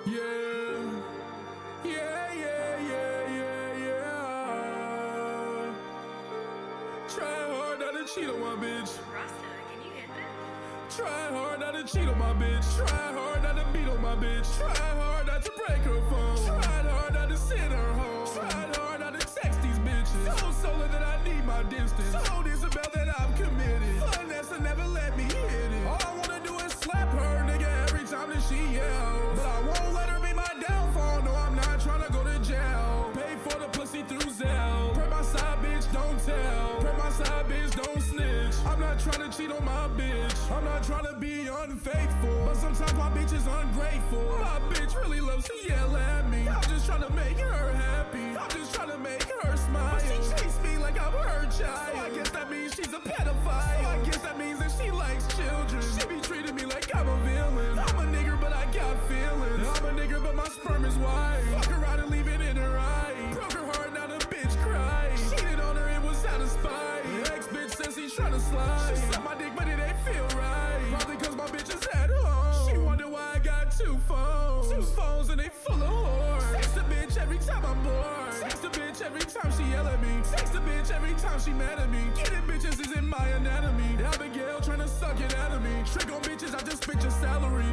Yeah, yeah, yeah, yeah, yeah, yeah. Try hard not to cheat on my bitch. Rasta, can you hit this? Try hard not to cheat on my bitch. Try hard not to beat on my bitch. Try hard not to break her phone. Tried hard not to send her home. Tried hard not to text these bitches. So solar that I need my distance. So Isabel that I'm committed. Vanessa never let me hit it. All I wanna do is slap her nigga every time that she yells. But I won't let her be my downfall. No, I'm not tryna go to jail. Pay for the pussy through Zelle. Pray my side bitch, don't tell. Pray my side bitch, don't snitch. I'm not tryna cheat on my bitch. I'm not tryna be unfaithful. But sometimes my bitch is ungrateful. My bitch really loves to yell at me. I'm just tryna make her happy. I'm just tryna make her smile. But she chased me like I'm her child. So I guess that means she's a pedophile. So I guess that means that she likes children. She be treating me like I'm a villain. I'm a nigger but I got feelings. I'm a nigger but my sperm is white. Fuck around and leave it in her eye. Broke her heart, now the bitch cried. Cheated on her, it was out of spite. Ex-bitch says he's tryna slide. She sucked my dick but it ain't feel right. Probably cause my bitch is at home. She wonder why I got two phones. Two phones and they full of whores. Text a bitch every time I'm bored. Text a bitch every time she yell at me. Text a bitch every time she mad at me. Getting bitches is in my anatomy. Abigail tryna suck it out of me. Trick on bitches, I just spit your salary.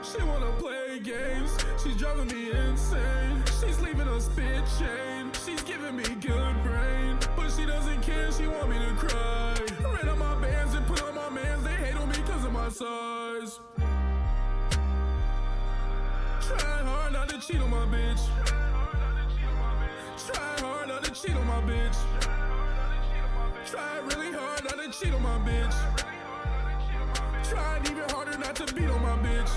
She wanna play games. She's driving me insane. She's leaving a spit chain. She's giving me good brain. But she doesn't care, she want me to cry. Ran on my bands and put on my mans. They hate on me cause of my size. Try hard not to cheat on my bitch. Try hard not to cheat on my bitch. Try really hard not to cheat on my bitch. Trying even harder not to beat on my bitch.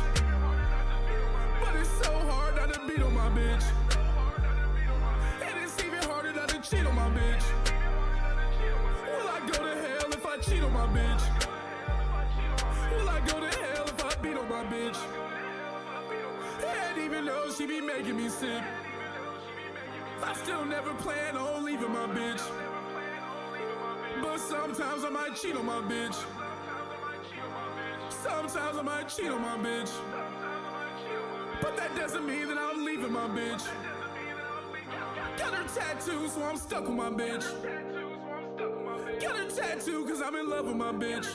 But it's so hard not to beat on my bitch. And it's even harder not to cheat on my bitch. Will I go to hell if I cheat on my bitch? Will I go to hell if I beat on my bitch? And even though she be making me sick, I still never plan on leaving my bitch. But sometimes I might cheat on my bitch. Sometimes I might cheat on my bitch. But that doesn't mean that I'm leaving my bitch. Got her tattoo, so I'm stuck with my bitch. Got her tattoo, cause I'm in love with my bitch.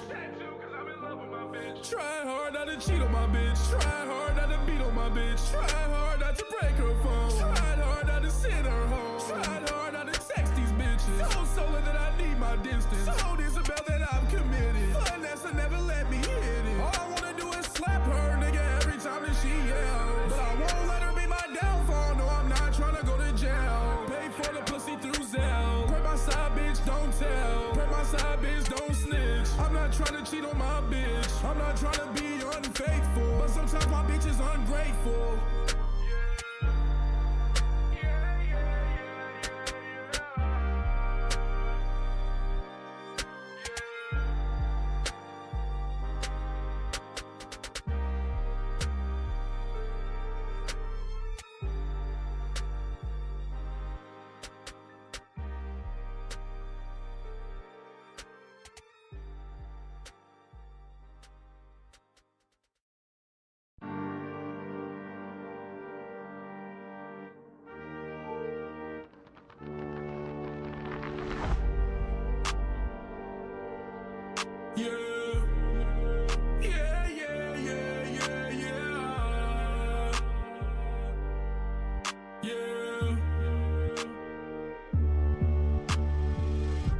Try hard not to cheat on my bitch. Try hard not to beat on my bitch. Try hard not to break her phone. Tried hard not to send her home. Tried hard not to text these bitches. So solar that I need my distance. So Isabel that I'm committed. Vanessa never let me hit it. All I wanna do is slap her nigga every time that she yells. But I won't let her be my downfall. No, I'm not tryna go to jail. Pay for the pussy through Zelle. Pray my side bitch, don't tell. Pray my side bitch, don't snitch. I'm not tryna cheat on my bitch. I'm not tryna be unfaithful. But sometimes my bitch is ungrateful. Yeah, yeah, yeah, yeah, yeah, yeah, yeah.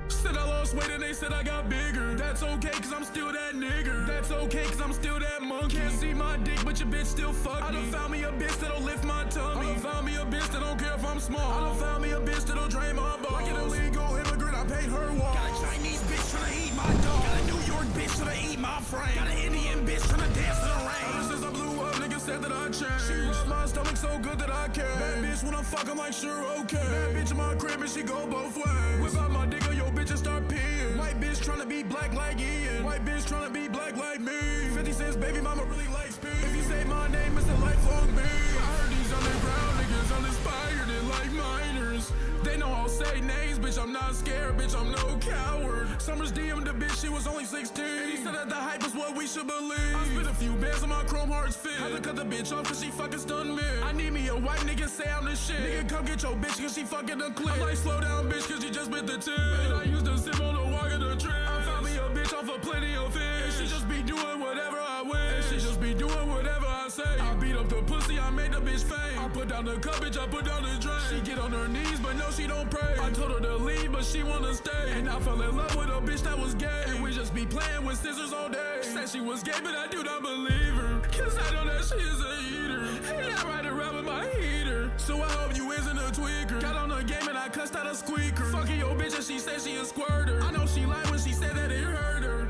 Said I lost weight and they said I got bigger. That's okay cause I'm still that nigger. That's okay cause I'm still that monkey. Can't see my dick but your bitch still fuck me. I done found me a bitch that'll lift my tummy. I done found me a bitch that don't care if I'm small. I done found me a bitch that'll drain my balls. Like an illegal immigrant, I paid her walls. Got a Chinese bitch tryna eat my dog. Got a New York bitch tryna eat my frame. Got an Indian bitch tryna dance in the rain. Ever since I blew up, niggas said that I changed. She rubbed my stomach so good that I can't. Bad bitch when I fuck, I'm like sure okay. Bad bitch in my crib and she go both ways. Whip out my dick or your bitch and start peeing. White bitch tryna be black like Ian. White bitch tryna be black like me. 50 cents, baby mama really likes speed. If you say my name, it's a lifelong me. I heard these underground niggas uninspired and like minors. They know I'll say names, bitch, I'm not not scared, bitch, I'm no coward. Summers DM'd the bitch, she was only 16. And he said that the hype is what we should believe. I spit a few bands on my chrome hearts fit. Had to cut the bitch off cause she fucking stunned me. I need me a white nigga, say I'm the shit. Nigga, come get your bitch cause she fucking the clip. I'm like, slow down, bitch, cause she just bit the tip. And I used to sip on the walk of the trip. I found me a bitch off of plenty of fish. And she just be doing whatever I wish. And she just be doing whatever I say. I beat up the pussy, I made the bitch faint. I put down the cup, bitch, I put down the drain. She get on her knees, but no, she don't pray. I told her to leave, but she wanna stay. And I fell in love with a bitch that was gay. And we just be playing with scissors all day. Said she was gay, but I do not believe her. Cause I know that she is a eater. And I ride around with my heater. So I hope you isn't a tweaker. Got on the game and I cussed out a squeaker. Fucking your bitch and she said she a squirter. I know she lied when she said that it hurt her.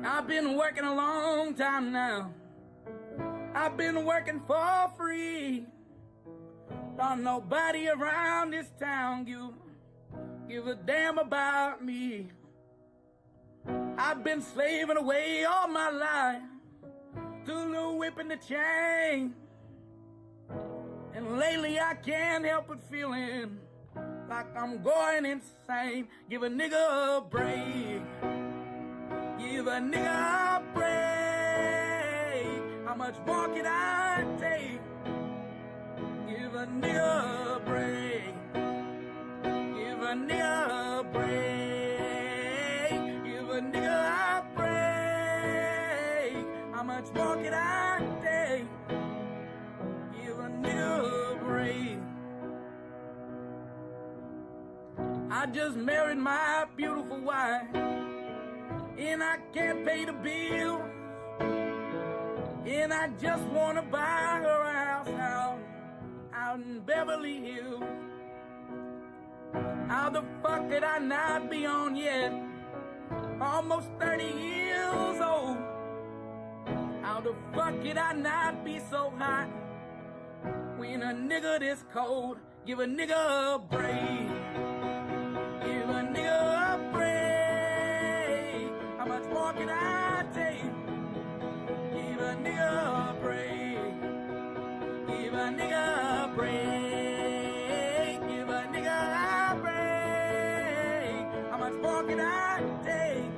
I've been working a long time now. I've been working for free. Don't nobody around this town give a damn about me. I've been slaving away all my life to the whip and the chain. And lately I can't help but feeling like I'm going insane. Give a nigga a break. Give a nigga a break. How much more can I take? Give a nigga a break. Give a nigga a break. Give a nigga a break. How much more can I take? Give a nigga a break. I just married my beautiful wife, and I can't pay the bill, and I just wanna buy her a house out in Beverly Hills. How the fuck could I not be on yet? Almost 30 years old. How the fuck could I not be so hot when a nigga this cold? Give a nigga a break. Give a nigga a break. How much more can I take? Give a nigga a break. Give a nigga a break. Give a nigga a break. How much more can I take?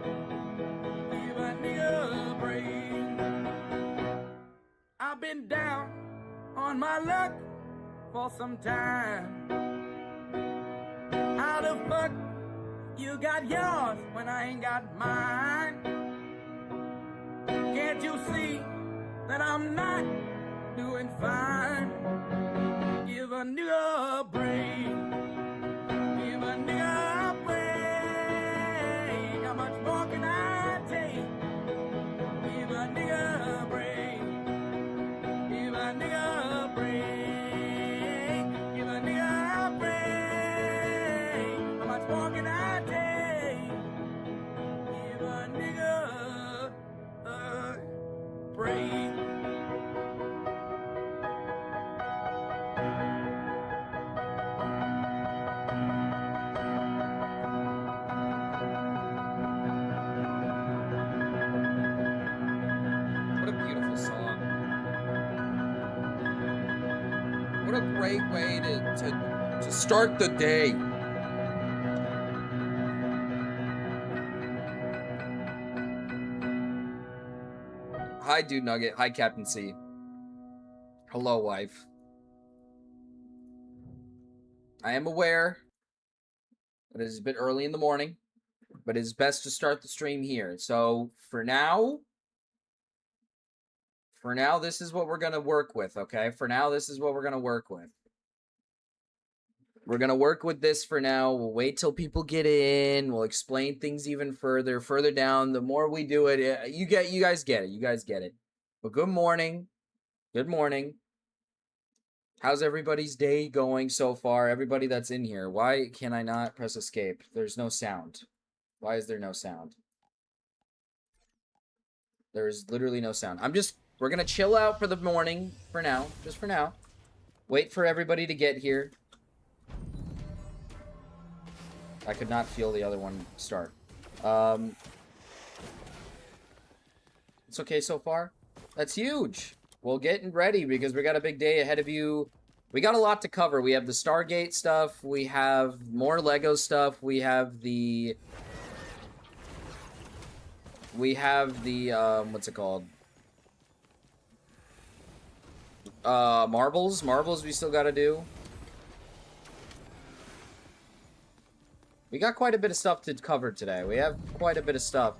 Give a nigga a break. I've been down on my luck for some time. How the fuck you got yours when I ain't got mine? Can't you see that I'm not doing fine? Give a nigga a break. Give a nigga a break. How much more can I take? Give a nigga a break. Give a nigga a break. Give a nigga a break. How much more can I take? Give a nigga a break. What a beautiful song. What a great way to start the day. Hi, Dude Nugget. Hi, Captain C. Hello, wife. I am aware that it is a bit early in the morning, but it is best to start the stream here. So for now, this is what we're going to work with, okay? For now, this is what we're going to work with. We're going to work with this for now. We'll wait till people get in. We'll explain things even further down. The more we do it, you guys get it. You guys get it. But good morning. Good morning. How's everybody's day going so far? Everybody that's in here. Why can I not press escape? There's no sound. Why is there no sound? There's literally no sound. We're gonna chill out for the morning for now. Just for now. Wait for everybody to get here. I could not feel the other one start. It's okay so far. That's huge. Well, getting ready because we got a big day ahead of you. We got a lot to cover. We have the Stargate stuff. We have more Lego stuff. We have the... what's it called? Marbles. Marbles we still gotta do. We got quite a bit of stuff to cover today. We have quite a bit of stuff.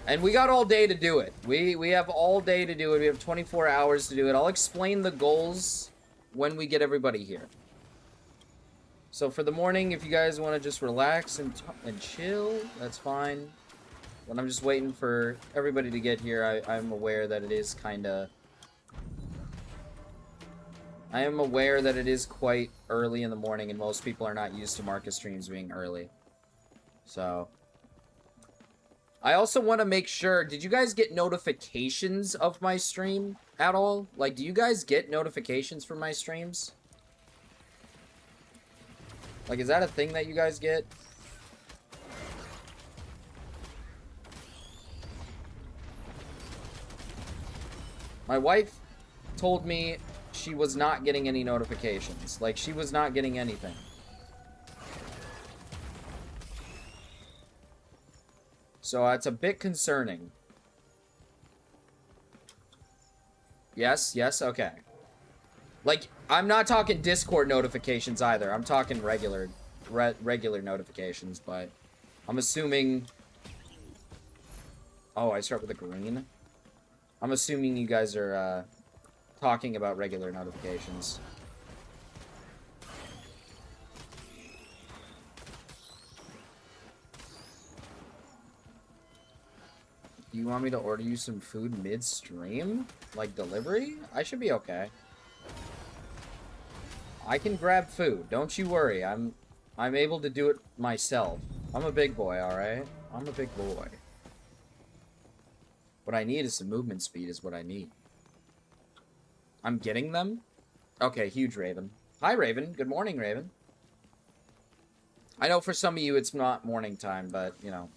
And we got all day to do it. We have all day to do it. We have 24 hours to do it. I'll explain the goals when we get everybody here. So for the morning, if you guys want to just relax and chill, that's fine. When I'm just waiting for everybody to get here, I'm aware that it is kinda... I am aware that it is quite early in the morning and most people are not used to Marcus streams being early. So... I also want to make sure, did you guys get notifications of my stream at all? Like, do you guys get notifications for my streams? Like, is that a thing that you guys get? My wife told me she was not getting any notifications. Like, she was not getting anything. So it's a bit concerning. Yes, yes, okay. Like, I'm not talking Discord notifications either. I'm talking regular notifications, but I'm assuming... Oh, I start with a green? I'm assuming you guys are talking about regular notifications. Do you want me to order you some food mid-stream? Like delivery? I should be okay. I can grab food. Don't you worry. I'm able to do it myself. I'm a big boy, alright? I'm a big boy. What I need is some movement speed is what I need. I'm getting them? Okay, huge Raven. Hi, Raven. Good morning, Raven. I know for some of you it's not morning time, but, you know.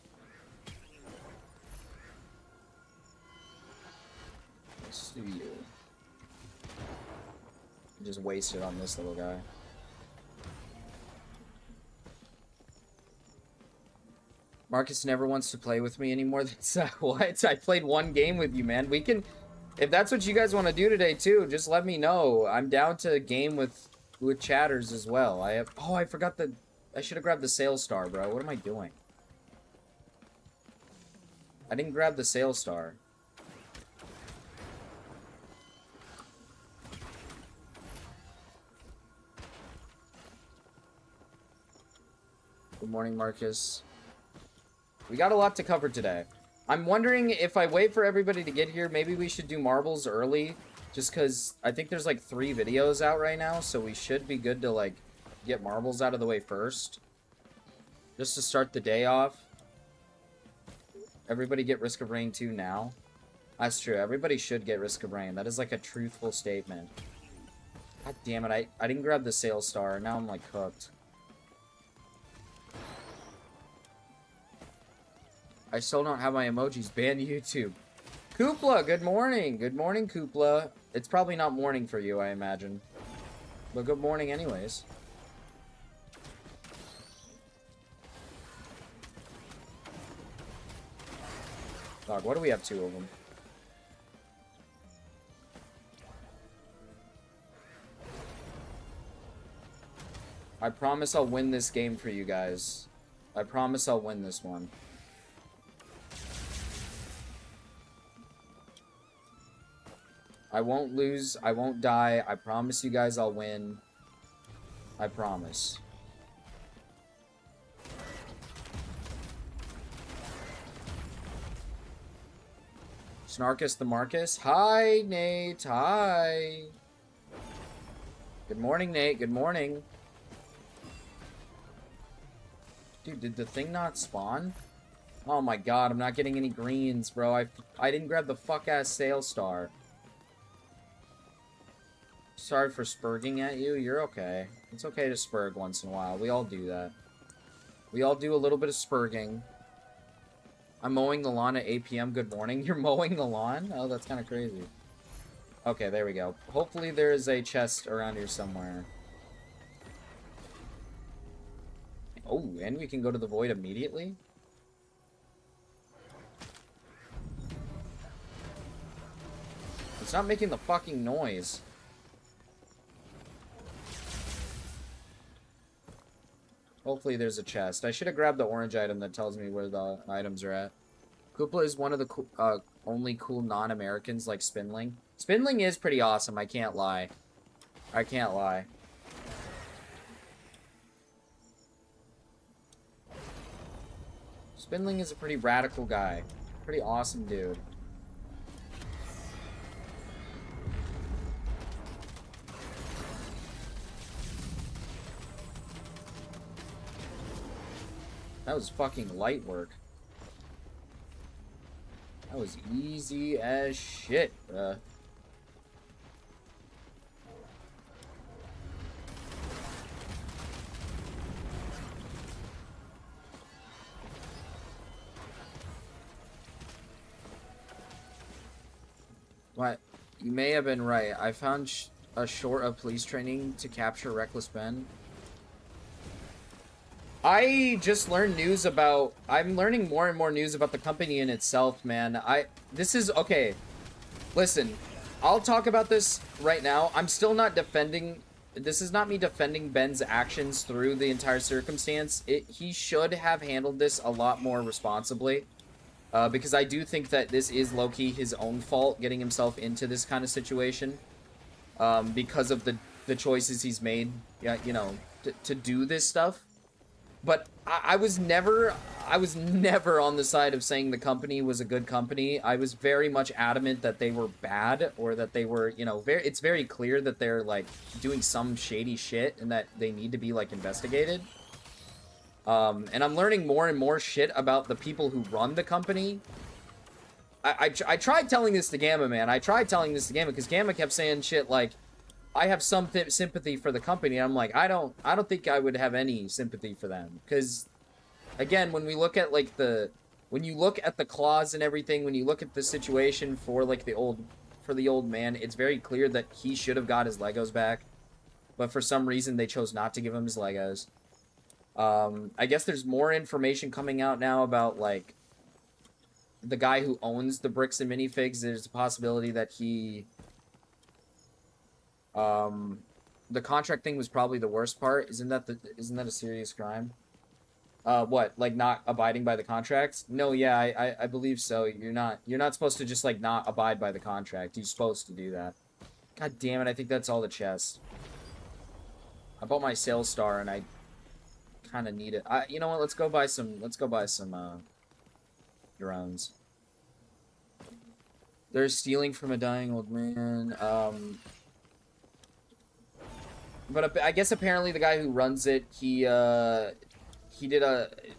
Let's do you. Just wasted on this little guy. Marcus never wants to play with me anymore. That's what? I played one game with you, man. We can, if that's what you guys want to do today too, just let me know. I'm down to game with chatters as well. I have. Oh, I forgot the. I should have grabbed the sales star, bro. What am I doing? I didn't grab the sales star. Good morning, Marcus. We got a lot to cover today. I'm wondering if I wait for everybody to get here, maybe we should do marbles early. Just because I think there's like 3 videos out right now, so we should be good to like get marbles out of the way first. Just to start the day off. Everybody get Risk of Rain 2 now. That's true. Everybody should get Risk of Rain. That is like a truthful statement. God damn it. I didn't grab the sales star. Now I'm like hooked. I still don't have my emojis. Ban YouTube. Koopla, good morning. Good morning, Koopla. It's probably not morning for you, I imagine. But good morning anyways. Dog, what do we have 2 of them? I promise I'll win this game for you guys. I promise I'll win this one. I won't lose. I won't die. I promise you guys I'll win. I promise. Snarkus the Marcus. Hi, Nate. Hi. Good morning, Nate. Good morning. Dude, did the thing not spawn? Oh my god, I'm not getting any greens, bro. I didn't grab the fuck-ass sale star. Sorry for spurging at you. You're okay. It's okay to spurg once in a while. We all do that. We all do a little bit of spurging. I'm mowing the lawn at 8 p.m. Good morning. You're mowing the lawn? Oh, that's kind of crazy. Okay, there we go. Hopefully there is a chest around here somewhere. Oh, and we can go to the void immediately? It's not making the fucking noise. Hopefully there's a chest. I should have grabbed the orange item that tells me where the items are at. Koopa is one of the only cool non-Americans like Spinling. Spinling is pretty awesome, I can't lie. I can't lie. Spinling is a pretty radical guy. Pretty awesome dude. That was fucking light work. That was easy as shit, bruh. What? You may have been right. I found a short of police training to capture Reckless Ben. I just learned news about... I'm learning more and more news about the company in itself, man. This is... Okay. Listen. I'll talk about this right now. I'm still not defending... This is not me defending Ben's actions through the entire circumstance. He should have handled this a lot more responsibly. Because I do think that this is low-key his own fault, getting himself into this kind of situation. Because of the choices he's made, you know, to do this stuff. But I was never on the side of saying the company was a good company. I was very much adamant that they were bad, or that they were, you know, it's very clear that they're, like, doing some shady shit and that they need to be, like, investigated. And I'm learning more and more shit about the people who run the company. I tried telling this to Gamma, man. I tried telling this to Gamma because Gamma kept saying shit like, I have some sympathy for the company. And I'm like, I don't think I would have any sympathy for them. Because, again, when we look at, like, when you look at the clause and everything, when you look at the situation for, like, the old man, it's very clear that he should have got his Legos back. But for some reason, they chose not to give him his Legos. I guess there's more information coming out now about, like, the guy who owns the bricks and minifigs. There's a possibility that he... the contract thing was probably the worst part. Isn't that a serious crime? What, like not abiding by the contracts? No, yeah, I believe so. You're not supposed to just like not abide by the contract. You're supposed to do that. God damn it, I think that's all the chests. I bought my sales star and I kind of need it. You know what, let's go buy some drones. They're stealing from a dying old man. But I guess apparently the guy who runs it, he did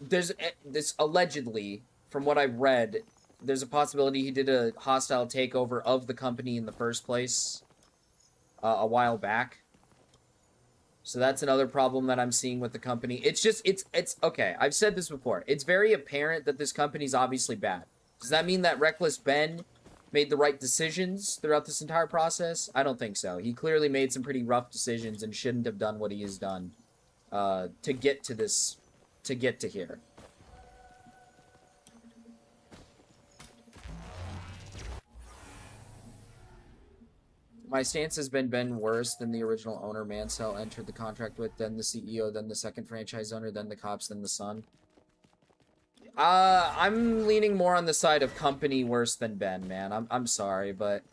this allegedly, from what I've read, there's a possibility he did a hostile takeover of the company in the first place a while back. So that's another problem that I'm seeing with the company. It's just, it's okay. I've said this before. It's very apparent that this company's obviously bad. Does that mean that Reckless Ben made the right decisions throughout this entire process? I don't think so. He clearly made some pretty rough decisions and shouldn't have done what he has done to get to this, to get to here. My stance has been worse than the original owner Mansell entered the contract with, then the CEO, then the second franchise owner, then the cops, then the son. I'm leaning more on the side of company worse than Ben, man. I'm sorry, but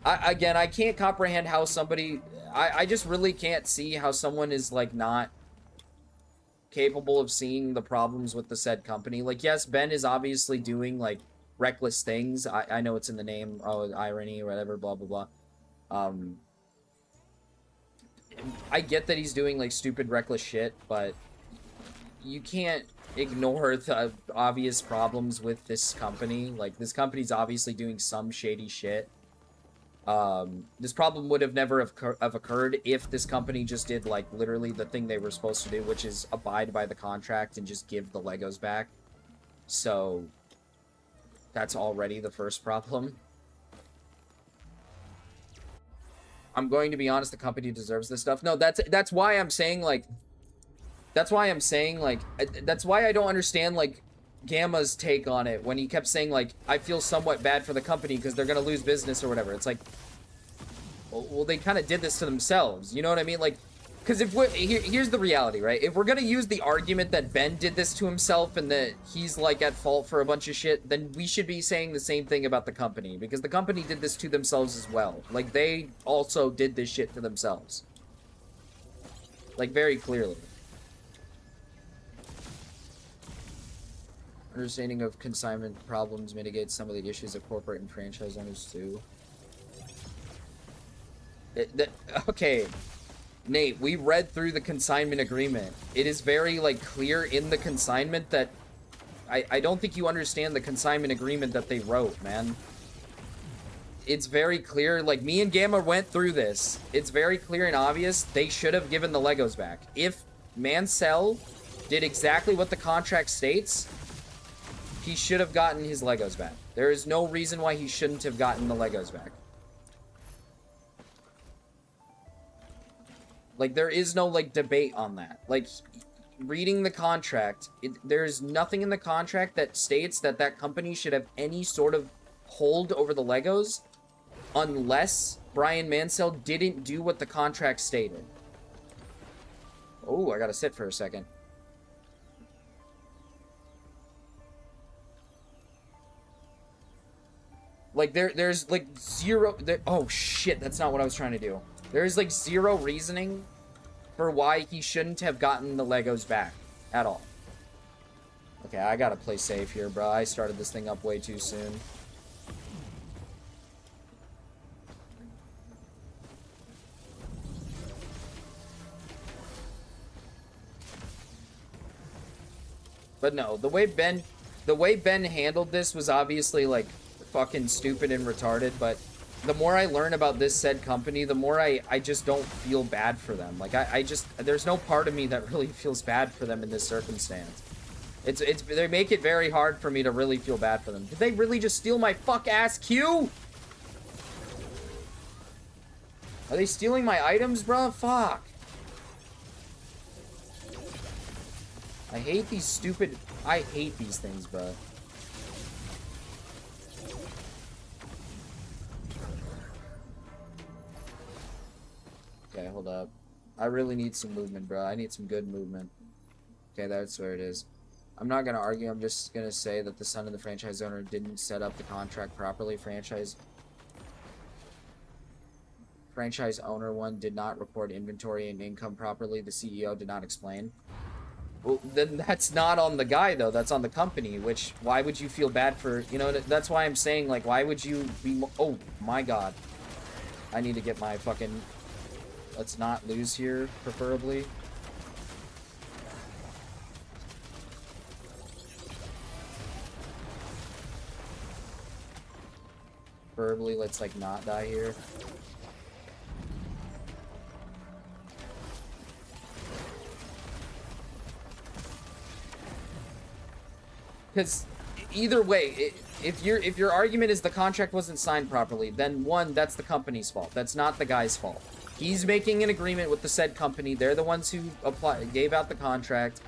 again, I can't comprehend how somebody... I just really can't see how someone is, like, not capable of seeing the problems with the said company. Like, yes, Ben is obviously doing, like, reckless things. I know it's in the name, oh, irony or whatever, blah, blah, blah. I get that he's doing like stupid, reckless shit, but you can't ignore the obvious problems with this company. Like, this company's obviously doing some shady shit. This problem would have never have occurred if this company just did, like, literally the thing they were supposed to do, which is abide by the contract and just give the Legos back. So, that's already the first problem. I'm going to be honest, the company deserves this stuff. No, that's why I'm saying, like, that's why I don't understand, like, Gamma's take on it when he kept saying, like, I feel somewhat bad for the company because they're gonna lose business or whatever. It's like, well, they kind of did this to themselves. You know what I mean? Like, because if we're, here's the reality, right? If we're gonna use the argument that Ben did this to himself and that he's, like, at fault for a bunch of shit, then we should be saying the same thing about the company, because the company did this to themselves as well. Like, they also did this shit to themselves. Like, very clearly. Understanding of consignment problems mitigates some of the issues of corporate and franchise owners too. Okay, Nate, we read through the consignment agreement. It is very, like, clear in the consignment that I don't think you understand the consignment agreement that they wrote, man. It's very clear. Like, me and Gamma went through this. It's very clear and obvious. They should have given the Legos back. If Mansell did exactly what the contract states, he should have gotten his Legos back. There is no reason why he shouldn't have gotten the Legos back. Like, there is no, like, debate on that. Like, reading the contract, there's nothing in the contract that states that that company should have any sort of hold over the Legos unless Brian Mansell didn't do what the contract stated. Oh, I gotta sit for a second. Like, there's, like, zero... oh, shit, that's not what I was trying to do. There's, like, zero reasoning for why he shouldn't have gotten the Legos back at all. Okay, I gotta play safe here, bro. I started this thing up way too soon. But no, the way Ben handled this was obviously, like, fucking stupid and retarded, but the more I learn about this said company, the more I just don't feel bad for them. Like, I just, there's no part of me that really feels bad for them in this circumstance. They make it very hard for me to really feel bad for them. Did they really just steal my fuck-ass Q? Are they stealing my items, bro? Fuck. I hate these stupid... I hate these things, bro. Okay, hold up. I really need some movement, bro. I need some good movement. Okay, that's where it is. I'm not gonna argue. I'm just gonna say that the son of the franchise owner didn't set up the contract properly. Franchise owner one did not report inventory and income properly. The CEO did not explain. Well, then that's not on the guy, though. That's on the company, which, why would you feel bad for, you know, that's why I'm saying, like, why would you be, oh, my God. I need to get my fucking, let's not lose here, preferably. Preferably, let's, like, not die here. Because either way, if your argument is the contract wasn't signed properly, then one, that's the company's fault. That's not the guy's fault. He's making an agreement with the said company. They're the ones who gave out the contract.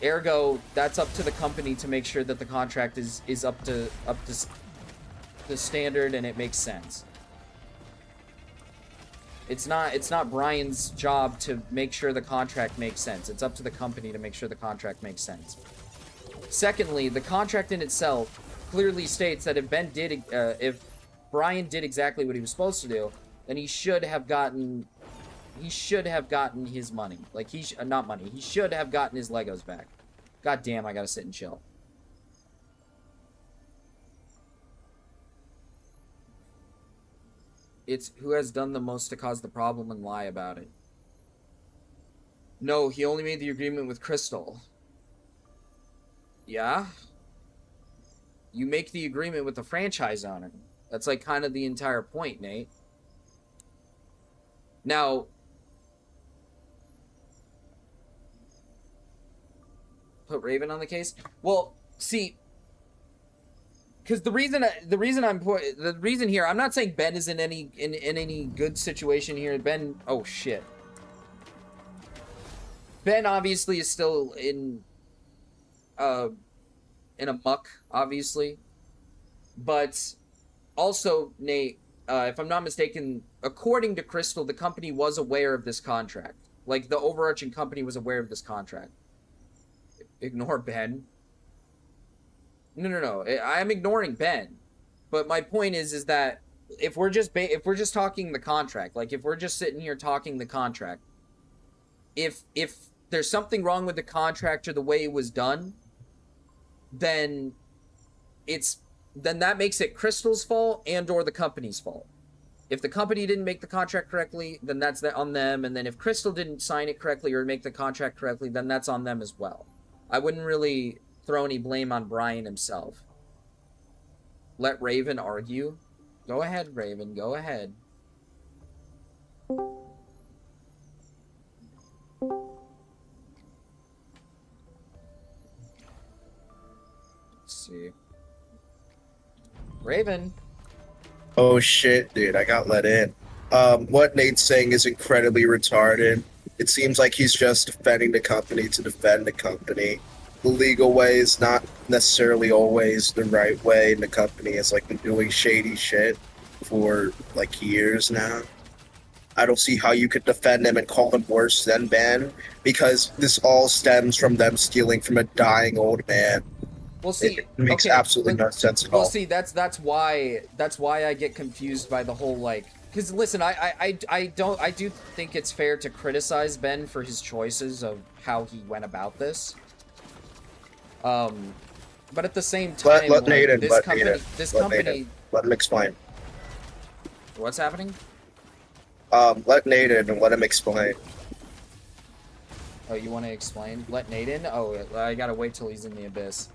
Ergo, that's up to the company to make sure that the contract is up to the standard and it makes sense. It's not Brian's job to make sure the contract makes sense. It's up to the company to make sure the contract makes sense. Secondly, the contract in itself clearly states that if Brian did exactly what he was supposed to do, then he should have gotten his money. Like, not money. He should have gotten his Legos back. God damn, I gotta sit and chill. It's who has done the most to cause the problem and lie about it. No, he only made the agreement with Crystal. Yeah? You make the agreement with the franchise owner. That's like kind of the entire point, Nate. Now, put Raven on the case? Well, see, because the reason here, I'm not saying Ben is in any good situation here. Ben, oh shit. Ben obviously is still in a muck, obviously. But also, Nate, if I'm not mistaken, according to Crystal, the company was aware of this contract. Like, the overarching company was aware of this contract. Ignore Ben. No. I'm ignoring Ben. But my point is that if we're just talking the contract, like if we're just sitting here talking the contract, if there's something wrong with the contract or the way it was done, then that makes it Crystal's fault and or the company's fault. If the company didn't make the contract correctly, then that's on them. And then if Crystal didn't sign it correctly or make the contract correctly, then that's on them as well. I wouldn't really throw any blame on Brian himself. Let Raven argue. Go ahead, Raven. Go ahead. Let's see. Raven. Oh shit, dude, I got let in. What Nate's saying is incredibly retarded. It seems like he's just defending the company to defend the company. The legal way is not necessarily always the right way, and the company has like been doing shady shit for like years now. I don't see how you could defend them and call them worse than Ben, because this all stems from them stealing from a dying old man. Well, see, it makes absolutely no sense at all. Well, see, that's why I get confused by the whole like. Because listen, I do think it's fair to criticize Ben for his choices of how he went about this. But at the same time, let Nate in, this company, let him explain. What's happening? Let Nate in and let him explain. Oh, you want to explain? Let Nate in? Oh, I gotta wait till he's in the abyss.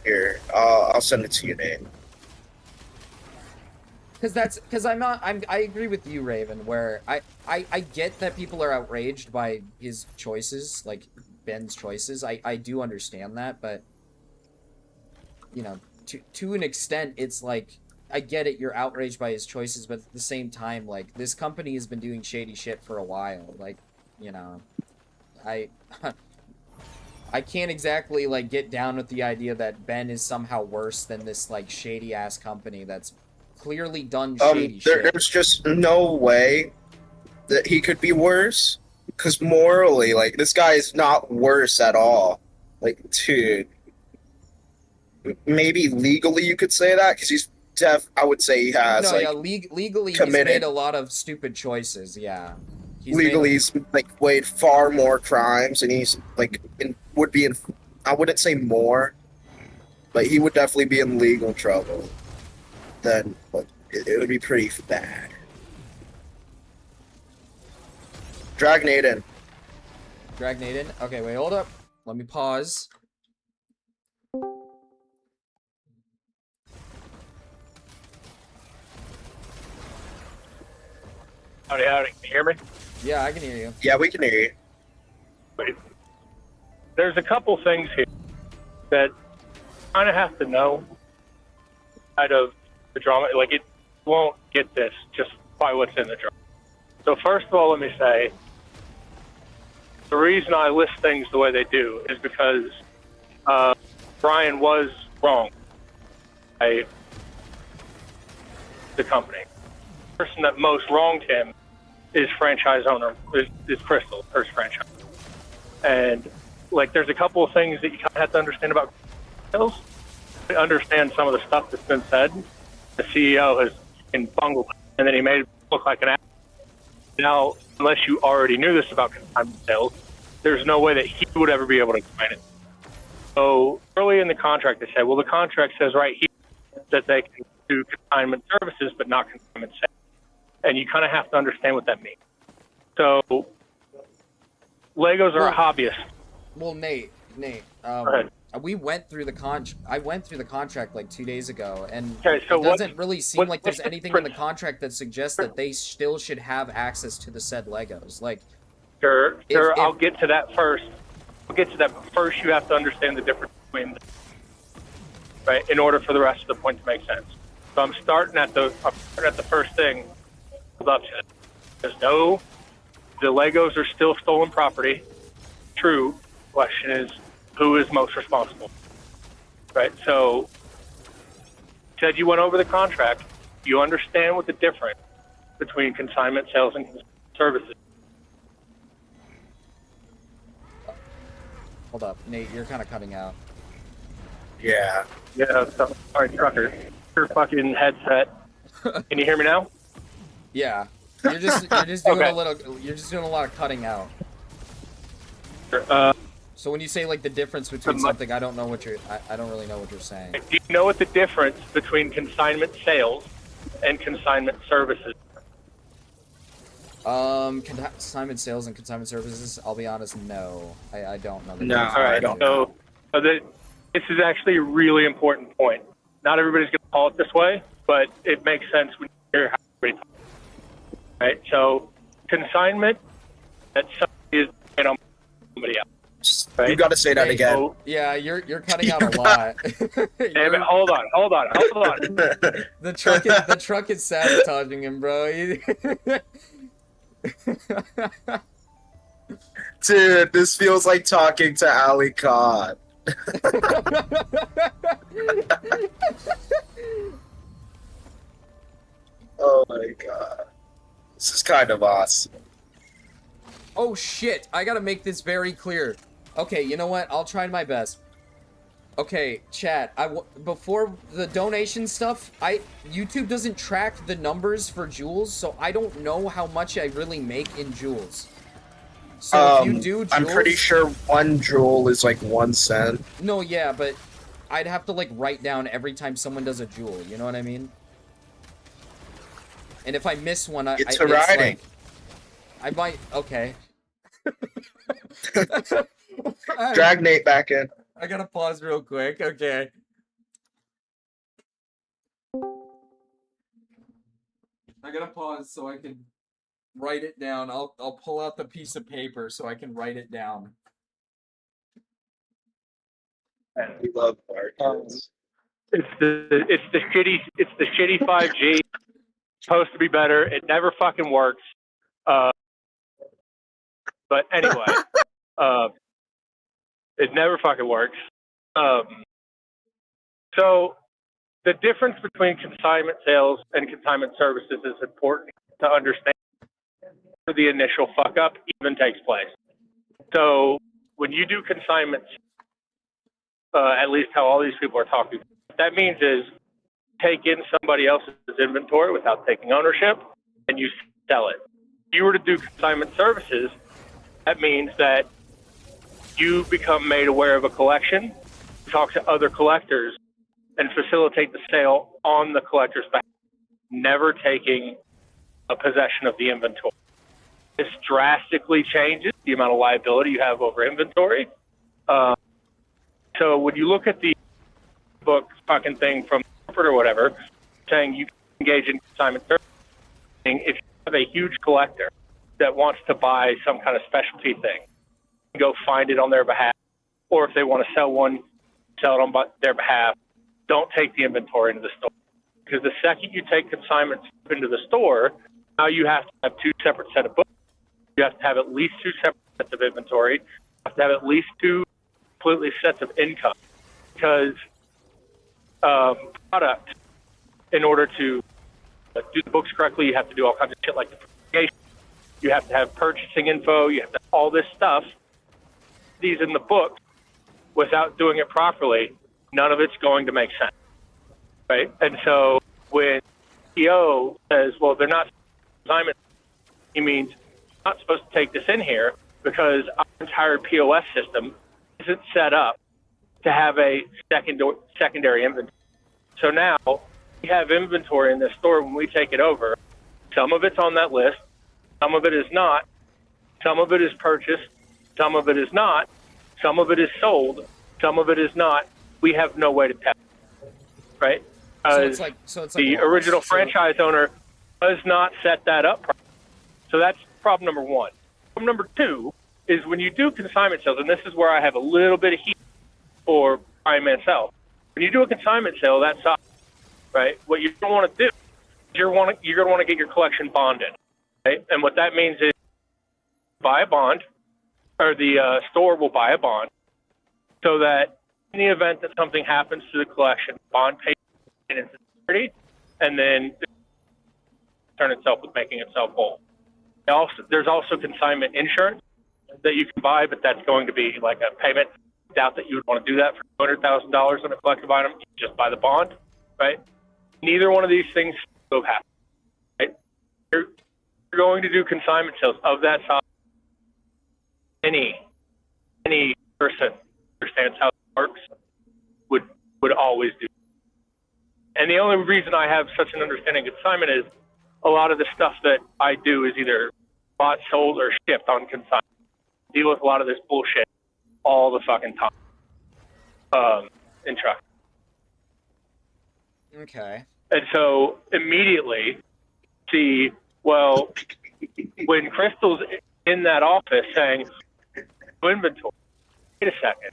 Here, I'll send it to you, Nate. Because I agree with you, Raven, where I get that people are outraged by his choices, like Ben's choices. I do understand that, but you know, to an extent, it's like I get it, you're outraged by his choices, but at the same time, like this company has been doing shady shit for a while. Like, you know, I can't exactly like get down with the idea that Ben is somehow worse than this like shady ass company that's clearly done shady shit. There's just no way that he could be worse, because morally, like, this guy is not worse at all. Like, dude, maybe legally you could say that, because he's I would say he has, no, like, yeah, legally committed. He's made a lot of stupid choices, yeah. He's like weighed far more crimes, and he's like would be in, I wouldn't say more, but he would definitely be in legal trouble. Then it would be pretty bad. Drag Nate in. Drag Nate in? Okay, wait, hold up. Let me pause. Howdy, can you hear me? Yeah, I can hear you. Yeah, we can hear you. Wait. There's a couple things here that kind of have to know out of the drama. Like, it won't get this just by what's in the drama. So first of all, let me say, the reason I list things the way they do is because Brian was wrong by the company. The person that most wronged him is franchise owner, is Crystal, her franchise. And, like, there's a couple of things that you kind of have to understand about sales. To understand some of the stuff that's been said, the CEO has bungled it, and then he made it look like an ass. Now, unless you already knew this about consignment sales, there's no way that he would ever be able to explain it. So early in the contract, they said, well, the contract says right here that they can do consignment services, but not consignment sales. And you kind of have to understand what that means. So, Legos are a hobbyist. Well, Nate, Go ahead. we went through the I went through the contract like 2 days ago, and Okay, so it doesn't really seem like there's what's the anything in the difference? contract that suggests that they still should have access to the said Legos. Like, Sure, if- I'll get to that first. I'll get to that, but first you have to understand the difference between, right, in order for the rest of the point to make sense. So I'm starting at the first thing. Up to it. There's no, the Legos are still stolen property. True. Question is, who is most responsible? Right. So, said you went over the contract. You understand what the difference between consignment sales and consignment services. hold up, Nate, you're kind of cutting out. Yeah. Yeah. So, sorry, trucker. Your fucking headset. Can you hear me now? Yeah, you're just doing Okay. you're just doing a lot of cutting out. Uh, So when you say like the difference between The mu- something, I don't know what I don't really know what you're saying. Do you know what the difference between consignment sales and consignment services? Consignment sales and consignment services. I'll be honest, no, I don't know. The No. difference. All right. I don't So this is actually a really important point. Not everybody's going to call it this way, but it makes sense when you hear how everybody talks. Right. So consignment, that somebody is paid on somebody else. Right? You got to say that Hey, again. So, Yeah, you're cutting out a lot. damn it, hold on. The truck is sabotaging him, bro. Dude, this feels like talking to Ali Khan. Oh my god. This is kind of awesome. Oh shit! I gotta make this very clear. Okay, you know what? I'll try my best. Okay, chat. Before the donation stuff, YouTube doesn't track the numbers for jewels, so I don't know how much I really make in jewels. So if you do jewels, I'm pretty sure one jewel is like 1 cent. No, yeah, but I'd have to like write down every time someone does a jewel. You know what I mean? And if I miss one, It's it's a writing. like, I might. Okay. Drag Nate back in. I gotta pause real quick. Okay. I gotta pause so I can write it down. I'll pull out the piece of paper so I can write it down. We love markets. it's the shitty 5G. Supposed to be better. It never fucking works. But anyway, it never fucking works. So the difference between consignment sales and consignment services is important to understand where the initial fuck up even takes place. So when you do consignments, at least how all these people are talking, what that means is take in somebody else's inventory without taking ownership and you sell it. If you were to do consignment services, that means that you become made aware of a collection, talk to other collectors, and facilitate the sale on the collector's behalf, never taking a possession of the inventory. This drastically changes the amount of liability you have over inventory. So when you look at the book fucking thing from corporate or whatever, saying you can engage in consignment services, if you have a huge collector that wants to buy some kind of specialty thing, go find it on their behalf, or if they want to sell one, sell it on their behalf. Don't take the inventory into the store, because the second you take consignment into the store, now you have to have two separate set of books. You have to have at least two separate sets of inventory. You have to have at least two completely sets of income, because product, in order to do the books correctly, you have to do all kinds of shit like depreciation. You have to have purchasing info. You have to have all this stuff. These in the book, without doing it properly, none of it's going to make sense, right? And so when CEO says, well, they're not consignment, he means I'm not supposed to take this in here because our entire POS system isn't set up to have a secondary inventory. So now we have inventory in this store when we take it over. Some of it's on that list. Some of it is not. Some of it is purchased. Some of it is not. Some of it is sold. Some of it is not. We have no way to test, right? So it's like the lost. original franchise owner does not set that up. So that's problem number one. Problem number two is when you do consignment sales, and this is where I have a little bit of heat for Brian Mansell. When you do a consignment sale, that size, right? What you don't want to do is you're going to want to get your collection bonded, right? And what that means is buy a bond, or the store will buy a bond, so that in the event that something happens to the collection, bond pays into security, and then turn itself with making itself whole. There's also consignment insurance that you can buy, but that's going to be like a payment. Doubt that you would want to do that for $200,000 on a collective item. You just buy the bond, right? Neither one of these things will happen, right? You're going to do consignment sales of that size. Any person who understands how it works would always do. And the only reason I have such an understanding of consignment is a lot of the stuff that I do is either bought, sold, or shipped on consignment. I deal with a lot of this bullshit all the fucking time in truck. Okay. And so immediately see, well, when Crystal's in that office saying, inventory, wait a second.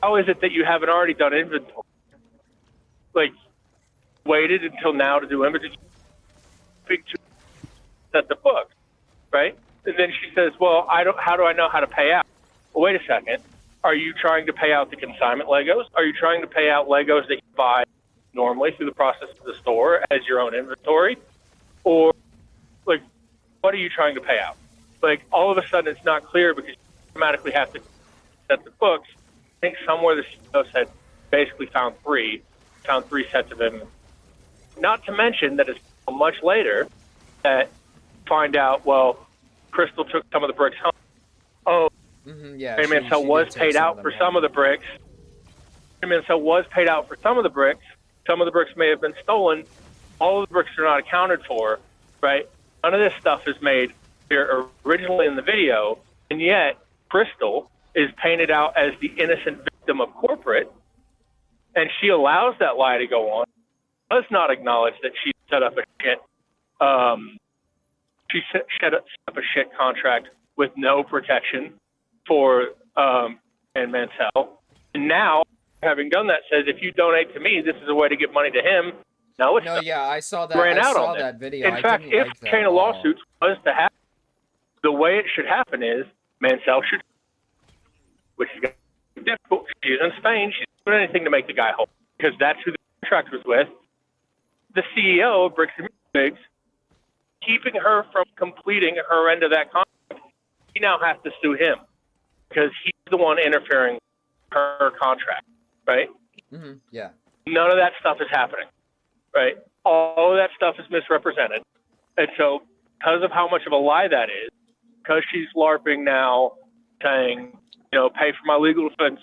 How is it that you haven't already done inventory? Like, waited until now to do inventory? Speak to set the book, right? And then she says, well, how do I know how to pay out? Well, wait a second. Are you trying to pay out the consignment Legos? Are you trying to pay out Legos that you buy normally through the process of the store as your own inventory? Or, like, what are you trying to pay out? Like, all of a sudden it's not clear because you automatically have to set the books. I think somewhere the CEO said basically found three sets of inventory. Not to mention that it's much later that find out, well, Crystal took some of the bricks home. Oh, yeah. Brian Mansell was paid out for some of the bricks. Brian Mansell was paid out for some of the bricks. Some of the bricks may have been stolen. All of the bricks are not accounted for, right? None of this stuff is made here originally in the video, and yet Crystal is painted out as the innocent victim of corporate, and she allows that lie to go on. Does not acknowledge that she set up a shit. She set up a shit contract with no protection for and Mansell. And now, having done that, says if you donate to me, this is a way to get money to him. No, it's not. Yeah, I saw that. Ran I out saw on that it. video. In fact, if the chain of lawsuits was to happen, the way it should happen is Mansell should, which is going to be difficult. She's in Spain. She's not doing anything to make the guy whole because that's who the contract was with. The CEO of Bricks and Bigs, keeping her from completing her end of that contract, he now has to sue him because he's the one interfering with her contract, right? Yeah. None of that stuff is happening, right? All of that stuff is misrepresented. And so because of how much of a lie that is, because she's LARPing now, saying, pay for my legal defense,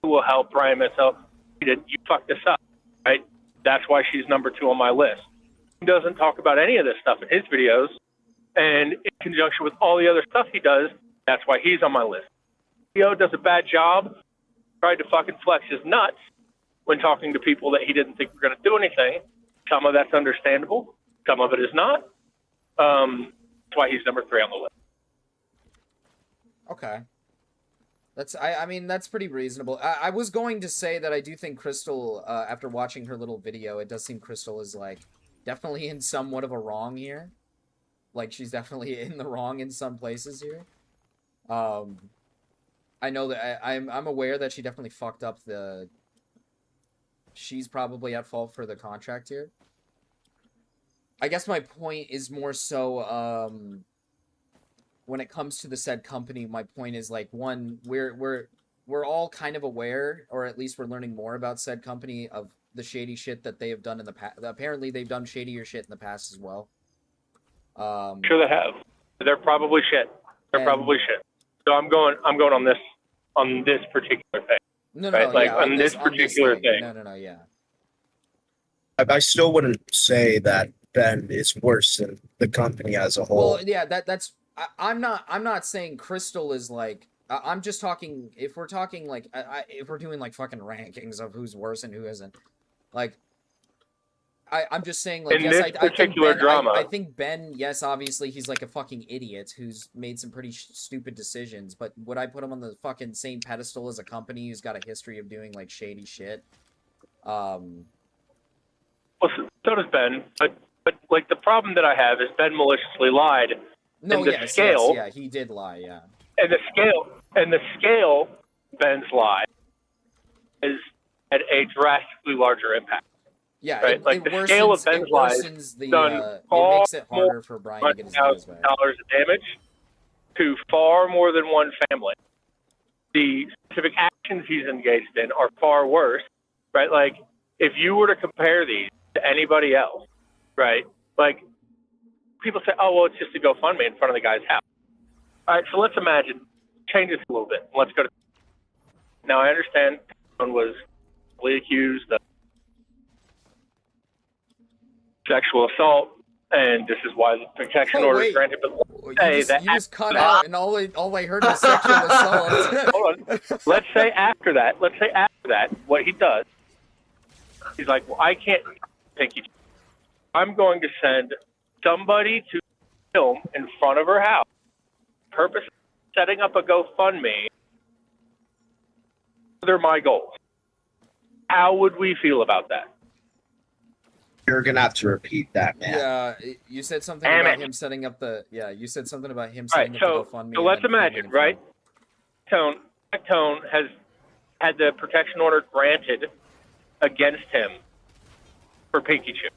who will help Brian Mansell? You fucked this up, right? That's why she's number 2 on my list. He doesn't talk about any of this stuff in his videos, and in conjunction with all the other stuff he does, that's why he's on my list. Theo does a bad job, tried to fucking flex his nuts when talking to people that he didn't think were going to do anything. Some of that's understandable. Some of it is not. That's why he's number 3 on the list. Okay. I mean, that's pretty reasonable. I was going to say that I do think Crystal, after watching her little video, it does seem Crystal is, like, definitely in somewhat of a wrong here. Like, she's definitely in the wrong in some places here. I know that I'm aware that she definitely fucked up she's probably at fault for the contract here. I guess my point is more so, when it comes to the said company, my point is, like, one, we're all kind of aware, or at least we're learning more about said company of the shady shit that they have done in the past. Apparently, they've done shadier shit in the past as well. Sure, they have. They're probably shit. Probably shit. So I'm going on this particular thing. No, right? Like, on this particular thing. No, yeah. I still wouldn't say that Ben is worse than the company as a whole. Well, yeah, that's I'm not saying Crystal is like I'm just talking if we're talking like if we're doing like fucking rankings of who's worse and who isn't. Like I'm just saying, like, In yes, this I think particular Ben, drama- I think Ben, yes, obviously he's like a fucking idiot who's made some pretty stupid decisions, but would I put him on the fucking same pedestal as a company who's got a history of doing like shady shit? Well, so does Ben, but like the problem that I have is Ben maliciously lied. No, and the yes, scale, yeah, he did lie, yeah. And the scale Ben's lie is at a drastically larger impact. Yeah, right? Like the scale of Ben's lies it makes it harder for Brian to get his nose back. $100,000 of damage to far more than one family. The specific actions he's engaged in are far worse, right? Like if you were to compare these to anybody else, right? Like people say, oh, well, it's just a GoFundMe in front of the guy's house. All right, so let's imagine, change this a little bit. Let's go to, now I understand someone was accused of sexual assault, and this is why the protection order is granted. But You just cut out, and all I heard was sexual assault. Hold on. Let's say after that, what he does, he's like, well, I can't think I'm going to send somebody to film in front of her house. Purpose of setting up a GoFundMe. They're my goals. How would we feel about that? You're gonna have to repeat that, man. Yeah, you said something about him setting up the. Yeah, you said something about him setting up the GoFundMe. So let's imagine, right? Tone has had the protection order granted against him for Pinky Chew.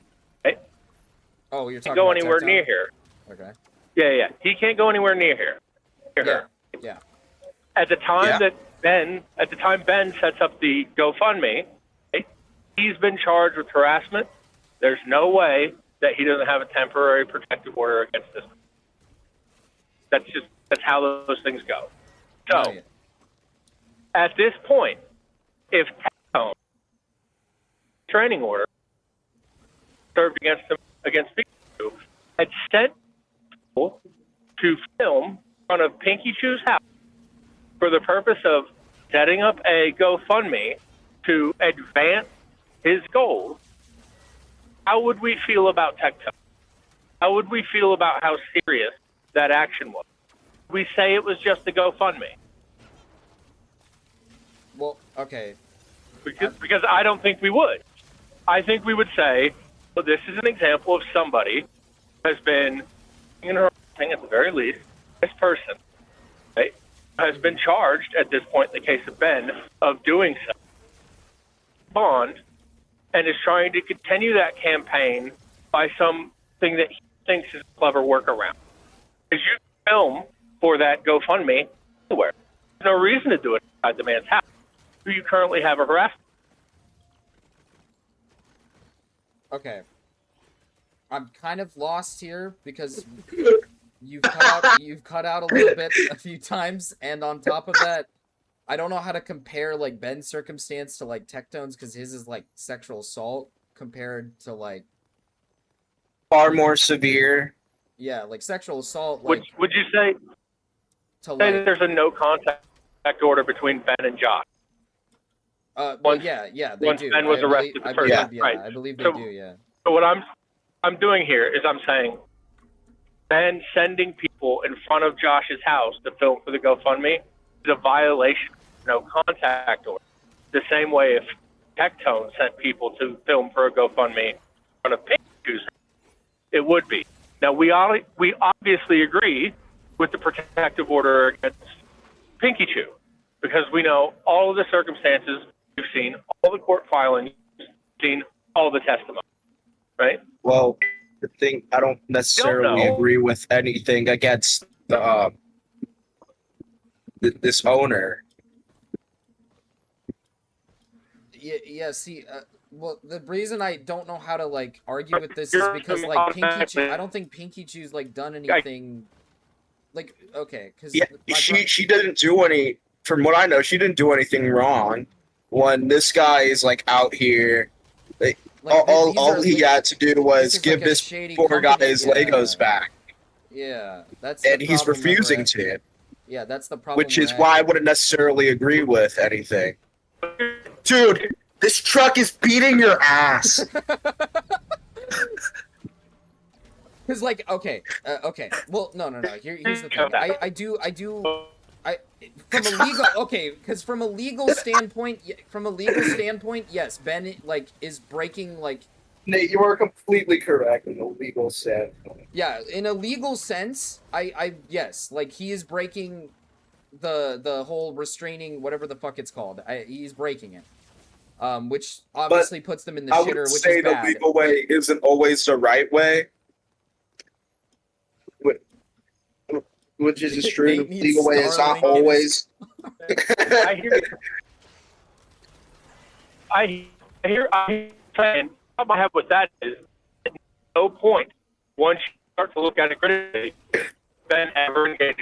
Right? Oh, you're talking. Can't go about anywhere Tectone? near here. Okay. Yeah. He can't go anywhere near here. Yeah. At the time Ben sets up the GoFundMe, right, he's been charged with harassment. There's no way that he doesn't have a temporary protective order against this. That's how those things go. So, at this point, if Tectone training order served against Pinky had sent people to film in front of Pinky Chew's house for the purpose of setting up a GoFundMe to advance his goals, how would we feel about Tectone? How would we feel about how serious that action was? Would we say it was just a GoFundMe? Well, okay. Because I don't think we would. I think we would say, well, this is an example of somebody who has been, at the very least, this person, right, has been charged at this point in the case of Ben of doing so. Bond, and is trying to continue that campaign by something that he thinks is a clever workaround. Because you film for that GoFundMe anywhere. There's no reason to do it inside the man's house, who you currently have a harassment. Okay. I'm kind of lost here because you've cut out a little bit a few times, and on top of that, I don't know how to compare like Ben's circumstance to like Tectone's because his is like sexual assault compared to like far more severe. Yeah, like sexual assault. Like, would you say that there's a no contact order between Ben and Josh? Well, yeah, they once do. Ben was arrested, I believe they do. Yeah. So what I'm doing here is I'm saying Ben sending people in front of Josh's house to film for the GoFundMe is a violation of no contact order. The same way if Tectone sent people to film for a GoFundMe in front of Pinky Chew's house, it would be. Now we obviously agree with the protective order against Pinky Chew because we know all of the circumstances, we've seen all the court filings, seen all the testimony, right? Well, the thing, I don't necessarily agree with anything against the this owner. Yeah. See, well, the reason I don't know how to like argue with this is because like Pinky Chew, I don't think Pinky Chew's like done anything. Like, okay, because she didn't do any. From what I know, she didn't do anything wrong. When this guy is like out here, Like, all he had to do was is give like a this shady poor guy company, his yeah. Legos back, Yeah, that's and the he's problem that we're refusing at. to, Yeah, that's the problem. which is why I wouldn't necessarily agree with anything. Dude, this truck is beating your ass. Because, like, okay. Well, no. Here's the thing. I do. From a legal, okay, because from a legal standpoint, yes, Ben, like, is breaking, like, Nate, you are completely correct in the legal standpoint. yeah, in a legal sense, yes, like, he is breaking the whole restraining, whatever the fuck it's called. He's breaking it. Which obviously puts them in the I shitter, would which say is the bad. legal way isn't always the right way. Which is true. The legal way is not always. I hear you. I hear saying, the problem I have with that is at no point, once you start to look at it critically, Ben ever engaged.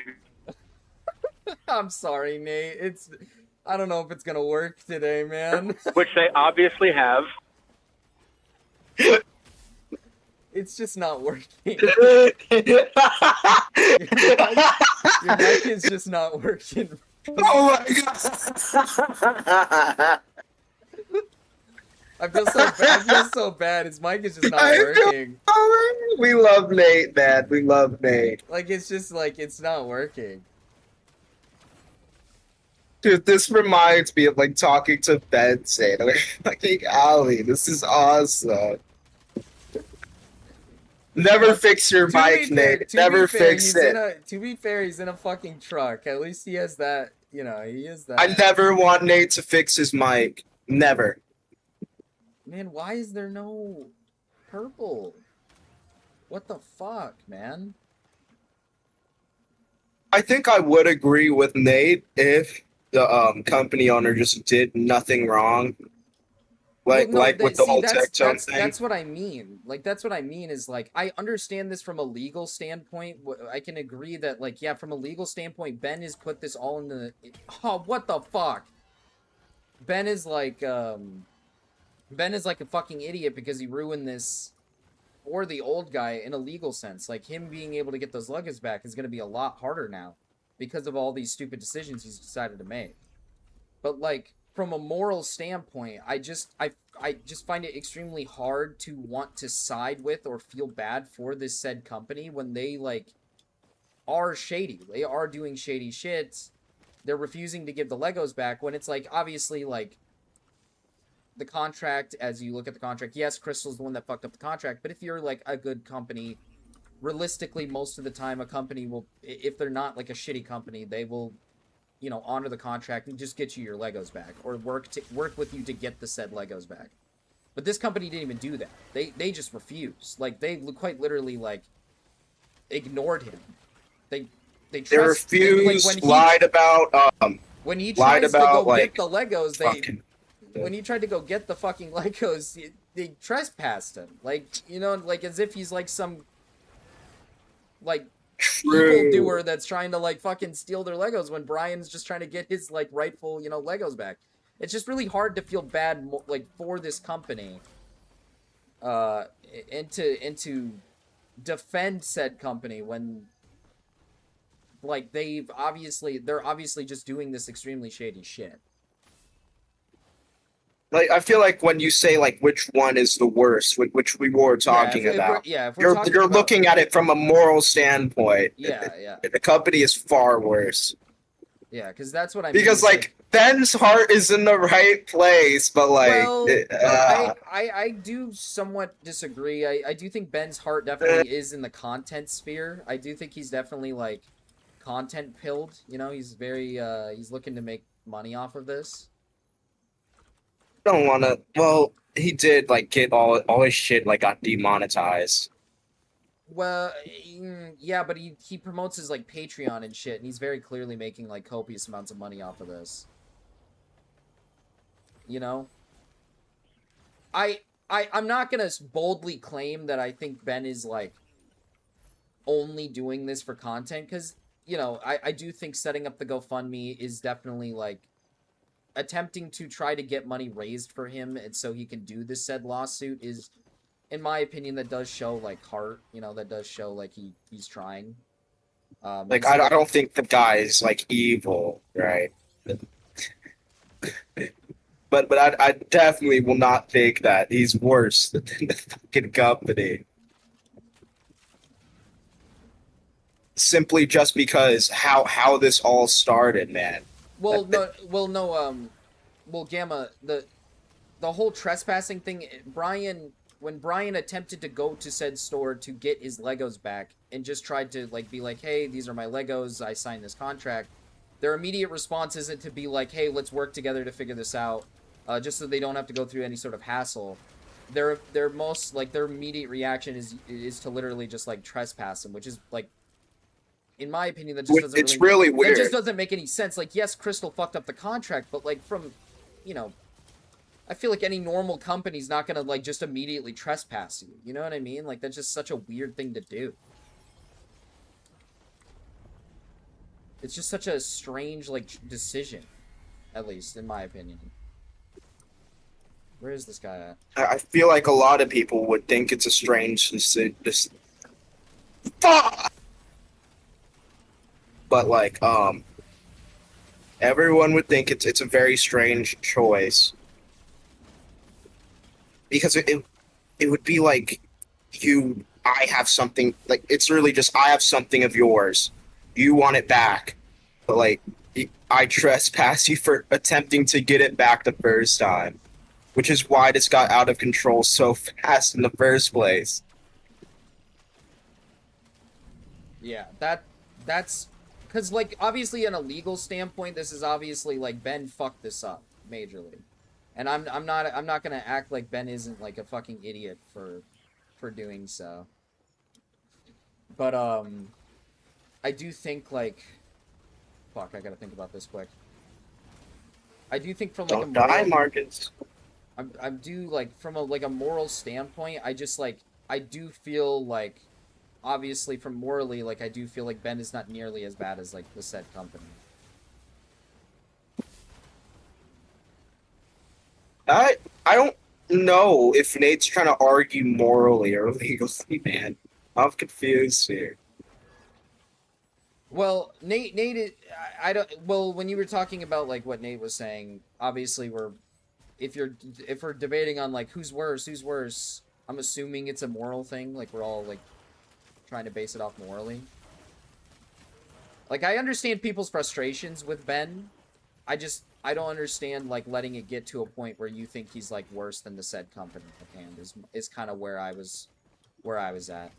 I'm sorry, Nate. I don't know if it's gonna work today, man. Which they obviously have. It's just not working. Your mic is just not working. Oh my god! I feel so bad. His mic is just not working. We love Nate, man. We love Nate. Like, it's just like, it's not working. Dude, this reminds me of like talking to Ben saying, like, fucking Ali, this is awesome. Never fix your mic, Nate. Never fix it. To be fair, he's in a fucking truck. At least he has that, he is that. I never want Nate to fix his mic. Never. Man, why is there no purple? What the fuck, man? I think I would agree with Nate if the company owner just did nothing wrong. With the whole tech zone thing. That's what I mean. Like, that's what I mean is, like, I understand this from a legal standpoint. I can agree that, like, yeah, from a legal standpoint, Ben has put this all in the... Oh, what the fuck? Ben is like a fucking idiot because he ruined this, or the old guy, in a legal sense. Like, him being able to get those luggage back is going to be a lot harder now because of all these stupid decisions he's decided to make. But, like, from a moral standpoint, I just find it extremely hard to want to side with or feel bad for this said company when they, like, are shady. They are doing shady shit. They're refusing to give the Legos back when it's, like, obviously, like, the contract, as you look at the contract, yes, Crystal's the one that fucked up the contract, but if you're, like, a good company, realistically, most of the time, a company will, if they're not, like, a shitty company, they will, honor the contract and just get you your Legos back, or work with you to get the said Legos back. But this company didn't even do that. They just refused. Like, they quite literally, like, ignored him. They refused, lied about, when he tries to go get the Legos, when he tried to go get the fucking Legos, they trespassed him. Like, like, as if he's, like, some, like, evildoer that's trying to, like, fucking steal their Legos when Brian's just trying to get his, like, rightful, Legos back. It's just really hard to feel bad, like, for this company, and to defend said company when, like, they're obviously just doing this extremely shady shit. Like, I feel like when you say, like, which one is the worst, which we were talking about, you're looking at it from a moral standpoint. Yeah. The company is far worse. Yeah, because that's what I mean. Because, like, Ben's heart is in the right place, but, like... Well, I do somewhat disagree. I do think Ben's heart definitely is in the content sphere. I do think he's definitely, like, content-pilled. He's very, he's looking to make money off of this. Don't want to... Well, he did, like, get all his shit, like, got demonetized. Well, yeah, but he promotes his, like, Patreon and shit, and he's very clearly making, like, copious amounts of money off of this. I'm not gonna boldly claim that I think Ben is, like, only doing this for content, because, I do think setting up the GoFundMe is definitely, like, attempting to try to get money raised for him and so he can do this said lawsuit is, in my opinion, that does show like heart, you know, that does show like he's trying. Like I don't think the guy is like evil, right? But I definitely will not think that he's worse than the fucking company. Simply just because how this all started, man. Well, Gamma, the whole trespassing thing, when Brian attempted to go to said store to get his Legos back and just tried to like be like, hey, these are my Legos, I signed this contract, their immediate response isn't to be like, hey, let's work together to figure this out, just so they don't have to go through any sort of hassle. Their immediate reaction is to literally just like trespass him, which is like, in my opinion, that just doesn't really weird. It just doesn't make any sense. Like, yes, Crystal fucked up the contract, but like from, you know, I feel like any normal company's not gonna like just immediately trespass you. You know what I mean? Like, that's just such a weird thing to do. It's just such a strange like decision, at least in my opinion. Where is this guy at? I feel like a lot of people would think it's a strange decision. Fuck! But like, everyone would think it's a very strange choice because it would be like I have something, like it's really just I have something of yours, you want it back, but like I trespass you for attempting to get it back the first time, which is why this got out of control so fast in the first place. Yeah, that's. Because, like, obviously, in a legal standpoint, this is obviously, like, Ben fucked this up majorly. And I'm not gonna act like Ben isn't, like, a fucking idiot for doing so. But, I do think, like... Fuck, I gotta think about this quick. I do think from, like, Don't die, Marcus. I do, like, from a moral standpoint, I just, like, I do feel, like... Obviously, from morally, like, I do feel like Ben is not nearly as bad as, like, the said company. I don't know if Nate's trying to argue morally or legally, man. I'm confused here. Well, Nate, I don't. Well, when you were talking about like what Nate was saying, obviously if we're debating on like who's worse, I'm assuming it's a moral thing. Like we're all like trying to base it off morally. Like I understand people's frustrations with Ben. I don't understand like letting it get to a point where you think he's like worse than the said company at hand is kind of where I was at.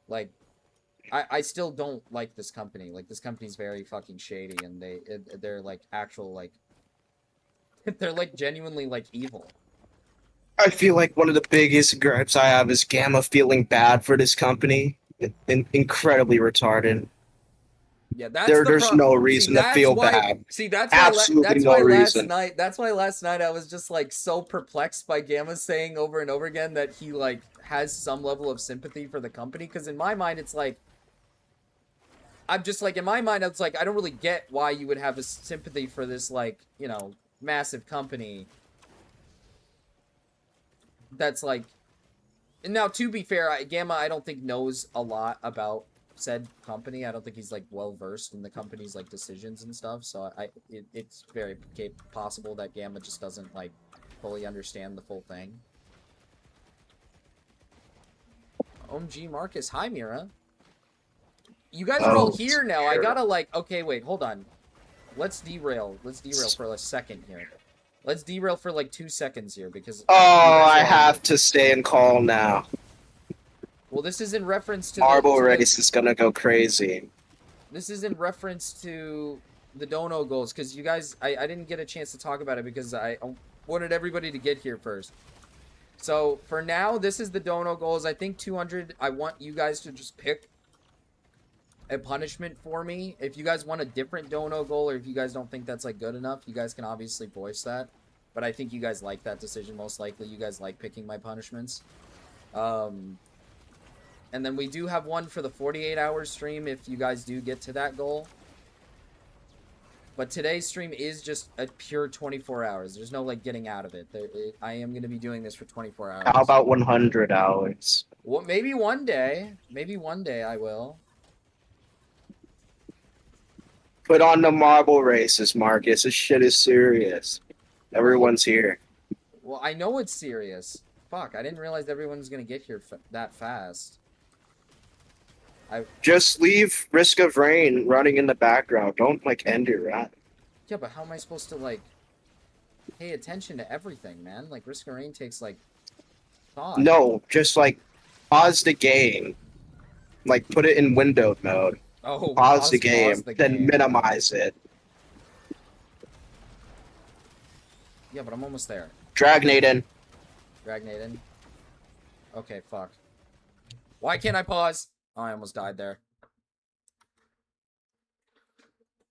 Like I still don't like this company. Like this company's very fucking shady and they're like actual like they're like genuinely like evil. I feel like one of the biggest gripes I have is Gamma feeling bad for this company. Incredibly retarded. Yeah, there's no reason to feel bad. See, that's absolutely no reason. That's why last night I was just like so perplexed by Gamma saying over and over again that he like has some level of sympathy for the company. Because in my mind, it's like I'm just like in my mind, it's like I don't really get why you would have a sympathy for this like massive company. That's like, and now to be fair, Gamma I don't think knows a lot about said company. I don't think he's like well versed in the company's like decisions and stuff. So it's very possible that Gamma just doesn't like fully understand the full thing. OMG Marcus, hi Mira. You guys are all here now. Sure. I gotta like, okay, wait, hold on. Let's derail for a second here. Let's derail for like 2 seconds here because. Oh, I have to stay and call now. Well, this is in reference to Marble Race is gonna go crazy. This is in reference to the dono goals because you guys, I didn't get a chance to talk about it because I wanted everybody to get here first. So for now, this is the dono goals. I think 200. I want you guys to just pick a punishment for me. If you guys want a different dono goal or if you guys don't think that's like good enough, you guys can obviously voice that. But I think you guys like that decision most likely. You guys like picking my punishments. And then we do have one for the 48-hour stream if you guys do get to that goal. But today's stream is just a pure 24 hours. There's no like getting out of it. I am going to be doing this for 24 hours. How about 100 hours? Well, maybe one day. Maybe one day I will. Put on the marble races, Marcus. This shit is serious. Everyone's here. Well, I know it's serious. Fuck, I didn't realize everyone's gonna get here that fast. Just leave Risk of Rain running in the background. Don't, like, end your run. Yeah, but how am I supposed to, like, pay attention to everything, man? Like, Risk of Rain takes, like, thought. No, just, like, pause the game. Like, put it in windowed mode. Oh, Pause the game, then minimize it. Yeah, but I'm almost there. Drag Naden. Drag Naden. Okay, fuck. Why can't I pause? Oh, I almost died there.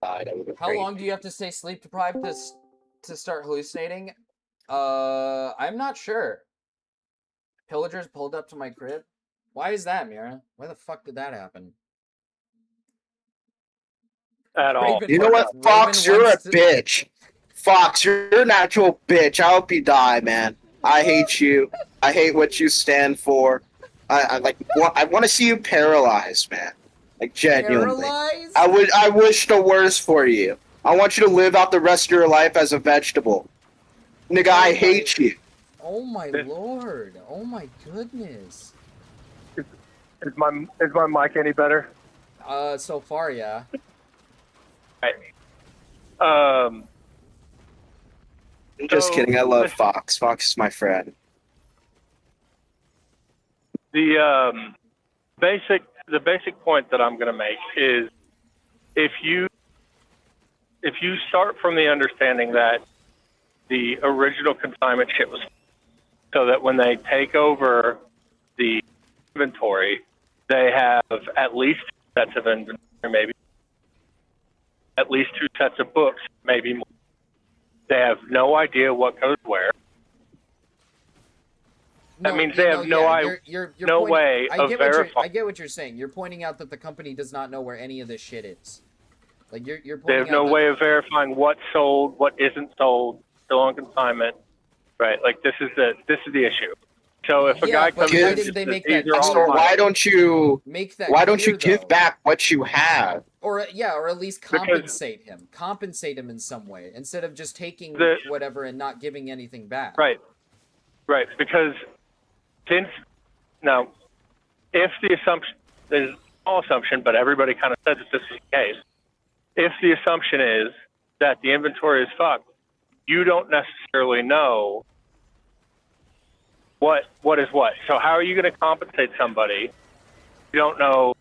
How long do you have to stay sleep deprived to start hallucinating? I'm not sure. Pillagers pulled up to my crib. Why is that, Mira? Why the fuck did that happen? At all. Raven- You know what, Raven Fox? You're a wants to- bitch. Fox, you're an actual bitch. I hope you die, man. I hate you. I hate what you stand for. I want to see you paralyzed, man. Like, genuinely. Paralyzed? I wish the worst for you. I want you to live out the rest of your life as a vegetable. Nigga, I hate you. Oh my lord. Oh my goodness. Is my mic any better? So far, yeah. Right. I'm just So, kidding. I love listen. Fox. Fox is my friend. The basic point that I'm going to make is if you start from the understanding that the original consignment shit was so that when they take over the inventory, they have at least 2 sets of inventory, maybe at least 2 sets of books, maybe more. They have no idea what goes where. That means they have no way of verifying. I get what you're saying. You're pointing out that the company does not know where any of this shit is. Like you're They pointing have out no that- way of verifying what's sold, what isn't sold, still on consignment. Right? Like this is the issue. So if a Yeah, guy but comes why in, didn't they and make says, that "These are all clear? mine," Why don't you make that give clear, though. back what you have? Or at least Because- compensate him in some way instead of just taking whatever and not giving anything back. Right. Because since now, if the assumption is all assumption, but everybody kind of says that this is the case. If the assumption is that the inventory is fucked, you don't necessarily know what is what. So how are you going to compensate somebody? You don't know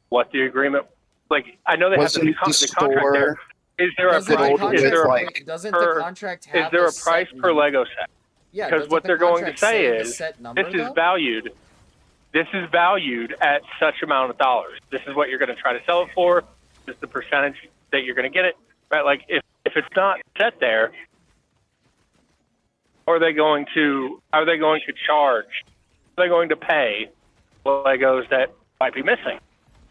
what the agreement. Like I know they Wasn't have the the contract store- there. Is there a Doesn't the price? contract- Is there a like- doesn't per- the contract have is there a set price per number? Lego set? Yeah, Because doesn't what the they're going to contract say the is set number, this is though? valued. This is valued at such amount of dollars. This is what you're going to try to sell it for. This is the percentage that you're going to get it. Right? Like if it's not set there, are they going to charge? Are they going to pay Legos that might be missing?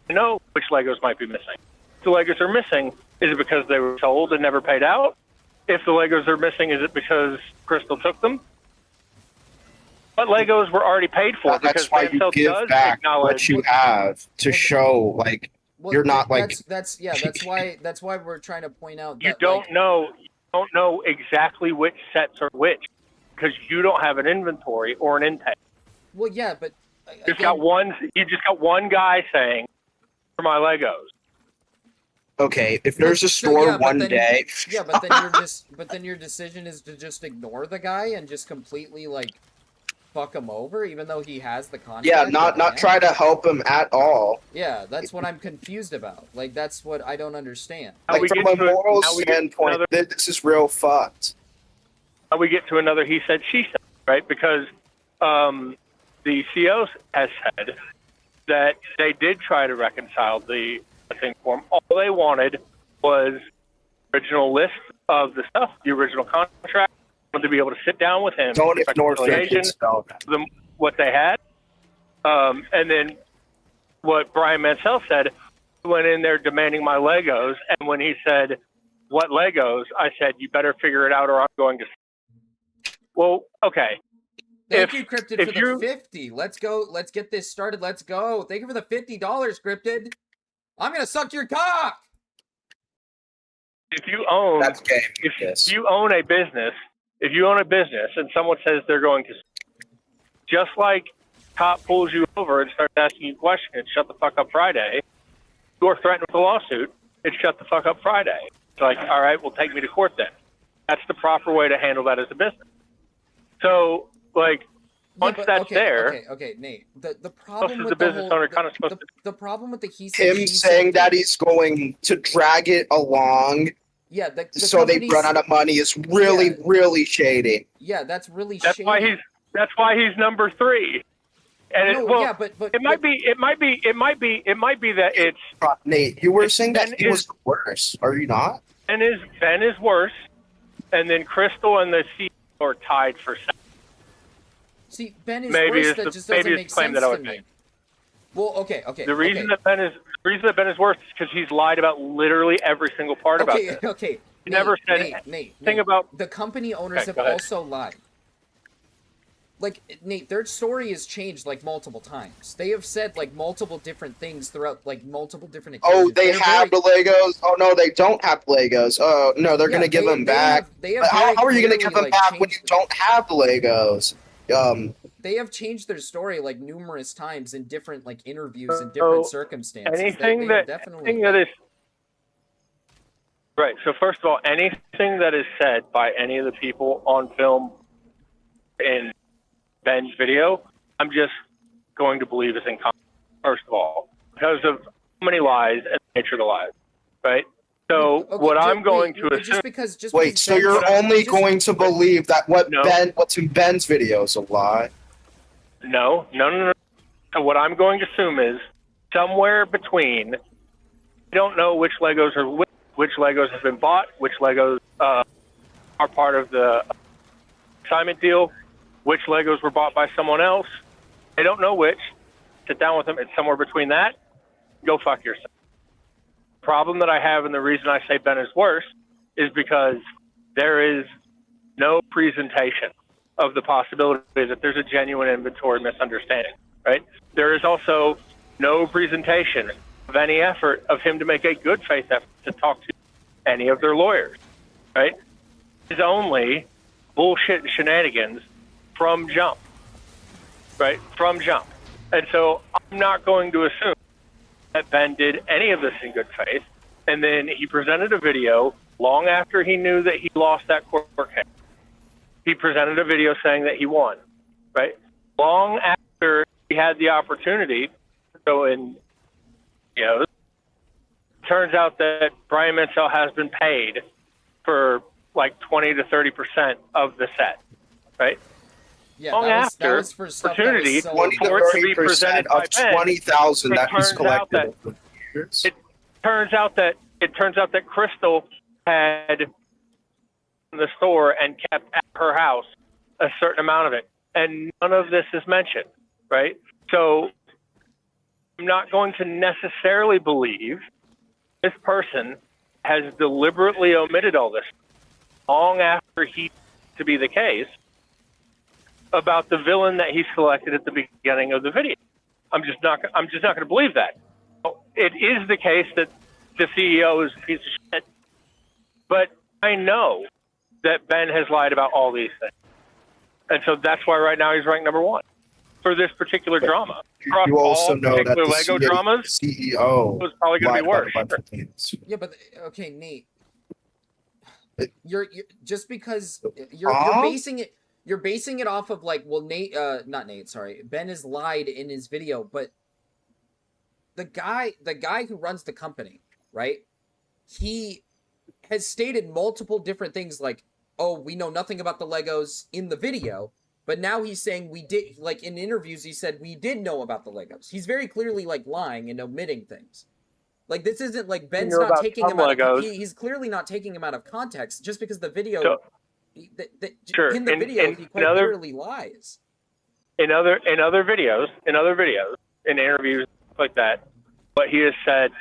You know which Legos might be missing. If the Legos are missing, is it because they were sold and never paid out? If the Legos are missing, is it because Crystal took them? What Legos were already paid for? That's why you Manself give does back acknowledge what you have to show, like, Well, you're not like that's why we're trying to point out that you don't know exactly which sets are which because you don't have an inventory or an intake. Well, yeah, but You just got one guy saying, "For my Legos." okay, if there's a store one day. Yeah, but then your decision is to just ignore the guy and just completely like fuck him over, even though he has the contract. Yeah, in not hand? try to help him at all. Yeah, that's what I'm confused about. Like that's what I don't understand. Now Like we from get a to moral now we get to standpoint, another- this is real fucked. Now we get to another he said, she said, right? Because the CO has said that they did try to reconcile the thing for him. All they wanted was original list of the stuff, the original contract. Wanted to be able to sit down with him, Don't ignore reconciliation, what they had, and then what Brian Mansell said, went in there demanding my Legos, and when he said, what Legos, I said, you better figure it out or I'm going to. Well, okay. Thank you, Cryptid, for the 50. Let's go. Let's get this started. Let's go. Thank you for the $50, Cryptid. I'm gonna suck your cock. If you own, if you own a business, and someone says they're going to, just like cop pulls you over and starts asking you questions, shut the fuck up Friday. You are threatened with a lawsuit. It's shut the fuck up Friday. It's like, all right, well, take me to court then. That's the proper way to handle that as a business. So, like, once that's there, okay, Nate. The problem with the business owner kind of supposed to. The problem with the he said him saying that he's going to drag it along. Yeah, so they run out of money is really, really shady. Yeah, that's really that's shady. That's why he's number 3. And it might be that it's Nate. You were saying that he was worse, are you not? Ben is worse, and then Crystal and the CEO are tied for second. See, Ben is worse. That just doesn't make sense to me. Well, okay. The reason that Ben is worse is because he's lied about literally every single part about this. Okay. He never said anything about the company owners have also lied. Like, Nate, their story has changed, like, multiple times. They have said, like, multiple different things throughout, like, multiple different occasions. Oh, they have the Legos? Oh, no, they don't have Legos. Oh, no, they're going to give them back. How are you going to give them back when you don't have the Legos? They have changed their story, like, numerous times in different, like, interviews and different circumstances. Anything that is... Right, so first of all, anything that is said by any of the people on film in Ben's video, I'm just going to believe is incompettent, first of all, because of how many lies and the nature of the lies, right? So I'm going to assume... So you're only going to believe that what's in Ben's video is a lie? No. So what I'm going to assume is somewhere between, I don't know which Legos are which Legos have been bought, which Legos are part of the assignment deal, which Legos were bought by someone else. I don't know which. Sit down with them. It's somewhere between that. Go fuck yourself. The problem that I have, and the reason I say Ben is worse, is because there is no presentation of the possibility that there's a genuine inventory misunderstanding, right? There is also no presentation of any effort of him to make a good faith effort to talk to any of their lawyers, right? It's only bullshit and shenanigans from jump, right? From jump. And so I'm not going to assume that Ben did any of this in good faith. And then he presented a video long after he knew that he lost that court case. He presented a video saying that he won, right? Long after he had the opportunity to go in, turns out that Brian Mansell has been paid for like 20 to 30% of the set, right? Yeah, long that was for opportunity so for it to be presented by Ben. 20,000 that he's collected. It turns out that Crystal had in the store and kept at her house a certain amount of it, and none of this is mentioned, right? So I'm not going to necessarily believe this person has deliberately omitted all this long after he to be the case about the villain that he selected at the beginning of the video. I'm just not going to believe that. It is the case that the CEO is a piece of shit, but I know that Ben has lied about all these things. And so that's why right now he's ranked number 1 for this particular drama. You also know that the Lego dramas, CEO was probably going to be worse. Yeah, but okay, Nate, you're just because you're basing it off of like, well, Ben has lied in his video, but the guy who runs the company, right? He has stated multiple different things like, oh, we know nothing about the Legos in the video, but now he's saying we did, like in interviews, he said we did know about the Legos. He's very clearly like lying and omitting things. Like this isn't like Ben's not taking him out of, he's clearly not taking him out of context just because the video, in the video, he quite clearly lies. In other videos, in interviews like that, what he has said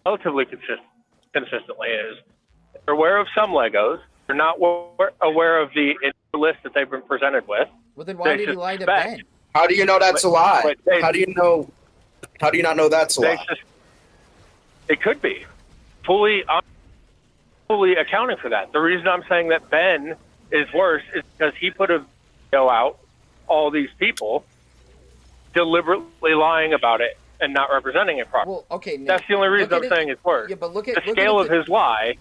relatively consistently is They're aware of some Legos. They're not aware of the list that they've been presented with. Well, then why They did he lie to suspect- Ben? How do you know that's a lie? But they- How do you know? How do you not know that's a They lie? just, it could be fully accounting for that. The reason I'm saying that Ben is worse is because he put a video out, all these people deliberately lying about it and not representing it properly. Well, okay, Nate, That's the only reason look I'm at it- saying it's worse. Yeah, but look at The look scale at of his lie.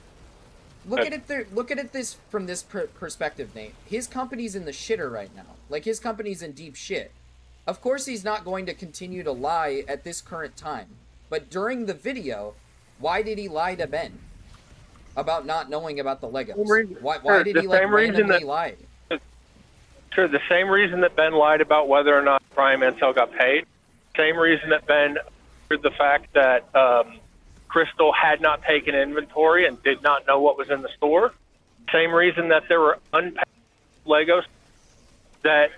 Look at it. Look at it this from this perspective, Nate. His company's in the shitter right now. Like, his company's in deep shit. Of course, he's not going to continue to lie at this current time. But during the video, why did he lie to Ben about not knowing about the Legos? Why did he like randomly lie? Sure, the same reason that Ben lied about whether or not Brian Mansell got paid. Same reason that Ben heard the fact that Crystal had not taken inventory and did not know what was in the store. Same reason that there were unpacked Legos that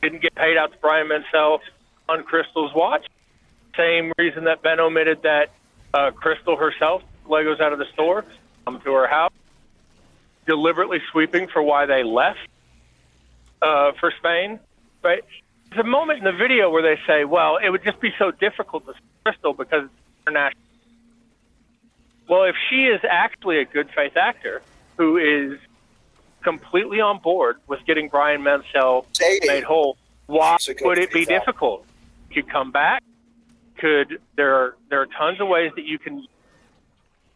didn't get paid out to Brian Mansell on Crystal's watch. Same reason that Ben omitted that Crystal herself Legos out of the store, come to her house, deliberately sweeping for why they left for Spain. Right? There's a moment in the video where they say, "Well, it would just be so difficult to Crystal because it's international." Well, if she is actually a good faith actor who is completely on board with getting Brian Mansell made whole, why would it be difficult? You could come back. There are tons of ways that you can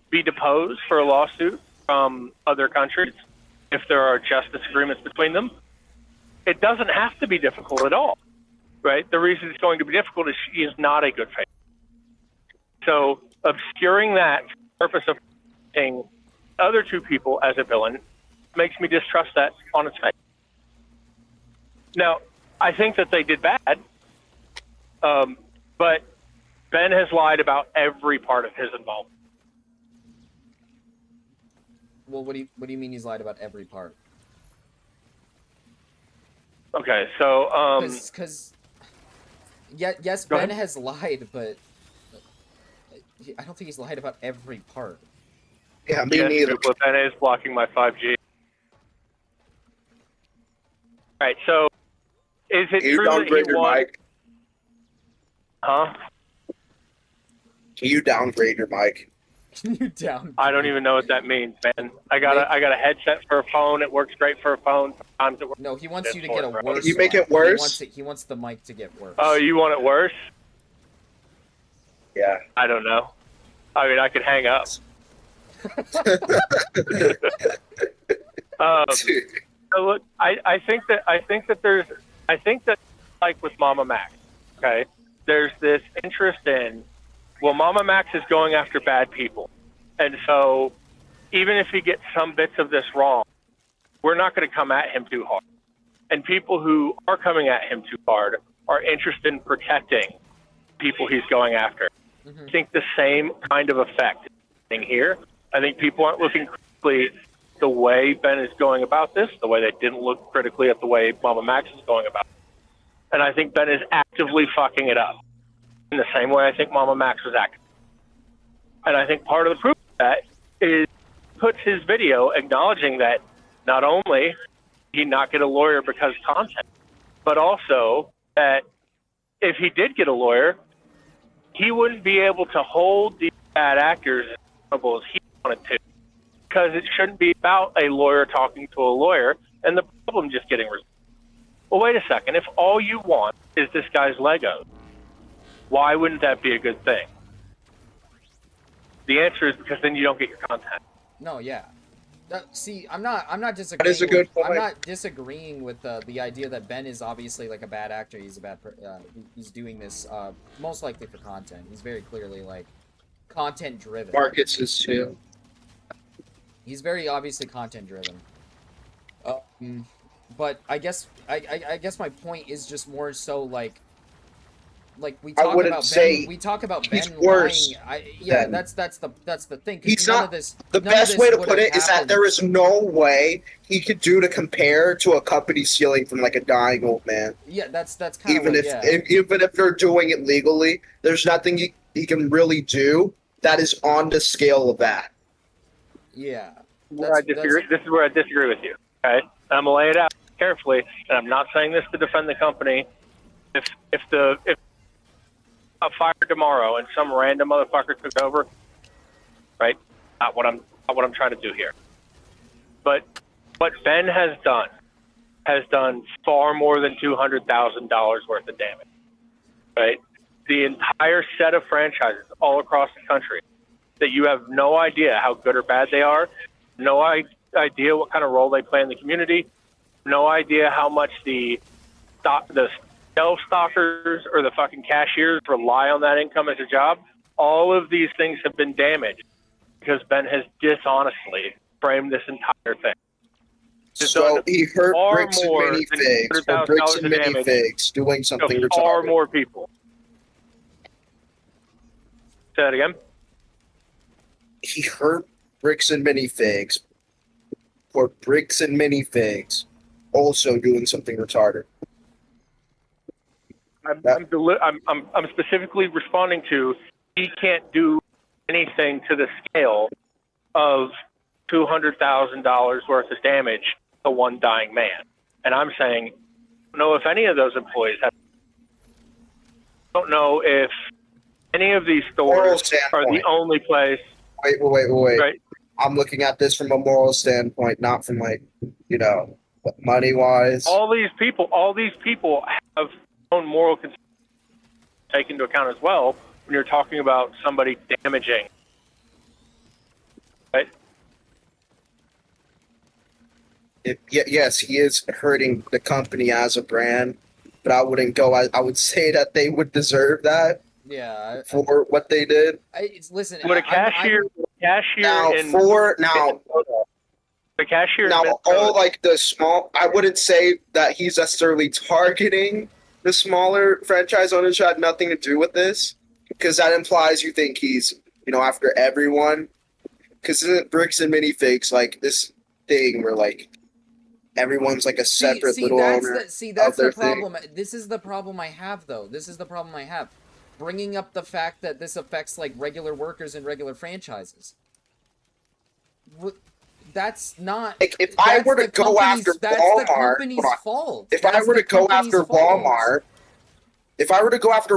be deposed for a lawsuit from other countries if there are just disagreements between them. It doesn't have to be difficult at all, right? The reason it's going to be difficult is she is not a good faith. So obscuring that for the purpose of painting other two people as a villain makes me distrust that on its face. Now, I think that they did bad, but Ben has lied about every part of his involvement. Well, what do you mean he's lied about every part? Okay, so Because yes, Go Ben ahead. has lied, but I don't think he's lied about every part. Yeah, me yes, neither. but Ben is blocking my 5G. All right, so is it Can you true that downgrade he your was? mic? Huh? Can you downgrade your mic? Can you down? I don't even know what that means, man. I got a headset for a phone. It works great for a phone. Sometimes it works. No, he wants you to get a worse. You make one. it worse? He wants the mic to get worse. Oh, you want it worse? Yeah. I don't know. I mean, I could hang up. So look, I think that like with Mama Max, okay, there's this interest in, well, Mama Max is going after bad people. And so even if he gets some bits of this wrong, we're not going to come at him too hard. And people who are coming at him too hard are interested in protecting people he's going after. I think the same kind of effect is happening here. I think people aren't looking critically at the way Ben is going about this, the way they didn't look critically at the way Mama Max is going about it. And I think Ben is actively fucking it up in the same way I think Mama Max was acting. And I think part of the proof of that is puts his video acknowledging that not only did he not get a lawyer because of content, but also that if he did get a lawyer, he wouldn't be able to hold these bad actors as accountable as he wanted to, because it shouldn't be about a lawyer talking to a lawyer and the problem just getting resolved. Well, wait a second. If all you want is this guy's Legos, why wouldn't that be a good thing? The answer is because then you don't get your content. No, yeah. See, I'm not disagreeing. That is a good point. I'm not disagreeing with the idea that Ben is obviously like a bad actor. He's a bad. He's doing this most likely for content. He's very clearly like content driven. Marcus is too. He's very obviously content driven. But I guess my point is just more so like we talk wouldn't about say Ben. We talk about he's Ben worse lying. than- That's the thing. 'Cause He's none not. of this, The none of best this way to would put have it is that happened. there is no way he could do to compare to a company stealing from like a dying old man. Yeah, that's kind Even of even if they're doing it legally, there's nothing he can really do that is on the scale of that. Yeah. Where I disagree. This is where I disagree with you. Okay, I'm gonna lay it out carefully, and I'm not saying this to defend the company. If I fired tomorrow and some random motherfucker took over, right? Not what I'm trying to do here. But what Ben has done far more than $200,000 worth of damage. Right? The entire set of franchises all across the country that you have no idea how good or bad they are, no idea what kind of role they play in the community, no idea how much the shelf stockers or the fucking cashiers rely on that income as a job. All of these things have been damaged because Ben has dishonestly framed this entire thing. So he hurt bricks and minifigs, or bricks and minifigs, doing something retarded. Far more people. Say that again. He hurt bricks and minifigs, or bricks and minifigs, also doing something retarded. I'm specifically responding to he can't do anything to the scale of $200,000 worth of damage to one dying man. And I'm saying, I don't know if any of those employees have. I don't know if any of these stores are the only place. Wait. Right. I'm looking at this from a moral standpoint, not from money wise. All these people have own moral concerns to take into account as well when you're talking about somebody damaging. Right? Yes, he is hurting the company as a brand, but I wouldn't go. I would say that they would deserve that. Yeah. For what they did. Listen. Would a cashier all like the small. I wouldn't say that he's necessarily targeting the smaller franchise owners who had nothing to do with this, because that implies you think he's after everyone. Because isn't bricks and minifigs like this thing where like everyone's like a separate little owner? That's the problem. This is the problem I have, though. This is the problem I have. Bringing up the fact that this affects like regular workers and regular franchises. That's not. Like if I were to go after Walmart, if I were to go after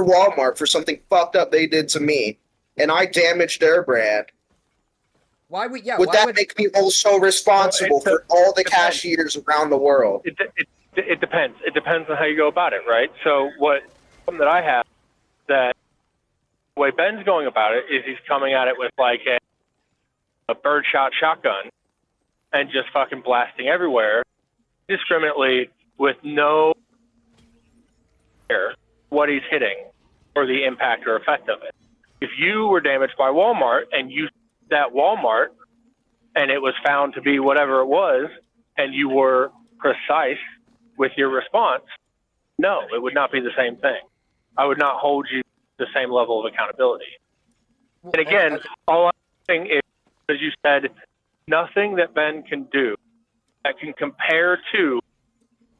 Walmart for something fucked up they did to me, and I damaged their brand, why would yeah? Would that make me also responsible for all the cashiers around the world? It depends. It depends on how you go about it, right? So what that I have that the way Ben's going about it is he's coming at it with like a birdshot shotgun and just fucking blasting everywhere indiscriminately with no care what he's hitting or the impact or effect of it. If you were damaged by Walmart and you that Walmart and it was found to be whatever it was and you were precise with your response, no, it would not be the same thing. I would not hold you to the same level of accountability. And again, all I'm saying is, as you said, nothing that Ben can do that can compare to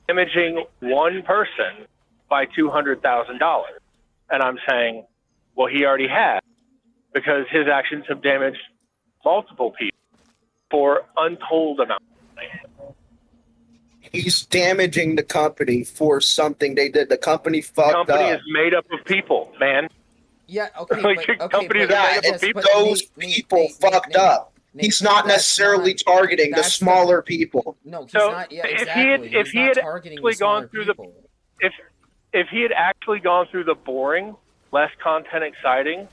imaging one person by $200,000. And I'm saying, well, he already has, because his actions have damaged multiple people for untold amounts of money. He's damaging the company for something they did. The company fucked up. The company is made up of people, man. Yeah, okay, those people fucked up. He's not necessarily targeting the smaller people. No, he's not. Yeah, exactly. If he had actually gone through if he had actually gone through the boring, less content exciting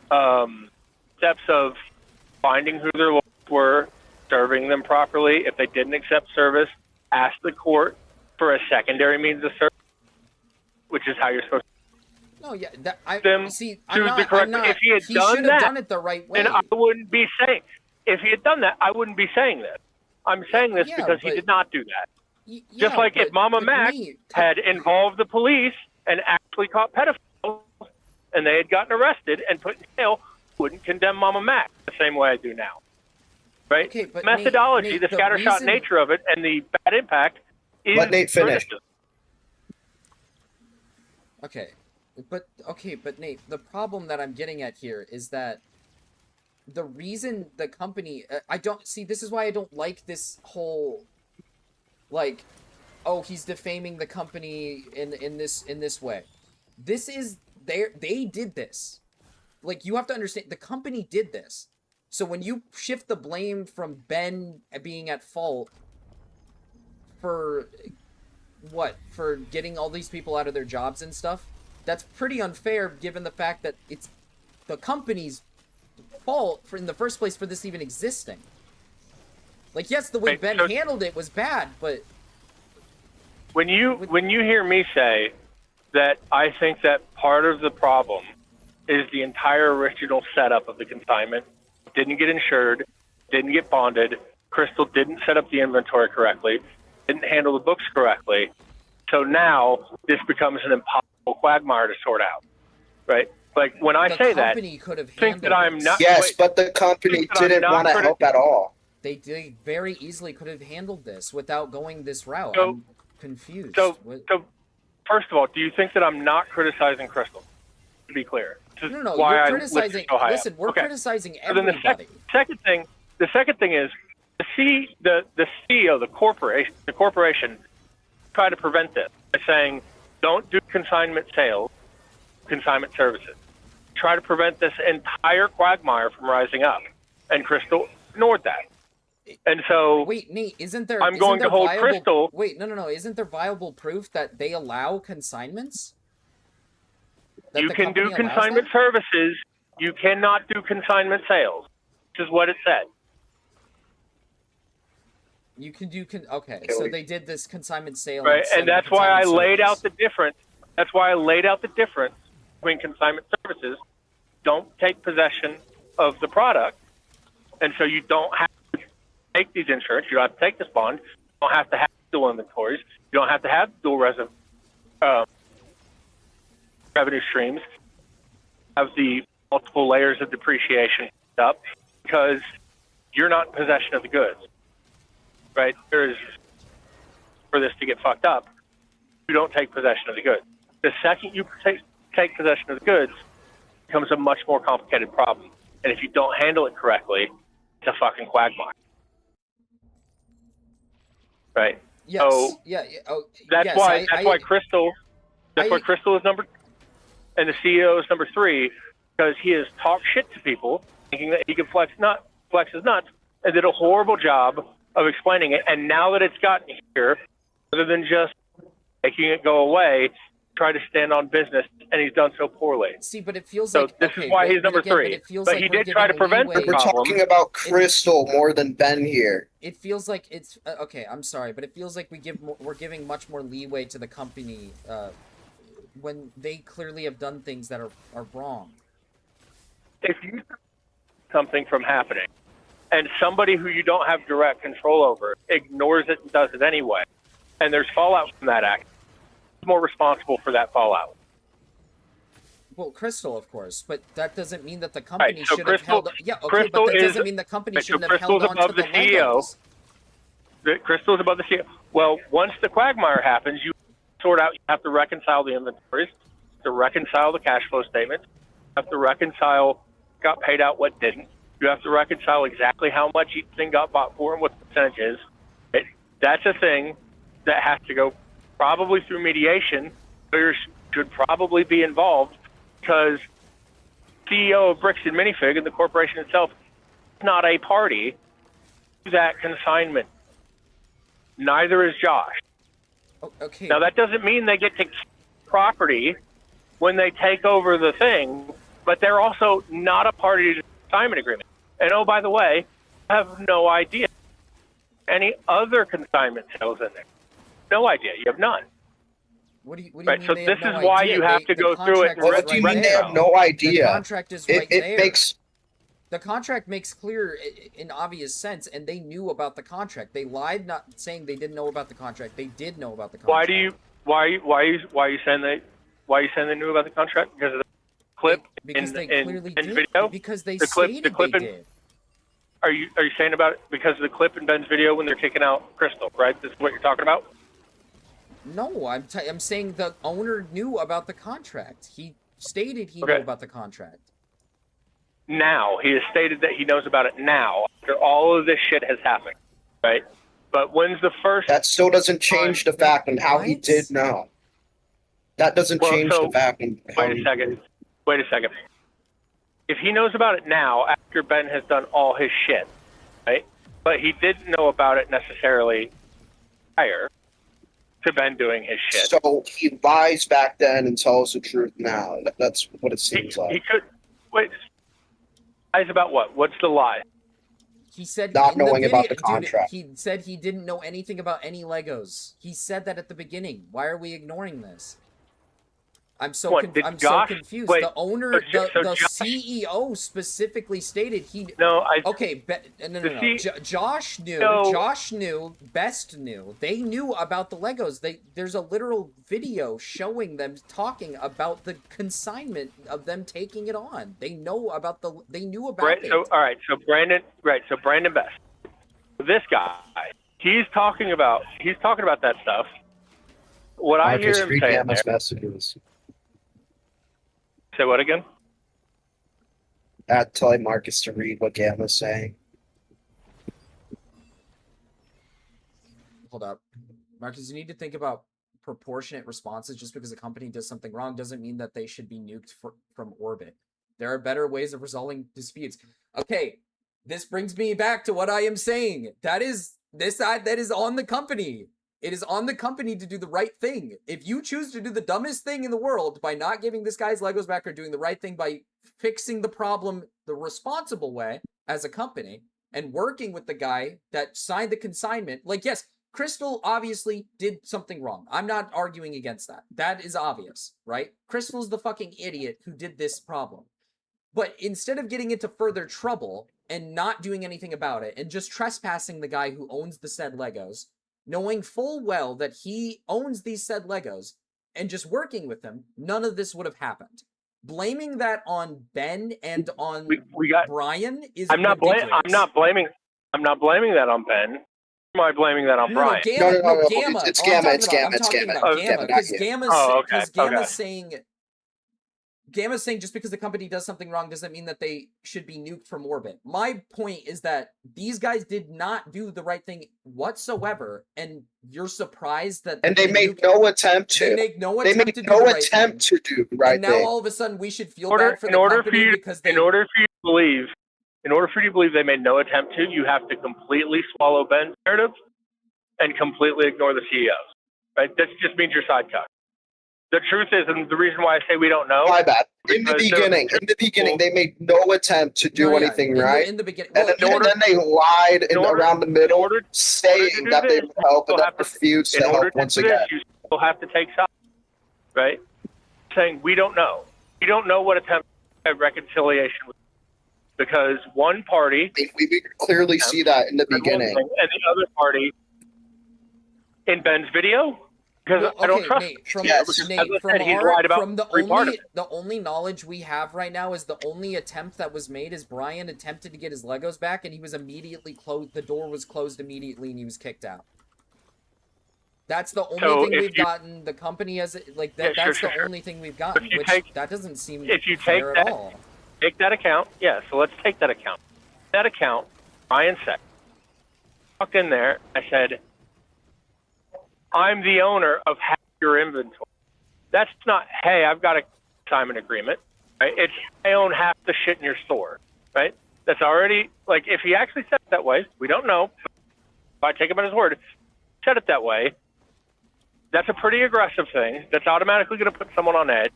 steps of finding who their lawyers were, serving them properly. If they didn't accept service, ask the court for a secondary means of service, which is how you're supposed to. No, yeah, If he had done it the right way, then I wouldn't be saying. If he had done that, I wouldn't be saying this. I'm saying this because he did not do that. Just like if Mama Mac had involved the police and actually caught pedophiles, and they had gotten arrested and put in jail, wouldn't condemn Mama Mac the same way I do now. Right? Okay, but methodology, the scattershot nature of it, and the bad impact is. Let Nate finish. Okay, but Nate, the problem that I'm getting at here is that the reason the company, I don't see, this is why I don't like this whole, like, oh, he's defaming the company in this way. This is, they did this. Like, you have to understand, the company did this. So when you shift the blame from Ben being at fault for what? For getting all these people out of their jobs and stuff, that's pretty unfair given the fact that it's the company's fault for in the first place for this even existing. Like, yes, the way Ben handled it was bad, but when you hear me say that I think that part of the problem is the entire original setup of the consignment didn't get insured, didn't get bonded, Crystal didn't set up the inventory correctly, didn't handle the books correctly, so now this becomes an impossible quagmire to sort out, right? Like, when I say that, could have think that I'm not... Yes, wait, but the company didn't want to help at all. they very easily could have handled this without going this route. So, I'm confused. So, first of all, do you think that I'm not criticizing Crystal? To be clear. No, why you're I criticizing... so Listen, we're criticizing so then everybody. the second thing is, the CEO, the corporation tried to prevent this by saying, don't do consignment sales, consignment services. Try to prevent this entire quagmire from rising up. And Crystal ignored that. And so... Wait, Nate, isn't there... I'm going to hold Crystal... Wait, no. Isn't there viable proof that they allow consignments? That you can do consignment services. You cannot do consignment sales. This is what it said. You can do... Okay, so they did this consignment sale... Right, and that's why I laid out the difference. That's why I laid out the difference between consignment services. Don't take possession of the product. And so you don't have to take these insurance. You don't have to take this bond. You don't have to have dual inventories. You don't have to have dual revenue streams. Have the multiple layers of depreciation up because you're not in possession of the goods. Right? There's, for this to get fucked up, you don't take possession of the goods. The second you take possession of the goods, it becomes a much more complicated problem. And if you don't handle it correctly, it's a fucking quagmire. Right? Yes. So Oh, that's yes, why Crystal. That's why Crystal is number, and the CEO is number 3, because he has talked shit to people, thinking that he can flex his nuts, and did a horrible job of explaining it. And now that it's gotten here, rather than just making it go away, try to stand on business, and he's done so poorly. See, but it feels so like... this is why he's number 3. But he did try to prevent the We're problem. talking about Crystal more than Ben here. It feels like it's... okay, I'm sorry, but it feels like we're giving much more leeway to the company when they clearly have done things that are wrong. If you stop something from happening, and somebody who you don't have direct control over ignores it and does it anyway, and there's fallout from that act, who's more responsible for that fallout? Well, Crystal, of course, but that doesn't mean that the company so should have held... Yeah, okay, Crystal but that doesn't is, mean the company so shouldn't have held Crystal's on to above the the CEO. Legos. Crystal's above the CEO. Well, once the quagmire happens, you sort out, you have to reconcile the inventories, to reconcile the cash flow statements, you have to reconcile got paid out, what didn't. You have to reconcile exactly how much each thing got bought for and what the percentage is. That's a thing that has to go probably through mediation. Lawyers should probably be involved because CEO of Brixton Minifig and the corporation itself is not a party to that consignment. Neither is Josh. Okay. Now, that doesn't mean they get to keep property when they take over the thing, but they're also not a party to the consignment agreement. And oh, by the way, I have no idea any other consignment sales in there. No idea. You have none. What do you right, mean so they this have no is why idea? you have to go through it. What do you mean they have no idea? The contract is right there. Makes... The contract makes clear in obvious sense, and they knew about the contract. They lied, not saying they didn't know about the contract. They did know about the contract. Why are you saying they knew about the contract? Because of the clip because they clearly in did. video? Because they stated they did. Are you saying about it because of the clip in Ben's video when they're kicking out Crystal, right? This is what you're talking about? No, I'm saying the owner knew about the contract. He stated he knew about the contract. now. He has stated that he knows about it now, after all of this shit has happened, right? But when's the first... That still doesn't change the fact on how he did know. That doesn't change the fact on how Wait a second. Wait a second. If he knows about it now, after Ben has done all his shit, right? But he didn't know about it necessarily prior to Ben doing his shit. So he lies back then and tells the truth now. That's what it seems like. He could... Wait. Lies about what? What's the lie? He said not in the knowing video, about the contract. Dude, he said he didn't know anything about any Legos. He said that at the beginning. Why are we ignoring this? I'm so so confused. Wait, the owner, the CEO specifically stated he. No, Okay, no. Josh knew. No. Josh knew. Best knew. They knew about the Legos. There's a literal video showing them talking about the consignment of them taking it on. They know about the. They knew about it. So all right. So Brandon. Right. So Brandon Best. This guy. He's talking about that stuff. What I hear him saying there. Messages. Say what again? Tell Marcus to read what Gamma's saying. Hold up. Marcus, you need to think about proportionate responses. Just because a company does something wrong doesn't mean that they should be nuked from orbit. There are better ways of resolving disputes. Okay, this brings me back to what I am saying. That is on the company. It is on the company to do the right thing. If you choose to do the dumbest thing in the world by not giving this guy's Legos back or doing the right thing by fixing the problem the responsible way as a company and working with the guy that signed the consignment, like, yes, Crystal obviously did something wrong. I'm not arguing against that. That is obvious, right? Crystal's the fucking idiot who did this problem. But instead of getting into further trouble and not doing anything about it and just trespassing the guy who owns the said Legos, knowing full well that he owns these said Legos, and just working with him, none of this would have happened. Blaming that on Ben and on Brian is ridiculous. I'm not blaming that on Ben. Am I blaming that on Brian? No, Gamma. It's Gamma. It's Gamma. Because Gamma's saying just because the company does something wrong doesn't mean that they should be nuked from orbit. My point is that these guys did not do the right thing whatsoever, and you're surprised that... And they made no attempt to. They make no attempt to do the right thing. to do the right thing. And now all of a sudden we should feel bad for the company because they... In order for you to believe they made no attempt to, you have to completely swallow Ben's narrative and completely ignore the CEOs. Right? That just means you're sidecut. The truth is, and the reason why I say we don't know... My bad. In the beginning, they made no attempt to do anything right. In the beginning. And then they lied around the middle, saying that they would help, and then refused to help once again. You still have to take sides, right? Saying, we don't know. We don't know what attempt at reconciliation was. Because one party... We could clearly see that in the beginning. And the other party, in Ben's video... Because I don't trust the only knowledge we have right now is the only attempt that was made is Brian attempted to get his Legos back and he was immediately closed. The door was closed immediately and he was kicked out. That's the only thing we've gotten. The company has like that. That's the only thing we've gotten. That doesn't seem fair at all. Take that account. Yeah. So let's take that account. That account. Brian said. Walked in there. I said, I'm the owner of half your inventory. That's not, hey, I've got a consignment agreement, right? It's, I own half the shit in your store, right? That's already, like, if he actually said it that way, we don't know. If I take him at his word, said it that way, that's a pretty aggressive thing. That's automatically going to put someone on edge.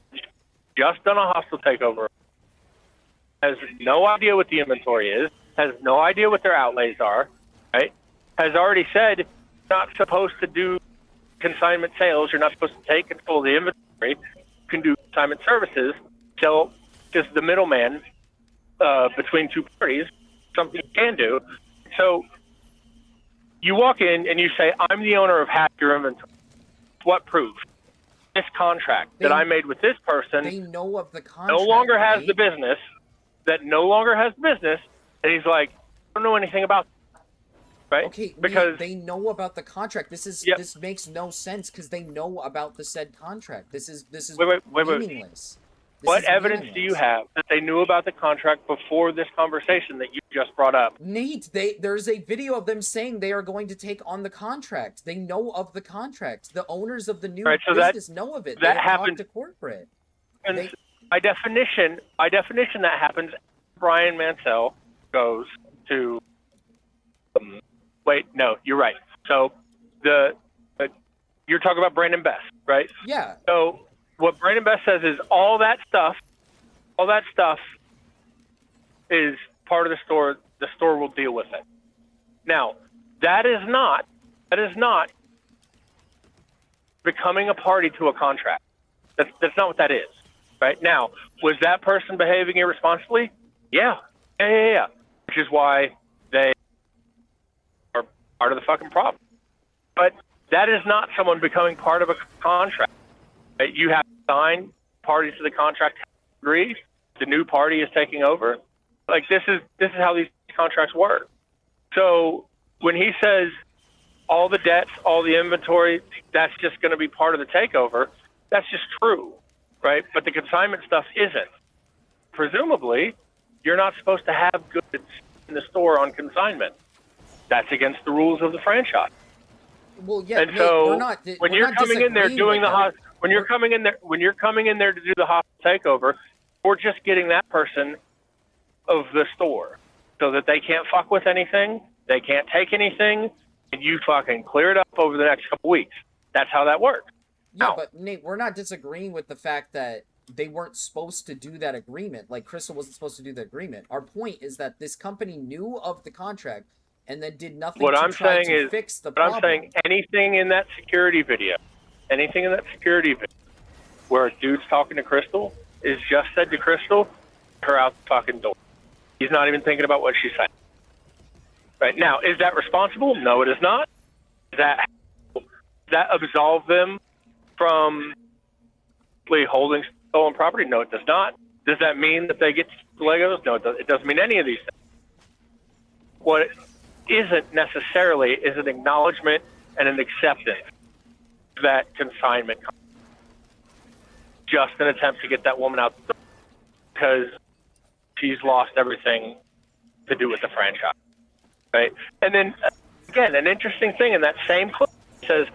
Just done a hostile takeover. Has no idea what the inventory is. Has no idea what their outlays are, right? Has already said, not supposed to do consignment sales. You're not supposed to take control of the inventory. You can do consignment services. So just the middleman between two parties, something you can do. So you walk in and you say, I'm the owner of half your inventory. What proof? This contract that I made with this person they know of the contract, no longer has the business, and he's like, I don't know anything about right? Okay, because they know about the contract. This makes no sense because they know about the said contract. This is meaningless. What evidence do you have that they knew about the contract before this conversation that you just brought up? Nate, there's a video of them saying they are going to take on the contract. They know of the contract. The owners of the new business know of it. That they happened to corporate. And by definition, that happens. Brian Mansell goes to. Wait, no, you're right. So you're talking about Brandon Best, right? Yeah. So what Brandon Best says is all that stuff is part of the store. The store will deal with it. Now, that is not becoming a party to a contract. That's not what that is. Right? Now, was that person behaving irresponsibly? Yeah. Which is why they are part of the fucking problem. But that is not someone becoming part of a contract. Right? You have to sign, parties to the contract agree, the new party is taking over. Like this is how these contracts work. So when he says all the debts, all the inventory, that's just going to be part of the takeover, that's just true. Right? But the consignment stuff isn't. Presumably, you're not supposed to have goods in the store on consignment. That's against the rules of the franchise. Well, yeah, and Nate, so when you're coming in there doing when you're coming in there to do the hostile takeover, we're just getting that person of the store so that they can't fuck with anything, they can't take anything, and you fucking clear it up over the next couple weeks. That's how that works. Yeah, but Nate, we're not disagreeing with the fact that they weren't supposed to do that agreement. Like, Crystal wasn't supposed to do the agreement. Our point is that this company knew of the contract and then did nothing to try to fix the problem. But I'm saying anything in that security video where a dude's talking to Crystal is just said to Crystal, her out the fucking door. He's not even thinking about what she's saying. Right now, is that responsible? No, it is not. Does that absolve them from holding stolen property? No, it does not. Does that mean that they get Legos? No, it doesn't mean any of these things. What it isn't necessarily is an acknowledgement and an acceptance that consignment comes. Just an attempt to get that woman out the door because she's lost everything to do with the franchise. Right? And then, again, an interesting thing in that same clip says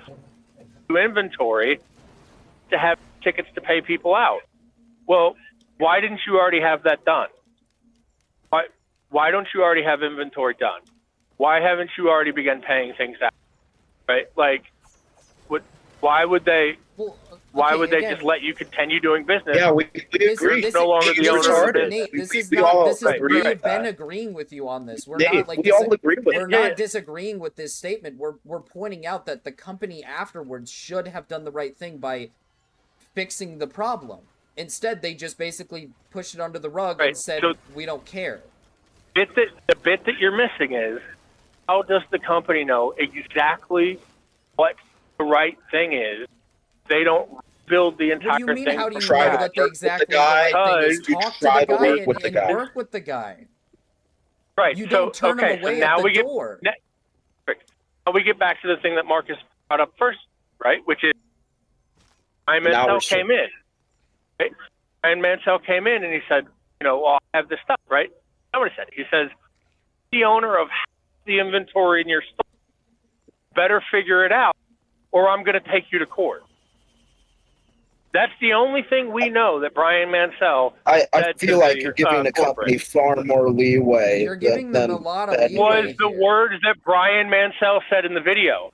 inventory to have tickets to pay people out. Well, why didn't you already have that done? Why don't you already have inventory done? Why haven't you already begun paying things out? Right? Like, why would they? Why would they just let you continue doing business? Yeah, we agree. This, no longer the owner of the business. We've been agreeing with you on this. We're not like we're not disagreeing with this statement. We're pointing out that the company afterwards should have done the right thing by fixing the problem. Instead, they just basically pushed it under the rug and said, we don't care. The bit that you're missing is, how does the company know exactly what the right thing is? They don't build the entire thing. What do you mean, how do you know that the exactly right thing is? Talk to the guy and work with the guy. Right. You don't turn him away at the door. Now we get back to the thing that Marcus brought up first, right? Which is Brian Mansell came in. Right? Brian Mansell came in and he said, I have this stuff, right? That's what he said. He says, the owner of the inventory in your store better figure it out or I'm going to take you to court. That's the only thing we know that Brian Mansell I feel like you're giving the company far more leeway. You're giving them a lot of leeway. Was the words that Brian Mansell said in the video,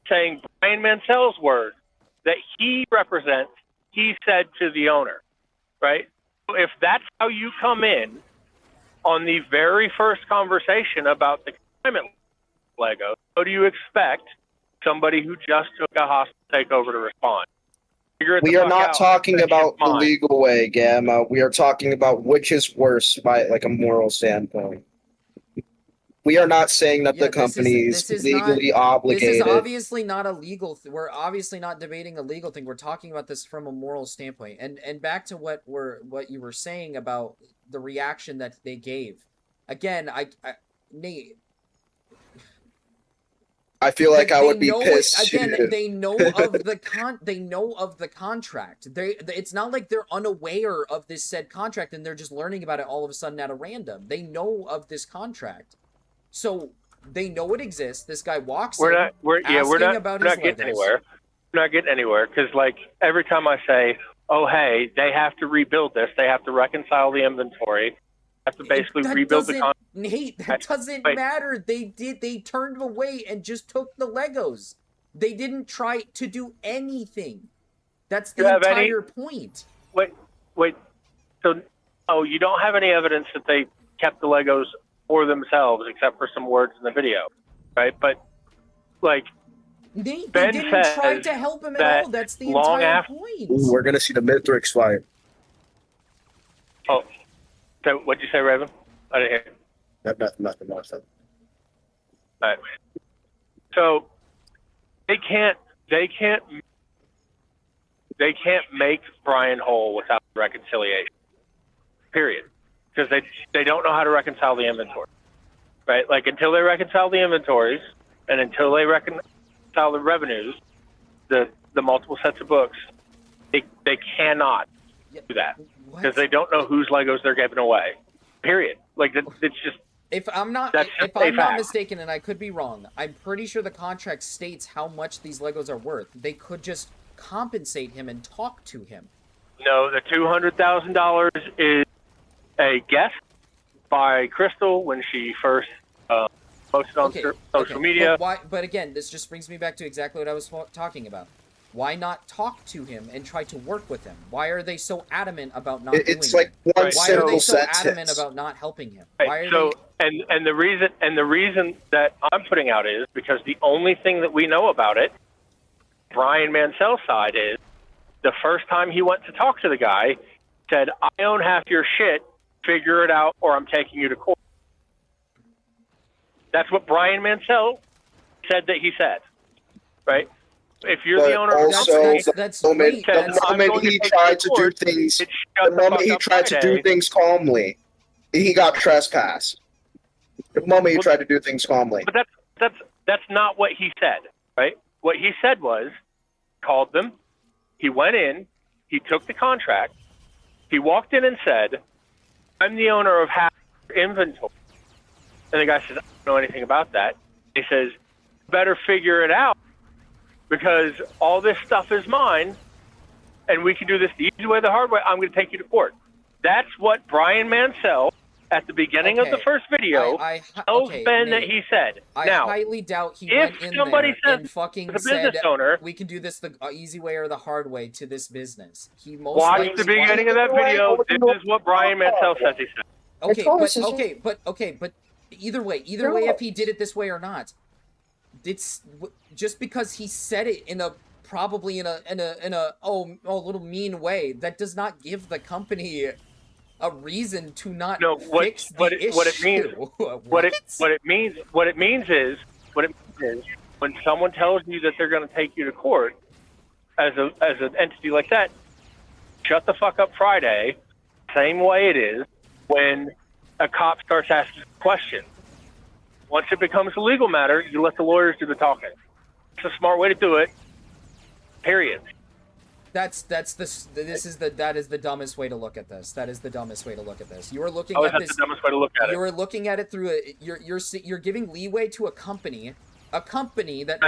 saying Brian Mansell's words that he represents, he said to the owner, right? So if that's how you come in on the very first conversation about the climate Lego, how do you expect somebody who just took a hostile takeover to respond? We are not talking about the legal way, Gamma. We are talking about which is worse by like a moral standpoint. We are not saying that the company is legally obligated. This is obviously not a legal thing. We're obviously not debating a legal thing. We're talking about this from a moral standpoint. And back to what you were saying about the reaction that they gave. Again, Nate, I feel like I would be know pissed again. too. They know of the contract. It's not like they're unaware of this said contract and they're just learning about it all of a sudden at a random. They know of this contract, so they know it exists. This guy walks in, asking about his getting Legos. anywhere. We're not getting anywhere because, like, every time I say, "Oh, hey, they have to rebuild this. They have to reconcile the inventory. Have to basically rebuild the contract." Nate, that doesn't matter. They turned away and just took the Legos. They didn't try to do anything. That's the entire point. Wait. So, you don't have any evidence that they kept the Legos for themselves, except for some words in the video, right? But, like, Nate, Ben they didn't try says to help him at that all. That's the long entire after- point. Ooh, we're gonna see the Mithrix fight. Oh, so what'd you say, Raven? I didn't hear. Nothing. All right. So they can't make Brian whole without reconciliation. Period. Because they don't know how to reconcile the inventory, right? Like, until they reconcile the inventories and until they reconcile the revenues, the multiple sets of books, they cannot do that because they don't know whose Legos they're giving away. Period. Like, it's just. If I'm not mistaken, and I could be wrong, I'm pretty sure the contract states how much these Legos are worth. They could just compensate him and talk to him. No, the $200,000 is a guess by Crystal when she first posted on social media. But again, this just brings me back to exactly what I was talking about. Why not talk to him and try to work with him? Why are they so adamant about not doing It's like it? one Why are simple they so sentence. adamant about not helping him? Right, and the reason that I'm putting out is because the only thing that we know about it, Brian Mansell's side, is the first time he went to talk to the guy, said, "I own half your shit, figure it out or I'm taking you to court." That's what Brian Mansell said that he said, right? If you're the owner of the moment he tried to do things calmly, he got trespassed. The moment he tried to do things calmly. But that's not what he said, right? What he said was, called them, he went in, he took the contract, he walked in and said, "I'm the owner of half your inventory." And the guy says, "I don't know anything about that." He says, "Better figure it out because all this stuff is mine and we can do this the easy way, the hard way. I'm going to take you to court." That's what Brian Mansell, at the beginning of the first video, tells Ben that he said. I now, highly doubt he went in there and fucking said, "We can do this the easy way or the hard way to this business." He most watch the beginning of that video. This is what Brian Mansell says he said. But either way, if he did it this way or not, it's just because he said it in a little mean way, that does not give the company a reason to not fix the issue. What it means is when someone tells you that they're going to take you to court as an entity like that, shut the fuck up Friday. Same way it is when a cop starts asking questions. Once it becomes a legal matter, you let the lawyers do the talking. It's a smart way to do it. Period. That is the dumbest way to look at this. That is the dumbest way to look at this. You are looking at this. That's the dumbest way to look at it. You are looking at it through you're giving leeway to a company that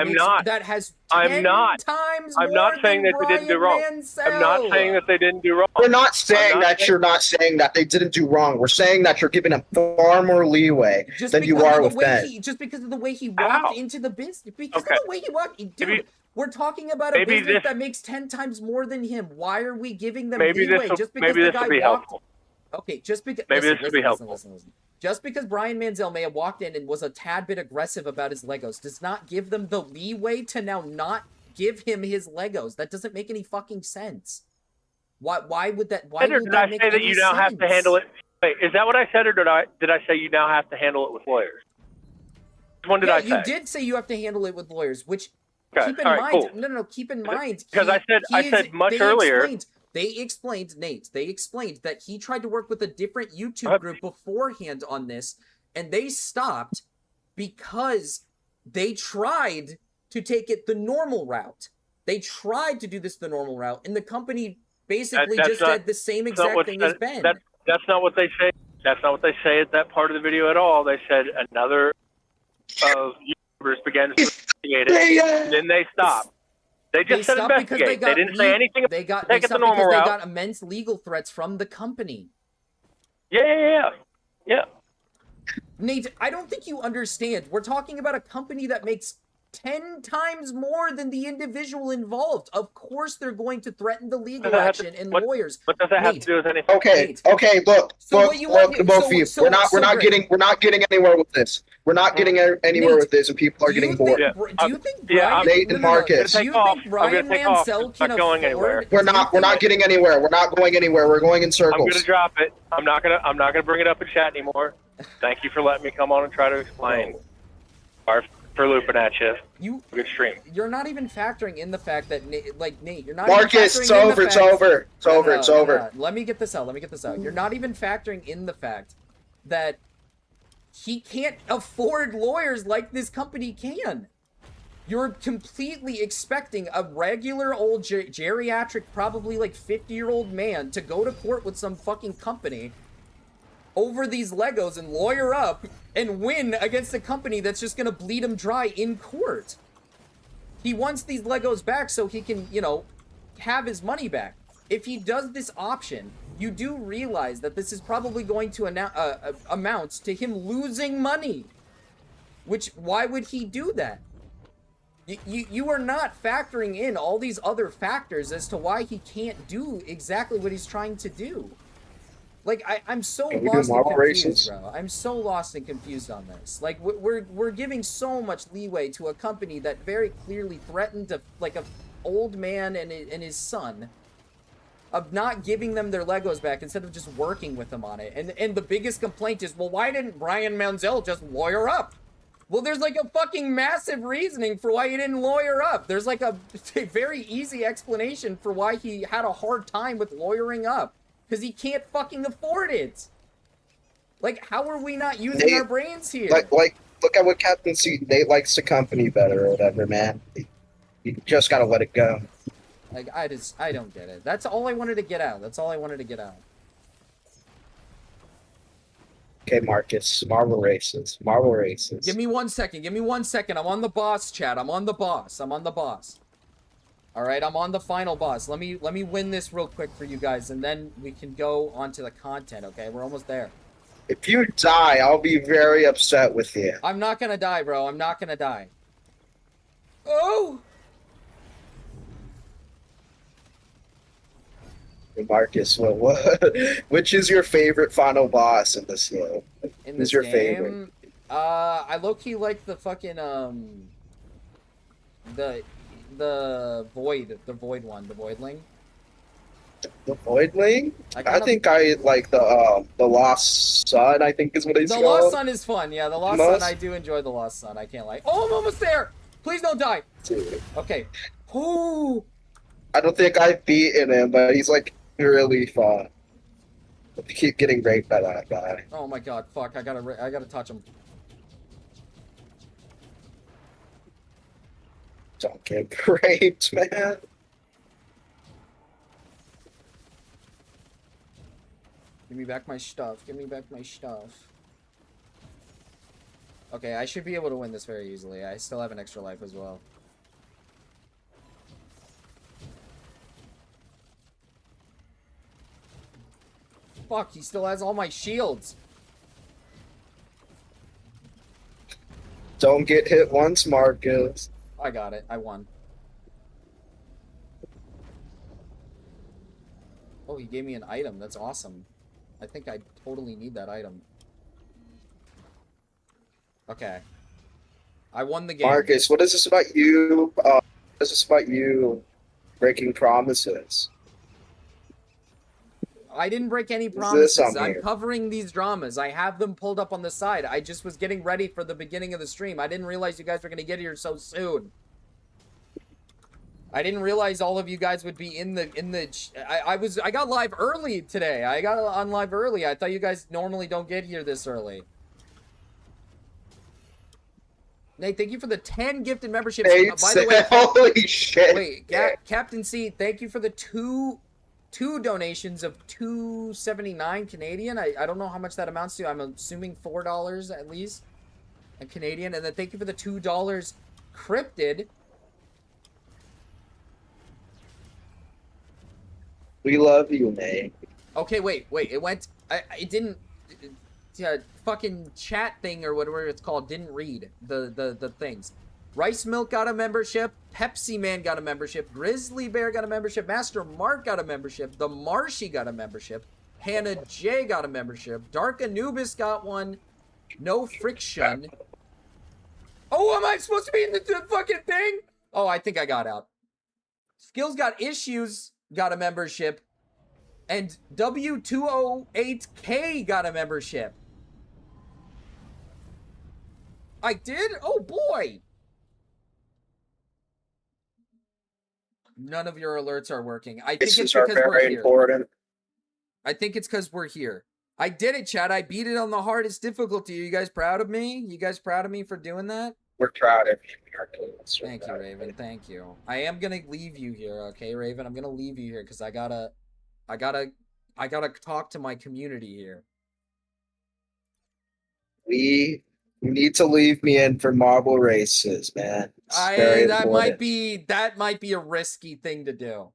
that has 10 times I'm not saying that they didn't do wrong. I'm not saying that they didn't do wrong. We're not saying you're not saying that they didn't do wrong. We're saying that you're giving them far more leeway than you are with Ben. Just because of the way he walked into the business. Because of the way he walked. Dude, we're talking about a business that makes 10 times more than him. Why are we giving them leeway? Just because the guy walked. Helpful. Okay, just because. Maybe this would be helpful. Listen. Just because Brian Mansell may have walked in and was a tad bit aggressive about his Legos does not give them the leeway to now not give him his Legos. That doesn't make any fucking sense. Why would that? Why would that make any sense? Did I say that you now have to handle it? Wait, is that what I said, or did I say you now have to handle it with lawyers? Which one did I say? You did say you have to handle it with lawyers, which keep in mind. Cool. No, keep in mind. Because I said much earlier. They explained that he tried to work with a different YouTube group beforehand on this, and they stopped because They tried to take it the normal route. They tried to do this the normal route, and the company basically just did the same exact thing as Ben. That's not what they say. That's not what they say at that part of the video at all. They said another of YouTubers began to investigate it. Then they stopped. They just said investigate. They didn't say anything about take it the normal route. They got immense legal threats from the company. Yeah. Nate, I don't think you understand. We're talking about a company that makes 10 times more than the individual involved. Of course they're going to threaten the legal action and lawyers. What does that have to do with anything? Okay, look, both of you. We're not getting anywhere with this. We're not getting anywhere with this, and people are getting bored. Do you think Brian, Nate and Marcus? Do you think Brian Mansell can afford? We're not getting anywhere. We're not going anywhere. We're going in circles. I'm gonna drop it. I'm not gonna bring it up in chat anymore. Thank you for letting me come on and try to explain. For looping at you. Good stream. You're not even factoring in the fact that, Nate, you're not. Marcus, it's over. It's over. Let me get this out. You're not even factoring in the fact that he can't afford lawyers like this company can. You're completely expecting a regular old geriatric, probably 50-year-old man to go to court with some fucking company over these Legos and lawyer up and win against a company that's just gonna bleed him dry in court. He wants these Legos back so he can, have his money back. If he does this option, you do realize that this is probably going to amount to him losing money. Why would he do that? You are not factoring in all these other factors as to why he can't do exactly what he's trying to do. I'm so lost and confused, bro. I'm so lost and confused on this. We're giving so much leeway to a company that very clearly threatened a old man and his son of not giving them their Legos back instead of just working with them on it. And the biggest complaint is, well, why didn't Brian Mansell just lawyer up? Well, there's a fucking massive reasoning for why he didn't lawyer up. There's a very easy explanation for why he had a hard time with lawyering up. Because he can't fucking afford it. How are we not using our brains here? Look at what Captain C. Nate likes the company better or whatever, man. You just gotta let it go. I don't get it. That's all I wanted to get out. Okay, Marcus. Marvel races. Give me 1 second. I'm on the boss, chat. I'm on the boss. All right, I'm on the final boss. Let me win this real quick for you guys, and then we can go on to the content, okay? We're almost there. If you die, I'll be very upset with you. I'm not gonna die, bro. I'm not gonna die. Oh! Marcus, which is your favorite final boss in this game? Who's your favorite? I low-key like the fucking, the Voidling. The Voidling? I think I like the Lost Sun, I think is what he's called. The Lost Sun is fun, yeah. The Lost Sun, I do enjoy the Lost Sun. I can't lie. Oh, I'm almost there! Please don't die! Okay. Ooh! I don't think I've beaten him, but he's really fun. I keep getting raped by that guy. Oh my god, fuck. I gotta touch him. Don't get raped, man. Give me back my stuff. Okay, I should be able to win this very easily. I still have an extra life as well. Fuck, he still has all my shields. Don't get hit once, Marcus. I got it. I won. Oh, he gave me an item. That's awesome. I think I totally need that item. Okay. I won the game. Marcus, what is this about you? What is this about you breaking promises? I didn't break any promises. I'm covering these dramas. I have them pulled up on the side. I just was getting ready for the beginning of the stream. I didn't realize you guys were going to get here so soon. I didn't realize all of you guys would be in the I got live early today. I got on live early. I thought you guys normally don't get here this early. Nate, thank you for the 10 gifted memberships. Nate, By the way, holy shit. wait, Captain C, thank you for the two donations of $2.79 Canadian. I don't know how much that amounts to. I'm assuming $4 at least a Canadian. And then thank you for the $2 cryptid. We love you, Nate. Okay, wait. It went. It didn't. Fucking chat thing or whatever it's called didn't read the things. Rice Milk got a membership. Pepsi Man got a membership. Grizzly Bear got a membership. Master Mark got a membership. The Marshy got a membership. Hannah J got a membership. Dark Anubis got one. No Friction. Oh, am I supposed to be in the fucking thing? Oh, I think I got out. Skills Got Issues got a membership. And W208K got a membership. I did? Oh, boy. None of your alerts are working. I think it's because we're here. Important. I think it's because we're here. I did it, Chad. I beat it on the hardest difficulty. Are you guys proud of me? You guys proud of me for doing that? We're proud of you. Thank you, Raven. Thank you. I am gonna leave you here, okay, Raven? I'm gonna leave you here because I gotta talk to my community here. You need to leave me in for marble races, man. That might be a risky thing to do.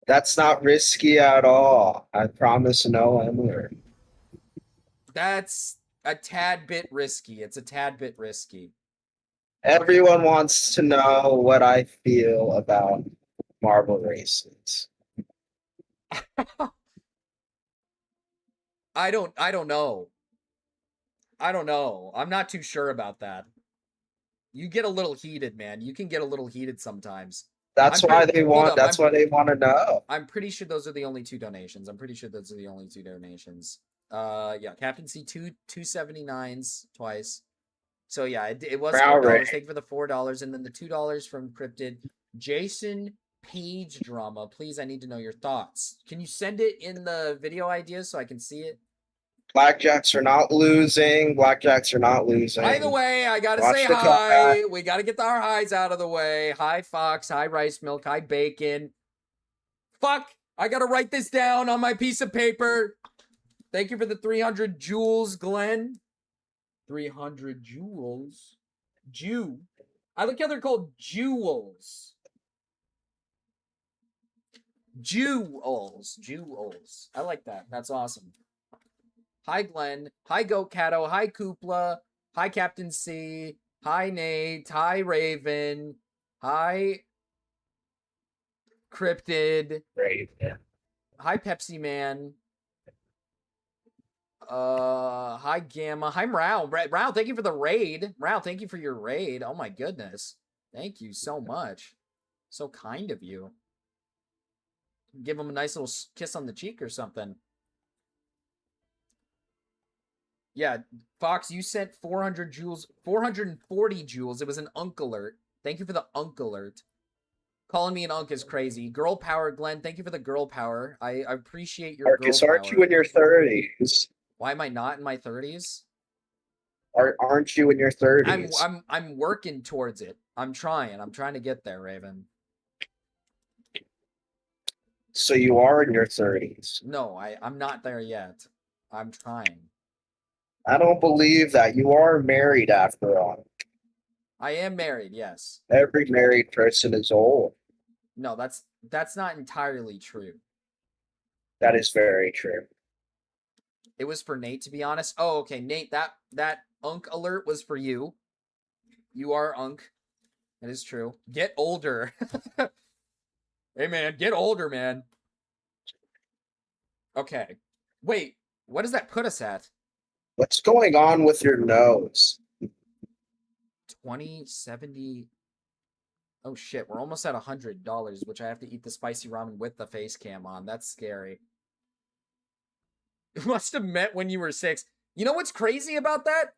That's not risky at all. I promise no Emler. That's a tad bit risky. It's a tad bit risky. Everyone wants to know what I feel about marble races. I don't know. I'm not too sure about that. You get a little heated, man. You can get a little heated sometimes. That's why they want to know. I'm pretty sure those are the only two donations. Yeah, Captain C $2.79s twice. So yeah, it was $4. Thank you for the $4 and then the $2 from Cryptid. Jason Page Drama. Please, I need to know your thoughts. Can you send it in the video ideas so I can see it? Blackjacks are not losing. By the way, I gotta say hi. We gotta get our highs out of the way. Hi, Fox. Hi, Rice Milk. Hi, Bacon. Fuck! I gotta write this down on my piece of paper. Thank you for the 300 jewels, Glenn. 300 jewels? I like how they're called jewels. Jewels. I like that. That's awesome. Hi, Glenn. Hi, Goat Cato. Hi, Koopla. Hi, Captain C. Hi, Nate. Hi, Raven. Hi, Cryptid. Raven. Hi, Pepsi Man. Hi, Gamma. Hi, Rao. Rao, thank you for the raid. Rao, thank you for your raid. Oh, my goodness. Thank you so much. So kind of you. Give him a nice little kiss on the cheek or something. Yeah, Fox, you sent 400 jewels, 440 jewels. It was an unk alert. Thank you for the unk alert. Calling me an unk is crazy. Girl power, Glenn. Thank you for the girl power. I appreciate your Marcus, girl power. aren't you in your 30s? Why am I not in my 30s? Aren't you in your 30s? I'm working towards it. I'm trying to get there, Raven. So you are in your 30s? No, I'm not there yet. I'm trying. I don't believe that. You are married after all. I am married, yes. Every married person is old. No, that's not entirely true. That is very true. It was for Nate, to be honest. Oh, okay, Nate, that unk alert was for you. You are unk. That is true. Get older. Hey, man, get older, man. Okay. Wait, what does that put us at? What's going on with your nose? 2070. Oh shit, we're almost at $100, which I have to eat the spicy ramen with the face cam on. That's scary. You must have met when you were 6. You know what's crazy about that?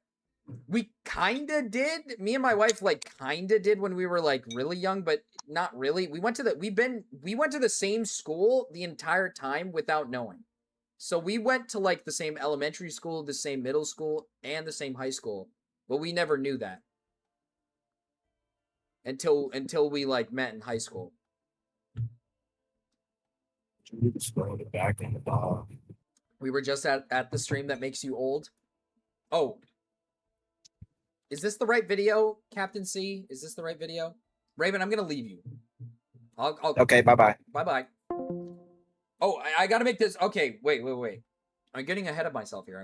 We kinda did. Me and my wife like kinda did when we were like really young, but not really. We went to the same school the entire time without knowing. So we went to like the same elementary school, the same middle school, and the same high school But we never knew that. Until we like met in high school. Back in the dog. We were just at the stream that makes you old. Oh. Is this the right video, Captain C? Is this the right video? Raven, I'm gonna leave you. I'll Okay, bye-bye. Bye-bye. Oh, I gotta make this. Okay, wait. I'm getting ahead of myself here.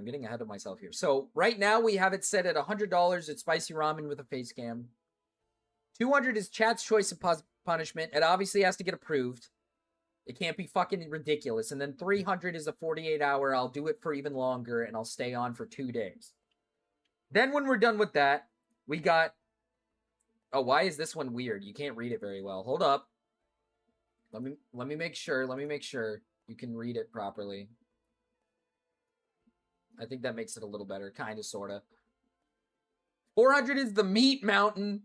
So right now we have it set at $100. It's spicy ramen with a face cam. 200 is chat's choice of punishment. It obviously has to get approved. It can't be fucking ridiculous. And then 300 is a 48-hour. I'll do it for even longer, and I'll stay on for 2 days. Then when we're done with that, we got... Oh, why is this one weird? You can't read it very well. Hold up. Let me make sure. You can read it properly. I think that makes it a little better. Kind of, sort of. 400 is the meat mountain.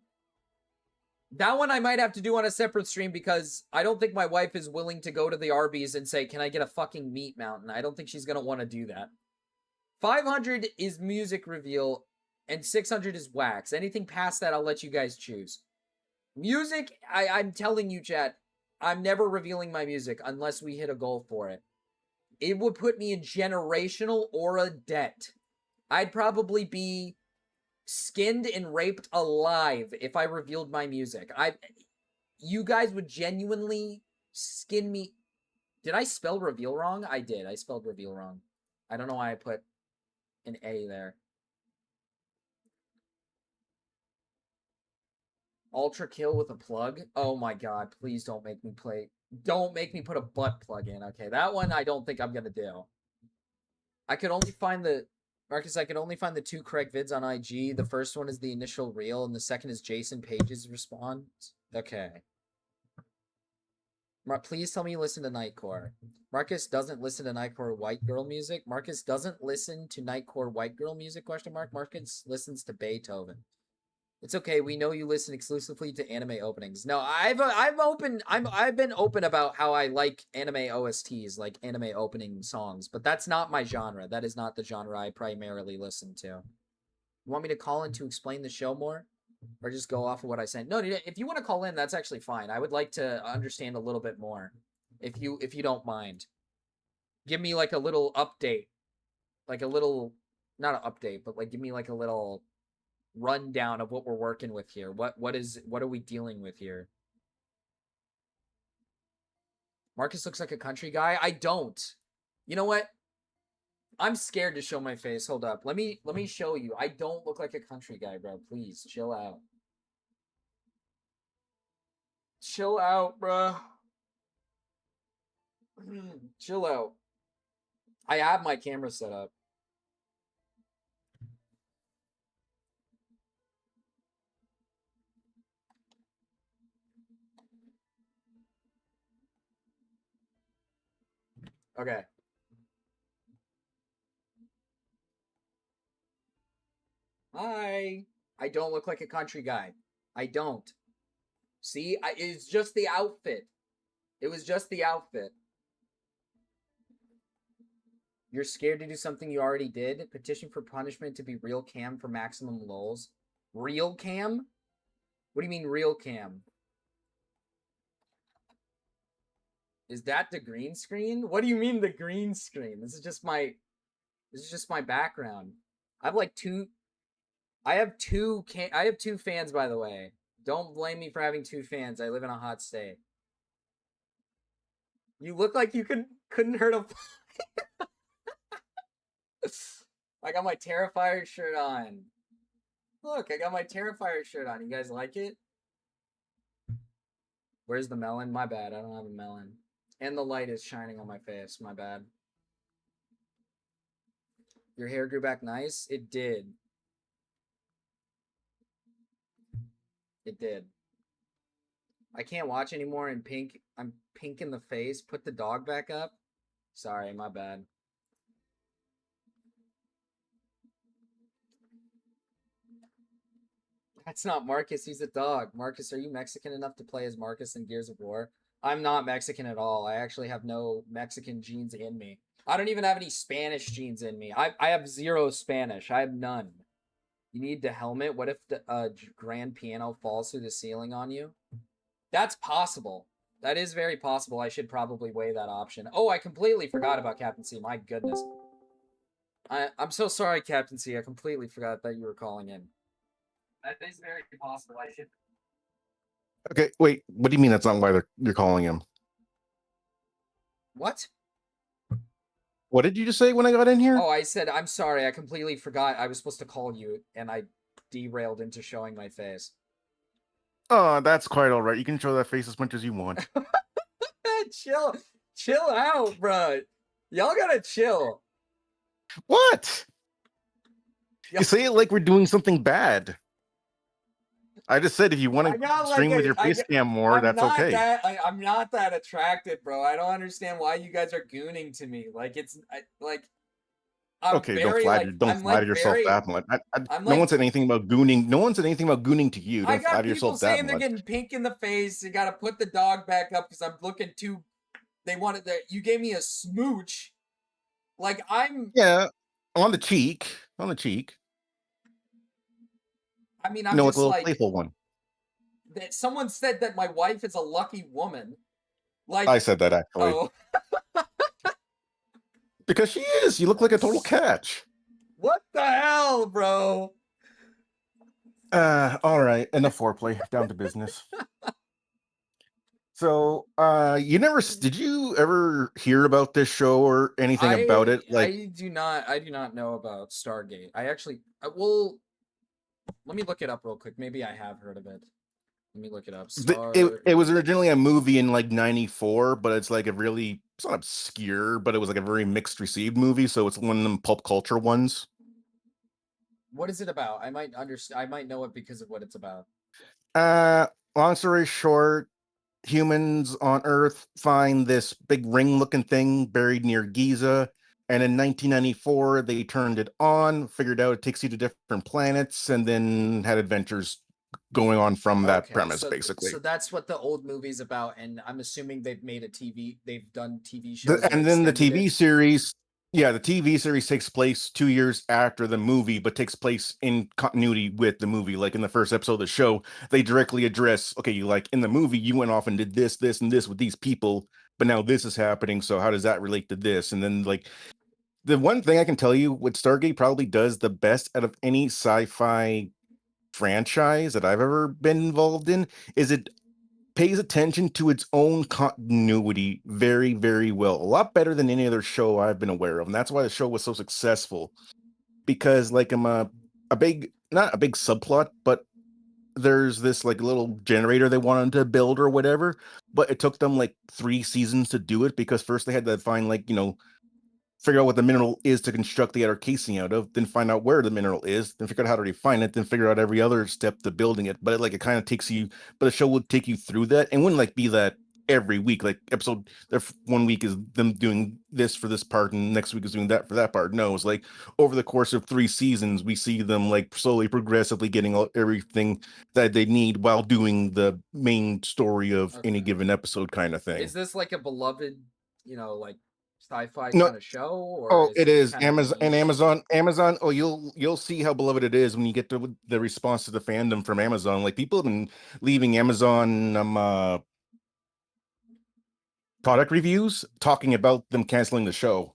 That one I might have to do on a separate stream because I don't think my wife is willing to go to the Arby's and say, can I get a fucking meat mountain? I don't think she's going to want to do that. 500 is music reveal and 600 is wax. Anything past that, I'll let you guys choose. Music, I'm telling you, chat, I'm never revealing my music unless we hit a goal for it. It would put me in generational aura debt. I'd probably be skinned and raped alive if I revealed my music. You guys would genuinely skin me. Did I spell reveal wrong? I did. I spelled reveal wrong. I don't know why I put an A there. Ultra kill with a plug? Oh my god, please don't make me play. Don't make me put a butt plug in. Okay, that one I don't think I'm gonna do. I could only find the... Marcus, I could only find the 2 Craig vids on IG. The first one is the initial reel, and the second is Jason Page's response. Okay. Please tell me you listen to Nightcore. Marcus doesn't listen to Nightcore white girl music. Marcus doesn't listen to Nightcore white girl music, question mark. Marcus listens to Beethoven. It's okay. We know you listen exclusively to anime openings. No, I've been open about how I like anime OSTs, like anime opening songs, but that's not my genre. That is not the genre I primarily listen to. You want me to call in to explain the show more, or just go off of what I said? No, if you want to call in, that's actually fine. I would like to understand a little bit more, if you don't mind. Give me like a little update, like a little, not an update, but like give me like a little rundown of what we're working with here. What are we dealing with here? Marcus looks like a country guy. I don't. You know what? I'm scared to show my face. Hold up. Let me show you. I don't look like a country guy, bro. Please chill out. Chill out, bro. Chill out. I have my camera set up. Okay. Hi. I don't look like a country guy. I don't. See, it's just the outfit. It was just the outfit. You're scared to do something you already did? Petition for punishment to be real cam for maximum lols. Real cam? What do you mean real cam? Is that the green screen? What do you mean the green screen? This is just my background. I have two fans, by the way. Don't blame me for having 2 fans. I live in a hot state. You look like you couldn't hurt a fly. I got my Terrifier shirt on. Look, I got my Terrifier shirt on. You guys like it? Where's the melon? My bad, I don't have a melon. And the light is shining on my face. My bad. Your hair grew back nice? It did. It did. I can't watch anymore in pink. I'm pink in the face. Put the dog back up. Sorry, my bad. That's not Marcus. He's a dog. Marcus, are you Mexican enough to play as Marcus in Gears of War? I'm not Mexican at all. I actually have no Mexican genes in me. I don't even have any Spanish genes in me. I have 0 Spanish. I have none. You need the helmet. What if the grand piano falls through the ceiling on you? That's possible. That is very possible. I should probably weigh that option. Oh, I completely forgot about Captain C. My goodness. I'm so sorry, Captain C. I completely forgot that you were calling in. That is very possible. I should. Okay, wait. What do you mean that's not why you're calling him? What? What did you just say when I got in here? Oh, I said, I'm sorry. I completely forgot I was supposed to call you, and I derailed into showing my face. Oh, that's quite all right. You can show that face as much as you want. Chill out, bro. Y'all gotta chill. What? You say it like we're doing something bad. I just said if you want to stream with your face cam more, that's okay. I'm not that attracted, bro. I don't understand why you guys are gooning to me. Like I'm okay, very, don't flatter yourself that much. No one said anything about gooning. No one said anything about gooning to you. Don't flatter yourself that much. I got people saying they're getting pink in the face. You got to put the dog back up because I'm looking too. They wanted that. You gave me a smooch. Like Yeah, on the cheek. On the cheek. I mean, I'm just like a little playful one. That someone said that my wife is a lucky woman. Like I said that actually. Oh. Because she is. You look like a total catch. What the hell, bro? All right. Enough foreplay. Down to business. So, did you ever hear about this show or anything about it? Like, I do not know about Stargate. I actually, well, let me look it up real quick. Maybe I have heard of it. Let me look it up. It was originally a movie in like '94, but it's like it's not obscure, but it was like a very mixed received movie. So it's one of them pulp culture ones. What is it about? I might understand. I might know it because of what it's about. Long story short, humans on Earth find this big ring-looking thing buried near Giza. And in 1994, they turned it on, figured out it takes you to different planets, and then had adventures going on from that premise, basically. So that's what the old movie's about, and I'm assuming they've done TV shows. And then the TV series, the TV series takes place 2 years after the movie, but takes place in continuity with the movie. Like in the first episode of the show, they directly address, okay, like in the movie, you went off and did this, this, and this with these people, but now this is happening, so how does that relate to this? And then like, the one thing I can tell you, what Stargate probably does the best out of any sci-fi franchise that I've ever been involved in, is it pays attention to its own continuity very, very well. A lot better than any other show I've been aware of. And that's why the show was so successful. Because like I'm not a big subplot, but there's this like little generator they wanted to build or whatever. But it took them like 3 seasons to do it because first they had to find like, figure out what the mineral is to construct the outer casing out of, then find out where the mineral is, then figure out how to refine it, then figure out every other step to building it. But it kind of takes you, but the show would take you through that and wouldn't like be that every week. Like episode, 1 week is them doing this for this part, and next week is doing that for that part. No, it's like over the course of 3 seasons, we see them like slowly, progressively getting everything that they need while doing the main story of any given episode, kind of thing. Is this like a beloved, like sci-fi kind of show? Or it is Amazon. Oh, you'll see how beloved it is when you get to the response to the fandom from Amazon. Like people have been leaving Amazon product reviews talking about them canceling the show.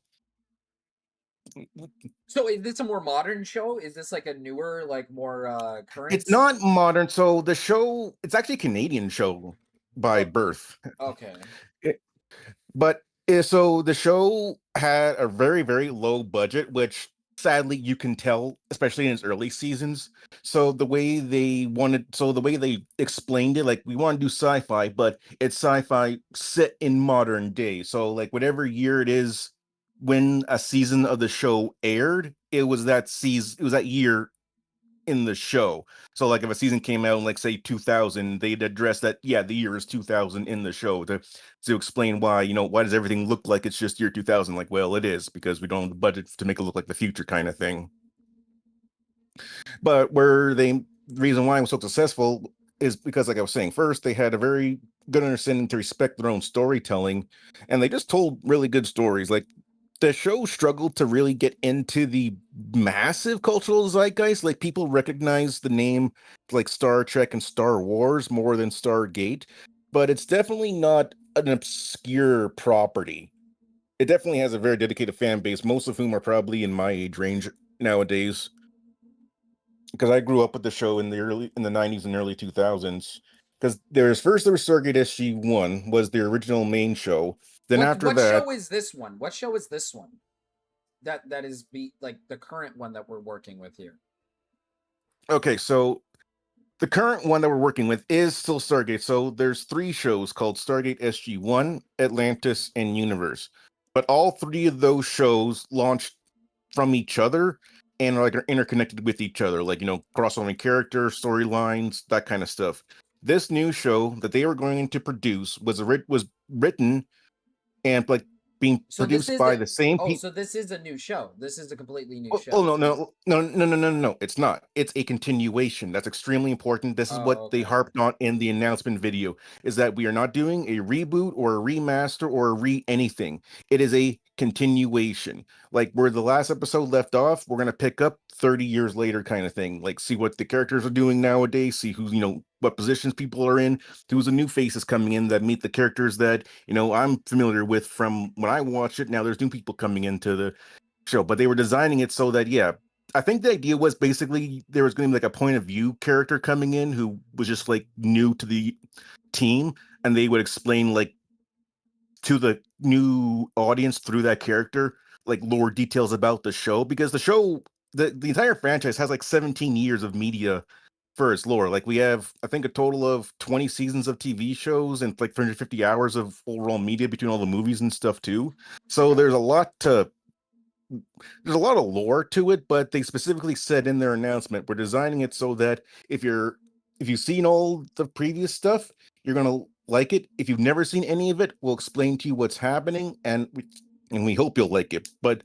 So is this a more modern show? Is this like a newer, like more current? It's not modern. So the show, it's actually a Canadian show by birth. Okay. So the show had a very, very low budget, which sadly you can tell, especially in its early seasons. So the way they explained it, like we want to do sci-fi, but it's sci-fi set in modern day. So like whatever year it is when a season of the show aired, it was that year in the show. So like if a season came out in like say 2000, they'd address that the year is 2000 in the show to explain why why does everything look like it's just year 2000. Like, well, it is because we don't have the budget to make it look like the future kind of thing. But the reason why it was so successful is because, like I was saying, first they had a very good understanding to respect their own storytelling, and they just told really good stories. Like the show struggled to really get into the massive cultural zeitgeist. Like people recognize the name like Star Trek and Star Wars more than Stargate, but it's definitely not an obscure property. It definitely has a very dedicated fan base, most of whom are probably in my age range nowadays. Because I grew up with the show in the 90s and early 2000s. Because there was Stargate SG-1 was the original main show. Then after what that, show is this one? What show is this one? That is like the current one that we're working with here. okay, so the current one that we're working with is still Stargate. So there's 3 shows called Stargate SG-1, Atlantis, and Universe. But all 3 of those shows launched from each other and are interconnected with each other, like crossovering characters, storylines, that kind of stuff. This new show that they were going to produce was written and like being produced by the same people. So this is a new show. This is a completely new Oh, show. oh no! It's not. It's a continuation. That's extremely important. This is what they harped on in the announcement video: is that we are not doing a reboot or a remaster or a anything. It is a continuation. Like where the last episode left off, we're gonna pick up 30 years later, kind of thing. Like see what the characters are doing nowadays. See who's what positions people are in. Who's the new faces coming in that meet the characters that I'm familiar with from when I watched it. Now there's new people coming into the show, but they were designing it so that I think the idea was basically there was going to be like a point of view character coming in who was just like new to the team, and they would explain like to the new audience through that character like lore details about the show, because the show the entire franchise has like 17 years of media for its lore. Like we have I think a total of 20 seasons of TV shows and like 350 hours of overall media between all the movies and stuff too. So there's a lot of lore to it, but they specifically said in their announcement, we're designing it so that if you've seen all the previous stuff, you're gonna like it. If you've never seen any of it, we'll explain to you what's happening, and we hope you'll like it. But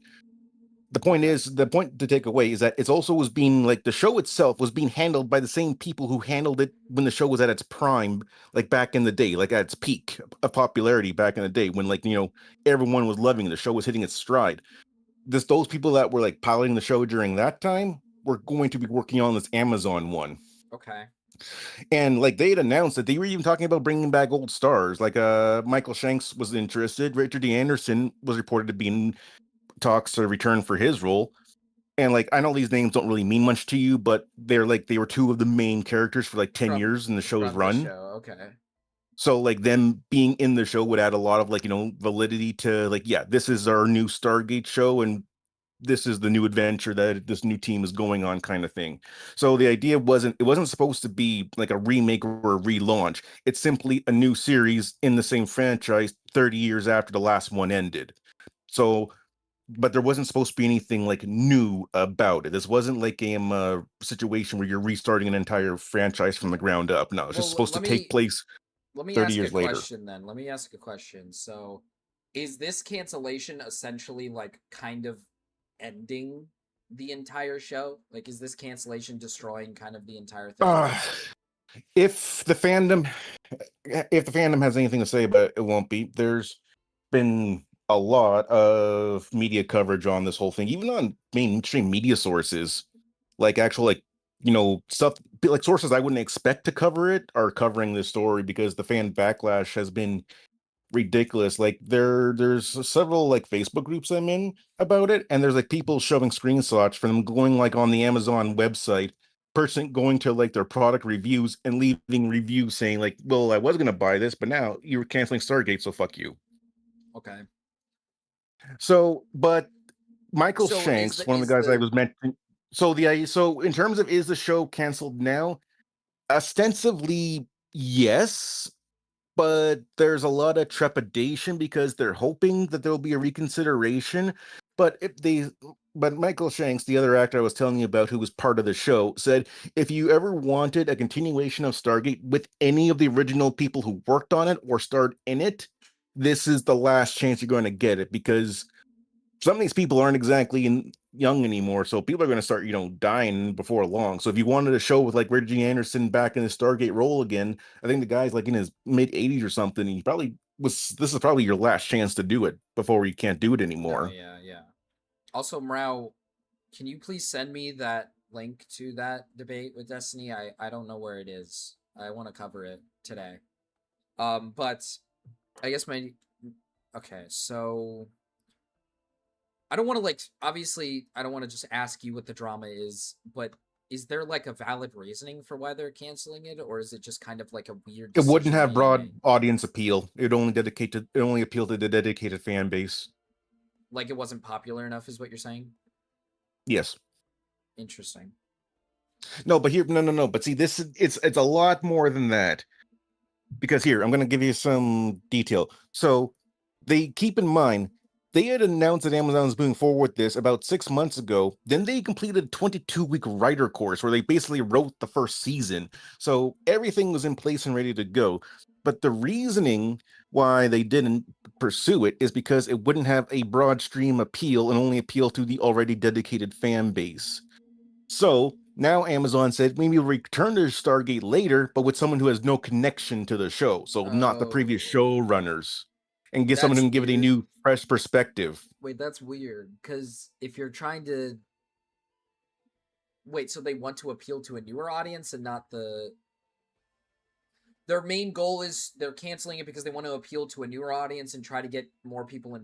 the point to take away is that it's also was being like the show itself was being handled by the same people who handled it when the show was at its prime, like back in the day, like at its peak of popularity back in the day when everyone was loving it. The show was hitting its stride. Those people that were like piloting the show during that time were going to be working on this Amazon one. Okay. And like they had announced that they were even talking about bringing back old stars. Like Michael Shanks was interested. Richard D. Anderson was reported to be in talks to return for his role. And like I know these names don't really mean much to you, but they were 2 of the main characters for like 10 years in the show's run. Okay. So like them being in the show would add a lot of validity to like, yeah, this is our new Stargate show and this is the new adventure that this new team is going on, kind of thing. So the idea wasn't supposed to be like a remake or a relaunch. It's simply a new series in the same franchise 30 years after the last one ended. So but there wasn't supposed to be anything like new about it. This wasn't like a situation where you're restarting an entire franchise from the ground up. No, it's just supposed to take place let me 30 ask years a later. question then. Let me ask a question. So, is this cancellation essentially like kind of ending the entire show? Like, is this cancellation destroying kind of the entire thing? If the fandom has anything to say about it, it won't be. There's been a lot of media coverage on this whole thing, even on mainstream media sources, like actual stuff like sources I wouldn't expect to cover it are covering this story because the fan backlash has been ridiculous. Like there's several like Facebook groups I'm in about it, and there's like people showing screenshots from them going like on the Amazon website, person going to like their product reviews and leaving reviews saying like, well, I was gonna buy this, but now you're canceling Stargate, so fuck you. Okay. So, but Michael Shanks, one of the guys I was mentioning. So in terms of is the show canceled now? Ostensibly, yes, but there's a lot of trepidation because they're hoping that there'll be a reconsideration. But Michael Shanks, the other actor I was telling you about, who was part of the show, said if you ever wanted a continuation of Stargate with any of the original people who worked on it or starred in it, this is the last chance you're going to get it, because some of these people aren't exactly young anymore, so people are going to start, dying before long. So if you wanted a show with like Richard D. Anderson back in the Stargate role again, I think the guy's like in his mid 80s or something. He probably this is probably your last chance to do it before you can't do it anymore. Yeah. Also, Mrau, can you please send me that link to that debate with Destiny? I don't know where it is. I want to cover it today. But I guess okay, so I don't want to obviously I don't want to just ask you what the drama is, but is there like a valid reasoning for why they're canceling it, or is it just kind of like a weird It wouldn't decision have they broad made? audience appeal. It only appealed to the dedicated fan base. Like it wasn't popular enough, is what you're saying? Yes. Interesting. No, but here, no. But see, it's a lot more than that. Because here, I'm going to give you some detail. So they keep in mind they had announced that Amazon was moving forward with this about 6 months ago. Then they completed a 22-week writer course where they basically wrote the first season. So everything was in place and ready to go. But the reasoning why they didn't pursue it is because it wouldn't have a broad stream appeal and only appeal to the already dedicated fan base. So now Amazon said maybe we'll return to Stargate later, but with someone who has no connection to the show. So not the previous showrunners. And get someone who That's can give it a weird. new, fresh perspective. Wait, that's weird. Because if you're trying to... Wait, so they want to appeal to a newer audience and not the... Their main goal is they're canceling it because they want to appeal to a newer audience and try to get more people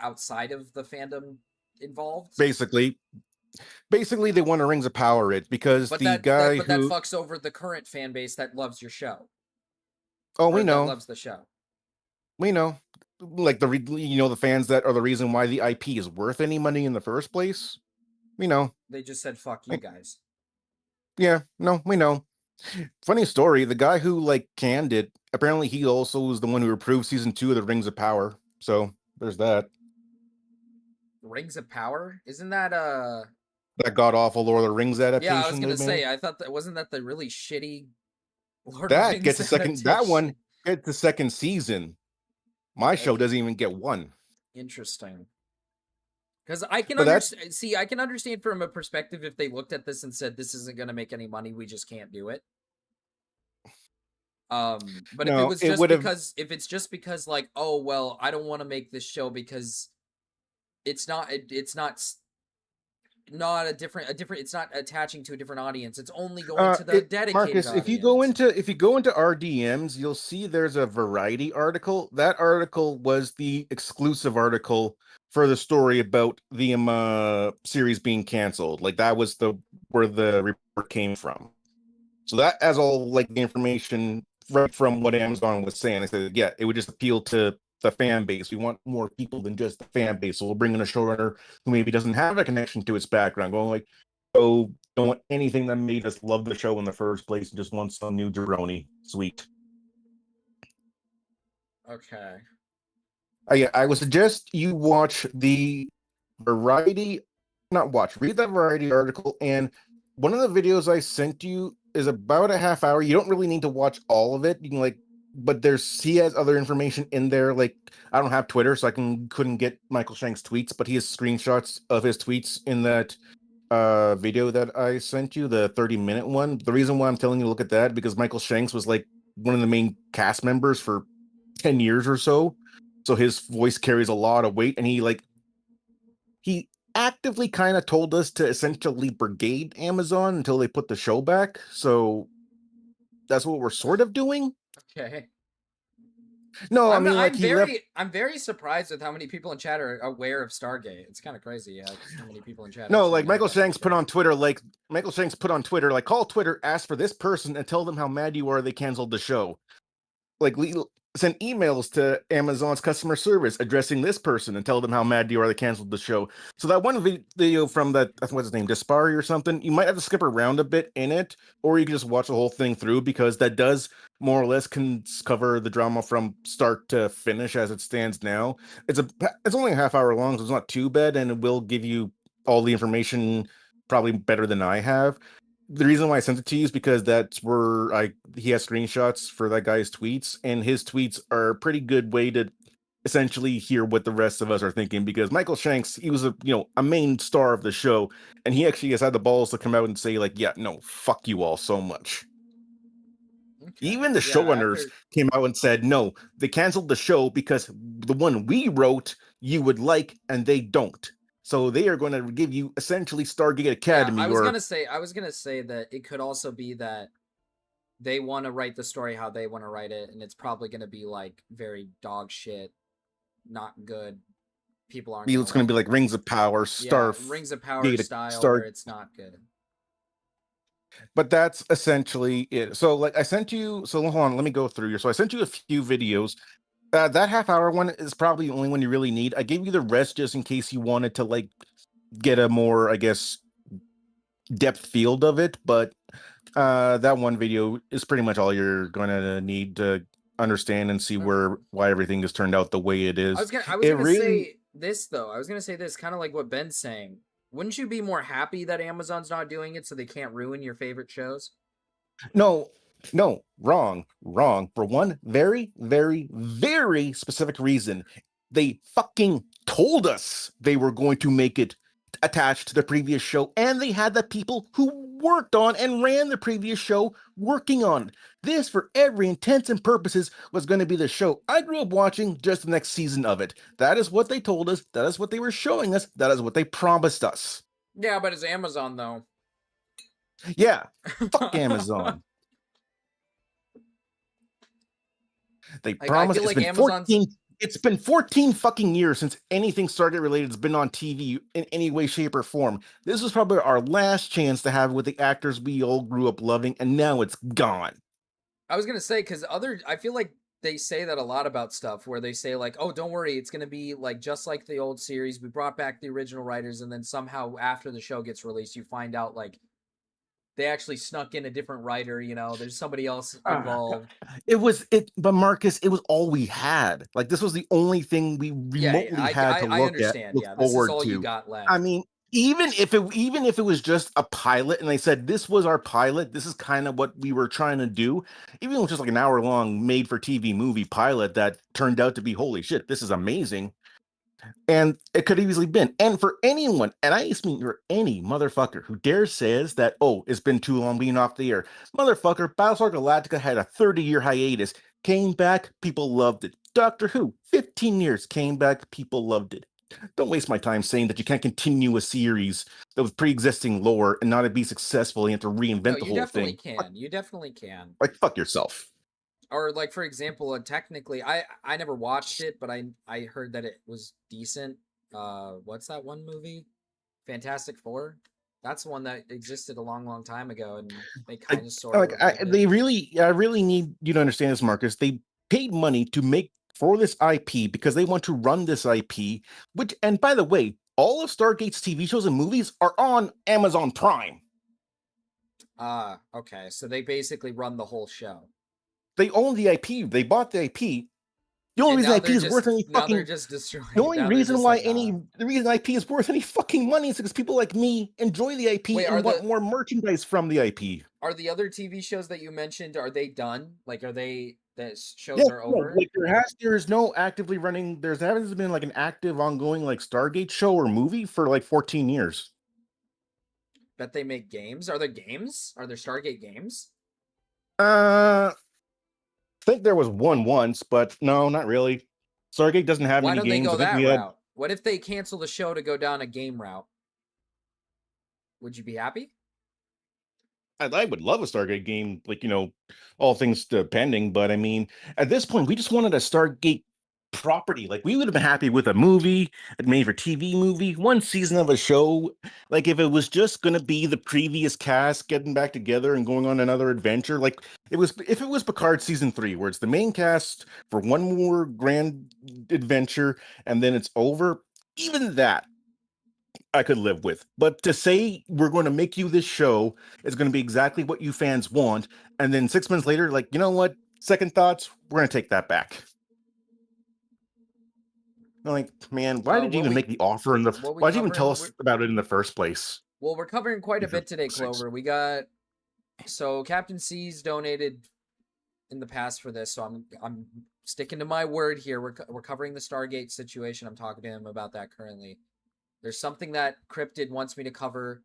outside of the fandom involved? Basically, they want to Rings of Power it because But the that guy that who... fucks over the current fan base that loves your show. Oh, we That know. loves the show. We know. Like the fans that are the reason why the IP is worth any money in the first place. We know. They just said, fuck you guys. Yeah, no, we know. Funny story, the guy who canned it, apparently he also was the one who approved season 2 of the Rings of Power. So there's that. Rings of Power? Isn't that That god awful Lord of the Rings adaptation. Yeah, I was gonna they say, made? I thought wasn't that the really shitty Lord of the That Rings gets a second. That adaptation? one gets the second season. My show doesn't even get one. Interesting. Because I can But understand. See, I can understand from a perspective if they looked at this and said, "This isn't going to make any money. We just can't do it." But if it No, was it just would've- because, if it's just because, like, oh well, I don't want to make this show because it's not a different. It's not attaching to a different audience. It's only going to the dedicated Marcus, audience. if you go into RDMs, you'll see there's a Variety article. That article was the exclusive article for the story about the series being canceled. Like that was where the report came from. So that has all the information right from what Amazon was saying. They said, yeah, it would just appeal to the fan base. We want more people than just the fan base. So we'll bring in a showrunner who maybe doesn't have a connection to its background, going don't want anything that made us love the show in the first place and just want some new jabroni. Sweet. Okay. I would suggest you watch the Variety, read that Variety article. And one of the videos I sent you is about a half hour. You don't really need to watch all of it. You can but he has other information in there. Like I don't have Twitter, so I couldn't get Michael Shank's tweets, but he has screenshots of his tweets in that video that I sent you, the 30-minute one. The reason why I'm telling you to look at that because Michael Shanks was one of the main cast members for 10 years or so. So his voice carries a lot of weight, and he actively kind of told us to essentially brigade Amazon until they put the show back. So that's what we're sort of doing. Okay. No, I'm very surprised with how many people in chat are aware of Stargate. It's kind of crazy how many people in chat. No, Michael Shanks put on Twitter, call Twitter, ask for this person, and tell them how mad you are they canceled the show. Send emails to Amazon's customer service addressing this person and tell them how mad you are they canceled the show. So that one video from that, I think what's his name, Dispari or something, you might have to skip around a bit in it, or you can just watch the whole thing through because that does more or less cover the drama from start to finish as it stands now. It's only a half hour long, so it's not too bad, and it will give you all the information probably better than I have. The reason why I sent it to you is because that's where he has screenshots for that guy's tweets, and his tweets are a pretty good way to essentially hear what the rest of us are thinking. Because Michael Shanks, he was a main star of the show, and he actually has had the balls to come out and say yeah, no, fuck you all so much. Okay. Even the showrunners came out and said, no, they canceled the show because the one we wrote you would like, and they don't. So they are going to give you essentially Stargate Academy. Yeah, I was gonna say that it could also be that they want to write the story how they want to write it, and it's probably gonna be like very dog shit, not good. People aren't gonna It's going like to be it. like Rings of Power, Yeah, Rings of Power style where it's not good. But that's essentially it. So like I sent you, so hold on, let me go through here. So I sent you a few videos. That half-hour one is probably the only one you really need. I gave you the rest just in case you wanted to like get a more, I guess, depth field of it. But that one video is pretty much all you're gonna need to understand and see why everything has turned out the way it is. I was gonna say this though. I was gonna say this, kind of like what Ben's saying. Wouldn't you be more happy that Amazon's not doing it so they can't ruin your favorite shows? No, wrong. For one very, very, very specific reason. They fucking told us they were going to make it attached to the previous show, and they had the people who worked on and ran the previous show working on it. This, for every intents and purposes, was going to be the show I grew up watching, just the next season of it. That is what they told us. That is what they were showing us. That is what they promised us. Yeah, but it's Amazon though. Yeah, fuck Amazon. They promised. It's been 14. It's been 14 fucking years since anything Stargate related has been on TV in any way, shape, or form. This was probably our last chance to have it with the actors we all grew up loving, and now it's gone. I was gonna say, because I feel like they say that a lot about stuff where they say like, oh, don't worry, it's gonna be like just like the old series. We brought back the original writers, and then somehow after the show gets released, you find out like they actually snuck in a different writer, there's somebody else involved. But Marcus, it was all we had. Like, this was the only thing we remotely had to look at. This is all you got left. I mean, even if it was just a pilot and they said this was our pilot, this is kind of what we were trying to do, even if it was just like an hour-long made-for-TV movie pilot that turned out to be, holy shit, this is amazing. And it could have easily been. And for anyone, and I mean for any motherfucker who dares says that, oh, it's been too long being off the air. Motherfucker, Battlestar Galactica had a 30-year hiatus. Came back, people loved it. Doctor Who, 15 years, came back, people loved it. Don't waste my time saying that you can't continue a series that was pre-existing lore and not be successful. You have to reinvent the whole thing. You definitely can. Like, fuck yourself. Or like, for example, technically, I never watched it, but I heard that it was decent. What's that one movie? Fantastic Four. That's one that existed a long time ago, and they kind of sort of. I really need you to understand this, Marcus. They paid money to make for this IP because they want to run this IP. Which, and by the way, all of Stargate's TV shows and movies are on Amazon Prime. Okay. So they basically run the whole show. They own the IP. They bought the IP. The only reason IP is worth any fucking. The only reason why the reason IP is worth any fucking money is because people like me enjoy the IP and want more merchandise from the IP. Are the other TV shows that you mentioned, are they done? Like, are they that shows are over? Like there's no actively running. There hasn't been like an active, ongoing like Stargate show or movie for like 14 years. Bet they make games. Are there games? Are there Stargate games? I think there was one once, but no, not really. Stargate doesn't have any games. Why don't they go that route? What if they cancel the show to go down a game route? Would you be happy? I would love a Stargate game, like, all things depending. But I mean, at this point, we just wanted a Stargate property. Like, we would have been happy with a movie, a made-for-TV movie, one season of a show. Like, if it was just going to be the previous cast getting back together and going on another adventure, like if it was Picard season 3, where it's the main cast for one more grand adventure and then it's over, even that I could live with. But to say we're going to make you this show, it's going to be exactly what you fans want, and then 6 months later, like, you know what? Second thoughts, we're going to take that back. Like, man, why did you even make the offer why'd you even tell us about it in the first place? Well, we're covering quite a bit today, Clover. So Captain C's donated in the past for this, so I'm sticking to my word here. We're covering the Stargate situation. I'm talking to him about that currently. There's something that Cryptid wants me to cover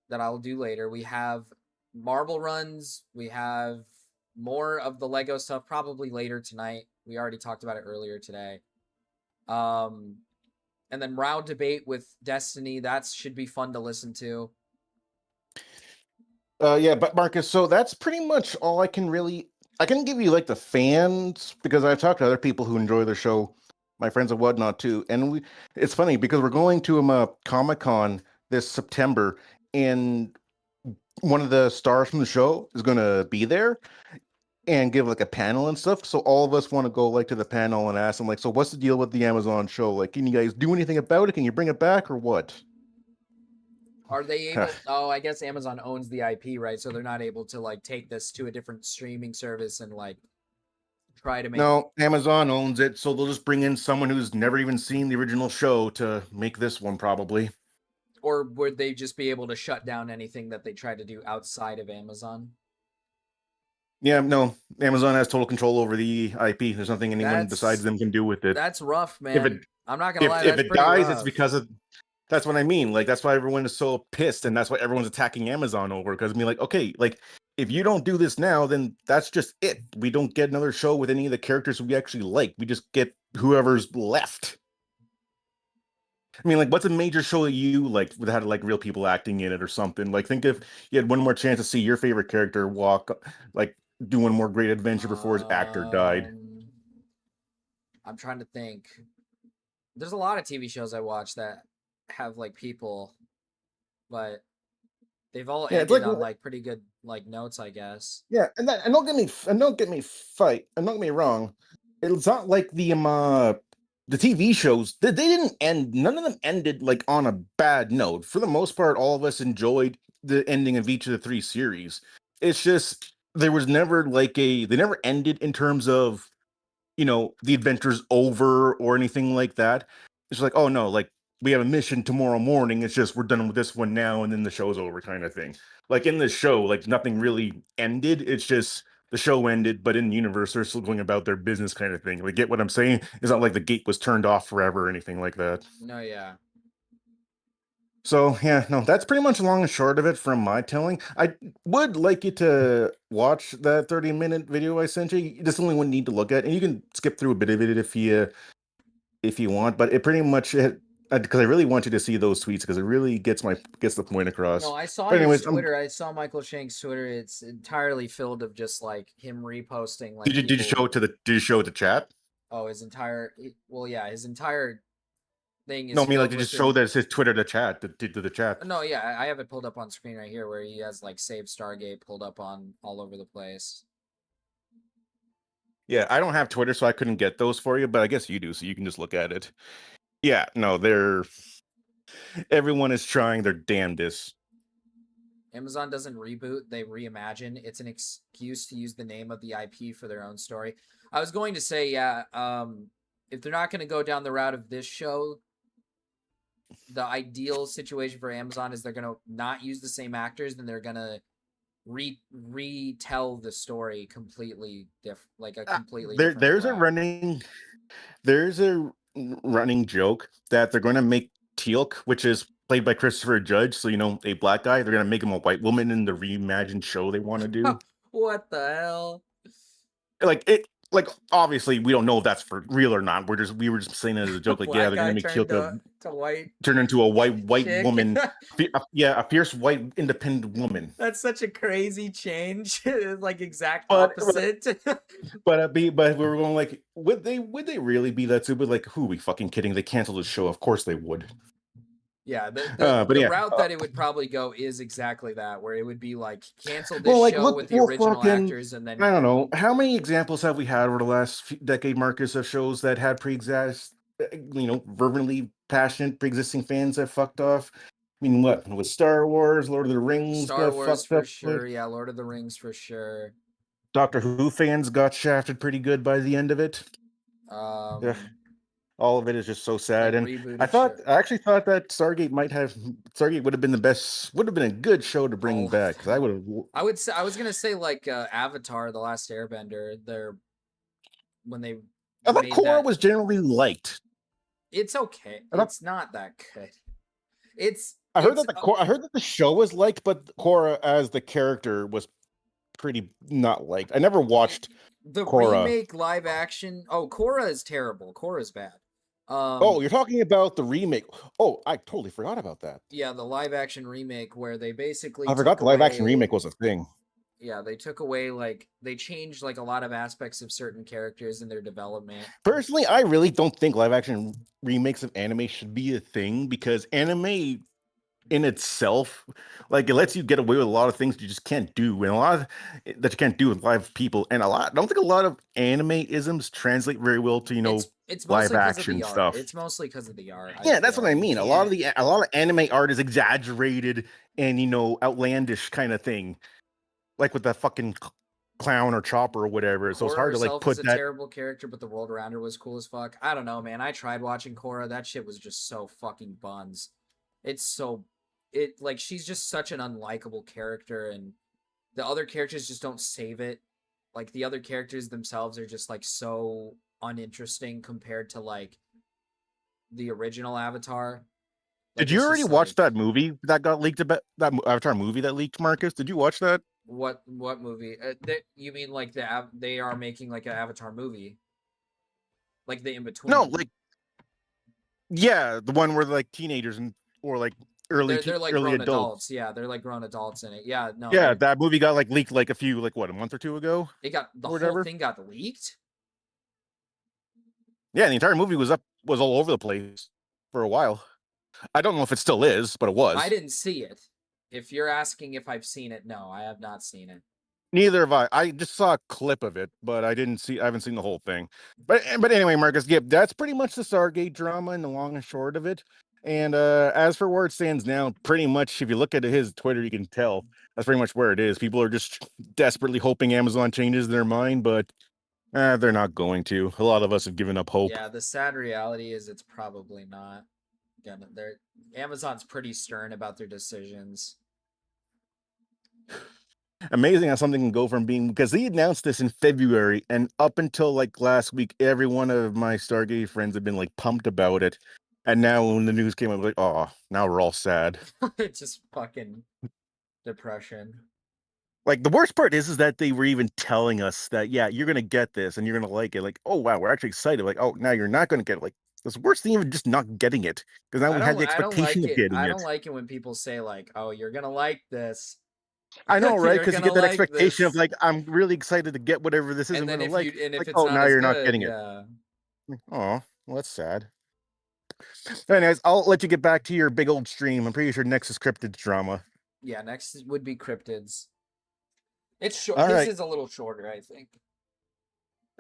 that I'll do later. We have marble runs. We have more of the Lego stuff probably later tonight. We already talked about it earlier today. And then round debate with Destiny. That should be fun to listen to. Yeah, but Marcus, so that's pretty much all I can give you like the fans because I've talked to other people who enjoy the show, my friends and whatnot too. And it's funny because we're going to Comic-Con this September, and one of the stars from the show is gonna be there and give like a panel and stuff. So all of us want to go like to the panel and ask them like, so what's the deal with the Amazon show? Like, can you guys do anything about it? Can you bring it back or what? Are they able? Oh, I guess Amazon owns the IP, right? So they're not able to like take this to a different streaming service and like try to make. No, Amazon owns it, so they'll just bring in someone who's never even seen the original show to make this one, probably. Or would they just be able to shut down anything that they try to do outside of Amazon? Yeah, no, Amazon has total control over the IP. There's nothing anyone besides them can do with it. That's rough, man. If it, I'm not gonna lie. if That's it pretty dies, rough. it's because of. That's what I mean. Like, that's why everyone is so pissed, and that's why everyone's attacking Amazon over. Because I mean, like, okay, like if you don't do this now, then that's just it. We don't get another show with any of the characters we actually like. We just get whoever's left. I mean, like, what's a major show that you like that had like real people acting in it or something? Like, think if you had one more chance to see your favorite character like, do one more great adventure before his actor died. I'm trying to think. There's a lot of TV shows I watch that have like people, but they've all ended on like pretty good like notes, I guess. Yeah, and don't get me wrong. It's not like the TV shows, they didn't end, none of them ended like on a bad note. For the most part, all of us enjoyed the ending of each of the 3 series. It's just there was never like they never ended in terms of, you know, the adventure's over or anything like that. It's like, oh no, like we have a mission tomorrow morning. It's just we're done with this one now, and then the show's over, kind of thing. Like in this show, like nothing really ended. It's just the show ended, but in the universe, they're still going about their business, kind of thing. Like, get what I'm saying? It's not like the gate was turned off forever or anything like that. No, yeah. So yeah, no, that's pretty much long and short of it from my telling. I would like you to watch that 30-minute video I sent you. That's the only one you need to look at, and you can skip through a bit of it if you want. But it pretty much because I really want you to see those tweets because it really gets the point across. No, I saw his Twitter. I saw Michael Shank's Twitter. It's entirely filled of just like him reposting. Like, did you show it to the chat? Oh, his entire thing is. No, I mean, like, you just show that it's his Twitter to the chat. No, yeah, I have it pulled up on screen right here where he has like Save Stargate pulled up on all over the place. Yeah, I don't have Twitter, so I couldn't get those for you, but I guess you do, so you can just look at it. Yeah, no, everyone is trying their damnedest. Amazon doesn't reboot, they reimagine. It's an excuse to use the name of the IP for their own story. I was going to say, yeah, if they're not going to go down the route of this show, the ideal situation for Amazon is they're going to not use the same actors, then they're going to retell the story completely different, like a completely different there's a running joke that they're going to make Teal'c, which is played by Christopher Judge, so, you know, a black guy, they're going to make him a white woman in the reimagined show they want to do. What the hell? Like obviously we don't know if that's for real or not. We were just saying it as a joke. Like, yeah, they're gonna make Teal'c turn into a white woman. A fierce white independent woman. That's such a crazy change. Like exact opposite. But we were going like, would they really be that stupid? Like, who are we fucking kidding? They canceled the show. Of course they would. Yeah, the route that it would probably go is exactly that, where it would be like cancel this show with the original actors, and then I don't know how many examples have we had over the last decade, Marcus, of shows that had fervently passionate pre-existing fans that fucked off. I mean, what with Star Wars, Lord of the Rings, Star Wars for sure. Yeah, Lord of the Rings for sure. Doctor Who fans got shafted pretty good by the end of it. Yeah. All of it is just so sad, and I actually thought that Stargate would have been a good show to bring back. Because I was gonna say like Avatar: The Last Airbender. I thought Korra was generally liked. It's okay. It's not that good. I heard that the show was liked, but Korra as the character was pretty not liked. I never watched the Korra. remake live action. Oh, Korra is terrible. Korra's bad. Oh, you're talking about the remake. Oh, I totally forgot about that. Yeah, the live action remake where they basically I forgot took the live action away. remake was a thing. Yeah, they took away like they changed like a lot of aspects of certain characters in their development. Personally, I really don't think live action remakes of anime should be a thing because anime in itself, like it lets you get away with a lot of things you just can't do, and a lot of, that you can't do with live people, and I don't think a lot of anime isms translate very well to It's live mostly because of action the art. stuff. It's mostly because of the art. I Yeah, that's what feel I you mean. can't. A lot of anime art is exaggerated and outlandish kind of thing, like with that fucking clown or chopper or whatever. So it's Korra hard to like herself is put a that. terrible character, but the world around her was cool as fuck. I don't know, man. I tried watching Korra. That shit was just so fucking buns. It's so like she's just such an unlikable character, and the other characters just don't save it. Like the other characters themselves are just like so uninteresting compared to like the original Avatar. Did Like you it's already just watch like that movie that got leaked about that Avatar movie that leaked, Marcus? Did you watch that? what movie? You mean like they are making like an Avatar movie, like the in No, between. like yeah, the one where like teenagers and or like They're like early grown adults. adults. Yeah, they're like grown adults in it. Yeah, no, Yeah, they're that movie got like leaked like a month or two ago it got the or whole whatever. thing got leaked. Yeah, the entire movie was all over the place for a while. I don't know if it still is, but it I was. didn't see it. If you're asking if I've seen it, no, I have not seen it. Neither have I. I just saw a clip of it, but I haven't seen the whole thing. But anyway, Marcus, yep, that's pretty much the Stargate drama and the long and short of it. And as for where it stands now, pretty much if you look at his Twitter, you can tell that's pretty much where it is. People are just desperately hoping Amazon changes their mind, but they're not going to. A lot of us have given up hope. Yeah, the sad reality is it's probably not gonna. They're Amazon's pretty stern about their decisions. Amazing how something can go from being, because he announced this in February, and up until like last week, every one of my Stargate friends have been like pumped about it. And now when the news came out, like, oh, now we're all sad. It's just fucking depression. Like the worst part is that they were even telling us that, yeah, you're gonna get this and you're gonna like it. Like, oh wow, we're actually excited. Like, oh, now you're not gonna get it. Like, it's worse than even just not getting it, because now we had the I don't expectation like of it. getting I it. don't like it when people say like, "Oh, you're gonna like this." I know, right? You're Because you gonna get that like expectation of this. like, I'm really excited to get whatever this is. I'm And then gonna like. if Like, it's oh, not now as you're not good, getting it. yeah. Oh, well, that's sad. Anyways, I'll let you get back to your big old stream. I'm pretty sure next is cryptid drama. Yeah, next would be cryptids. It's short. All His right. is a little shorter, I think.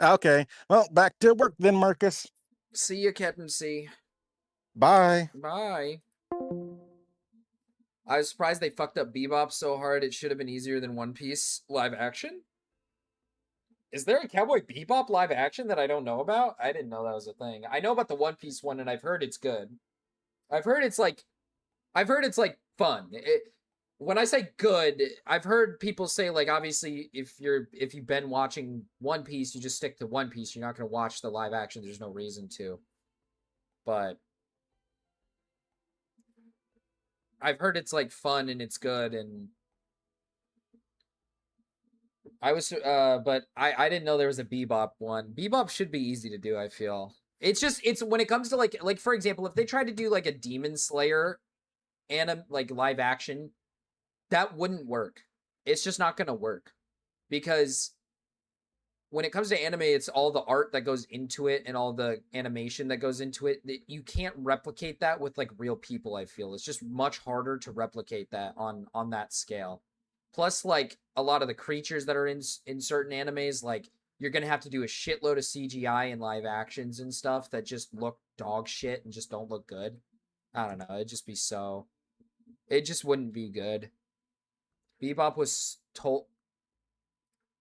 Okay. Well, back to work then, Marcus. See you, Captain C. Bye. Bye. I was surprised they fucked up Bebop so hard. It should have been easier than One Piece live action. Is there a Cowboy Bebop live action that I don't know about? I didn't know that was a thing. I know about the One Piece one, and I've heard it's good. I've heard it's like fun. When I say good, I've heard people say like obviously if you've been watching One Piece, you just stick to One Piece. You're not gonna watch the live action. There's no reason to. But I've heard it's like fun and it's good, and but I didn't know there was a Bebop one. Bebop should be easy to do, I feel. It's when it comes to like for example, if they tried to do like a Demon Slayer like live action, that wouldn't work. It's just not gonna work. Because when it comes to anime, it's all the art that goes into it and all the animation that goes into it. You can't replicate that with like real people, I feel. It's just much harder to replicate that on that scale. Plus, like a lot of the creatures that are in certain animes, like you're gonna have to do a shitload of CGI and live actions and stuff that just look dog shit and just don't look good. I don't know. It just wouldn't be good. Bebop was told.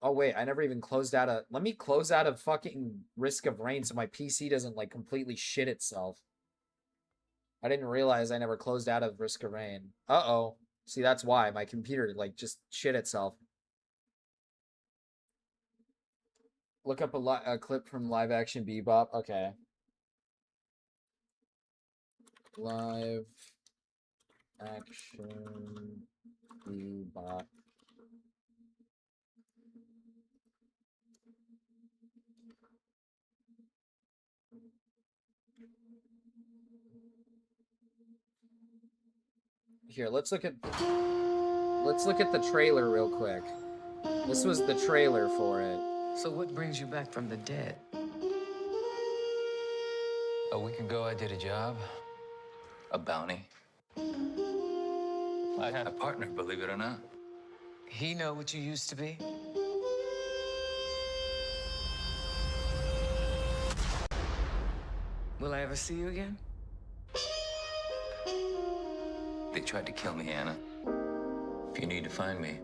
Oh wait, I never even closed out a. Let me close out a fucking Risk of Rain so my PC doesn't like completely shit itself. I didn't realize I never closed out of Risk of Rain. Uh-oh. See, that's why my computer like just shit itself. Look up a clip from live action Bebop. Okay. Live action Bebop. Here, let's look at the trailer real quick. This was the trailer for it. So what brings you back from the dead? A week ago, I did a job, a bounty. I had a partner, believe it or not. He know what you used to be? Will I ever see you again? They tried to kill me, Anna. If you need to find me,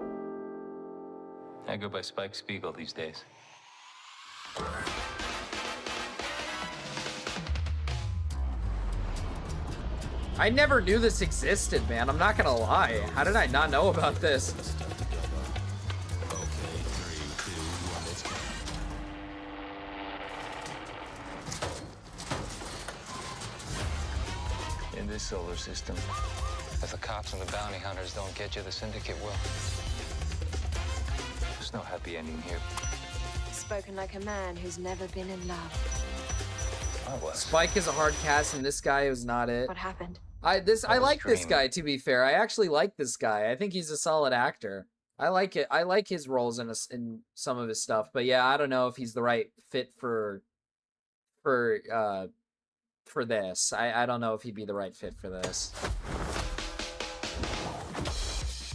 I go by Spike Spiegel these days. I never knew this existed, man. I'm not gonna lie. How did I not know about this? In this solar system, if the cops and the bounty hunters don't get you, the syndicate will. There's no happy ending here. Spoken like a man who's never been in love. I was. Spike is a hard cast, and this guy was not it. What happened? I was like this dreaming. guy, to be fair. I actually like this guy. I think he's a solid actor. I like it. I like his roles in some of his stuff. But yeah, I don't know if he's the right fit for this. I don't know if he'd be the right fit for this.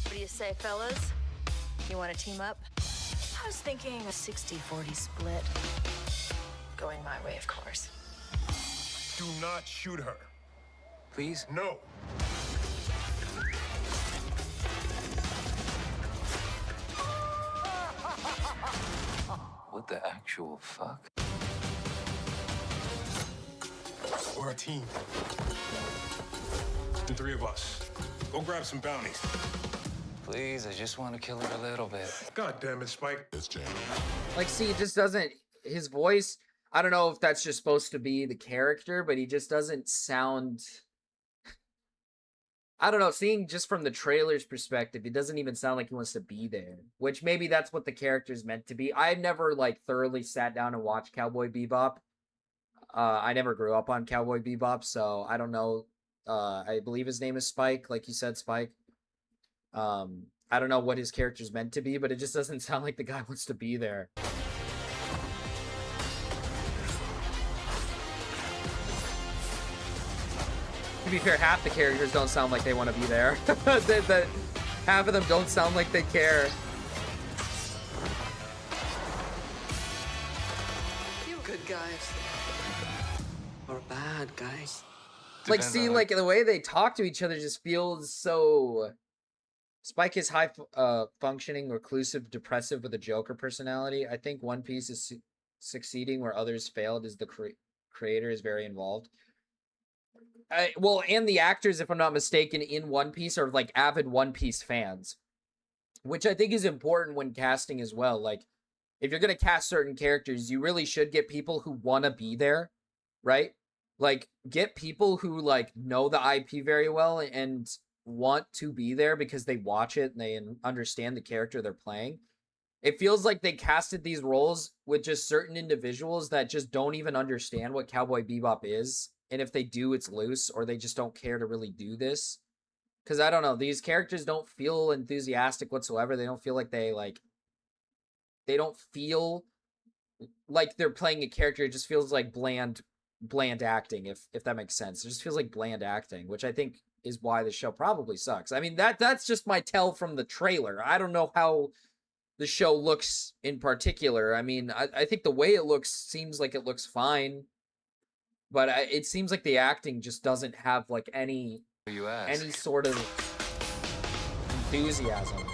What do you say, fellas? You want to team up? I was thinking a 60-40 split. Going my way, of course. Do not shoot her. Please? No. What the actual fuck? We're a team. The three of us. Go grab some bounties. Please, I just want to kill her a little bit. God damn it, Spike. Like, see, it just doesn't. His voice. I don't know if that's just supposed to be the character, but he just doesn't sound. I don't know, seeing just from the trailer's perspective, it doesn't even sound like he wants to be there. Which maybe that's what the character's meant to be. I never, like, thoroughly sat down and watched Cowboy Bebop. I never grew up on Cowboy Bebop, so I don't know. I believe his name is Spike, like you said, Spike. I don't know what his character's meant to be, but it just doesn't sound like the guy wants to be there. To be fair, half the characters don't sound like they want to be there. Half of them don't sound like they care. You good guys. Or bad guys. Like, Depends see, on- like, the way they talk to each other just feels so... Spike is high functioning, reclusive, depressive with a Joker personality. I think One Piece is succeeding where others failed as the creator is very involved. Well, and the actors, if I'm not mistaken, in One Piece are like avid One Piece fans, which I think is important when casting as well. Like, if you're going to cast certain characters, you really should get people who want to be there, right? Like, get people who, like, know the IP very well and want to be there because they watch it and they understand the character they're playing. It feels like they casted these roles with just certain individuals that just don't even understand what Cowboy Bebop is. And if they do, it's loose, or they just don't care to really do this. Because, I don't know, these characters don't feel enthusiastic whatsoever. They don't feel like they don't feel like they're playing a character. It just feels like bland acting, if that makes sense. It just feels like bland acting, which I think is why the show probably sucks. I mean, that's just my tell from the trailer. I don't know how the show looks in particular. I mean, I think the way it looks seems like it looks fine. But it seems like the acting just doesn't have, like, any sort of enthusiasm.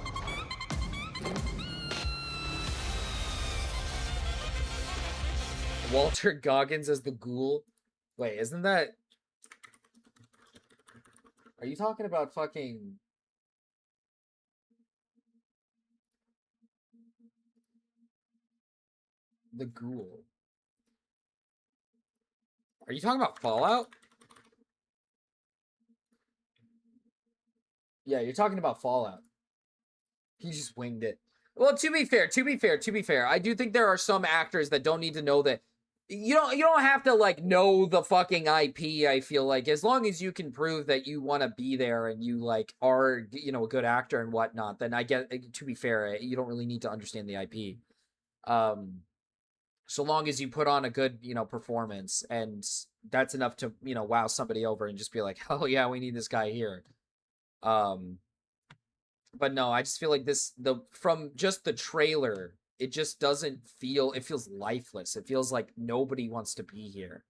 Walter Goggins as the ghoul? Wait, isn't that... Are you talking about fucking... The ghoul? Are you talking about Fallout? Yeah, you're talking about Fallout. He just winged it. Well, to be fair, I do think there are some actors that don't need to know that You don't have to like know the fucking IP. I feel like as long as you can prove that you want to be there and you like are a good actor and whatnot, then I get. To be fair, you don't really need to understand the IP. So long as you put on a good performance, and that's enough to wow somebody over and just be like, oh yeah, we need this guy here. But no, I just feel like from just the trailer, it just doesn't feel, it feels lifeless. It feels like nobody wants to be here.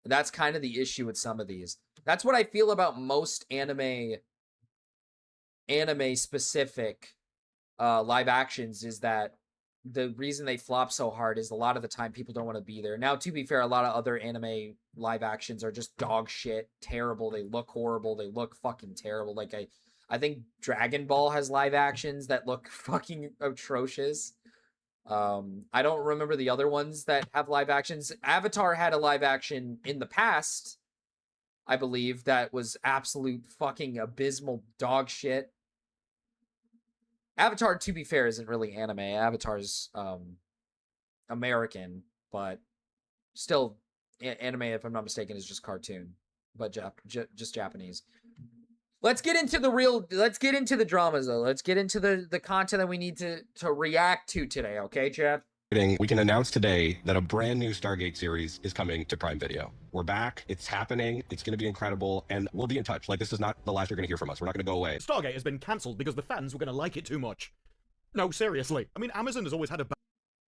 That's kind of the issue with some of these. That's what I feel about most anime specific live actions, is that the reason they flop so hard is a lot of the time people don't want to be there. Now, to be fair, a lot of other anime live actions are just dog shit, terrible. They look horrible. They look fucking terrible. Like I think Dragon Ball has live actions that look fucking atrocious. I don't remember the other ones that have live actions. Avatar had a live action in the past, I believe, that was absolute fucking abysmal dog shit. Avatar, to be fair, isn't really anime. Avatar's American, but still anime, if I'm not mistaken, is just cartoon, but just Japanese. Let's get into the dramas, though. Let's get into the content that we need to react to today, okay, Jeff? We can announce today that a brand new Stargate series is coming to Prime Video. We're back. It's happening. It's going to be incredible. And we'll be in touch. Like, this is not the last you're going to hear from us. We're not going to go away. Stargate has been cancelled because the fans were going to like it too much. No, seriously. I mean, Amazon has always had a...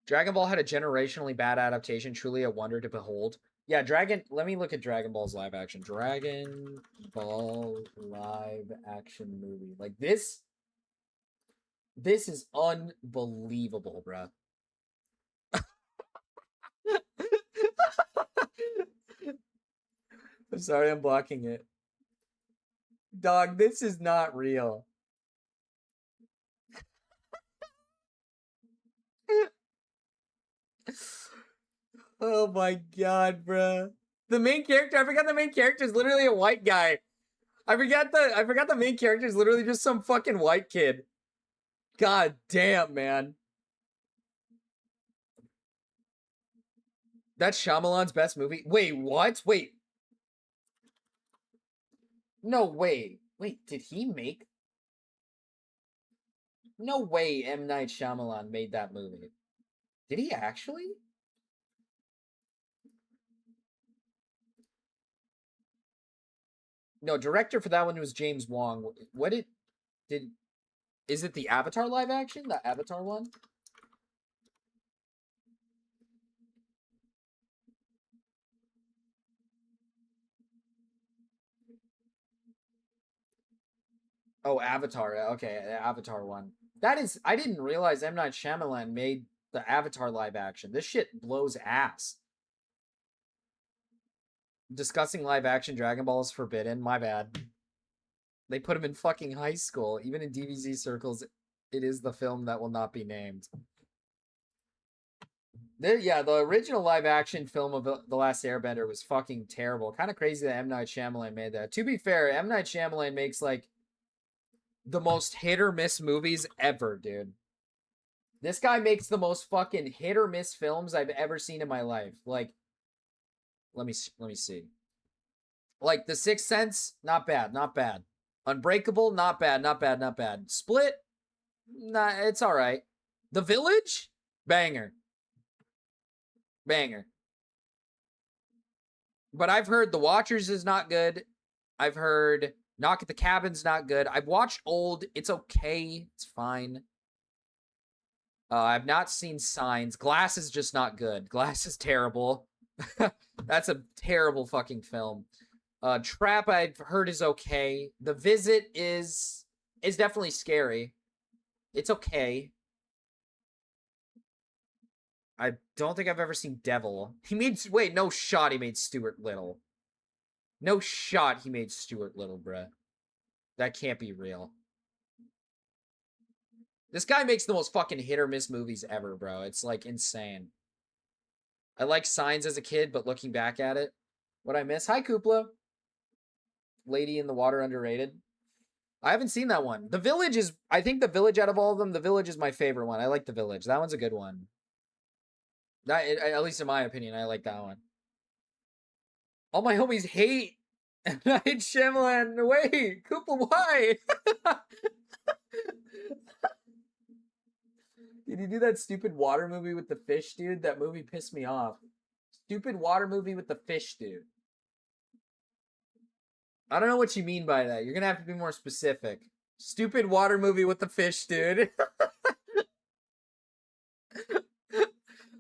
Dragon Ball had a generationally bad adaptation, truly a wonder to behold. Yeah, let me look at Dragon Ball's live action. Dragon Ball live action movie. Like, this is unbelievable, bruh. I'm sorry, I'm blocking it. Dog, this is not real. Oh my god, bro. The main character, I forgot the main character is literally a white guy. I forgot the main character is literally just some fucking white kid. God damn, man. That's Shyamalan's best movie? Wait, what? Wait. No way. Wait, did he make? No way M. Night Shyamalan made that movie. Did he actually? No, director for that one was James Wong. Is it the Avatar live action? The Avatar one? Oh, Avatar. Okay, the Avatar one. I didn't realize M. Night Shyamalan made the Avatar live action. This shit blows ass. Discussing live action Dragon Ball is forbidden. My bad. They put him in fucking high school. Even in DBZ circles, it is the film that will not be named. Yeah, the original live action film of The Last Airbender was fucking terrible. Kind of crazy that M. Night Shyamalan made that. To be fair, M. Night Shyamalan makes like the most hit or miss movies ever, dude. This guy makes the most fucking hit or miss films I've ever seen in my life. Like, let me see. Like The Sixth Sense, not bad, not bad. Unbreakable, not bad, not bad, not bad. Split, nah, it's all right. The Village, banger, banger. But I've heard The Watchers is not good. I've heard Knock at the Cabin's not good. I've watched Old. It's okay. It's fine. I've not seen Signs. Glass is just not good. Glass is terrible. That's a terrible fucking film. Trap, I've heard, is okay. The Visit is definitely scary. It's okay. I don't think I've ever seen Devil. Wait, no shot he made Stuart Little. No shot he made Stuart Little, bruh. That can't be real. This guy makes the most fucking hit or miss movies ever, bro. It's like insane. I like Signs as a kid, but looking back at it, what I miss? Hi, Koopla. Lady in the Water underrated. I haven't seen that one. The Village is, I think The Village out of all of them, The Village is my favorite one. I like The Village. That one's a good one. At least in my opinion, I like that one. All my homies hate Night Shyamalan. Wait, Koopa, why? Did you do that stupid water movie with the fish, dude? That movie pissed me off. Stupid water movie with the fish, dude. I don't know what you mean by that. You're gonna have to be more specific. Stupid water movie with the fish, dude.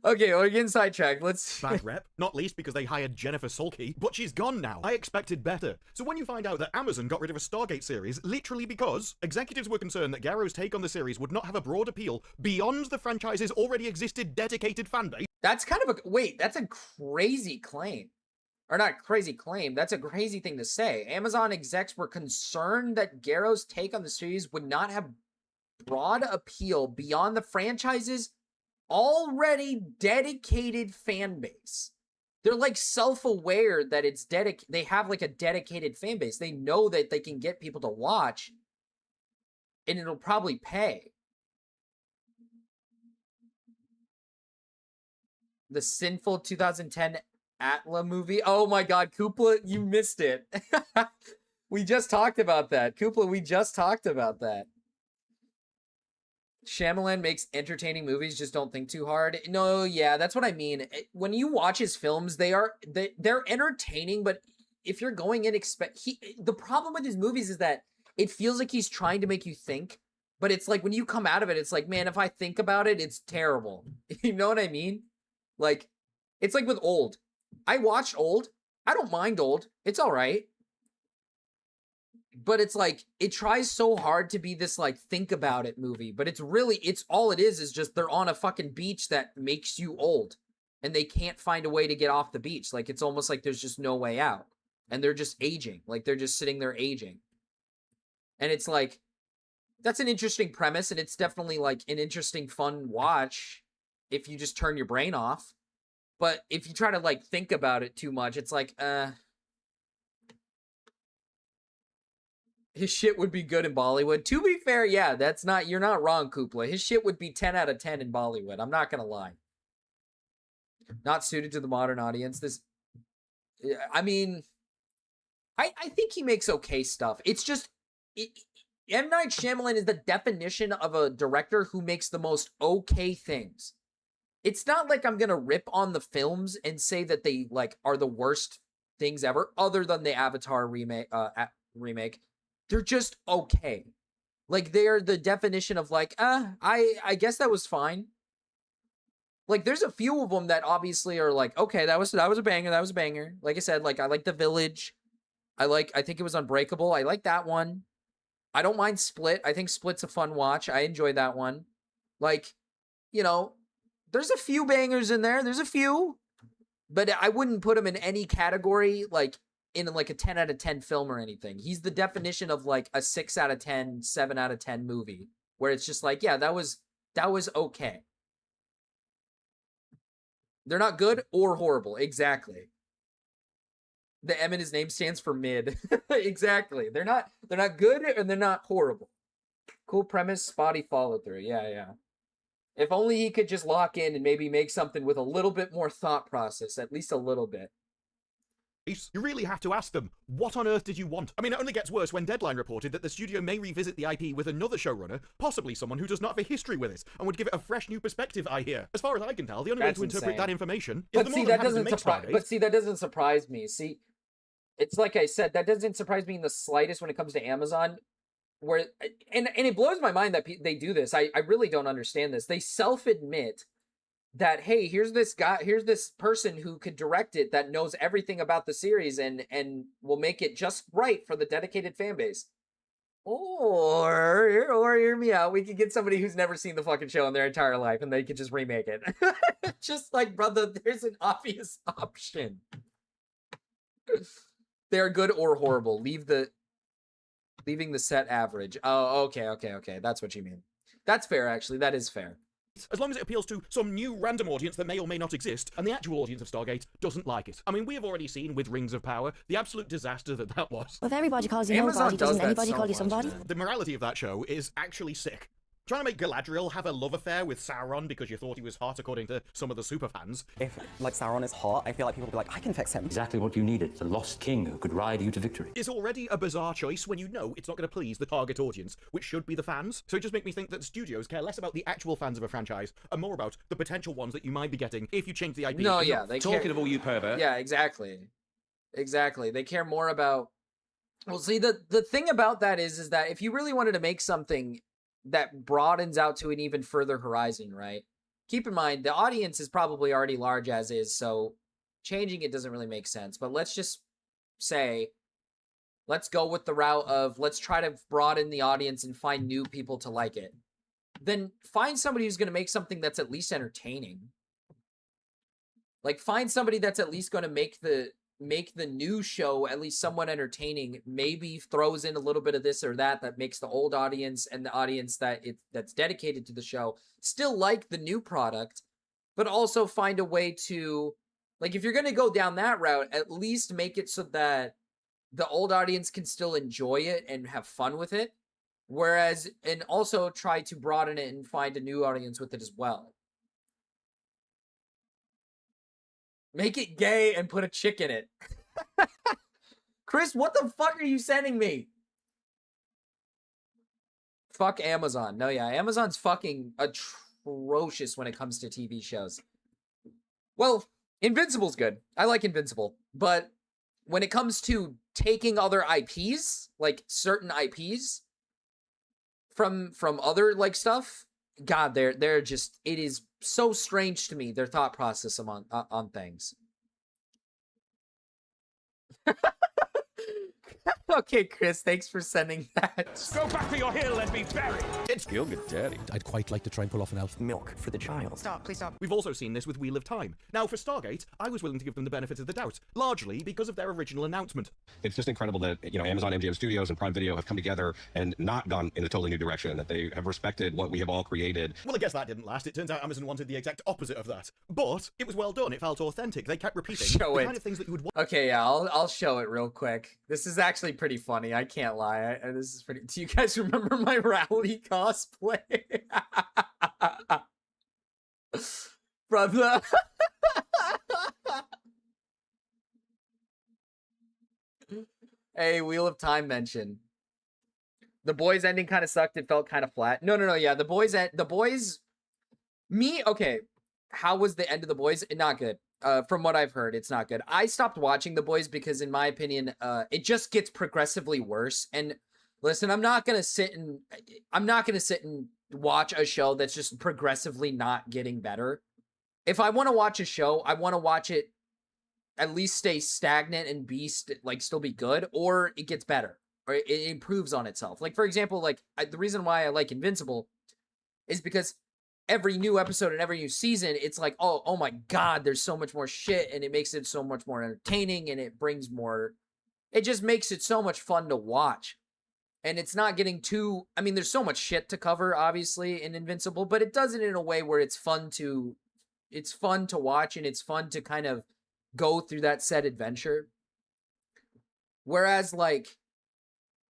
Okay, we're getting sidetracked. Let's... Bad rep, not least because they hired Jennifer Sulky, but she's gone now. I expected better. So when you find out that Amazon got rid of a Stargate series literally because executives were concerned that Garrow's take on the series would not have a broad appeal beyond the franchise's already existed dedicated fanbase. That's kind of a... Wait, that's a crazy claim. Or not crazy claim, that's a crazy thing to say. Amazon execs were concerned that Garrow's take on the series would not have broad appeal beyond the franchise's already dedicated fan base. They're like self-aware that it's they have like a dedicated fan base. They know that they can get people to watch and it'll probably pay. The sinful 2010 Atla movie. Oh my god, Koopla, you missed it. We just talked about that. Koopla, we just talked about that. Shyamalan makes entertaining movies, just don't think too hard. No, yeah, that's what I mean. When you watch his films, they're entertaining, but if you're going in the problem with his movies is that it feels like he's trying to make you think, but it's like when you come out of it, it's like, man, if I think about it, it's terrible. You know what I mean? Like, it's like with Old. I watched Old. I don't mind Old. It's all right. But it's like, it tries so hard to be this, like, think about it movie. But it's all it is just they're on a fucking beach that makes you old. And they can't find a way to get off the beach. Like, it's almost like there's just no way out. And they're just aging. Like, they're just sitting there aging. And it's like, that's an interesting premise. And it's definitely, like, an interesting, fun watch if you just turn your brain off. But if you try to, like, think about it too much, it's like, his shit would be good in Bollywood. To be fair, yeah, you're not wrong, Koopla. His shit would be 10 out of 10 in Bollywood. I'm not gonna lie. Not suited to the modern audience. I mean, I think he makes okay stuff. It's just, M. Night Shyamalan is the definition of a director who makes the most okay things. It's not like I'm gonna rip on the films and say that they, like, are the worst things ever, other than the Avatar remake. They're just okay. Like, they're the definition of, like, I guess that was fine. Like, there's a few of them that obviously are like, okay, that was a banger, that was a banger. Like I said, like, I like The Village. I think it was Unbreakable. I like that one. I don't mind Split. I think Split's a fun watch. I enjoy that one. Like, you know, there's a few bangers in there. There's a few. But I wouldn't put him in any category, like, in like a 10 out of 10 film or anything. He's the definition of like a 6 out of 10, 7 out of 10 movie where it's just like, yeah, that was okay. They're not good or horrible. Exactly. The M in his name stands for mid. Exactly. They're not good and they're not horrible. Cool premise, spotty follow through. Yeah. If only he could just lock in and maybe make something with a little bit more thought process, at least a little bit. You really have to ask them, what on earth did you want? I mean, it only gets worse when Deadline reported that the studio may revisit the IP with another showrunner, possibly someone who does not have a history with it, and would give it a fresh new perspective, I hear. As far as I can tell, the only way to interpret that information is the more that doesn't surprise me. See, it's like I said, that doesn't surprise me in the slightest when it comes to Amazon. Where and it blows my mind that they do this. I really don't understand this. They self-admit that, hey, here's this person who could direct it that knows everything about the series and will make it just right for the dedicated fan base. Or hear me out, we could get somebody who's never seen the fucking show in their entire life and they could just remake it. Just like, brother, there's an obvious option. They're good or horrible. Leaving the set average. Oh, okay. That's what you mean. That's fair, actually. That is fair. As long as it appeals to some new random audience that may or may not exist, and the actual audience of Stargate doesn't like it. I mean, we have already seen with Rings of Power the absolute disaster that was. Well, if everybody calls you nobody, doesn't anybody call you somebody? The morality of that show is actually sick. Trying to make Galadriel have a love affair with Sauron because you thought he was hot, according to some of the superfans. If, like, Sauron is hot, I feel like people will be like, I can fix him. Exactly what you needed. The lost king who could ride you to victory. It's already a bizarre choice when you know it's not going to please the target audience, which should be the fans. So it just makes me think that studios care less about the actual fans of a franchise and more about the potential ones that you might be getting if you change the IP. No, yeah, they care. Talking of all you pervert. Yeah, exactly. Exactly. They care more about... Well, see, the thing about that is that if you really wanted to make something that broadens out to an even further horizon, right? Keep in mind, the audience is probably already large as is, so changing it doesn't really make sense. But let's just say, let's go with the route of let's try to broaden the audience and find new people to like it. Then find somebody who's going to make something that's at least entertaining. Like, find somebody that's at least going to make the new show at least somewhat entertaining, maybe throws in a little bit of this or that makes the old audience and the audience that's dedicated to the show still like the new product, but also find a way to, like, if you're going to go down that route, at least make it so that the old audience can still enjoy it and have fun with it, and also try to broaden it and find a new audience with it as well. Make it gay and put a chick in it. Chris, what the fuck are you sending me? Fuck Amazon. No, yeah, Amazon's fucking atrocious when it comes to TV shows. Well, Invincible's good. I like Invincible. But when it comes to taking other IPs, like certain IPs from other like stuff, God, they're just, it is so strange to me, their thought process on things. Okay, Chris, thanks for sending that. Go back to your hill and be buried! It's Gilgit Daddy. I'd quite like to try and pull off an elf. Milk for the child. Stop, please stop. We've also seen this with Wheel of Time. Now, for Stargate, I was willing to give them the benefit of the doubt, largely because of their original announcement. It's just incredible that, Amazon MGM Studios and Prime Video have come together and not gone in a totally new direction, that they have respected what we have all created. Well, I guess that didn't last. It turns out Amazon wanted the exact opposite of that. But it was well done. It felt authentic. They kept repeating Show the it. kind of things that you would want. Okay, yeah, I'll show it real quick. This is actually pretty funny. I can't lie. This is pretty... Do you guys remember my Rowley cosplay? Brother. Hey, Wheel of Time mention. The Boys ending kind of sucked. It felt kind of flat. No. Yeah, The Boys... Okay. How was the end of The Boys? Not good. From what I've heard, it's not good. I stopped watching The Boys because, in my opinion, it just gets progressively worse. And listen, I'm not gonna sit and watch a show that's just progressively not getting better. If I want to watch a show, I want to watch it at least stay stagnant and be still be good, or it gets better, or it improves on itself. Like, for example, the reason why I like Invincible is because every new episode and every new season, it's like, oh my God, there's so much more shit, and it makes it so much more entertaining, and it just makes it so much fun to watch. And it's not getting too, there's so much shit to cover, obviously, in Invincible, but it does it in a way where it's fun to watch, and it's fun to kind of go through that said adventure. Whereas,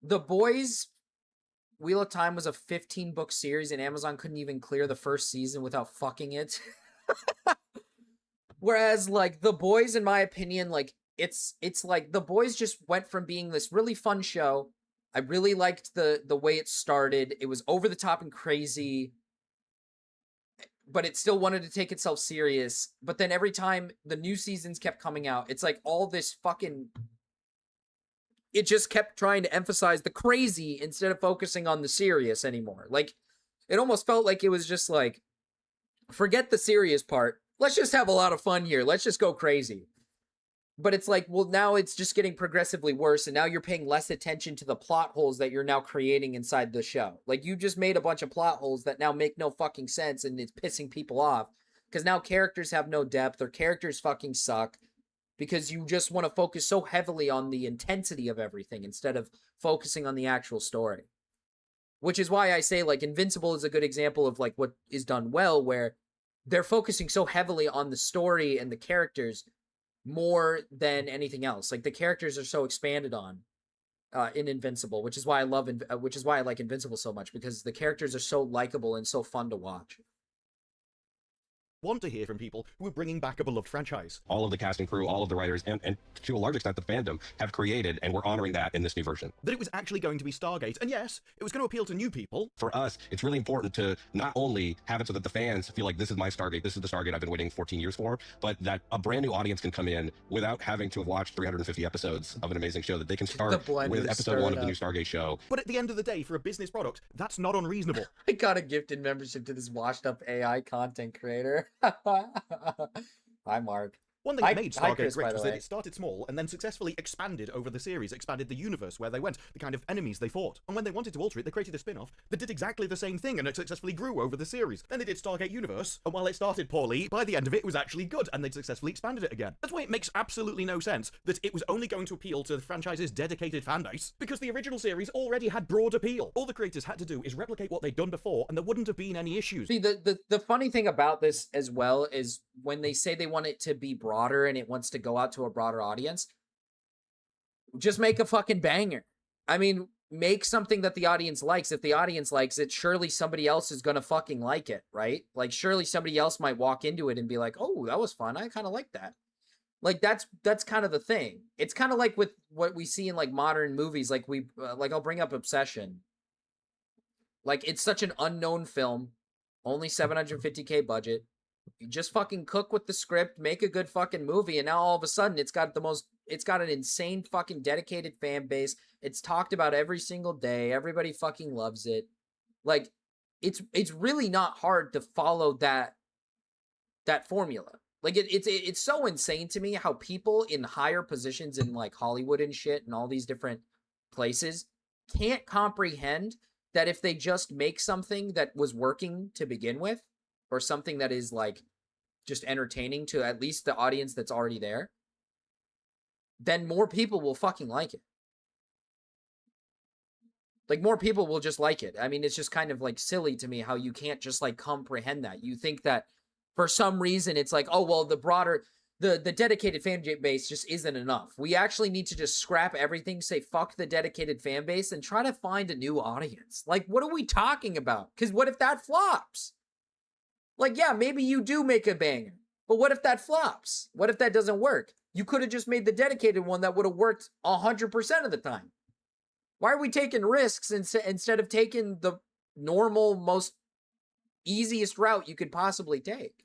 The Boys... Wheel of Time was a 15-book series, and Amazon couldn't even clear the first season without fucking it. Whereas, The Boys, in my opinion, it's The Boys just went from being this really fun show. I really liked the way it started. It was over the top and crazy, but it still wanted to take itself serious. But then every time the new seasons kept coming out, it's all this fucking... It just kept trying to emphasize the crazy instead of focusing on the serious anymore. It almost felt like it was just forget the serious part. Let's just have a lot of fun here. Let's just go crazy. But it's well, now it's just getting progressively worse, and now you're paying less attention to the plot holes that you're now creating inside the show. You just made a bunch of plot holes that now make no fucking sense, and it's pissing people off. Because now characters have no depth, or characters fucking suck. Because you just want to focus so heavily on the intensity of everything instead of focusing on the actual story. Which is why I say, Invincible is a good example of, what is done well, where they're focusing so heavily on the story and the characters more than anything else. The characters are so expanded on. in Invincible, which is why I love, which is why I like Invincible so much, because the characters are so likable and so fun to watch. Want to hear from people who are bringing back a beloved franchise. All of the casting crew, all of the writers, and to a large extent the fandom have created, and we're honoring that in this new version. That it was actually going to be Stargate, and yes, it was going to appeal to new people. For us, it's really important to not only have it so that the fans feel like this is my Stargate, this is the Stargate I've been waiting 14 years for, but that a brand new audience can come in without having to have watched 350 episodes of an amazing show, that they can start with episode 1 of the new Stargate show. But at the end of the day, for a business product, that's not unreasonable. I got a gifted membership to this washed up AI content creator. Hi, Mark. One thing that made Stargate Chris, great was that it started small and then successfully expanded over the series, expanded the universe where they went, the kind of enemies they fought. And when they wanted to alter it, they created a spin-off that did exactly the same thing, and it successfully grew over the series. Then they did Stargate Universe, and while it started poorly, by the end of it, it was actually good, and they successfully expanded it again. That's why it makes absolutely no sense that it was only going to appeal to the franchise's dedicated fanbase, because the original series already had broad appeal. All the creators had to do is replicate what they'd done before, and there wouldn't have been any issues. See, the funny thing about this as well is when they say they want it to be broader and it wants to go out to a broader audience, just make a fucking banger. I mean, make something that the audience likes. If the audience likes it, surely somebody else is gonna fucking like it, right? Like, surely somebody else might walk into it and be like, oh, that was fun, I kind of like that. Like, that's kind of the thing. It's kind of like with what we see in like modern movies, like like I'll bring up Obsession. Like, it's such an unknown film, only $750K budget. You just fucking cook with the script, make a good fucking movie, and now all of a sudden it's got an insane fucking dedicated fan base. It's talked about every single day. Everybody fucking loves it. Like, it's really not hard to follow that formula. Like, it's so insane to me how people in higher positions in like Hollywood and shit and all these different places can't comprehend that if they just make something that was working to begin with, or something that is like just entertaining to at least the audience that's already there, then more people will fucking like it. Like, more people will just like it. I mean, it's just kind of like silly to me how you can't just like comprehend that. You think that for some reason it's like, oh, well, the dedicated fan base just isn't enough. We actually need to just scrap everything, say fuck the dedicated fan base, and try to find a new audience. Like, what are we talking about? Because what if that flops? Like, yeah, maybe you do make a banger, but what if that flops? What if that doesn't work? You could have just made the dedicated one that would have worked 100% of the time. Why are we taking risks instead of taking the normal, most easiest route you could possibly take?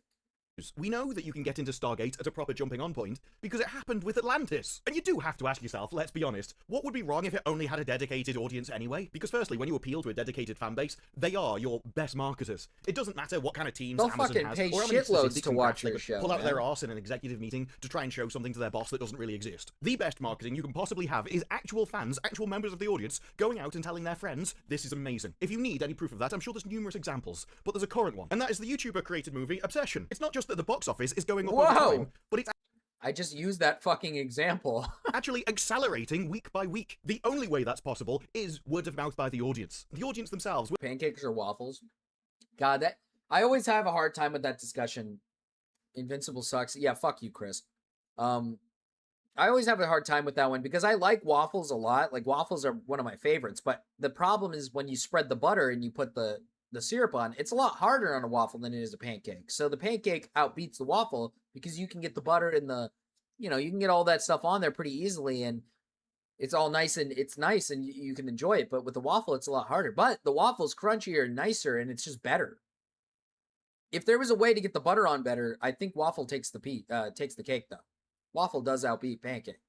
We know that you can get into Stargate at a proper jumping on point because it happened with Atlantis. And you do have to ask yourself, let's be honest, what would be wrong if it only had a dedicated audience anyway? Because firstly, when you appeal to a dedicated fan base, they are your best marketers. It doesn't matter what kind of teams They'll Amazon fucking has, pay or how many shitloads statistics to and watch graphs they your could show, pull out man. their arse in an executive meeting to try and show something to their boss that doesn't really exist. The best marketing you can possibly have is actual fans, actual members of the audience, going out and telling their friends, this is amazing. If you need any proof of that, I'm sure there's numerous examples, but there's a current one, and that is the YouTuber-created movie, Obsession. It's not just that the box office is going up over time, but it's I just used that fucking example. actually accelerating week by week. The only way that's possible is word of mouth by the audience. The audience themselves. Pancakes or waffles? God, I always have a hard time with that discussion. Invincible sucks. Yeah, fuck you, Chris. I always have a hard time with that one because I like waffles a lot. Like, waffles are one of my favorites, but the problem is when you spread the butter and you put the syrup on, it's a lot harder on a waffle than it is a pancake. So the pancake outbeats the waffle because you can get the butter and you can get all that stuff on there pretty easily, and it's all nice and you can enjoy it. But with the waffle, it's a lot harder. But the waffle's crunchier and nicer, and it's just better. If there was a way to get the butter on better, I think waffle takes the cake though. Waffle does outbeat pancake.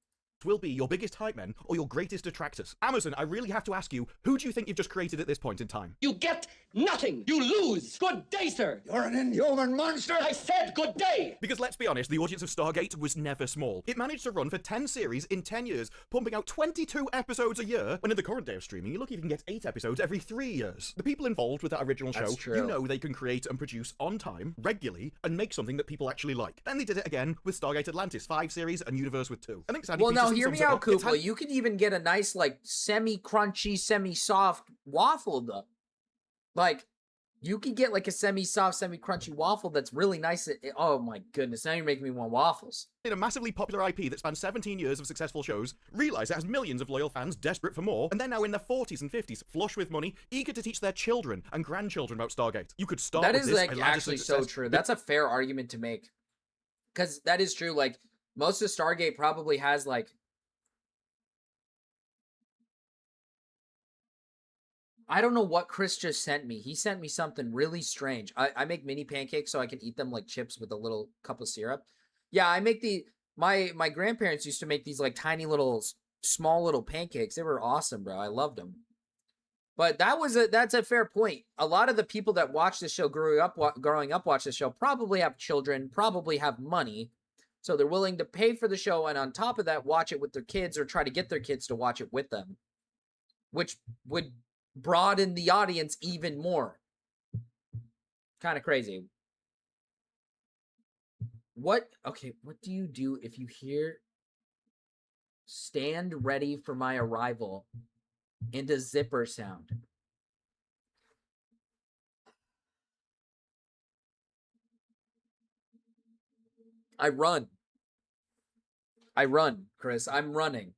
Will be your biggest hype men or your greatest detractors. Amazon, I really have to ask you, who do you think you've just created at this point in time? You get nothing. You lose. Good day, sir. You're an inhuman monster. I said good day. Because let's be honest, the audience of Stargate was never small. It managed to run for 10 series in 10 years, pumping out 22 episodes a year, when in the current day of streaming, you're lucky if you can get 8 episodes every 3 years. The people involved with that original show, you know they can create and produce on time, regularly, and make something that people actually like. Then they did it again with Stargate Atlantis, 5 series, and Universe with 2. I think Sandy Now hear me out, Koopa. You can even get a nice, like, semi-crunchy, semi-soft waffle, though. Like, You can get like a semi-soft, semi-crunchy waffle that's really nice. Oh my goodness, now you're making me want waffles. In a massively popular IP that spans 17 years of successful shows, realize it has millions of loyal fans desperate for more, and they're now in their 40s and 50s, flush with money, eager to teach their children and grandchildren about Stargate. You could start That with is this like actually so true. That's a fair argument to make. Because that is true. Like, most of Stargate probably has like, I don't know what Chris just sent me. He sent me something really strange. I make mini pancakes so I can eat them like chips with a little cup of syrup. Yeah, I make my grandparents used to make these like tiny little, small little pancakes. They were awesome, bro. I loved them. But that's a fair point. A lot of the people that watch this show growing up watch this show probably have children, probably have money. So they're willing to pay for the show and on top of that, watch it with their kids or try to get their kids to watch it with them. Which would broaden the audience even more. Kind of crazy. What do you do if you hear "stand ready for my arrival" and a zipper sound? I run, Chris. I'm running.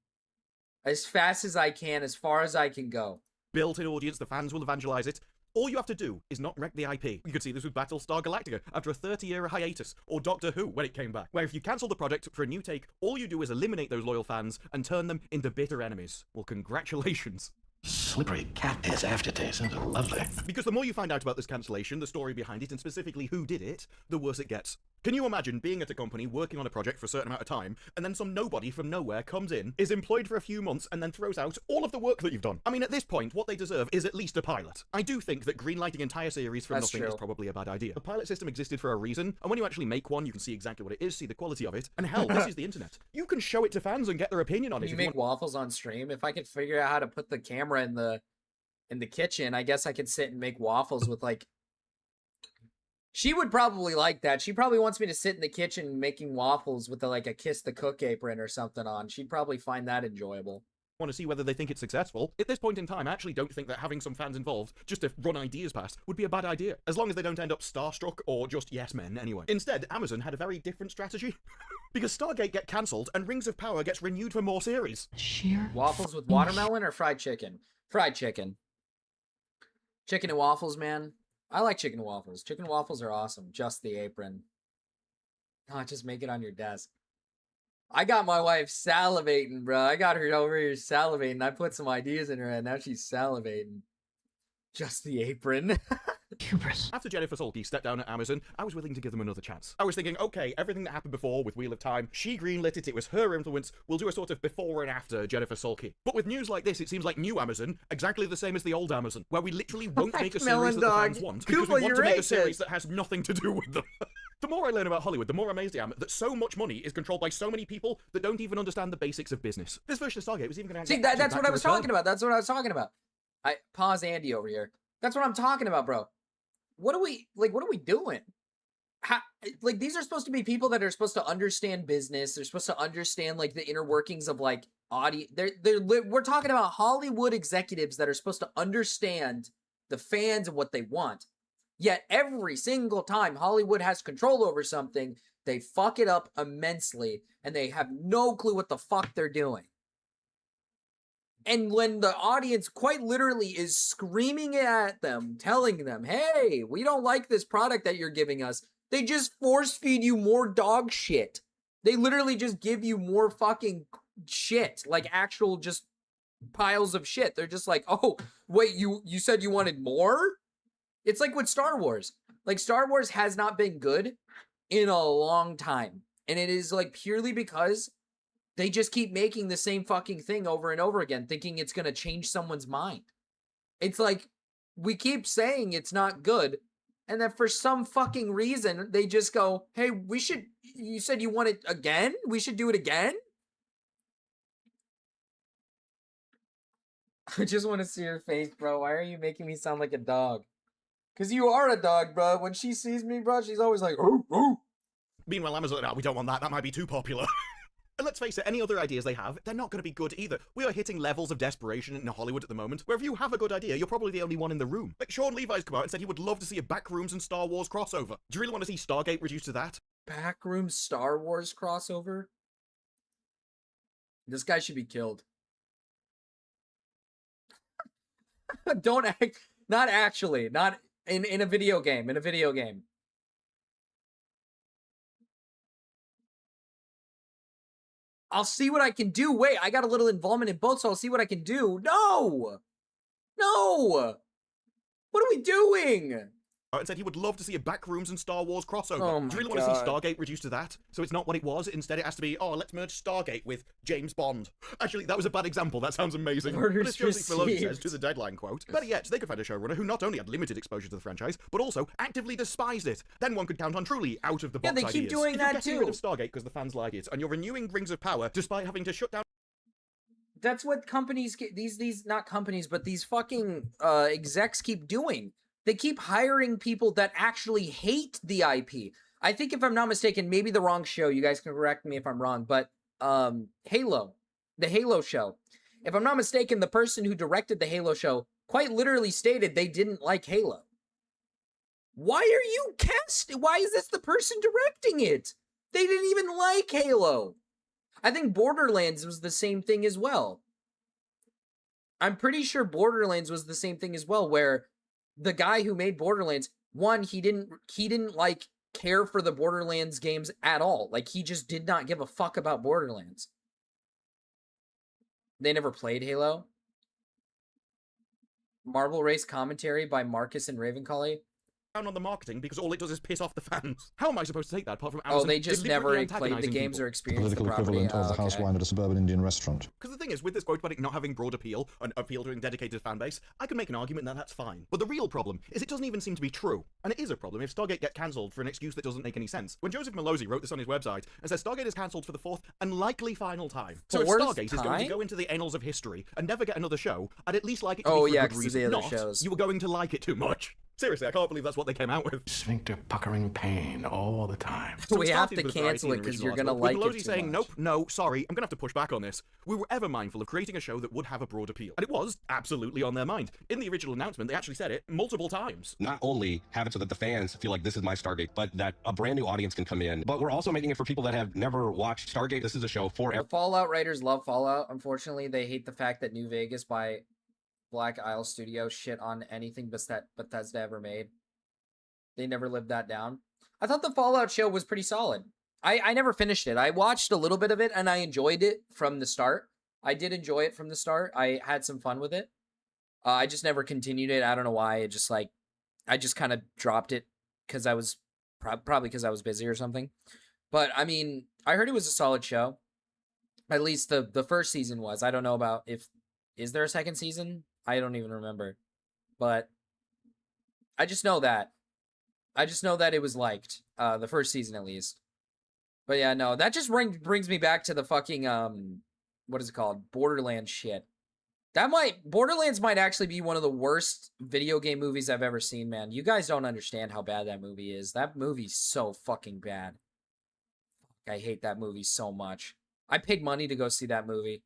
As fast as I can, as far as I can go. Built-in audience, the fans will evangelize it. All you have to do is not wreck the IP. You could see this with Battlestar Galactica after a 30-year hiatus, or Doctor Who when it came back, where if you cancel the project for a new take, all you do is eliminate those loyal fans and turn them into bitter enemies. Well, congratulations. Slippery cat-ass aftertaste. That's lovely. Because the more you find out about this cancellation, the story behind it, and specifically who did it, the worse it gets. Can you imagine being at a company, working on a project for a certain amount of time, and then some nobody from nowhere comes in, is employed for a few months, and then throws out all of the work that you've done? I mean, at this point, what they deserve is at least a pilot. I do think that greenlighting entire series from nothing is probably a bad idea. The pilot system existed for a reason, and when you actually make one, you can see exactly what it is, see the quality of it, and hell, this is the internet. You can show it to fans and get their opinion on it. You make waffles on stream? If I could figure out how to put the camera in the kitchen, I guess I could sit and make waffles with like... She would probably like that. She probably wants me to sit in the kitchen making waffles with like a Kiss the Cook apron or something on. She'd probably find that enjoyable. Want to see whether they think it's successful. At this point in time, I actually don't think that having some fans involved, just to run ideas past, would be a bad idea. As long as they don't end up starstruck or just yes men anyway. Instead, Amazon had a very different strategy. Because Stargate get cancelled and Rings of Power gets renewed for more series. Sheer waffles with watermelon or fried chicken? Fried chicken. Chicken and waffles, man. I like chicken and waffles. Chicken and waffles are awesome. Just the apron. Oh, just make it on your desk. I got my wife salivating, bro. I got her over here salivating. I put some ideas in her head. Now she's salivating. Just the apron. Hubris. After Jennifer Sulky stepped down at Amazon, I was willing to give them another chance. I was thinking, okay, everything that happened before with Wheel of Time, she greenlit it, it was her influence, we'll do a sort of before and after Jennifer Sulky. But with news like this, it seems like new Amazon, exactly the same as the old Amazon, where we literally won't make a series that the fans want, because we want to make a series that has nothing to do with them. The more I learn about Hollywood, the more amazed I am that so much money is controlled by so many people that don't even understand the basics of business. This version of Stargate was even going to... See, that's what I was talking about. That's what I was talking about. I pause Andy over here. That's what I'm talking about, bro. What are we doing? Like, these are supposed to be people that are supposed to understand business. They're supposed to understand, like, the inner workings of, like, audience. We're talking about Hollywood executives that are supposed to understand the fans and what they want. Yet, every single time Hollywood has control over something, they fuck it up immensely, and they have no clue what the fuck they're doing. And when the audience quite literally is screaming at them, telling them, hey, we don't like this product that you're giving us, they just force feed you more dog shit. They literally just give you more fucking shit, like actual just piles of shit. They're just like, oh, wait, you said you wanted more? It's like with Star Wars. Like, Star Wars has not been good in a long time. And it is like purely because they just keep making the same fucking thing over and over again, thinking it's going to change someone's mind. It's like, we keep saying it's not good, and then for some fucking reason, they just go, hey, you said you want it again? We should do it again? I just want to see her face, bro. Why are you making me sound like a dog? Because you are a dog, bro. When she sees me, bro, she's always like, oh, oh. Meanwhile, Amazon, we don't want that. That might be too popular. And let's face it, any other ideas they have, they're not going to be good either. We are hitting levels of desperation in Hollywood at the moment, where if you have a good idea, you're probably the only one in the room. Like, Sean Levi's come out and said he would love to see a Backrooms and Star Wars crossover. Do you really want to see Stargate reduced to that? Backrooms Star Wars crossover? This guy should be killed. Don't act, not actually, not in a video game, I'll see what I can do. Wait, I got a little involvement in both, so I'll see what I can do. No! No! What are we doing? And said he would love to see a Backrooms and Star Wars crossover. Oh Do you really my want to see God. Stargate reduced to that? So it's not what it was. Instead, it has to be, oh, let's merge Stargate with James Bond. Actually, that was a bad example. That sounds amazing. Orders But as Joseph Filoni received. says to the Deadline quote, better yet, they could find a showrunner who not only had limited exposure to the franchise, but also actively despised it. Then one could count on truly out-of-the-box Yeah, they keep ideas. doing If that you're getting too. rid of Stargate because the fans like it, and you're renewing Rings of Power despite having to shut down. That's what companies get, these not companies, but these fucking execs keep doing. They keep hiring people that actually hate the IP. I think, if I'm not mistaken, maybe the wrong show. You guys can correct me if I'm wrong, but Halo, the Halo show. If I'm not mistaken, the person who directed the Halo show quite literally stated they didn't like Halo. Why are you casting? Why is this the person directing it? They didn't even like Halo. I think Borderlands was the same thing as well. I'm pretty sure Borderlands was the same thing as well, where the guy who made Borderlands, one, he didn't like care for the Borderlands games at all. Like, he just did not give a fuck about Borderlands. They never played Halo. Marble Race commentary by Marcus and Ravencolly. Down on the marketing because all it does is piss off the fans. How am I supposed to take that apart from Oh, Amazon they just never deliberately played the antagonizing games people? or experienced the Political property. equivalent of the house wine at a suburban Indian restaurant. Because the thing is, with this quote about it not having broad appeal and appeal to a dedicated fan base, I can make an argument that that's fine. But the real problem is it doesn't even seem to be true. And it is a problem if Stargate gets cancelled for an excuse that doesn't make any sense. When Joseph Malozzi wrote this on his website and says Stargate is cancelled for the fourth and likely final time. So if Fourth Stargate is going to time? go into the annals of history and never get another show, I'd at least like it to Oh, be for yeah, a good 'cause of reason. the other Not, shows. you were going to like it too much. Seriously, I can't believe that's what they came out with. Sphincter puckering pain all the time. So We it have started to with variety cancel in it the 'cause original you're gonna article, with like it Malozzi too saying, much. no, sorry, I'm gonna have to push back on this. We were ever mindful of creating a show that would have a broad appeal. And it was absolutely on their mind. In the original announcement, they actually said it multiple times. Not only have it so that the fans feel like this is my Stargate, but that a brand new audience can come in. But we're also making it for people that have never watched Stargate. This is a show for The Fallout writers love Fallout. Unfortunately, they hate the fact that New Vegas by Black Isle Studios shit on anything Bethesda ever made. They never lived that down. I thought the Fallout show was pretty solid. I never finished it. I watched a little bit of it and I enjoyed it from the start. I did enjoy it from the start. I had some fun with it. I just never continued it. I don't know why. It just like, I just kind of dropped it because I was probably because I was busy or something. But I mean, I heard it was a solid show. At least the first season was. I don't know about is there a second season? I don't even remember. But I just know that. I just know that it was liked. The first season at least. But yeah, no, that just brings me back to the fucking what is it called? Borderlands shit. Borderlands might actually be one of the worst video game movies I've ever seen, man. You guys don't understand how bad that movie is. That movie's so fucking bad. I hate that movie so much. I paid money to go see that movie.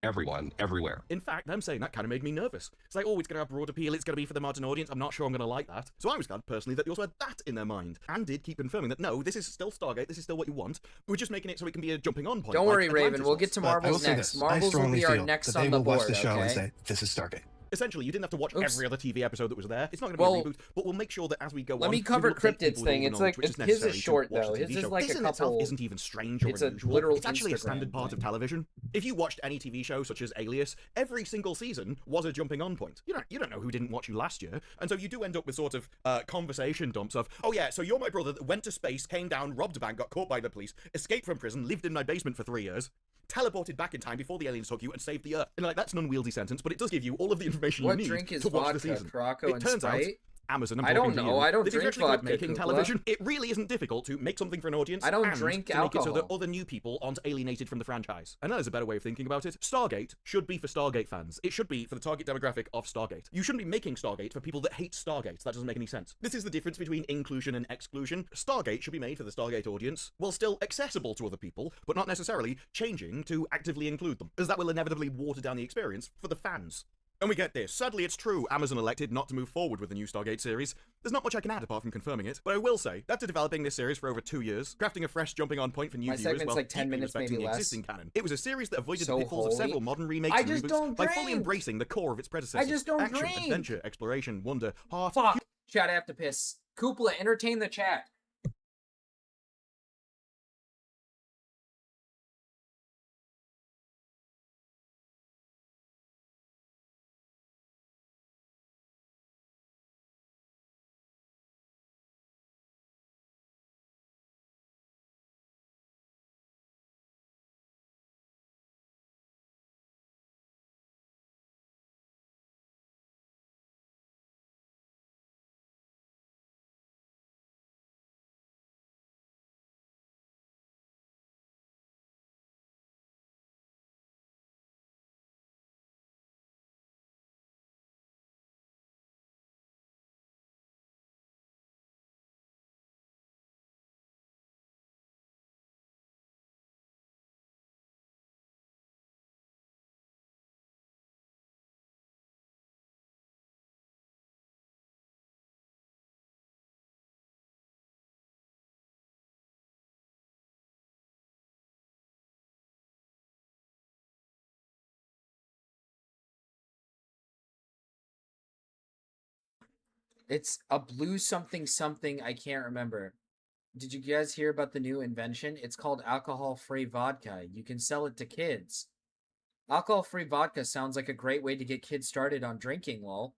everyone, everywhere. In fact, them saying that kind of made me nervous. It's like, oh, it's going to have broad appeal, it's going to be for the modern audience, I'm not sure I'm going to like that. So I was glad, personally, that they also had that in their mind. And did keep confirming that, no, this is still Stargate, this is still what you want. We're just making it so it can be a jumping on point. Don't like worry, Atlantis Raven, we'll was. get to But I will Marvel's say next. this, Marvel's I will strongly be our feel next that they on the will board, watch the show okay? and say, this is Stargate. Essentially, you didn't have to watch Oops. every other TV episode that was there. It's not going to be Well, a reboot, but we'll make sure that as we go on... Let me we cover will update Cryptid's people with all thing. the It's knowledge like, which is his is necessary to short, watch though. the His TV is show. like This a in itself couple- isn't even strange or It's a unusual. literal It's actually a standard Instagram part of thing. television. If you watched any TV show such as Alias, every single season was a jumping on point. You don't know who didn't watch you last year, and so you do end up with sort of conversation dumps of, oh yeah, so you're my brother that went to space, came down, robbed a bank, got caught by the police, escaped from prison, lived in my basement for 3 years, teleported back in time before the aliens took you and saved the Earth. And like, that's an unwieldy sentence, but it does give you all of the information What you need drink is to watch the vodka? season. Croco It and turns out, Sprite? Amazon and I don't talking to know. you, I don't that if you're drink actually good at vodka, making Kukla. television, it really isn't difficult to make something for an audience. I don't and drink to make it so that alcohol. other new people aren't alienated from the franchise. And that is a better way of thinking about it. Stargate should be for Stargate fans. It should be for the target demographic of Stargate. You shouldn't be making Stargate for people that hate Stargate. That doesn't make any sense. This is the difference between inclusion and exclusion. Stargate should be made for the Stargate audience, while still accessible to other people, but not necessarily changing to actively include them, as that will inevitably water down the experience for the fans. And we get this. Sadly, it's true, Amazon elected not to move forward with the new Stargate series. There's not much I can add apart from confirming it, but I will say, after developing this series for over 2 years, crafting a fresh jumping on point for new My viewers segment's while like 10 deeply minutes, respecting maybe the less. existing canon, it was a series that avoided So the pitfalls of holy. several modern remakes I and just reboots don't by fully drink. embracing the core of its predecessors. I just don't Action, drink. adventure, exploration, wonder, heart. Fuck. Chat, I have to piss. Kupla, entertain the chat. It's a blue something something, I can't remember. Did you guys hear about the new invention? It's called alcohol-free vodka. You can sell it to kids. Alcohol-free vodka sounds like a great way to get kids started on drinking, lol.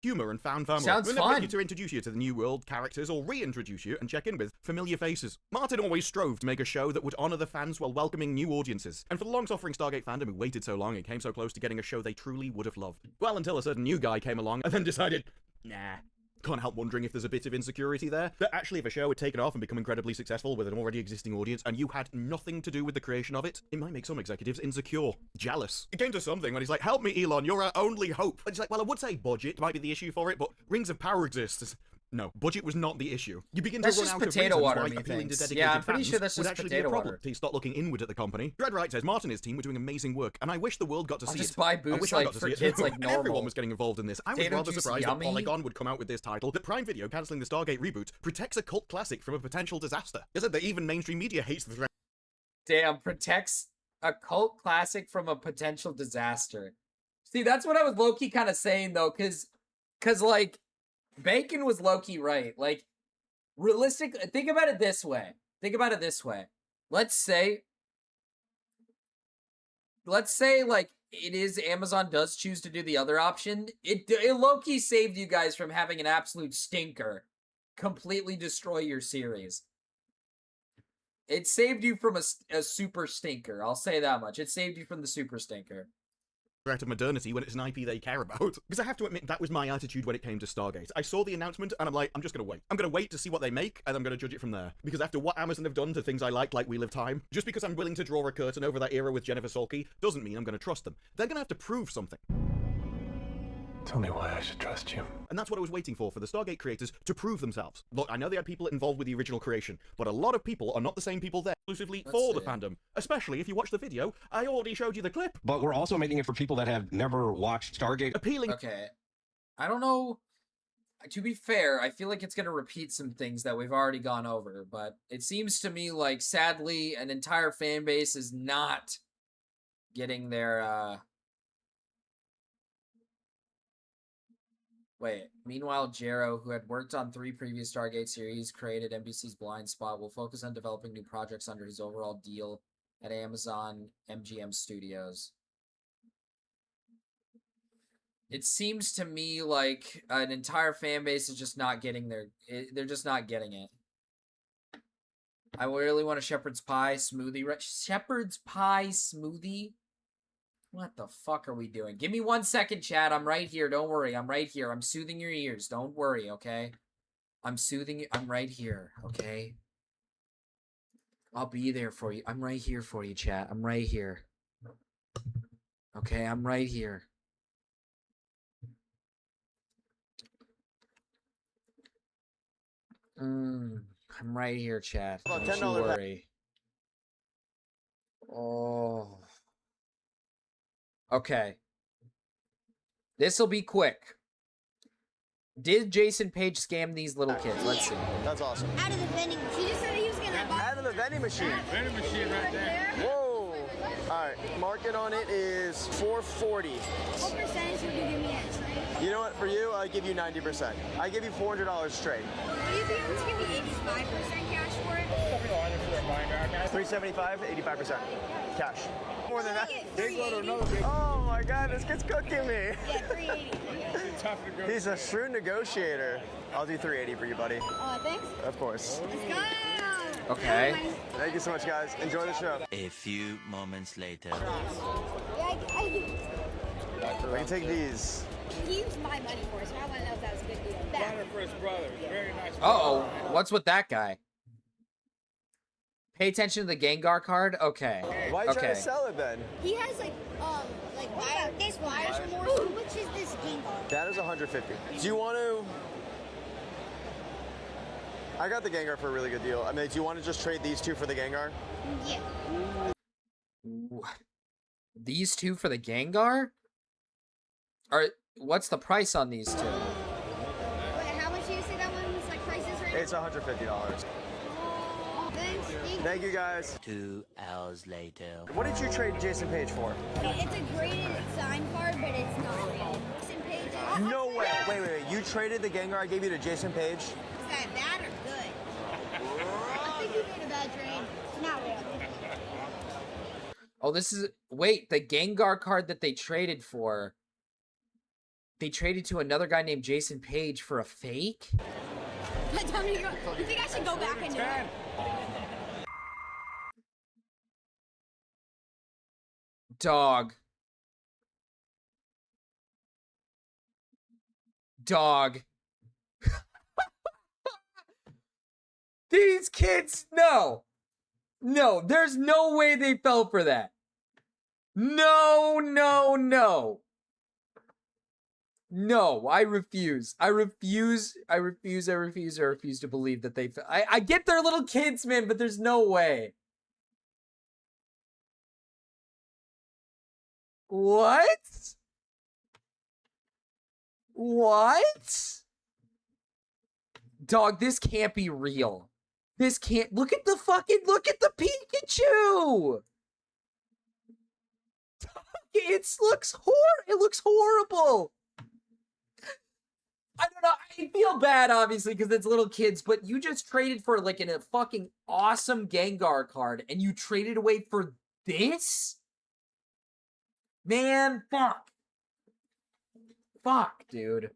Humor and found family. Sounds We're never fun. ready to introduce you to the new world characters or reintroduce you and check in with familiar faces. Martin always strove to make a show that would honor the fans while welcoming new audiences. And for the long-suffering Stargate fandom who waited so long and came so close to getting a show they truly would have loved. Well, until a certain new guy came along and then decided, nah. Can't help wondering if there's a bit of insecurity there. That actually if a show had taken off and become incredibly successful with an already existing audience and you had nothing to do with the creation of it, it might make some executives insecure, jealous. It came to something when he's like, help me Elon, you're our only hope. And he's like, well, I would say budget might be the issue for it, but Rings of Power exists. No, budget was not the issue. You begin That's to run just out of potato reasons water, why me appealing to thinks. dedicated Yeah, I'm pretty fans sure that's would just actually potato be a problem. water. He start looking inward at the company. Dreadwright says Martin and his team were doing amazing work, and I wish the world got to I'll see just it. buy I booze, wish I like, got to for see it. kids like Everyone normal. was getting involved in this. I was Potato rather juice surprised that yummy. Polygon would come out with this title. That Prime Video cancelling the Stargate reboot protects a cult classic from a potential disaster. They said that even mainstream media hates the threat. Damn, protects a cult classic from a potential disaster. See, that's what I was low-key kind of saying, though, because, like, Bacon was low-key right. Like, realistic, think about it this way. Let's say, like, it is Amazon does choose to do the other option. It low-key saved you guys from having an absolute stinker completely destroy your series. It saved you from a super stinker. I'll say that much. It saved you from the super stinker. Threat of modernity when it's an IP they care about. Because I have to admit, that was my attitude when it came to Stargate. I saw the announcement and I'm like, I'm just going to wait. I'm going to wait to see what they make and I'm going to judge it from there. Because after what Amazon have done to things I like We Live Time, just because I'm willing to draw a curtain over that era with Jennifer Salke doesn't mean I'm going to trust them. They're going to have to prove something. Tell me why I should trust you. And that's what I was waiting for the Stargate creators to prove themselves. Look, I know they had people involved with the original creation, but a lot of people are not the same people there exclusively for the fandom. Especially if you watch the video, I already showed you the clip. But we're also making it for people that have never watched Stargate. Appealing. Okay. I don't know. To be fair, I feel like it's going to repeat some things that we've already gone over, but it seems to me like, sadly, an entire fan base is not getting their, Wait, meanwhile, Jarrow, who had worked on 3 previous Stargate series, created NBC's Blind Spot, will focus on developing new projects under his overall deal at Amazon MGM Studios. It seems to me like an entire fan base is just not getting they're just not getting it. I really want a shepherd's pie smoothie. Shepherd's pie smoothie? What the fuck are we doing? Give me 1 second, chat. I'm right here. Don't worry. I'm right here. I'm soothing your ears. Don't worry, okay? I'm soothing you. I'm right here, okay? I'll be there for you. I'm right here for you, chat. I'm right here. Okay, I'm right here. I'm right here, chat. Don't you worry. Oh. Okay. This'll be quick. Did Jason Page scam these little kids? Let's see. That's awesome. Out of the vending machine. He just said he was gonna buy. Out of the vending machine. Vending machine right there. Whoa. All right. Market on it is 440. What percentage would you give me at trade? You know what? For you, I give you 90%. I give you $400 straight. What do you think? Let's give me 85% cash for it. 375, 85% cash. More than that. $380. Oh my God, this kid's cooking me. Yeah, 380. He's a shrewd negotiator. I'll do 380 for you, buddy. Oh, thanks. Of course. Let's go. Okay. Thank you so much, guys. Enjoy the show. A few moments later. Yeah, We can take these. he used my money for it, so I want to know if that was a good deal. Better for his brother. Very nice. Uh-oh. What's with that guy? Pay attention to the Gengar card? Okay. Why are you okay. trying to sell it then? He has like wire, this wire remorse. Which is this Gengar? That is 150. Do you want to... I got the Gengar for a really good deal. I mean, do you want to just trade these two for the Gengar? Yeah. These two for the Gengar? What's the price on these two? Wait, how much do you say that one's like prices right now? It's $150. Thanks. Thank you, guys. 2 hours later. What did you trade Jason Page for? It's a graded sign card, but it's not rated. Jason Page. No way. Wait. You traded the Gengar I gave you to Jason Page? Is that bad or good? I think you made a bad trade. It's not real. Oh, this is... Wait, the Gengar card that they traded for... They traded to another guy named Jason Page for a fake? Tell me, you think I should go back and do it? Dog. These kids, no, there's no way they fell for that. No, I refuse to believe that they I get they're little kids, man, but there's no way. What? Dog, this can't be real. This can't. Look at the Pikachu. It looks horrible. I don't know. I feel bad, obviously, because it's little kids, but you just traded for like a fucking awesome Gengar card, and you traded away for this? Man, fuck, dude.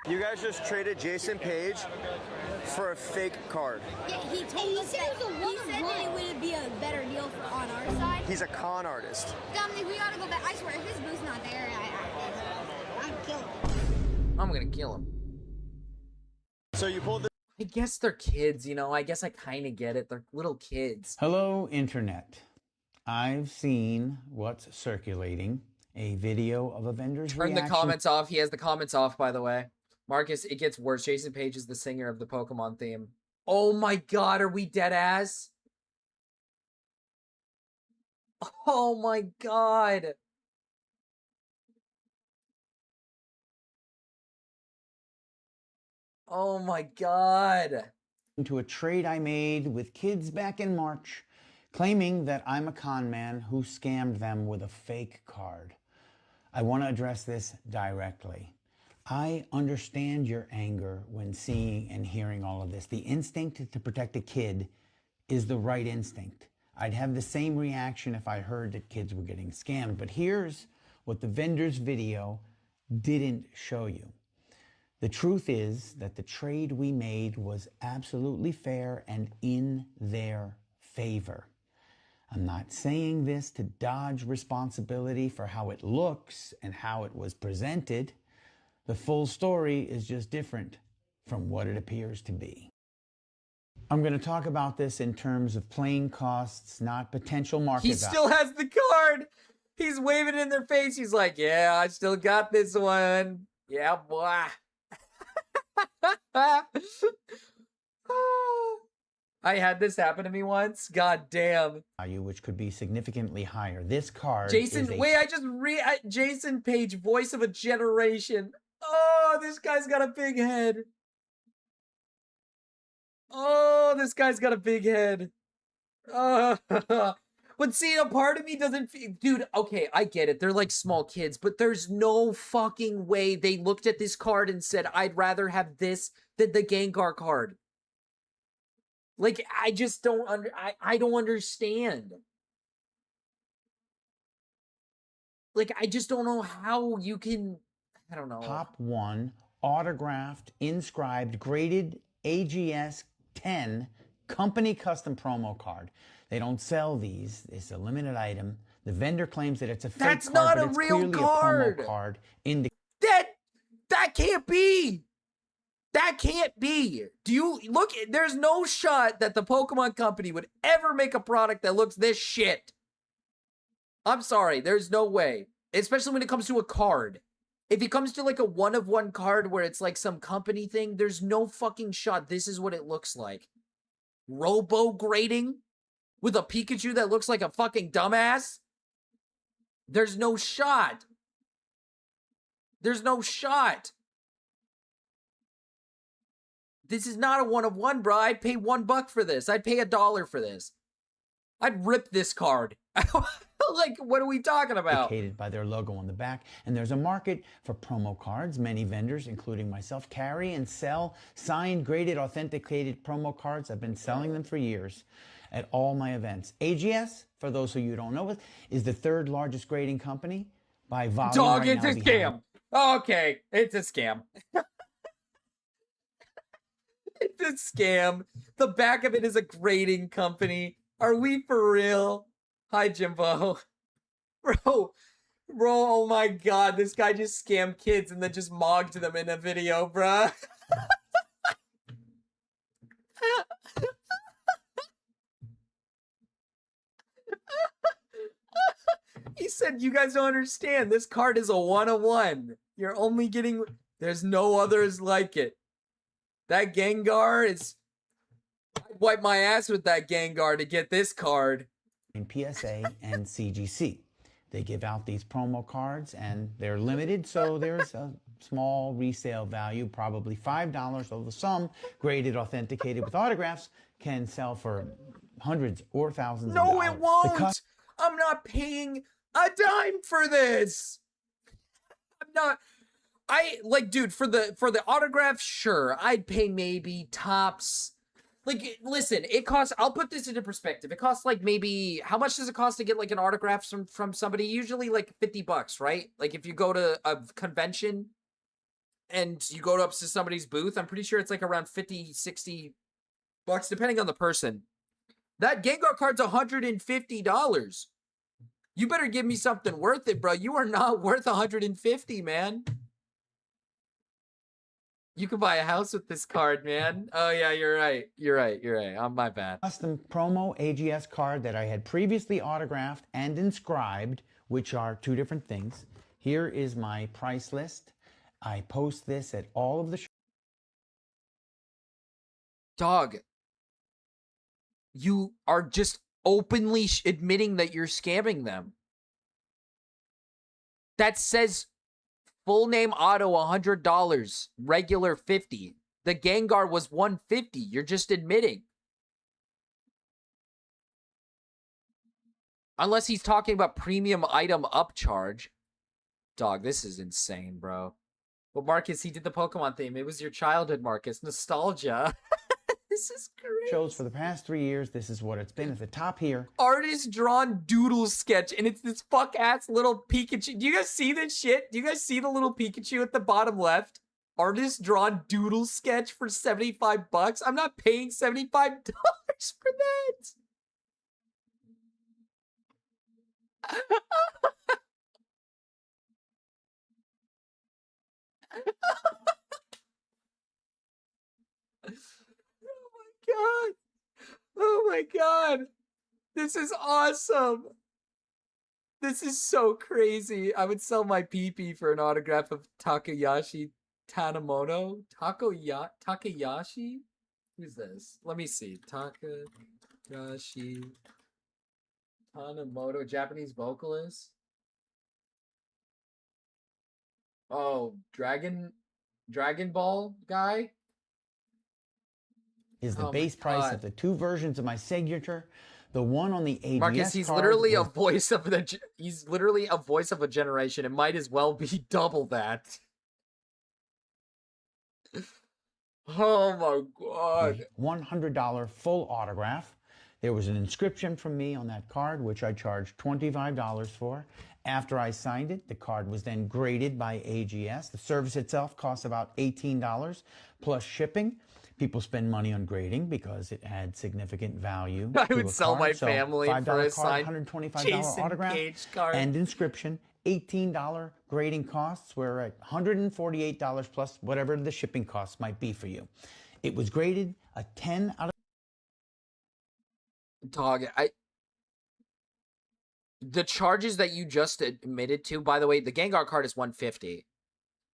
You guys just traded Jason Page for a fake card. Yeah, he said that it would be a better deal on our side. He's a con artist. Dominic, we gotta go back. I swear, if his booth's not there, I'm gonna kill him. I'm gonna kill him. So you pulled the... I guess they're kids, you know? I guess I kind of get it. They're little kids. Hello, Internet. I've seen what's circulating, a video of a vendor's Turn reaction. the comments off. He has the comments off, by the way. Marcus, it gets worse. Jason Page is the singer of the Pokemon theme. Oh my god, are we dead ass? Oh my god. Oh my god. To a trade I made with kids back in March, claiming that I'm a con man who scammed them with a fake card. I want to address this directly. I understand your anger when seeing and hearing all of this. The instinct to protect a kid is the right instinct. I'd have the same reaction if I heard that kids were getting scammed. But here's what the vendor's video didn't show you. The truth is that the trade we made was absolutely fair and in their favor. I'm not saying this to dodge responsibility for how it looks and how it was presented. The full story is just different from what it appears to be. I'm going to talk about this in terms of playing costs, not potential market He value. still has the card. He's waving it in their face. He's like, yeah, I still got this one. Yeah, boy. I had this happen to me once. God damn. Which could be significantly higher. This card Jason, is a wait, Jason Page, voice of a generation. Oh, this guy's got a big head. Oh, this guy's got a big head. But see, a part of me doesn't feel... Dude, okay, I get it. They're like small kids, but there's no fucking way they looked at this card and said, I'd rather have this than the Gengar card. Like, I just don't I don't understand. Like, I just don't know how you can... I don't know. top one autographed, inscribed, graded AGS 10 company custom promo card. They don't sell these. It's a limited item. The vendor claims that it's a fake That's card, not but a it's real clearly card. a promo card. In the That can't be. That can't be. Do you look? There's no shot that the Pokemon Company would ever make a product that looks this shit. I'm sorry. There's no way. Especially when it comes to a card. If it comes to like a one-of-one card where it's like some company thing, there's no fucking shot. This is what it looks like. Robo grading with a Pikachu that looks like a fucking dumbass. There's no shot. There's no shot. This is not a one-of-one, bro. I'd pay $1 for this. I'd pay $1 for this. I'd rip this card. Like, what are we talking about? Indicated by their logo on the back, and there's a market for promo cards. Many vendors, including myself, carry and sell signed, graded, authenticated promo cards. I've been selling them for years at all my events. AGS, for those of you who don't know, is the third largest grading company by volume. Dog, right it's now a scam. Okay, it's a scam. It's a scam. The back of it is a grading company. Are we for real? Hi, Jimbo. Bro, oh my god, this guy just scammed kids and then just mogged them in a video, bruh. He said, you guys don't understand. This card is a one-of-one. You're only getting... There's no others like it. That Gengar is... I'd wipe my ass with that Gengar to get this card. In PSA and CGC. They give out these promo cards and they're limited, so there's a small resale value, probably $5, although some graded, authenticated with autographs can sell for hundreds or thousands of dollars. No, it won't. I'm not paying a dime for this. I'm not. Dude, for the autograph, sure, I'd pay maybe tops. Like, listen, it costs, I'll put this into perspective. It costs like maybe, how much does it cost to get like an autograph from somebody? Usually like $50, right? Like if you go to a convention and you go up to somebody's booth, I'm pretty sure it's like around 50, 60 bucks, depending on the person. That Gengar card's $150. You better give me something worth it, bro. You are not worth $150, man. You can buy a house with this card, man. Oh, yeah, you're right. You're right. You're right. My bad. Custom promo AGS card that I had previously autographed and inscribed, which are two different things. Here is my price list. I post this at all of the... Dog, you are just openly admitting that you're scamming them. That says... Full name auto, $100. Regular, $50. The Gengar was $150. You're just admitting. Unless he's talking about premium item upcharge. Dog, this is insane, bro. Well, Marcus, he did the Pokemon theme. It was your childhood, Marcus. Nostalgia. This is great. Shows for the past 3 years, this is what it's been at the top here. Artist drawn doodle sketch, and it's this fuck ass little Pikachu. Do you guys see this shit? Do you guys see the little Pikachu at the bottom left? Artist drawn doodle sketch for $75. I'm not paying $75 for that. God. Oh my god. This is awesome. This is so crazy. I would sell my pee-pee for an autograph of Takayashi Tanemoto. Takayashi? Who's this? Let me see. Takayashi Tanemoto, Japanese vocalist. Oh, Dragon Ball guy? Is the Oh my base price God. of the two versions of my signature. The one on the ABS Marcus, he's card literally a was voice of a generation. It might as well be double that. Oh my God. $100 full autograph. There was an inscription from me on that card, which I charged $25 for. After I signed it, the card was then graded by AGS. The service itself costs about $18 plus shipping. People spend money on grading because it had significant value. I to would a sell card. my So family $5 for a card, signed $125 Jason autograph Cage card. and inscription. $18 grading costs. We're at $148 plus whatever the shipping costs might be for you. It was graded a 10 out of Dog, the charges that you just admitted to, by the way, the Gengar card is $150.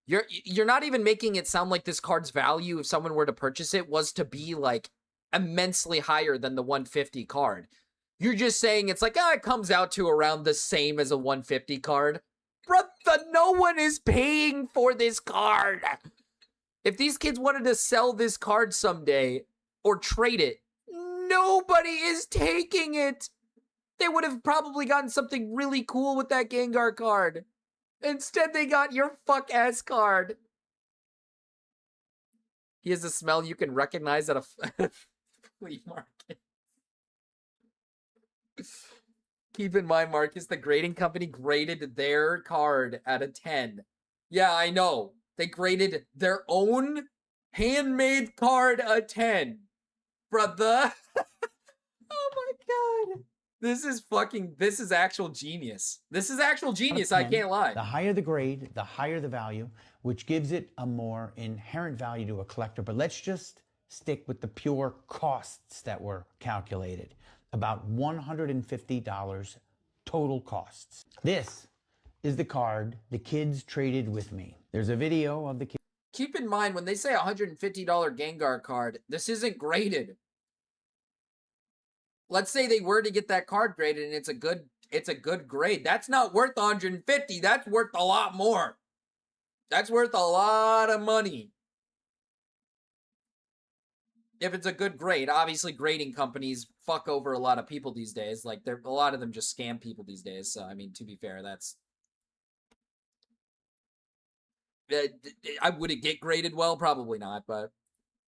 You're not even making it sound like this card's value, if someone were to purchase it, was to be like immensely higher than the $150 card. You're just saying it's like, it comes out to around the same as a $150 card. Bruh, no one is paying for this card. If these kids wanted to sell this card someday or trade it, nobody is taking it. They would have probably gotten something really cool with that Gengar card. Instead, they got your fuck-ass card. He has a smell you can recognize at a flea market. Keep in mind, Marcus, the grading company graded their card at a 10. Yeah, I know. They graded their own handmade card a 10. Brother. Oh my god. This is actual genius. This is actual genius, I can't lie. The higher the grade, the higher the value, which gives it a more inherent value to a collector. But let's just stick with the pure costs that were calculated. About $150 total costs. This is the card the kids traded with me. There's a video of the kids. Keep in mind, when they say $150 Gengar card, this isn't graded. Let's say they were to get that card graded and it's a good grade. That's not worth $150. That's worth a lot more. That's worth a lot of money. If it's a good grade. Obviously, grading companies fuck over a lot of people these days. Like, a lot of them just scam people these days. So, I mean, to be fair, that's... would it get graded well? Probably not, but...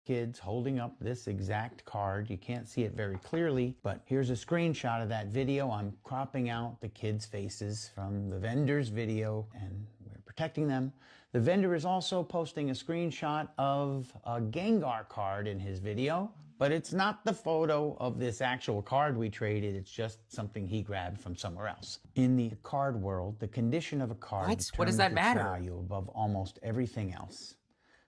Kids holding up this exact card. You can't see it very clearly, but here's a screenshot of that video. I'm cropping out the kids' faces from the vendor's video, and we're protecting them. The vendor is also posting a screenshot of a Gengar card in his video, but it's not the photo of this actual card we traded. It's just something he grabbed from somewhere else. In the card world, the condition of a card What does that determines matter? its value above almost everything else.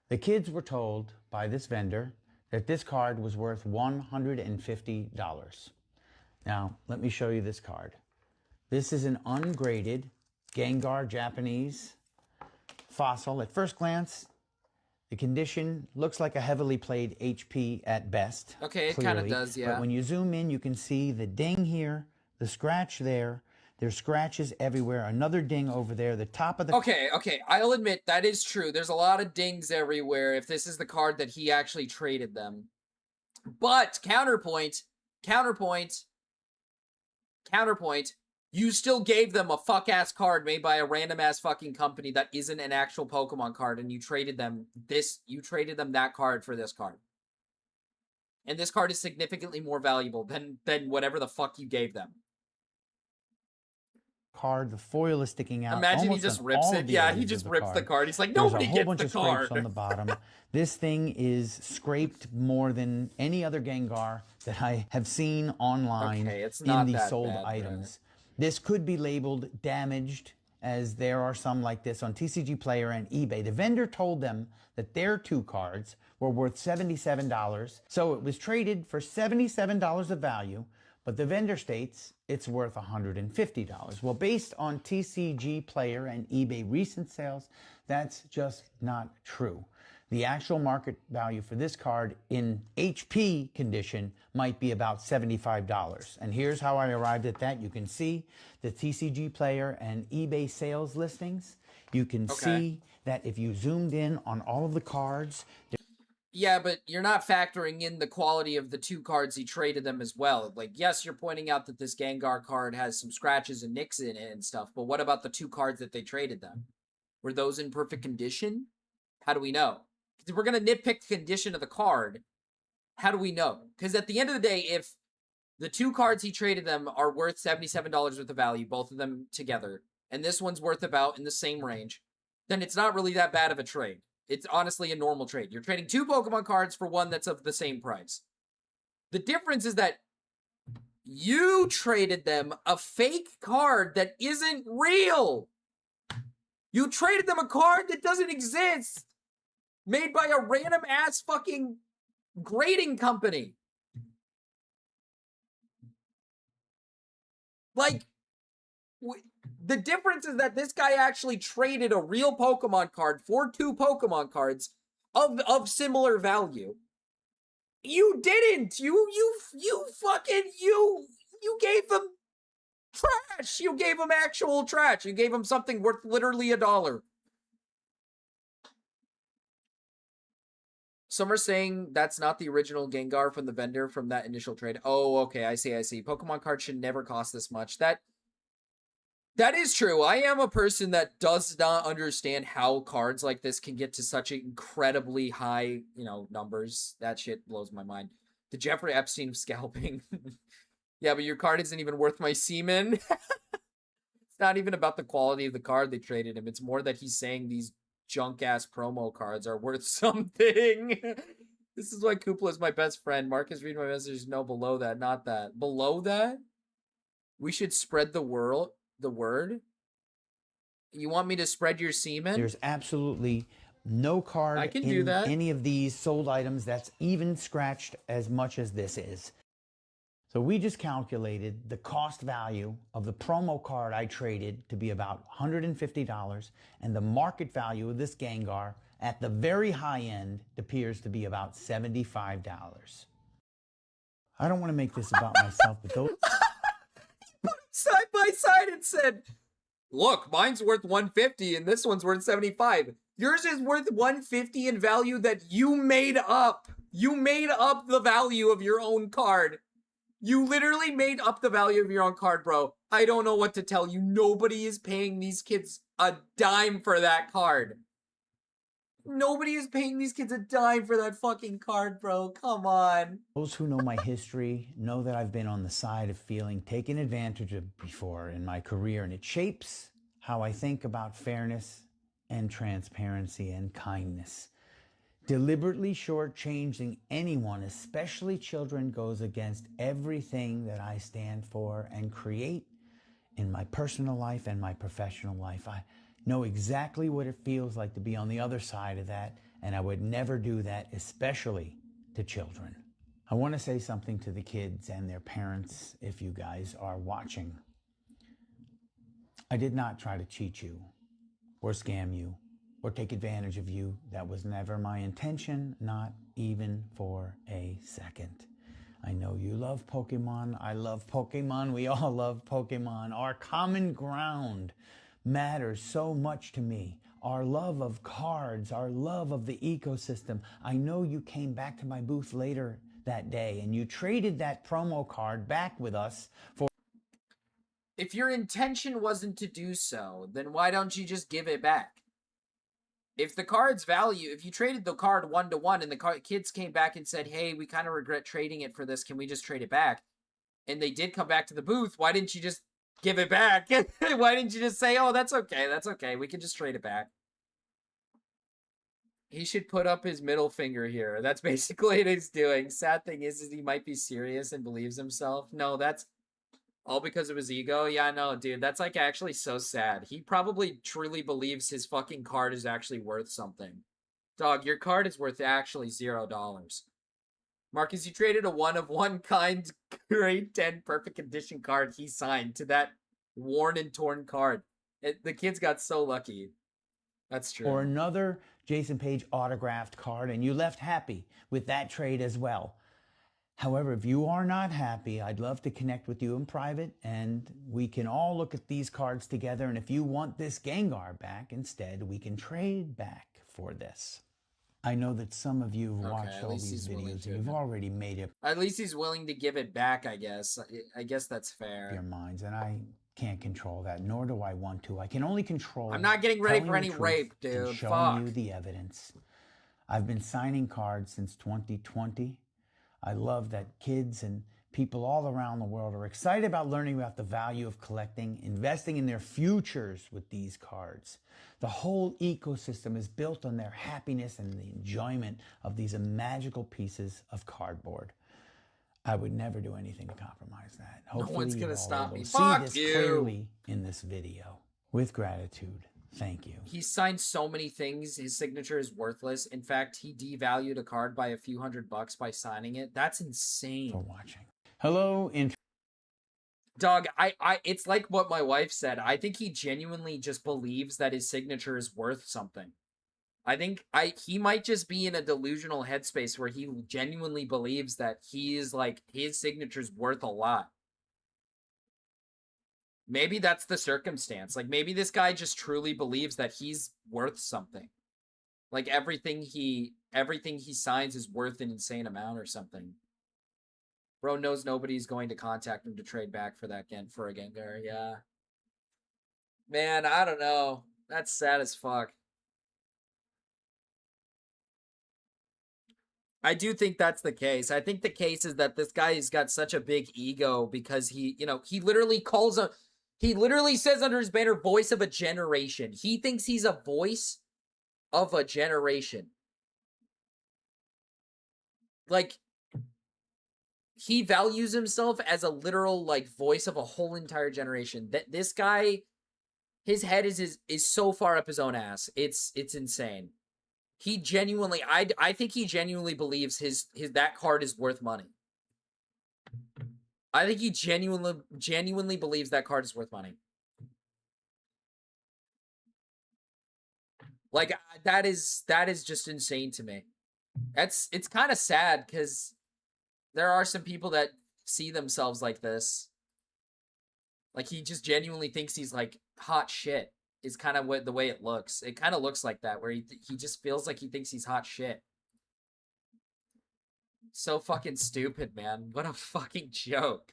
The kids were told by this vendor that this card was worth $150. Now, let me show you this card. This is an ungraded Gengar Japanese fossil. At first glance, the condition looks like a heavily played HP at best. Okay, it kind of clearly. does, yeah. But when you zoom in, you can see the ding here, the scratch there. There's scratches everywhere. Another ding over there. The top of the... Okay, I'll admit that is true. There's a lot of dings everywhere if this is the card that he actually traded them. But, counterpoint, you still gave them a fuck-ass card made by a random-ass fucking company that isn't an actual Pokemon card, and you traded them that card for this card. And this card is significantly more valuable than whatever the fuck you gave them. Card, the foil is sticking out. Imagine he just rips it. Yeah, he just rips the card. He's like, nobody gets the card. There's a whole bunch of scrapes on the bottom. This thing is scraped more than any other Gengar that I have seen online it's in not the that sold bad, items. This could be labeled damaged, as there are some like this on TCG Player and eBay. The vendor told them that their 2 cards were worth $77, so it was traded for $77 of value, but the vendor states it's worth $150. Well, based on TCG Player and eBay recent sales, that's just not true. The actual market value for this card in HP condition might be about $75. And here's how I arrived at that. You can see the TCG Player and eBay sales listings. You can see that if you zoomed in on all of the cards. Yeah, but you're not factoring in the quality of the 2 cards he traded them as well. Like, yes, you're pointing out that this Gengar card has some scratches and nicks in it and stuff, but what about the 2 cards that they traded them? Were those in perfect condition? How do we know? If we're going to nitpick the condition of the card, how do we know? Because at the end of the day, if the 2 cards he traded them are worth $77 worth of value, both of them together, and this one's worth about in the same range, then it's not really that bad of a trade. It's honestly a normal trade. You're trading 2 Pokemon cards for one that's of the same price. The difference is that you traded them a fake card that isn't real. You traded them a card that doesn't exist. Made by a random ass fucking grading company. Like, the difference is that this guy actually traded a real Pokemon card for 2 Pokemon cards of similar value. You didn't. You gave them trash. You gave them actual trash. You gave them something worth literally $1. Some are saying that's not the original Gengar from the vendor from that initial trade. Oh, okay, I see. Pokemon cards should never cost this much. That is true. I am a person that does not understand how cards like this can get to such incredibly high, numbers. That shit blows my mind. The Jeffrey Epstein of scalping. Yeah, but your card isn't even worth my semen. It's not even about the quality of the card they traded him. It's more that he's saying these junk-ass promo cards are worth something. This is why Koopa is my best friend. Marcus, read my message. No, below that, not that. Below that? We should spread the word? You want me to spread your semen? There's absolutely no card I can in do that. any of these sold items that's even scratched as much as this is. So we just calculated the cost value of the promo card I traded to be about $150, and the market value of this Gengar at the very high end appears to be about $75. I don't want to make this about myself, but those side by side and said, look, mine's worth $150 and this one's worth $75. Yours is worth $150 in value that you made up. You made up the value of your own card. You literally made up the value of your own card, bro. I don't know what to tell you. Nobody is paying these kids a dime for that card. Nobody is paying these kids a dime for that fucking card, bro. Come on. Those who know my history know that I've been on the side of feeling taken advantage of before in my career, and it shapes how I think about fairness and transparency and kindness. Deliberately shortchanging anyone, especially children, goes against everything that I stand for and create in my personal life and my professional life. I know exactly what it feels like to be on the other side of that, and I would never do that, especially to children. I want to say something to the kids and their parents if you guys are watching. I did not try to cheat you or scam you or take advantage of you. That was never my intention, not even for a second. I know you love Pokemon. I love Pokemon. We all love Pokemon. Our common ground matters so much to me. Our love of cards, our love of the ecosystem. I know you came back to my booth later that day and you traded that promo card back with us for... If your intention wasn't to do so, then why don't you just give it back? If the card's value, if you traded the card 1-to-1 and the kids came back and said, hey, we kind of regret trading it for this, can we just trade it back? And they did come back to the booth, why didn't you just give it back? Why didn't you just say, oh, that's okay, we can just trade it back? He should put up his middle finger here. That's basically what he's doing. Sad thing is he might be serious and believes himself. No, that's... All because of his ego? Yeah, no, dude, that's like actually so sad. He probably truly believes his fucking card is actually worth something. Dog, your card is worth actually $0. Marcus, you traded a one-of-one-kind grade 10 perfect condition card he signed to that worn and torn card. The kids got so lucky. That's true. Or another Jason Page autographed card, and you left happy with that trade as well. However, if you are not happy, I'd love to connect with you in private, and we can all look at these cards together, and if you want this Gengar back instead, we can trade back for this. I know that some of you have watched all these videos, and you've already made up At least he's willing to give it back, I guess. I guess that's fair. your minds, and I can't control that, nor do I want to. I can only control I'm not getting ready telling for the any truth rape, and dude. showing Fuck. you the evidence. I've been signing cards since 2020. I love that kids and people all around the world are excited about learning about the value of collecting, investing in their futures with these cards. The whole ecosystem is built on their happiness and the enjoyment of these magical pieces of cardboard. I would never do anything to compromise that. Hopefully, one's gonna you all stop will me. see Fuck this you. clearly in this video. With gratitude, thank you. He signed so many things. His signature is worthless. In fact, he devalued a card by a few $100 by signing it. That's insane. For watching. Hello, Dog, it's like what my wife said. I think he genuinely just believes that his signature is worth something. I think he might just be in a delusional headspace where he genuinely believes that he is like his signature's worth a lot. Maybe that's the circumstance. Like maybe this guy just truly believes that he's worth something. Like everything he signs is worth an insane amount or something. Bro knows nobody's going to contact him to trade back for a Gengar. Yeah. Man, I don't know. That's sad as fuck. I do think that's the case. I think the case is that this guy has got such a big ego because he literally says under his banner, voice of a generation. He thinks he's a voice of a generation. Like, he values himself as a literal, like, voice of a whole entire generation. That this guy, his head is so far up his own ass. It's insane. He genuinely, I think he genuinely believes that card is worth money. I think he genuinely believes that card is worth money. Like, that is just insane to me. It's kind of sad because there are some people that see themselves like this. Like, he just genuinely thinks he's like hot shit. Is kind of the way it looks. It kind of looks like that, where he just feels like he thinks he's hot shit. So fucking stupid, man. What a fucking joke.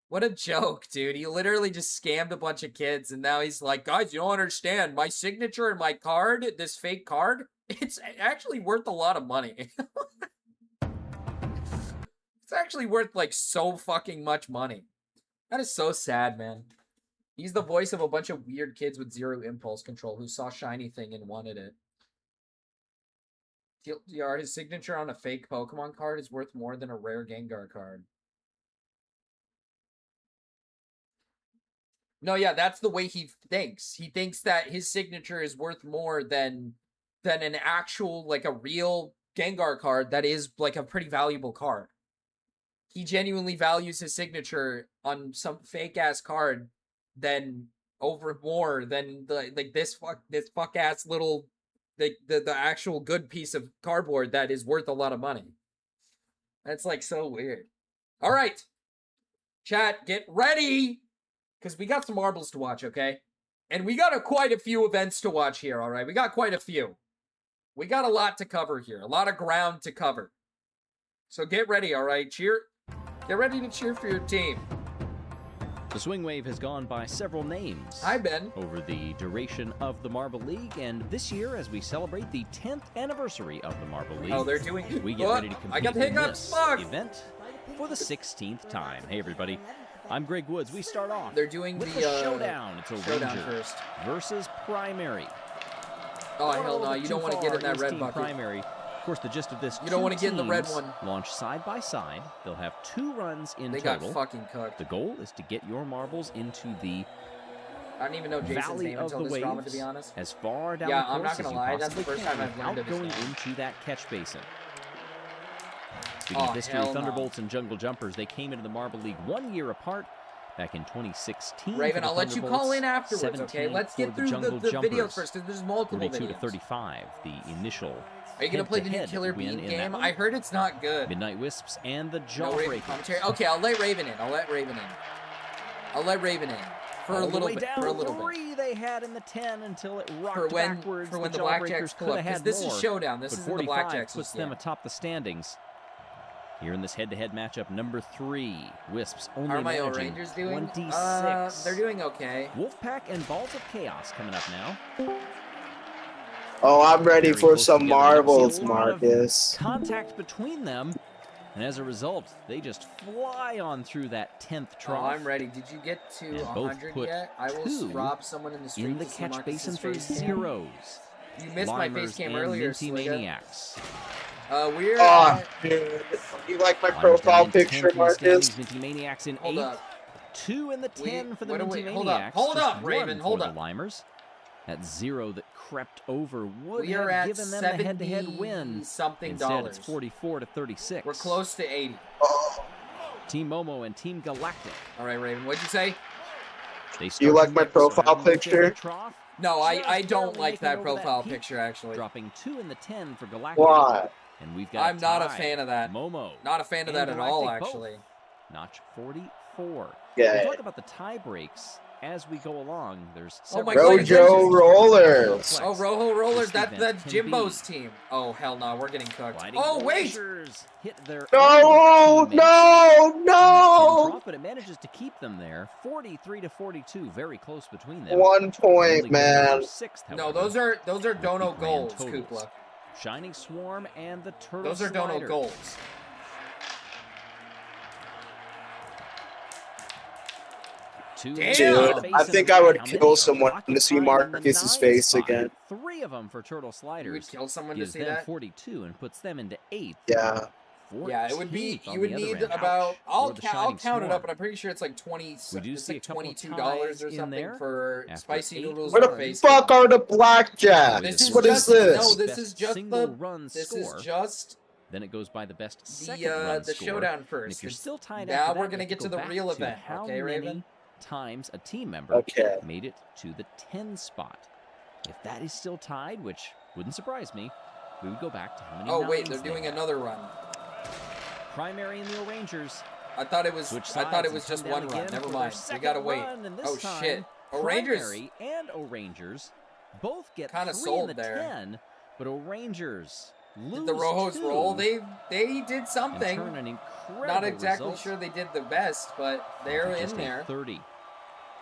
What a joke, dude. He literally just scammed a bunch of kids, and now he's like, guys, you don't understand. My signature and my card, this fake card, it's actually worth a lot of money. It's actually worth, like, so fucking much money. That is so sad, man. He's the voice of a bunch of weird kids with zero impulse control who saw shiny thing and wanted it. TLDR, his signature on a fake Pokemon card is worth more than a rare Gengar card. No, yeah, that's the way he thinks. He thinks that his signature is worth more than an actual, like, a real Gengar card that is, like, a pretty valuable card. He genuinely values his signature on some fake-ass card than over more than this fuck ass little the actual good piece of cardboard that is worth a lot of money. That's like so weird. All right, chat, get ready because we got some marbles to watch, okay? And we got quite a few events to watch here. All right, we got quite a few. We got a lot to cover here, a lot of ground to cover. So get ready, all right? Get ready to cheer for your team. The Swing Wave has gone by several names. Hi, Ben. Over the duration of the Marble League, and this year, as we celebrate the 10th anniversary of the Marble League, oh, they're doing. We get ready to compete I got hiccups. in this event for the 16th time. Hey, everybody. I'm Greg Woods. We start off. They're doing with the showdown. It's a showdown Ranger first versus Primary. Oh hell no! You don't want to get in that red bucket. Primary Of course, the gist of this, You don't want to get in the red one. Launch side by side. They'll have 2 runs in They total. got fucking cooked. The goal is to get your marbles into the I don't even know Jason's Valley name of until the this waves, drama, to be honest. as far down Yeah, the course I'm not as gonna you lie, that's the possibly first time can I've learned of without his going name. into that catch basin. Speaking Oh, of history, hell no. Thunderbolts and Jungle Jumpers, they came into the Marble League 1 year apart back in 2016. Raven, for the I'll let you call in Thunderbolts, afterwards, okay? 17 Let's get for through the Jungle videos Jumpers. first, because there's multiple 42 to videos. 35, the initial. Are you gonna play the new head-to-head Killer win Bean in that game? one. I heard it's not good. Midnight Wisps and the No Raven Jawbreakers. commentary. Okay, I'll let Raven in. I'll let Raven in. For a All the little way bit. down, For a little bit. 3 they had in the 10 until it rocked For when backwards. the the Blackjacks Jawbreakers pull could up, have 'cause had this more, is showdown. This but isn't the 45 Blackjacks puts just them yet. atop the standings. Here in this head-to-head matchup, number 3, Wisps only How are my managing Rangers doing? 26. They're doing okay. Wolfpack and Balls of Chaos coming up now. Oh, I'm ready Very for close some together. marbles, A lot of Marcus. contact between them, and as a result, they just fly on through that 10th trough. Oh, I'm ready. Did you get to And both 100 put yet? I will 2 rob someone in the street in the to see catch Marcus's basin for face cam. zeros. You missed my face Limers cam and earlier, Minty Sliga. Maniacs. We're Oh, dude. You like my Limers profile down in 10th picture, in the Marcus? standings, Minty Maniacs in Hold 8th. up. 2 in the 10 for the what do Minty we- Maniacs. hold just up, Raven, one hold for up. the Limers. That 0 that crept over would We are have at given them the head-to-head win. something Instead, dollars. it's 44 to 36. We're close to 80. Team Momo and Team Galactic. All right, Raven, what'd you say? They Do you like my profile picture? No, I don't barely like making that over profile peak, picture, actually. Dropping 2 in the 10 for Galactic. Why? And we've got I'm not a tie. fan of that. Momo. Not a fan of and that at all, Galactic both. actually. Notch 44. Yeah. We'll talk about the tie breaks as we go along. There's Oh my several God, Rojo Rollers. Oh, Rojo Rollers, This that's event can Jimbo's be. team. Oh, hell no, we're getting cooked. Gliding Oh, wait! Rangers hit their No, own teammates no, in that 10 no. drop, but it manages to keep them there. 43 to 42, very close between them. 1 Only point, going man. for 6th, No, however, those are with the Dono grand goals, totals. Kukla. Shining Swarm and the Turtle Those are Dono Sliders. goals. Two Damn. Dude, I think I would kill someone to see Marcus's face again. 3 of them for Turtle Sliders. You would kill someone to gives see them that? 42 and puts them into 8th. Yeah. Yeah, it would be. 14th on You would the other need end. about. Ouch I'll for the count Shining it Swarm. up, but I'm pretty sure it's like 20. We do It's see a like couple $22 ties or in something there for after spicy 8 noodles. Where or the face fuck cam. are the blackjacks? What is just, this? No, this Best is just single the. run This score. is just Then it goes by the best second run the score. showdown And first. if you're still tied Now after that, we're you gonna have get to the go real back to event, how okay, many Raven? times a team member Okay. made it to the 10 spot. If that is still tied, which wouldn't surprise me, we would go back to how many Oh wait, nines they're they doing had. another run. Primary and the O'Rangers. I thought it was. Switch I thought it sides was and just come one down run. again Never for their mind. We second gotta wait. run, and this Oh time, shit. O'Rangers Primary and O'Rangers both get Kinda 3 in sold the there. 10, but O'Rangers lose Did the Rojos 2 roll? They did and something. turn an incredible Not exactly result sure they did the best, but they're to in just a there. 30.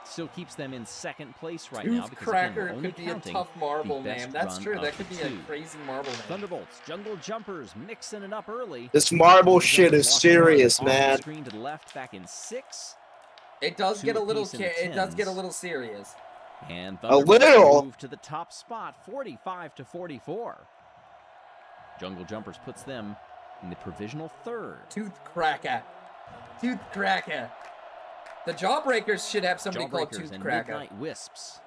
Still keeps them in second place right now Tooth because Cracker again, we're only could be a counting tough marble the best name. That's run true. of That could the be a 2. crazy marble name. Thunderbolts, Jungle Jumpers, mixing it up early. This marble Jungle shit Jumpers is lost one serious, off the man. screen to the left back in 6. It does 2 get a little. apiece in the It does get a 10s. little serious. And A Thunderbolts little. move to the top spot, 45 to 44. Jungle Jumpers puts them in the provisional 3rd. Tooth Cracker. Tooth Cracker. The Jawbreakers should have somebody called Jawbreakers Tooth and Cracker. Midnight Wisps.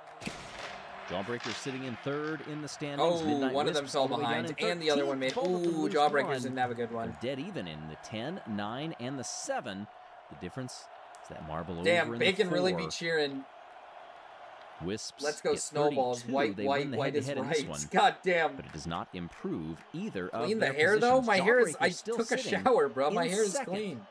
Jawbreakers sitting in 3rd in the standings. Oh, Midnight one of them Wisps fell all the way down behind, in and the other one 13th. made. Both of them Ooh, lose Jawbreakers one. didn't have a good one. They're dead even in the 10, 9, and the 7. The difference is that marble over Damn, in Bacon the 4. really be cheering. Wisps Let's go get snowballs. 32. White, They white, win the white is head-to-head in this right. one. God damn. But it does not improve either of Clean the their hair though. positions. My hair is. I Jawbreakers still took a sitting shower, bro. My in hair is second. clean.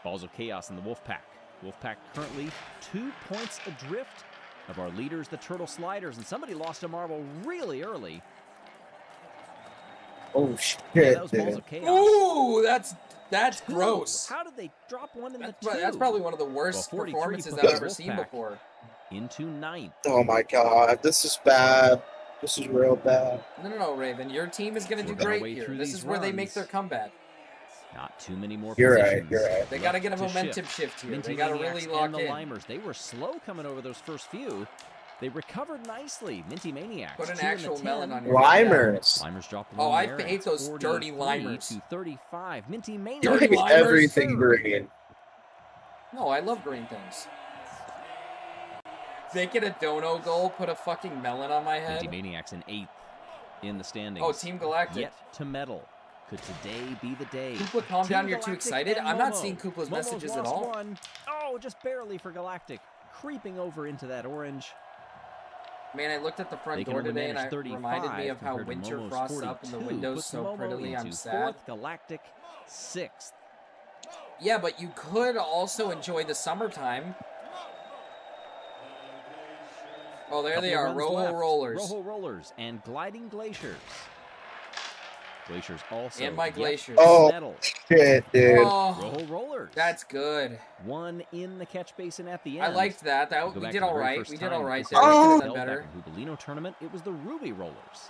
Balls of Chaos in the Wolfpack. Wolfpack currently 2 points adrift of our leaders, the Turtle Sliders, and somebody lost a marble really early. Oh shit, Yeah, that was Balls dude. of Chaos. Ooh, that's 2. gross. How did they drop one in the 2? That's probably one of the worst Well, 43 performances put I've the ever seen Wolfpack before. into 9th. Oh my god, this is bad. This is real bad. No, Raven. Your team is going to do Working our great way here. through This these is where they make runs. their comeback. Not too many more You're right, positions. you're right. They got to get a left to momentum shift here. Minty They got to Maniacs really lock and the in. Limers, they were slow coming over those first few. They recovered nicely. Minty Maniacs. Put an 2 in the actual 10. melon on your Limers. Limers dropped Oh, one I there, and hate it's those dirty 43 limers. to 35. Minty Maniacs. Dirty limers. Everything green. No, I love green things. Make it a dono goal, put a fucking melon on my head. Minty Maniacs in 8th in the standings. Oh, Team Galactic. Yet to medal. Could today be the day? Koopa, calm Team down, you're too Galactic excited. and I'm not Momo. seeing Koopa's Momo's messages at lost all. one. Oh, just barely for Galactic. Creeping over into that orange. Man, I looked at the front They can door only today and manage it 35 reminded me of how compared to winter Momo's frosts up in the 42. windows Puts so Momo prettily. I'm into sad. 4th, Galactic 6th. Yeah, but you could also enjoy the summertime. Oh, there they are, Rojo Rollers. Rojo Rollers and Gliding Glaciers. Glaciers also. And my Glaciers. Oh, medal. shit, dude. Oh, Rojo Rollers. that's good. One in the catch basin at the end. I liked that. Go We back did to the all very right. first We did time all right this there. was We could have held done back better. in Hubalino tournament. It was the Ruby Rollers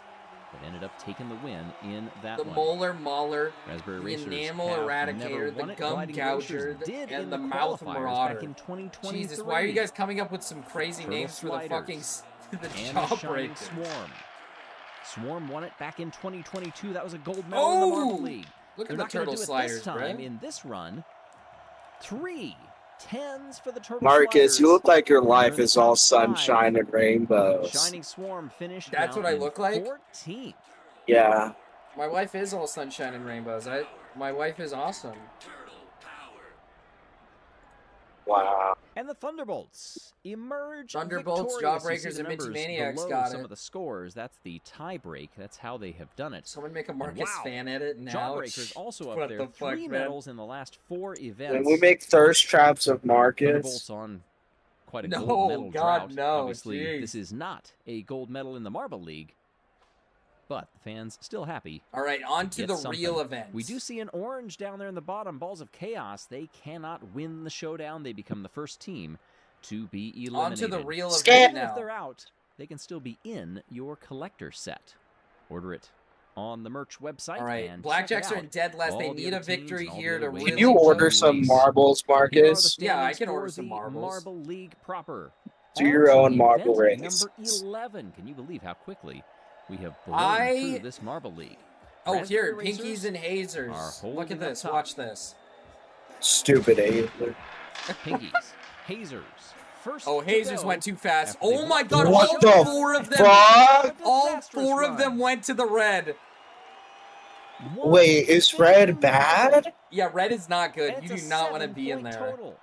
that ended up taking the win in that The one. Molar Mauler, Raspberry the Racers Enamel have Eradicator, never the won it. Gum Gliding Glaciers Gouger, did in and the the Mouth qualifiers Marauder. back in 2023. Jesus, why are you guys coming up with some crazy Turtle names for the fucking Sliders the and the Shining Jawbreaker? Swarm. Swarm won it back in 2022. That was a gold medal in the Marble League. Look They're at the not gonna Turtle do it Sliders, this time bro. in this run. 3 10s for the Turtle Marcus, Sliders. you look like your life They're in is the all top 5. sunshine and rainbows. Shining Swarm finished. That's down what I in look like? 14th. Yeah. My wife is all sunshine and rainbows. My wife is awesome. Wow. And the Thunderbolts emerge Thunderbolts, victorious. You see Jawbreakers, the and Minty numbers Maniacs below got some it. of the scores. That's the tie break. That's how they have done it. Someone make a And Marcus wow, fan edit now. Jawbreakers also up What there. the fuck, 3 man? medals in the last 4 events. When we make thirst traps of Marcus. Thunderbolts on quite a No, gold medal God, drought. no, Obviously, jeez. this is not a gold medal in the Marble League, but the fans still happy. All right, on to Get the something. real event. We do see an orange down there in the bottom. Balls of Chaos. They cannot win the showdown. They become the first team to be eliminated. On to the real Even event if now. they're out, they can still be in your collector set. Order it on the merch website. All right, and Blackjacks check it are out. in dead last. All They the need a other teams victory and all the here other to ways really Can you to order race. some marbles, Here are the Marcus? Yeah, I standings can order for some the marbles. Marble League proper. Do your On to own marble event race. Number 11. Can you believe how quickly we have blown I- through this Marble League? Oh, here, Raspberry Pinkies Racers and are Hazers. Look holding at this. up top. Watch this. Stupid Aether. Pinkies, Hazers. First Oh, to Hazers go went too fast. after they Oh my won God! What all the 4 of them. fuck? All Disastrous 4 of run. them went to the red. Wait, is red bad? Yeah, red is not good. It's You a do not want to be in 7-point there. Total.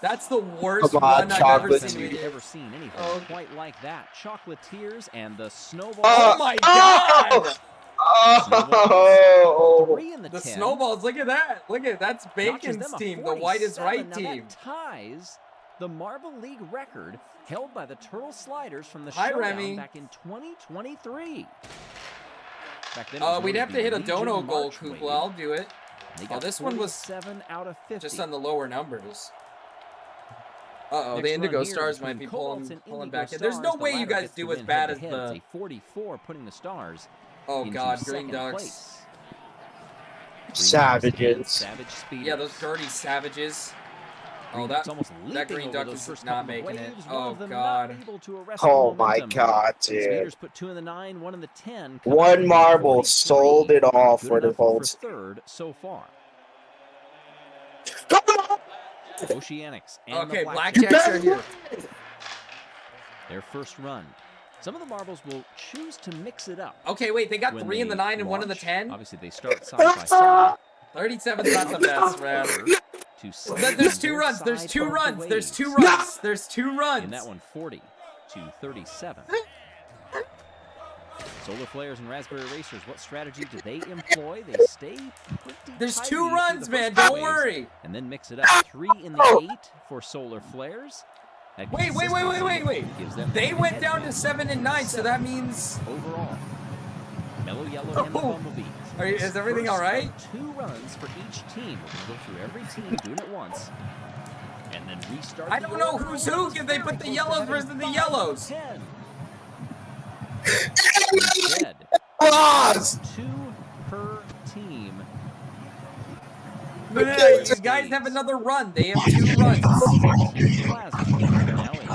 That's the worst Come on, run I've ever chocolate seen. We've ever seen anything quite like that. Chocolatiers and the Snowball. Oh my God! Oh! 3 in the The 10. Snowballs, look at that. Look at that's Notches Bacon's them a team, the white is 47. right Now team. That ties the Marble League record held by the Turtle Sliders from the Hi, showdown Remy. back in 2023. Back then, it was We'd known have as to the hit a Legion dono goal, March Wave. Kukla. I'll do it. They Oh, got this one was 7 out of 50. just on the lower numbers. Uh-oh, Next the run Indigo here Stars between might be Cobalts and pulling Indigo back in. There's no Stars, the way you latter guys gets do the as win bad as head-to-head. the... It's a 44, putting the Stars Oh into God, Green second Ducks. place. Savages. Savage Speeders. Yeah, those dirty savages. Oh, Green that Ducks almost that leaping Green over Duck those was first not couple of making it. waves, one Oh of them God. not able to arrest the Oh my momentum. God, dude. Speeders put 2 in the 9, 1 in the 10. One marble 43. sold it all Good for the enough Bolts. for third so far. Oceanics and Okay, the Blackjacks are here. Their first run. Some of the marbles will choose to mix it up. Okay, wait, they got when 3 in the they 9 and 1 in the launch. 10? Obviously, they start side by side. 37's not the best, man. There's 2 runs. There's 2 runs. There's 2 runs. There's 2 runs. In that one, 40 to 37. Solar Flares and Raspberry Racers, what strategy do they employ? They stay pretty There's tidy 2 through runs, the man. first Don't waves, worry. And then mix it up. 3 in the 8 for Solar Flares. That Wait. consistency gives them They the went head down to lead. 7 and 9, so that means... Overall, Mellow Yellow and the Oh. Bumblebees. Is everything First all right? of 2 runs for each team. We're going to go through every team doing it once. And then restart. I the don't know order. who's who. Can they put the yellows versus the yellows? 10. Instead, Boss! 2 per team. You guys have another run. They have 2 runs. Plasma now in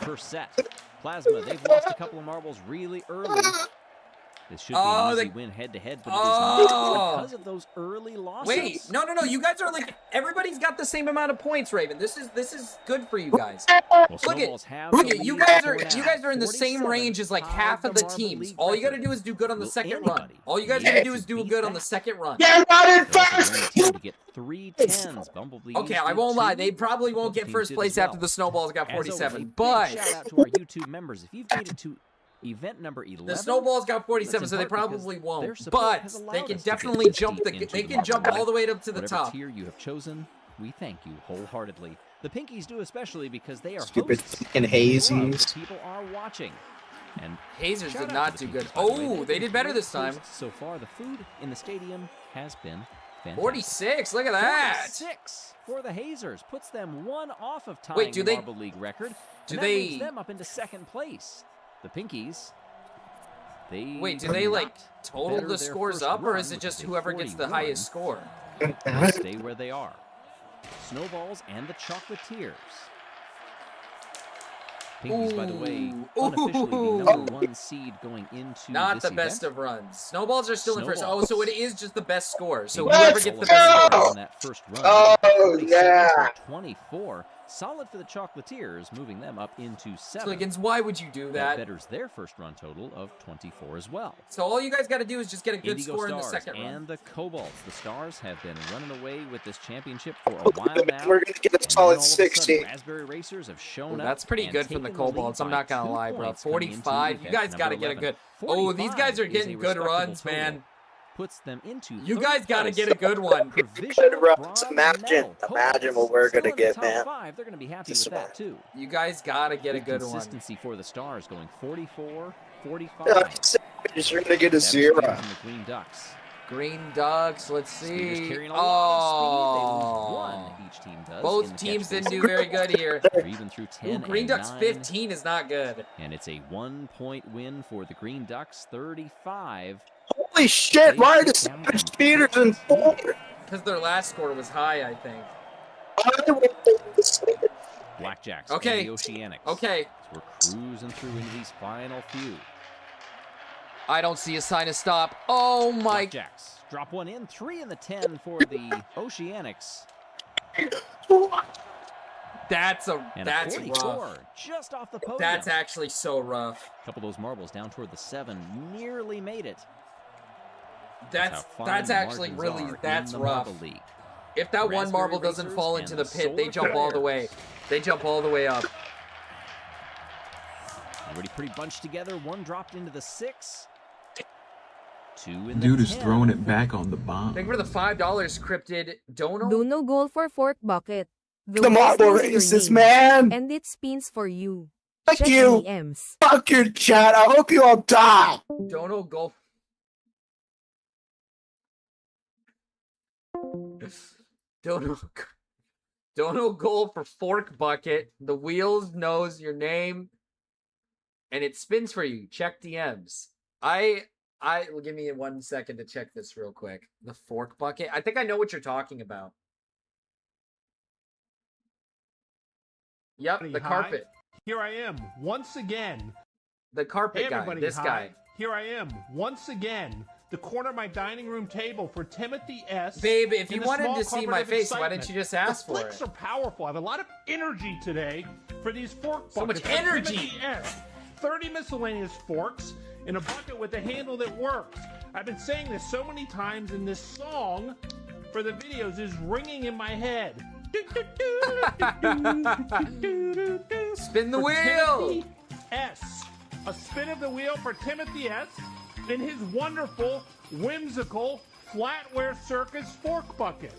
per set. Plasma, they've lost a couple of marbles really early. This should be an easy win head-to-head, but it is not because of those early losses. Wait, no. You guys are like, everybody's got the same amount of points, Raven. This is good for you guys. Well, Look at you guys are in the same range as like half of the teams. All you got to do is do good on the second run. All you guys got to do is do good on the second run. Get running first! To get 3 10s. Bumblebee. Okay, I won't lie. They probably won't get first place after the Snowballs got 47, but shout out to our YouTube members. If you've made it to event number 11, the Snowballs got 47, so they probably won't. But they can definitely jump they can jump all the way up to the Whatever top. tier you have chosen, we thank you wholeheartedly. The Pinkies do especially because they are Stupid hosts. fucking hazies. People are watching. And Hazers shout did out not to do the good. Pinkies, by the way. Oh, They've they been did better great this time. hosts so far. The food in the stadium has been fantastic. 46, look at that. 46 for the Hazers puts them 1 off of tying Wait, do the they- Marble League record. do and that they- moves them up into second place. The Pinkies. Wait, do they like total the scores up, or is it just whoever gets the highest score? Stay where they are. Snowballs and the Chocolatiers. Pinkies, by the way, unofficially the number 1 seed going into Not this the best event. of runs. Snowballs are still in first. Oh, Snowballs. so it is just the best score. So Pinkies whoever all gets the of best them score. in that first run. Oh, 47 yeah. to 24. Solid for the Chocolatiers, moving them up into 7. Sliggins, why would you do That that? betters their first run total of 24 as well. So all you guys got to do is just get a good Indigo score in the Stars second run. and the Cobalts. The Stars have been running away with this championship for a while now. We're gonna get a And solid then all of a sudden, 60. Raspberry Racers have shown up. That's pretty and good from the taken lead Cobalts. I'm by not gonna 2 lie, bro. points coming into 45. You event guys got to number get a good. 11. Oh, these guys are 45 getting is a good respectable runs, total. man. Puts them into You third guys got to place. get a good one. Provisional Good runs. bronze Imagine medal. what we're Still gonna in the get, top man. 5. They're going to be happy Just with that too. You guys got to get a good one. Consistency for the Stars going 44, 45. You're gonna get a 7 0. from the Green Ducks. Green Ducks, let's Speeders see. carrying a lot Oh. of speed. They lose 1, each team does. in Both the teams catch didn't phase. do very good here. They're even through 10 Ooh, Green and Ducks 9. 15 is not good. And it's a 1-point win for the Green Ducks, 35. Holy shit! Why are the Savage Speeders in 4? Because their last score was high, I think. Blackjacks Okay. and the Oceanics. Okay. So we're cruising through into these final few. I don't see a sign of stop. Oh my. Blackjacks drop one in, 3 in the 10 for the Oceanics. That's And that's a 44 rough. just off the podium. That's actually so rough. A couple of those marbles down toward the 7 nearly made it. That's how fine that's the actually margins really are that's in the rough. Marble League. If that one Raspberry marble doesn't Racers fall and into the the pit, they Solar jump all the way. Flares. They jump all the way up. Already pretty bunched together. 1 dropped into the 6. 2 in the Dude is 10. throwing it back on the bomb. Thank you for the $5 scripted dono. Dono goal for Fork Bucket. The marble rest is your races, name, man! And it spins for you. Fuck Check you! DMs. Fuck your chat! I hope you all die! Dono goal. Dono goal for Fork Bucket. The wheels knows your name, and it spins for you. Check DMs. Give me 1 second to check this real quick. The Fork Bucket. I think I know what you're talking about. Yep, the Hi. carpet. Here I am, once again. The carpet Hey, guy. everybody, This hi. guy. Here I am, once again. The corner of my dining room table for Timothy S. Babe, if in you the wanted small to see cupboard my of face, why excitement. didn't you just ask the for flicks it? are powerful. I have a lot of energy today for these fork buckets. So much for energy! Timothy S. 30 miscellaneous forks in a bucket with a handle that works. I've been saying this so many times, and this song for the videos is ringing in my head. Spin the For wheel! Timothy S. A spin of the wheel for Timothy S. in his wonderful, whimsical, flatware circus fork bucket.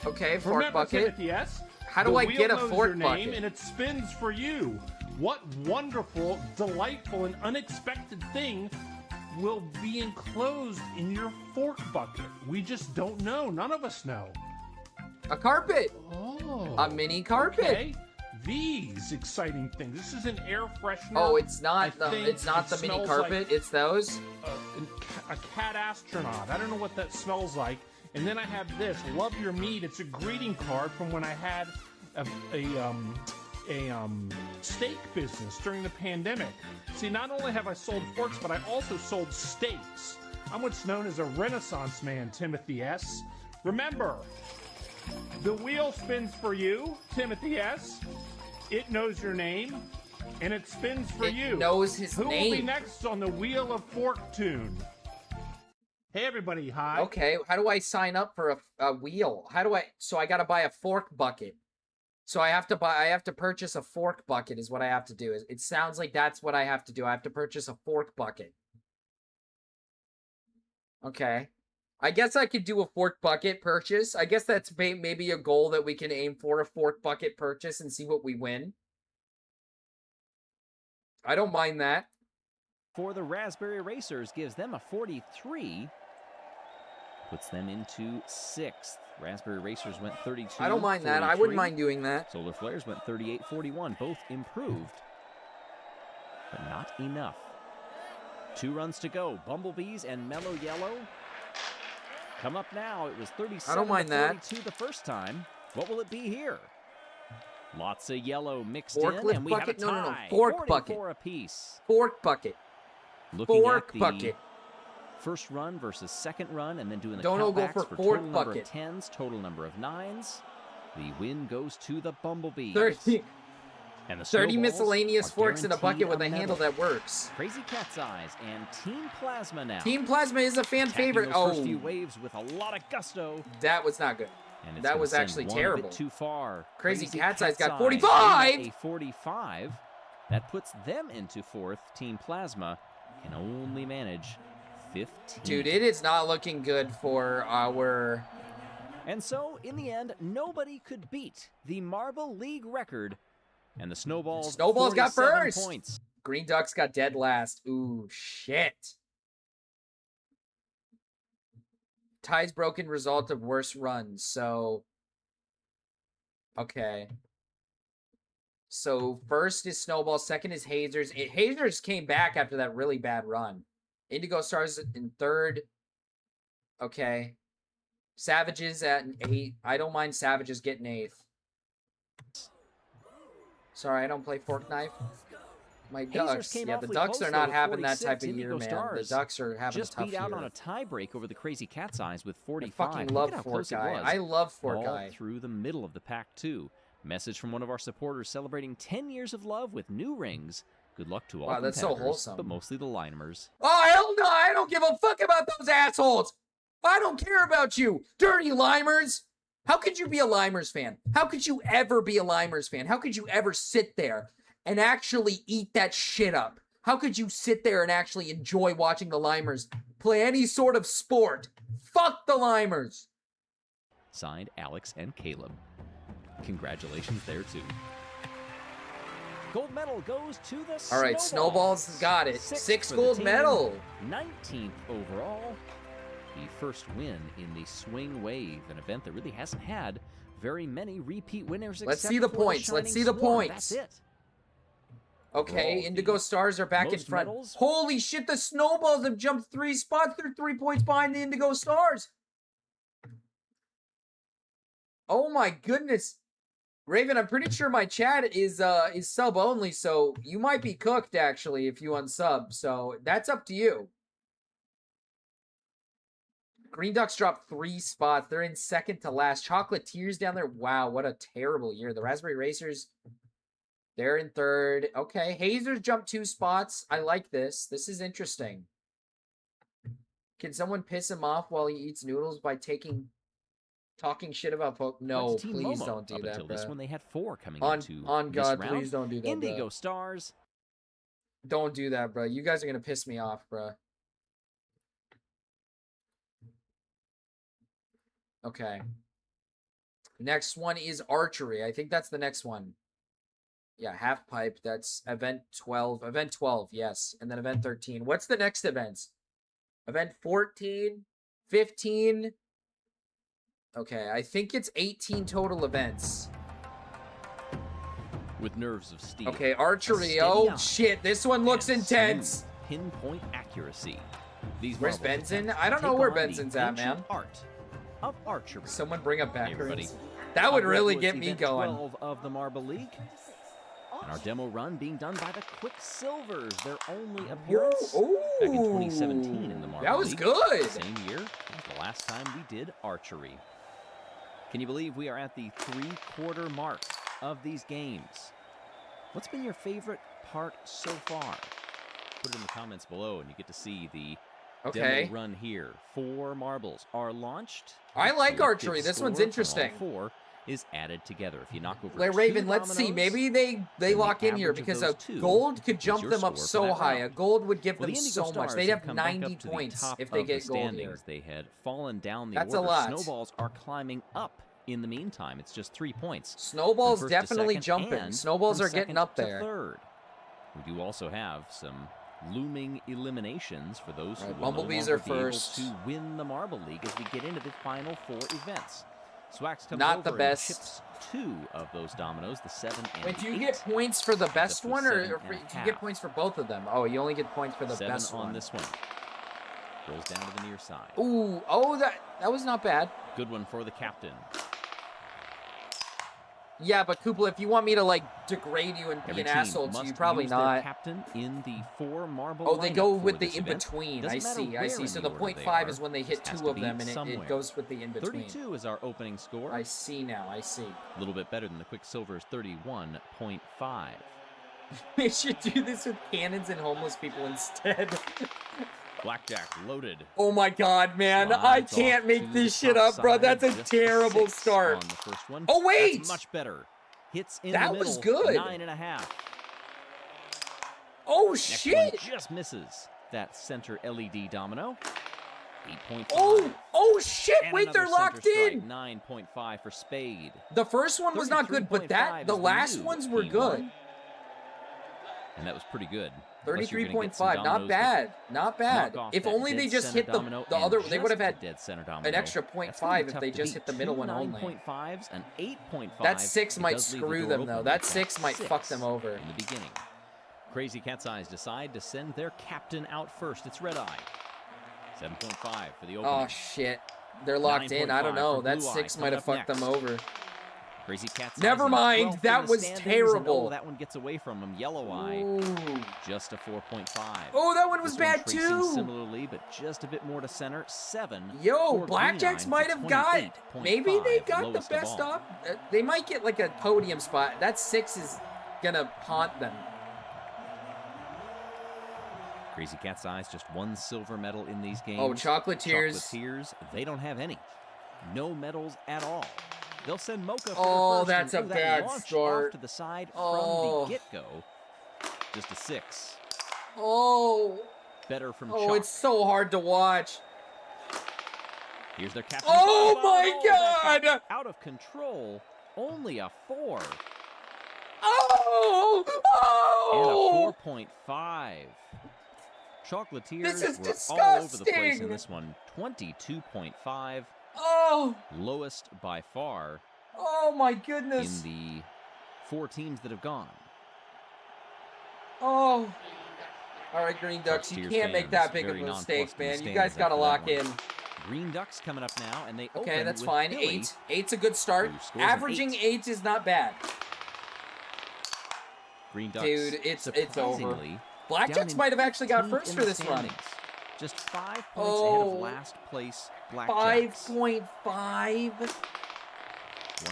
Okay, fork Remember, bucket. Timothy S. How do the I wheel get a knows fork your bucket? name and it spins for you. What wonderful, delightful, and unexpected thing will be enclosed in your fork bucket? We just don't know. None of us know. A carpet. Oh. A mini carpet. Okay. These exciting things. This is an air freshener. Oh, it's not I the think it's not it the mini smells carpet. like It's those. a cat astronaut. I don't know what that smells like. And then I have this. Love your meat. It's a greeting card from when I had a steak business during the pandemic. See, not only have I sold forks, but I also sold steaks. I'm what's known as a Renaissance man, Timothy S. Remember, the wheel spins for you, Timothy S. It knows your name, and it spins for you. It knows his Who name. will be next on the Wheel of Fortune? Hey, everybody, hi. Okay, how do I sign up for a wheel? How do I... So I gotta buy a fork bucket. So I have to purchase a fork bucket is what I have to do. It sounds like that's what I have to do. I have to purchase a fork bucket. Okay. I guess I could do a fork bucket purchase. I guess that's maybe a goal that we can aim for, a fork bucket purchase, and see what we win. I don't mind that. For the Raspberry Racers, gives them a 43. Puts them into 6th. Raspberry Racers went 32. I don't mind that. I wouldn't mind doing that. Solar Flares went 38-41. Both improved, but not enough. 2 runs to go. Bumblebees and Mellow Yellow come up now. It was 37 I don't mind that. 42 the first time. What will it be here? Lots of yellow mixed Forklift in, and we bucket? have a tie. No. Fork bucket. 44 apiece. Fork bucket. Looking Fork at the bucket. first run versus second run, and then doing the Don't go countbacks for for fork total number of bucket. 10s, total number of 9s. The win goes to the Bumblebees. 30 And the 30 Snowballs miscellaneous are forks in a bucket guaranteed with a medal. handle that works. Crazy Cat's Eyes and Team Plasma now. Team Plasma is a fan Attacking favorite. those Oh, first few waves with a lot of gusto. that was not good. And it's That gonna was send actually one a terrible. bit too far. Crazy Cat's Eyes got Eyes 45! a 45. That puts them into 4th. Team Plasma can only manage 15. Dude, it is not looking good for our... And so, in the end, nobody could beat the Marble League record. And the Snowballs got 47 first. points. Green Ducks got dead last. Ooh, shit. Ties broken result of worst runs. So, okay. So, first is Snowball. Second is Hazers. Hazers came back after that really bad run. Indigo Stars in 3rd. Okay. Savages at 8. I don't mind Savages getting 8th. Sorry, I don't play Fork Knife. My Ducks. Yeah, the Ducks are not having that type of year, man. The Ducks are having a tough year. Just beat out on a tiebreak over the Crazy Cat's Eyes with 45. I fucking love Look at how Fork close it Eye. was. I love Fork All Eye. through the middle of the pack, too. Message from one of our supporters celebrating 10 years of love with new rings. Good luck to all Wow, that's so competitors, wholesome. but mostly the Linemers. Oh, hell no! I don't give a fuck about those assholes! I don't care about you, dirty Limers! How could you be a Limers fan? How could you ever be a Limers fan? How could you ever sit there and actually eat that shit up? How could you sit there and actually enjoy watching the Limers play any sort of sport? Fuck the Limers! Signed, Alex and Caleb. Congratulations there, too. Gold medal goes to the All right, Snowballs got it. 6th gold medal. 19th overall. The first win in the Swing Wave, an event that really hasn't had very many repeat winners. Let's except see the for points. Shining Let's see the Swarm. points. That's it. Okay, Indigo Stars are back in most front. medals. Holy shit, the Snowballs have jumped 3 spots. They're 3 points behind the Indigo Stars. Oh my goodness. Raven, I'm pretty sure my chat is sub only, so you might be cooked actually if you unsub. So that's up to you. Green Ducks dropped 3 spots. They're in 2nd to last. Chocolatiers down there. Wow, what a terrible year. The Raspberry Racers, they're in 3rd. Okay, Hazers jumped 2 spots. I like this. This is interesting. Can someone piss him off while he eats noodles by talking shit about No, What's Team please Momo? don't do Up that, until bro. this one, they had 4 coming On into God, this round. please don't do that, Indigo bro. Stars. Don't do that, bro. You guys are gonna piss me off, bro. Okay. Next one is archery. I think that's the next one. Yeah, half pipe. That's event 12. Event 12, yes. And then event 13. What's the next events? Event 14, 15. Okay, I think it's 18 total events. With nerves of steel. Okay, archery. A Oh, steady eye shit. This one looks and intense. smooth Pinpoint accuracy. These Where's marbles Benson? attempt I don't to know take where on the Benson's at, man. ancient Art of archery. Someone bring up Hey, everybody. backwards. That would Up really was get me event going. 12 of the Marble League. And our demo run being done by the Quicksilvers, their only appearance back in 2017 in the Marvel That was League. good. Same year as the last time we did archery. Can you believe we are at the 3/4 mark of these games? What's been your favorite part so far? Put it in the comments below and you get to see the demo run here. 4 marbles are launched. I like Collective archery. This one's score from all interesting. 4 is added together. If you knock over Like 2 Raven, let's see. dominoes, Maybe they then lock the in here average of because those a 2 gold could is jump your them up score for so that high. round. A gold would give Well, them the so Indigo much. Stars They'd have have come back 90 up to the points top if they of the get gold here. standings. They had fallen down the That's a order. lot. Snowballs are climbing up in the meantime. It's just 3 points. Snowball's from first to definitely second jumping. and Snowballs from are getting second up to there. third. We do also have some looming eliminations for those who Right, will Bumblebees no are longer be able first. to win the Marble League as we get into the final 4 events. Swax comes Not over the and best. chips 2 of those dominoes, the 7 and Wait, do you 8. get points for the best to one, 7 or and do a you half. get points for both of them? Oh, you only get points for the 7 best on one. this one. Rolls down to the near side. Ooh, oh, that was not bad. Good one for the captain. Yeah, but Koopa, if you want me to like degrade you and be Every an team asshole to must you, probably use their not. captain in the 4 marble. Oh, they lineup go for with the this in event. between. Doesn't I matter see, I where see. in So the order 0.5 they is when they hit has 2 to of be them, and it somewhere. goes with the in between. 32 is our opening score. I see now. I see. A little bit better than the Quicksilver's 31.5. We should do this with cannons and homeless people instead. Blackjack loaded. Oh my god, man. I Slides can't off make to this the shit top up, bro. side, That's a just terrible 6 start. on the first one. Oh, wait! That's much better. Hits in That the middle. was good. 9.5. Oh, Next shit. one just misses that center LED domino. 8.5. Oh, shit. And Wait, they're another center locked strike, in. 9.5 for Spade. The first one was not good, but 33.5 the is last new ones were P1. good. And that was pretty good. Unless you're gonna get 33.5, some not dominoes that bad, not bad. knock off If that only they dead just center hit the domino other, and they would have just had the dead center domino. an extra That's gonna be 0.5 if tough they to just beat. hit the middle Two one only. 9.5s and 8.5. That 6 It might does leave the screw door them, open though. with That 6 might fuck 6 them over. in the beginning. Crazy Cat's Eyes decide to send their captain out first. It's Red Eye. 7.5 for the opening. Oh, shit. They're locked in. I don't 9.5 know. for That Blue Eye 6 might coming have up fucked them next. over. Crazy Cat's Never Eyes in mind. 12th in That the was standings, and, terrible. oh, that one gets away from him. Yellow Eye. Ooh. Just a 4.5. Oh, that one was This bad, tracing too. Similarly, but just a bit more to center. 7. Yo, for Blackjacks Green might Eye, have got. 28.5, Maybe they got the lowest of best all. up. They might get like a podium spot. That 6 is gonna haunt them. Crazy Cat's Eyes, just 1 silver medal in these games. Oh, Chocolatiers. Chocolatiers, they don't have any. No medals at all. They'll send Mocha for Oh, the first, that's and, a that bad launch start. off to the side Oh. from the get-go. Just a 6. Oh. Better from Oh, Chalk. it's so hard to watch. Here's their captain. Oh my that got god! Out of control. Only a 4. Oh! Oh! And a 4.5. Chocolatiers This is were all over the place in disgusting. this one. 22.5. Oh! Lowest by far Oh my in goodness! the 4 teams that have gone. Oh! All right, Green Ducks, you Chocolatiers can't make fans that big of very a nonplussed mistake, in the man. You stands guys gotta after that lock one. in. Green Ducks coming up now, and they Okay, open that's with fine. Billy, 8. 8's a good start. who scores an Averaging 8 is not bad. Green Ducks, Dude, it's over. surprisingly, Blackjacks down in might have actually got 15th first in for the this run. standings. Just 5 points ahead Oh. of last place Blackjacks. 5.5. 1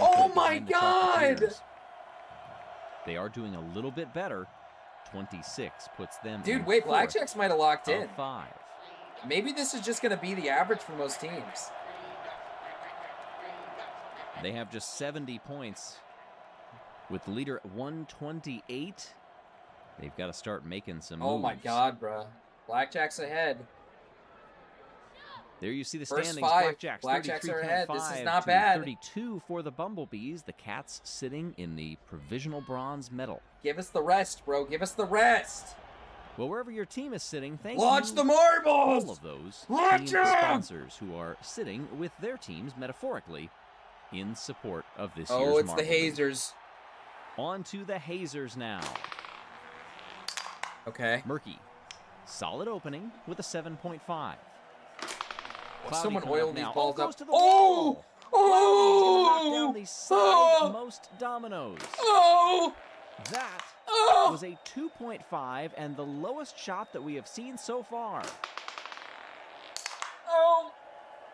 Oh point my behind the god! Chocolatiers. They are doing a little bit better. 26 puts them Dude, in wait, 4th Blackjacks might have locked of in. 5. Maybe this is just going to be the average for most teams. They have just 70 points. With the leader at 128, they've got to start making some moves. Oh my god, bruh. Blackjack's ahead. There you see the First standings. 5. Blackjacks, Blackjacks are ahead. This is 33.5 not to bad. 32 for the Bumblebees. The Cats sitting in the provisional bronze medal. Give us the rest, bro. Give us the rest. Well, wherever your team is sitting, thank Launch you the marbles! all of those Launch team 'em! sponsors who are sitting with their teams, metaphorically, in support of this year's Oh, it's the Marble League. hazers. On to the hazers now. Okay. Murky. Solid opening with a 7.5. Cloudy Someone coming up oil these now. balls goes up. to the Oh! wall. Cloudy's gonna knock Oh! down the side Oh! most dominoes. Oh! That was a 2.5 and the lowest shot that we have seen so far. Oh!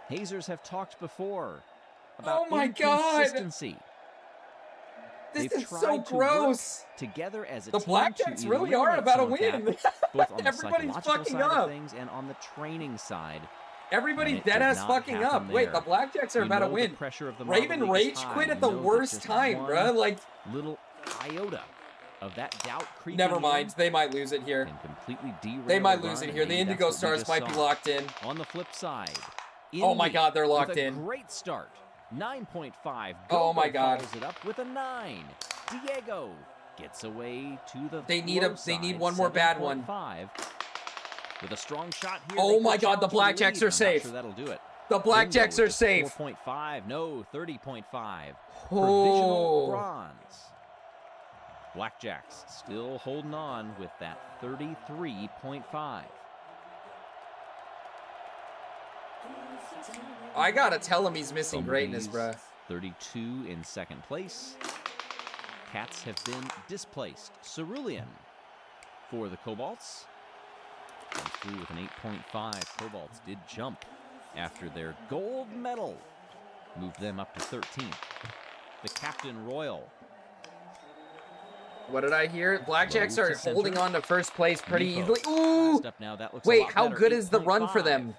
Hazers have talked before about Oh my God! inconsistency. This They've is so tried to gross. work together as a The team Blackjacks to really are eliminate about to some of win. that, both on the Everybody's psychological fucking side up. of things and on the training side. Everybody's And it dead did ass not fucking happen up. Wait, the there. Blackjacks are We about to know the win. pressure of the Raven Marble League is rage high. quit We at the know that worst just time, one bruh. Like, little iota of that doubt creeping never in mind. They might lose it here. can completely derail They might the lose run, it here. and The maybe Indigo that's what we Stars just might be saw. locked in. On the flip side, Oh my Indy God, they're locked with a in. Great start. 9.5. Oh my Gogo God. follows it up with a 9. Diego gets away to the They need low they need side, one more bad one. 7.5. With a strong shot here. Oh they my could God, the challenge Blackjacks lead. are I'm not safe. sure that'll do it. The Blackjacks Bingo are with safe. 4.5. No, 30.5. Oh. Provisional bronze. Blackjacks still holding on with that 33.5. I gotta tell him he's missing greatness, Bumblebees, bruh. 32 in second place. Cats have been displaced. Cerulean for the Cobalts. Comes through with an 8.5. Cobalts did jump after their gold medal. Moved them up to 13th. The Captain Royal. What did I hear? Blackjacks Low are to holding center. on to first place pretty Nepo. easily. Ooh! Last up now, that looks a Wait, lot how better. good is the run for 8.5. them?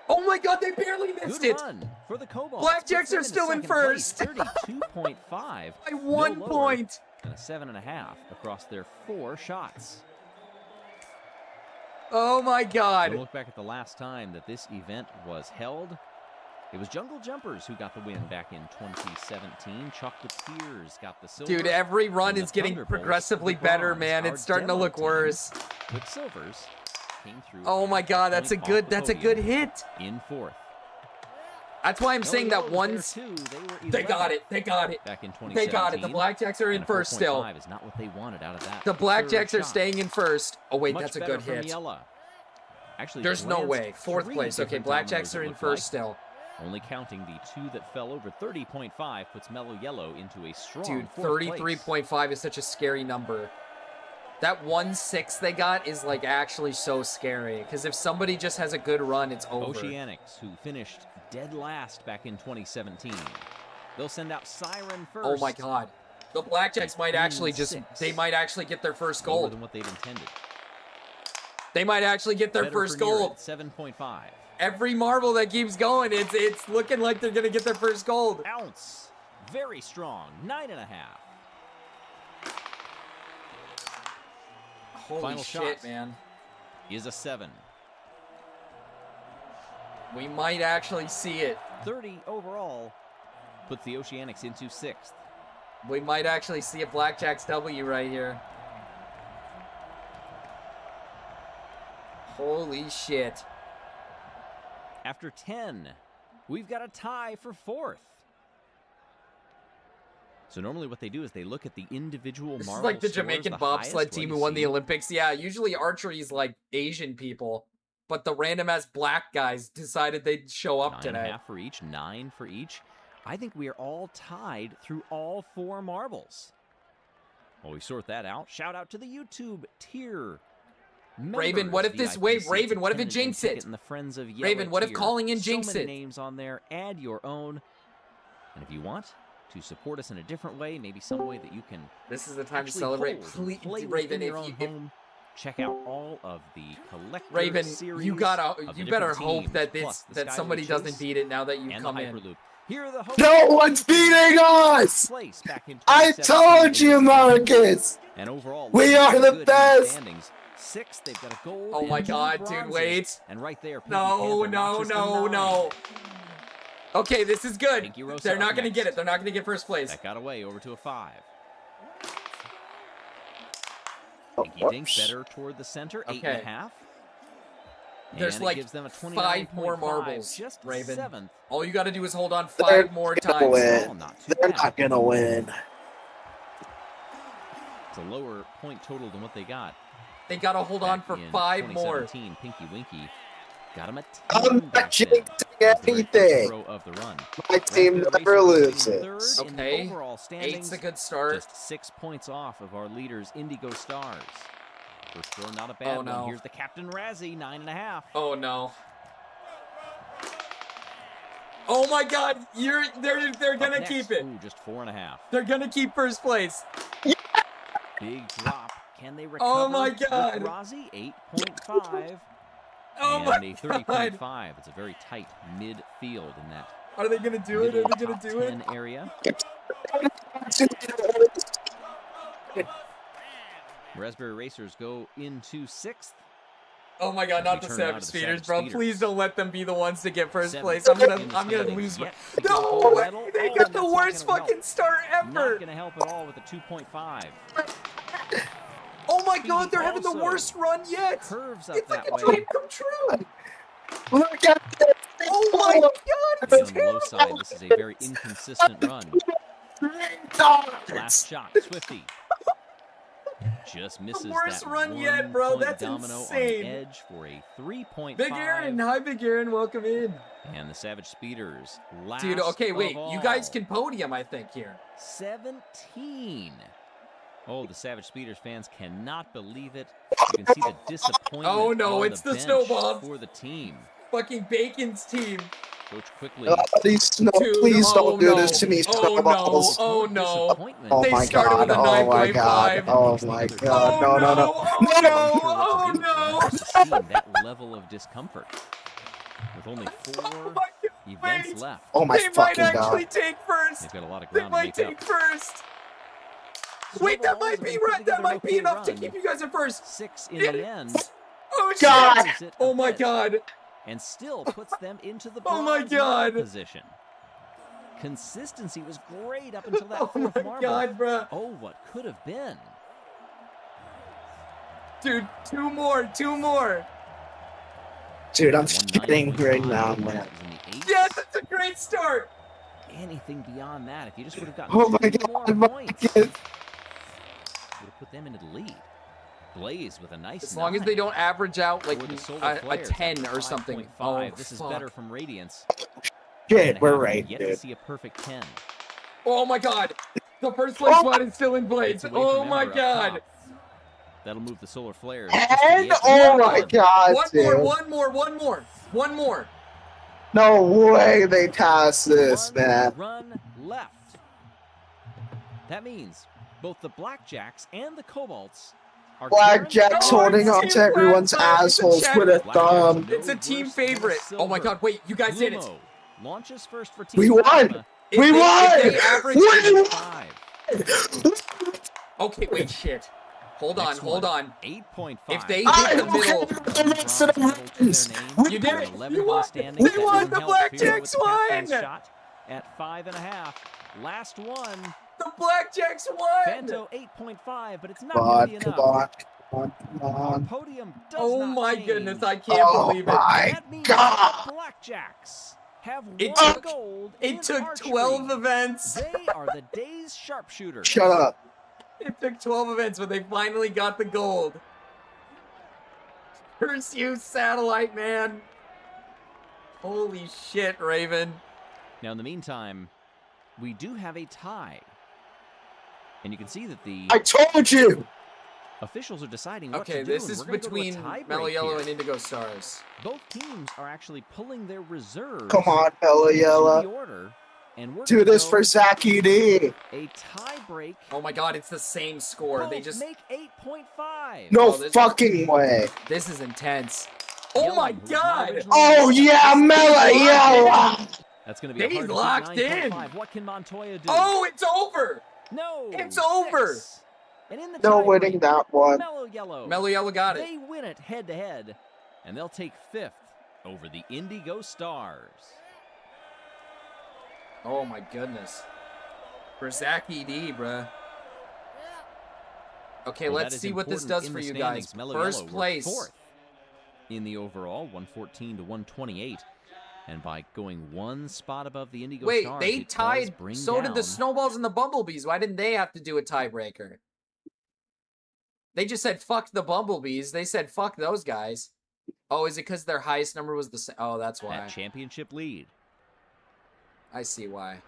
Oh my God, they barely missed Good it. run for the Cobalts. Blackjacks Puts them are still in second place, first. 32.5. By 1 No lower point. than a 7.5 across their 4 shots. Oh my God. We'll look back at the last time that this event was held. It was Jungle Jumpers who got the win back in 2017. Chocolate Tears got the silver. Dude, every run and the is getting Thunderbolts, progressively the better, bronze. man. Our It's starting to demo look team, worse. Quicksilvers came through. Oh my God, that's a point good off the that's a podium good hit. in 4th. That's why I'm No saying yellows that there one's too. They got 11th it. They got it. back in 2017. They got it. The Blackjacks are in And a first still. 4.5 is not what they wanted out of that. The Blackjacks third are shot. staying in first. Oh wait, Much that's a better good from hit. Yella. Actually, There's no glanced way. 4th 3 place. Okay, different Blackjacks dominoes, are it in looked first like. still. Only counting the 2 that fell over. 30.5 puts Mellow Yellow into a strong Dude, 4th place. 33.5 is such a scary number. That 1/6 they got is like actually so scary. Because if somebody just has a good run, it's over. Oceanics, who finished dead last back in 2017. They'll send out Siren first. Oh my God. The Blackjacks might actually just, 6. they might actually get their first Lower gold. than what they'd intended. They might actually get their Better first for Near gold. at 7.5. Every marble that keeps going, it's looking like they're gonna get their first gold. Ounce, very strong, 9.5. Holy Final shit, shot man. is a 7. We might actually see it. 30 overall puts the Oceanics into 6th. We might actually see a Blackjacks W right here. Holy shit. After 10, we've got a tie for 4th. So normally what they do is they look at the individual This is marble like the scores, Jamaican the bobsled highest. team What who do won you the see? Olympics. Yeah, usually archery is like Asian people. But the random ass black guys decided they'd show up 9.5 today. for each, 9 for each. I think we are all tied through all 4 marbles. While we sort that out, shout out to the YouTube tier Raven, what if this wave? Raven, what if it jinx it? And the Friends of Yellow Raven, what if tier. calling in So jinx many it? names on there. Add your own. And if you want to support us in a different way, maybe some way that you can This is the time to actually celebrate. hold and Please, play Raven, within your if own you home, check out all of the collector Raven, series you gotta, of the you better different hope teams, that plus this, the that Skyway somebody Chase doesn't beat it now that you and come the in. Hyperloop. Here are the hosts. No one's beating us! Place back in I 2017 told you, in the Marcus! And overall, We are looking the good in best! standings. 6th, they've got a gold. Oh my and 2 God, dude, bronzes. wait. And right there, Pinky No, Panther no, notches a no, 9. no. Okay, this is good. Pinky Rosa They're not up gonna next. get it. They're not gonna get first place. That got away over to a 5. Pinky Dinks better toward the center, Okay. 8.5. There's And it like gives them a 5 more 29.5, marbles, just Raven. 7th. All you gotta do is hold on They're 5 more gonna times. win. Oh, not too They're bad. not gonna win. It's a lower point total than what they got. They gotta hold on back for in 5 more. 2017. Pinky Winky Got him a 10 I'm not back then. jinxing That was the very first anything. throw of the run. My team Raspberry never Racers sitting loses. third in the Okay. overall standings. 8's a good start. Just 6 points off of our leaders, Indigo Stars. First throw, not a bad Oh, no. one. Here's the Captain Razzie, 9.5. Oh no. Oh my God! They're gonna Up keep next, it. Ooh, just 4.5. They're gonna keep first place. Big drop. Can they recover? Oh my with God. Razzie, 8.5. Oh and my a 30.5. It's a very tight midfield in that. Are they gonna do it? Are they gonna do it? 10 area. Raspberry Racers go into 6th. Oh my God! Not the Return now Savage to the Speeders, Savage bro. Speeders. Please don't let them be the ones to get first 7th place. in I'm the gonna lose standings, my. yet to get No! gold medal. They Oh, got and the that's not worst gonna fucking help. start Not ever. gonna help at all with a 2.5. Oh my God! They're having the also worst run yet. Curves up It's that like a way. dream come true. Look at this. Oh my God! Again, It's on the low side, this is a very inconsistent run. Last shot, Swifty. Just misses worst that run yet, bro. 1-point That's domino insane. on the edge for a 3.5. Big Aaron, hi Big Aaron, welcome in. And the Savage Speeders last Dude, okay, wait. of You guys all. can podium, I think, here. 17. Oh, the Savage Speeders fans cannot believe it. You can see the disappointment. Oh, no, on it's the bench Snowballs. for the team. Fucking Bacon's team. Coach quickly. Please don't do this to me, Snowballs. Oh no. Oh They my started God, with a oh my 9.5. God, oh my God, no, no, no. Oh no. Seeing that level of discomfort with only 4 events left. Oh my They might fucking actually God. take first. They've got a lot of They ground to might make take up. first. Wait, that might be right. That might be enough to keep you guys at first. 6 in the end. Oh God. shit. Oh my God. And still puts them into the Oh my bronze medal God. position. Consistency was great up until that Oh fourth my marble. God, bruh. Oh, what could have been. Dude, two more. Dude, I'm kidding right now, man. Yes, that's a great start. Anything beyond that, if you just would have gotten Oh my 2 God, more my points, God. would have put them into the lead. Blaze with a nice As long as 9. they don't average out like For the Solar a Flares 10 at or something. 5.5. Oh, This is fuck. better from Radiance. Shit, we're 9.5, right, yet to dude. see a perfect 10. Oh my God. The first place spot is still in Blades. Away Oh from my Ember up God. top. That'll move the Solar Flares. And oh my God, One more. No way they pass this, One man. run left. That means both the Blackjacks and the Cobalts are Blackjack's holding on to everyone's assholes with a thumb. It's a team favorite. Oh my God, wait, you guys did it. Lumo launches first for Team We won! Plasma. We won! If they average We won! 5. Okay, wait, shit. Hold on. 8.5. If they hit the middle, you did it. You won. We won. The Blackjacks won. Shot at 5.5. Last one. The Blackjacks won. Fanto 8.5, but it's not Come going on, to be come enough. on, come Our on. podium does Oh not my change. goodness, I can't believe it. My That means God. the Blackjacks have It won took- gold. It in took archery. 12 events. They are the day's sharpshooters. Shut up. It took 12 events, but they finally got the gold. Curse you, satellite man. Holy shit, Raven. Now, in the meantime, we do have a tie. And you can see that the I told you. officials are deciding what Okay, to do. this and is we're gonna go to a between tie Mellow break Yellow here. and Indigo Stars. Both teams are actually pulling their reserves. Come on, Mellow into the Yellow. order, and we're Do gonna this go for Zachy D. a tie break. Oh my God, it's the same score. Both They just make 8.5. No Oh, this- fucking way. This is intense. Oh Yellow, my who was not God. originally Oh in the yeah, Mellow Yellow. That's going to be a He's hard to beat locked in. 9.5. What can Montoya do? Oh, it's over. No. It's over. 6. And in the No tie winning break, that one. Mellow Yellow. Mellow Yellow got it. They win it head to head, and they'll take 5th over the Indigo Stars. Oh my goodness. For Zach ED, bruh. Okay, Well, let's that is see what this important does in for the you guys. standings. Mellow First Yellow were place. 4th in the overall, 114 to 128. And by going one spot above the Indigo Wait, Stars, they it does tied. bring So did the down- Snowballs and the Bumblebees. Why didn't they have to do a tiebreaker? They just said fuck the Bumblebees. They said fuck those guys. Oh, is it because their highest number was the same? Oh, that's why. That championship lead. I see why.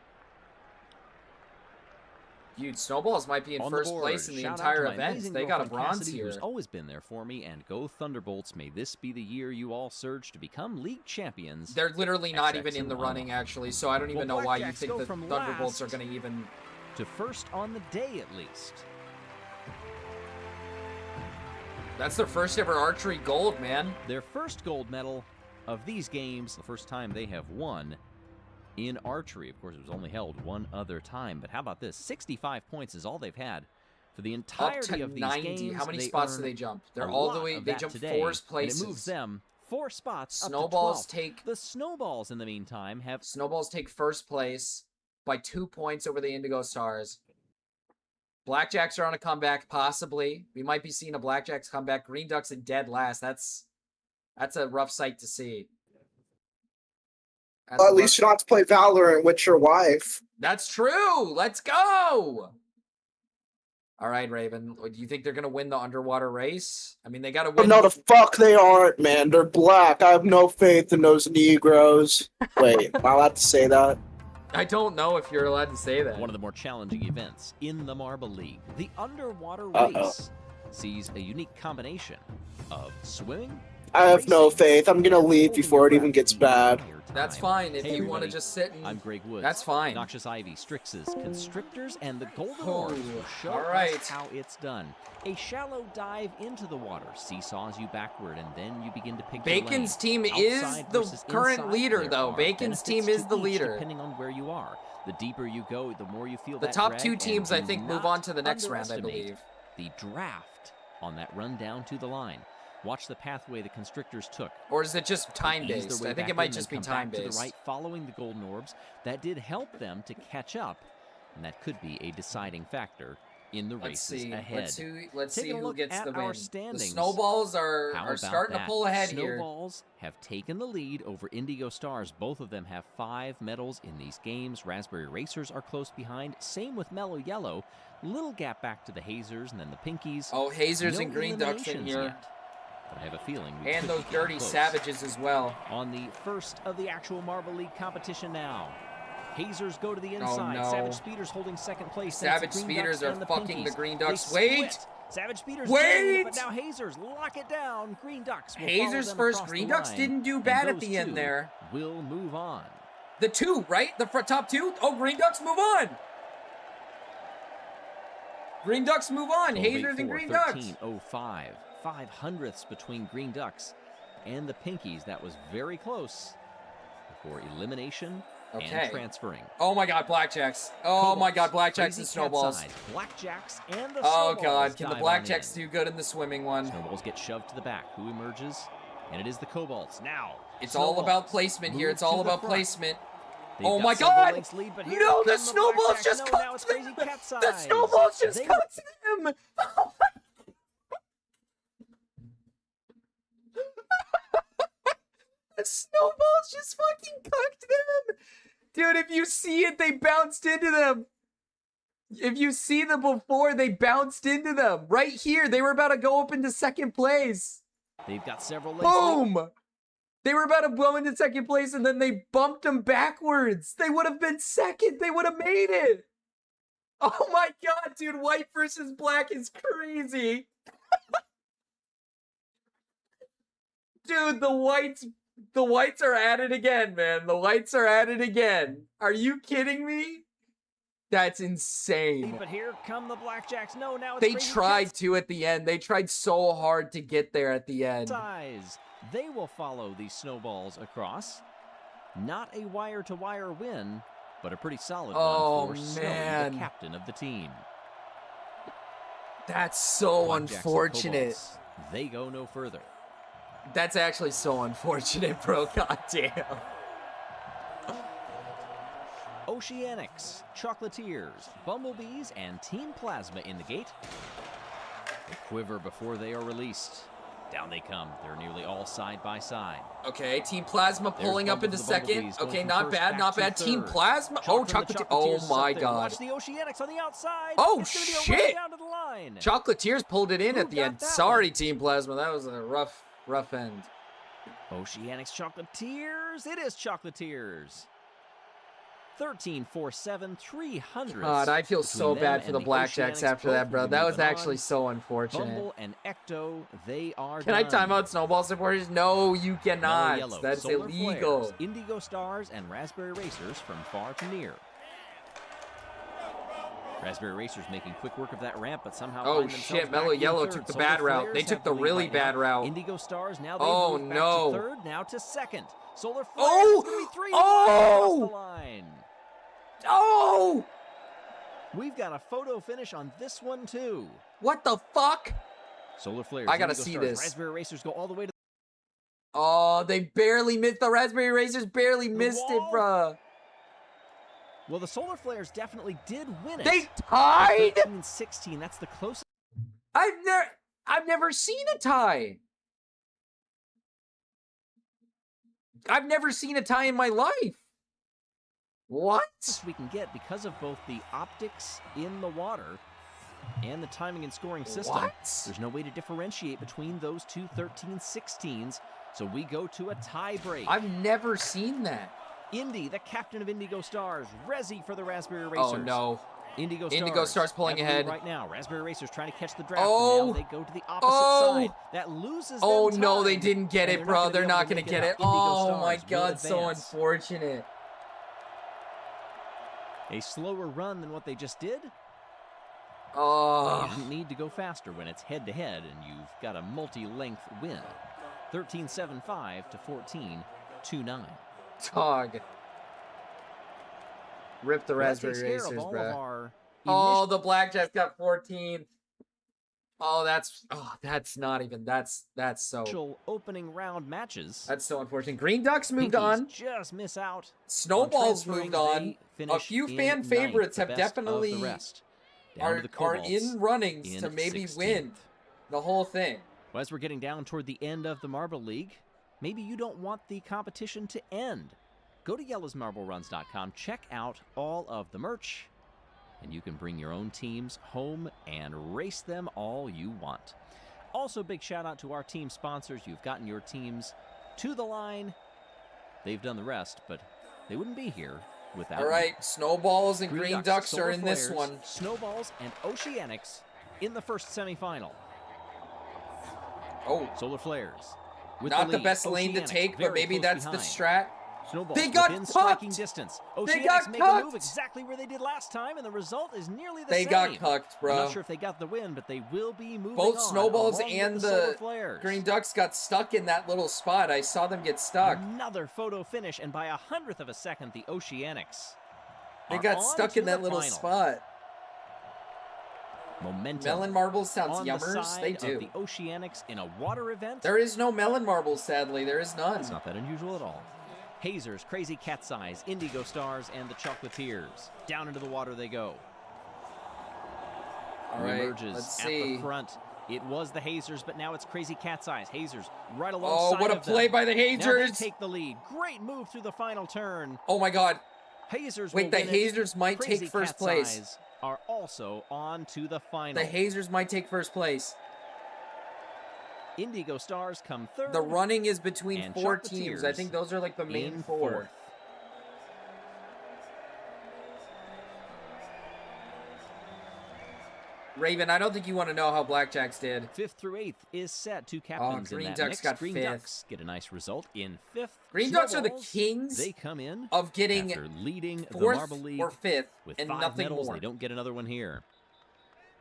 Dude, Snowballs might be in first place in the entire event. They got a bronze here. Who's always been there for me, and go Thunderbolts. May this be the year you all surge to become league champions. They're literally not even in the running, actually, so I don't even know why you think the from Thunderbolts are going to even... to first on the day, at least. That's their first ever archery gold, man. Their first gold medal of these games, the first time they have won in archery. Of course, it was only held one other time, but how about this? 65 points is all they've had for the entirety of these 90. games. How many spots do they jump? They're all the way, they jump today, 4 places. And it moves them 4 spots Snowballs up to 12. take... The Snowballs, in the meantime, have... Snowballs take first place by 2 points over the Indigo Stars. Blackjacks are on a comeback, possibly. We might be seeing a Blackjacks comeback. Green Ducks in dead last. That's a rough sight to see. Well, at least you don't have to play Valorant with your wife. That's true. Let's go. All right, Raven. Do you think they're going to win the underwater race? I mean, they got to win. No, the fuck they aren't, man. They're black. I have no faith in those Negroes. Wait, am I allowed to say that? I don't know if you're allowed to say that. One of the more challenging events in the Marble League. The underwater race sees a unique combination of swimming. I have no faith. I'm gonna leave before it even gets bad. That's fine if you want to just sit and... I'm Greg Woods. That's fine. Noxious Ivy, Strixes, Constrictors, and the Golden Orbs will show us how it's done. A shallow dive into the water seesaws you backward, and then you begin to pick Bacon's your lane. team is Outside the versus current inside, leader, there though. are Bacon's team benefits is the to each, leader. depending on where you are. The deeper you go, the more you feel The that top drag, 2 and teams, I do think, move not on to the next round, I underestimate believe. the draft on that run down to the line. Watch the pathway the Constrictors took. Or is it just time-based? I think it might just be To time-based. the right, following the Golden Orbs. That did help them to catch up, and that could be a deciding factor in the races ahead. Let's see who gets the win. Standings. The Snowballs are starting to pull ahead here. Snowballs have taken the lead over Indigo Stars. Both of them have 5 medals in these games. Raspberry Racers are close behind. Same with Mellow Yellow. Little gap back to the Hazers and then the Pinkies. Oh, Hazers and Green Ducks in here. Yet. But I have a feeling we and could those be dirty close. Savages as well. On the first of the actual Marble League competition now. Hazers go to the inside. Oh, no. Savage Speeders holding second place. Savage Speeders are fucking the Green Ducks. Wait! Savage Speeders wait! But now Hazers lock it down. Green Ducks will Hazers first. Green Ducks didn't do bad at the end there. Will move on. The 2, right? The top 2? Oh, Green Ducks move on! Green Ducks move on. Hazers and Green Ducks. 13:05. 5/100ths between Green Ducks and the Pinkies. That was very close for elimination and transferring. Oh my God, Blackjacks. Oh my God, Blackjacks and Snowballs. Blackjacks and the Oh Snowballs. God, can the Blackjacks do good in the swimming one? Snowballs get shoved to the back. Who emerges? And it is the Cobalts. Now, it's all about placement here. It's all about placement. Oh my God! Lead, no, the Snowballs just caught them! The Snowballs just caught them! Oh my The Snowballs just fucking cooked them! Dude, if you see it, they bounced into them! If you see them before, they bounced into them! Right here, they were about to go up into second place! They've got several... Boom! They were about to blow into second place, and then they bumped them backwards! They would have been second! They would have made it! Oh my God, dude, white versus black is crazy! Dude, the whites are at it again, man. The whites are at it again. Are you kidding me? That's insane. But here come the Blackjacks. No, now it's they tried to at the end. They tried so hard to get there at the end. They will follow these Snowballs across. Not a wire-to-wire win, but a pretty solid one for Snowy, the captain of the team. That's so unfortunate. They go no further. That's actually so unfortunate, bro. God damn. Oceanics, Chocolatiers, Bumblebees, and Team Plasma in the gate. They quiver before they are released. Down they come. They're nearly all side by side. Okay, Team Plasma pulling up into second. Okay, not bad, not bad. Team Plasma. Oh, Chocolatiers. Oh my God. Watch the Oceanics on the outside. Oh shit. Chocolatiers pulled it in at the end. Sorry, Team Plasma. That was a rough end. Oceanics Chocolatiers. It is Chocolatiers. 13-4-7, 300. God, I feel so bad for the Blackjacks after that, bro. That was actually so unfortunate. Bumble and Ecto, they are Can I time out Snowball supporters? No, you cannot. Yellow, That's Solar illegal. Flares, Indigo Stars, and Raspberry Racers from far to near. Raspberry Racers making quick work of that ramp, but somehow oh shit, Mellow Yellow took the bad route. They took the really bad route. Indigo Stars now oh back no. to third, now to second. Solar Flares oh, is gonna be 3 oh, across the line. Oh! We've got a photo finish on this one too. What the fuck? Solar Flares. I gotta Indigo see Stars, this. Raspberry Racers go all the way to. Oh, they barely missed. The Raspberry Racers barely missed it, bruh. Well, the Solar Flares definitely did win it. They tied. 13-16. That's the closest. I've never seen a tie. I've never seen a tie in my life. What? We can get because of both the optics in the water and the timing and scoring system. What? There's no way to differentiate between those two 13-16s, so we go to a tie break. I've never seen that. Indy, the captain of Indigo Stars, Resi for the Raspberry Racers. Oh no. Indigo Stars pulling ahead right now. Raspberry Racers trying to catch the draft. Oh. Now they go to the opposite side. That loses Oh them no, time, they didn't get it, bro. They're not gonna get it. Oh my god, so unfortunate. A slower run than what they just did. Oh. You didn't need to go faster when it's head-to-head and you've got a multi-length win. 13-7-5 to 14-2-9. Dog. Rip the Raspberry Racers, bro. Oh, the Blackjacks got 14th. Oh, that's not even, that's so. Opening round matches. That's so unfortunate. Green Ducks moved on. Just miss out. Snowballs moved on. A few fan favorites have definitely are in runnings to maybe win the whole thing. Well, as we're getting down toward the end of the Marble League, maybe you don't want the competition to end. Go to yellowsmarbleruns.com, check out all of the merch, and you can bring your own teams home and race them all you want. Also, big shout out to our team sponsors. You've gotten your teams to the line. They've done the rest, but they wouldn't be here without All right, me. Snowballs and Green Ducks are in this one. Snowballs and Oceanics in the first semifinal. Oh. Solar Flares. Not the best lane to take, but maybe that's the strat. Snowballs they got within striking cucked. Distance. They got make a move cucked. exactly where they did last time, and the result is nearly the They same. got cucked, bro. I'm not sure if they got the win, but they will be moving Both on Snowballs along and with the Flares. Green Ducks got stuck in that little spot. I saw them get stuck. Another photo finish, and by 100th of a second, the Oceanics They are got on stuck to in that the little final. spot. Momentum. Melon marbles sounds on yummers. The side They do. Of the Oceanics in a water event. There is no melon marbles, sadly. There is none. It's not that unusual at all. Hazers, Crazy Cat's Eyes, Indigo Stars, and the Chocolatiers. Down into the water they go. All right, Emerges let's at see. the front. It was the Hazers, but now it's Crazy Cat's Eyes. Hazers right alongside Oh, what a of them. play by the Now they Hazers. take the lead. Great move through the final turn. Oh my god. Hazers Wait, will the win it. Hazers might Crazy take first Cat's place. Eyes are also on to the final. The Hazers might take first place. Indigo Stars come third. The running is between and 4 teams. I Chocolatiers think those are like the main in 4. fourth. Raven, I don't think you want to know how Blackjacks did. 5th through 8th is set. 2 captains Green in that Ducks mix. got Green 5th. Ducks get a nice result in 5th. Green Ducks are the Snowballs, kings They come in of getting after leading the 4th Marble League or 5th with and 5 nothing medals. more. They don't get another one here.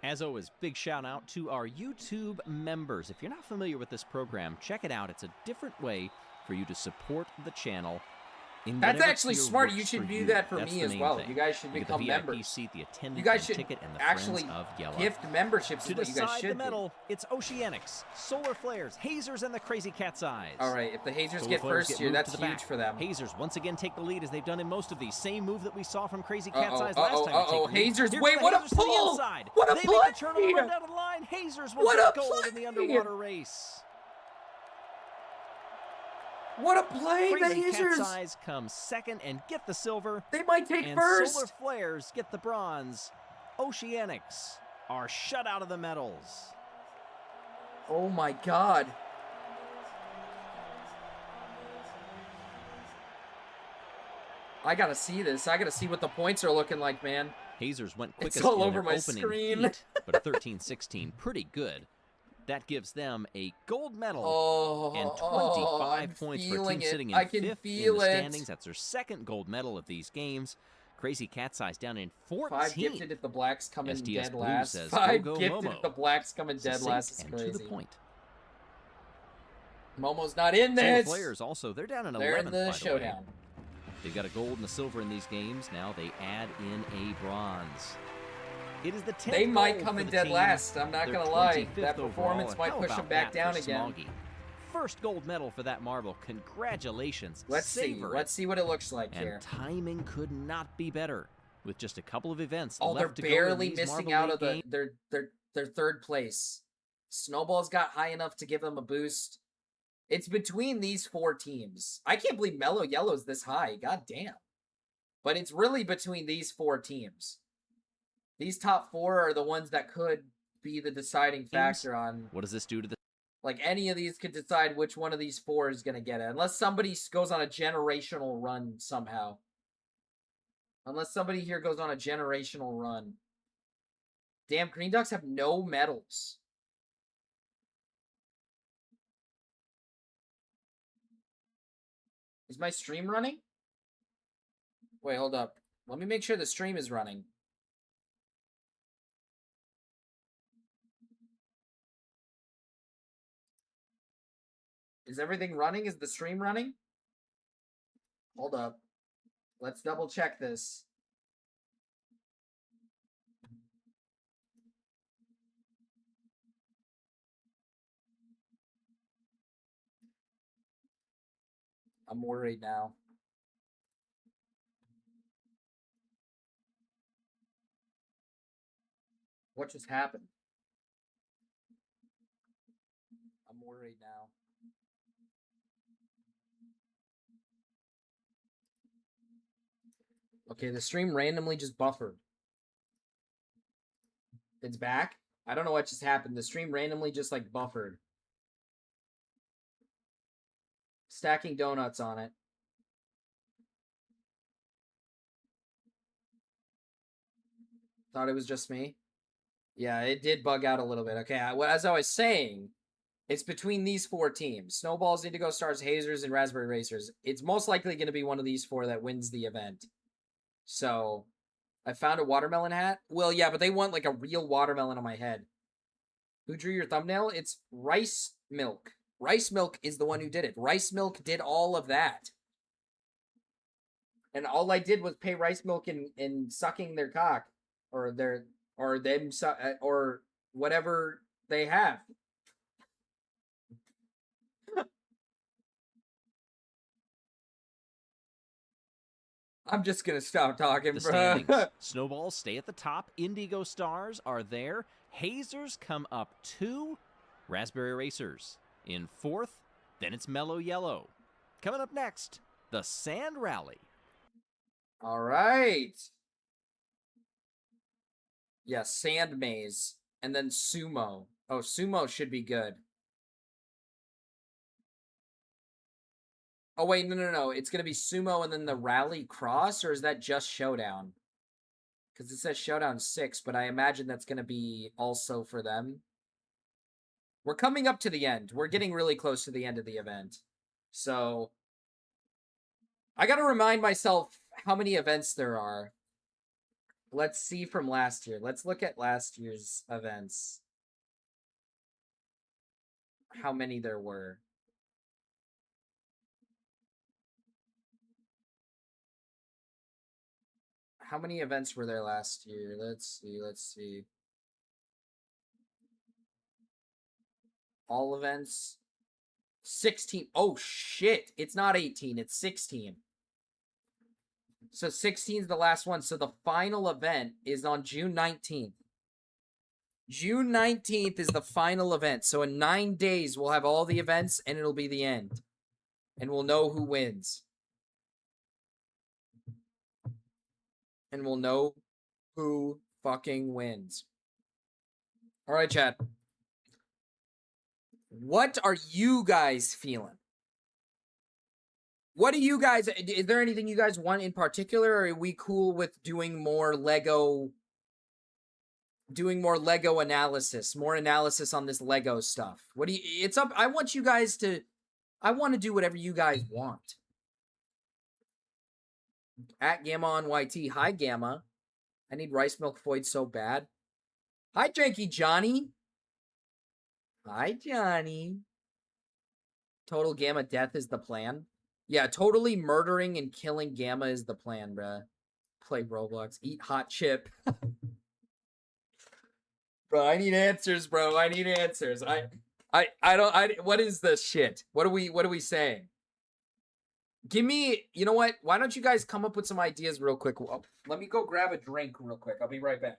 As always, big shout out to our YouTube members. If you're not familiar with this program, check it out. It's a different way for you to support the channel. That's actually smart. You should do that for me as well. Thing. You guys should you become get the VIP members. Seat, the attendance, You guys and should ticket, and the actually Friends of Yellow. gift memberships. To Is what you guys decide should the medal, it's Oceanics, Solar Flares, Hazers, and the Crazy Cat's Eyes. All right, if the Hazers Solar get Flares first here, moved that's to the huge back. for them. Hazers once again take the lead as they've done in most of these. Same move that we saw from Crazy Cat's Eyes last uh-oh, time. to take the lead. Hazers, Here's wait, the what a Hazers to the pull! inside. What a they play! make the turn on the run down to the line. Hazers will What get a gold in the play! underwater race. What a play, the Crazy Hazers! Cat's Eyes come second and get the silver. They might take and first. Solar Flares get the bronze. Oceanics are shut out of the medals. Oh my god. I gotta see this. I gotta see what the points are looking like, man. Hazers went It's quickest all in over their my opening screen. heat, but a 13-16, pretty good. That gives them a gold medal and 25 points for a team sitting in fifth in the standings. That's their second gold medal of these games. Crazy Cat's Eyes down in 14. 5 gifted if the Blacks come in SDS dead Blue last. says, 5 go, gifted Momo. if the Blacks come in dead Succinct last. Is and crazy. to the point. Momo's not in Solar this. Flares also, they're down in 11th, They're in the by showdown. The way. They've got a gold and a silver in these games. Now they add in a bronze. It is the 10th They might gold come for in the dead team. last. I'm not Their gonna lie. 25th That performance overall. might How push them about back that down for again. Smoggy? First gold medal for that marble. Congratulations. Let's see. Savor it. Let's see what it looks like And here. timing could not be better. With just a couple of events Oh, they're left to go in barely these missing Marble out League of the games. their third place. Snowball's got high enough to give them a boost. It's between these 4 teams. I can't believe Mellow Yellow's this high. God damn. But it's really between these 4 teams. These top 4 are the ones that could be the deciding factor on. What does this do to the... Like, any of these could decide which one of these 4 is going to get it. Unless somebody goes on a generational run somehow. Unless somebody here goes on a generational run. Damn, Green Ducks have no medals. Is my stream running? Wait, hold up. Let me make sure the stream is running. Is everything running? Is the stream running? Hold up. Let's double check this. I'm worried now. What just happened? I'm worried now. Okay, the stream randomly just buffered. It's back? I don't know what just happened. The stream randomly just like buffered. Stacking donuts on it. Thought it was just me. Yeah, it did bug out a little bit. Okay, as I was saying, it's between these 4 teams. Snowballs, Indigo Stars, Hazers, and Raspberry Racers. It's most likely going to be one of these 4 that wins the event. So, I found a watermelon hat. Well, yeah, but they want like a real watermelon on my head. Who drew your thumbnail? It's Rice Milk. Rice Milk is the one who did it. Rice Milk did all of that. And all I did was pay Rice Milk in sucking their cock. Or or whatever they have. I'm just gonna stop talking, The bro. standings. Snowballs stay at the top. Indigo Stars are there. Hazers come up 2. Raspberry Racers in 4th. Then it's Mellow Yellow. Coming up next, the Sand Rally. All right. Yeah, Sand Maze. And then Sumo. Oh, Sumo should be good. Oh, wait, no. It's going to be Sumo and then the Rally Cross, or is that just Showdown? Because it says Showdown 6, but I imagine that's going to be also for them. We're coming up to the end. We're getting really close to the end of the event. So, I got to remind myself how many events there are. Let's see from last year. Let's look at last year's events. How many there were. How many events were there last year? Let's see. All events. 16. Oh, shit. It's not 18. It's 16. So 16 is the last one. So the final event is on June 19th. June 19th is the final event. So in 9 days, we'll have all the events and it'll be the end. And we'll know who wins. And we'll know who fucking wins. All right, chat. What are you guys feeling? What do you guys, is there anything you guys want in particular, or are we cool with doing more Lego analysis, more analysis on this Lego stuff? What do you, it's up, I want you guys to, I want to do whatever you guys want. At Gamma on YT, hi Gamma. I need rice milk void so bad. Hi Janky Johnny. Hi Johnny. Total Gamma death is the plan. Yeah, totally murdering and killing Gamma is the plan, bruh. Play Roblox, eat hot chip. Bro, I need answers, bro. I need answers. What is this shit? What are we saying? Give me, you know what? Why don't you guys come up with some ideas real quick? Let me go grab a drink real quick. I'll be right back.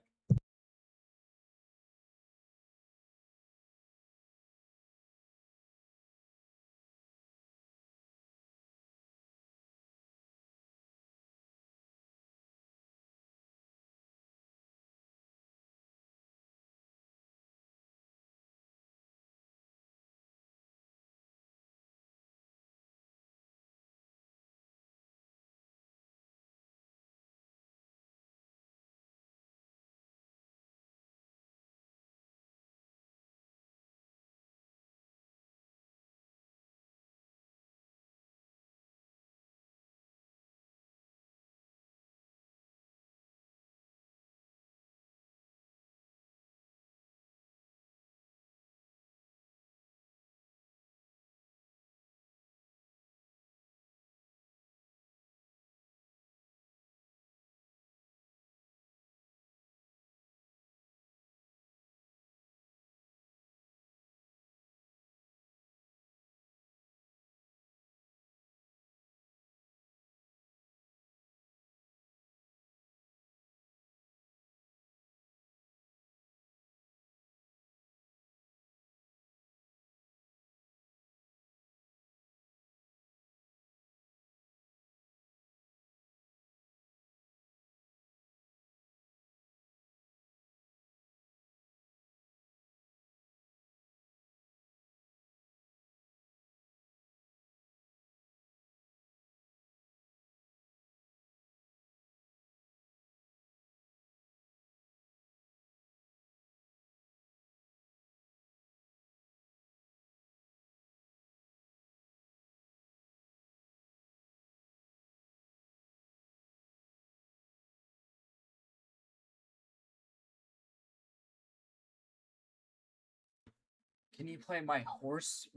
Can you play my horse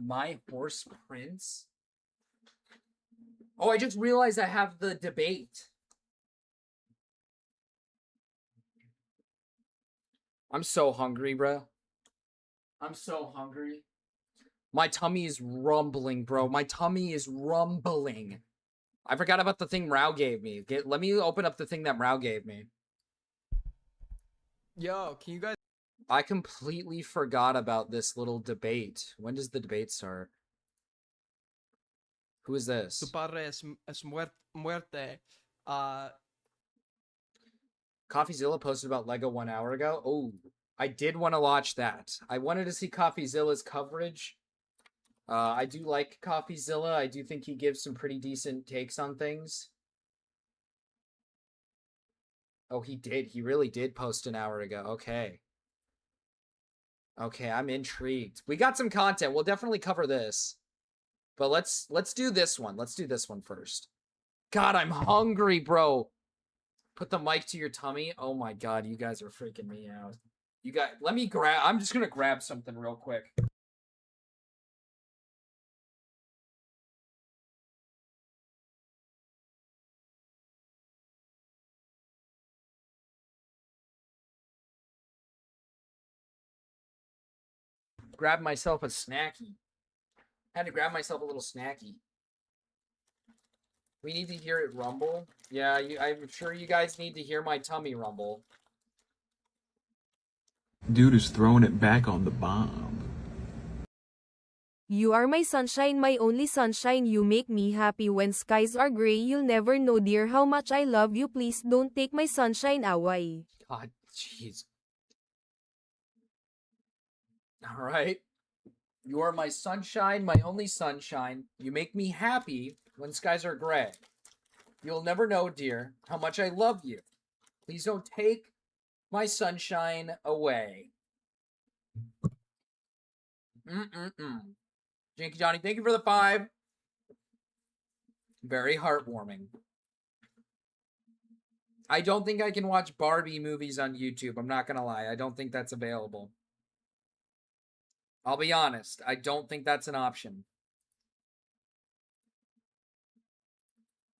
prince? Oh, I just realized I have the debate. I'm so hungry, bro. I'm so hungry. My tummy is rumbling, bro. My tummy is rumbling. I forgot about the thing Rao gave me. Let me open up the thing that Rao gave me. Yo, can you guys... I completely forgot about this little debate. When does the debate start? Who is this? Tu padre es muerte. Coffeezilla posted about Lego 1 hour ago. Oh, I did want to watch that. I wanted to see Coffeezilla's coverage. I do like Coffeezilla. I do think he gives some pretty decent takes on things. Oh, he did. He really did post an hour ago. Okay. Okay, I'm intrigued. We got some content. We'll definitely cover this. But let's do this one. Let's do this one first. God, I'm hungry, bro. Put the mic to your tummy. Oh my god, you guys are freaking me out. You guys, let me grab, I'm just gonna grab something real quick. Grab myself a snacky. Had to grab myself a little snacky. We need to hear it rumble. Yeah, I'm sure you guys need to hear my tummy rumble. Dude is throwing it back on the bomb. You are my sunshine, my only sunshine. You make me happy when skies are gray. You'll never know, dear, how much I love you. Please don't take my sunshine away. God, jeez. All right. You are my sunshine, my only sunshine. You make me happy when skies are gray. You'll never know, dear, how much I love you. Please don't take my sunshine away. Janky Johnny, thank you for the 5. Very heartwarming. I don't think I can watch Barbie movies on YouTube. I'm not going to lie. I don't think that's available. I'll be honest. I don't think that's an option.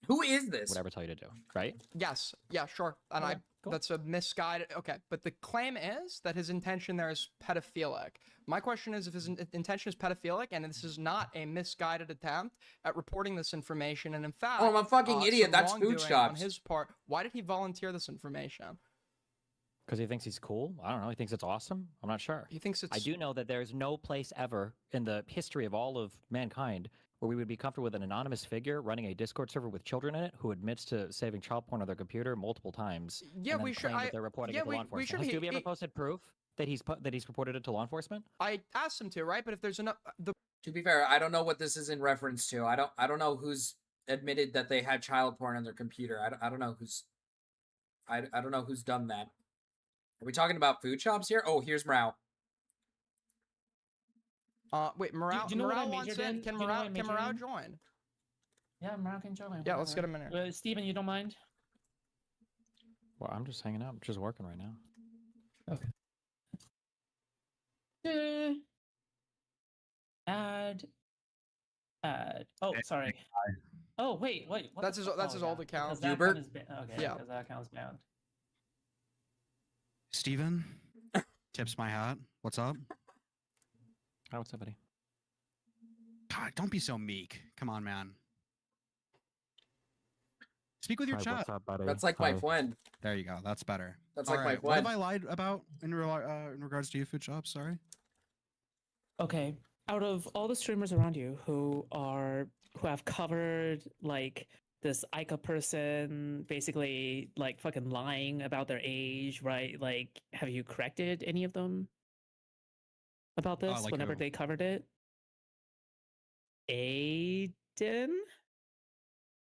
Who is this? Whatever tell you to do, right? Yes. Yeah, sure. And Okay, cool. that's a misguided. Okay, but the claim is that his intention there is pedophilic. My question is if his intention is pedophilic and this is not a misguided attempt at reporting this information, and in fact, Oh, I'm a fucking idiot. some That's food wrongdoing shops. on his part. Why did he volunteer this information? Because he thinks he's cool. I don't know. He thinks it's awesome. I'm not sure. He thinks it's. I do know that there's no place ever in the history of all of mankind where we would be comfortable with an anonymous figure running a Discord server with children in it who admits to saving child porn on their computer multiple times. Yeah, and then we should. claim that they're reporting yeah, it to law we should. enforcement. Has Doobie ever posted proof that he's reported it to law enforcement? I asked him to, right? But if there's enough, To be fair, I don't know what this is in reference to. I don't know who's admitted that they had child porn on their computer. I don't know who's. I don't know who's done that. Are we talking about food shops here? Oh, here's Mrao. Wait, Morale. Do you know what I Morale wants majored in? in. Can Do you know what I Morale? Can majored Morale in? join? Yeah, Morale can join. Yeah, let's get him in here. Steven, you don't mind? Well, I'm just hanging out. I'm just working right now. Add. Oh, sorry. Oh, wait. What That's the his. fuck? That's Oh, his yeah, old account. because that account is okay, Yeah. because that account's banned. Steven, tips my hat. What's up? Oh, what's up, buddy? God, don't be so meek. Come on, man. Speak with your Hi, chat. what's up, buddy? That's like my Hi. friend. There you go. That's better. That's All like my right, What have friend. I lied about in regards to you, food shops? Sorry. Okay, out of all the streamers around you who have covered like this Ica person basically like fucking lying about their age, right? Like, have you corrected any of them about this like whenever who? they covered it? Aiden?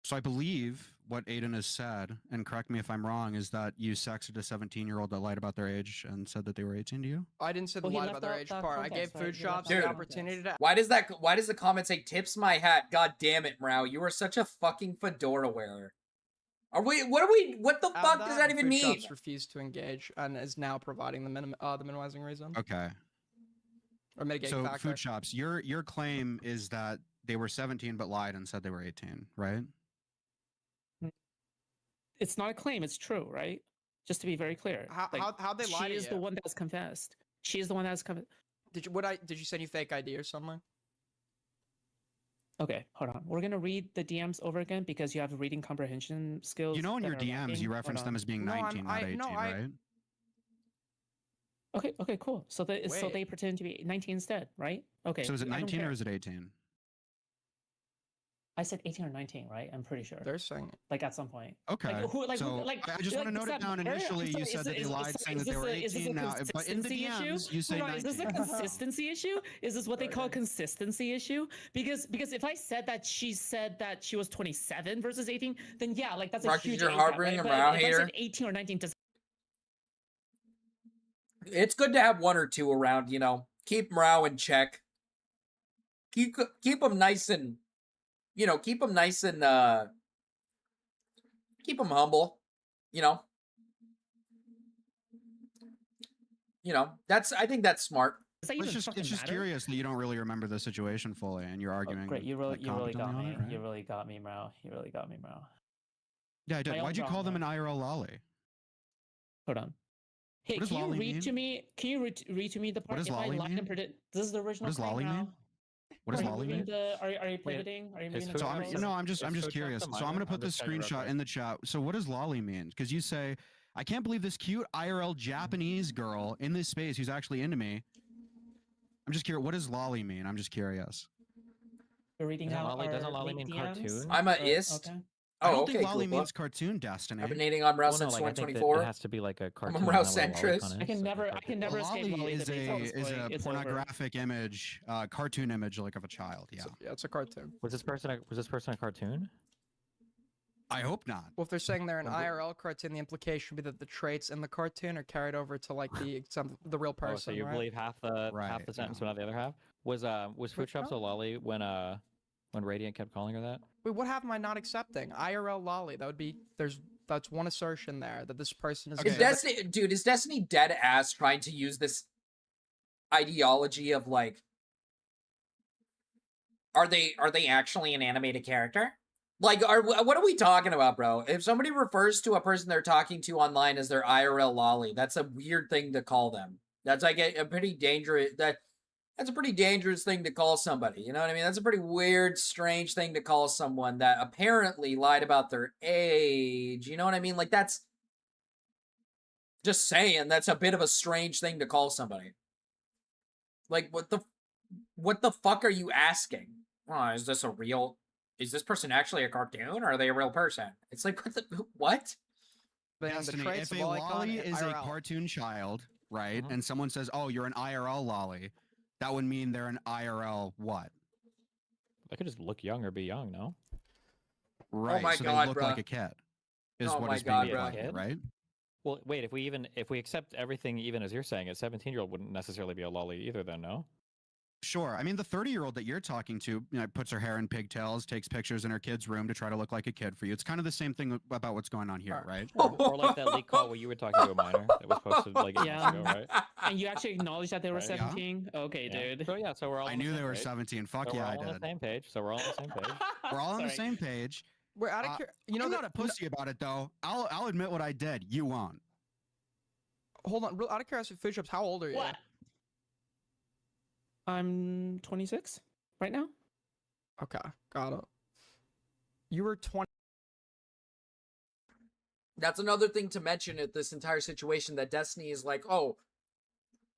So I believe what Aiden has said, and correct me if I'm wrong, is that you sexted a 17-year-old that lied about their age and said that they were 18 to you? I didn't say the Well, he lie left about their out age that part. I gave context, right? food He left shops out the that opportunity to. Why does the comment say tips my hat? God damn it, Mrao. You are such a fucking fedora wearer. What the fuck does that even food mean? Shops refused to engage and is now providing the minimizing reason. Okay. Or mitigating So factor. food shops, your claim is that they were 17 but lied and said they were 18, right? It's not a claim, it's true, right? Just to be very clear. How'd they lie She to is the you? one that's confessed. She is the one that's confessed. Did you send you fake ID or something? Okay, hold on. We're gonna read the DMs over again because you have reading comprehension skills. You know in that your are DMs lacking. you Hold reference on. them as being 19, not 18, right? Okay, cool. So they Wait. pretend to be 19 instead, right? Okay. So is it I don't 19 or care. is it 18? I said 18 or 19, right? I'm pretty sure. They're saying it. Like at some point. Okay. So I just want to note it down. Initially, you said that they lied, saying that they were 18. Now, but in the DMs, you say 19. Is this a consistency issue? Is this what they call a consistency issue? Because if I said that she said that she was 27 versus 18, then yeah, like that's a Marcus, huge you're age gap, harboring right? a But Mrao if I hater. said 18 or 19, does It's good to have one or two around, you know. Keep Mrao in check. Keep him nice and, you know, keep him nice and, keep him humble, you know. I think that's smart. It's just curious that you don't really remember the situation fully, and you're arguing. Great, you really got competently me. on it, right? You really got me, Mrao. You really got me, Mrao. Yeah, I did. My own Why'd you call drama. them an IRL lolly? Hold on. Hey, What does can you lolly read mean? to me? Can you read to me the part does if I lolly lied mean? and predict? This is the original. What does claim lolly now. mean? What does Are you lolly moving mean? Are you pivoting? Are you moving the So I'm goalposts? just curious. So I'm gonna put this screenshot in the chat. So what does lolly mean? Because you say, I can't believe this cute IRL Japanese girl in this space who's actually into me. I'm just curious. What does lolly mean? I'm just curious. You're reading Doesn't out lolly- our doesn't lolly late mean DMs? cartoon? I'm a ist. Okay. I Oh, don't okay, think Lolly Koopa. means cartoon Destiny. I've been hating on Rouse Well, no, since like, I think that 2024. it has to be like a cartoon. I'm a isn't Rouse that what a centrist. lolicon I is? can never A escape lolly Lolly is debates at this a point. It's over. pornographic image, cartoon image like of a child. Yeah. Yeah, it's a cartoon. Was this person a cartoon? I hope not. Well, if they're saying they're an IRL cartoon, the implication would be that the traits in the cartoon are carried over to like the real person. Oh, so you right? believe half the sentence, but not the other half? Was Food Shops a lolly when Radiant kept calling her that? Wait, what half am I not accepting? IRL lolly. That would be that's one assertion there that this person is. Is Destiny, dude? Is Destiny dead ass trying to use this ideology of like, are they actually an animated character? Like, what are we talking about, bro? If somebody refers to a person they're talking to online as their IRL lolly, that's a weird thing to call them. That's like a pretty dangerous that's a pretty dangerous thing to call somebody. You know what I mean? That's a pretty weird, strange thing to call someone that apparently lied about their age. You know what I mean? Like, that's just saying. That's a bit of a strange thing to call somebody. Like, what the fuck are you asking? Oh, is this person actually a cartoon, or are they a real person? It's like, what? Destiny, if a lolly is a cartoon child, right, and someone says, "Oh, you're an IRL lolly," that would mean they're an IRL what? They could just look young or be young, no? Right. Oh my so God, they look bro. like a kid. Is Oh what my is God, being bro. implied, right? Well, wait. If we accept everything, even as you're saying, a 17-year-old wouldn't necessarily be a lolly either, then, no? Sure. I mean, the 30-year-old that you're talking to, puts her hair in pigtails, takes pictures in her kid's room to try to look like a kid for you. It's kind of the same thing about what's going on here, right? Or like that leak call where you were talking to a minor that was posted like 8 months ago, right? And you actually acknowledge that they were Right. Yeah. 17? Okay, Yeah. dude. So yeah, so we're all. I on the knew same they were page. 17. Fuck So yeah, we're I all on did. the same page. So we're all on the same page. We're all on the Sorry. same page. We're out of you know I'm that- not a pussy about it though. I'll admit what I did. You won't. Hold on, out of curiosity, Food Shops, how old are you? What? I'm 26 right now. Okay, got it. You were 20. That's another thing to mention at this entire situation, that Destiny is like, oh,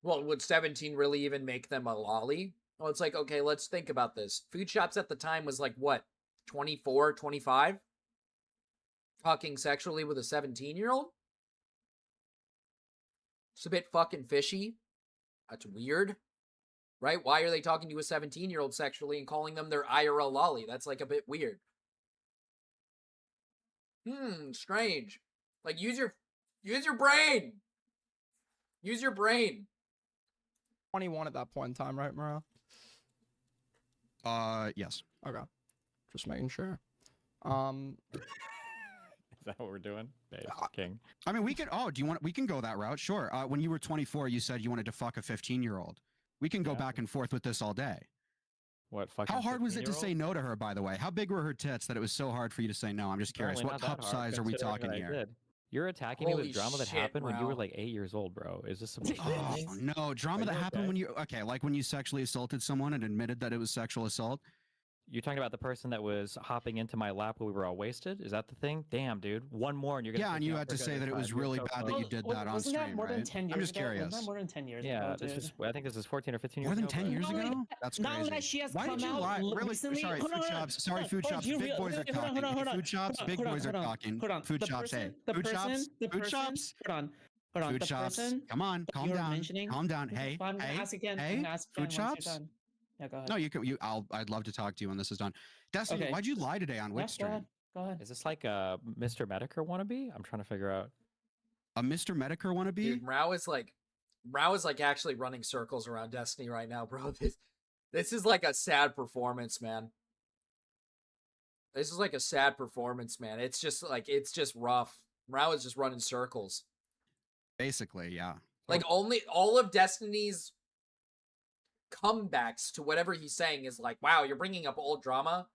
well, would 17 really even make them a lolly? Well, it's like, okay, let's think about this. Food Shops at the time was like, what, 24, 25? Talking sexually with a 17-year-old? It's a bit fucking fishy. That's weird. Right? Why are they talking to a 17-year-old sexually and calling them their IRL lolly? That's like a bit weird. Strange. Like, use your brain. Use your brain. 21 at that point in time, right, Morale? Yes. Okay. Just making sure. Is that what we're doing? Babe, King. I mean, we can go that route, sure. When you were 24, you said you wanted to fuck a 15-year-old. We can go back and forth with this all day. What fucking? How hard was it to 15-year-old? say no to her, by the way? How big were her tits that it was so hard for you to say no? I'm just curious. Apparently What not that cup hard, size are we considering talking what I here? did. You're attacking me Holy with drama that shit, happened when you were bro. like 8 years old, bro. Is this some? Oh, no, drama Are that you happened okay? when you like when you sexually assaulted someone and admitted that it was sexual assault. You're talking about the person that was hopping into my lap while we were all wasted? Is that the thing? Damn, dude. One more and you're gonna. Yeah, pick and me you up had for to good say this that it was time. You're really so bad close. that you did that on Wasn't that stream, more than right? 10 years I'm just ago? curious. Wasn't that more than 10 years Yeah, ago, this dude? is. I think this is 14 or 15 years More than ago, 10 bro. years Not only- ago? That's not only crazy. that she has Why come did you out lie? Really? recently- Sorry, hold on, food hold on, shops. Sorry, hold food on, shops. you Big real- boys are hold on, talking. hold on, Food shops. hold Big on, boys are hold on, talking. hold on. Food The shops. Hey, person- the food shops. person- the Food person- shops. Hold on. Hold on. Food The shops. person Come on, that calm you were down. mentioning- Calm down. Hey, I'm gonna hey, ask again. I'm hey. gonna ask again Food once you're shops. done. Yeah, go ahead. No, you can. I'd love to talk to you when this is done. Destiny, Okay. why'd you lie today on Yeah, Wix go stream? ahead. Go ahead. Is this like a Mr. Medicare wannabe? I'm trying to figure out. A Mr. Medicare wannabe? Dude, Mrao is like actually running circles around Destiny right now, bro. This is like a sad performance, man. This is like a sad performance, man. It's just rough. Mrao is just running circles. Basically, yeah. Like all of Destiny's comebacks to whatever he's saying is like, wow, you're bringing up old drama.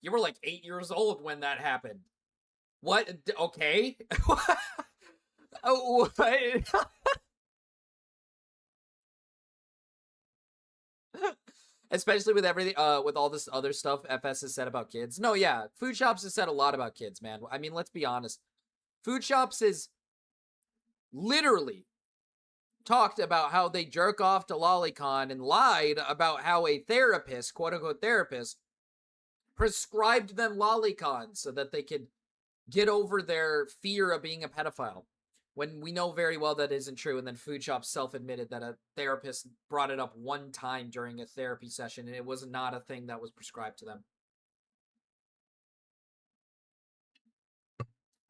You were like 8 years old when that happened. What? Okay. Oh, what? Especially with everything, with all this other stuff FS has said about kids. No, yeah, Food Shops has said a lot about kids, man. I mean, let's be honest. Food Shops is literally talked about how they jerk off to Lolicon and lied about how a therapist, quote unquote therapist, prescribed them Lolicon so that they could get over their fear of being a pedophile when we know very well that isn't true. And then Food Shop self-admitted that a therapist brought it up one time during a therapy session, and it was not a thing that was prescribed to them.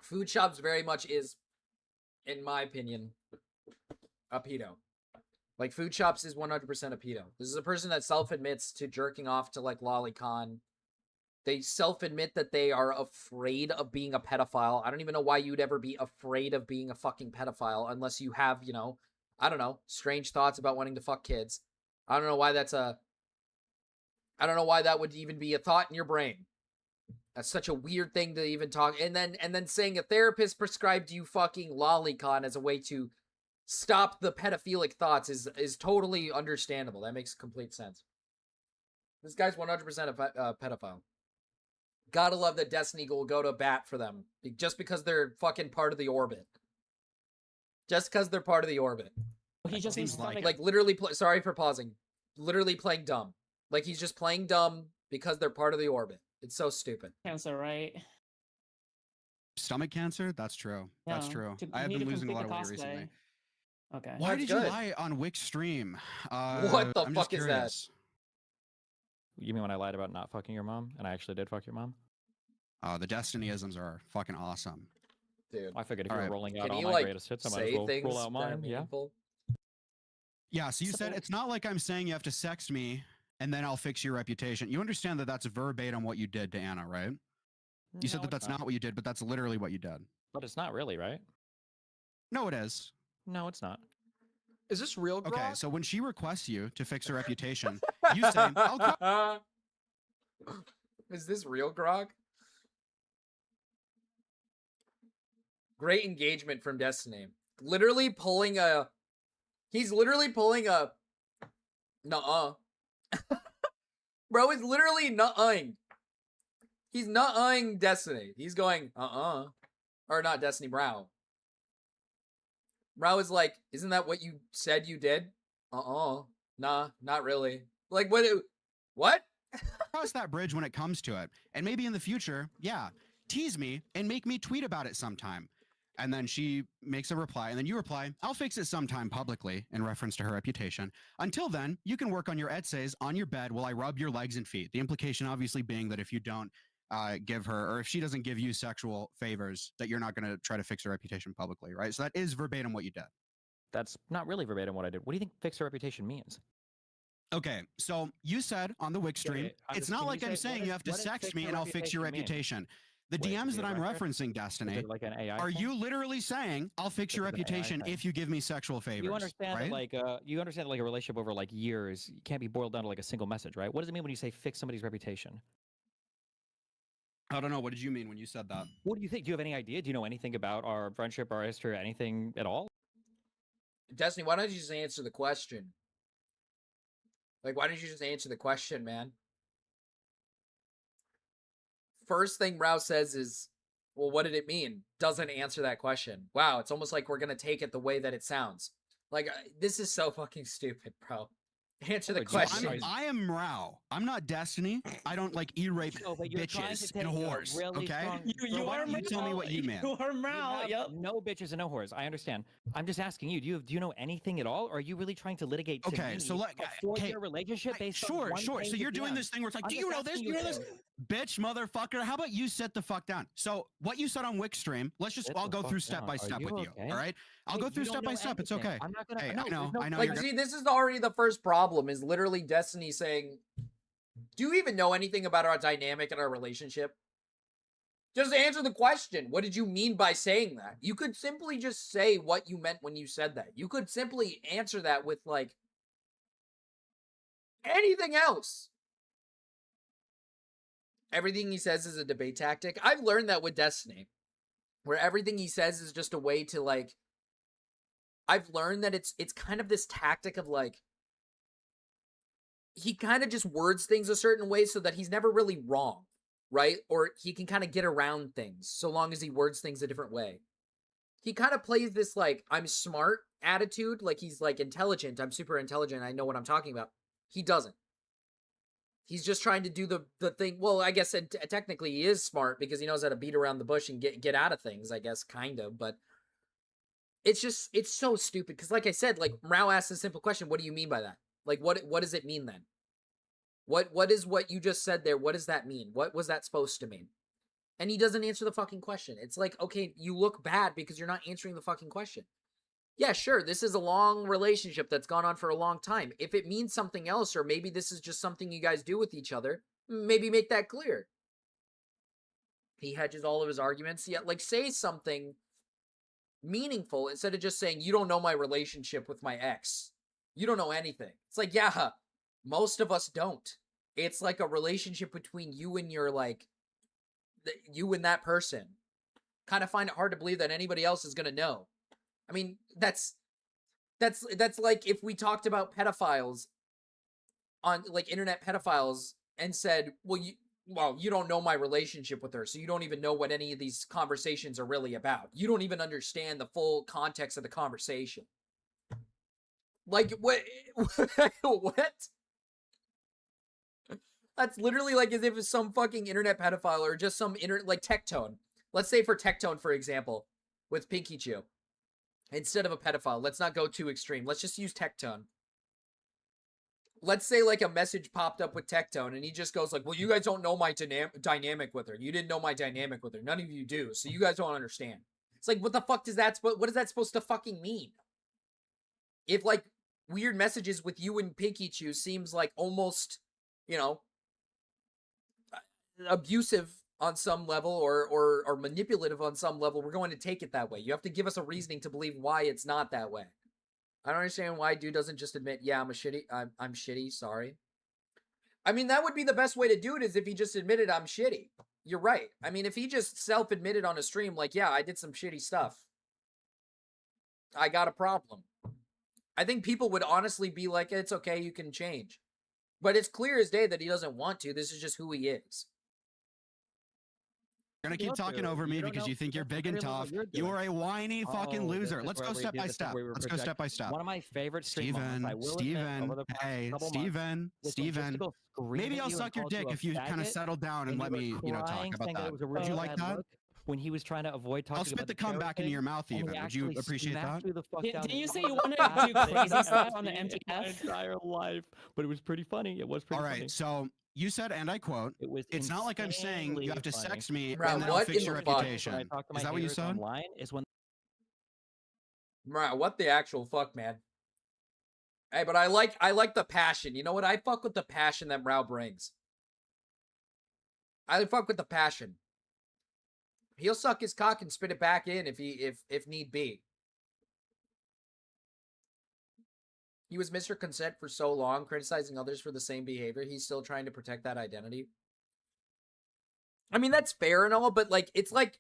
Food Shops very much is, in my opinion, a pedo. Like, Food Shops is 100% a pedo. This is a person that self-admits to jerking off to, like, lolicon. They self-admit that they are afraid of being a pedophile. I don't even know why you'd ever be afraid of being a fucking pedophile unless you have, you know, I don't know, strange thoughts about wanting to fuck kids. I don't know why that would even be a thought in your brain. That's such a weird thing to even talk. And then saying a therapist prescribed you fucking lolicon as a way to stop the pedophilic thoughts is totally understandable. That makes complete sense. This guy's 100% a pedophile. Gotta love that Destiny will go to bat for them just because they're fucking part of the orbit. Just because they're part of the orbit. He just seems like literally. Sorry for pausing. Literally playing dumb. Like he's just playing dumb because they're part of the orbit. It's so stupid. Cancer, right? Stomach cancer? That's true. That's Yeah, true. to- I have you need been to losing a lot of complete weight the cosplay. recently. Okay. Why That's did you good. lie on Wick's stream? What the I'm fuck just is that? curious. You mean when I lied about not fucking your mom, and I actually did fuck your mom? The Destinyisms are fucking awesome. Dude. I figured if you Alright. were rolling out Can all you, my like, greatest hits, I might say as well things roll out that are mine. Yeah. meaningful? Yeah, so you said it's not like I'm saying you have to sext me and then I'll fix your reputation. You understand that that's verbatim what you did to Anna, right? You said No, that it's that's not what you did, but that's literally what you did. But it's not really, right? No, it is. No, it's not. Is this real, Grok? Okay, so when she requests you to fix her reputation, you say, I'll Is this real, Grog? Great engagement from Destiny. Literally pulling a... He's literally pulling a... Nuh-uh. Bro is literally nuh-uhing. He's nuh-uhing Destiny. He's going, uh-uh. Or not Destiny, Brow. Brow is like, isn't that what you said you did? Uh-uh. Nah, not really. Like, what? cross that bridge when it comes to it. And maybe in the future, yeah, tease me and make me tweet about it sometime. And then she makes a reply, and then you reply, I'll fix it sometime publicly, in reference to her reputation. Until then, you can work on your essays on your bed while I rub your legs and feet. The implication obviously being that if you don't give her, or if she doesn't give you sexual favors, that you're not going to try to fix her reputation publicly, right? So that is verbatim what you did. That's not really verbatim what I did. What do you think fix her reputation means? Okay, so you said on the Wick stream, it's not like I'm saying you have to what does sext fix me her and I'll fix your reputation mean? reputation. The Wait, DMs is it that a I'm record? referencing, Is Destiny, it like an AI are thing? you literally saying I'll fix your Is it an AI reputation thing? if you give me sexual favors? You understand right? that like a relationship over like years can't be boiled down to like a single message, right? What does it mean when you say fix somebody's reputation? I don't know. What did you mean when you said that? What do you think? Do you have any idea? Do you know anything about our friendship, our history, anything at all? Destiny, why don't you just answer the question? Like, why don't you just answer the question, man? First thing Rouse says is, well, what did it mean? Doesn't answer that question. Wow, it's almost like we're going to take it the way that it sounds. Like, this is so fucking stupid, bro. Answer the question. I am Rao. I'm not Destiny. I don't like e-rape bitches and whores. Really okay? strong- So why don't you tell me what you meant? You are Mao. Yep. No bitches and no whores. I understand. I'm just asking you. Do you know anything at all? Or are you really trying to litigate to Okay, me so let a 4-year relationship based on Sure, one sure. thing So to you're doing DM? this thing where it's like, I'm do just you know this? asking Do you know this? to. Bitch, motherfucker. How about you sit the fuck down? So what you said on Wick stream, let's just Sit all the go fuck through step down. by Are step you with you. okay? All right? I'll Hey, go you through don't step by know step. It's anything. okay. I'm not gonna. Hey, no, I know. there's no I know. Like, you're see, this is already the first problem, is literally Destiny saying, do you even know anything about our dynamic and our relationship? Just answer the question. What did you mean by saying that? You could simply just say what you meant when you said that. You could simply answer that with, like, anything else. Everything he says is a debate tactic. I've learned that with Destiny, where everything he says is just a way to, like, I've learned that it's kind of this tactic of, like, he kind of just words things a certain way so that he's never really wrong, right? Or he can kind of get around things so long as he words things a different way. He kind of plays this, like, I'm smart attitude, like he's, like, intelligent. I'm super intelligent. I know what I'm talking about. He doesn't. He's just trying to do the thing. Well, I guess technically he is smart because he knows how to beat around the bush and get out of things, I guess, kind of. But it's so stupid because, like I said, like Rao asked a simple question. What do you mean by that? Like, what does it mean then? What is what you just said there? What does that mean? What was that supposed to mean? And he doesn't answer the fucking question. It's like, okay, you look bad because you're not answering the fucking question. Yeah, sure, this is a long relationship that's gone on for a long time. If it means something else, or maybe this is just something you guys do with each other, maybe make that clear. He hedges all of his arguments. Yeah, like, say something meaningful instead of just saying, you don't know my relationship with my ex. You don't know anything. It's like, yeah, most of us don't. It's like a relationship between you and your, like, you and that person. Kind of find it hard to believe that anybody else is going to know. I mean, that's like if we talked about pedophiles on, like, internet pedophiles and said, well, you don't know my relationship with her, so you don't even know what any of these conversations are really about. You don't even understand the full context of the conversation. Like, what? What? That's literally like as if it's some fucking internet pedophile or just some like Tectone. Let's say for Tectone, for example, with Pinky Chew. Instead of a pedophile, let's not go too extreme. Let's just use Tectone. Let's say like a message popped up with Tectone and he just goes like, well, you guys don't know my dynamic with her. You didn't know my dynamic with her. None of you do. So you guys don't understand. It's like, what the fuck does that, what is that supposed to fucking mean? If like weird messages with you and Pinky Chew seems like almost, you know, abusive on some level or manipulative on some level, we're going to take it that way. You have to give us a reasoning to believe why it's not that way. I don't understand why dude doesn't just admit, yeah, I'm shitty, sorry. I mean, that would be the best way to do it, is if he just admitted I'm shitty. You're right. I mean, if he just self-admitted on a stream, like, yeah, I did some shitty stuff, I got a problem. I think people would honestly be like, it's okay, you can change. But it's clear as day that he doesn't want to. This is just who he is. You're gonna keep talking over me because you think you're big and tough. You are a whiny fucking loser. Let's go step by step. Let's go step by step. One of my favorite stream moments, I will admit, hey, Steven. Maybe I'll suck your dick if you kind of settle down and let me, talk about that. Would you like that? When he was trying to avoid talking, I'll spit the comeback into your mouth even. Would you appreciate that? Didn't you say you wanted to do crazy stuff on the MTF? My entire life, but it was pretty funny. It was pretty funny. All right, so you said, and I quote, it's not like I'm saying you have to sex me Right, and then I'll fix your reputation. Is that what you said? Online is when. Right, what the actual fuck, man? Hey, but I like the passion. You know what? I fuck with the passion that Rao brings. I fuck with the passion. He'll suck his cock and spit it back in if need be. He was Mr. Consent for so long, criticizing others for the same behavior. He's still trying to protect that identity. I mean, that's fair and all, but like, it's like,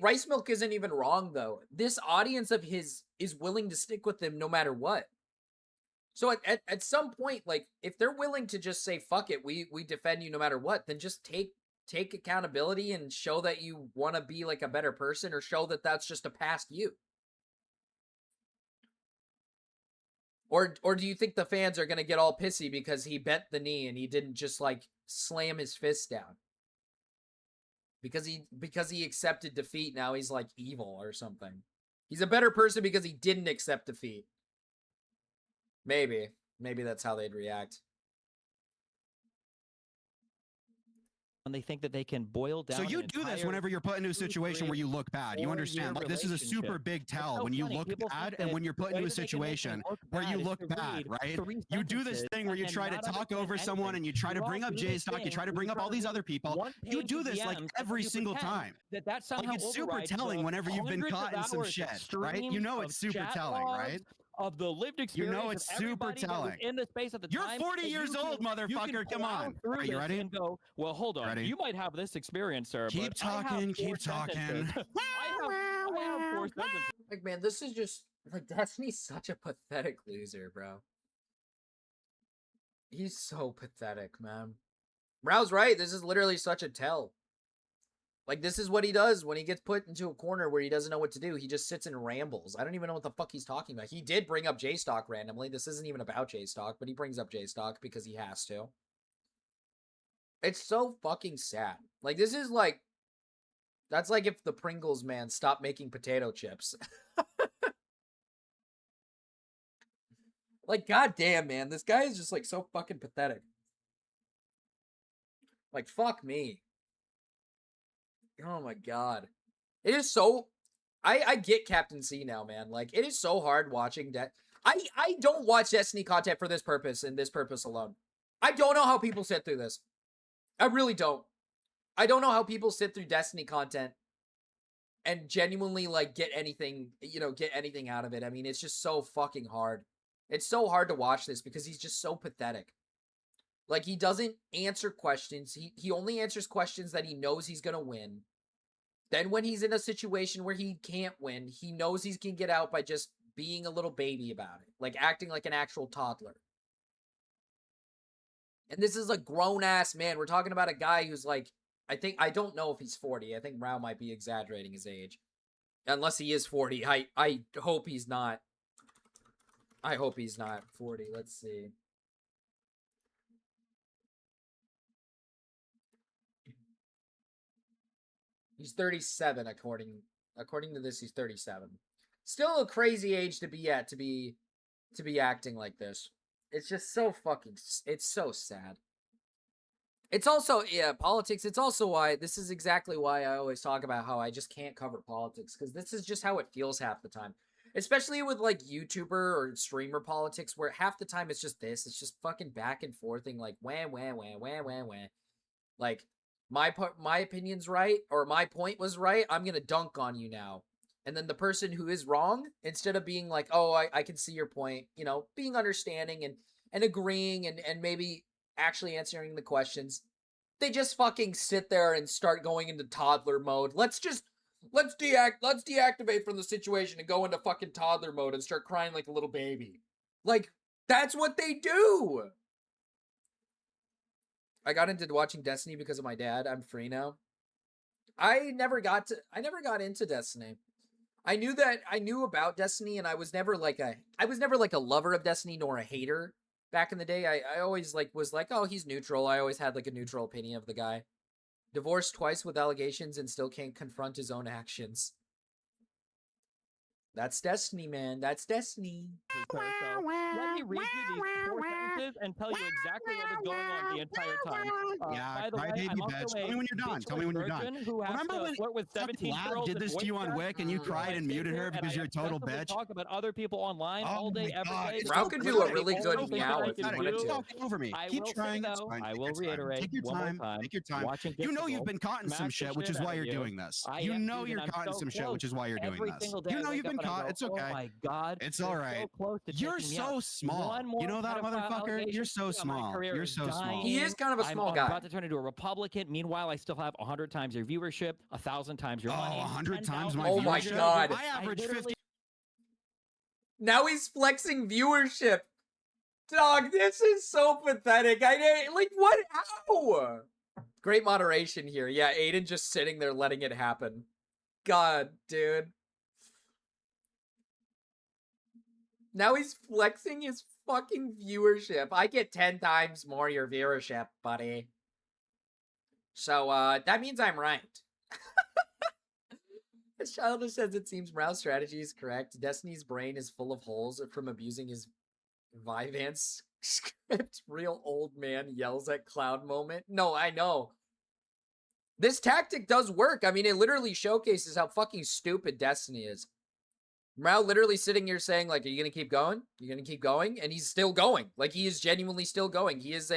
Rice Milk isn't even wrong, though. This audience of his is willing to stick with him no matter what. So at some point, like, if they're willing to just say, fuck it, we defend you no matter what, then just take accountability and show that you want to be like a better person, or show that that's just a past you. Or do you think the fans are going to get all pissy because he bent the knee and he didn't just like slam his fist down? Because he accepted defeat, now he's like evil or something. He's a better person because he didn't accept defeat. Maybe that's how they'd react. When they think that they can boil down. So you do this whenever you're put into a situation where you look bad. You understand? Like, this is a super big tell when you look bad and when you're put into a situation where you look bad, right? You do this thing where you try to talk over someone and you try to bring up J-Stock, you try to bring up all these other people. You do this like every single time. Like, it's super telling whenever you've been caught in some shit, right? You know it's super telling, right? Of the lived experience, you know it's super telling. In the space at the You're time, 40 years old, motherfucker. Come on. Are you ready? And go, well, hold on. Ready? You might have this experience, sir. Keep talking. Keep talking. I have 4 sentences. Like, man, this is just like, Destiny's such a pathetic loser, bro. He's so pathetic, man. Rao's right. This is literally such a tell. Like, this is what he does when he gets put into a corner where he doesn't know what to do. He just sits and rambles. I don't even know what the fuck he's talking about. He did bring up J-Stock randomly. This isn't even about J-Stock, but he brings up J-Stock because he has to. It's so fucking sad. Like, this is like, that's like if the Pringles man stopped making potato chips. Like, goddamn, man, this guy is just like so fucking pathetic. Like, fuck me. Oh my god. It is so... I get Captain C now, man. Like, it is so hard watching that. I don't watch Destiny content for this purpose and this purpose alone. I don't know how people sit through this. I really don't. I don't know how people sit through Destiny content and genuinely, like, get anything, you know, get anything out of it. I mean, it's just so fucking hard. It's so hard to watch this because he's just so pathetic. Like, he doesn't answer questions. He only answers questions that he knows he's gonna win. Then when he's in a situation where he can't win, he knows he can get out by just being a little baby about it. Like, acting like an actual toddler. And this is a grown-ass man. We're talking about a guy who's like, I don't know if he's 40. I think Rao might be exaggerating his age. Unless he is 40. I hope he's not. I hope he's not 40. Let's see. He's 37, according to this, he's 37. Still a crazy age to be at, to be acting like this. It's just so fucking, it's so sad. It's also, yeah, politics, it's also why, this is exactly why I always talk about how I just can't cover politics, because this is just how it feels half the time. Especially with, like, YouTuber or streamer politics, where half the time it's just this, it's just fucking back and forthing, like, wah, wah, wah, wah, wah, wah. Like, my opinion's right, or my point was right, I'm gonna dunk on you now. And then the person who is wrong, instead of being like, oh, I can see your point, you know, being understanding and agreeing and maybe actually answering the questions, they just fucking sit there and start going into toddler mode. Let's deactivate from the situation and go into fucking toddler mode and start crying like a little baby. Like, that's what they do. I got into watching Destiny because of my dad. I'm free now. I never got into Destiny. I knew about Destiny, and I was never like a lover of Destiny nor a hater back in the day. I always was like, oh, he's neutral. I always had like a neutral opinion of the guy. Divorced twice with allegations and still can't confront his own actions. That's Destiny, man. That's Destiny. Let me read you these 4 sentences and tell you exactly what was going on the entire time. Yeah, by the way, baby I'm bitch. also Tell me when you're done. Tell me when you're done. Remember when flirt with 17-year-olds did this to you on Wick and you cried and muted her because you're a total bitch? Talk about other people online all day, every day. Rao could do a really good meow if he wanted to. Talk over me. Keep trying. I will reiterate. Take your time. Take your time. You know you've been caught in some shit, which is why you're doing this. You know you're caught in some shit, which is why you're doing this. You know you've been caught. It's okay. Oh my god. It's all right. You're so small. You know that, motherfucker? You're so small. You're so small. He is kind of a small guy. I'm about to turn into a Republican. Meanwhile, I still have 100 times your viewership, 1,000 times your money. 100 times my viewership? Oh my god. I average 50. Now he's flexing viewership. Dog, this is so pathetic. Like, what? How? Great moderation here. Yeah, Aiden just sitting there letting it happen. God, dude. Now he's flexing his fucking viewership. I get 10 times more your viewership, buddy. So, that means I'm right. As Childish says, it seems Rao's strategy is correct. Destiny's brain is full of holes from abusing his Vyvanse script. Real old man yells at cloud moment. No, I know. This tactic does work. I mean, it literally showcases how fucking stupid Destiny is. Rao literally sitting here saying, like, are you gonna keep going? You're gonna keep going? And he's still going. Like, he is genuinely still going. He's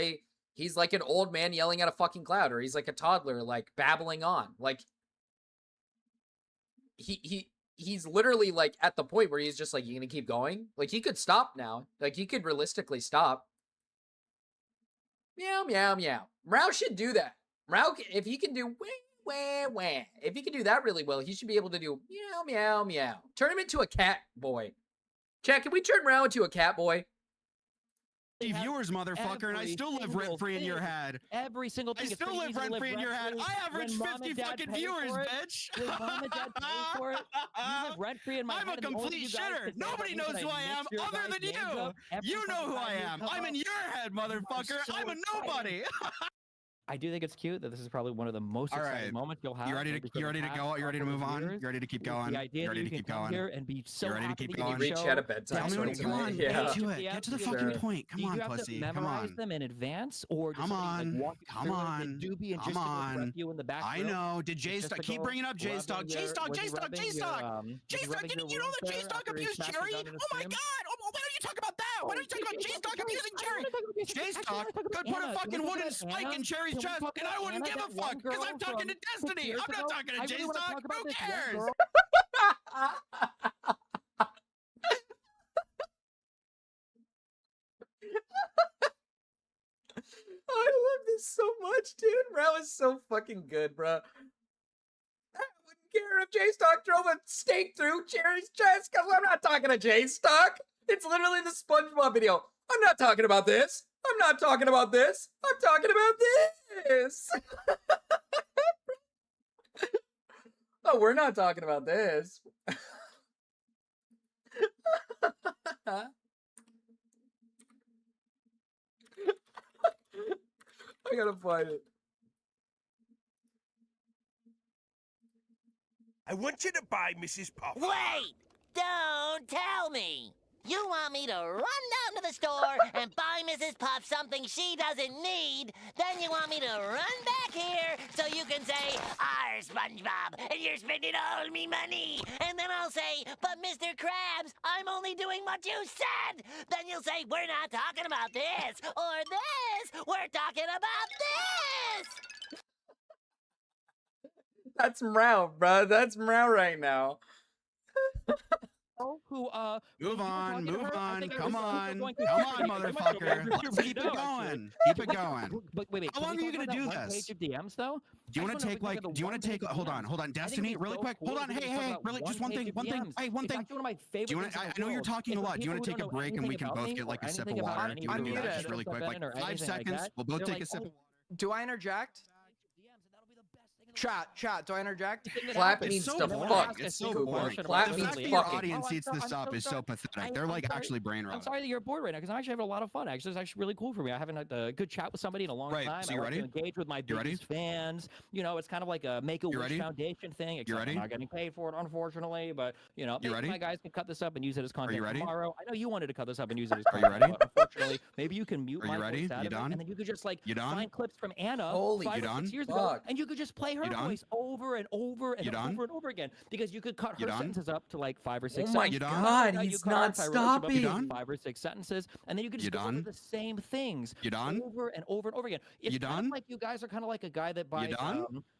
like an old man yelling at a fucking cloud, or he's like a toddler, like, babbling on. Like, he's literally, like, at the point where he's just like, you gonna keep going? Like, he could stop now. Like, he could realistically stop. Meow, meow, meow. Rao should do that. Rao, if he can do wah, wah. If he can do that really well, he should be able to do meow, meow, meow. Turn him into a cat boy. Chat, can we turn Rao into a cat boy? Viewers, motherfucker, and I still live rent-free in your head. Every single thing. I still live rent-free in your head. I average 50 fucking viewers, bitch. When mom and dad pay for it, you live rent-free in my head. I'm a complete shitter. Nobody knows who I am other than you. You know who I am. I'm in your head, motherfucker. I'm a nobody. I do think it's cute that this is probably one of the most All exciting right. moments you'll have. You ready maybe to for you the ready to past go? You ready to couple move of on? years. You ready to keep The going? idea You that ready you to can keep come going? here and be so You ready to happy keep that you going? can Reach show at a bedtime Tell me story when. Come on. tonight. Get Yeah. to it. Get to the Sure. fucking point. Do Come you on, have pussy. to Come memorize on. them in advance, or does Come somebody on. like walk you Come through it? on. Did Doobie and Come just like on. rep you in the back I room? know. Did Was J just Stock the keep girl bringing up J Stock? rubbing J your- Stock. was J he Stock. rubbing J your, Stock. was J he Stock. rubbing your You know wounds that J there Stock after he abused smashed his Cherry? gun in the Oh my stream? God. Oh, why don't you talk about that? Why don't you talk about J Stock abusing Cherry? J Stock could put a fucking wooden spike in Cherry's chest, and I wouldn't give a fuck because I'm talking to Destiny. I'm not talking to J Stock. Who cares? I love this so much, dude. Bro is so fucking good, bro. I wouldn't care if J-Stock drove a stake through Cherry's chest, because I'm not talking to J-Stock. It's literally the SpongeBob video. I'm not talking about this. I'm not talking about this. I'm talking about this. Oh, we're not talking about this. I gotta find it. I want you to buy Mrs. Puff. Wait! Don't tell me! You want me to run down to the store and buy Mrs. Puff something she doesn't need, then you want me to run back here so you can say, "Arr, SpongeBob, and you're spending all me money." And then I'll say, "But Mr. Krabs, I'm only doing what you said." Then you'll say, "We're not talking about this, or this, we're talking about this." That's Mrow, bro. That's Mrow right now. Who Move on, move on, come on, going come on, motherfucker. Let's keep it going. Keep it going. But wait, How can long we are you talk gonna about do that one this? page of DMs though? Do you want to take like? Do you want to take? Hold on, Destiny, really quick. Hold on, hey, really, just one thing, Hey, one thing. One of my favorite. Do you want to? I know you're talking a lot. Do you want to take a break and we can both get like a sip of water? Do you want to do that just really quick, like 5 seconds? We'll both take a sip of water. Do I interject? Chat, do I interject? Clap needs to fuck. It's so Google. boring. Clap The needs fact that your fucking. audience eats this up is so pathetic. They're like actually brain I'm rotted. sorry that you're bored right now because I'm actually having a lot of fun. Actually, it's actually really cool for me. I haven't had a good chat with somebody in a long time. So you I ready? like to engage with my biggest fans. You know, it's kind of like a Make-A-Wish Foundation thing. Except I'm not getting paid for it, unfortunately. But you know, maybe my guys can cut this up and use it as content tomorrow. I know you wanted to cut this up and use it as content. But unfortunately, maybe you can mute my voice out of it, and then you could just like find clips from Anna 5 or 6 years ago, and you could just play her voice over and over and over and over again because you could cut her sentences up to like 5 or 6 Oh my sentences. God, he's not stopping. 5 or 6 sentences, and then you could just go over the same things over and over and over again. It's kind of like you guys are kind of like a guy that buys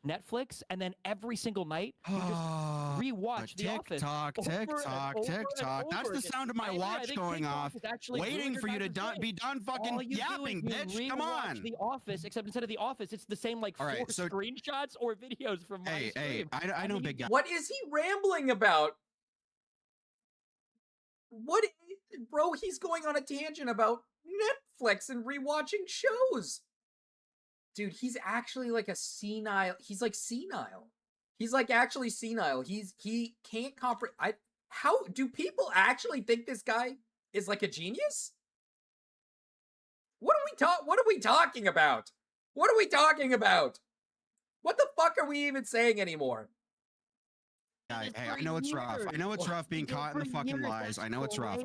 Netflix, and then every single night you just rewatch The Office. Tick-tock. That's the sound of my watch going off, waiting for you to be done fucking yapping, bitch. Come on. The Office, except instead of The Office, it's the same like 4 screenshots or videos from my stream. I know big guy. What is he rambling about? What, bro? He's going on a tangent about Netflix and rewatching shows. Dude, he's actually like a senile. He's like senile. He's like actually senile. He can't comprehend. How do people actually think this guy is like a genius? What are we talking about? What are we talking about? What the fuck are we even saying anymore? Hey, I know it's rough. I know it's rough being caught in the fucking lies. I know it's rough.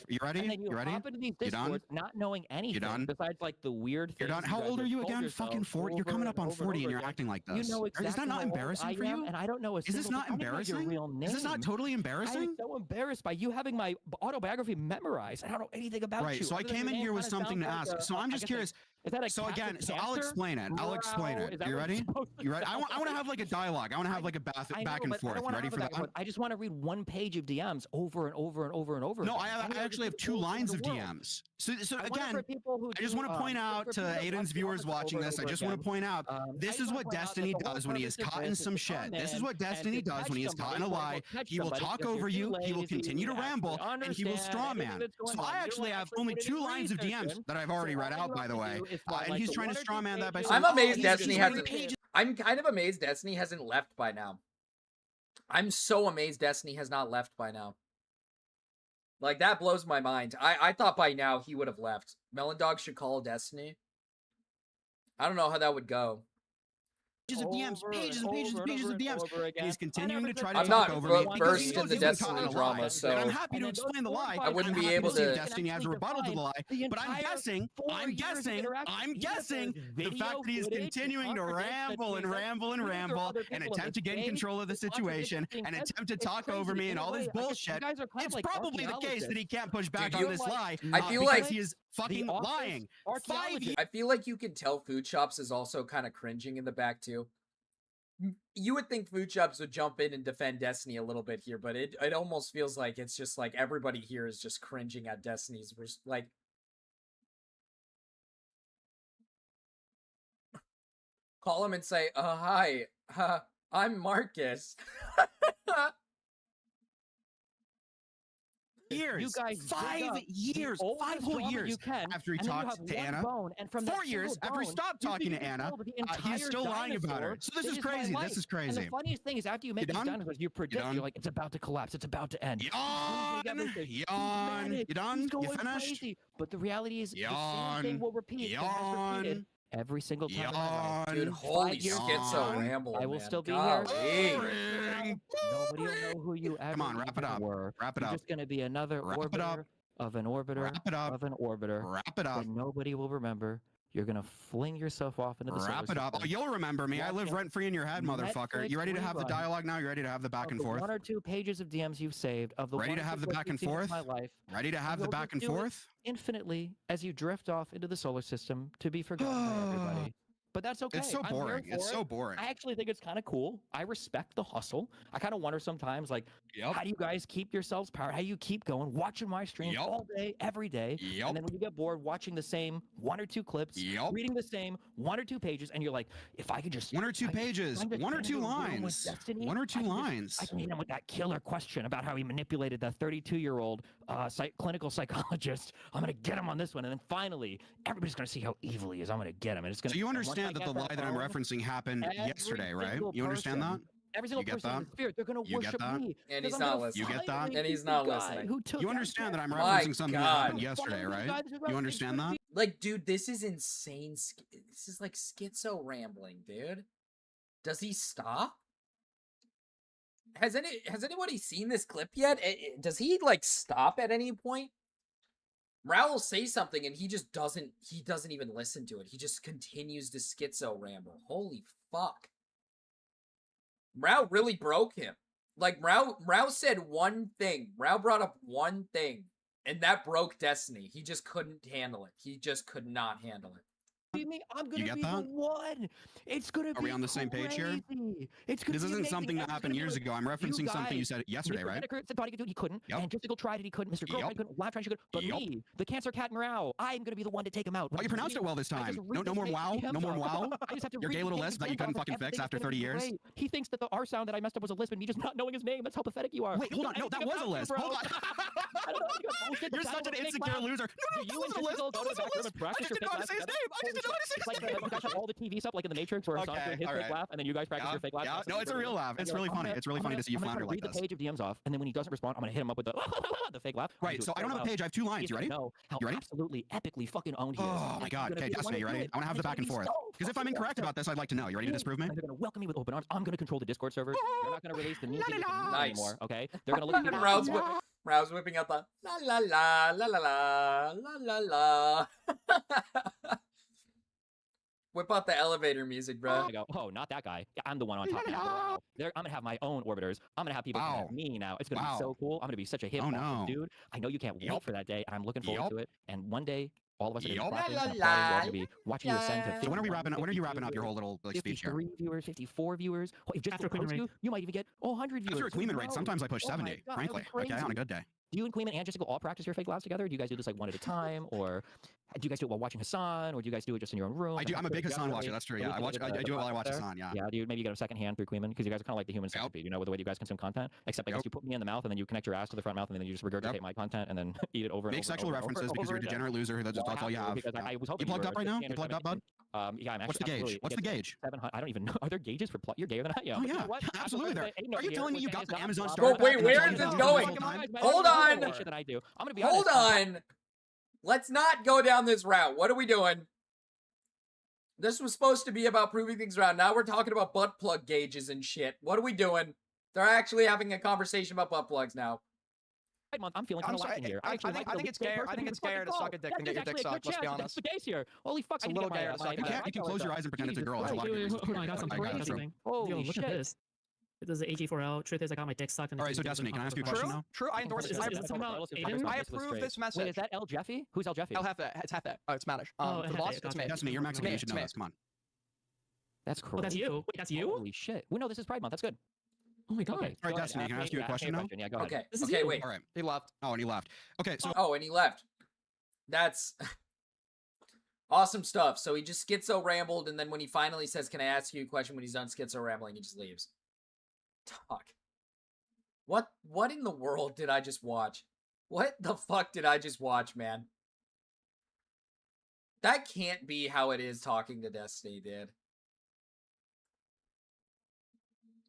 You ready? And then you ready? hop into these You done? Discords not knowing anything besides like the weird things. You're done. How old are you again? Fucking 40. You're coming up on 40 and you're acting like this. You know exactly Is that not embarrassing for you? And I don't know a Is this not embarrassing? your real name. Is this not totally embarrassing? I'm so embarrassed by you having my autobiography memorized. I don't know anything about you. Right. So I came in here with something to ask. So I'm just curious. Is that a so again, so I'll explain it. I'll explain it. You ready? You ready? I want to have like a dialogue. I want to have like a back and forth. You ready for that? I just want to read one page of DMs over and over and over and over. No, I actually have 2 lines of DMs. So again, I just want to point out to Aiden's viewers watching this, I just want to point out, this is what Destiny does when he is caught in some shit. This is what Destiny does when he is caught in a lie. He will talk over you, he will continue to ramble, and he will strawman. So I actually have only 2 lines of DMs that I've already read out, by the way. And he's trying to strawman that by saying, I'm amazed Destiny hasn't. I'm kind of amazed Destiny hasn't left by now. I'm so amazed Destiny has not left by now. Like, that blows my mind. I thought by now he would have left. Melon Dog should call Destiny I don't know how that would go. Pages of DMs, pages and pages and pages of DMs. He's continuing to try to I'm talk not over me. versed in the Destiny drama, so and I'm happy to explain the lie. I wouldn't be able see to. Destiny as a rebuttal to the lie, but I'm guessing the fact that he's continuing to ramble and attempt to gain control of the situation and attempt to talk over me and all this bullshit. It's probably the case that he can't push back on this lie. I feel like he is fucking lying. 5 years. I feel like you can tell Food Shops is also kind of cringing in the back too. You would think Food Shops would jump in and defend Destiny a little bit here, but it almost feels like it's just like everybody here is just cringing at Destiny's. Like, call him and say, hi, I'm Marcus. Years. You guys 5 years. 5 whole years after he talked to Anna. 4 years after he stopped talking to Anna. He's still lying about her. So this is crazy. This is crazy. And the funniest thing is after you make it done, because you predict, you're like, it's about to collapse. It's about to end. Yawn. You done? You finished? Crazy. But the reality is, the same thing will repeat. Yawn. Every single time. Dude, holy schizo ramble. I will still be here. Nobody will know who you ever were. Wrap it up. You're just going to be another orbiter of an orbiter of an orbiter. Wrap it up. And nobody will remember. You're going to fling yourself off into the solar Wrap it up. Oh, you'll remember me. I live rent-free in your head, motherfucker. You ready to have the dialogue now? You ready to have the back and forth? 1 or 2 pages of DMs you've saved. Of the ready to have the back and forth? Ready to have the back and forth? Infinitely as you drift off into the solar system to be forgotten by everybody. But that's okay. It's so boring. It's so boring. I actually think it's kind of cool. I respect the hustle. I kind of wonder sometimes, like, how do you guys keep yourselves powered? How do you keep going, watching my streams all day, every day? And then when you get bored watching the same 1 or 2 clips, reading the same 1 or 2 pages, and you're like, if I could just 1 or 2 pages, 1 or 2 lines, Destiny, 1 or 2 lines. I can hit him with that killer question about how he manipulated that 32-year-old clinical psychologist. I'm gonna get him on this one, and then finally, everybody's gonna see how evil he is. I'm gonna get him, and it's gonna. So you understand that the lie that I'm referencing happened yesterday, right? You understand that? Every single person in the spirit, they're gonna worship me. And he's not listening. You get that? And he's not listening. You understand that I'm referencing something that happened yesterday, right? You understand that? Like, dude, this is insane. This is like schizo rambling, dude. Does he stop? Has anybody seen this clip yet? Does he like stop at any point? Raul will say something and he just doesn't even listen to it. He just continues to schizo ramble. Holy fuck. Raul really broke him. Like, Raul said one thing. Raul brought up one thing, and that broke Destiny. He just couldn't handle it. He just could not handle it. I'm gonna be the one. It's gonna be. Are we on the same page here? This isn't something that happened years ago. I'm referencing something you said yesterday, right? Thought he could do it, he couldn't. And Justical tried it, he couldn't. Mr. Girl couldn't. Laugh tried, she could. But me, the cancer cat and Rao, I'm gonna be the one to take him out. Oh, you pronounced it well this time. No more wow. No more wow. Your gay little lisp that you couldn't fucking fix after 30 years. He thinks that the R sound that I messed up was a lisp, and me just not knowing his name. That's how pathetic you are. Wait, hold on. No, that was a lisp. Hold on. You're such an insecure loser. No, that was a lisp. That was a lisp. I just didn't know how to say his name. I just didn't know how to say his name. You guys have all the TV stuff like in the Matrix where Sonic doing his fake laugh, and then you guys practice your fake laugh. Yeah, no, it's a real laugh. It's really funny. It's really funny to see you flounder like this. I'm gonna read the page of DMs off, and then when he doesn't respond, I'm gonna hit him up with the fake laugh. Right. So I don't have a page. I have 2 lines. You ready? No. You ready? Absolutely, epically fucking owned he is. Oh my god. Okay, Destiny, you ready? I want to have the back and forth. Because if I'm incorrect about this, I'd like to know. You ready to disprove me? They're gonna welcome me with open arms. I'm gonna control the Discord servers. They're not gonna release the new anymore. Okay. They're gonna look at Raul's whipping out the la la la la la la la la. Whip out the elevator music, bro. I go, oh, not that guy. I'm the one on top now. I'm gonna have my own orbiters. I'm gonna have people come at me now. It's gonna be so cool. I'm gonna be such a hip dude. I know you can't wait for that day, and I'm looking forward to it. And one day, all of us are gonna be watching you ascend to. So when are you wrapping up your whole little speech here? 53 viewers, 54 viewers. If just after you might even get 100 viewers. After a Queeman rate, sometimes I push 70. Frankly, okay, on a good day. Do you and Queeman and Jessica all practice your fake laughs together? Do you guys do this like one at a time, or do you guys do it while watching Hassan, or do you guys do it just in your own room? I do. I'm a big Hassan watcher. That's true. Yeah, I do it while I watch Hassan. Yeah. Yeah. Do you maybe get a second hand through Queeman because you guys are kind of like the human centipede, you know, with the way you guys consume content. Except I guess you put me in the mouth and then you connect your ass to the front mouth and then you just regurgitate my content and then eat it over. Make sexual references because you're a degenerate loser. That's all you have. You plugged up right now? You plugged up, bud? Yeah, I'm actually. What's the gauge? What's the gauge? 700. I don't even know. Are there gauges for You're gayer than I am. Oh yeah, absolutely. There. Are you telling me you got the Amazon Star? Wait, where is this going? Hold on. Hold on. Let's not go down this route. What are we doing? This was supposed to be about proving things around. Now we're talking about butt plug gauges and shit. What are we doing? They're actually having a conversation about butt plugs now. I'm feeling kind of lacking here. I think it's gay. I think it's gayer to suck a dick than get your dick sucked. Let's be honest. That's the case here. Holy fuck! It's a little gayer to suck a dick. You can close your eyes and pretend it's a girl. It's a lot of good Hold on, I got something. Holy look shit. at this. This is AG4L. Truth is, I got my dick sucked. All right, so Destiny, can I ask you a question now? True, I endorse it. I approve this message. Wait, is that El Jeffy? Who's El Jeffy? El Jefe. It's Jefe. Oh, it's Spanish. The boss, it's me. Destiny, you're Mexican. You should know this. Come on. That's crazy. Oh, that's you. Wait, that's you? Holy shit. Well, no, this is Pride Month. That's good. Oh my god. Okay, all right, Destiny, can I ask you a question now? Yeah, go ahead. Okay. This is okay, you. wait. All right. He left. Oh, and he left. Okay, so. Oh, and he left. That's awesome stuff. So he just schizo rambled, and then when he finally says, "Can I ask you a question?" when he's done schizo rambling, he just leaves. Talk. What in the world did I just watch? What the fuck did I just watch, man? That can't be how it is talking to Destiny, dude.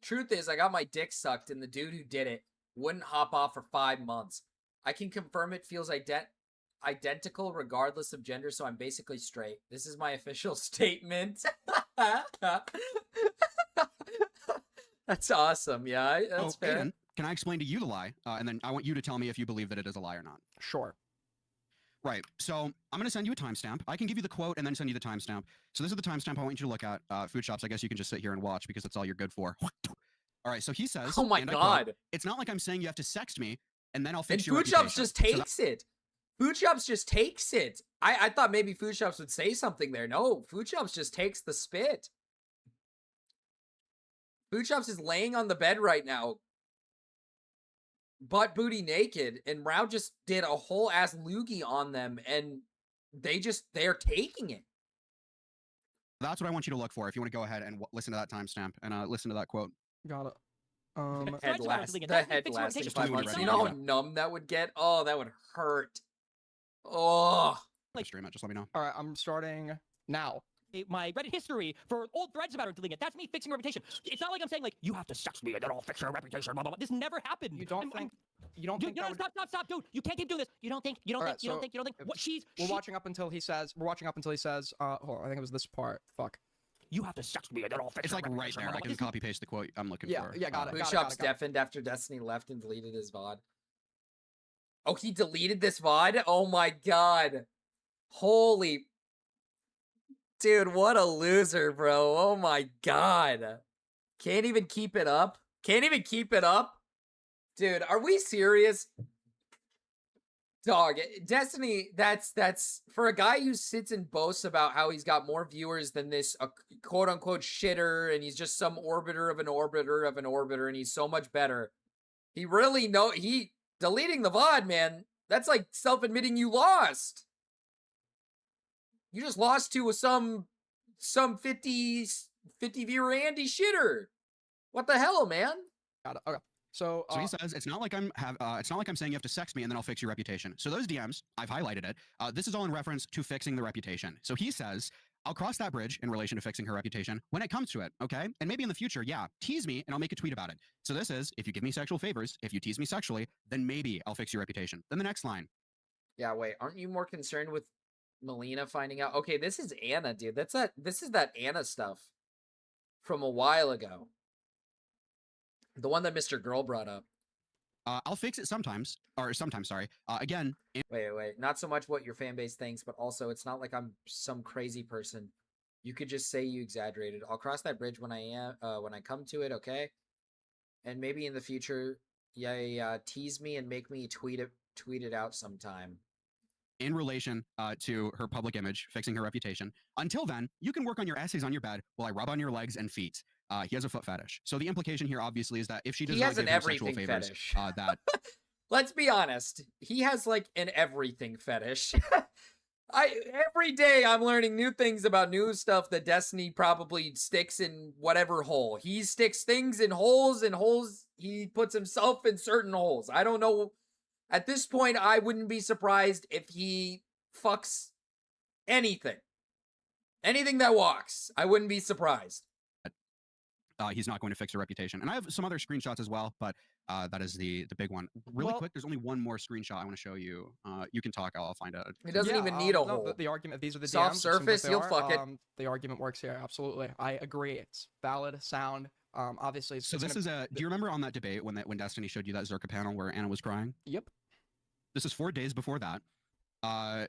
Truth is, I got my dick sucked, and the dude who did it wouldn't hop off for 5 months. I can confirm it feels identical regardless of gender, so I'm basically straight. This is my official statement. That's awesome. Yeah, that's fair. Aiden, can I explain to you the lie? And then I want you to tell me if you believe that it is a lie or not. Sure. Right. So I'm going to send you a timestamp. I can give you the quote and then send you the timestamp. So this is the timestamp I want you to look at. Food shops, I guess you can just sit here and watch because that's all you're good for. All right. So he says, oh my God. Quote, it's not like I'm saying you have to sext me and then I'll fix your reputation. Food shops just takes it. Food shops just takes it. I thought maybe food shops would say something there. No, food shops just takes the spit. Food shops is laying on the bed right now, butt booty naked, and Rao just did a whole ass loogie on them, and they're taking it. That's what I want you to look for if you want to go ahead and listen to that timestamp and listen to that quote. Got it. The head lasting 5 months. You know how numb that would get? Oh, that would hurt. Oh. Stream it, just let me know. All right, I'm starting now. My Reddit history for old threads about her deleting it. That's me fixing her reputation. It's not like I'm saying like you have to sex me and then I'll fix your reputation. Blah blah blah. This never happened. You don't think? Dude, no, stop, dude. You can't keep doing this. You don't think. What we're watching up until he says. Hold on, I think it was this part. Fuck. You have to sex me and then I'll fix. It's like right there. I can copy paste the quote I'm looking for. Yeah, got it. Food shop's deafened after Destiny left and deleted his VOD. Oh, he deleted this VOD? Oh my God. Holy. Dude, what a loser, bro. Oh my God. Can't even keep it up? Can't even keep it up? Dude, are we serious? Dog, Destiny, that's for a guy who sits and boasts about how he's got more viewers than this quote-unquote shitter, and he's just some orbiter of an orbiter of an orbiter, and he's so much better. He deleting the VOD, man, that's like self-admitting you lost. You just lost to some 50 viewer Andy shitter. What the hell, man? Got it. Okay. So he says it's not like I'm saying you have to sex me and then I'll fix your reputation. So those DMs, I've highlighted it. This is all in reference to fixing the reputation. So he says, I'll cross that bridge in relation to fixing her reputation when it comes to it, okay? And maybe in the future, yeah, tease me and I'll make a tweet about it. So this is, if you give me sexual favors, if you tease me sexually, then maybe I'll fix your reputation. Then the next line. Yeah, wait, aren't you more concerned with Melina finding out? Okay, this is Anna, dude. This is that Anna stuff from a while ago. The one that Mr. Girl brought up. I'll fix it sometimes. Again. Wait. Not so much what your fan base thinks, but also it's not like I'm some crazy person. You could just say you exaggerated. I'll cross that bridge when I come to it, okay? And maybe in the future, tease me and make me tweet it out sometime. In relation to her public image, fixing her reputation. Until then, you can work on your essays on your bed while I rub on your legs and feet. He has a foot fetish. So the implication here, obviously, is that if she does not give him sexual favors, that... Let's be honest. He has, like, an everything fetish. Every day I'm learning new things about new stuff that Destiny probably sticks in whatever hole. He sticks things in holes, he puts himself in certain holes. I don't know. At this point, I wouldn't be surprised if he fucks anything. Anything that walks. I wouldn't be surprised. he's not going to fix her reputation. And I have some other screenshots as well, but that is the big one. Really quick, there's only one more screenshot I want to show you. You can talk. I'll find it. It doesn't even need a hole. The argument, these are the soft DMs, surface. You'll fuck it. The argument works here. Absolutely, I agree. It's valid, sound. Obviously. So this is a. Do you remember on that debate when Destiny showed you that Zerka panel where Anna was crying? Yep. This is 4 days before that.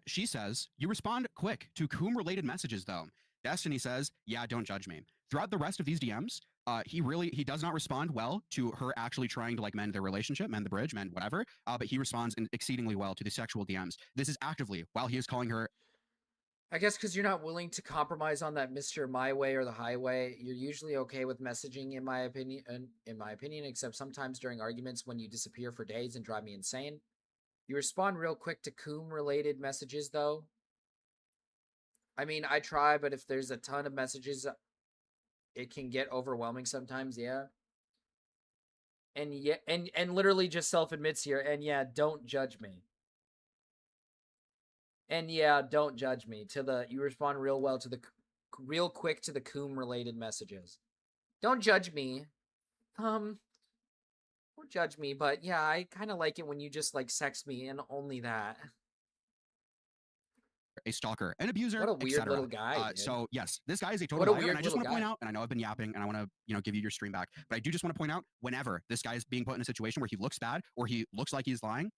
She says, you respond quick to Coom-related messages, though. Destiny says, yeah, don't judge me. Throughout the rest of these DMs, he does not respond well to her actually trying to, like, mend their relationship, mend the bridge, mend whatever, but he responds exceedingly well to the sexual DMs. This is actively, while he is calling her... I guess because you're not willing to compromise on that Mr. My Way or the highway, you're usually okay with messaging, in my opinion, except sometimes during arguments when you disappear for days and drive me insane. You respond real quick to Coom-related messages, though. I mean, I try, but if there's a ton of messages, it can get overwhelming sometimes, yeah. And yeah, and literally just self-admits here, and yeah, don't judge me. And yeah, don't judge me. You respond real quick to the Coom-related messages. Don't judge me. Or judge me, but yeah, I kind of like it when you just, like, sex me and only that. A stalker, an abuser, what a weird little guy. So yes, this guy is a total liar, and I just want to point out, and I know I've been yapping, and I want to, give you your stream back, but I do just want to point out, whenever this guy is being put in a situation where he looks bad or he looks like he's lying,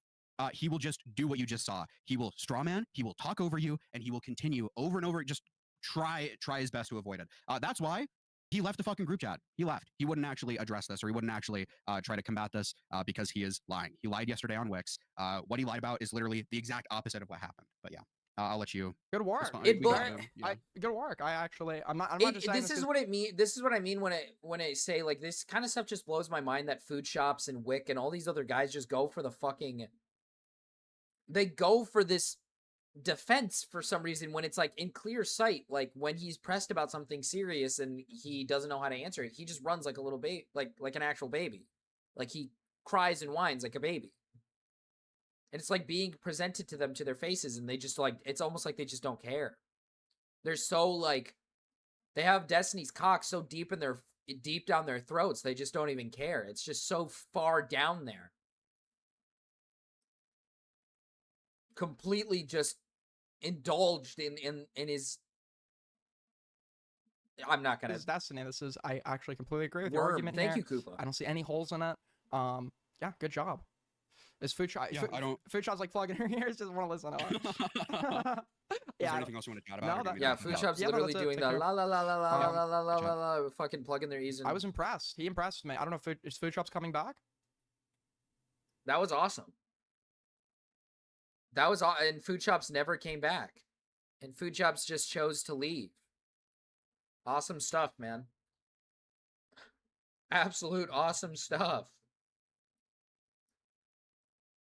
he will just do what you just saw. He will strawman, he will talk over you, and he will continue over and over, just try his best to avoid it. That's why he left the fucking group chat. He left. He wouldn't actually address this, or he wouldn't actually try to combat this because he is lying. He lied yesterday on Wix. What he lied about is literally the exact opposite of what happened. But yeah, I'll let you. Good work. Good work. I'm not just saying this is what it mean. This is what I mean when I say, like, this kind of stuff just blows my mind that food shops and Wick and all these other guys just go for the fucking. They go for this defense for some reason when it's, like, in clear sight. Like, when he's pressed about something serious and he doesn't know how to answer it, he just runs like a little baby, like an actual baby. Like, he cries and whines like a baby. And it's like being presented to them to their faces, and they just, like, it's almost like they just don't care. They're so, like, they have Destiny's cock so deep down their throats, they just don't even care. It's just so far down there. Completely just indulged in his. I'm not gonna. This is Destiny. I actually completely agree with your argument. Thank you, Koopa. I don't see any holes in it. Yeah, good job. Is Food Shop? Yeah, I don't. Food Shop's like plugging her ears. Just want to listen to her. Is there anything else you want to chat about? No, yeah, Food Shop's literally doing the la la la la la la la la la, fucking plugging their ears in. I was impressed. He impressed me. I don't know if is Food Shop's coming back. That was awesome. And Food Shops never came back. And Food Shops just chose to leave. Awesome stuff, man. Absolute awesome stuff.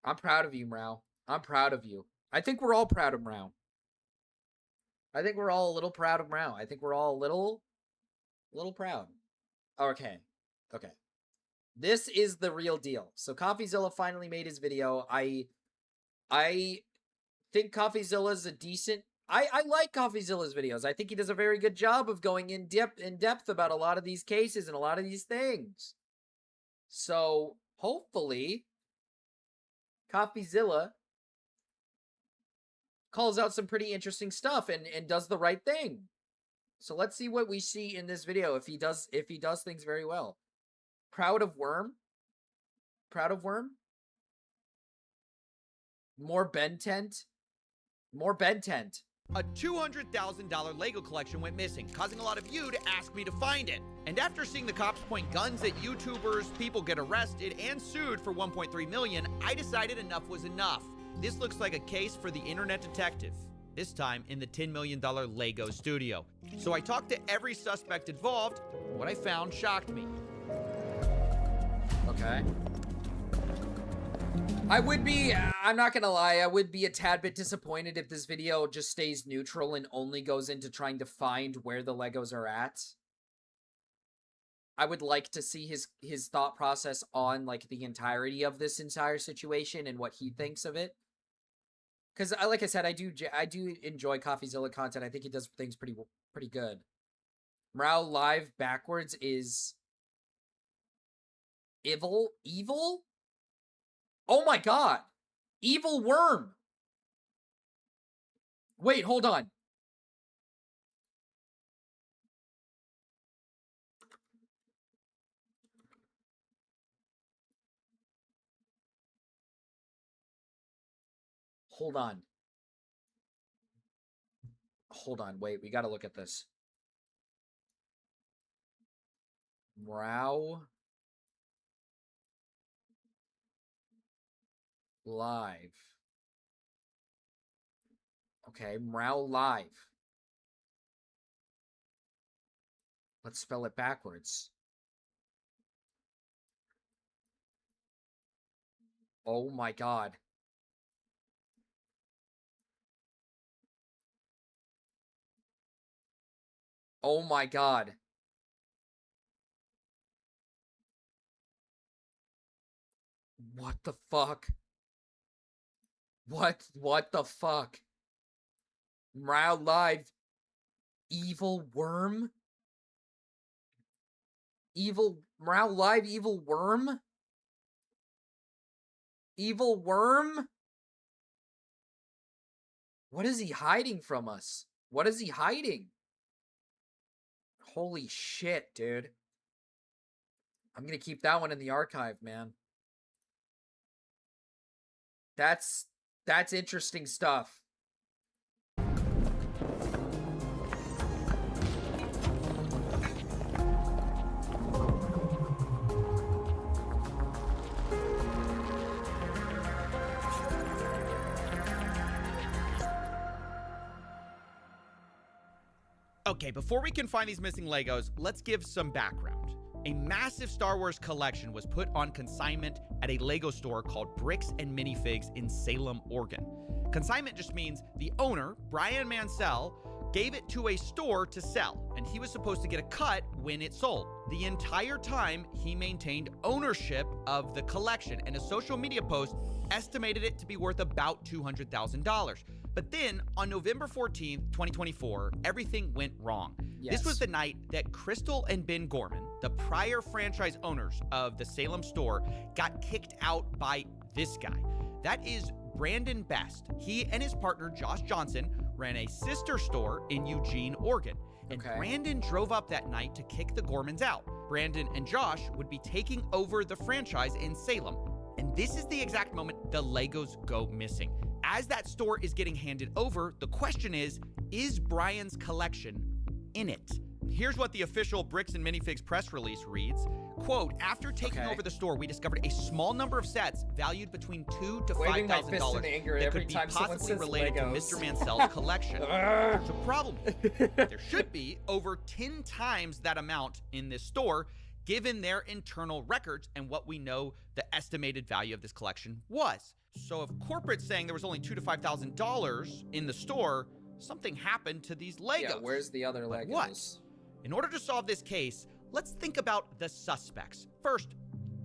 I'm proud of you, Mrao. I'm proud of you. I think we're all proud of Mrao. I think we're all a little proud of Mrao. I think we're all a little proud. Okay. This is the real deal. So CoffeeZilla finally made his video. I think CoffeeZilla's a decent. I like CoffeeZilla's videos. I think he does a very good job of going in depth about a lot of these cases and a lot of these things. So hopefully, CoffeeZilla calls out some pretty interesting stuff and does the right thing. So let's see what we see in this video if he does things very well. Proud of Worm. More bed tent. A $200,000 Lego collection went missing, causing a lot of you to ask me to find it. And after seeing the cops point guns at YouTubers, people get arrested and sued for $1.3 million, I decided enough was enough. This looks like a case for the internet detective, this time in the $10 million Lego studio. So I talked to every suspect involved. What I found shocked me. Okay. I'm not gonna lie, I would be a tad bit disappointed if this video just stays neutral and only goes into trying to find where the Legos are at. I would like to see his thought process on, like, the entirety of this entire situation and what he thinks of it. Because, like I said, I do enjoy CoffeeZilla content. I think he does things pretty good. Mrao live backwards is Evil? Evil? Oh my god. Evil worm. Wait, hold on. Hold on. Hold on, wait, we gotta look at this. Meow Live. Okay, Meow Live. Let's spell it backwards. Oh my god. Oh my god. What the fuck? What the fuck? Meow Live. Evil worm? Meow Live evil worm? Evil worm? What is he hiding from us? What is he hiding? Holy shit, dude. I'm gonna keep that one in the archive, man. That's interesting stuff. Okay, before we can find these missing Legos, let's give some background. A massive Star Wars collection was put on consignment at a Lego store called Bricks and Minifigs in Salem, Oregon. Consignment just means the owner, Brian Mansell, gave it to a store to sell, and he was supposed to get a cut when it sold. The entire time, he maintained ownership of the collection, and a social media post estimated it to be worth about $200,000. But then, on November 14th, 2024, everything went wrong. Yes. This was the night that Crystal and Ben Gorman, the prior franchise owners of the Salem store, got kicked out by this guy. That is Brandon Best. He and his partner, Josh Johnson, ran a sister store in Eugene, Oregon. And Brandon drove up that night to kick the Gormans out. Brandon and Josh would be taking over the franchise in Salem. And this is the exact moment the Legos go missing. As that store is getting handed over, the question is Brian's collection in it? Here's what the official Bricks and Minifigs press release reads. Quote, after taking over the store, we discovered a small number of sets valued between $2,000 to $5,000 that could be possibly related to Mr. Mansell's collection. There's a problem. There should be over 10 times that amount in this store, given their internal records and what we know the estimated value of this collection was. So if corporate's saying there was only $2,000 to $5,000 in the store, something happened to these Legos. Yeah, where's the other Legos? What? In order to solve this case, let's think about the suspects. First,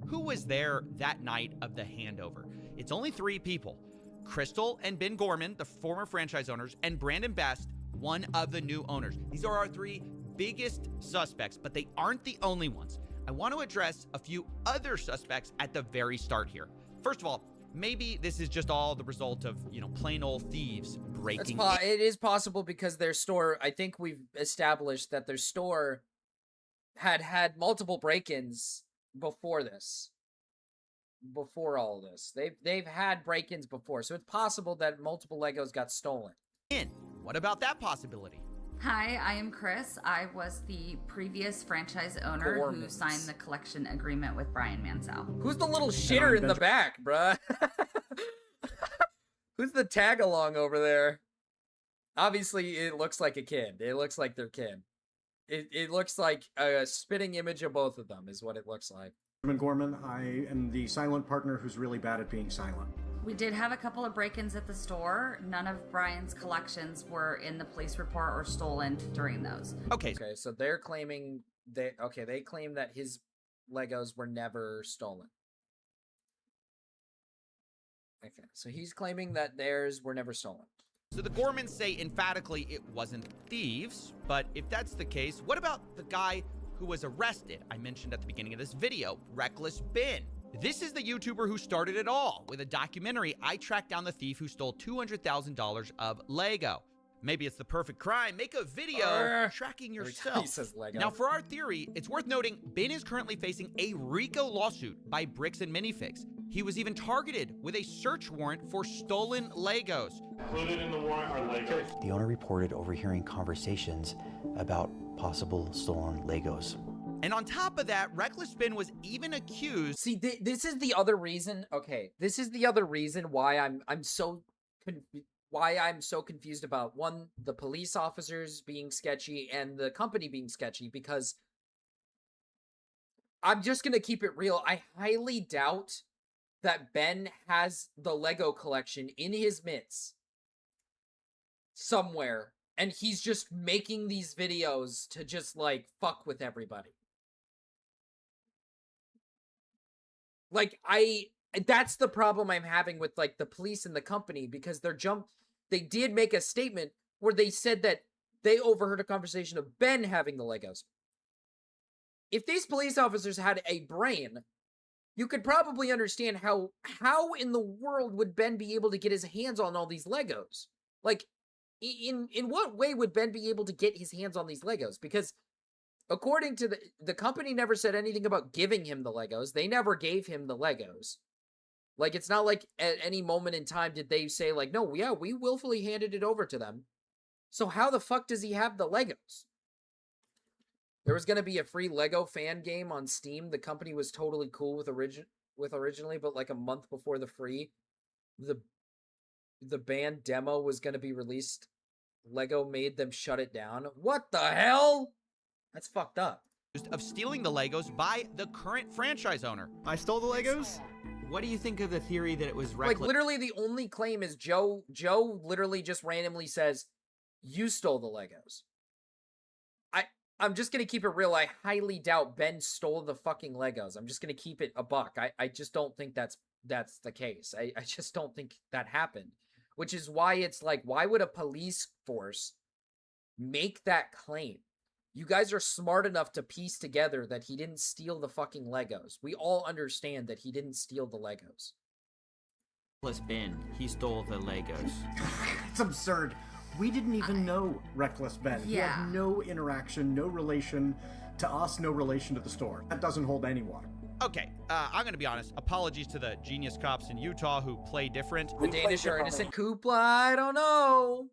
who was there that night of the handover? It's only 3 people. Crystal and Ben Gorman, the former franchise owners, and Brandon Best, one of the new owners. These are our 3 biggest suspects, but they aren't the only ones. I want to address a few other suspects at the very start here. First of all, maybe this is just all the result of, plain old thieves breaking in. It is possible because their store, I think we've established that their store had multiple break-ins before this. Before all this. They've had break-ins before, so it's possible that multiple Legos got stolen. What about that possibility? Hi, I am Chris. I was the previous franchise owner who signed the collection agreement with Brian Mansell. Who's the little shitter in the back, bruh? Who's the tag-along over there? Obviously, it looks like a kid. It looks like their kid. It looks like a spitting image of both of them is what it looks like. Gorman, I am the silent partner who's really bad at being silent. We did have a couple of break-ins at the store. None of Brian's collections were in the police report or stolen during those. Okay, so they're claiming they claim that his Legos were never stolen. Okay, so he's claiming that theirs were never stolen. So the Gormans say emphatically it wasn't thieves, but if that's the case, what about the guy who was arrested. I mentioned at the beginning of this video, Reckless Ben. This is the YouTuber who started it all. With a documentary, I tracked down the thief who stole $200,000 of Lego. Maybe it's the perfect crime. Make a video tracking yourself. Now, for our theory, it's worth noting Ben is currently facing a RICO lawsuit by Bricks and Minifigs. He was even targeted with a search warrant for stolen Legos. Included in the warrant are Legos. The owner reported overhearing conversations about possible stolen Legos. And on top of that, Reckless Ben was even accused. See, this is the other reason. Okay, this is the other reason why I'm so confused about, one, the police officers being sketchy and the company being sketchy, because I'm just gonna keep it real. I highly doubt that Ben has the Lego collection in his mitts somewhere, and he's just making these videos to just, like, fuck with everybody. Like, that's the problem I'm having with, like, the police and the company, because they did make a statement where they said that they overheard a conversation of Ben having the Legos. If these police officers had a brain, you could probably understand how in the world would Ben be able to get his hands on all these Legos? Like, in what way would Ben be able to get his hands on these Legos? Because according to the company never said anything about giving him the Legos. They never gave him the Legos. Like, it's not like at any moment in time did they say, like, no, yeah, we willfully handed it over to them. So how the fuck does he have the Legos? There was going to be a free Lego fan game on Steam. The company was totally cool with originally, but like a month before the free, the banned demo was going to be released. Lego made them shut it down. What the hell? That's fucked up. Of stealing the Legos by the current franchise owner. I stole the Legos? What do you think of the theory that it was reckless? Like, literally the only claim is Joe literally just randomly says, you stole the Legos. I'm just gonna keep it real. I highly doubt Ben stole the fucking Legos. I'm just gonna keep it a buck. I just don't think that's the case. I just don't think that happened. Which is why it's like, why would a police force make that claim? You guys are smart enough to piece together that he didn't steal the fucking Legos. We all understand that he didn't steal the Legos. Reckless Ben, he stole the Legos. It's absurd. We didn't even know Reckless Ben. He had no interaction, no relation to us, no relation to the store. That doesn't hold any water. Okay, I'm gonna be honest. Apologies to the genius cops in Utah who play different. The Danish are innocent. Koopla, I don't know.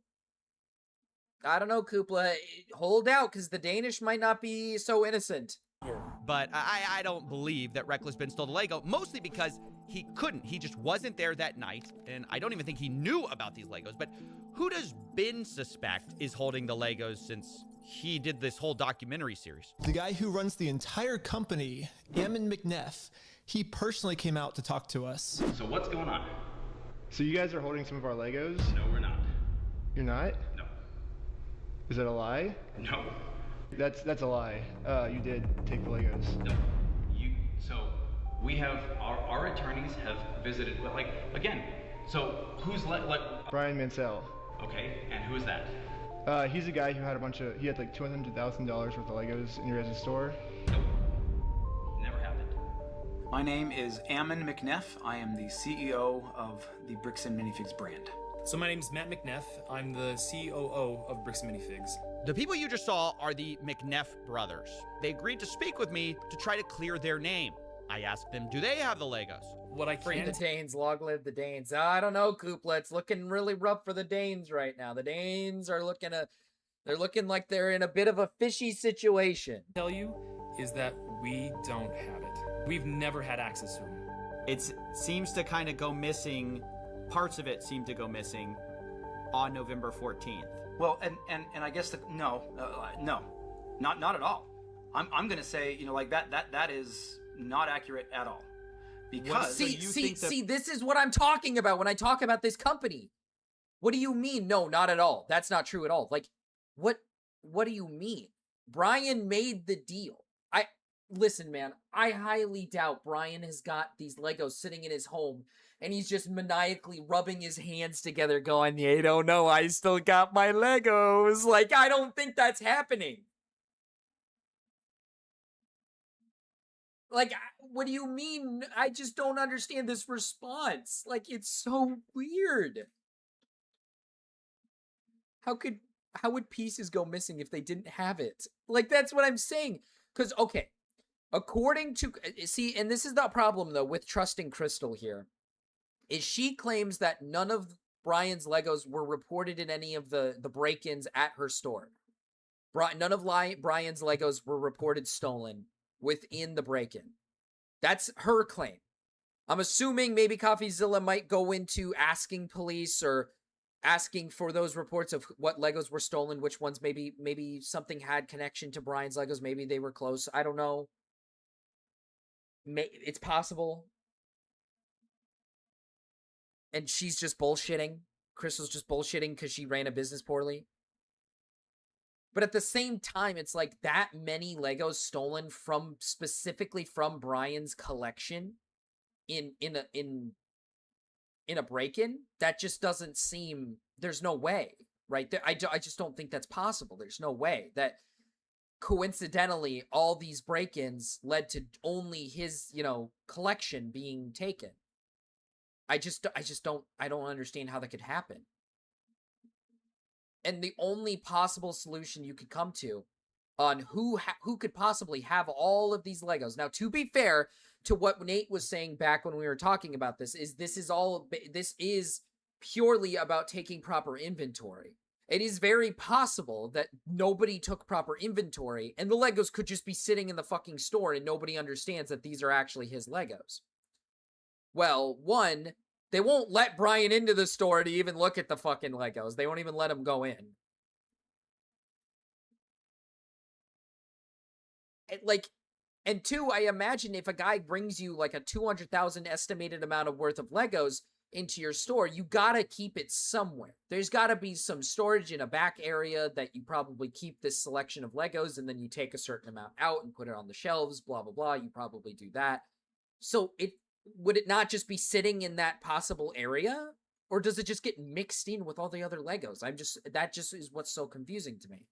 I don't know, Koopla. Hold out, because the Danish might not be so innocent. But I don't believe that Reckless Ben stole the Lego, mostly because he couldn't. He just wasn't there that night, and I don't even think he knew about these Legos. But who does Ben suspect is holding the Legos, since he did this whole documentary series? The guy who runs the entire company, Ammon McNeff, he personally came out to talk to us. So what's going on? So you guys are holding some of our Legos? No, we're not. You're not? No. Is that a lie? No. That's a lie. You did take the Legos. No. So we have, our attorneys have visited, but like, again, so who's like... Brian Mansell. Okay, and who is that? He's a guy who had he had like $200,000 worth of Legos in your guys' store. Nope. Never happened. My name is Ammon McNeff. I am the CEO of the Bricks and Minifigs brand. So my name's Matt McNeff. I'm the COO of Bricks and Minifigs. The people you just saw are the McNeff brothers. They agreed to speak with me to try to clear their name. I asked them, do they have the Legos? What I Free can... the Danes, long live the Danes. I don't know, Koopla. It's looking really rough for the Danes right now. The Danes are they're looking like they're in a bit of a fishy situation. Tell you is that we don't have it. We've never had access to them. It seems to kind of go missing. Parts of it seem to go missing on November 14th. Well, and I guess no, not at all. I'm gonna say, like that is not accurate at all. Because see, this is what I'm talking about when I talk about this company. What do you mean? No, not at all. That's not true at all. Like, what do you mean? Brian made the deal. Listen, man, I highly doubt Brian has got these Legos sitting in his home and he's just maniacally rubbing his hands together going, you don't know, I still got my Legos. Like, I don't think that's happening. Like, what do you mean? I just don't understand this response. Like, it's so weird. How would pieces go missing if they didn't have it? Like, that's what I'm saying. Because, okay, according to, see, and this is the problem, though, with trusting Crystal here, is she claims that none of Brian's Legos were reported in any of the break-ins at her store. None of Brian's Legos were reported stolen within the break-in. That's her claim. I'm assuming maybe CoffeeZilla might go into asking police or asking for those reports of what Legos were stolen, which ones maybe something had connection to Brian's Legos, maybe they were close. I don't know. It's possible. And she's just bullshitting. Crystal's just bullshitting because she ran a business poorly. But at the same time, it's like that many Legos stolen specifically from Brian's collection in a break-in, that just doesn't seem, there's no way, right? I just don't think that's possible. There's no way that coincidentally all these break-ins led to only his, collection being taken. I don't understand how that could happen. And the only possible solution you could come to on who could possibly have all of these Legos. Now, to be fair to what Nate was saying back when we were talking about this is purely about taking proper inventory. It is very possible that nobody took proper inventory and the Legos could just be sitting in the fucking store and nobody understands that these are actually his Legos. Well, one, they won't let Brian into the store to even look at the fucking Legos. They won't even let him go in. And two, I imagine if a guy brings you like a 200,000 estimated amount of worth of Legos into your store, you gotta keep it somewhere. There's gotta be some storage in a back area that you probably keep this selection of Legos, and then you take a certain amount out and put it on the shelves, blah, blah, blah. You probably do that. So would it not just be sitting in that possible area? Or does it just get mixed in with all the other Legos? That just is what's so confusing to me.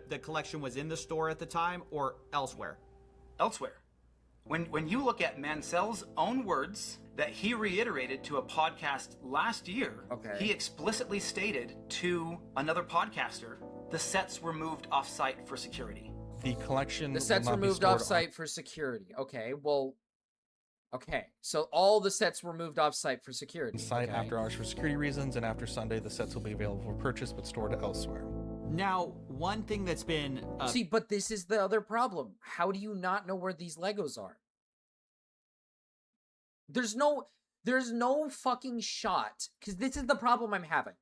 The collection was in the store at the time or elsewhere? Elsewhere. When you look at Mansell's own words that he reiterated to a podcast last year, he explicitly stated to another podcaster, the sets were moved off-site for security. The sets were moved off-site for security. Okay, well... Okay, so all the sets were moved off-site for security. Site after hours for security reasons, and after Sunday, the sets will be available for purchase but stored elsewhere. Now, one thing that's been... See, but this is the other problem. How do you not know where these Legos are? There's no fucking shot, because this is the problem I'm having.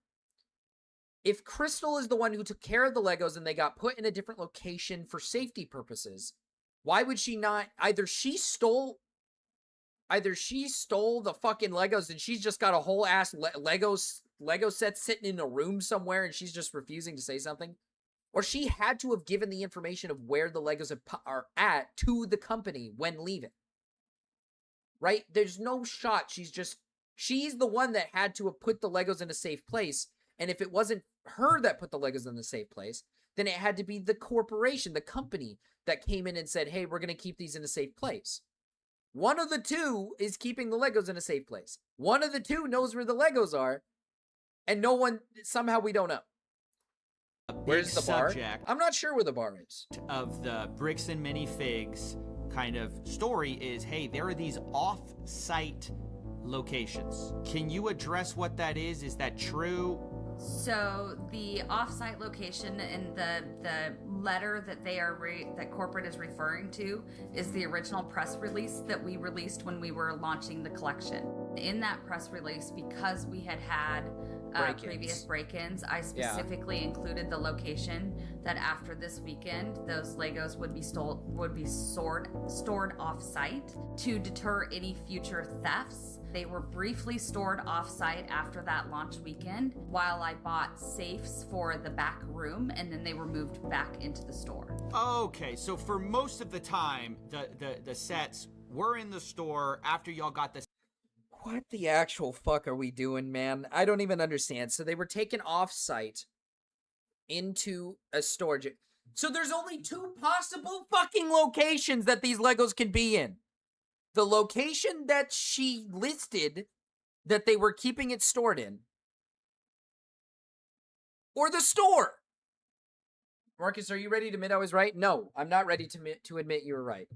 If Crystal is the one who took care of the Legos and they got put in a different location for safety purposes, why would she not... Either she stole the fucking Legos and she's just got a whole ass Lego set sitting in a room somewhere and she's just refusing to say something. Or she had to have given the information of where the Legos are at to the company when leaving. Right? There's no shot. She's the one that had to have put the Legos in a safe place. And if it wasn't her that put the Legos in the safe place, then it had to be the corporation, the company that came in and said, hey, we're going to keep these in a safe place. One of the two is keeping the Legos in a safe place. One of the two knows where the Legos are, and no one, somehow we don't know. Where's the bar? I'm not sure where the bar is. Of the bricks and minifigs kind of story is, hey, there are these off-site locations. Can you address what that is? Is that true? So the off-site location in the letter that that corporate is referring to is the original press release that we released when we were launching the collection. In that press release, because we had previous break-ins, I specifically included the location that after this weekend, those Legos would be stored off-site to deter any future thefts. They were briefly stored off-site after that launch weekend while I bought safes for the back room, and then they were moved back into the store. Okay, so for most of the time, the sets were in the store after y'all got the... What the actual fuck are we doing, man? I don't even understand. So they were taken off-site into a storage... So there's only two possible fucking locations that these Legos can be in. The location that she listed that they were keeping it stored in, or the store. Marcus, are you ready to admit I was right? No, I'm not ready to admit you were right.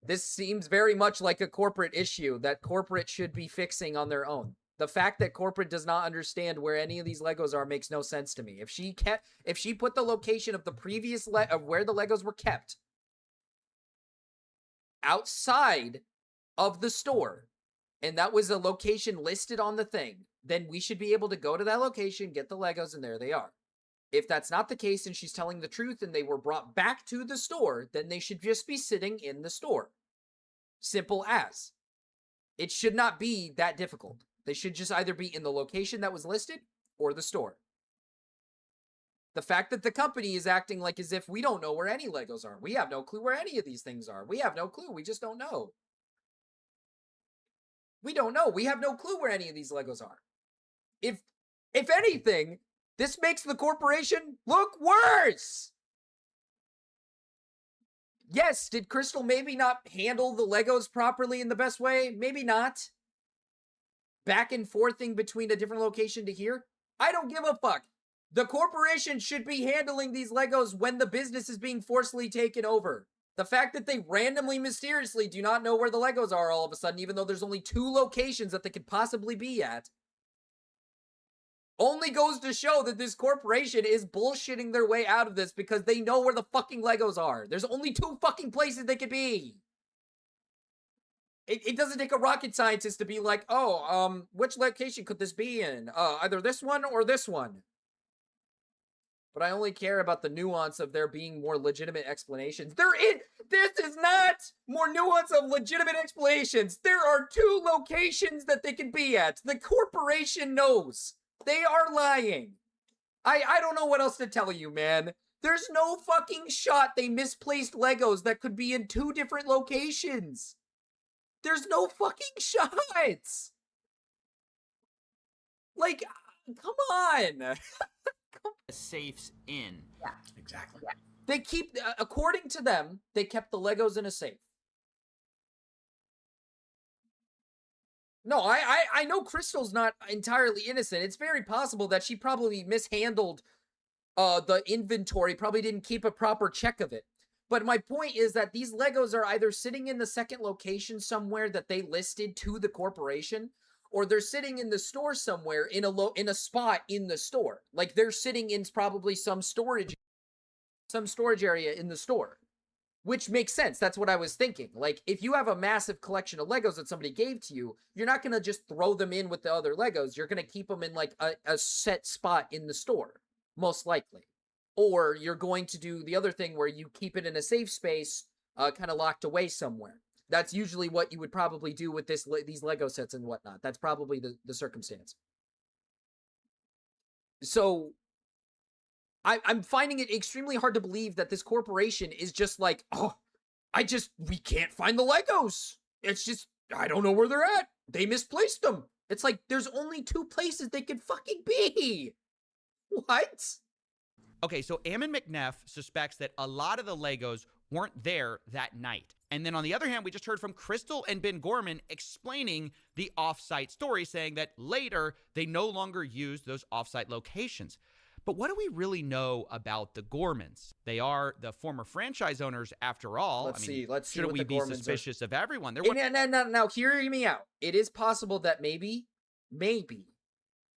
This seems very much like a corporate issue that corporate should be fixing on their own. The fact that corporate does not understand where any of these Legos are makes no sense to me. If she put the location of the previous of where the Legos were kept outside of the store, and that was a location listed on the thing, then we should be able to go to that location, get the Legos, and there they are. If that's not the case and she's telling the truth and they were brought back to the store, then they should just be sitting in the store. Simple as. It should not be that difficult. They should just either be in the location that was listed or the store. The fact that the company is acting like as if we don't know where any Legos are. We have no clue where any of these things are. We have no clue. We just don't know. We don't know. We have no clue where any of these Legos are. If anything, this makes the corporation look worse. Yes, did Crystal maybe not handle the Legos properly in the best way? Maybe not. Back and forthing between a different location to here? I don't give a fuck. The corporation should be handling these Legos when the business is being forcibly taken over. The fact that they randomly, mysteriously do not know where the Legos are all of a sudden, even though there's only 2 locations that they could possibly be at, only goes to show that this corporation is bullshitting their way out of this because they know where the fucking Legos are. There's only 2 fucking places they could be. It doesn't take a rocket scientist to be like, oh, which location could this be in? Either this one or this one. But I only care about the nuance of there being more legitimate explanations. This is not more nuance of legitimate explanations. There are 2 locations that they can be at. The corporation knows. They are lying. I don't know what else to tell you, man. There's no fucking shot they misplaced Legos that could be in 2 different locations. There's no fucking shots. Like, come on. Safes in. Yeah. Exactly. Yeah. They keep, according to them, they kept the Legos in a safe. No, I know Crystal's not entirely innocent. It's very possible that she probably mishandled the inventory, probably didn't keep a proper check of it. But my point is that these Legos are either sitting in the second location somewhere that they listed to the corporation, or they're sitting in the store somewhere in a spot in the store. Like they're sitting in probably some storage area in the store. Which makes sense. That's what I was thinking. Like, if you have a massive collection of Legos that somebody gave to you, you're not going to just throw them in with the other Legos. You're going to keep them in, like, a set spot in the store, most likely. Or you're going to do the other thing where you keep it in a safe space, kind of locked away somewhere. That's usually what you would probably do with these Lego sets and whatnot. That's probably the circumstance. So I'm finding it extremely hard to believe that this corporation is just like, oh, we can't find the Legos. It's just, I don't know where they're at. They misplaced them. It's like, there's only 2 places they could fucking be. What? Okay, so Ammon McNeff suspects that a lot of the Legos weren't there that night. And then on the other hand, we just heard from Crystal and Ben Gorman explaining the off-site story, saying that later they no longer used those off-site locations. But what do we really know about the Gormans? They are the former franchise owners after all. Let's see shouldn't we be suspicious of everyone? Now, hear me out. It is possible that maybe,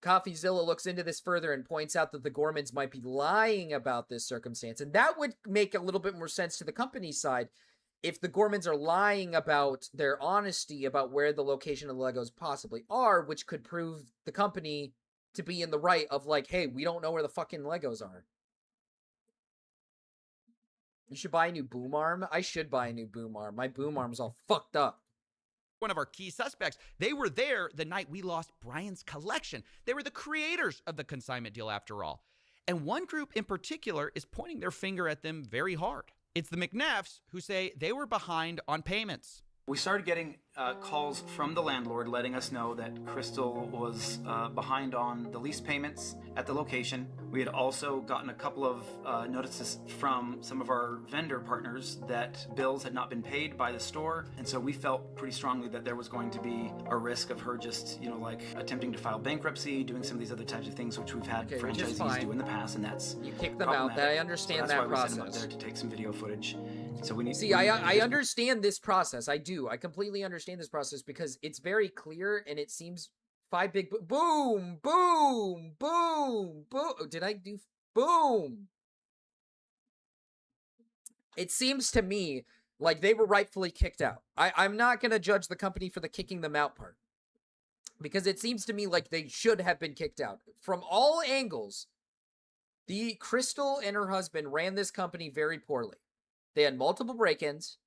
CoffeeZilla looks into this further and points out that the Gormans might be lying about this circumstance. And that would make a little bit more sense to the company's side if the Gormans are lying about their honesty about where the location of the Legos possibly are, which could prove the company to be in the right of like, hey, we don't know where the fucking Legos are. You should buy a new boom arm. I should buy a new boom arm. My boom arm's all fucked up. One of our key suspects, they were there the night we lost Brian's collection. They were the creators of the consignment deal after all. And one group in particular is pointing their finger at them very hard. It's the McNeffs who say they were behind on payments. We started getting calls from the landlord letting us know that Crystal was behind on the lease payments at the location. We had also gotten a couple of notices from some of our vendor partners that bills had not been paid by the store, and so we felt pretty strongly that there was going to be a risk of her just, you know, like attempting to file bankruptcy, doing some of these other types of things which we've had franchisees do in the past, and that's you kick them out. That I understand that process. We sent them out there to take some video footage. So we need. See, I understand this process. I do. I completely understand this process because it's very clear and it seems 5 big boom, boom, boom, boom. Did I do boom? It seems to me like they were rightfully kicked out. I'm not going to judge the company for the kicking them out part because it seems to me like they should have been kicked out. From all angles, the Crystal and her husband ran this company very poorly. They had multiple break-ins,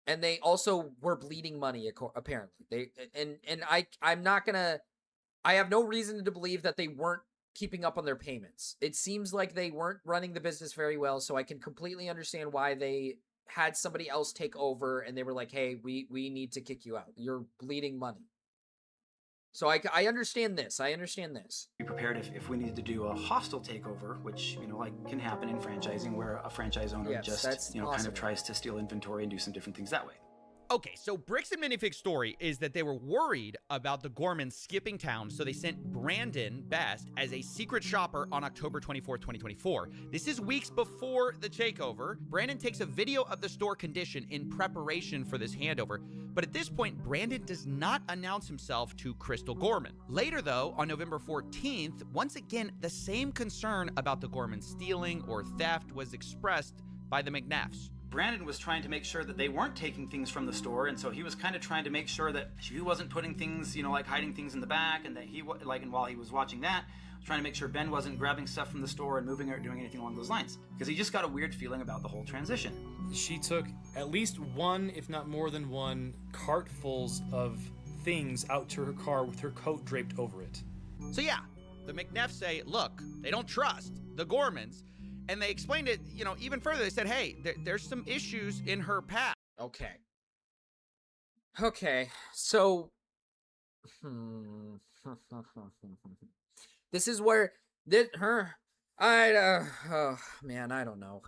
and they also were bleeding money, apparently. I'm not gonna. I have no reason to believe that they weren't keeping up on their payments. It seems like they weren't running the business very well, so I can completely understand why they had somebody else take over, and they were like, "Hey, we need to kick you out. You're bleeding money." So I understand this. I understand this. Be prepared if we needed to do a hostile takeover, which, you know, like can happen in franchising where a franchise owner just, you know, kind of tries to steal inventory and do some different things that way. Okay, so Bricks and Minifig's story is that they were worried about the Gormans skipping town, so they sent Brandon Best as a secret shopper on October 24th, 2024. This is weeks before the takeover. Brandon takes a video of the store condition in preparation for this handover, but at this point, Brandon does not announce himself to Crystal Gorman. Later, though, on November 14th, once again, the same concern about the Gormans stealing or theft was expressed by the McNeffs. Brandon was trying to make sure that they weren't taking things from the store, and so he was kind of trying to make sure that he wasn't putting things, you know, like hiding things in the back, and that he, like, and while he was watching that, trying to make sure Ben wasn't grabbing stuff from the store and moving it or doing anything along those lines, because he just got a weird feeling about the whole transition. She took at least one, if not more than one, cartfuls of things out to her car with her coat draped over it. So yeah, the McNeffs say, look, they don't trust the Gormans. And they explained it, you know, even further. They said, hey, there's some issues in her past. Okay. Okay, so... This is where... oh, man, I don't know.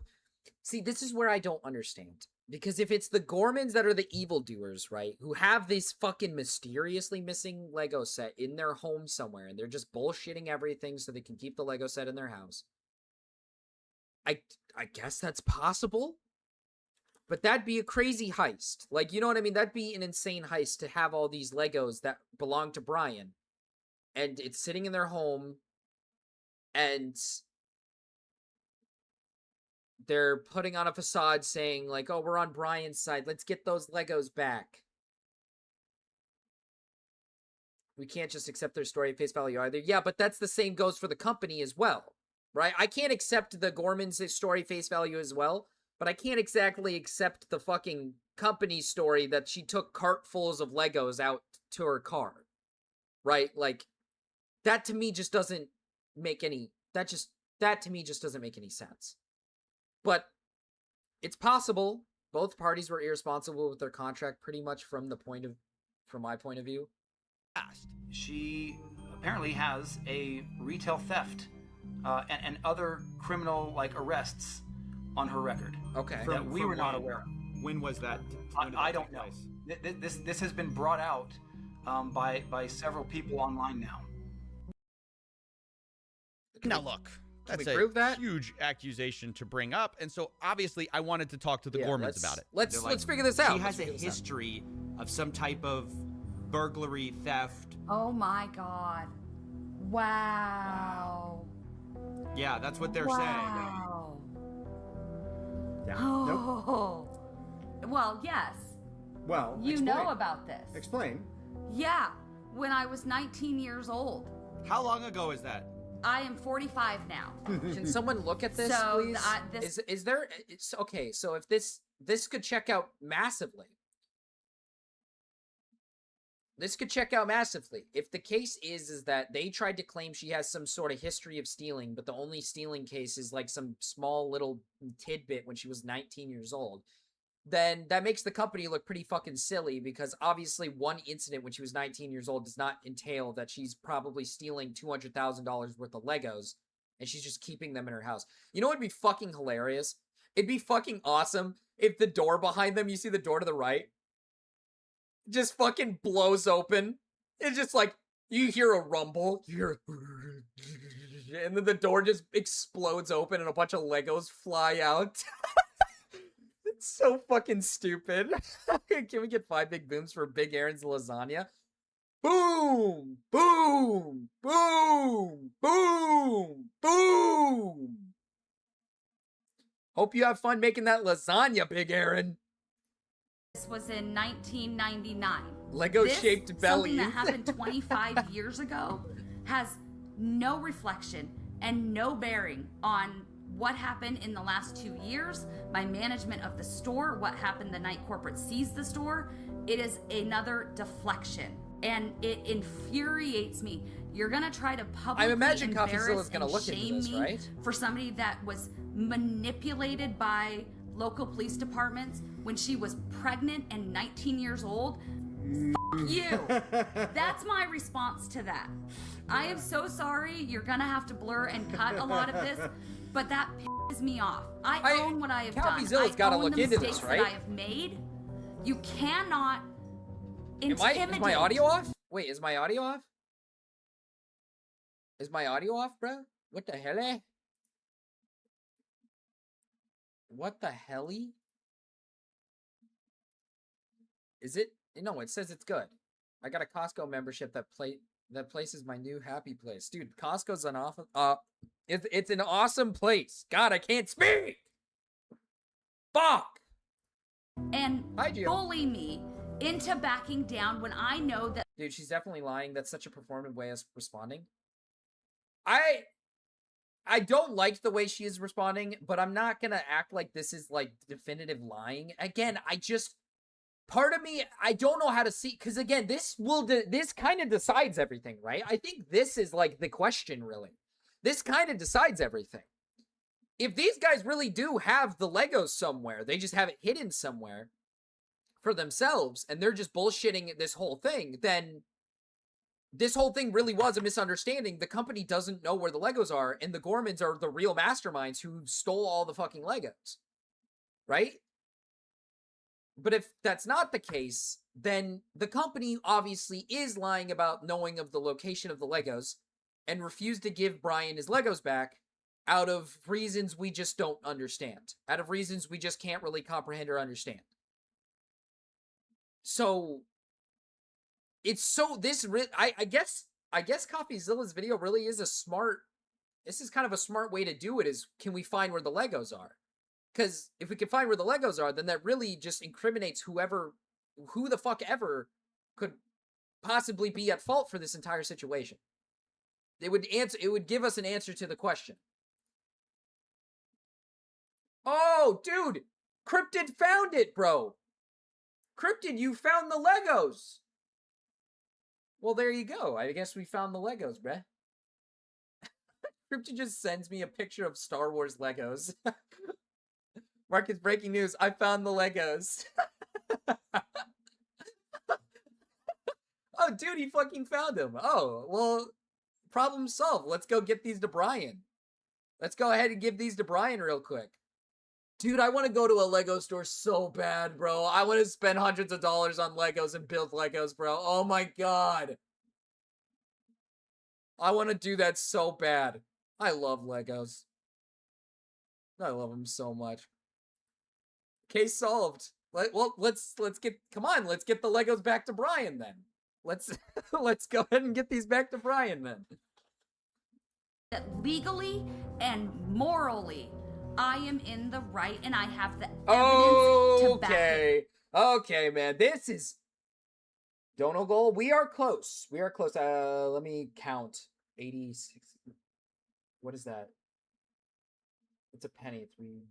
See, this is where I don't understand. Because if it's the Gormans that are the evildoers, right, who have this fucking mysteriously missing Lego set in their home somewhere, and they're just bullshitting everything so they can keep the Lego set in their house, I guess that's possible, but that'd be a crazy heist. Like, you know what I mean? That'd be an insane heist to have all these Legos that belong to Brian, and it's sitting in their home, and they're putting on a facade saying, like, oh, we're on Brian's side. Let's get those Legos back. We can't just accept their story at face value either. Yeah, but that's the same goes for the company as well. Right? I can't accept the Gorman's story face value as well, but I can't exactly accept the fucking company's story that she took cartfuls of Legos out to her car. Right? Like, that to me just doesn't make any... That to me just doesn't make any sense. But it's possible both parties were irresponsible with their contract pretty much from my point of view. She apparently has a retail theft and other criminal arrests on her record. Okay. That we were not aware of. When was that? I don't know. This has been brought out by several people online now. Now look, that's a huge accusation to bring up, and so obviously I wanted to talk to the Gormans about it. Let's figure this out. She has a history of some type of burglary, theft. Oh my god. Wow. Yeah, that's what they're saying. Yeah. Oh. Nope. Well, yes. Well, you know about this. Explain. Yeah, when I was 19 years old. How long ago is that? I am 45 now. Can someone look at this, please? Is there... okay, so if this could check out massively. This could check out massively. If the case is that they tried to claim she has some sort of history of stealing, but the only stealing case is like some small little tidbit when she was 19 years old, then that makes the company look pretty fucking silly, because obviously one incident when she was 19 years old does not entail that she's probably stealing $200,000 worth of Legos and she's just keeping them in her house. You know what would be fucking hilarious? It'd be fucking awesome if the door behind them, you see the door to the right, just fucking blows open. It's just like, you hear a rumble, you hear and then the door just explodes open and a bunch of Legos fly out. It's so fucking stupid. Can we get 5 big booms for Big Aaron's lasagna? Boom! Boom! Boom! Boom! Boom! Hope you have fun making that lasagna, Big Aaron. This was in 1999. Lego-shaped belly. Something that happened 25 years ago has no reflection and no bearing on what happened in the last 2 years, my management of the store, what happened the night corporate seized the store. It is another deflection, and it infuriates me. You're gonna try to publicly embarrass and shame me, right? For somebody that was manipulated by local police departments when she was pregnant and 19 years old. Fuck you. That's my response to that. I am so sorry. You're gonna have to blur and cut a lot of this, but that pisses me off. I own what I have done. I own the mistakes that I have made. You cannot intimidate. Is my audio off? Wait, is my audio off? Is my audio off, bro? What the hell? What the helly? Is it? No, it says it's good. I got a Costco membership that places my new happy place. Dude, Costco's an awesome it's an awesome place. God, I can't speak. Fuck. And bully me into backing down when I know that. Dude, she's definitely lying. That's such a performative way of responding. I don't like the way she is responding, but I'm not gonna act like this is like definitive lying. Again, part of me, I don't know how to see, because again, this kind of decides everything, right? I think this is like the question, really. This kind of decides everything. If these guys really do have the Legos somewhere, they just have it hidden somewhere for themselves, and they're just bullshitting this whole thing, then this whole thing really was a misunderstanding. The company doesn't know where the Legos are, and the Gormans are the real masterminds who stole all the fucking Legos. Right? But if that's not the case, then the company obviously is lying about knowing of the location of the Legos and refused to give Brian his Legos back out of reasons we just don't understand. Out of reasons we just can't really comprehend or understand. So it's so I guess CoffeeZilla's video really is this is kind of a smart way to do it, is can we find where the Legos are? Because if we can find where the Legos are, then that really just incriminates who the fuck ever could possibly be at fault for this entire situation. It would give us an answer to the question. Oh, dude! Cryptid found it, bro! Cryptid, you found the Legos! Well, there you go. I guess we found the Legos, bruh. Cryptid just sends me a picture of Star Wars Legos. Marcus, breaking news. I found the Legos. Oh, dude, he fucking found them. Oh, well, problem solved. Let's go get these to Brian. Let's go ahead and give these to Brian real quick. Dude, I want to go to a Lego store so bad, bro. I want to spend hundreds of dollars on Legos and build Legos, bro. Oh my god. I want to do that so bad. I love Legos. I love them so much. Case solved. Let's get the Legos back to Brian then. Let's go ahead and get these back to Brian then. That legally and morally, I am in the right, and I have the evidence to back it. Okay, man. This is Dono goal. We are close. We are close. Let me count. 86. What is that? It's a penny. 3,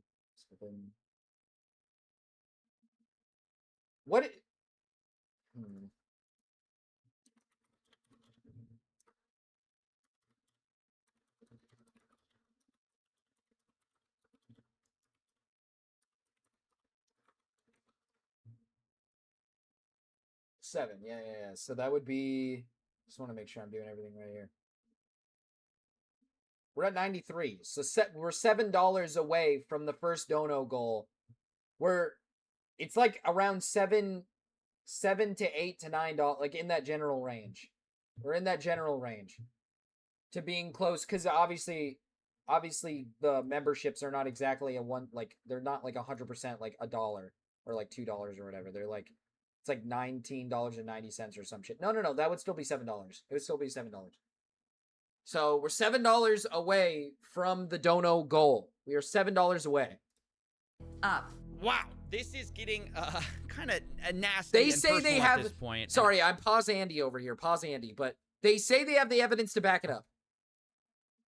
7. What? 7. Yeah. So that would be. Just want to make sure I'm doing everything right here. We're at 93. So we're $7 away from the first dono goal. It's like around $7 to $8 to $9, like in that general range. We're in that general range to being close, because obviously the memberships are not exactly they're not like 100% like $1 or like $2 or whatever. They're like, it's like $19.90 or some shit. No, that would still be $7. It would still be $7. So we're $7 away from the dono goal. We are $7 away. Up. Wow, this is getting kind of nasty. They say they have. At this point. Sorry, I'm pause Andy over here. Pause Andy, but they say they have the evidence to back it up.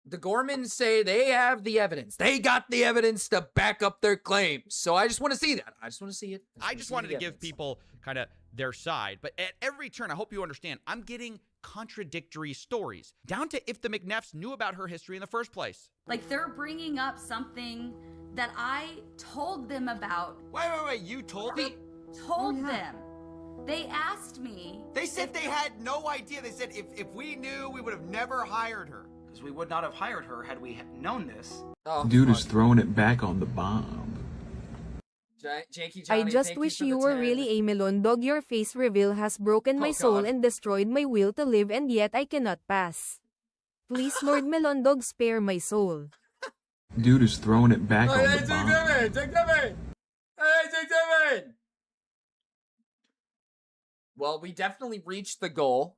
The Gormans say they have the evidence. They got the evidence to back up their claims. So I just want to see that. I just want to see it. I just wanted to give people kind of their side. But at every turn, I hope you understand, I'm getting contradictory stories. Down to if the McNeffs knew about her history in the first place. Like, they're bringing up something that I told them about. Wait. You told them? Told them. They asked me. They said they had no idea. They said if we knew, we would have never hired her. Because we would not have hired her had we known this. Dude is throwing it back on the bomb. I just wish you were really a melon dog. Your face reveal has broken my soul and destroyed my will to live, and yet I cannot pass. Please, Lord Melon Dog, spare my soul. Dude is throwing it back on the bomb. Hey, well, we definitely reached the goal.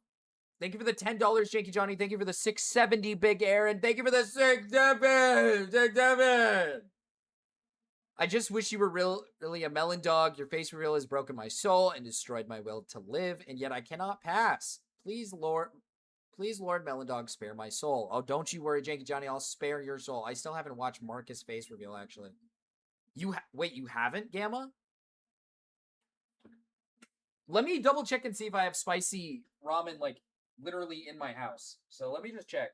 Thank you for the $10, Janky Johnny. Thank you for the 670, Big Aaron. Thank you for the 670. I just wish you were really a melon dog. Your face reveal has broken my soul and destroyed my will to live, and yet I cannot pass. Please, Lord Melon Dog, spare my soul. Oh, don't you worry, Janky Johnny. I'll spare your soul. I still haven't watched Marcus' face reveal, actually. Wait, you haven't, Gamma? Let me double check and see if I have spicy ramen, like, literally in my house. So let me just check.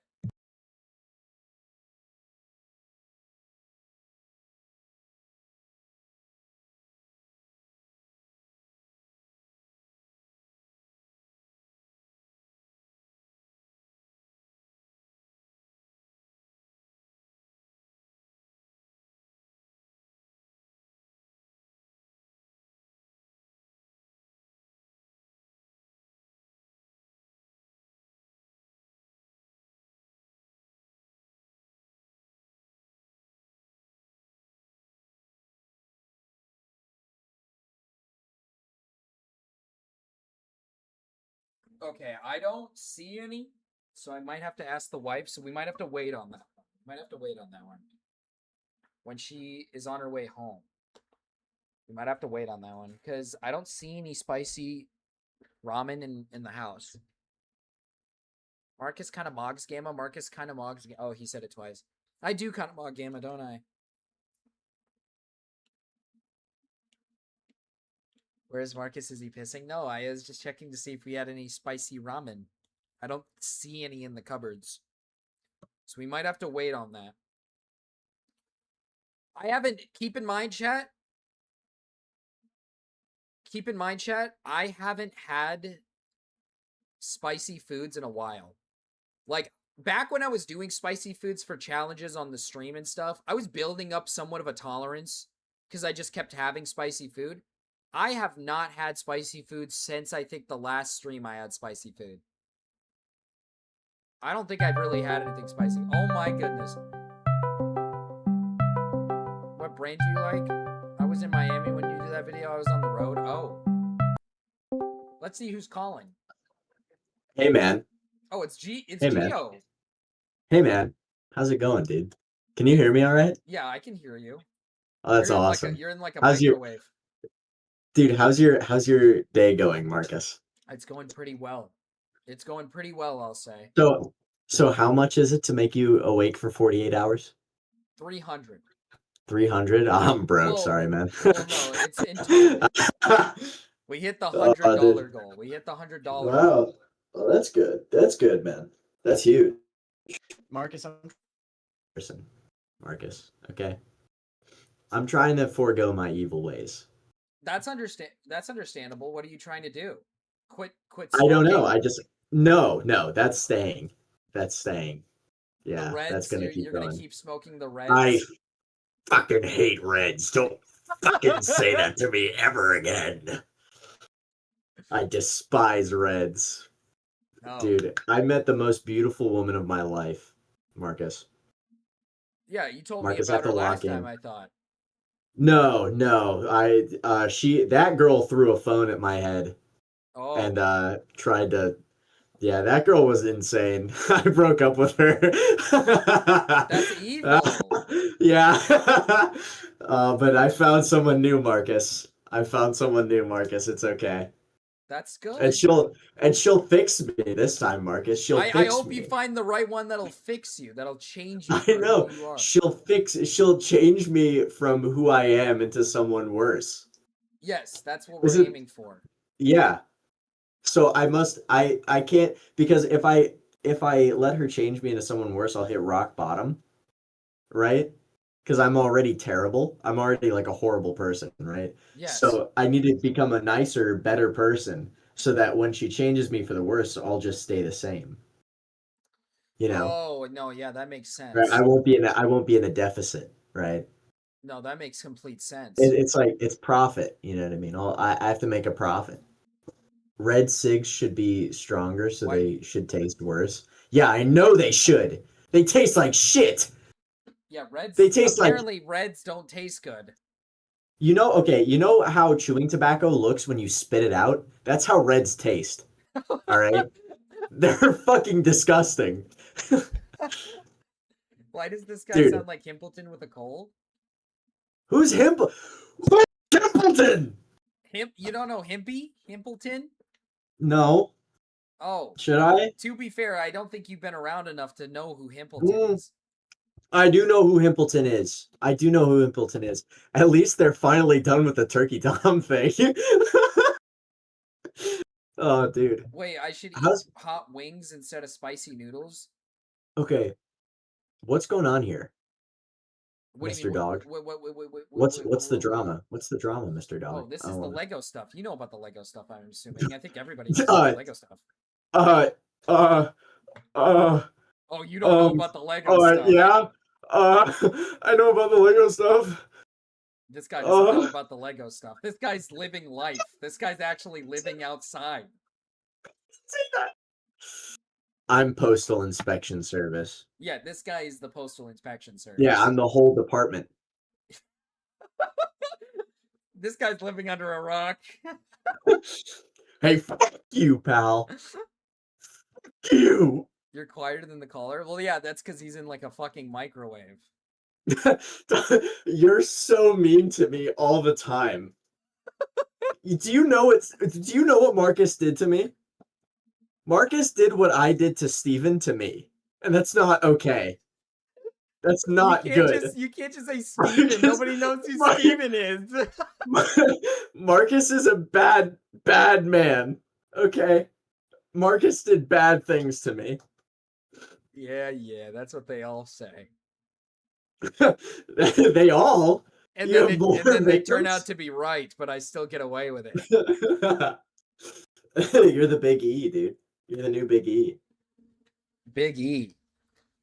Okay, I don't see any, so I might have to ask the wife, so we might have to wait on that one. When she is on her way home. We might have to wait on that one, because I don't see any spicy ramen in the house. Marcus kind of mogs Gamma. Oh, he said it twice. I do kind of mog Gamma, don't I? Where's Marcus? Is he pissing? No, I was just checking to see if we had any spicy ramen. I don't see any in the cupboards. So we might have to wait on that. Keep in mind, chat, I haven't had spicy foods in a while. Like, back when I was doing spicy foods for challenges on the stream and stuff, I was building up somewhat of a tolerance because I just kept having spicy food. I have not had spicy food since I think the last stream I had spicy food. I don't think I've really had anything spicy. Oh my goodness. What brand do you like? I was in Miami when you did that video. I was on the road. Oh. Let's see who's calling. Hey, man. Oh, it's Gio. Man. Hey, man. How's it going, dude? Can you hear me all right? Yeah, I can hear you. Oh, that's awesome. You're in like a microwave. Dude, how's your day going, Marcus? It's going pretty well. I'll say. So how much is it to make you awake for 48 hours? 300. 300? I'm broke. Whoa. Sorry, man. No, it's in total. We hit the $100 goal. We hit the $100. Wow. Oh, that's good. That's good, man. That's huge. Marcus, okay. I'm trying to forego my evil ways. That's understandable. What are you trying to do? Quit. I don't know. No. That's staying. That's staying. Yeah, the Reds, that's gonna keep you're going. gonna keep smoking the Reds. I fucking hate Reds. Don't fucking say that to me ever again. I despise Reds. Oh. Dude, I met the most beautiful woman of my life, Marcus. Yeah, you told Marcus, me I about have her to last lock time, in. I thought. No. That girl threw a phone at my head. Oh. And tried to. Yeah, that girl was insane. I broke up with her. That's evil. Yeah. But I found someone new, Marcus. It's okay. That's good. And she'll fix me this time, Marcus. I hope you find the right one that'll fix you, that'll change you. I know. Who you are. She'll change me from who I am into someone worse. Yes, that's what we're aiming for. Yeah. So I can't, because if I let her change me into someone worse, I'll hit rock bottom. Right? Because I'm already terrible. I'm already like a horrible person, right? Yes. So I need to become a nicer, better person so that when she changes me for the worse, I'll just stay the same. You know? Oh, no, yeah, that makes sense. Right? I won't be in a deficit, right? No, that makes complete sense. It's like, it's profit, you know what I mean? I have to make a profit. Red cigs should be stronger, so they should taste worse. Yeah, I know they should. They taste like shit. Yeah, Reds. They taste apparently Reds don't taste good. You know how chewing tobacco looks when you spit it out? That's how Reds taste. All right? They're fucking disgusting. Why does this guy sound like Himpleton with a cold? Who's Himpleton? You don't know Himpleton? No. Oh. Should I? To be fair, I don't think you've been around enough to know who Himpleton is. I do know who Himpleton is. At least they're finally done with the Turkey Tom thing. Oh, dude. Wait, I should eat hot wings instead of spicy noodles? Okay. What's going on here, Mr. Dog? What's the drama? What's the drama, Mr. Dog? Oh, this is the Lego stuff. You know about the Lego stuff, I'm assuming. I think everybody knows about the Lego stuff. Oh, you don't know about the Lego stuff? Yeah. I know about the Lego stuff. This guy doesn't know about the Lego stuff. This guy's living life. This guy's actually living outside. Say that. I'm Postal Inspection Service. Yeah, this guy is the Postal Inspection Service. Yeah, I'm the whole department. This guy's living under a rock. Hey, fuck you, pal. Fuck you. You're quieter than the caller? Well, yeah, that's because he's in like a fucking microwave. You're so mean to me all the time. Do you know what Marcus did to me? Marcus did what I did to Steven to me. And that's not okay. That's not good. You can't just say Steven. Nobody knows who Steven is. Marcus is a bad man. Okay? Marcus did bad things to me. Yeah, that's what they all say. They all? And then they turn out to be right, but I still get away with it. You're the Big E, dude. You're the new Big E. Big E.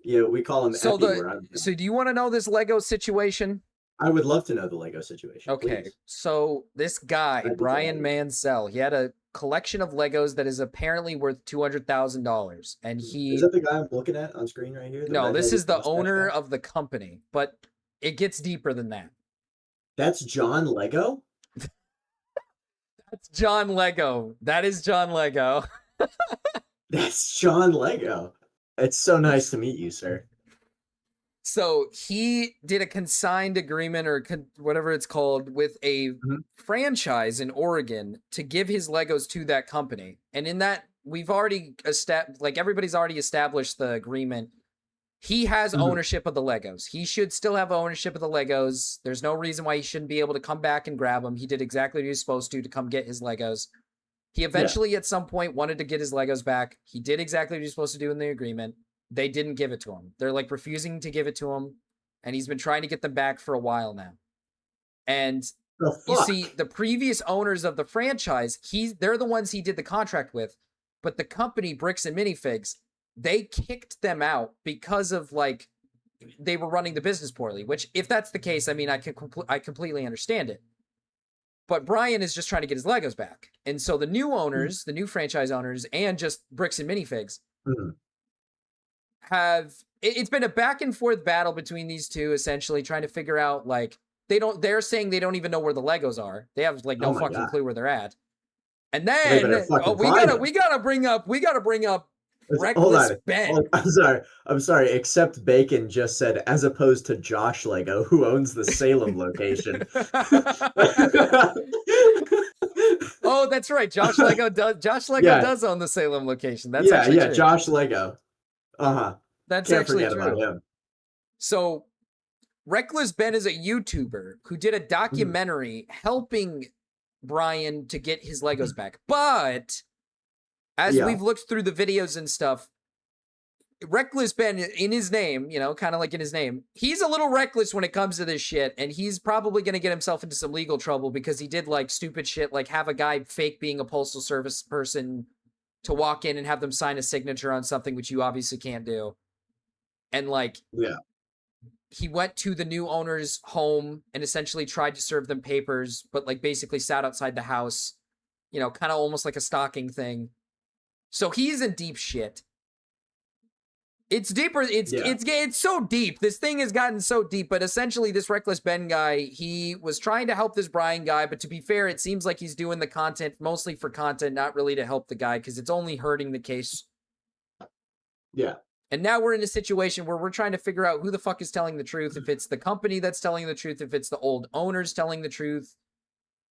Yeah, we call him So Epi. So do you want to know this Lego situation? I would love to know the Lego situation. Okay, please. So this guy, Brian Mansell, he had a collection of Legos that is apparently worth $200,000, and Is that the guy I'm looking at on screen right here? No, this is the owner of the company, but it gets deeper than that. That's John Lego? That's John Lego. That is John Lego. That's John Lego. It's so nice to meet you, sir. So he did a consigned agreement or whatever it's called with a franchise in Oregon to give his Legos to that company. And in that, we've already everybody's already established the agreement. He has ownership of the Legos. He should still have ownership of the Legos. There's no reason why he shouldn't be able to come back and grab them. He did exactly what he was supposed to come get his Legos. He eventually, at some point, wanted to get his Legos back. He did exactly what he was supposed to do in the agreement. They didn't give it to him. They're like refusing to give it to him. And he's been trying to get them back for a while now. And You see, the previous owners of the franchise, they're the ones he did the contract with, but the company Bricks and Minifigs, they kicked them out because of like they were running the business poorly. Which, if that's the case, I mean, I completely understand it. But Brian is just trying to get his Legos back, and so the new owners, the new franchise owners, and just Bricks and Minifigs have. It's been a back and forth battle between these two, essentially trying to figure out like. They're saying they don't even know where the Legos are. They have like no fucking clue where they're at. And then we gotta bring up Reckless Ben. I'm sorry. Except Bacon just said, as opposed to Josh Lego, who owns the Salem location. Oh, that's right. Josh Lego does own the Salem location. That's true. Josh Lego. That's Can't actually forget true. about him. So Reckless Ben is a YouTuber who did a documentary helping Brian to get his Legos back. But as we've looked through the videos and stuff, Reckless Ben, in his name, kind of like in his name, he's a little reckless when it comes to this shit, and he's probably going to get himself into some legal trouble because he did like stupid shit, like have a guy fake being a postal service person to walk in and have them sign a signature on something, which you obviously can't do. And like, he went to the new owner's home and essentially tried to serve them papers, but like basically sat outside the house, kind of almost like a stalking thing. So he's in deep shit. It's deeper. It's so deep. This thing has gotten so deep, but essentially this Reckless Ben guy, he was trying to help this Brian guy, but to be fair, it seems like he's doing the content mostly for content, not really to help the guy, because it's only hurting the case. Yeah. And now we're in a situation where we're trying to figure out who the fuck is telling the truth, if it's the company that's telling the truth, if it's the old owners telling the truth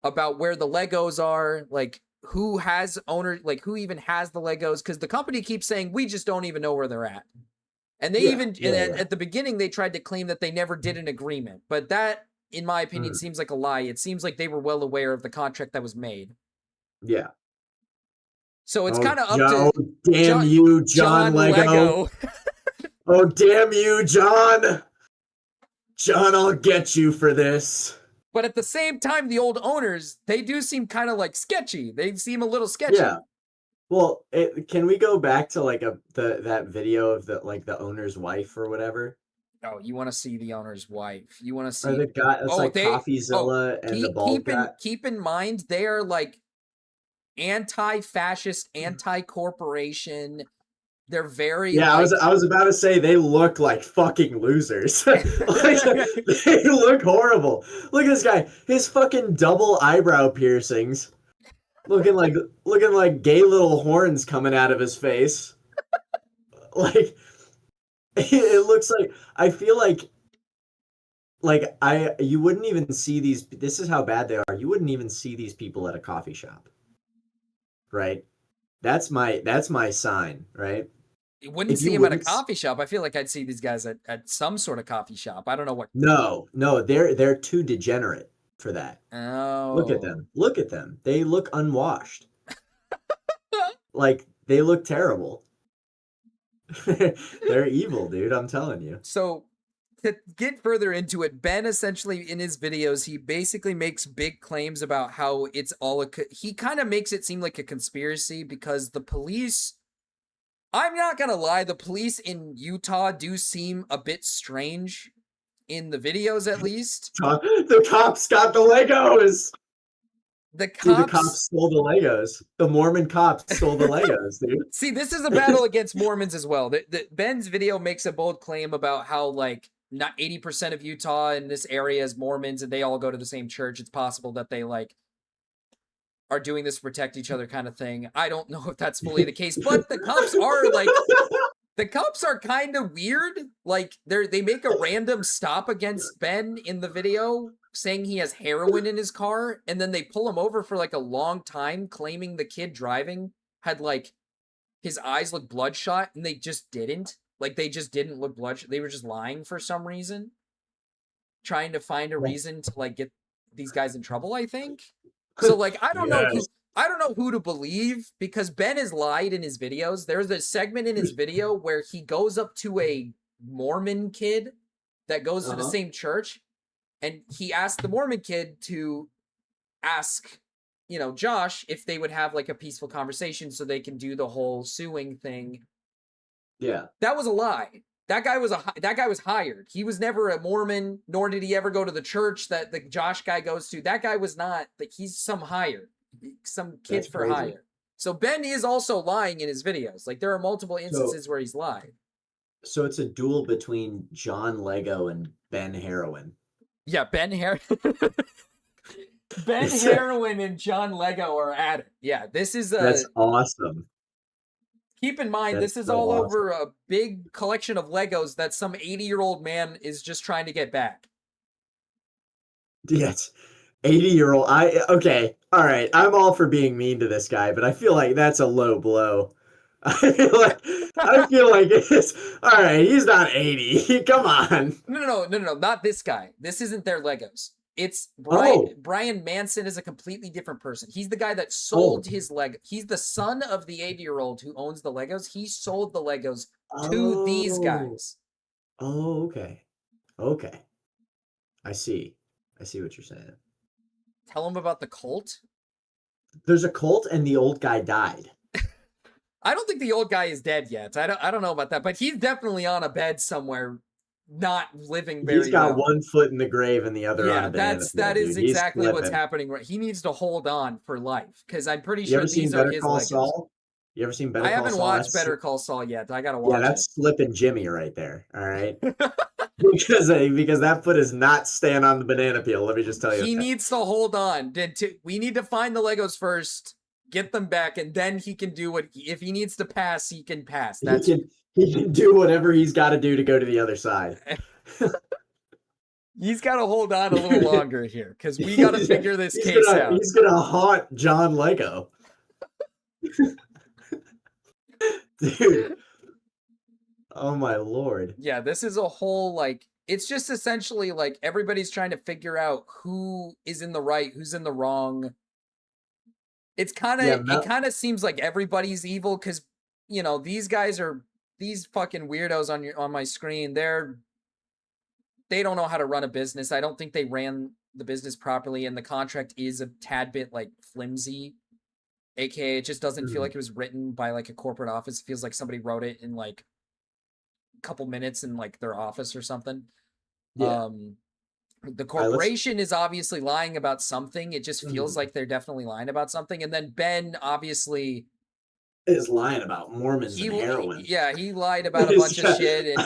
about where the Legos are, like who even has the Legos, because the company keeps saying, we just don't even know where they're at. And they at the beginning, they tried to claim that they never did an agreement. But that, in my opinion, seems like a lie. It seems like they were well aware of the contract that was made. Yeah. So it's kind of up to damn you, John Lego. Oh, damn you, John. John, I'll get you for this. But at the same time, the old owners, they do seem kind of like sketchy. They seem a little sketchy. Yeah. Well, can we go back to like that video of the owner's wife or whatever? Oh, you want to see the owner's wife? You want to see the guy? It's CoffeeZilla and the bald guy. Keep in mind, they are like anti-fascist, anti-corporation. They're very I was about to say they look like fucking losers. They look horrible. Look at this guy. His fucking double eyebrow piercings. Looking like gay little horns coming out of his face. Like it looks like, I feel like you wouldn't even see these. This is how bad they are. You wouldn't even see these people at a coffee shop. Right? That's my sign, right? You wouldn't see him at a coffee shop. I feel like I'd see these guys at some sort of coffee shop. I don't know what. No, they're too degenerate for that. Oh. Look at them. They look unwashed. Like they look terrible. They're evil, dude. I'm telling you. So to get further into it, Ben essentially in his videos, he basically makes big claims about how it's all he kind of makes it seem like a conspiracy because the police, I'm not going to lie, the police in Utah do seem a bit strange in the videos, at least. The cops got the Legos. The cops stole the Legos. The Mormon cops stole the Legos, dude. See, this is a battle against Mormons as well. Ben's video makes a bold claim about how, like, not 80% of Utah in this area is Mormons and they all go to the same church. It's possible that they, like, are doing this to protect each other kind of thing. I don't know if that's fully the case, but the cops are, like... The cops are kind of weird. Like, they make a random stop against Ben in the video, saying he has heroin in his car, and then they pull him over for, like, a long time, claiming the kid driving had, like, his eyes look bloodshot, and they just didn't. Like, they just didn't look bloodshot. They were just lying for some reason. Trying to find a reason to, like, get these guys in trouble, I think. So, like, I don't know who to believe, because Ben has lied in his videos. There's a segment in his video where he goes up to a Mormon kid that goes to the same church, and he asked the Mormon kid to ask, you know, Josh if they would have like a peaceful conversation so they can do the whole suing thing. Yeah. That was a lie. That guy was hired. He was never a Mormon, nor did he ever go to the church that the Josh guy goes to. That guy was not, like, he's some hired, some kid for hire. So Ben is also lying in his videos. Like, there are multiple instances where he's lied. So it's a duel between John Lego and Ben Heroin. Yeah, Ben Heroin and John Lego are at it. Yeah, this is That's awesome. Keep in mind, this is all over a big collection of Legos that some 80-year-old man is just trying to get back. Yes. 80-year-old. Okay. All right. I'm all for being mean to this guy, but I feel like that's a low blow. I feel like it's all right. He's not 80. Come on. No, not this guy. This isn't their Legos. It's Brian Manson is a completely different person. He's the guy that sold his Lego. He's the son of the 80-year-old who owns the Legos. He sold the Legos to these guys. Oh, okay. Okay. I see what you're saying. Tell him about the cult. There's a cult and the old guy died. I don't think the old guy is dead yet. I don't know about that, but he's definitely on a bed somewhere, not living very well. He's got one foot in the grave and the other on a banana. That is exactly what's happening. Right, he needs to hold on for life because I'm pretty sure these are his Legos. Saul? You ever seen Better Call Saul? I haven't watched Better Call Saul yet. I gotta watch it. Yeah, that's Slippin' Jimmy right there. All right, because that foot is not staying on the banana peel. Let me just tell you. He needs to hold on. We need to find the Legos first, get them back, and then he can do what. If he needs to pass, he can pass. He can do whatever he's got to do to go to the other side. He's got to hold on a little longer here because we got to figure this case out. He's gonna haunt John Lego. Dude. Oh my lord. Yeah, this is a whole, like, it's just essentially like everybody's trying to figure out who is in the right, who's in the wrong. It's kind of, it kind of seems like everybody's evil because, you know, these guys are, these fucking weirdos on my screen, they don't know how to run a business. I don't think they ran the business properly, and the contract is a tad bit like flimsy. AKA, it just doesn't feel like it was written by like a corporate office. It feels like somebody wrote it in like a couple minutes in like their office or something. Yeah. The corporation is obviously lying about something. It just feels like they're definitely lying about something. And then Ben obviously is lying about Mormons and heroin. Yeah, he lied about a bunch of shit. And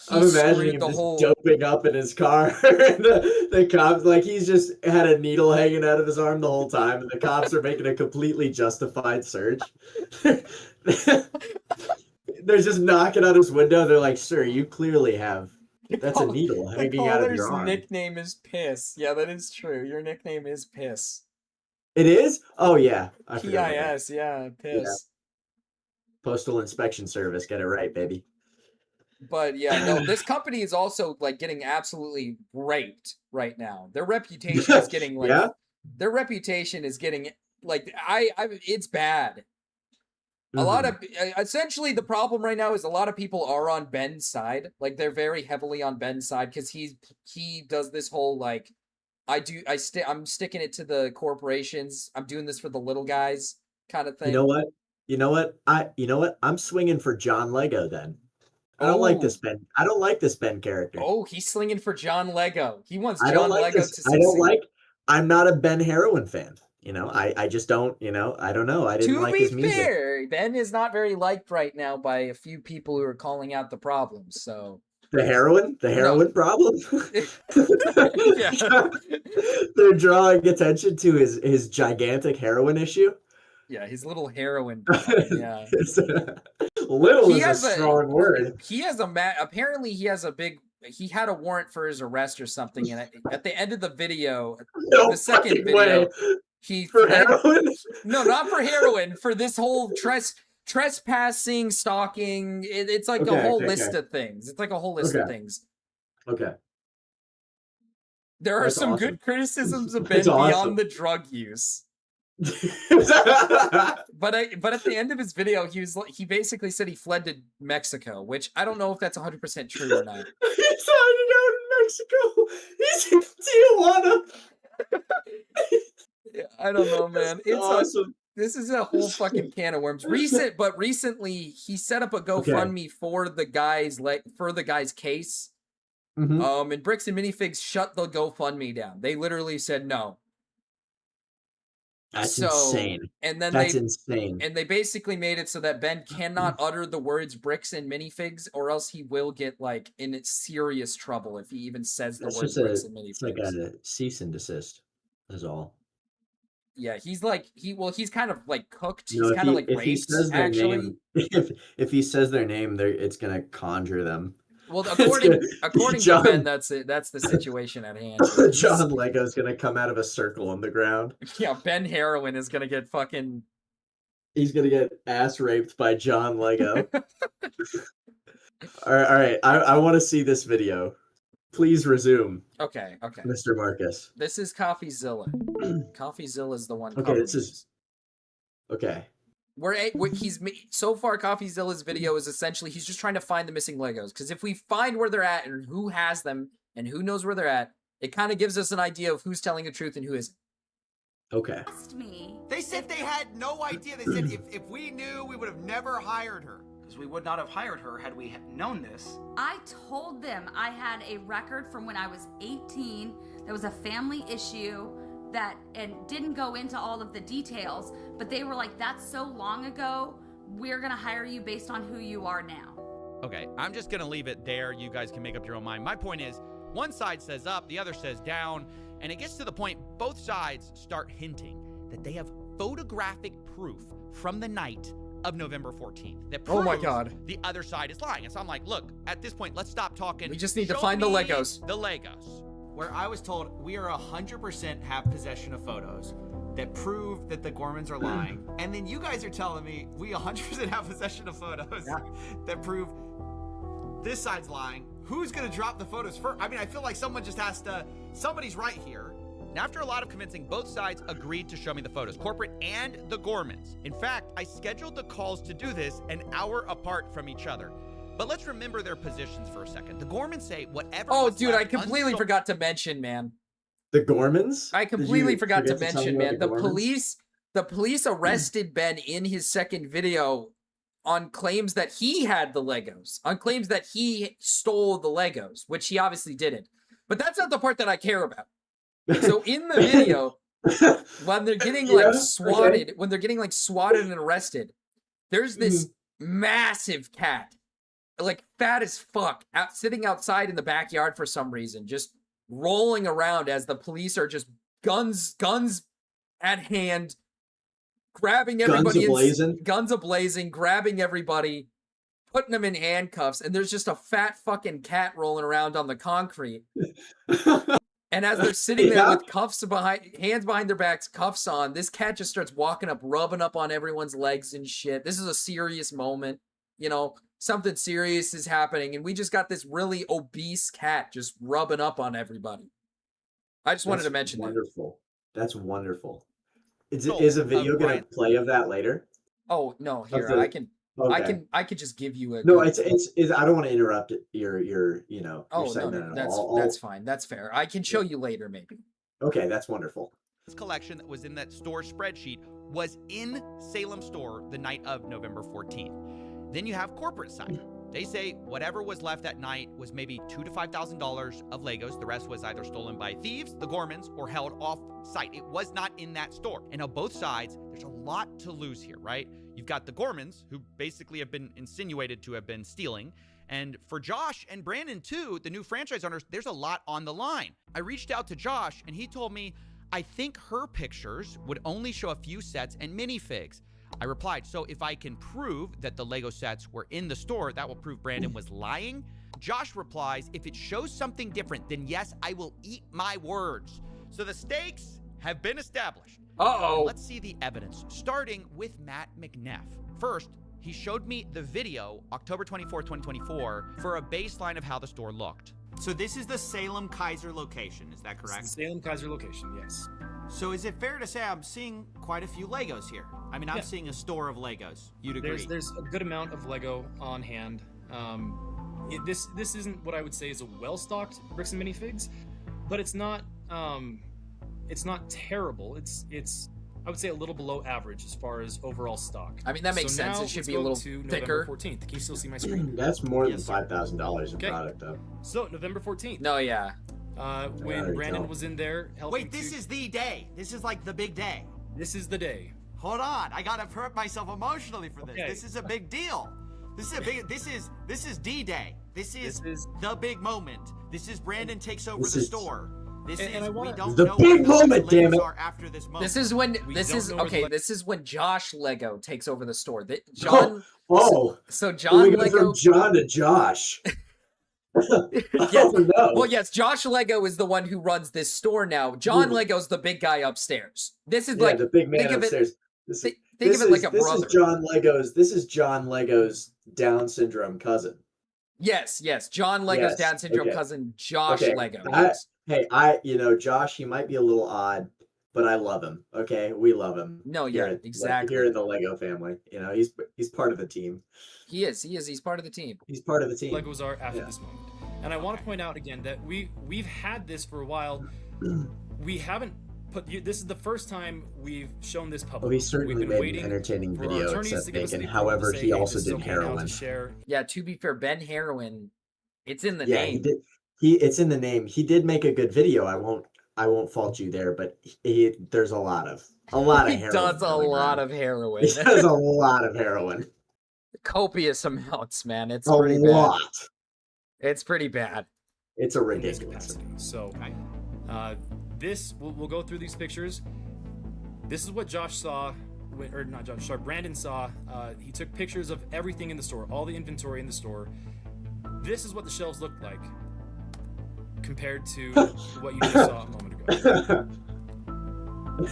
I'm imagining him just doping up in his car. And the cops, like, he's just had a needle hanging out of his arm the whole time, and the cops are making a completely justified search. They're just knocking on his window. They're like, "Sir, you clearly have that's a needle hanging out of your arm." Nickname is Piss. Yeah, that is true. Your nickname is Piss. It is? Oh yeah, PIS. Yeah, Piss. Yeah. Postal Inspection Service, get it right, baby. But yeah, no, this company is also like getting absolutely raped right now. Their reputation is getting like their reputation is getting like it's bad. A lot of essentially the problem right now is a lot of people are on Ben's side. Like they're very heavily on Ben's side because he does this whole like I'm sticking it to the corporations. I'm doing this for the little guys kind of thing. You know what? I'm swinging for John Lego then. I don't like this Ben. I don't like this Ben character. Oh, he's slinging for John Lego. He wants John Lego to succeed. I'm not a Ben Heroin fan. You know, I just don't, I don't know. I didn't like his music. To be fair, Ben is not very liked right now by a few people who are calling out the problems, so. The heroin problem? They're drawing attention to his gigantic heroin issue. Yeah, his little heroin problem, yeah. Little is a strong word. He has apparently he had a warrant for his arrest or something, and at the end of the video, the second video, heroin? No, not for heroin, for this whole trespassing, stalking. It's like a whole list of things. It's like a whole list of things. Okay. There are some good criticisms of Ben beyond the drug use. But at the end of his video, he basically said he fled to Mexico, which I don't know if that's 100% true or not. He's hiding out in Mexico. He's in Tijuana. I don't know, man. It's awesome. This is a whole fucking can of worms. Recently, he set up a GoFundMe for the guy's case. Mm-hmm. And Bricks and Minifigs shut the GoFundMe down. They literally said no. That's insane. And then That's insane. And they basically made it so that Ben cannot utter the words Bricks and Minifigs, or else he will get like in serious trouble if he even says the words Bricks and Minifigs. It's like a cease and desist, is all. Yeah, he's kind of like cooked. No, he's kind of like if raped, he says their actually. name, if he says their name, it's gonna conjure them. Well, according to Ben, that's it. That's the situation at hand. John Lego's gonna come out of a circle on the ground. Yeah, Ben Heroin is gonna get fucking. He's gonna get ass raped by John Lego. All right. I want to see this video. Please resume. Okay. Mr. Marcus. This is CoffeeZilla. CoffeeZilla is the one. Okay, this is. Okay. So far, CoffeeZilla's video is essentially he's just trying to find the missing Legos. Because if we find where they're at and who has them and who knows where they're at, it kind of gives us an idea of who's telling the truth and who isn't. Okay. They said they had no idea. They said if we knew, we would have never hired her. Because we would not have hired her had we known this. I told them I had a record from when I was 18. There was a family issue and didn't go into all of the details, but they were like, that's so long ago, we're gonna hire you based on who you are now. Okay, I'm just gonna leave it there. You guys can make up your own mind. My point is, one side says up, the other says down, and it gets to the point both sides start hinting that they have photographic proof from the night of November 14th that proves the other side is lying. And so I'm like, look, at this point, let's stop talking. We just need to find the Legos. The Legos. Where I was told we are 100% have possession of photos that prove that the Gormans are lying. And then you guys are telling me we 100% have possession of photos that prove this side's lying. Who's going to drop the photos first? I mean, I feel like someone just has to, somebody's right here. And after a lot of convincing, both sides agreed to show me the photos, corporate and the Gormans. In fact, I scheduled the calls to do this an hour apart from each other. But let's remember their positions for a second. The Gormans say whatever. Oh, dude, I completely forgot to mention, man. The Gormans? I completely forgot to mention, man. The police arrested Ben in his second video on claims that he had the Legos, on claims that he stole the Legos, which he obviously didn't. But that's not the part that I care about. So in the video, when they're getting swatted, when they're getting swatted and arrested, there's this massive cat, like fat as fuck, sitting outside in the backyard for some reason, just rolling around as the police are just guns at hand, grabbing everybody, guns a-blazing, grabbing everybody, putting them in handcuffs, and there's just a fat fucking cat rolling around on the concrete. And as they're sitting there with hands behind their backs, cuffs on, this cat just starts walking up, rubbing up on everyone's legs and shit. This is a serious moment. You know, something serious is happening, and we just got this really obese cat just rubbing up on everybody. I just wanted to mention that. That's wonderful. Is a video going to play of that later? Oh, no, here, I can... Okay. I could just give you a. No, it's I don't want to interrupt your your segment at all. That's fine. That's fair. I can show you later, maybe. Okay, that's wonderful. This collection that was in that store spreadsheet was in Salem store the night of November 14th. Then you have corporate side. They say whatever was left that night was maybe $2,000 to $5,000 of Legos. The rest was either stolen by thieves, the Gormans, or held off site. It was not in that store. And on both sides, there's a lot to lose here, right? You've got the Gormans, who basically have been insinuated to have been stealing. And for Josh and Brandon, too, the new franchise owners, there's a lot on the line. I reached out to Josh, and he told me, I think her pictures would only show a few sets and minifigs. I replied, so if I can prove that the Lego sets were in the store, that will prove Brandon was lying. Josh replies, if it shows something different, then yes, I will eat my words. So the stakes have been established. Uh-oh. Let's see the evidence, starting with Matt McNeff. First, he showed me the video, October 24, 2024, for a baseline of how the store looked. So this is the Salem Kaiser location, is that correct? It's the Salem Kaiser location, yes. So is it fair to say I'm seeing quite a few Legos here? I mean, I'm seeing a store of Legos. You'd agree? There's a good amount of Lego on hand. This isn't what I would say is a well-stocked Bricks and Minifigs, but it's not it's not terrible. It's I would say a little below average as far as overall stock. I mean, that makes sense. Now, It should let's be a go little to thicker. November 14th. Can you still see my screen? That's more Yes, than $5,000 in product, though. So November 14th. No, yeah. When Brandon was in there helping. Wait, this is the day. This is like the big day. This is the day. Hold on, I gotta hurt myself emotionally for this. Okay. This is a big deal. This is a big. This is D-Day. This is the big moment. This is Brandon takes over the store. This and is we don't the know big where the moment, damn it. are after this moment. This is when We this don't is know where okay. the This is when Josh Lego takes over the store. John. Oh. So We John go Lego. from John to Josh. Yes. Oh, no. Well, yes. Josh Lego is the one who runs this store now. John Lego's the big guy upstairs. This is like the big man think of it- upstairs. This is, think of it like a this brother. Is John Lego's. This is John Lego's Down syndrome cousin. Yes. John Lego's Yes, Down syndrome okay. cousin, Josh Okay, Lego. Josh, he might be a little odd, but I love him. Okay, we love him. No, yeah, exactly. Here in the Lego family, he's part of the team. He is. He's part of the team. He's part of the team. Legos are after this moment. And I want to point out again that we've had this for a while. We haven't put. This is the first time we've shown this public. Well, he certainly We've been made an waiting entertaining for our video, attorneys except to give us the bacon. approval to However, say, he hey, also this is did okay now to heroin. share. Yeah. To be fair, Ben Heroin. It's in the Yeah, name. he did. It's in the name. He did make a good video. I won't fault you there, but there's a lot of He heroin. does a lot of heroin. He does a lot of heroin. Copious amounts, man. It's A pretty lot. bad. It's pretty bad. It's a in this ridiculous. capacity. So, we'll go through these pictures. This is what Josh saw, or not Josh, sorry, Brandon saw. He took pictures of everything in the store, all the inventory in the store. This is what the shelves looked like compared to what you just saw a moment ago.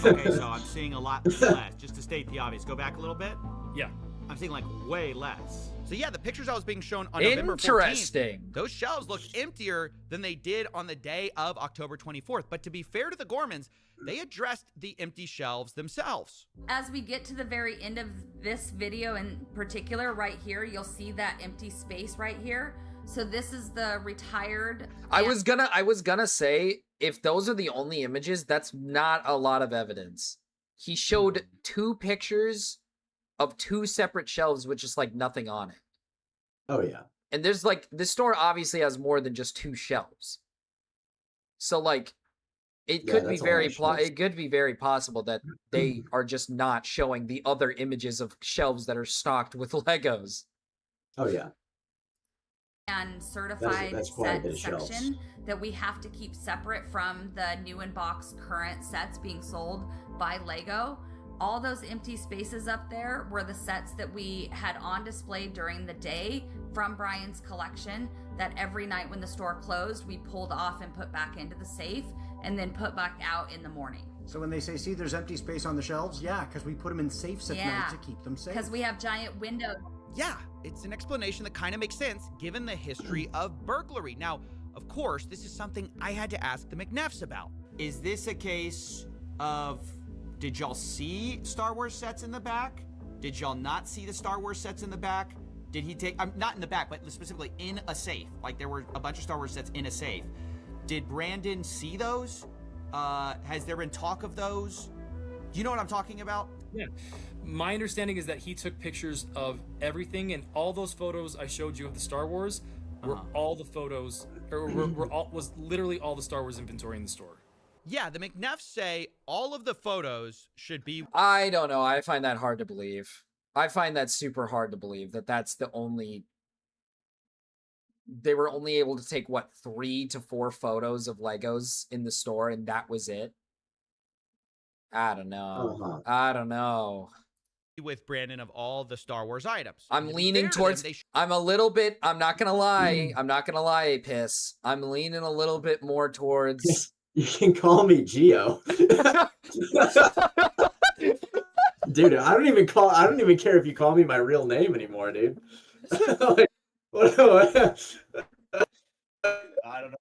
Okay, so I'm seeing a lot less. Just to state the obvious, go back a little bit. Yeah. I'm seeing like way less. So yeah, the pictures I was being shown on November 14th, Interesting. those shelves looked emptier than they did on the day of October 24th. But to be fair to the Gormans, they addressed the empty shelves themselves. As we get to the very end of this video in particular, right here, you'll see that empty space right here. So this is the retired. I was gonna say, if those are the only images, that's not a lot of evidence. He showed 2 pictures of 2 separate shelves with just like nothing on it. Oh yeah. And there's like, the store obviously has more than just 2 shelves. So like, it Yeah, could be that's a lot of shelves. it could be very possible that they are just not showing the other images of shelves that are stocked with Legos. Oh yeah. And certified That's quite a bit set of shelves. section that we have to keep separate from the new in box current sets being sold by Lego. All those empty spaces up there were the sets that we had on display during the day from Brian's collection that every night when the store closed, we pulled off and put back into the safe and then put back out in the morning. So when they say, see, there's empty space on the shelves, yeah, because we put them in safes at night to keep them safe. Because we have giant windows. Yeah, it's an explanation that kind of makes sense given the history of burglary. Now, of course, this is something I had to ask the McNeffs about. Is this a case of, did y'all see Star Wars sets in the back? Did y'all not see the Star Wars sets in the back? Did he take, not in the back, but specifically in a safe? Like there were a bunch of Star Wars sets in a safe. Did Brandon see those? Has there been talk of those? Do you know what I'm talking about? Yeah. My understanding is that he took pictures of everything, and all those photos I showed you of the Star Wars were all the photos, or was literally all the Star Wars inventory in the store. Yeah, the McNeffs say all of the photos should be... I don't know. I find that hard to believe. I find that super hard to believe that that's the only... They were only able to take, what, 3 to 4 photos of Legos in the store, and that was it? I don't know. I don't know. With Brandon of all the Star Wars items. I'm leaning towards... I'm a little bit... I'm not gonna lie. I'm not gonna lie, Piss. I'm leaning a little bit more towards... You can call me Geo. Dude, I don't even care if you call me my real name anymore, dude. Like, I don't know.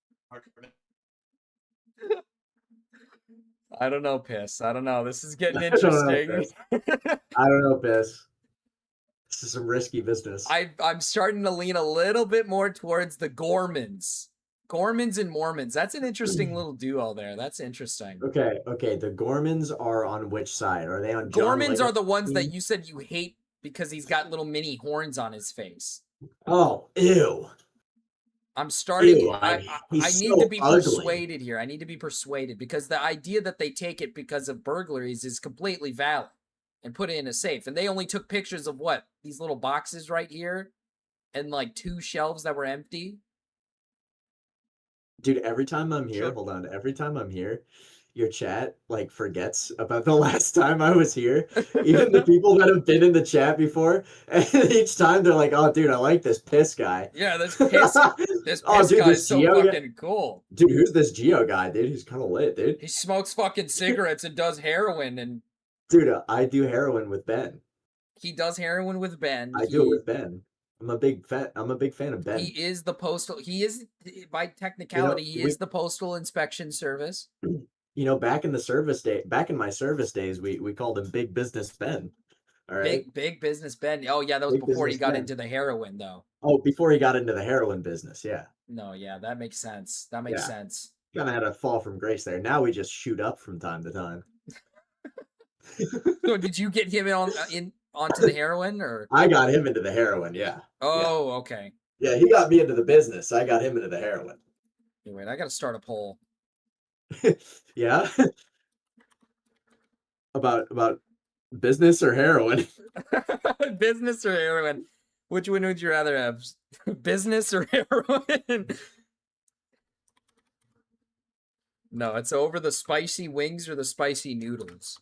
I don't know, Piss. I don't know. This is getting interesting. I don't know, Piss. This is some risky business. I'm starting to lean a little bit more towards the Gormans Gormans and Mormons. That's an interesting little duo there. That's interesting. Okay. The Gormans are on which side? Are they on John Gormans Lego are the ones that team? you said you hate because he's got little mini horns on his face. Oh, ew. I'm starting. Ew, I he's need so to be ugly. persuaded here. I need to be persuaded because the idea that they take it because of burglaries is completely valid and put it in a safe. And they only took pictures of what? These little boxes right here and like 2 shelves that were empty. Dude, every time I'm here, hold on. Every time I'm here, your chat like forgets about the last time I was here. Even the people that have been in the chat before, and each time they're like, "Oh, dude, I like this piss guy." Yeah, this piss Oh, dude, guy this is so Geo guy- fucking cool. Dude, who's this Geo guy, dude? He's kind of lit, dude. He smokes fucking cigarettes and does heroin, and Dude, I do heroin with Ben. he does heroin with Ben. I do it with Ben. I'm a big fan of Ben. He is the postal. He is, by technicality, he is the Postal Inspection Service. You know, back in my service days, we called him Big Business Ben. All right. Big business Ben. Oh yeah, that was Big before he business got Ben. into the heroin, though. Oh, before he got into the heroin business, yeah. No, yeah, that makes sense. That makes Yeah. sense. Kind of had a fall from grace there. Now we just shoot up from time to time. So did you get him onto the heroin, or? I got him into the heroin, yeah. Oh, okay. Yeah, he got me into the business. I got him into the heroin. Wait, I gotta start a poll. Yeah. about business or heroin? Business or heroin? Which one would you rather have? Business or heroin? No, it's over the spicy wings or the spicy noodles.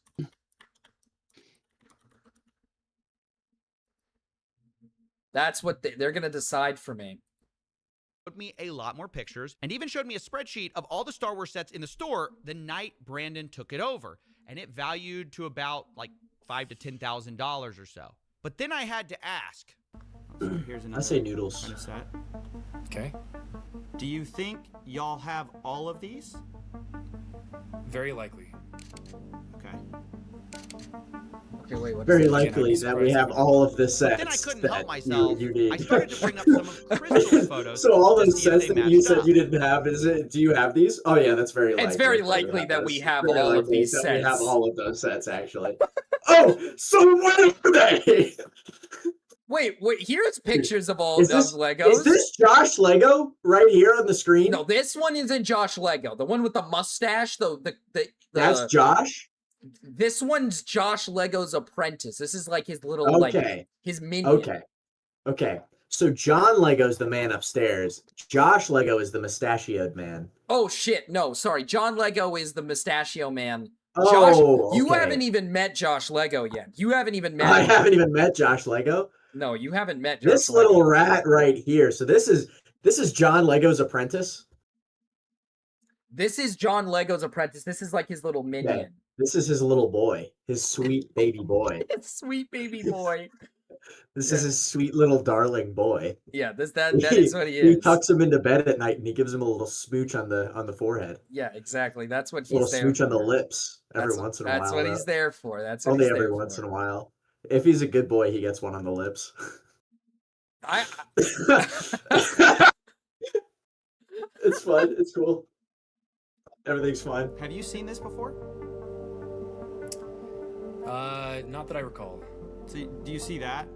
That's what they're going to decide for me. Showed me a lot more pictures and even showed me a spreadsheet of all the Star Wars sets in the store the night Brandon took it over, and it valued to about like $5,000 to $10,000 or so. But then I had to ask. So here's another I say noodles. kind of set. Okay. Do you think y'all have all of these? Very likely. Okay. Okay, wait. What Very likely that we have all of the sets. Then I couldn't that help myself. You need. I started to bring up some of Crystal's photos. So all to those see if sets they that you matched said up. you didn't have, do you have these? Oh yeah, that's very likely. It's very likely that we have Very all of likely these that sets. We have all of those sets, actually. Oh, so where are they? Wait, here's pictures of all Is those this, Legos. is this Josh Lego right here on the screen? No, this one isn't Josh Lego. The one with the mustache, That's Josh? This one's Josh Lego's apprentice. This is like his little, like, his minion. Okay. So John Lego's the man upstairs. Josh Lego is the mustachioed man. Oh, shit. No, sorry. John Lego is the mustachio man. Oh, Josh, you okay. haven't even met Josh Lego yet. You haven't even met I him. haven't even met Josh Lego. No, you haven't met Josh This Lego. little rat right here. So this is John Lego's apprentice. This is John Lego's apprentice. This is like his little minion. Yeah, this is his little boy, his sweet baby boy. Sweet baby boy. This is his sweet little darling boy. Yeah, that is what he is. He tucks him into bed at night and he gives him a little smooch on the forehead. Yeah, exactly. That's what A little he's there smooch for. on the lips every That's- once in a while. That's what he's there for. That's what Only he's every there once for. in a while. If he's a good boy, he gets one on the lips. It's fun. It's cool. Everything's fine. Have you seen this before? Not that I recall. So do you see that?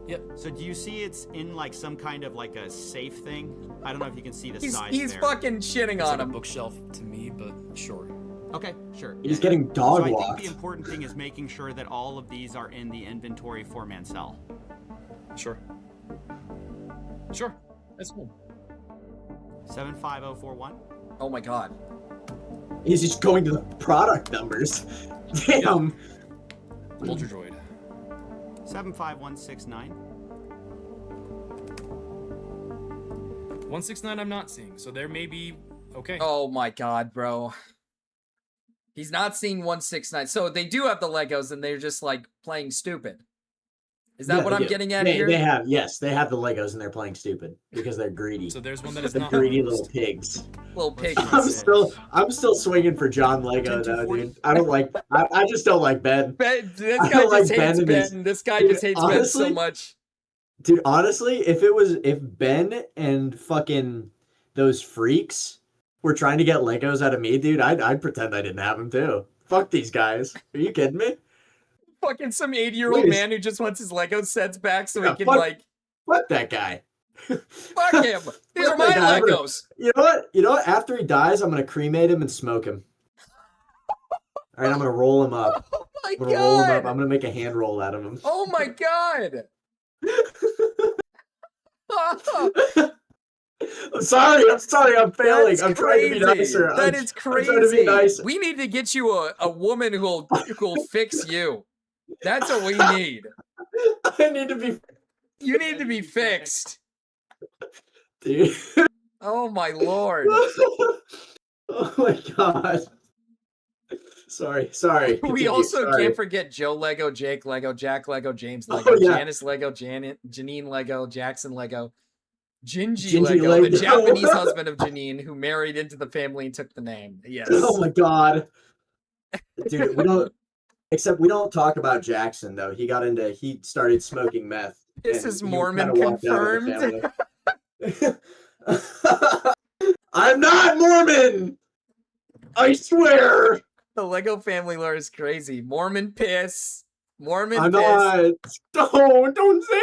Yep. So do you see it's in like some kind of like a safe thing? I don't know if you can see the He's size there. fucking shitting It's on like a him. bookshelf to me, but sure. Okay, sure. He's getting dog So I think walked. the important thing is making sure that all of these are in the inventory for Mansell. Sure. Sure. That's cool. 75041. Oh my god. He's just going to the product numbers. Damn. Ultra Droid. 75169. 169 I'm not seeing, so there may be okay. Oh my god, bro. He's not seeing 169. So they do have the Legos and they're just like playing stupid. Is that Yeah, what they I'm do. getting at they, here? They have the Legos and they're playing stupid because they're greedy. So there's one that is the not greedy used. little pigs. Little pig. I'm still swinging for John Lego though, dude. I don't like. I just don't like Ben. This I guy don't just like hates Ben Ben. and his- This guy Dude, just hates Ben so honestly- much. Dude, honestly, if Ben and fucking those freaks were trying to get Legos out of me, dude, I'd pretend I didn't have them too. Fuck these guys. Are you kidding me? Fucking some 80-year-old man who just wants his Lego sets back so he can like. Fuck that guy. Fuck him. These are my Legos. You know what? After he dies, I'm gonna cremate him and smoke him. All right, I'm gonna roll him up. Oh my I'm gonna roll him up. I'm gonna make a hand roll out of him. Oh my god. I'm sorry, I'm failing. I'm trying to be nicer. That is crazy. I'm trying to be nice. We need to get you a woman who'll fix you. That's what we need. I need to be. You need to be fixed. Dude. Oh my lord. Oh my god. Sorry. We also can't forget Joe Lego, Jake Lego, Jack Lego, James Lego, Janice Lego, Janine Lego, Jackson Lego, Gingy Lego, the Japanese husband of Janine, who married into the family and took the name. Yes. Oh my god. Dude, we don't talk about Jackson though. He started smoking meth. This is Mormon confirmed. I'm not Mormon! I swear! The Lego family lore is crazy. Mormon piss. Mormon I'm piss. not. Don't say that. Don't say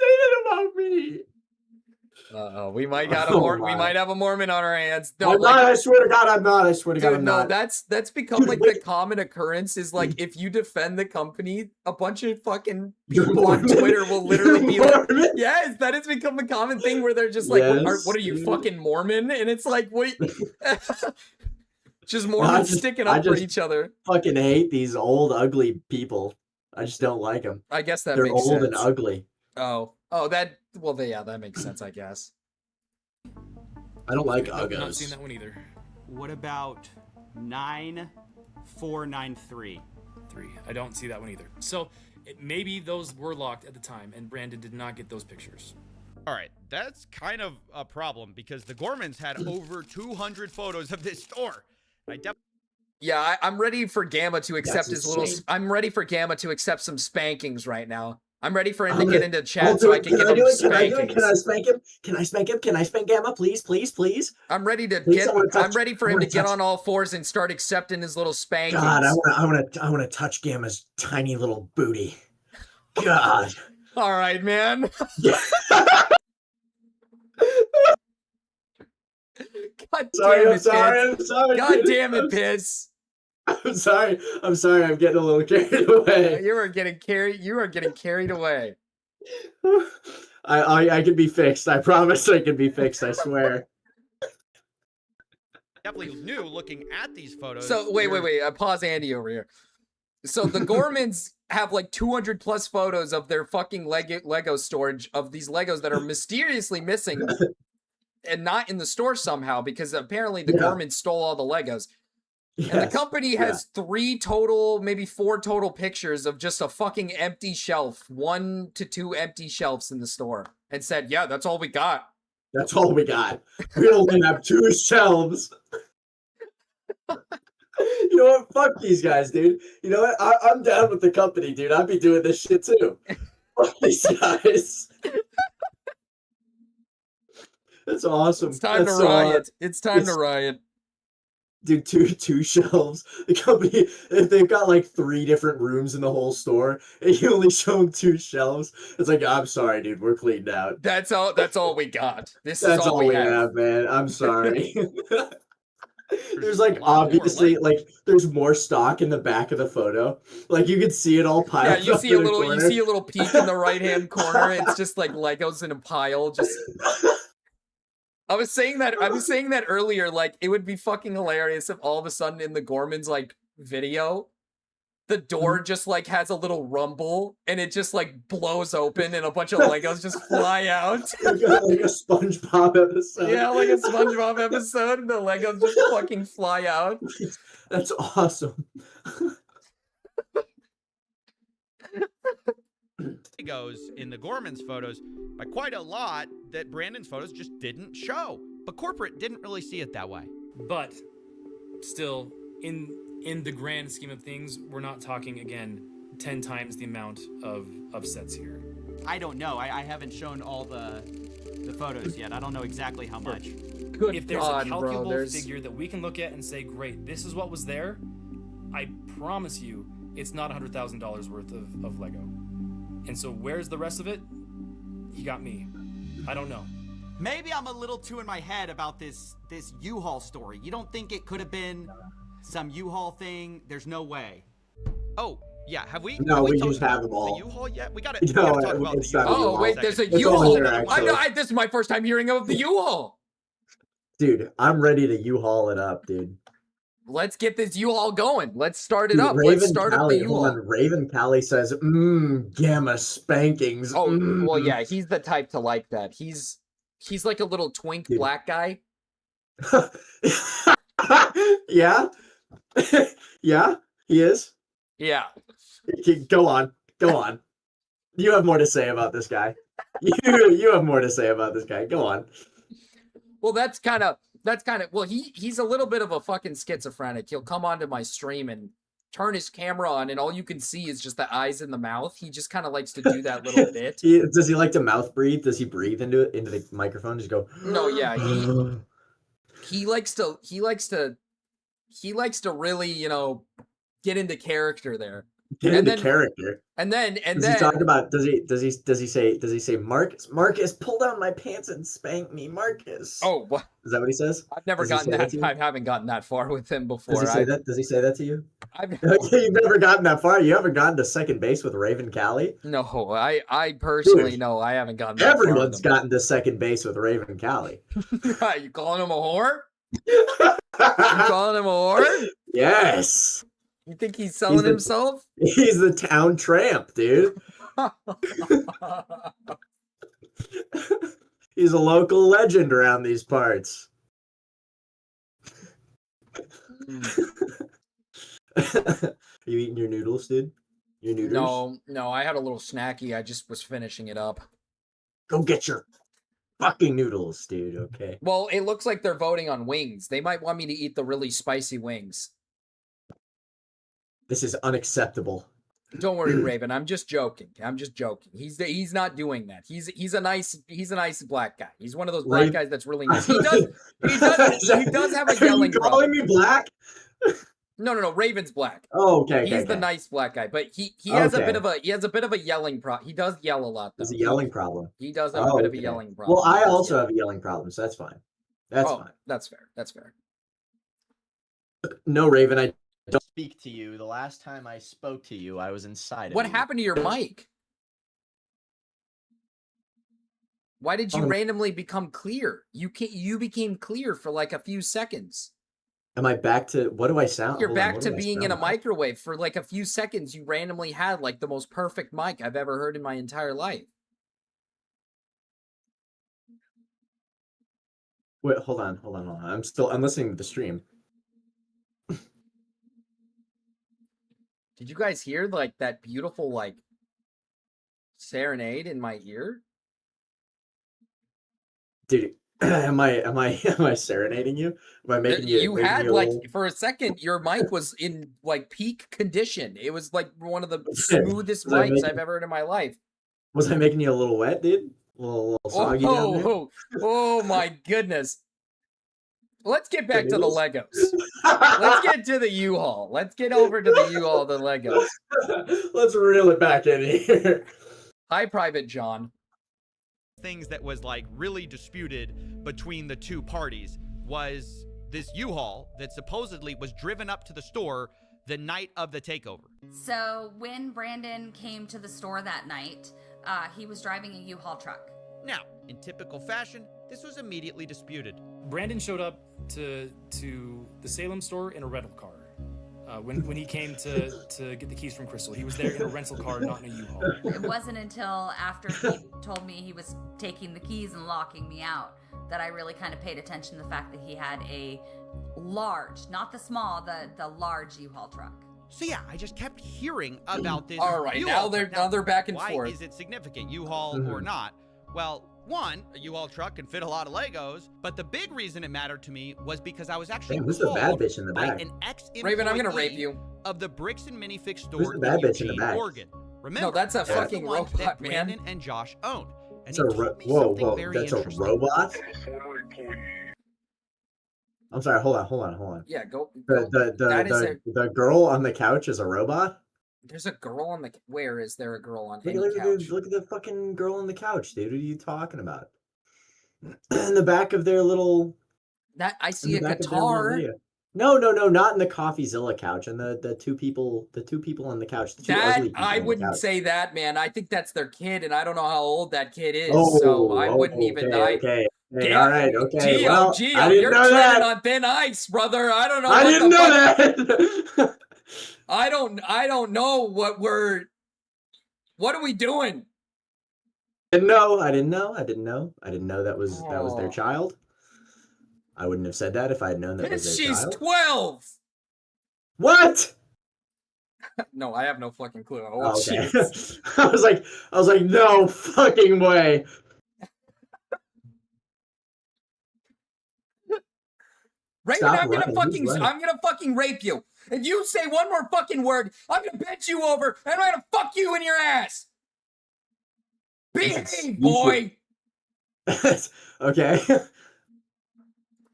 that about me. Uh-oh, we might have a Mormon on our hands. No, I'm not, I swear to God, I'm not. I swear to God, I'm no, not. that's become like the common occurrence is like if you defend the company, a bunch of fucking people on Twitter will literally be like, yes, that has become a common thing where they're just like, what are you, fucking Mormon? And it's like, wait. Just Mormons sticking up for each other. Fucking hate these old, ugly people. I just don't like them. I guess that they're makes sense. old and ugly. That makes sense, I guess. I don't like I've uggos. not seen that one either. What about 9493? I don't see that one either. So maybe those were locked at the time, and Brandon did not get those pictures. All right, that's kind of a problem because the Gormans had over 200 photos of this store. Yeah, I'm ready for Gamma to accept his little. I'm ready for Gamma to accept some spankings right now. I'm ready for him to get into chat so I can give him spankings. Can I spank him? Can I spank him? Can I spank Gamma? Please, please, please. I'm ready to I'm ready for him to get on all fours and start accepting his little spankings. God, I want to touch Gamma's tiny little booty. God. All right, man. God damn it, I'm sorry. God damn it, Piss. I'm sorry. I'm getting a little carried away. You are getting carried away. I can be fixed. I promise I can be fixed. I swear. Definitely knew looking at these photos. So wait. Pause Andy over here. So the Gormans have like 200 plus photos of their fucking Lego storage of these Legos that are mysteriously missing and not in the store somehow because apparently the Gormans stole all the Legos. Yes. And the company has 3 total, maybe 4 total pictures of just a fucking empty shelf, 1 to 2 empty shelves in the store, and said, "Yeah, that's all we got." That's all we got. We only have 2 shelves. You know what? Fuck these guys, dude. You know what? I'm down with the company, dude. I'd be doing this shit too. Fuck these guys. That's awesome. It's time to riot. It's time to riot. Dude, two shelves. The company, if they've got like 3 different rooms in the whole store, and you only show them 2 shelves, it's like, I'm sorry, dude, we're cleaned out. That's all we got. That's all we have, man. I'm sorry. There's like obviously like there's more stock in the back of the photo. Like you can see it all piled up. Yeah, you see a little peek in the right-hand corner. It's just like Legos in a pile. Just I was saying that earlier, like it would be fucking hilarious if all of a sudden in the Gormans like video, the door just like has a little rumble and it just like blows open and a bunch of Legos just fly out. Like a SpongeBob episode. Yeah, like a SpongeBob episode. The Legos just fucking fly out. That's awesome. Goes in the Gormans photos by quite a lot that Brandon's photos just didn't show. But corporate didn't really see it that way. But still, in the grand scheme of things, we're not talking, again, 10 times the amount of sets here. I don't know. I haven't shown all the photos yet. I don't know exactly how much. Good if there's God, a calculable bro, figure that we can look at and say, great, this is what was there, I promise you, it's not $100,000 worth of Lego. And so where's the rest of it? You got me. I don't know. Maybe I'm a little too in my head about this U-Haul story. You don't think it could have been some U-Haul thing? There's no way. Oh, yeah. Have we? No, have we talked just have about them all. the U-Haul yet? We gotta No, talk about the it's not U-Haul. a Oh, wait, there's a It's all U-Haul. here, actually. This is my first time hearing of the U-Haul. Dude, I'm ready to U-Haul it up, dude. Let's get this U-Haul going. Let's start it Dude, up. Raven Let's start up the Callie, hold U-Haul. on. Raven Callie says, gamma spankings. Oh, well, yeah, he's the type to like that. He's like a little twink black guy. Yeah? Yeah, he is? Yeah. Go on. Go on. You have more to say about this guy. You have more to say about this guy. Go on. Well, that's kind of well, he's a little bit of a fucking schizophrenic. He'll come onto my stream and turn his camera on, and all you can see is just the eyes and the mouth. He just kind of likes to do that little bit. Does he like to mouth breathe? Does he breathe into the microphone? Just go. No, yeah, he likes to really, get into character there. Get into character. And then Does he talk about does he say Marcus, pull down my pants and spank me, Marcus? Oh, what? Is that what he says? I've never gotten that. I haven't gotten that far with him before. Does he say that? Does he say that to you? You've never gotten that far. You haven't gotten to second base with Raven Callie? No, I personally know I haven't gotten that Everyone's far. gotten to second base with Raven Callie. You calling him a whore? You calling him a whore? Yes. You think he's selling himself? He's the town tramp, dude. He's a local legend around these parts. Are you eating your noodles, dude? Your noodles? No, I had a little snacky. I just was finishing it up. Go get your fucking noodles, dude, okay? Well, it looks like they're voting on wings. They might want me to eat the really spicy wings. This is unacceptable. Don't worry, Raven. I'm just joking. He's not doing that. He's a nice black guy. He's one of those black guys that's really nice. He does have a yelling problem. Are you calling me black? No. Raven's black. Oh, okay. He's the nice black guy, but he has a bit of a yelling problem. He does yell a lot, though. There's a yelling problem. He does have a bit of a yelling problem. Well, I also have a yelling problem, so that's fine. That's fine. That's fair. That's fair. No, Raven, I don't speak to you. The last time I spoke to you, I was inside. What happened to your mic? Why did you randomly become clear? You became clear for like a few seconds. Am I back to what do I sound? You're back to being in a microwave for like a few seconds. You randomly had like the most perfect mic I've ever heard in my entire life. Wait, hold on. I'm listening to the stream. Did you guys hear like that beautiful like serenade in my ear? Dude, am I serenading you? Am I making you? You had like for a second your mic was in like peak condition. It was like one of the smoothest mics I've ever heard in my life. Was I making you a little wet, dude? A little soggy down there? Oh my goodness. Let's get back to the Legos. Let's get to the U-Haul. Let's get over to the U-Haul, the Legos. Let's reel it back in here. Hi, Private John. Things that was like really disputed between the two parties was this U-Haul that supposedly was driven up to the store the night of the takeover. So when Brandon came to the store that night, he was driving a U-Haul truck. Now, in typical fashion, this was immediately disputed. Brandon showed up to the Salem store in a rental car. When he came to get the keys from Crystal, he was there in a rental car, not in a U-Haul. It wasn't until after he told me he was taking the keys and locking me out that I really kind of paid attention to the fact that he had a large, not the small, the large U-Haul truck. So yeah, I just kept hearing about this. All right, now they're back and forth. Why is it significant, U-Haul or not? Well, one, a U-Haul truck can fit a lot of Legos, but the big reason it mattered to me was because I was actually who's the bad bitch in the back? An ex-employee Raven, I'm gonna rape you. Of the Bricks and Minifix store Who's the bad bitch in the back? Oregon. Remember, no, that's a fucking robot, that man. Brandon and Josh owned. And whoa, that's a robot? I'm sorry. Hold on. Yeah, go. The girl on the couch is a robot. There's a girl on the. Where is there a girl on Look, any couch? Look at the fucking girl on the couch, dude. What are you talking about? In the back of their little. That I see a guitar. No, not in the CoffeeZilla couch. And the two people on the couch. The two ugly people I on wouldn't the couch. say that, man. I think that's their kid, and I don't know how old that kid is, so I wouldn't even. Okay. Hey, all right, okay. Gio, you're treading on thin ice, brother. I don't know. I didn't know that. I don't know what we're. What are we doing? I didn't know that was their child. I wouldn't have said that if I had known that was their child. She's 12. What? No, I have no fucking clue. Oh, okay. I was like, no fucking way. Raven, I'm gonna fucking rape you. If you say one more fucking word, I'm gonna bend you over and I'm gonna fuck you in your ass. Behave, boy. Okay.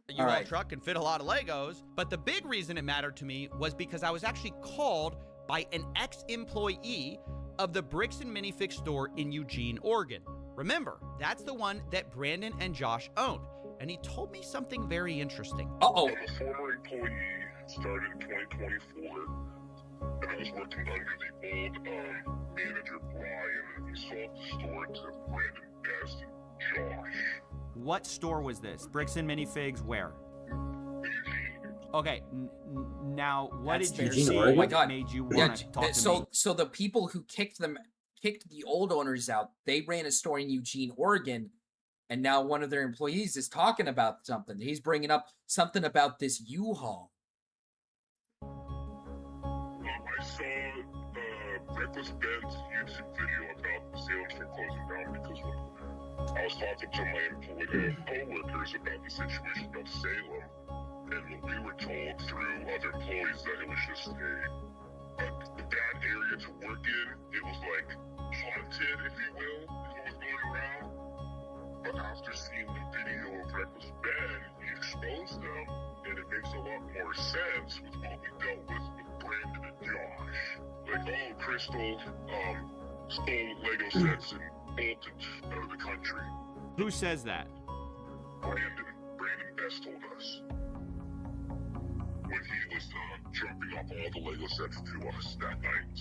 A U-Haul truck can fit a lot of Legos, but the big reason it mattered to me was because I was actually called by an ex-employee of the Bricks and Minifix store in Eugene, Oregon. Remember, that's the one that Brandon and Josh owned, and he told me something very interesting. Uh-oh. I'm a former employee, started in 2024, and I was working under the old manager, Brian, and he sold the store to Brandon, Best, and Josh. What store was this? Bricks and Minifigs where? Okay, now what did you see that made you want to talk to me? So the people who kicked the old owners out, they ran a store in Eugene, Oregon, and now one of their employees is talking about something. He's bringing up something about this U-Haul. I saw Reckless Ben's YouTube video about the sales for closing down because I was talking to my co-workers about the situation of Salem, and we were told through other employees that it was just a bad area to work in. It was like haunted, if you will, is what was going around. But after seeing the video of Reckless Ben, he exposed them, and it makes a lot more sense with what we dealt with Brandon and Josh. Like, oh, Crystal stole Lego sets and bolted out of the country. Who says that? Brandon Best told us. When he was dropping off all the Lego sets to us that night.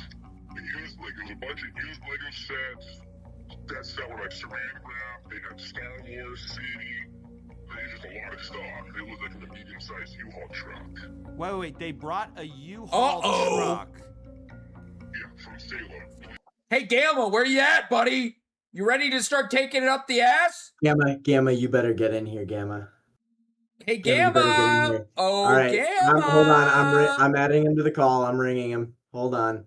There was a bunch of used Lego sets. Sets that were like saran wrap. They had Star Wars City. They had just a lot of stuff. It was like a medium-sized U-Haul truck. Wait. They brought a U-Haul truck. Yeah, from Salem. Hey, Gamma, where you at, buddy? You ready to start taking it up the ass? Gamma, you better get in here, Gamma. Hey, Gamma! All right. Gamma! Hold on, I'm adding him to the call. I'm ringing him. Hold on.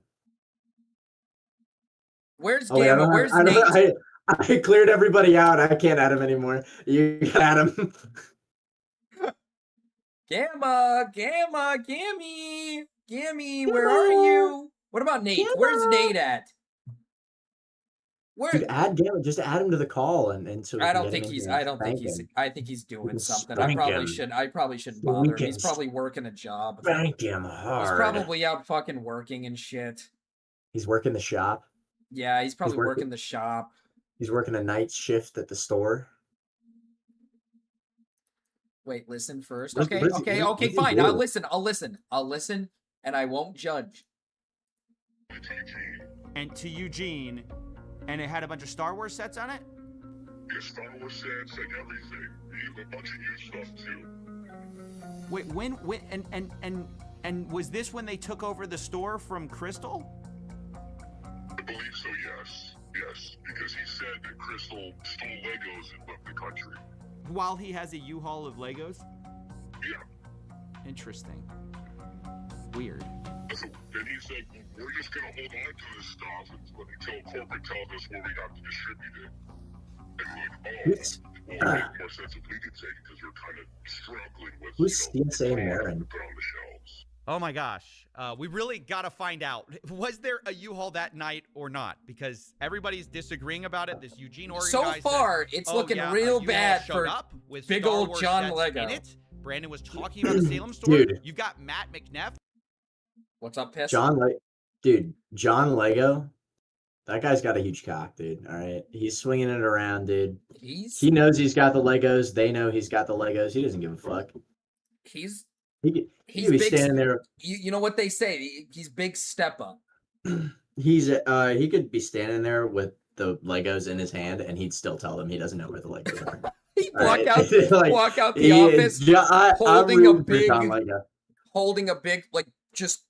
Where's Gamma? Where's Nate? I cleared everybody out. I can't add him anymore. You can add him. Gammy, where are you? What about Nate? Gamma. Where's Nate at? Dude, add Gamma. Just add him to the call, and so I think he's doing something. I probably shouldn't bother him. He's probably working a job. Spank him hard. He's probably out fucking working and shit. He's working the shop. Yeah, he's probably working the shop. He's working a night shift at the store. Wait, listen first. Okay, fine. I'll listen, and I won't judge. And to Eugene, and it had a bunch of Star Wars sets on it? Yeah, Star Wars sets and everything. Even a bunch of used stuff too. Wait, when and was this when they took over the store from Crystal? I believe so, yes. Yes, because he said that Crystal stole Legos and left the country. While he has a U-Haul of Legos? Yeah. Interesting. Weird. And he said, we're just going to hold on to this stuff until corporate tells us where we have to distribute it. And we're like, well, it makes more sense if we could take it because we're kind of struggling with who's CSA Marin? Put on the shelves. Oh my gosh. We really got to find out. Was there a U-Haul that night or not? Because everybody's disagreeing about it. This Eugene, Oregon so guy far, said, it's looking real bad for big old John Lego. Brandon was talking about the Salem store. Dude. You've got Matt McNeff. What's up, Piss? John Lego. That guy's got a huge cock, dude. All right. He's swinging it around, dude. He knows he's got the Legos. They know he's got the Legos. He doesn't give a fuck. He's He could be big, standing there. You know what they say? He's big step up. He could be standing there with the Legos in his hand, and he'd still tell them he doesn't know where the Legos are. He'd Like, walk out the office holding a big, like, just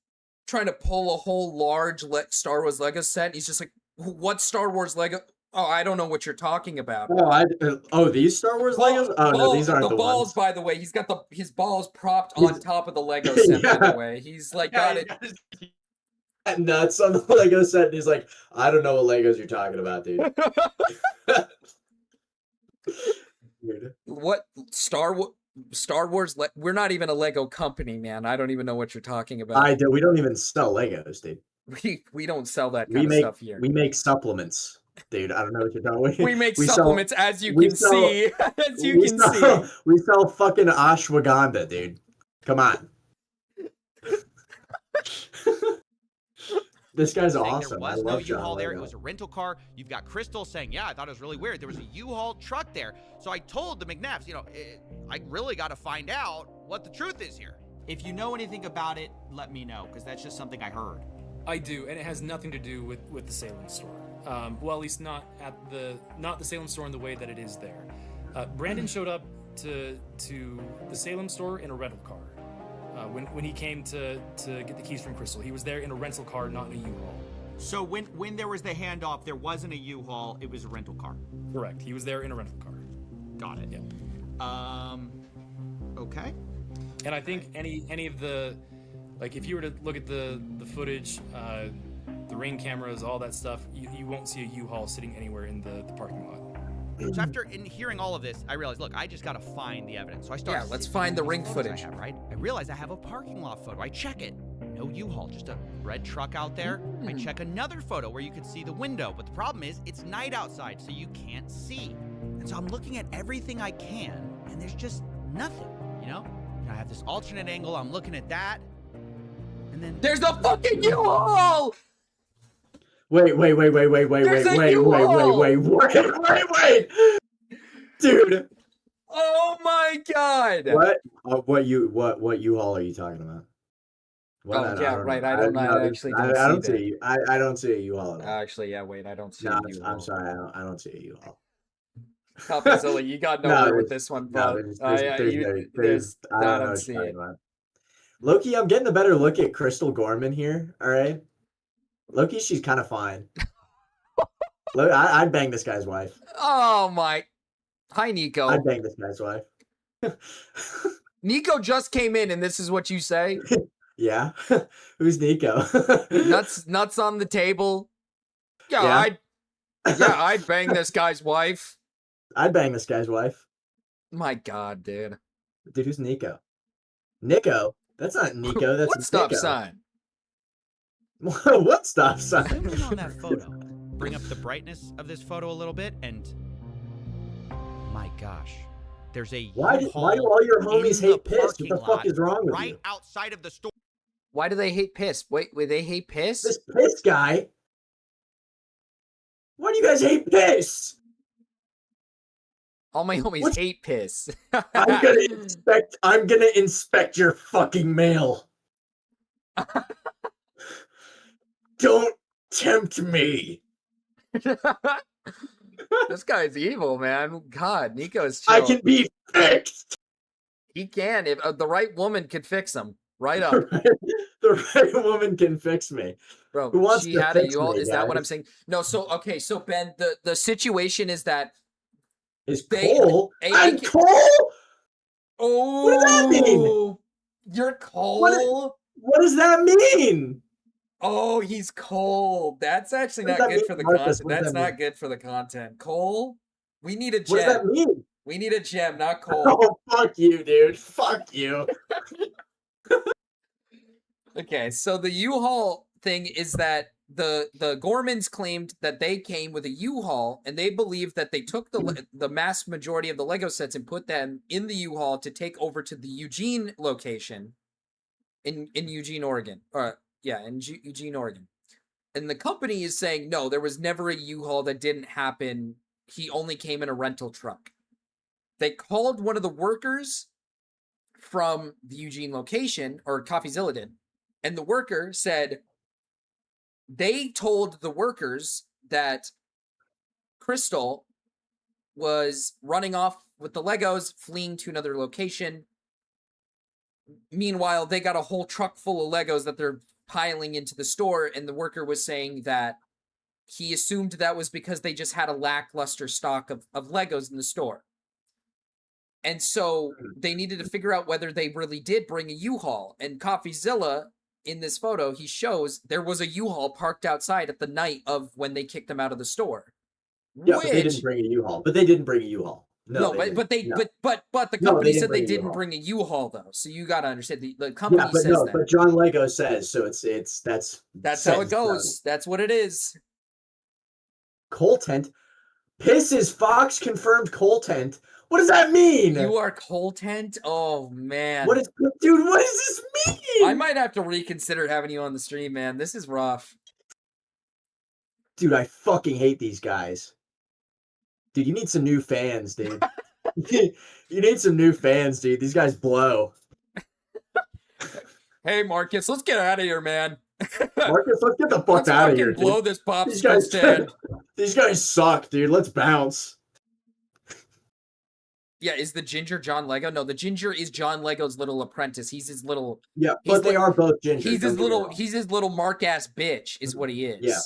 trying to pull a whole large Star Wars Lego set. He's just like, what Star Wars Lego? Oh, I don't know what you're talking about. These Star Wars Legos? Oh, no, these aren't the balls, ones. by the way. He's got his balls propped on top of the Lego set, by the way. He's like got it. Nuts on the Lego set, and he's like, I don't know what Legos you're talking about, dude. What Star Wars? We're not even a Lego company, man. I don't even know what you're talking about. We don't even sell Legos, dude. We don't sell that kind of stuff here. We make supplements, dude. I don't know what you're talking about. We make supplements, as you can see. As you can see. We sell fucking ashwagandha, dude. Come on. This guy's awesome. There was no U-Haul there. It was a rental car. You've got Crystal saying, yeah, I thought it was really weird. There was a U-Haul truck there. So I told the McNabbs, I really got to find out what the truth is here. If you know anything about it, let me know, because that's just something I heard. I do, and it has nothing to do with the Salem store. Well, at least not the Salem store in the way that it is there. Brandon showed up to the Salem store in a rental car. When he came to get the keys from Crystal, he was there in a rental car, not in a U-Haul. So when there was the handoff, there wasn't a U-Haul, it was a rental car. Correct. He was there in a rental car. Got it. Yeah. Okay. And I think any of the, like, if you were to look at the footage, the ring cameras, all that stuff, you won't see a U-Haul sitting anywhere in the parking lot. So after hearing all of this, I realized, look, I just got to find the evidence. So I started. Yeah, let's find the ring footage. I realized I have a parking lot photo. I check it. No U-Haul, just a red truck out there. I check another photo where you could see the window. But the problem is, it's night outside, so you can't see. And so I'm looking at everything I can, and there's just nothing, I have this alternate angle. I'm looking at that. And then there's a fucking U-Haul! Wait, dude. Oh my god. What U-Haul are you talking about? I don't see I don't see a U-Haul at all. Actually, yeah, wait, I don't see a U-Haul. I'm sorry, I don't see a U-Haul. Zilla, you got nowhere with this one, bro. I don't see it. Loki, I'm getting a better look at Crystal Gorman here, alright? Loki, she's kind of fine. Look, I'd bang this guy's wife. Oh my. Hi, Nico. I'd bang this guy's wife. Nico just came in, and this is what you say? Yeah. Who's Nico? nuts on the table. Yeah, I'd bang this guy's wife. I'd bang this guy's wife. My god, dude. Dude, who's Nico? Nico? That's not Nico. That's what stop Nico. sign? What stop sign? Zoom in on that photo. Bring up the brightness of this photo a little bit, and my gosh, there's a why do all your homies hate piss? What the fuck is wrong with right you? Outside of the store. Why do they hate piss? Wait, they hate piss? This piss guy. Why do you guys hate piss? All my homies hate piss. I'm gonna inspect your fucking mail. Don't tempt me. This guy's evil, man. God, Nico's chill. I can be fixed. He can. If the right woman could fix him. Right up. The right woman can fix me. Bro, who wants she to had fix a U-Haul. me, Is that what I'm saying? No, so Ben, the situation is that Cole? I'm Cole? Oh, what does that mean? You're Cole? What does that mean? Oh, he's cold. That's actually not good for the content. That's not good for the content. Cole? We need a gem. What does that mean? We need a gem, not Cole. Oh, fuck you, dude. Fuck you. Okay, so the U-Haul thing is that the Gormans claimed that they came with a U-Haul, and they believed that they took the mass majority of the Lego sets and put them in the U-Haul to take over to the Eugene location in Eugene, Oregon. Eugene, Oregon. And the company is saying, no, there was never a U-Haul. That didn't happen. He only came in a rental truck. They called one of the workers from the Eugene location, or CoffeeZilla did, and the worker said they told the workers that Crystal was running off with the Legos, fleeing to another location. Meanwhile, they got a whole truck full of Legos that they're piling into the store, and the worker was saying that he assumed that was because they just had a lackluster stock of Legos in the store. And so they needed to figure out whether they really did bring a U-Haul. And CoffeeZilla, in this photo, he shows there was a U-Haul parked outside at the night of when they kicked them out of the store. Yeah, but they didn't bring a U-Haul. But they didn't bring a U-Haul. No, but the company said they didn't bring a U-Haul though. So you got to understand the company says that. But John Lego says so. That's how it goes. That's what it is. Coal tent. Pisses Fox confirmed coal tent. What does that mean? You are coal tent? Oh man. What does this mean? I might have to reconsider having you on the stream, man. This is rough. Dude, I fucking hate these guys. Dude, you need some new fans, dude. You need some new fans, dude. These guys blow. Hey, Marcus, let's get out of here, man. Marcus, let's get the fuck out of here, dude. Blow this popsicle stand. These guys suck, dude. Let's bounce. Yeah, is the Ginger John Lego? No, the Ginger is John Lego's little apprentice. He's his little. Yeah, but they are both Ginger. He's his little mark ass bitch, is what he is. Yeah.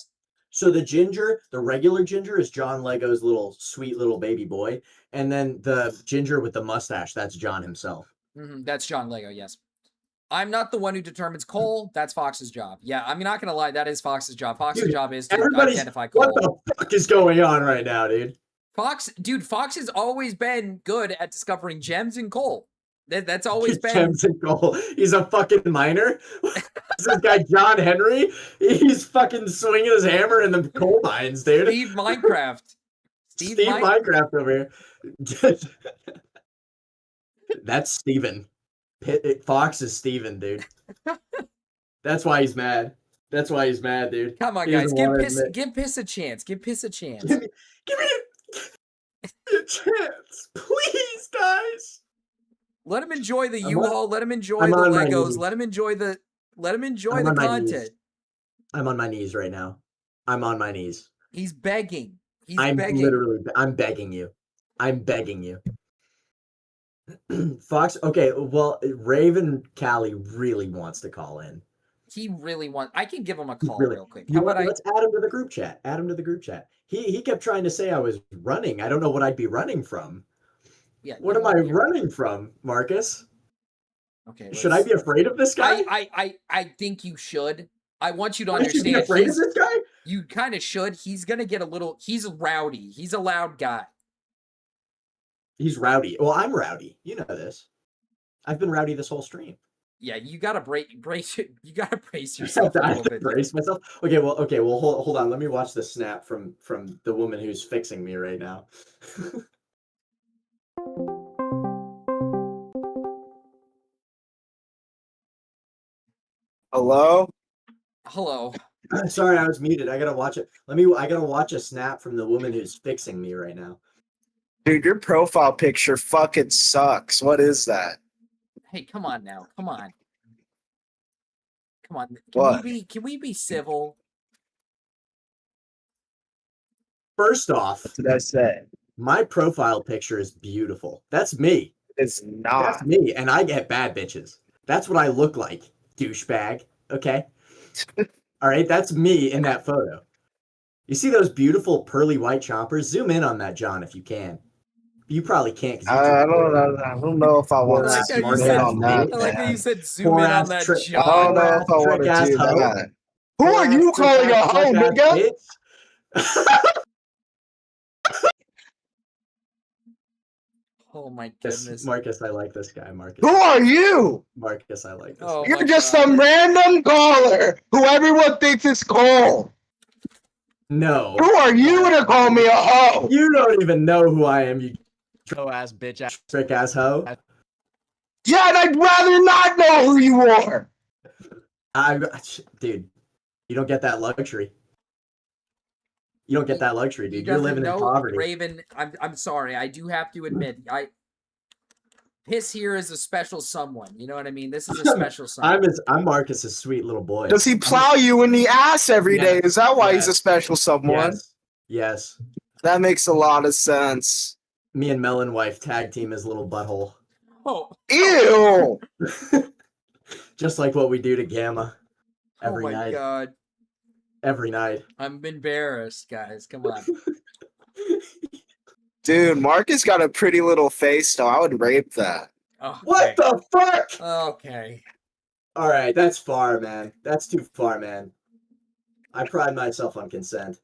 So the Ginger, the regular Ginger, is John Lego's little sweet little baby boy, and then the Ginger with the mustache, that's John himself. That's John Lego. Yes. I'm not the one who determines Cole. That's Fox's job. Yeah, I'm not gonna lie. That is Fox's job. Fox's job is to identify Cole. What the fuck is going on right now, dude? Fox has always been good at discovering gems in coal. That's always been gems in coal. He's a fucking miner. This guy John Henry. He's fucking swinging his hammer in the coal mines, dude. Steve Minecraft. Steve Minecraft over here. That's Steven. Fox is Steven, dude. That's why he's mad. That's why he's mad, dude. Come on, guys. Give Piss a chance. Give Piss a chance. Give me a chance. Please, guys. Let him enjoy the U-Haul. Let him enjoy the Legos. Let him enjoy the content. I'm on my knees right now. I'm on my knees. He's begging. I'm begging you. I'm begging you. Fox, okay, well, Raven Callie really wants to call in. He really wants. I can give him a call real quick. Let's add him to the group chat. Add him to the group chat. He kept trying to say I was running. I don't know what I'd be running from. Yeah. What am I running from, Marcus? Okay. Should I be afraid of this guy? I think you should. I want you to understand. Should be afraid of this guy? You kind of should. He's gonna get a little. He's rowdy. He's a loud guy. He's rowdy. Well, I'm rowdy. You know this. I've been rowdy this whole stream. Yeah, you gotta brace. You gotta brace yourself. I have to brace myself. Okay. Well, hold on. Let me watch the snap from the woman who's fixing me right now. Hello. Hello. Sorry, I was muted. I gotta watch it. I gotta watch a snap from the woman who's fixing me right now. Dude, your profile picture fucking sucks. What is that? Hey, come on now. Come on. What? Can we be civil? First off, what did I say? My profile picture is beautiful. That's me. It's not. That's me, and I get bad bitches. That's what I look like, douchebag. Okay? All right, that's me in that photo. You see those beautiful pearly white chompers? Zoom in on that, John, if you can. You probably can't. I don't know if I want to zoom in on that. I like how you said zoom in on that, John. I don't know if I want to do that. Who are you calling a hoe, nigga? Oh my Yes, goodness. Marcus, I like this guy. Marcus. Who are you? Marcus, I like this. Oh, guy. You're just some random caller who everyone thinks is Cole. No. Who are you to call me a hoe? You don't even know who I am, you ass bitch ass. trick ass hoe. Yeah, and I'd rather not know who you are. Dude, you don't get that luxury. You don't get that luxury, dude. You're living in poverty. Raven, I'm sorry. I do have to admit, Piss here is a special someone. You know what I mean? This is a special someone. I'm Marcus's sweet little boy. Does he plow you in the ass every day? Is that why he's a special someone? Yes. That makes a lot of sense. Me and Melon Wife tag team his little butthole. Oh. Ew! Just like what we do to Gamma every night. Oh my god. Every night. I'm embarrassed, guys. Come on. Dude, Marcus got a pretty little face, though. I would rape that. Okay. What the fuck? Okay. All right, that's far, man. That's too far, man. I pride myself on consent.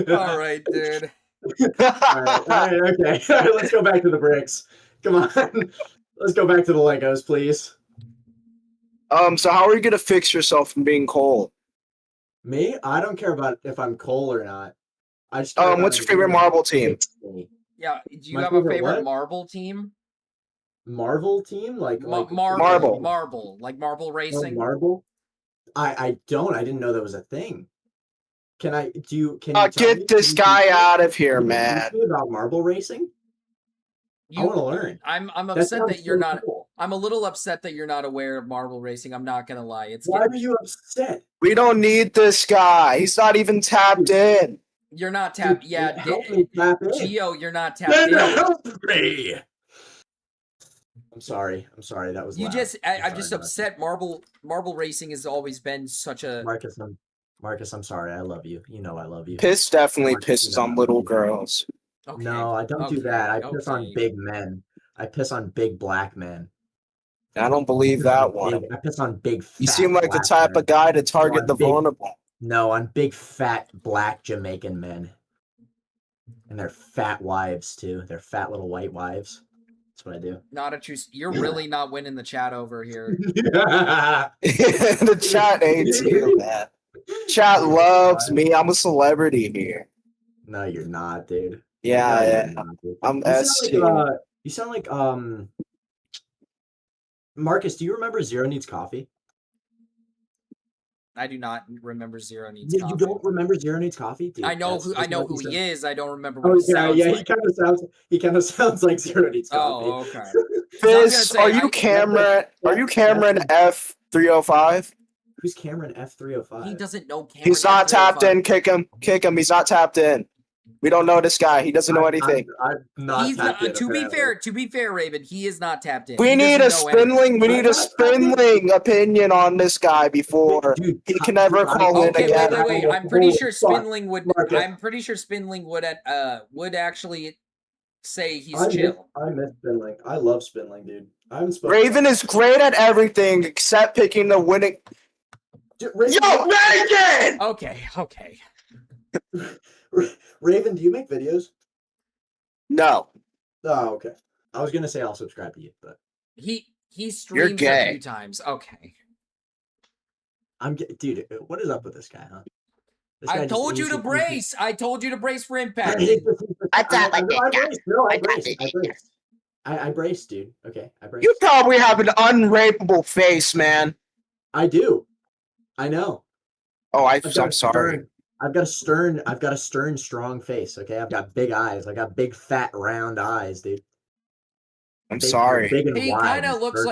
All right, dude. All right, okay. All right, let's go back to the bricks. Come on. Let's go back to the Legos, please. So how are you gonna fix yourself from being cold? Me? I don't care about if I'm Cole or not. I just what's your favorite Marvel team? Yeah, do you My have a favorite favorite what? Marvel team? Marvel team? Like Marvel. Like Marvel Oh, Racing? Marvel? I don't. I didn't know that was a thing. Can you Get this guy out of here, man. About marble racing? I want to learn. I'm That upset that sounds you're so not. cool. I'm a little upset that you're not aware of Marvel Racing. I'm not gonna lie. It's Why are you upset? We don't need this guy. He's not even tapped in. You're not tapped. Yeah, help me tap in. Geo, you're not tapped Then in. help me. I'm sorry. That was You loud. just. I'm just sorry, upset. Marvel Racing has always been such a. Marcus, I'm sorry. I love you. You know I love you. Piss definitely Marcus, pisses on little girls. Okay. No, I don't do that. I piss on big men. I piss on big black men. I don't believe that one. I piss on big fat You seem like the black type men. of guy to target the big- vulnerable. No, on big fat black Jamaican men. And their fat wives too. Their fat little white wives. That's what I do. Not a true. You're really not winning the chat over here. The chat hates you, man. Chat loves me. I'm a celebrity here. No, you're not, dude. Yeah, No, yeah. you're not, dude. I'm You sound S2. like, you sound like Marcus, do you remember Zero Needs Coffee? I do not remember Zero Needs You Coffee. don't remember Zero Needs Coffee? Dude, I know that's who what he is. I don't remember Oh what he yeah, sounds yeah. like. He kind of sounds like Zero Needs Coffee. Oh, okay. Fizz, are you Cameron F305? Who's Cameron F305? He doesn't know Cameron. He's not tapped F305. in. Kick him. He's not tapped in. We don't know this guy. He doesn't know anything. I'm not He's tapped not, in, to be apparently. fair, Raven, he is not tapped in. We He need a doesn't know anything. spinling. We need a spinling opinion on this guy before he can never call in Okay, again. wait. I'm pretty sure Spinling would. Marcus. I'm pretty sure Spinling would actually say he's I chill. miss Spinling. I love Spinling, dude. I haven't spoken. Raven is great at everything except picking the winning. Raven, Yo, Megan! Okay. Raven, do you make videos? No. Oh, okay. I was gonna say I'll subscribe to you, but He streams a gay. few times. Okay. Dude. What is up with this guy, huh? This guy I just told you to easily- brace. I told you to brace for impact. I braced. No, I braced. I braced, dude. Okay, I braced. You probably have an unrapeable face, man. I do. I know. Oh, I'm got sorry. I've got a stern, strong face. Okay, I've got big eyes. I got big, fat, round eyes, dude. I'm sorry. Big and He wide kind of and looks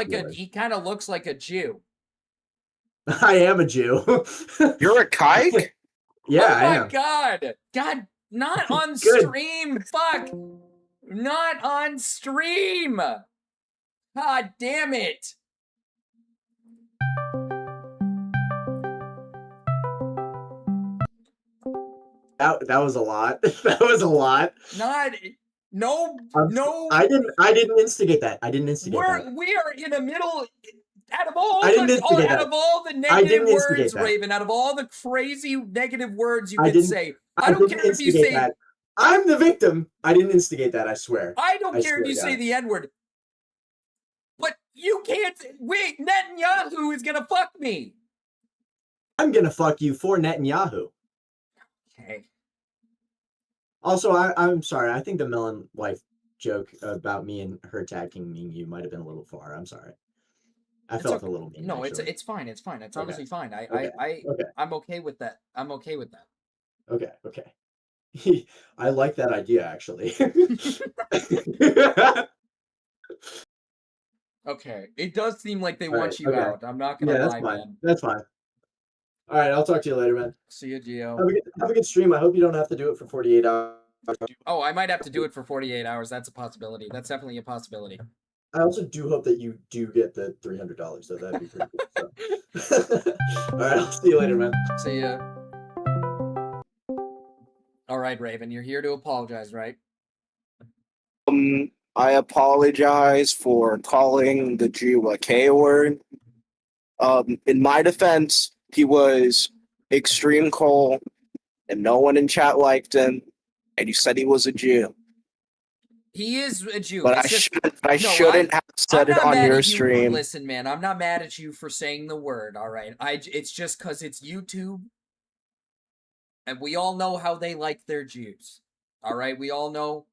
like a Jew. I am a Jew. You're a kike? Yeah, Oh I my am. God, not on Good. stream. Fuck, not on stream. God damn it. That was a lot. That was a lot. No. I didn't instigate that. I didn't instigate that. We are in the middle. Out of all I didn't the instigate that. out of all the I negative didn't instigate words, that. Raven, out of all the crazy negative words you I could didn't- say, I I don't didn't care if you instigate say that. I'm the victim. I didn't instigate that, I swear. I don't care swear if you to say God. the N-word. But you can't. Wait, Netanyahu is gonna fuck me. I'm gonna fuck you for Netanyahu. Okay. Also, I'm sorry. I think the Melon wife joke about me and her attacking you might have been a little far. I'm sorry. I felt a little mean. No, actually. it's fine. It's fine. It's Okay. honestly fine. Okay. I'm okay with that. I'm okay with that. Okay. I like that idea actually. Okay. It does seem like they All want right, you okay. out. I'm not gonna Yeah, that's lie, fine. man. That's fine. All right, I'll talk to you later, man. See you, Gio. Have a good stream. I hope you don't have to do it for 48 hours. Oh, I might have to do it for 48 hours. That's a possibility. That's definitely a possibility. I also do hope that you do get the $300 though. That'd be pretty cool. So. All right, I'll see you later, man. See ya. All right, Raven, you're here to apologize, right? I apologize for calling the Jew a K-word. In my defense, he was extreme cold, and no one in chat liked him, and you said he was a Jew. He is a Jew. But I shouldn't have said it on your stream. Listen, man, I'm not mad at you for saying the word, all right? It's just because it's YouTube, and we all know how they like their Jews, all right? We all know.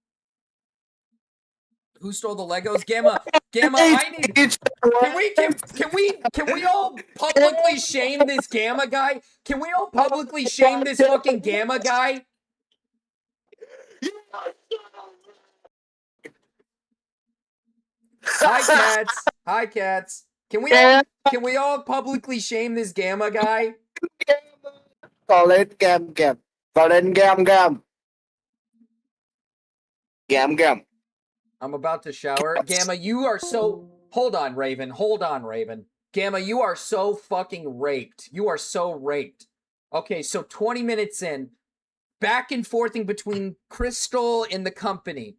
Who stole the Legos? Gamma, I need. Can we all publicly shame this Gamma guy? Can we all publicly shame this fucking Gamma guy? Hi cats. Can we all publicly shame this Gamma guy? Call it Gam. Call it Gam. Gam. I'm about to shower. Gamma, you are so... Hold on, Raven. Gamma, you are so fucking raped. You are so raped. Okay, so 20 minutes in, back and forthing between Crystal and the company.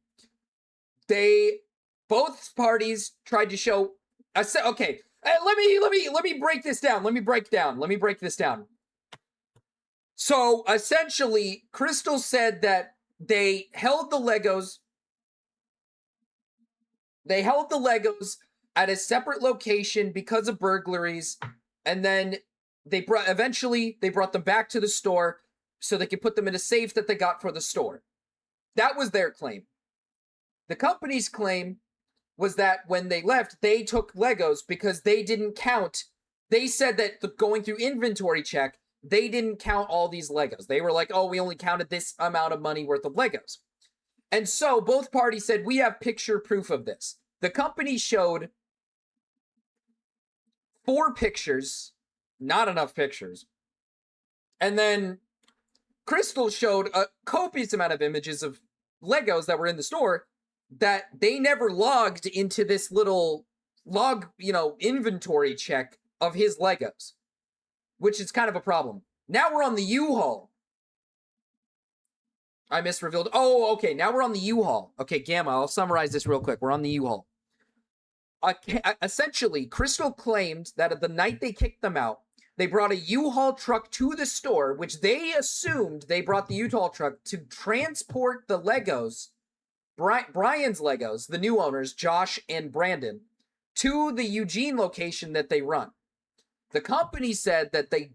Both parties tried to show... Okay, let me break this down. Let me break this down. So, essentially, Crystal said that they held the Legos at a separate location because of burglaries, and then eventually they brought them back to the store so they could put them in a safe that they got for the store. That was their claim. The company's claim was that when they left, they took Legos because they didn't count. They said that going through inventory check, they didn't count all these Legos. They were like, oh, we only counted this amount of money worth of Legos. And so both parties said, we have picture proof of this. The company showed 4 pictures, not enough pictures. And then Crystal showed a copious amount of images of Legos that were in the store that they never logged into this little inventory check of his Legos, which is kind of a problem. Now we're on the U-Haul. I misrevealed. Oh, okay. Now we're on the U-Haul. Okay, Gamma, I'll summarize this real quick. We're on the U-Haul. Essentially, Crystal claimed that the night they kicked them out, they brought a U-Haul truck to the store, which they assumed they brought the U-Haul truck to transport the Legos, Brian's Legos, the new owners, Josh and Brandon, to the Eugene location that they run. The company said that they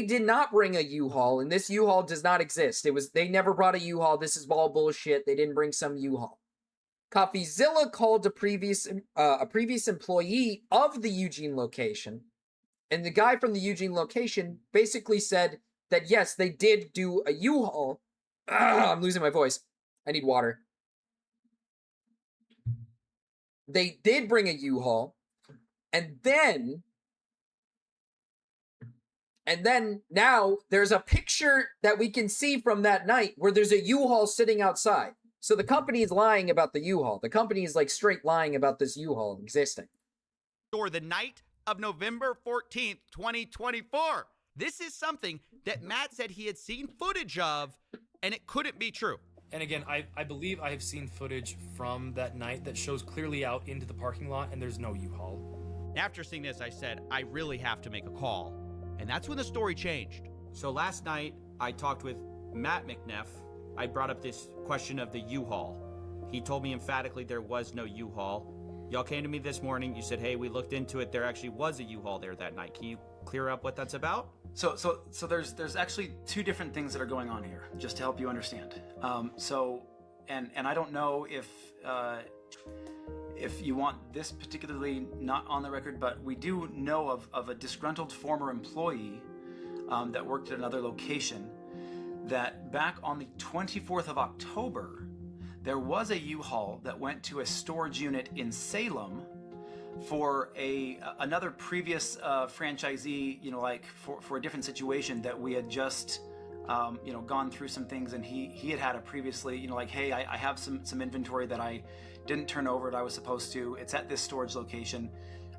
did not bring a U-Haul, and this U-Haul does not exist. They never brought a U-Haul. This is all bullshit. They didn't bring some U-Haul. CoffeeZilla called a previous employee of the Eugene location, and the guy from the Eugene location basically said that yes, they did do a U-Haul. I'm losing my voice. I need water. They did bring a U-Haul, and then now there's a picture that we can see from that night where there's a U-Haul sitting outside. So the company is lying about the U-Haul. The company is like straight lying about this U-Haul existing. Or the night of November 14th, 2024. This is something that Matt said he had seen footage of, and it couldn't be true. And again, I believe I have seen footage from that night that shows clearly out into the parking lot, and there's no U-Haul. After seeing this, I said, I really have to make a call. And that's when the story changed. So last night, I talked with Matt McNeff. I brought up this question of the U-Haul. He told me emphatically there was no U-Haul. Y'all came to me this morning. You said, hey, we looked into it. There actually was a U-Haul there that night. Can you clear up what that's about? So there's actually two different things that are going on here, just to help you understand. And I don't know if you want this particularly not on the record, but we do know of a disgruntled former employee that worked at another location that back on the 24th of October, there was a U-Haul that went to a storage unit in Salem for another previous franchisee, like for a different situation that we had just gone through some things, and he had a previously, like, hey, I have some inventory that I didn't turn over that I was supposed to. It's at this storage location.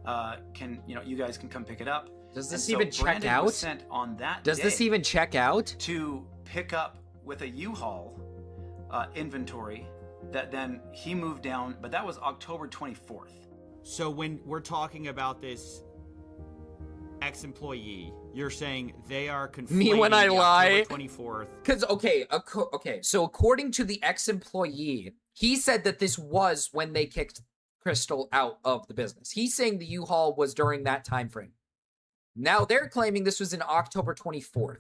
You guys can come pick it up. Does this even check Brandon out? was sent on that Does this day even check out? to pick up with a U-Haul inventory that then he moved down, but that was October 24th. So when we're talking about this ex-employee, you're saying they are conflating Me when I the lie? October 24th. Because, okay, so according to the ex-employee, he said that this was when they kicked Crystal out of the business. He's saying the U-Haul was during that time frame. Now they're claiming this was in October 24th.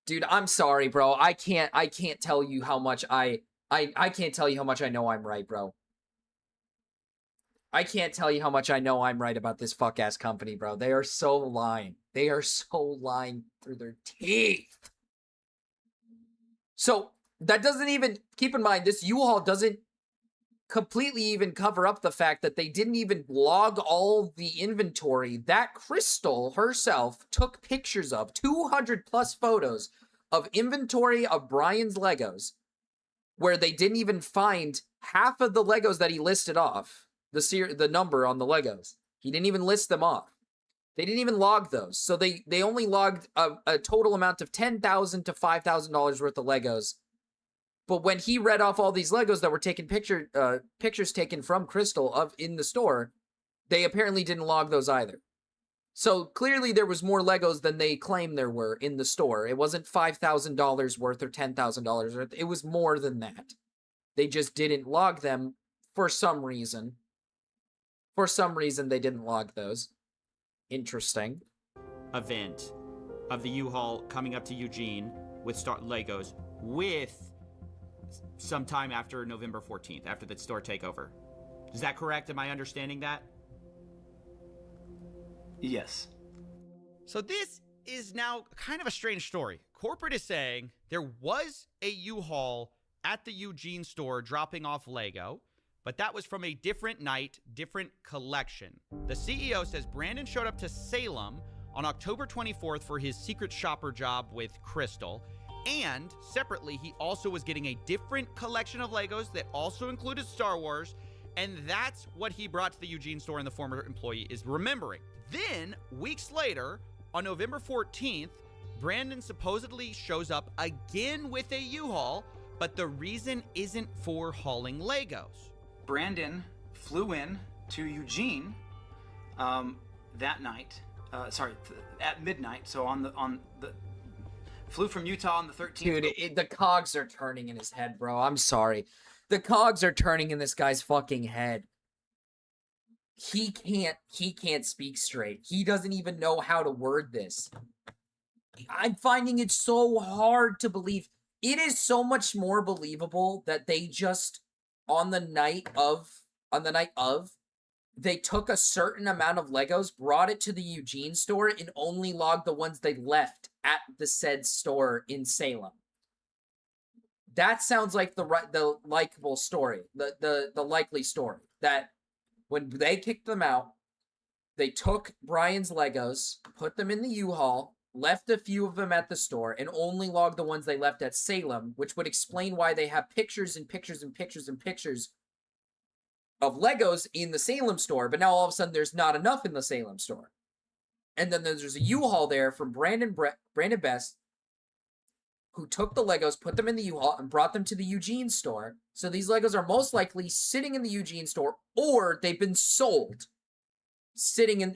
Dude, I'm sorry, bro. I can't tell you how much I can't tell you how much I know I'm right, bro. I can't tell you how much I know I'm right about this fuck-ass company, bro. They are so lying. They are so lying through their teeth. So, that doesn't even... Keep in mind, this U-Haul doesn't completely even cover up the fact that they didn't even log all the inventory that Crystal herself took pictures of. 200 plus photos of inventory of Brian's Legos, where they didn't even find half of the Legos that he listed off. The number on the Legos. He didn't even list them off. They didn't even log those. So they only logged a total amount of $10,000 to $5,000 worth of Legos. But when he read off all these Legos that were taken pictures taken from Crystal in the store, they apparently didn't log those either. So clearly there was more Legos than they claimed there were in the store. It wasn't $5,000 worth or $10,000 worth. It was more than that. They just didn't log them for some reason. For some reason, they didn't log those. Interesting. Event of the U-Haul coming up to Eugene with Legos with sometime after November 14th, after the store takeover. Is that correct? Am I understanding that? Yes. So this is now kind of a strange story. Corporate is saying there was a U-Haul at the Eugene store dropping off Lego, but that was from a different night, different collection. The CEO says Brandon showed up to Salem on October 24th for his secret shopper job with Crystal. And separately, he also was getting a different collection of Legos that also included Star Wars. And that's what he brought to the Eugene store, and the former employee is remembering. Then, weeks later, on November 14th, Brandon supposedly shows up again with a U-Haul, but the reason isn't for hauling Legos. Brandon flew in to Eugene that night. At midnight. So on the flew from Utah on the 13th. Dude, the cogs are turning in his head, bro. I'm sorry. The cogs are turning in this guy's fucking head. He can't speak straight. He doesn't even know how to word this. I'm finding it so hard to believe. It is so much more believable that they just on the night of, they took a certain amount of Legos, brought it to the Eugene store, and only logged the ones they left at the said store in Salem. That sounds like the likable story, the likely story. That when they kicked them out, they took Brian's Legos, put them in the U-Haul, left a few of them at the store, and only logged the ones they left at Salem, which would explain why they have pictures and pictures and pictures and pictures of Legos in the Salem store, but now all of a sudden there's not enough in the Salem store. And then there's a U-Haul there from Brandon Best, who took the Legos, put them in the U-Haul, and brought them to the Eugene store. So these Legos are most likely sitting in the Eugene store, or they've been sold sitting in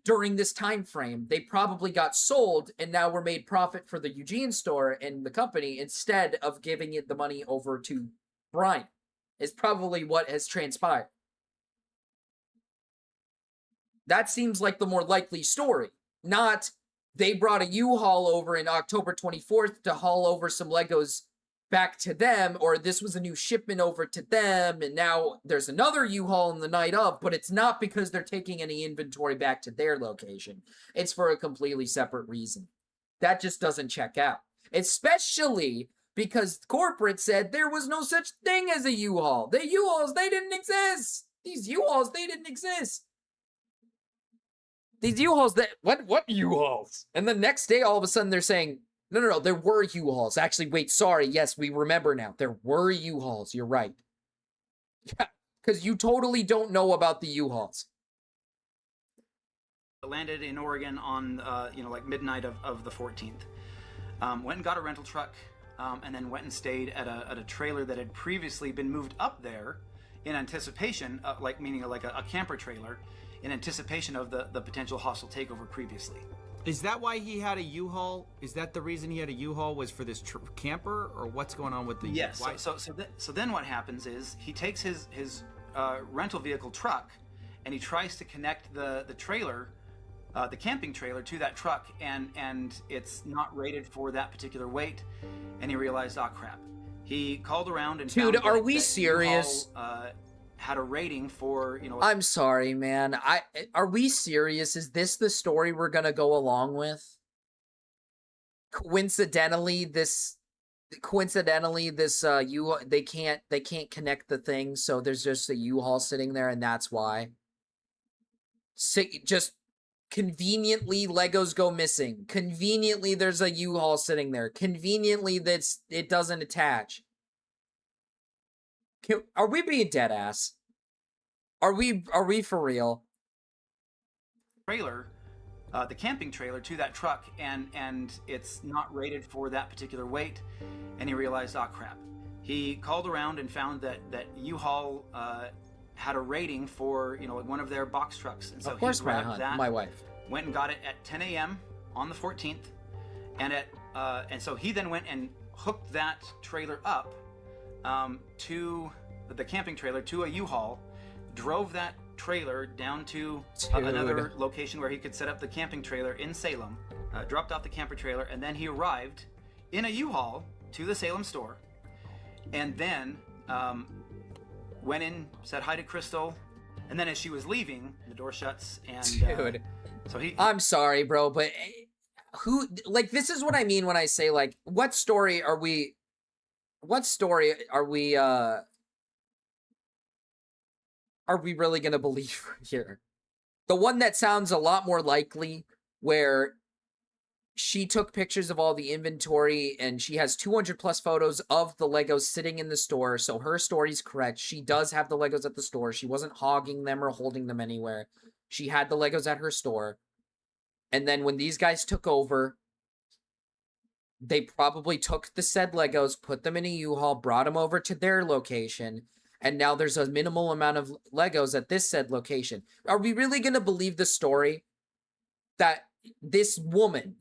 during this time frame. They probably got sold and now were made profit for the Eugene store and the company instead of giving it the money over to Brian. Is probably what has transpired. That seems like the more likely story. Not they brought a U-Haul over in October 24th to haul over some Legos back to them, or this was a new shipment over to them, and now there's another U-Haul in the night of, but it's not because they're taking any inventory back to their location. It's for a completely separate reason. That just doesn't check out. Especially because corporate said there was no such thing as a U-Haul. The U-Hauls, they didn't exist. These U-Hauls, they didn't exist. These U-Hauls, what U-Hauls? And the next day, all of a sudden, they're saying, no, there were U-Hauls. Actually, wait, sorry. Yes, we remember now. There were U-Hauls. You're right. Yeah, because you totally don't know about the U-Hauls. Landed in Oregon on, like midnight of the 14th. Went and got a rental truck, and then went and stayed at a trailer that had previously been moved up there in anticipation, meaning a camper trailer, in anticipation of the potential hostile takeover previously. Is that why he had a U-Haul? Is that the reason he had a U-Haul was for this camper, or what's going on with the? Yes. So then what happens is he takes his rental vehicle truck, and he tries to connect the trailer, the camping trailer, to that truck, and it's not rated for that particular weight, and he realized, oh crap. He called around and dude, found are that we serious? U-Haul, had a rating for, I'm sorry, man. Are we serious? Is this the story we're gonna go along with? Coincidentally, this they can't connect the thing, so there's just a U-Haul sitting there, and that's why. Just conveniently, Legos go missing. Conveniently, there's a U-Haul sitting there. Conveniently, it doesn't attach. Are we being dead ass? Are we for real? Trailer, the camping trailer, to that truck, and it's not rated for that particular weight, and he realized, oh crap. He called around and found that U-Haul had a rating for one of their box trucks, and so of course, he grabbed that, my wife went and got it at 10 a.m. on the 14th, and so he then went and hooked that trailer up to the camping trailer to a U-Haul, drove that trailer down to another location where he could set up the camping trailer in Salem, dropped off the camper trailer, and then he arrived in a U-Haul to the Salem store, and then went in, said hi to Crystal, and then as she was leaving, the door shuts, and dude, so I'm sorry, bro, but this is what I mean when I say, what story are we really going to believe here? The one that sounds a lot more likely, where she took pictures of all the inventory and she has 200 plus photos of the Legos sitting in the store. So her story's correct. She does have the Legos at the store. She wasn't hogging them or holding them anywhere. She had the Legos at her store. And then when these guys took over, they probably took the said Legos, put them in a U-Haul, brought them over to their location, and now there's a minimal amount of Legos at this said location. Are we really going to believe the story that this woman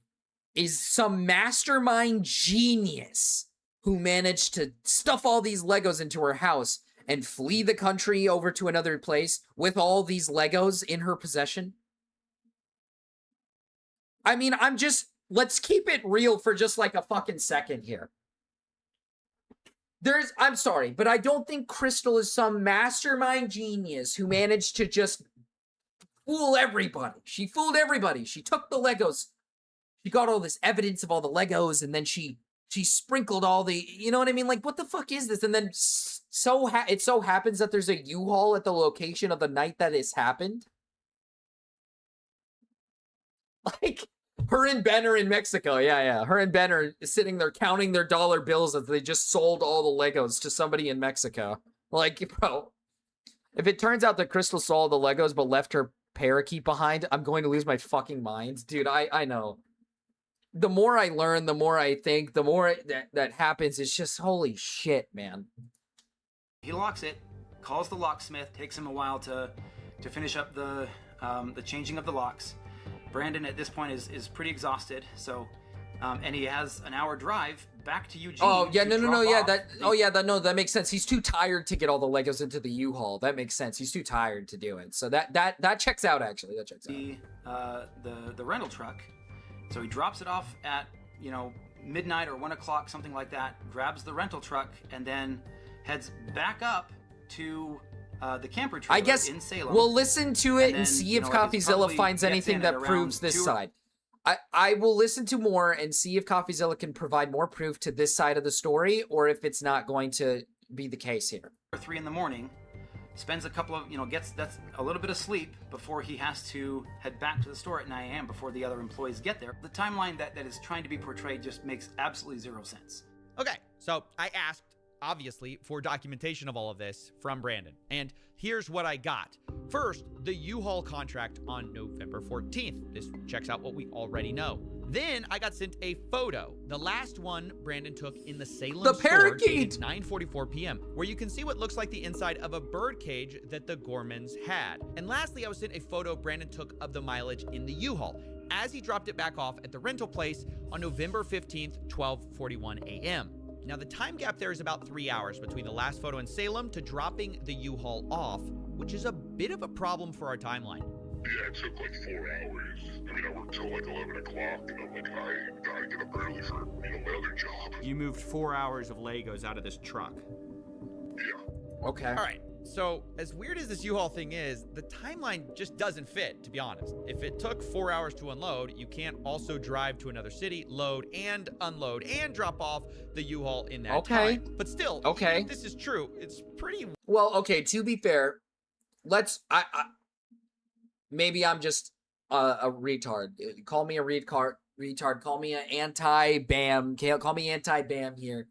is some mastermind genius who managed to stuff all these Legos into her house and flee the country over to another place with all these Legos in her possession? I mean, let's keep it real for just a fucking second here. I'm sorry, but I don't think Crystal is some mastermind genius who managed to just fool everybody. She fooled everybody. She took the Legos. She got all this evidence of all the Legos, and then she sprinkled all the, you know what I mean? What the fuck is this? And then it so happens that there's a U-Haul at the location of the night that it's happened. Her and Ben are in Mexico. Yeah. Her and Ben are sitting there counting their dollar bills as they just sold all the Legos to somebody in Mexico. Bro, if it turns out that Crystal sold the Legos but left her parakeet behind, I'm going to lose my fucking mind. Dude, I know. The more I learn, the more I think, the more that happens. It's just, holy shit, man. He locks it, calls the locksmith, takes him a while to finish up the the changing of the locks. Brandon at this point is pretty exhausted, so and he has an hour drive back to Eugene. Oh yeah, no, yeah, that. that makes sense. He's too tired to get all the Legos into the U-Haul. That makes sense. He's too tired to do it. So that checks out actually. That checks out. The rental truck. So he drops it off at midnight or 1 o'clock, something like that. Grabs the rental truck and then heads back up to the camper trailer I guess in Salem. we'll listen to it and then, see if it's CoffeeZilla probably finds gets anything in that at proves around this 2 or side. I will listen to more and see if CoffeeZilla can provide more proof to this side of the story, or if it's not going to be the case here. 3 in the morning, spends a couple of, gets that's a little bit of sleep before he has to head back to the store at 9 a.m. before the other employees get there. The timeline that is trying to be portrayed just makes absolutely zero sense. Okay, so I asked, obviously, for documentation of all of this from Brandon, and here's what I got. First, the U-Haul contract on November 14th. This checks out what we already know. Then I got sent a photo, the last one Brandon took in the Salem store at 9:44 p.m., where you can see what looks like the inside of a bird cage that the Gormans had. And lastly, I was sent a photo Brandon took of the mileage in the U-Haul as he dropped it back off at the rental place on November 15th, 12:41 a.m. Now, the time gap there is about 3 hours between the last photo in Salem to dropping the U-Haul off, which is a bit of a problem for our timeline. Yeah, it took like 4 hours. I mean, I worked till like 11 o'clock, and I'm like, I gotta get up early for, my other job. You moved 4 hours of Legos out of this truck. Yeah. Okay. All right. So, as weird as this U-Haul thing is, the timeline just doesn't fit, to be honest. If it took 4 hours to unload, you can't also drive to another city, load and unload, and drop off the U-Haul in that time. But still, even if this is true, it's pretty... Well, okay, to be fair, maybe I'm just a retard. Call me a retard. Call me an anti-BAM. Call me anti-BAM here.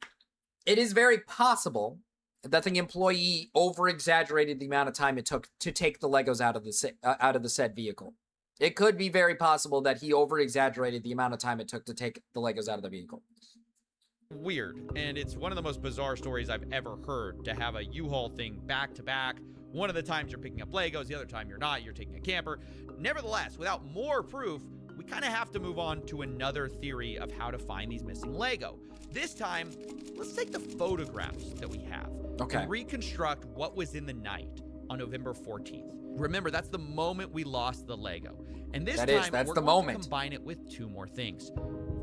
It is very possible that the employee over-exaggerated the amount of time it took to take the Legos out of the said vehicle. It could be very possible that he over-exaggerated the amount of time it took to take the Legos out of the vehicle. Weird, and it's one of the most bizarre stories I've ever heard, to have a U-Haul thing back to back. One of the times you're picking up Legos, the other time you're not, you're taking a camper. Nevertheless, without more proof, we kind of have to move on to another theory of how to find these missing Lego. This time, let's take the photographs that we have and reconstruct what was in the night on November 14th. Remember, that's the moment we lost the Lego. And this time, we're going to combine it with 2 more things.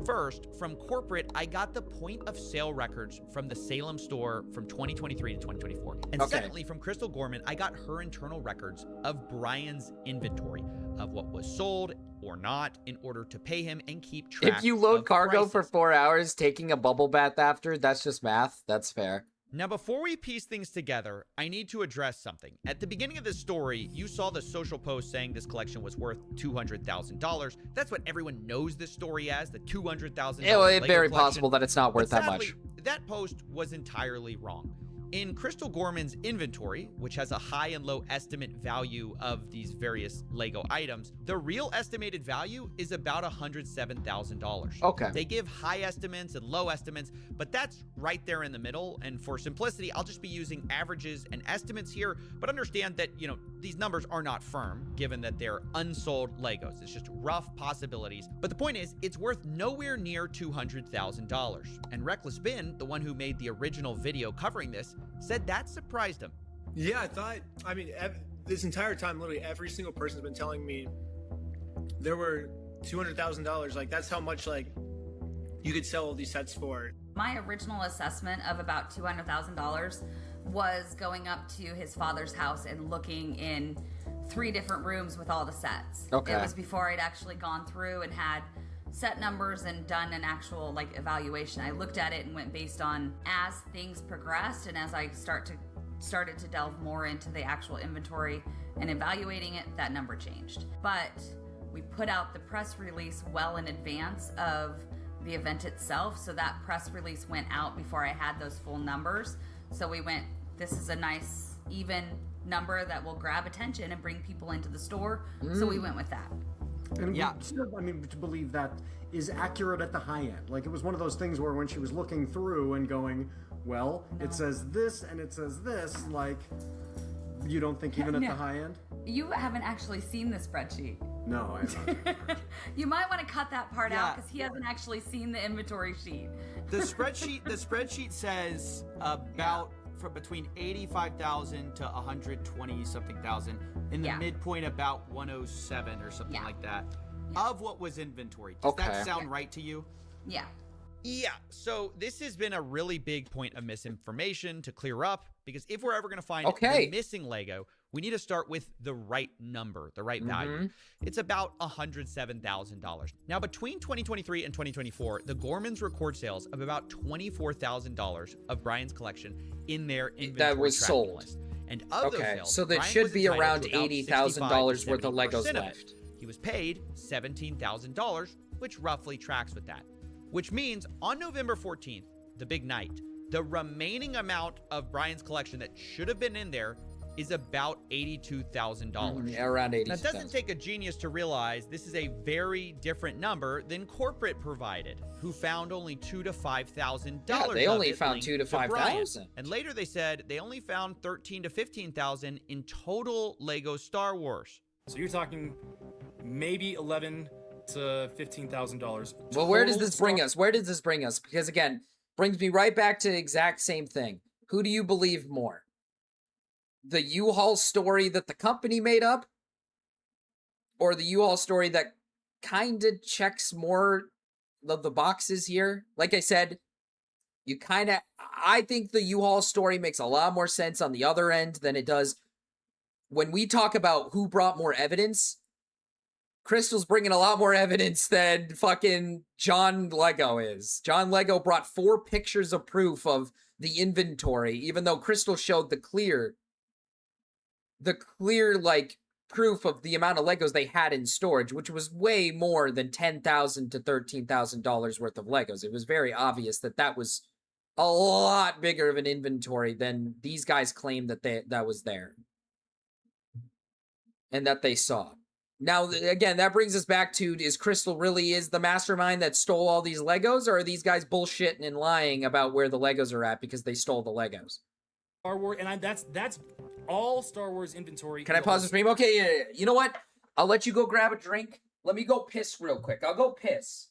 First, from corporate, I got the point of sale records from the Salem store from 2023 to 2024. And secondly, from Crystal Gorman, I got her internal records of Brian's inventory of what was sold or not in order to pay him and keep track. If you load cargo for 4 hours, taking a bubble bath after, that's just math. That's fair. Now, before we piece things together, I need to address something. At the beginning of this story, you saw the social post saying this collection was worth $200,000. That's what everyone knows this story as, the $200,000 It's very possible that it's not worth that much. That post was entirely wrong. In Crystal Gorman's inventory, which has a high and low estimate value of these various Lego items, the real estimated value is about $107,000. Okay. They give high estimates and low estimates, but that's right there in the middle. And for simplicity, I'll just be using averages and estimates here, but understand that, these numbers are not firm, given that they're unsold Legos. It's just rough possibilities. But the point is, it's worth nowhere near $200,000. And Reckless Ben, the one who made the original video covering this, said that surprised him. Yeah, this entire time, literally every single person's been telling me there were $200,000. Like, that's how much, you could sell all these sets for. My original assessment of about $200,000 was going up to his father's house and looking in 3 different rooms with all the sets. Okay. It was before I'd actually gone through and had set numbers and done an actual evaluation. I looked at it and went based on as things progressed and as I started to delve more into the actual inventory and evaluating it, that number changed. But we put out the press release well in advance of the event itself, so that press release went out before I had those full numbers. So we went, this is a nice even number that will grab attention and bring people into the store. So we went with that. And still, to believe that is accurate at the high end. Like, it was one of those things where when she was looking through and going, well, it says this and it says this, You don't think even at No. the high end? You haven't actually seen the spreadsheet. No, I haven't. You might want to cut that part out Yeah. because he hasn't actually seen the inventory sheet. The spreadsheet says about from between 85,000 to 120 something thousand. In the Yeah. midpoint about 107 or something like that of what was inventory. Does that sound right to you? Yeah. Yeah, so this has been a really big point of misinformation to clear up, because if we're ever going to find the missing Lego, we need to start with the right number, the right value. It's about $107,000. Now, between 2023 and 2024, the Gormans record sales of about $24,000 of Brian's collection in their inventory That was tracking sold. list. And of those sales, so there Brian should was be entitled around to about $80,000 worth of 65 to Legos 70% of it. left. He was paid $17,000, which roughly tracks with that. Which means on November 14th, the big night, the remaining amount of Brian's collection that should have been in there is about $82,000. Yeah, around Now, it doesn't take a genius to realize this is a very different number than corporate provided, who found only $2,000 to $5,000. Yeah, they only found linked $2,000 to Brian. $5,000. And later they said they only found $13,000 to $15,000 in total Lego Star Wars. So you're talking maybe $11,000 to $15,000. Well, where does this bring us? Where does this bring us? Because again, brings me right back to the exact same thing. Who do you believe more? The U-Haul story that the company made up? Or the U-Haul story that kind of checks more of the boxes here? Like I said, I think the U-Haul story makes a lot more sense on the other end than it does when we talk about who brought more evidence. Crystal's bringing a lot more evidence than fucking John Lego is. John Lego brought 4 pictures of proof of the inventory, even though Crystal showed the clear like proof of the amount of Legos they had in storage, which was way more than $10,000 to $13,000 worth of Legos. It was very obvious that that was a lot bigger of an inventory than these guys claimed that was there and that they saw. Now, again, that brings us back to, is Crystal really is the mastermind that stole all these Legos, or are these guys bullshitting and lying about where the Legos are at because they stole the Legos? Star Wars, and that's all Star Wars inventory. Can I pause the stream? Okay, yeah. You know what? I'll let you go grab a drink. Let me go piss real quick. I'll go piss.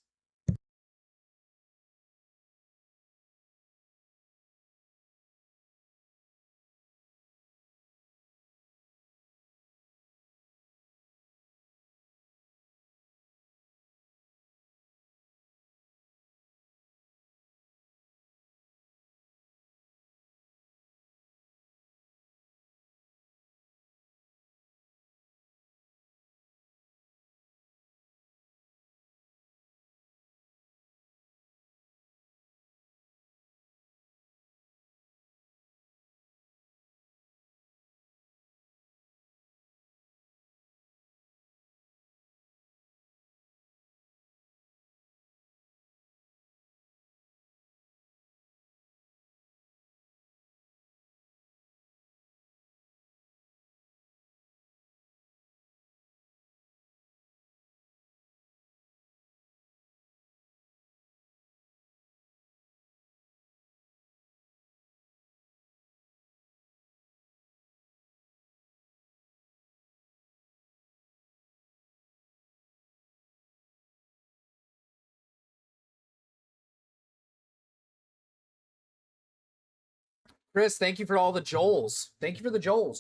Chris, thank you for all the Joels. Thank you for the Joels.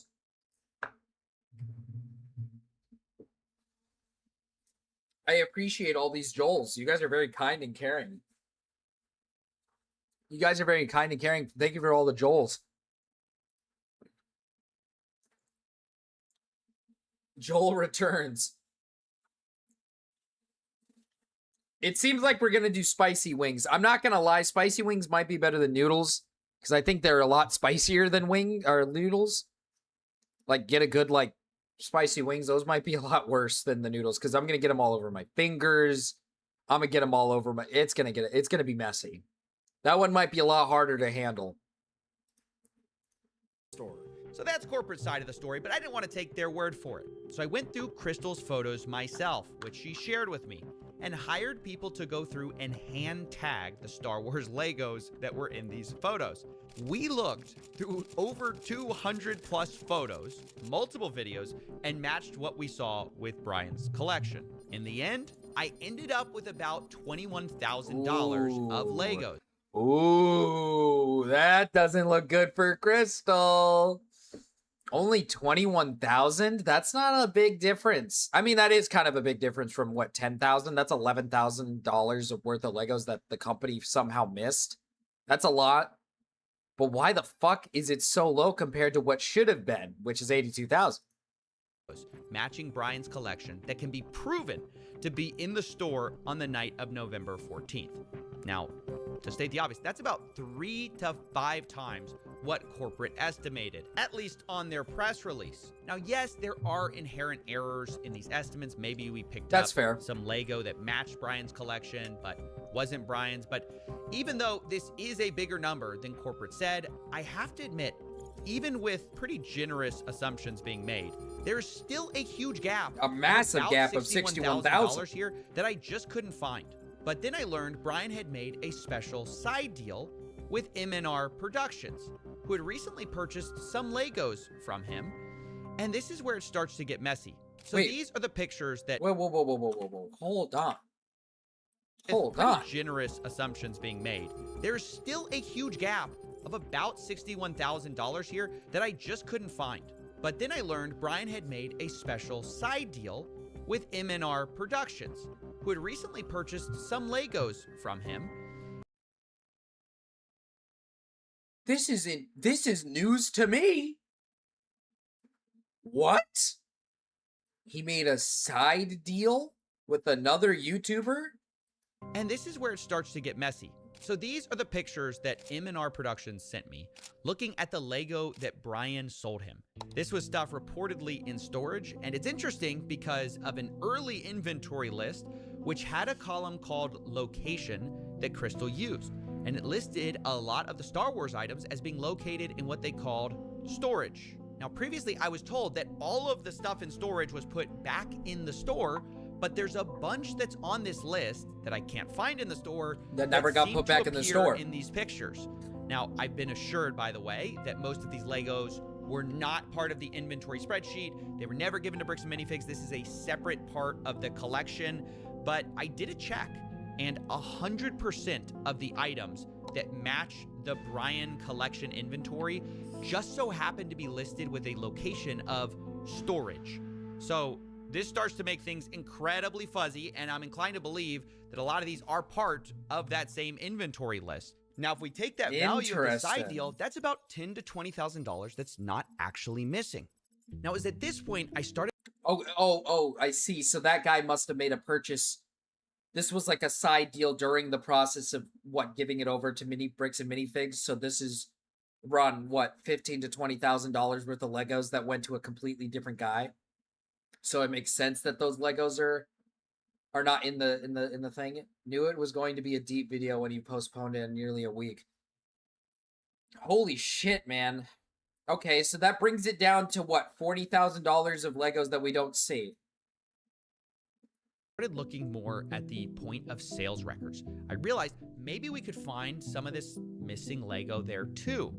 I appreciate all these Joels. You guys are very kind and caring. You guys are very kind and caring. Thank you for all the Joels. Joel returns. It seems like we're going to do spicy wings. I'm not going to lie. Spicy wings might be better than noodles, because I think they're a lot spicier than noodles. Like, get a good, like, spicy wings. Those might be a lot worse than the noodles, because I'm going to get them all over my fingers. I'm going to get them all over my... It's going to be messy. That one might be a lot harder to handle. So that's corporate side of the story, but I didn't want to take their word for it. So I went through Crystal's photos myself, which she shared with me. and hired people to go through and hand tag the Star Wars Legos that were in these photos. We looked through over 200 plus photos, multiple videos, and matched what we saw with Brian's collection. In the end, I ended up with about $21,000 of Legos. Ooh, that doesn't look good for Crystal. Only 21,000? That's not a big difference. I mean, that is kind of a big difference from what, 10,000? That's $11,000 of worth of Legos that the company somehow missed. That's a lot. But why the fuck is it so low compared to what should have been, which is 82,000? Matching Brian's collection that can be proven to be in the store on the night of November 14th. Now, to state the obvious, that's about 3 to 5 times what corporate estimated, at least on their press release. Now, yes, there are inherent errors in these estimates. Maybe we picked up some Lego that matched Brian's collection, but wasn't Brian's. But even though this is a bigger number than corporate said, I have to admit, even with pretty generous assumptions being made, there's still a huge gap. A massive gap of $61,000 here that I just couldn't find. But then I learned Brian had made a special side deal with MNR Productions, who had recently purchased some Legos from him. And this is where it starts to get messy. So these are the pictures that... Whoa. Hold on. Hold on. Generous assumptions being made. There's still a huge gap of about $61,000 here that I just couldn't find. But then I learned Brian had made a special side deal with MNR Productions, who had recently purchased some Legos from him. This is news to me. What? He made a side deal with another YouTuber? And this is where it starts to get messy. So these are the pictures that M&R Productions sent me, looking at the Lego that Brian sold him. This was stuff reportedly in storage, and it's interesting because of an early inventory list, which had a column called Location that Crystal used. And it listed a lot of the Star Wars items as being located in what they called storage. Now, previously I was told that all of the stuff in storage was put back in the store, but there's a bunch that's on this list that I can't find in the store that never got put back in the store in these pictures. Now, I've been assured, by the way, that most of these Legos were not part of the inventory spreadsheet. They were never given to Bricks and Minifigs. This is a separate part of the collection, but I did a check, and 100% of the items that match the Brian collection inventory just so happen to be listed with a location of storage. So this starts to make things incredibly fuzzy, and I'm inclined to believe that a lot of these are part of that same inventory list. Now, if we take that value of the side deal, that's about $10,000 to $20,000 that's not actually missing. Now, it was at this point I started... Oh, I see. So that guy must have made a purchase. This was like a side deal during the process of, giving it over to Bricks and Minifigs. So this is run, $15,000 to $20,000 worth of Legos that went to a completely different guy. So it makes sense that those Legos are not in the thing. Knew it was going to be a deep video when you postponed it nearly a week. Holy shit, man. Okay, so that brings it down to $40,000 of Legos that we don't see. Started looking more at the point of sales records. I realized maybe we could find some of this missing Lego there too.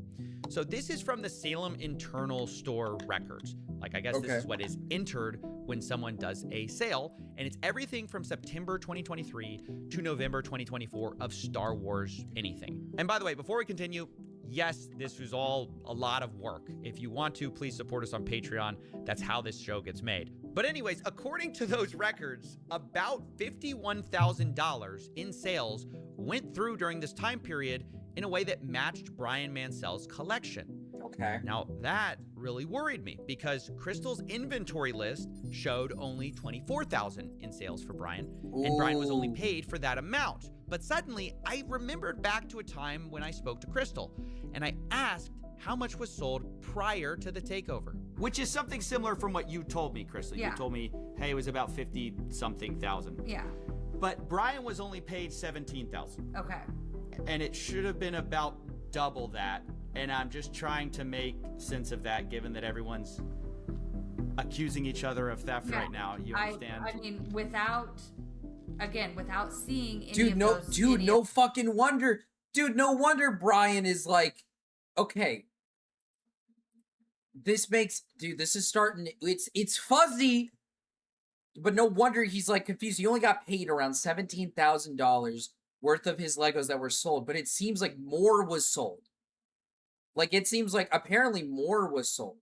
So this is from the Salem internal store records. I guess this is what is entered when someone does a sale, and it's everything from September 2023 to November 2024 of Star Wars anything. And by the way, before we continue, yes, this was all a lot of work. If you want to, please support us on Patreon. That's how this show gets made. But anyways, according to those records, about $51,000 in sales went through during this time period in a way that matched Brian Mansell's collection. Okay. Now, that really worried me because Crystal's inventory list showed only $24,000 in sales for Brian, and Brian was only paid for that amount. But suddenly, I remembered back to a time when I spoke to Crystal, and I asked how much was sold prior to the takeover. Which is something similar from what you told me, Crystal. Yeah. You told me, hey, it was about 50-something thousand. Yeah. But Brian was only paid 17,000. Okay. And it should have been about double that. And I'm just trying to make sense of that, given that everyone's accusing each other of theft right now. You understand? I mean, without again, without seeing any Dude, of no, those, dude, any no of- fucking wonder. Dude, no wonder Brian is like, okay. This makes, dude, this is starting, it's fuzzy, but no wonder he's like confused. He only got paid around $17,000 worth of his Legos that were sold, but it seems like more was sold. Like, it seems like apparently more was sold.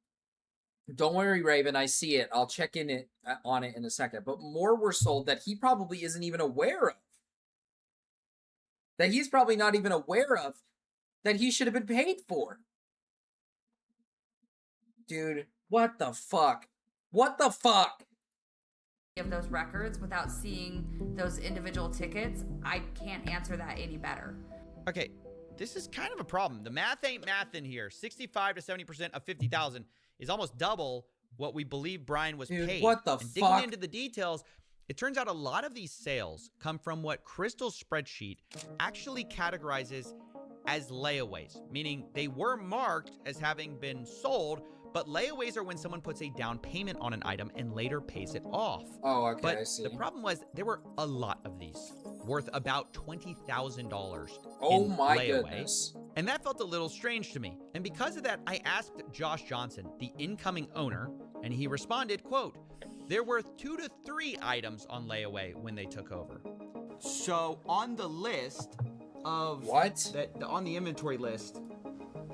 Don't worry, Raven, I see it. I'll check on it in a second. But more were sold that he probably isn't even aware of. That he's probably not even aware of that he should have been paid for. Dude, what the fuck? What the fuck? Of those records without seeing those individual tickets, I can't answer that any better. Okay, this is kind of a problem. The math ain't math in here. 65 to 70% of 50,000 is almost double what we believe Brian was Dude, paid. what the and fuck? digging into the details, it turns out a lot of these sales come from what Crystal's spreadsheet actually categorizes as layaways, meaning they were marked as having been sold, but layaways are when someone puts a down payment on an item and later pays it off. Oh, okay, but I see. the problem was there were a lot of these, worth about $20,000 Oh in my layaway, goodness. and that felt a little strange to me. And because of that, I asked Josh Johnson, the incoming owner, and he responded, quote, "There were 2 to 3 items on layaway when they took over." So on the list of on the inventory list,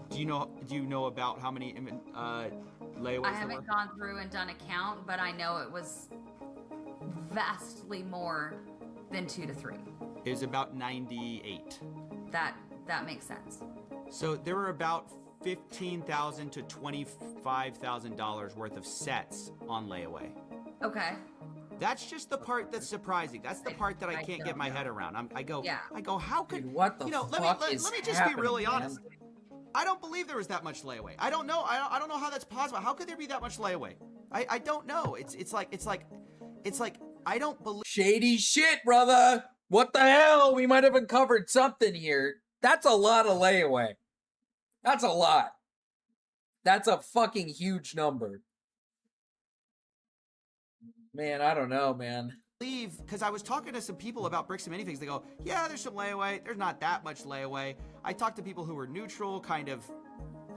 do you know about how many layaways I there haven't were? gone through and done a count, but I know it was vastly more than 2 to 3. It was about 98. That makes sense. So there were about $15,000 to $25,000 worth of sets on layaway. Okay. That's just the part that's surprising. That's the part that I can't get my head around. I go, how could Dude, what the fuck let is me just happening, be really man? honest. I don't believe there was that much layaway. I don't know. I don't know how that's possible. How could there be that much layaway? I don't know. It's like I don't believe. Shady shit, brother. What the hell? We might have uncovered something here. That's a lot of layaway. That's a lot. That's a fucking huge number. Man, I don't know, man. Because I was talking to some people about bricks and minifigs. They go, yeah, there's some layaway. There's not that much layaway. I talked to people who were neutral, kind of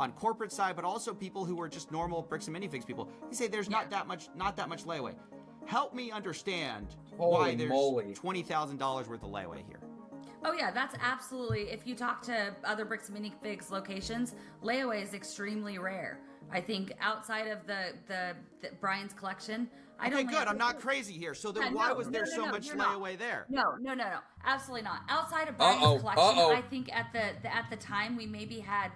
on corporate side, but also people who were just normal bricks and minifigs people. They say there's not that much layaway. Help me understand why there's $20,000 worth of layaway here. Oh yeah, that's absolutely. If you talk to other bricks and minifigs locations, layaway is extremely rare. I think outside of the Brian's collection, Okay, good. I'm not crazy here. So then why was there so much layaway there? No, absolutely not. Outside of Brian's collection, I think at the time we maybe had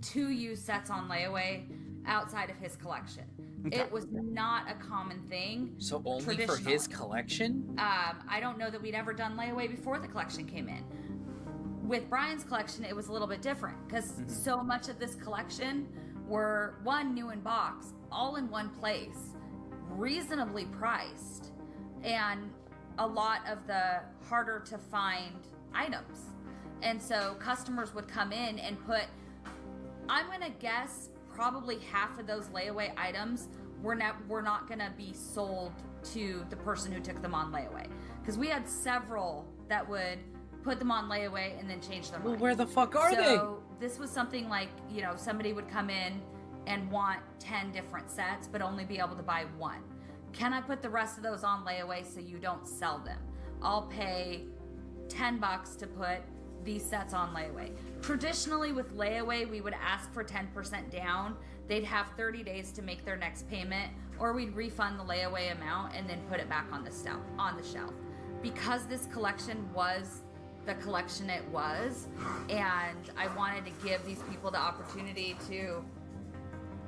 2 used sets on layaway outside of his collection. Okay. It was not a common thing. So only for his collection? I don't know that we'd ever done layaway before the collection came in. With Brian's collection, it was a little bit different because so much of this collection were new in box, all in one place, reasonably priced, and a lot of the harder to find items. And so customers would come in and put, I'm gonna guess probably half of those layaway items were not gonna be sold to the person who took them on layaway, because we had several that would put them on layaway and then change their mind. Well, where the fuck are they? So this was something like, somebody would come in and want 10 different sets but only be able to buy 1. Can I put the rest of those on layaway so you don't sell them? I'll pay $10 to put these sets on layaway. Traditionally with layaway, we would ask for 10% down. They'd have 30 days to make their next payment, or we'd refund the layaway amount and then put it back on the shelf. Because this collection was the collection it was, and I wanted to give these people the opportunity to,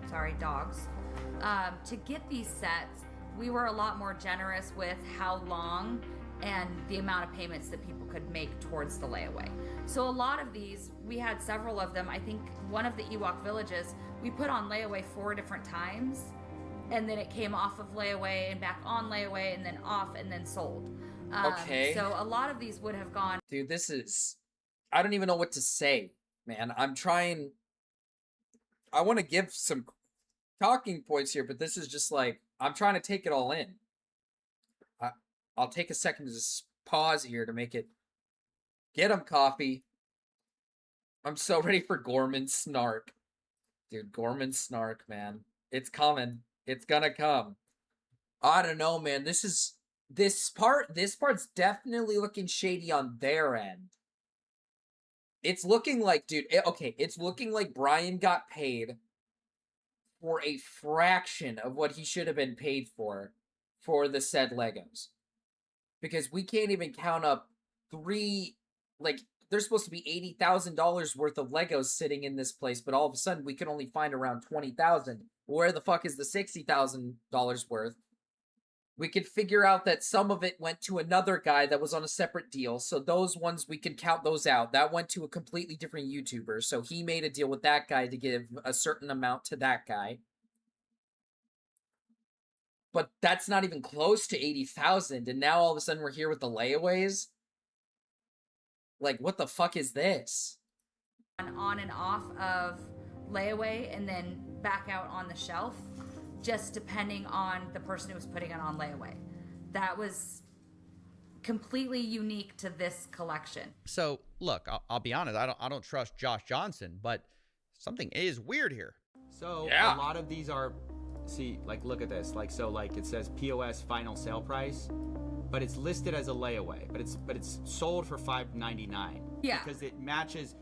to get these sets, we were a lot more generous with how long and the amount of payments that people could make towards the layaway. So a lot of these, we had several of them. I think one of the Ewok villages, we put on layaway 4 different times, and then it came off of layaway and back on layaway and then off and then sold. Okay. So a lot of these would have gone. Dude, this is... I don't even know what to say, man. I want to give some talking points here, but this is just like, I'm trying to take it all in. I'll take a second to pause here to make it. Get him, coffee. I'm so ready for Gorman snark. Dude, Gorman snark, man. It's coming. It's gonna come. I don't know, man. This part's definitely looking shady on their end. It's looking like, dude, it's looking like Brian got paid for a fraction of what he should have been paid for the said Legos. Because we can't even count up there's supposed to be $80,000 worth of Legos sitting in this place, but all of a sudden we can only find around 20,000. Where the fuck is the $60,000 worth? We could figure out that some of it went to another guy that was on a separate deal, so those ones, we can count those out. That went to a completely different YouTuber, so he made a deal with that guy to give a certain amount to that guy. But that's not even close to 80,000, and now all of a sudden we're here with the layaways? Like, what the fuck is this? On and off of layaway and then back out on the shelf, just depending on the person who was putting it on layaway. That was completely unique to this collection. So look, I'll be honest, I don't trust Josh Johnson, but something is weird here. So a lot of these are, see, like, look at this. Like, so like it says POS final sale price, but it's listed as a layaway, but it's sold for $5.99. Yeah. Because it matches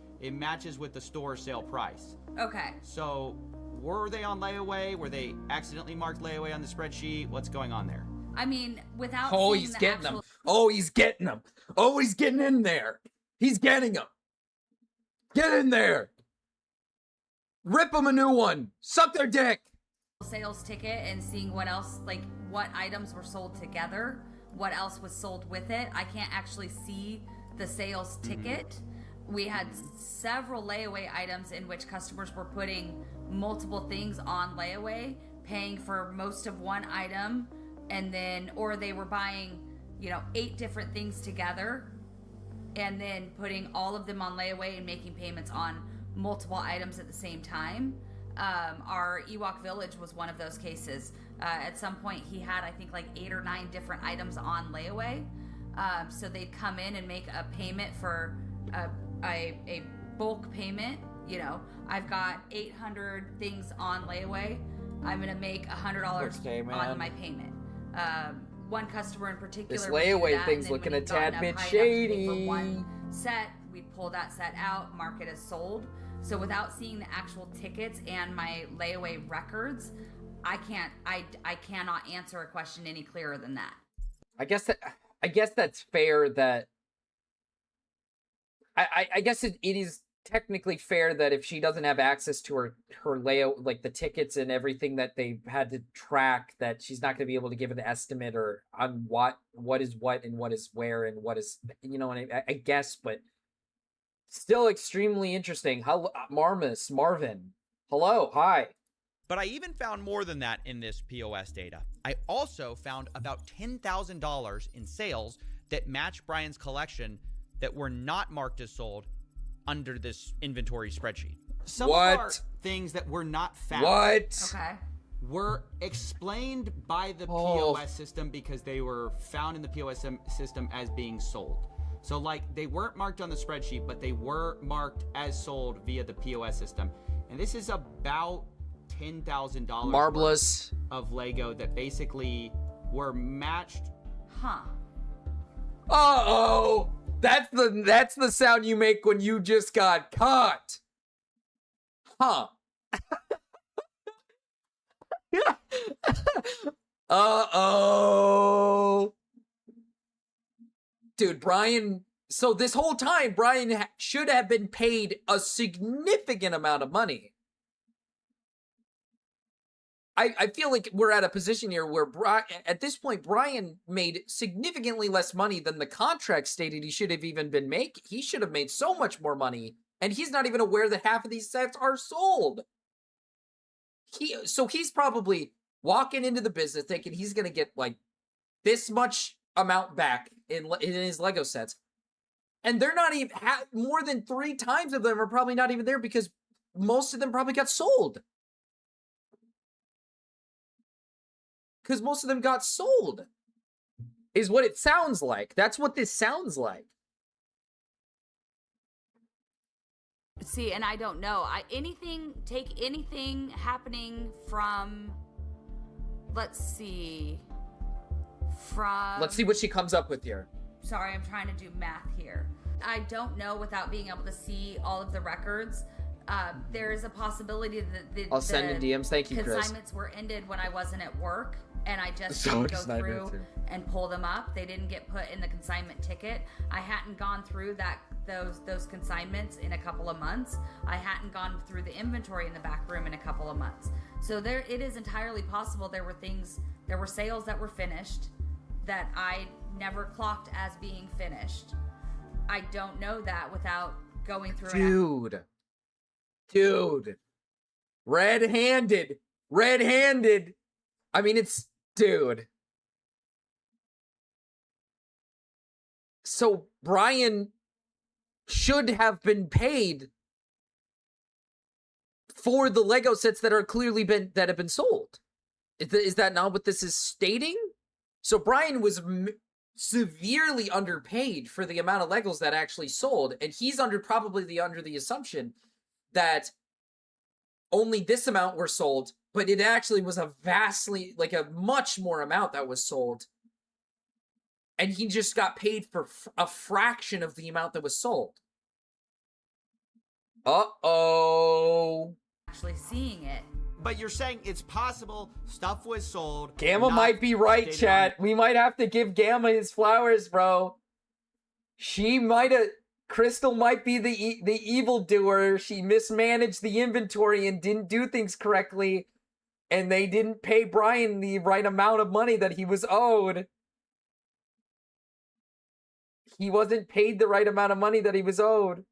with the store sale price. Okay. So were they on layaway? Were they accidentally marked layaway on the spreadsheet? What's going on there? I mean, without Oh, seeing he's the getting actual... them. Oh, he's getting them. Oh, he's getting in there. He's getting them. Get in there. Rip them a new one. Suck their dick. Sales ticket and seeing what else, like what items were sold together, what else was sold with it. I can't actually see the sales ticket. We had several layaway items in which customers were putting multiple things on layaway, paying for most of one item, and then, or they were buying, 8 different things together and then putting all of them on layaway and making payments on multiple items at the same time. Our Ewok Village was one of those cases. At some point he had, I think, like 8 or 9 different items on layaway. So they'd come in and make a payment for a bulk payment. I've got 800 things on layaway. I'm gonna make $100 on my payment. One customer in particular. This layaway thing's looking a tad bit shady. For one set, we'd pull that set out, mark it as sold. So without seeing the actual tickets and my layaway records, I cannot answer a question any clearer than that. I guess that's fair. That I guess it is technically fair that if she doesn't have access to her layout, like the tickets and everything that they had to track, that she's not going to be able to give an estimate or on what is what and what is where and what is, I guess, but still extremely interesting. How Marvin. Hello, hi. But I even found more than that in this POS data. I also found about $10,000 in sales that match Brian's collection that were not marked as sold under this inventory spreadsheet. Some of our things that were not found were explained by the POS system because they were found in the POS system as being sold. So, like, they weren't marked on the spreadsheet, but they were marked as sold via the POS system. And this is about $10,000 Marvelous of Lego that basically were matched. Huh. Uh-oh! That's the sound you make when you just got caught. Huh. Uh-oh. Dude, Brian, so this whole time, Brian should have been paid a significant amount of money. I feel like we're at a position here where at this point, Brian made significantly less money than the contract stated he should have even been making. He should have made so much more money, and he's not even aware that half of these sets are sold. So he's probably walking into the business thinking he's going to get like this much amount back in his Lego sets. And they're not even, more than 3 times of them are probably not even there because most of them probably got sold. Because most of them got sold. is what it sounds like. That's what this sounds like. See, and I don't know. Take anything happening from, let's see what she comes up with here. Sorry, I'm trying to do math here. I don't know without being able to see all of the records. There is a possibility that I'll send in DMs. Thank you, Chris. Consignments were ended when I wasn't at work, and I just So didn't go excited through too. and pull them up. They didn't get put in the consignment ticket. I hadn't gone through those consignments in a couple of months. I hadn't gone through the inventory in the back room in a couple of months. So it is entirely possible there were sales that were finished that I never clocked as being finished. I don't know that without going through Dude. Red-handed. I mean, it's... Dude. So, Brian should have been paid for the Lego sets that have been sold. Is that not what this is stating? So, Brian was severely underpaid for the amount of Legos that actually sold, and he's probably under the assumption that only this amount were sold, but it actually was a much more amount that was sold. And he just got paid for a fraction of the amount that was sold. Uh-oh. Actually seeing it. But you're saying it's possible stuff was sold. Gamma might be right, chat. We might have to give Gamma his flowers, bro. Crystal might be the evildoer. She mismanaged the inventory and didn't do things correctly. And they didn't pay Brian the right amount of money that he was owed. He wasn't paid the right amount of money that he was owed.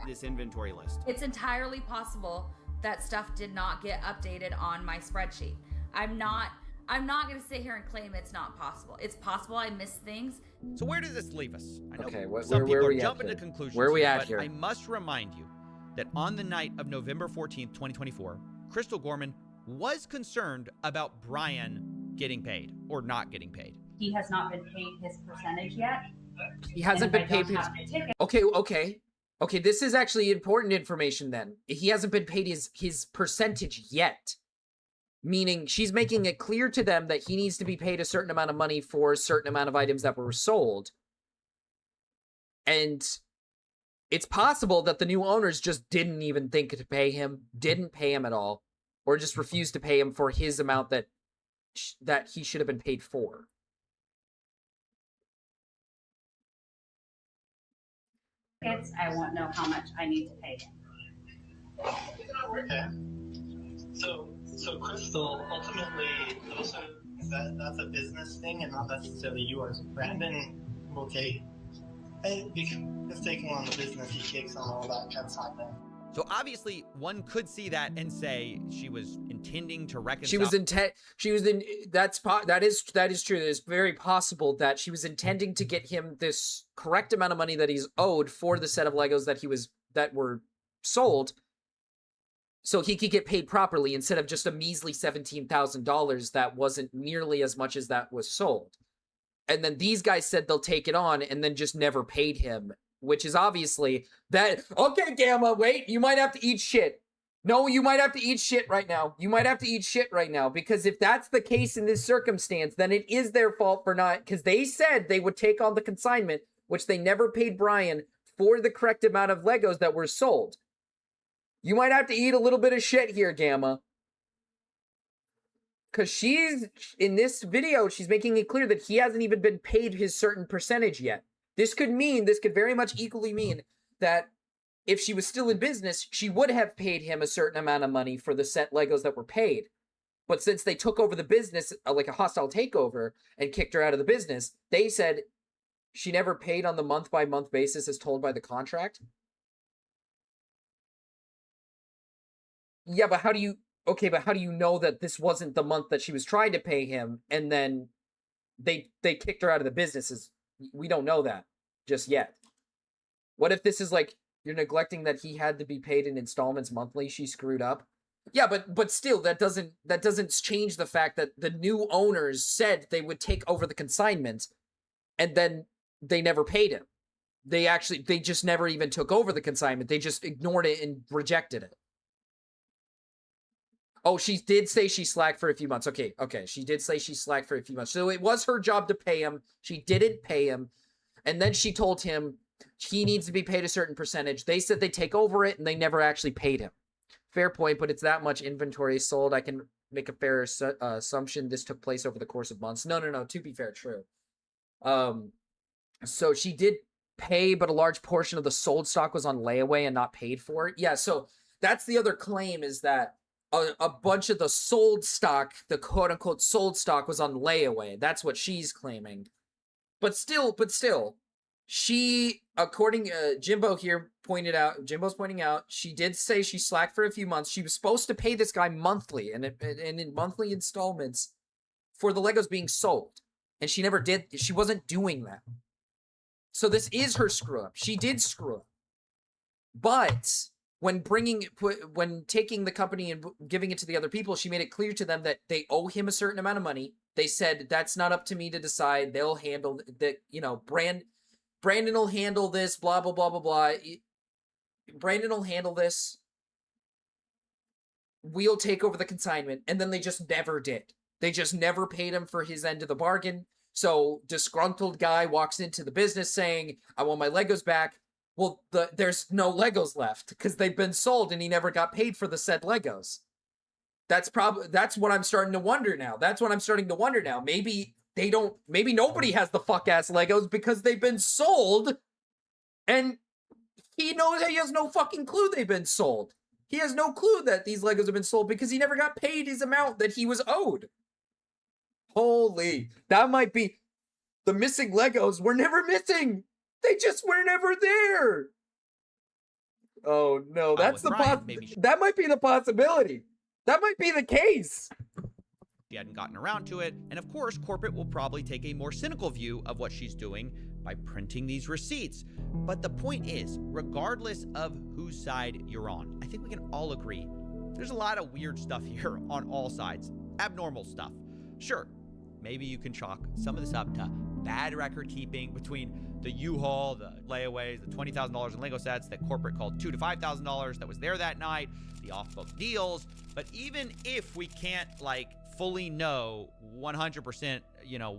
This inventory list. It's entirely possible that stuff did not get updated on my spreadsheet. I'm not going to sit here and claim it's not possible. It's possible I missed things. So where does this leave us? I know Okay, some people where are we at jumping here? to conclusions. Where are we at but here? I must remind you that on the night of November 14th, 2024, Crystal Gorman was concerned about Brian getting paid or not getting paid. He has not been paid his percentage yet. He hasn't been paid his... Okay, this is actually important information then. He hasn't been paid his percentage yet. Meaning, she's making it clear to them that he needs to be paid a certain amount of money for a certain amount of items that were sold. And it's possible that the new owners just didn't even think to pay him, didn't pay him at all, or just refused to pay him for his amount that he should have been paid for. I won't know how much I need to pay him. Okay. So Crystal, ultimately, also that's a business thing and not necessarily yours. Brandon will take, because taking on the business, he takes on all that kind of side there. So obviously, one could see that and say she was intending to reconcile. That is true. It is very possible that she was intending to get him this correct amount of money that he's owed for the set of Legos that were sold, so he could get paid properly instead of just a measly $17,000 that wasn't nearly as much as that was sold. And then these guys said they'll take it on and then just never paid him. Which is obviously that... Okay, Gamma, wait. You might have to eat shit. No, you might have to eat shit right now. You might have to eat shit right now. Because if that's the case in this circumstance, then it is their fault for not... Because they said they would take on the consignment, which they never paid Brian for the correct amount of Legos that were sold. You might have to eat a little bit of shit here, Gamma. Because she's... In this video, she's making it clear that he hasn't even been paid his certain percentage yet. This could very much equally mean that if she was still in business, she would have paid him a certain amount of money for the set Legos that were paid. But since they took over the business, like a hostile takeover, and kicked her out of the business, they said she never paid on the month-by-month basis as told by the contract. Yeah, but how do you... Okay, but how do you know that this wasn't the month that she was trying to pay him, and then they kicked her out of the business? We don't know that just yet. What if this is like, you're neglecting that he had to be paid in installments monthly? She screwed up. Yeah, but still, that doesn't change the fact that the new owners said they would take over the consignment, and then they never paid him. They just never even took over the consignment. They just ignored it and rejected it. Oh, she did say she slacked for a few months. Okay. She did say she slacked for a few months. So it was her job to pay him. She didn't pay him. And then she told him he needs to be paid a certain percentage. They said they'd take over it, and they never actually paid him. Fair point, but it's that much inventory sold. I can make a fair assumption this took place over the course of months. No. To be fair, true. So she did pay, but a large portion of the sold stock was on layaway and not paid for. Yeah, so that's the other claim, is that a bunch of the sold stock, the quote-unquote sold stock, was on layaway. That's what she's claiming. But still, she, according Jimbo's pointing out, she did say she slacked for a few months. She was supposed to pay this guy monthly and in monthly installments for the Legos being sold. And she never did. She wasn't doing that. So this is her screw up. She did screw up. But when taking the company and giving it to the other people, she made it clear to them that they owe him a certain amount of money. They said, that's not up to me to decide. They'll handle that. Brandon will handle this, blah, blah, blah, blah, blah. Brandon will handle this. We'll take over the consignment. And then they just never did. They just never paid him for his end of the bargain. So disgruntled guy walks into the business saying, I want my Legos back. Well, there's no Legos left because they've been sold and he never got paid for the said Legos. That's what I'm starting to wonder now. Maybe nobody has the fuck ass Legos because they've been sold and he has no fucking clue they've been sold. He has no clue that these Legos have been sold because he never got paid his amount that he was owed. Holy, that might be the missing Legos were never missing. They just were never there. Oh no, that might be the possibility. That might be the case. She hadn't gotten around to it, and of course, corporate will probably take a more cynical view of what she's doing by printing these receipts. But the point is, regardless of whose side you're on, I think we can all agree there's a lot of weird stuff here on all sides. Abnormal stuff. Sure, maybe you can chalk some of this up to bad record keeping between the U-Haul, the layaways, the $20,000 in Lego sets that corporate called $2,000 to $5,000 that was there that night, the off-book deals. But even if we can't fully know 100%,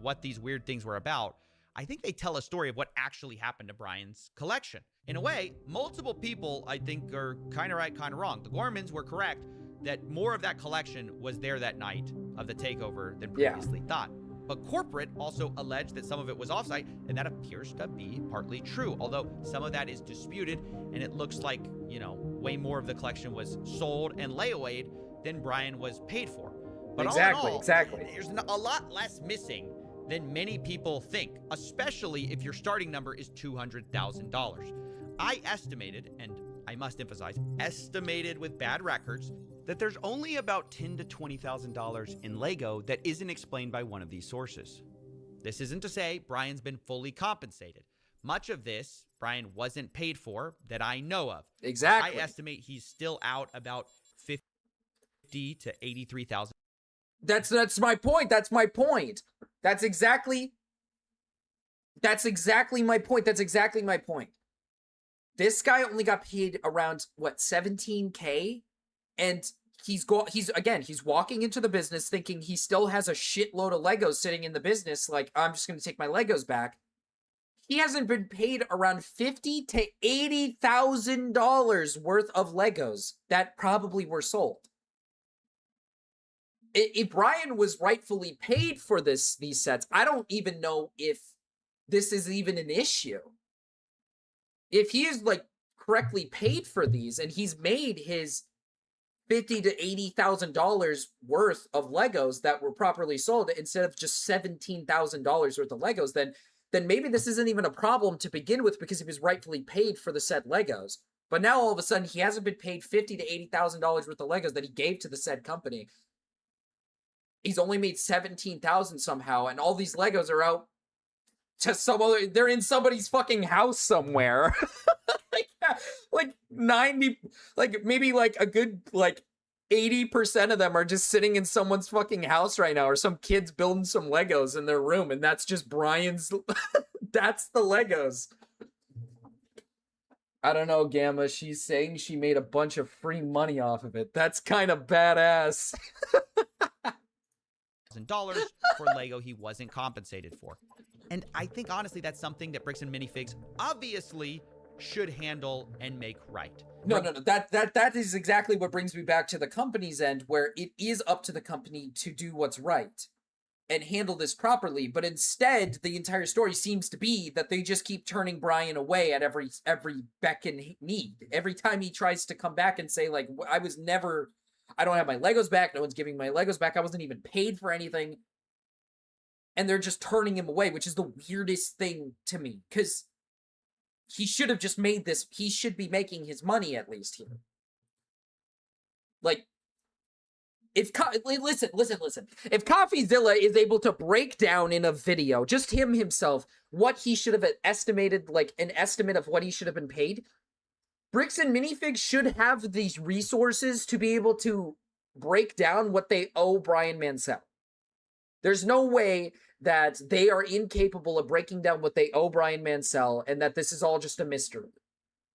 what these weird things were about, I think they tell a story of what actually happened to Brian's collection. In a way, multiple people, I think, are kind of right, kind of wrong. The Gormans were correct that more of that collection was there that night of the takeover than previously thought. But corporate also alleged that some of it was offsite, and that appears to be partly true, although some of that is disputed, and it looks like, way more of the collection was sold and layawayed than Brian was paid for. But exactly. There's a lot less missing than many people think, especially if your starting number is $200,000. I estimated, and I must emphasize, estimated with bad records, that there's only about $10,000 to $20,000 in Lego that isn't explained by one of these sources. This isn't to say Brian's been fully compensated. Much of this Brian wasn't paid for that I know of. Exactly. I estimate he's still out about $50,000 to $83,000. That's my point. That's my point. That's exactly my point. This guy only got paid around $17K, and he's walking into the business thinking he still has a shitload of Legos sitting in the business. I'm just going to take my Legos back. He hasn't been paid around $50,000 to $80,000 worth of Legos that probably were sold. If Brian was rightfully paid for these sets, I don't even know if this is even an issue. If he is correctly paid for these and he's made his $50,000 to $80,000 worth of Legos that were properly sold instead of just $17,000 worth of Legos, then maybe this isn't even a problem to begin with because he was rightfully paid for the said Legos. But now all of a sudden he hasn't been paid $50,000 to $80,000 worth of Legos that he gave to the said company. He's only made $17,000 somehow, and all these Legos are out to they're in somebody's fucking house somewhere. maybe a good 80% of them are just sitting in someone's fucking house right now, or some kid's building some Legos in their room, and that's just Brian's. That's the Legos. I don't know, Gamma. She's saying she made a bunch of free money off of it. That's kind of badass. $1,000 for Lego he wasn't compensated for. And I think honestly that's something that Bricks and Minifigs obviously should handle and make right. No. That is exactly what brings me back to the company's end, where it is up to the company to do what's right and handle this properly. But instead, the entire story seems to be that they just keep turning Brian away at every beck and need. Every time he tries to come back and say, like, I don't have my Legos back. No one's giving my Legos back. I wasn't even paid for anything. And they're just turning him away, which is the weirdest thing to me. Because he should have just made this. He should be making his money at least here. Like, listen. If CoffeeZilla is able to break down in a video, just him himself, what he should have estimated, like an estimate of what he should have been paid, Bricks and Minifigs should have these resources to be able to break down what they owe Brian Mansell. There's no way that they are incapable of breaking down what they owe Brian Mansell and that this is all just a mystery.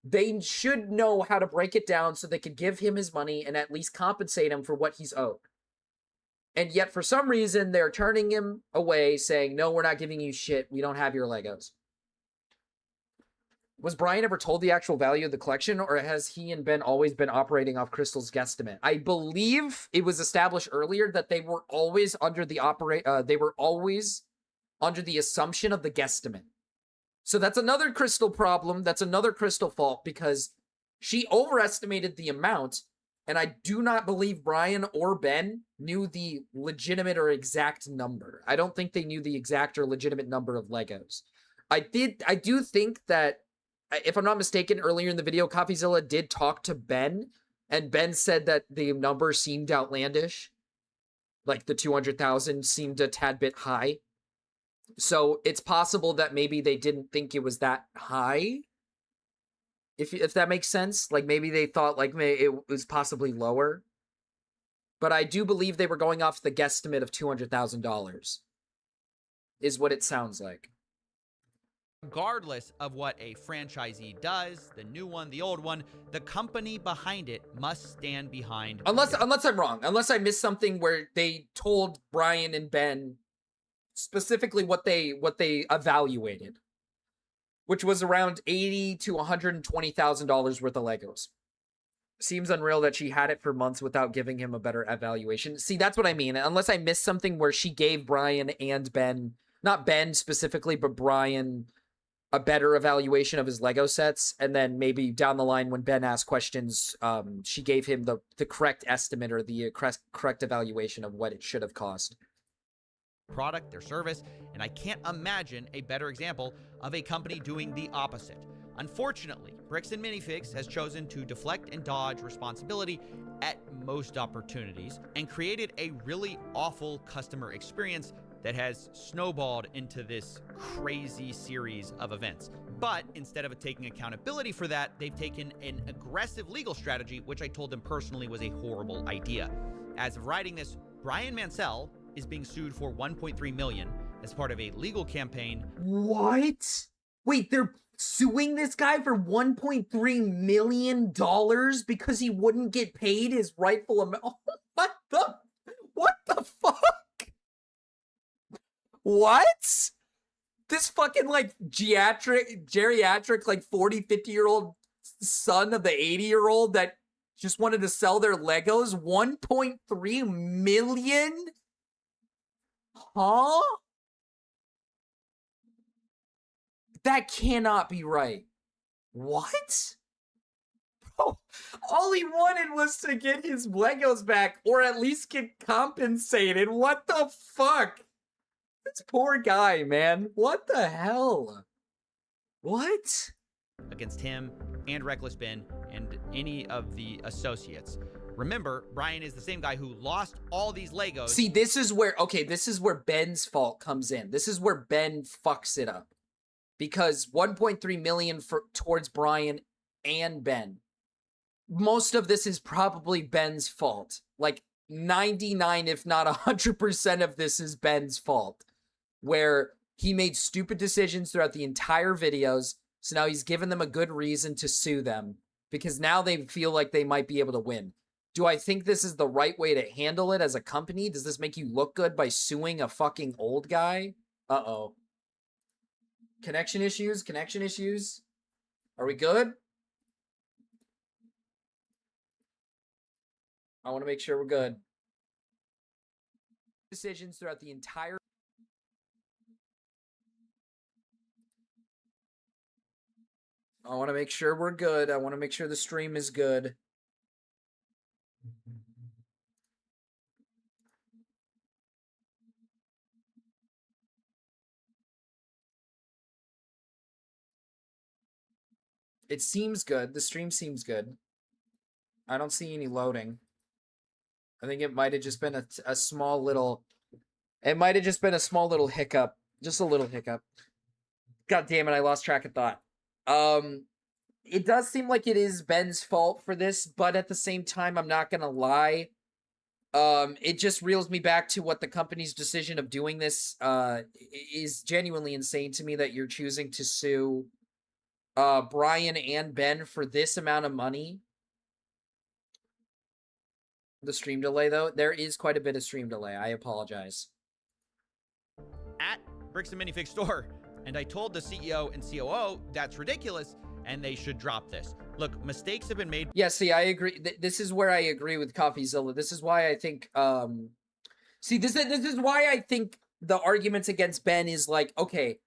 They should know how to break it down so they could give him his money and at least compensate him for what he's owed. And yet, for some reason, they're turning him away, saying, no, we're not giving you shit. We don't have your Legos. Was Brian ever told the actual value of the collection, or has he and Ben always been operating off Crystal's guesstimate? I believe it was established earlier that they were always under the assumption of the guesstimate. So that's another Crystal problem. That's another Crystal fault, because she overestimated the amount, and I do not believe Brian or Ben knew the legitimate or exact number. I don't think they knew the exact or legitimate number of Legos. I do think that, if I'm not mistaken, earlier in the video, CoffeeZilla did talk to Ben, and Ben said that the number seemed outlandish. Like the 200,000 seemed a tad bit high. So it's possible that maybe they didn't think it was that high. If that makes sense. Like maybe they thought like it was possibly lower. But I do believe they were going off the guesstimate of $200,000. Is what it sounds like. Regardless of what a franchisee does, the new one, the old one, the company behind it must stand behind. Unless I'm wrong. Unless I missed something where they told Brian and Ben specifically what they evaluated, which was around $80,000 to $120,000 worth of Legos. Seems unreal that she had it for months without giving him a better evaluation. See, that's what I mean. Unless I missed something where she gave Brian and Ben, not Ben specifically, but Brian, a better evaluation of his Lego sets, and then maybe down the line when Ben asked questions, she gave him the correct estimate or the correct evaluation of what it should have cost. Product, their service, and I can't imagine a better example of a company doing the opposite. Unfortunately, Bricks and Minifigs has chosen to deflect and dodge responsibility at most opportunities and created a really awful customer experience that has snowballed into this crazy series of events. But instead of taking accountability for that, they've taken an aggressive legal strategy, which I told them personally was a horrible idea. As of writing this, Brian Mansell is being sued for $1.3 million as part of a legal campaign. What? Wait, they're suing this guy for $1.3 million because he wouldn't get paid his rightful amount? What the fuck? What? This fucking like geriatric like 40, 50-year-old son of the 80-year-old that just wanted to sell their Legos? $1.3 million? Huh? That cannot be right. What? Bro, all he wanted was to get his Legos back or at least get compensated. What the fuck? This poor guy, man. What the hell? What? Against him and Reckless Ben and any of the associates. Remember, Brian is the same guy who lost all these Legos. See, this is where Ben's fault comes in. This is where Ben fucks it up. Because $1.3 million towards Brian and Ben. most of this is probably Ben's fault. Like 99, if not 100% of this is Ben's fault, where he made stupid decisions throughout the entire videos. So now he's given them a good reason to sue them because now they feel like they might be able to win. Do I think this is the right way to handle it as a company? Does this make you look good by suing a fucking old guy? Uh-oh. Connection issues? Connection issues? Are we good? I want to make sure we're good. Decisions throughout the entire... I want to make sure we're good. I want to make sure the stream is good. It seems good. The stream seems good. I don't see any loading. I think it might have just been a small little... It might have just been a small little hiccup. Just a little hiccup. God damn it, I lost track of thought. It does seem like it is Ben's fault for this, but at the same time, I'm not gonna lie. It just reels me back to what the company's decision of doing this is genuinely insane to me, that you're choosing to sue Brian and Ben for this amount of money. The stream delay, though, there is quite a bit of stream delay. I apologize. At Bricks and Minifig store, and I told the CEO and COO that's ridiculous and they should drop this. Look, mistakes have been made. Yeah, see, I agree. This is where I agree with CoffeeZilla. This is why I think, see, this is why I think the arguments against Ben is like, okay,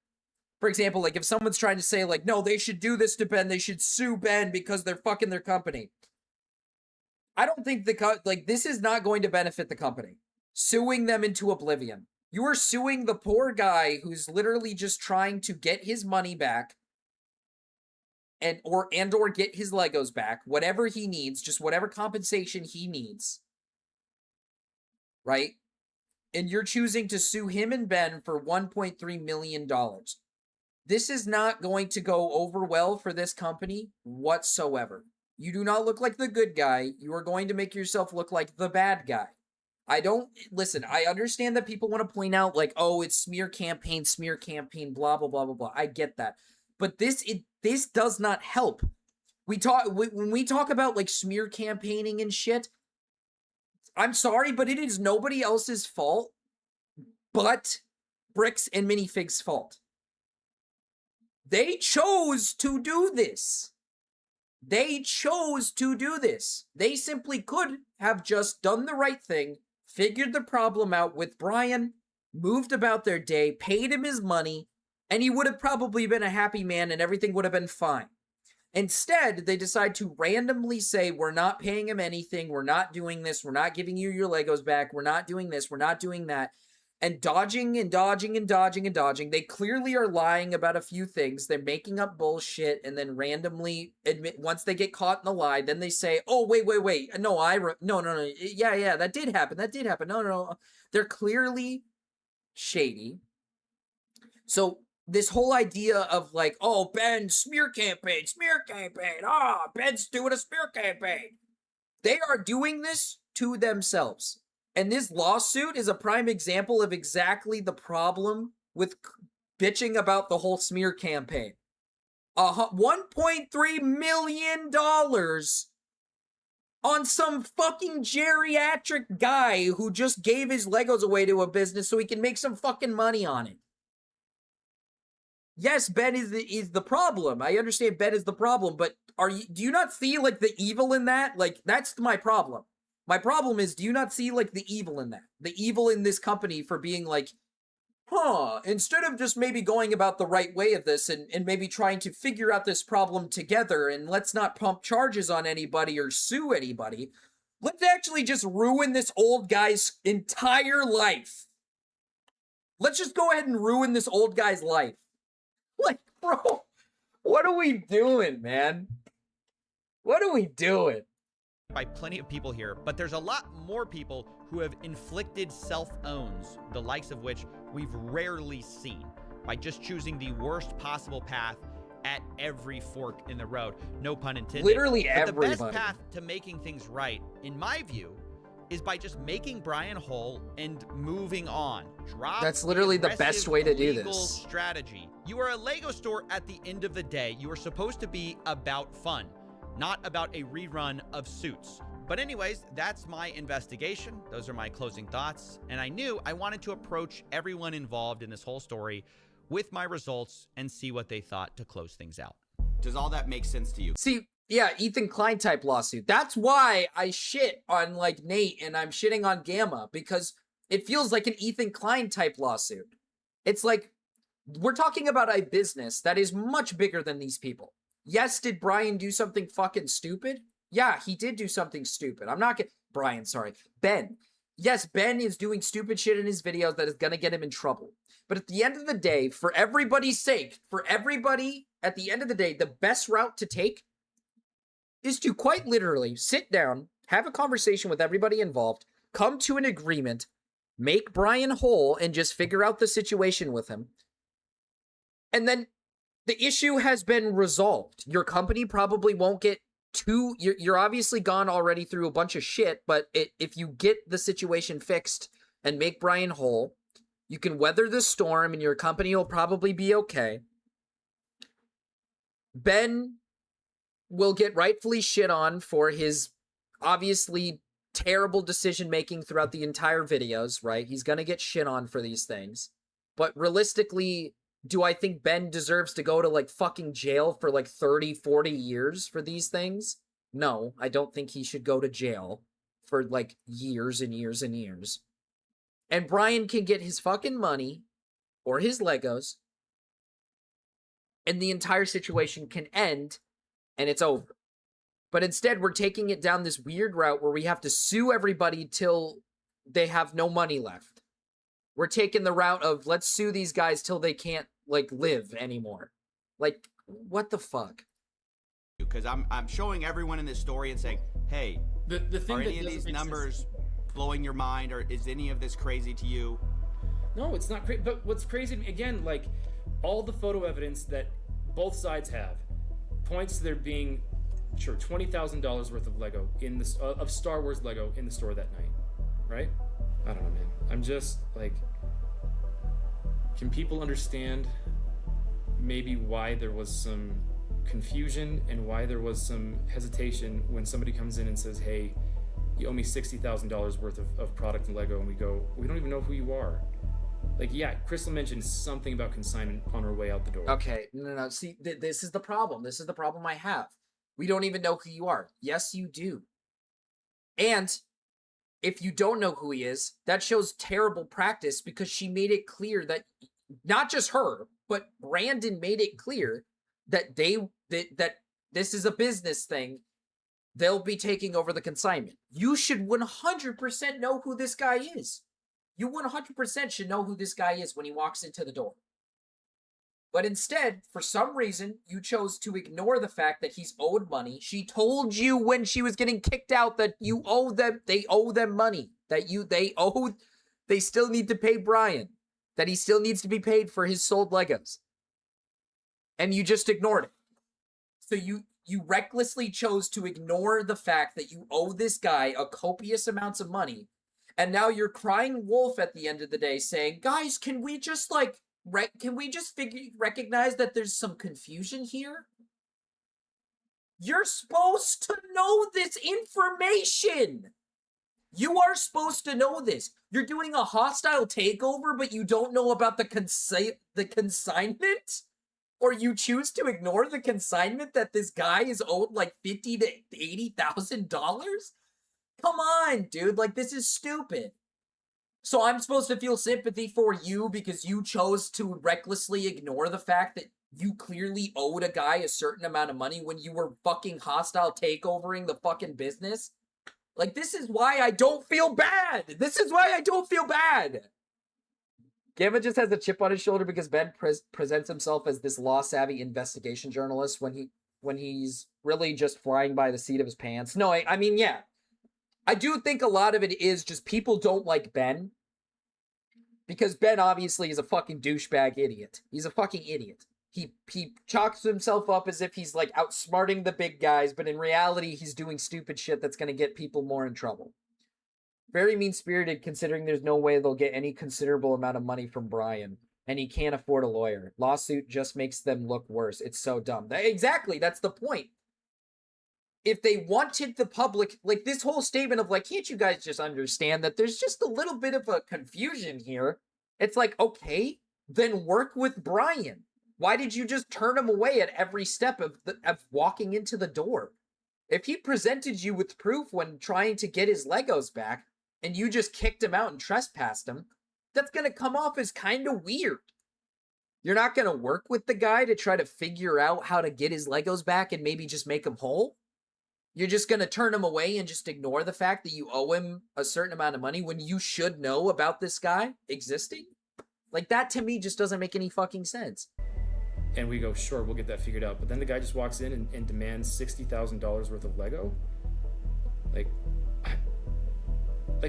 for example, like if someone's trying to say like, no, they should do this to Ben, they should sue Ben because they're fucking their company. I don't think this is not going to benefit the company. Suing them into oblivion. You are suing the poor guy who's literally just trying to get his money back and or get his Legos back, whatever he needs, just whatever compensation he needs. Right? And you're choosing to sue him and Ben for $1.3 million. This is not going to go over well for this company whatsoever. You do not look like the good guy. You are going to make yourself look like the bad guy. Listen, I understand that people want to point out like, oh, it's smear campaign, blah, blah, blah, blah, blah. I get that. But this does not help. When we talk about like smear campaigning and shit, I'm sorry, but it is nobody else's fault but Bricks and Minifig's fault. They chose to do this. They chose to do this. They simply could have just done the right thing, figured the problem out with Brian, moved about their day, paid him his money, and he would have probably been a happy man and everything would have been fine. Instead, they decide to randomly say, we're not paying him anything, we're not doing this, we're not giving you your Legos back, we're not doing this, we're not doing that. And dodging and dodging and dodging and dodging. They clearly are lying about a few things. They're making up bullshit and then randomly admit, once they get caught in the lie, then they say, oh, wait. No, no. Yeah, that did happen. No. They're clearly shady. So this whole idea of like, oh, Ben, smear campaign. Ben's doing a smear campaign. They are doing this to themselves. And this lawsuit is a prime example of exactly the problem with bitching about the whole smear campaign. $1.3 million on some fucking geriatric guy who just gave his Legos away to a business so he can make some fucking money on it. Yes, Ben is the problem. I understand Ben is the problem, but do you not see like the evil in that? Like, that's my problem. My problem is, do you not see, like, the evil in that? The evil in this company for being like, instead of just maybe going about the right way of this and maybe trying to figure out this problem together and let's not pump charges on anybody or sue anybody, let's actually just ruin this old guy's entire life. Let's just go ahead and ruin this old guy's life. Like, bro, what are we doing, man? What are we doing? By plenty of people here, but there's a lot more people who have inflicted self-owns, the likes of which we've rarely seen, by just choosing the worst possible path at every fork in the road. No pun intended. Literally but the best everybody. path to making things right, in my view, is by just making Brian whole and moving on. Drop That's literally the aggressive best way to do legal this. strategy. You are a Lego store at the end of the day. You are supposed to be about fun, not about a rerun of Suits. But anyways, that's my investigation. Those are my closing thoughts. And I knew I wanted to approach everyone involved in this whole story with my results and see what they thought to close things out. Does all that make sense to you? See, yeah, Ethan Klein type lawsuit. That's why I shit on like Nate and I'm shitting on Gamma, because it feels like an Ethan Klein type lawsuit. It's like, we're talking about a business that is much bigger than these people. Yes, did Brian do something fucking stupid? Yeah, he did do something stupid. I'm not gonna... Ben. Yes, Ben is doing stupid shit in his videos that is gonna get him in trouble. But at the end of the day, for everybody's sake, for everybody, at the end of the day, the best route to take is to quite literally sit down, have a conversation with everybody involved, come to an agreement, make Brian whole, and just figure out the situation with him. And then the issue has been resolved. Your company probably won't get too... You're obviously gone already through a bunch of shit, but if you get the situation fixed and make Brian whole, you can weather the storm and your company will probably be okay. Ben will get rightfully shit on for his obviously terrible decision-making throughout the entire videos, right? He's gonna get shit on for these things. But realistically, do I think Ben deserves to go to, like, fucking jail for, like, 30, 40 years for these things? No, I don't think he should go to jail for, like, years and years and years. And Brian can get his fucking money, or his Legos, and the entire situation can end, and it's over. But instead, we're taking it down this weird route where we have to sue everybody till they have no money left. We're taking the route of, let's sue these guys till they can't, like, live anymore. Like, what the fuck? Because I'm showing everyone in this story and saying, hey, the thing are that any of doesn't these make numbers blowing your mind, or is any of this crazy to you? No, it's not crazy. But what's crazy to me, again, like, all the photo evidence that both sides have points to there being, sure, $20,000 worth of Lego in this of Star Wars Lego in the store that night, right? I don't know, man. I'm just like, can people understand maybe why there was some confusion and why there was some hesitation when somebody comes in and says, hey, you owe me $60,000 worth of product in Lego, and we go, we don't even know who you are. Like, yeah, Crystal mentioned something about consignment on her way out the door. Okay, no. See, this is the problem. This is the problem I have. We don't even know who you are. Yes, you do. And if you don't know who he is, that shows terrible practice, because she made it clear that, not just her, but Brandon made it clear that that this is a business thing. They'll be taking over the consignment. You should 100% know who this guy is. You 100% should know who this guy is when he walks into the door. But instead, for some reason, you chose to ignore the fact that he's owed money. She told you when she was getting kicked out that you owe them, they owe them money. That they still need to pay Brian. That he still needs to be paid for his sold Legos. And you just ignored it. So you recklessly chose to ignore the fact that you owe this guy a copious amounts of money. And now you're crying wolf at the end of the day saying, guys, can we just recognize that there's some confusion here? You're supposed to know this information. You are supposed to know this. You're doing a hostile takeover, but you don't know about the consignment? Or you choose to ignore the consignment that this guy is owed like $50,000 to $80,000? Come on, dude. Like, this is stupid. So I'm supposed to feel sympathy for you because you chose to recklessly ignore the fact that you clearly owed a guy a certain amount of money when you were fucking hostile takeovering the fucking business? Like, this is why I don't feel bad. This is why I don't feel bad. Gamma just has a chip on his shoulder because Ben presents himself as this law-savvy investigation journalist when he's really just flying by the seat of his pants. No, I mean, yeah. I do think a lot of it is just people don't like Ben. Because Ben obviously is a fucking douchebag idiot. He's a fucking idiot. He chalks himself up as if he's like outsmarting the big guys, but in reality, he's doing stupid shit that's going to get people more in trouble. Very mean-spirited, considering there's no way they'll get any considerable amount of money from Brian, and he can't afford a lawyer. Lawsuit just makes them look worse. It's so dumb. Exactly, that's the point. If they wanted the public, like this whole statement of like, can't you guys just understand that there's just a little bit of a confusion here? It's like, okay, then work with Brian. Why did you just turn him away at every step of walking into the door? If he presented you with proof when trying to get his Legos back, and you just kicked him out and trespassed him, that's going to come off as kind of weird. You're not going to work with the guy to try to figure out how to get his Legos back and maybe just make him whole? You're just going to turn him away and just ignore the fact that you owe him a certain amount of money when you should know about this guy existing? Like, that to me just doesn't make any fucking sense. And we go, sure, we'll get that figured out. But then the guy just walks in and demands $60,000 worth of Lego? Like,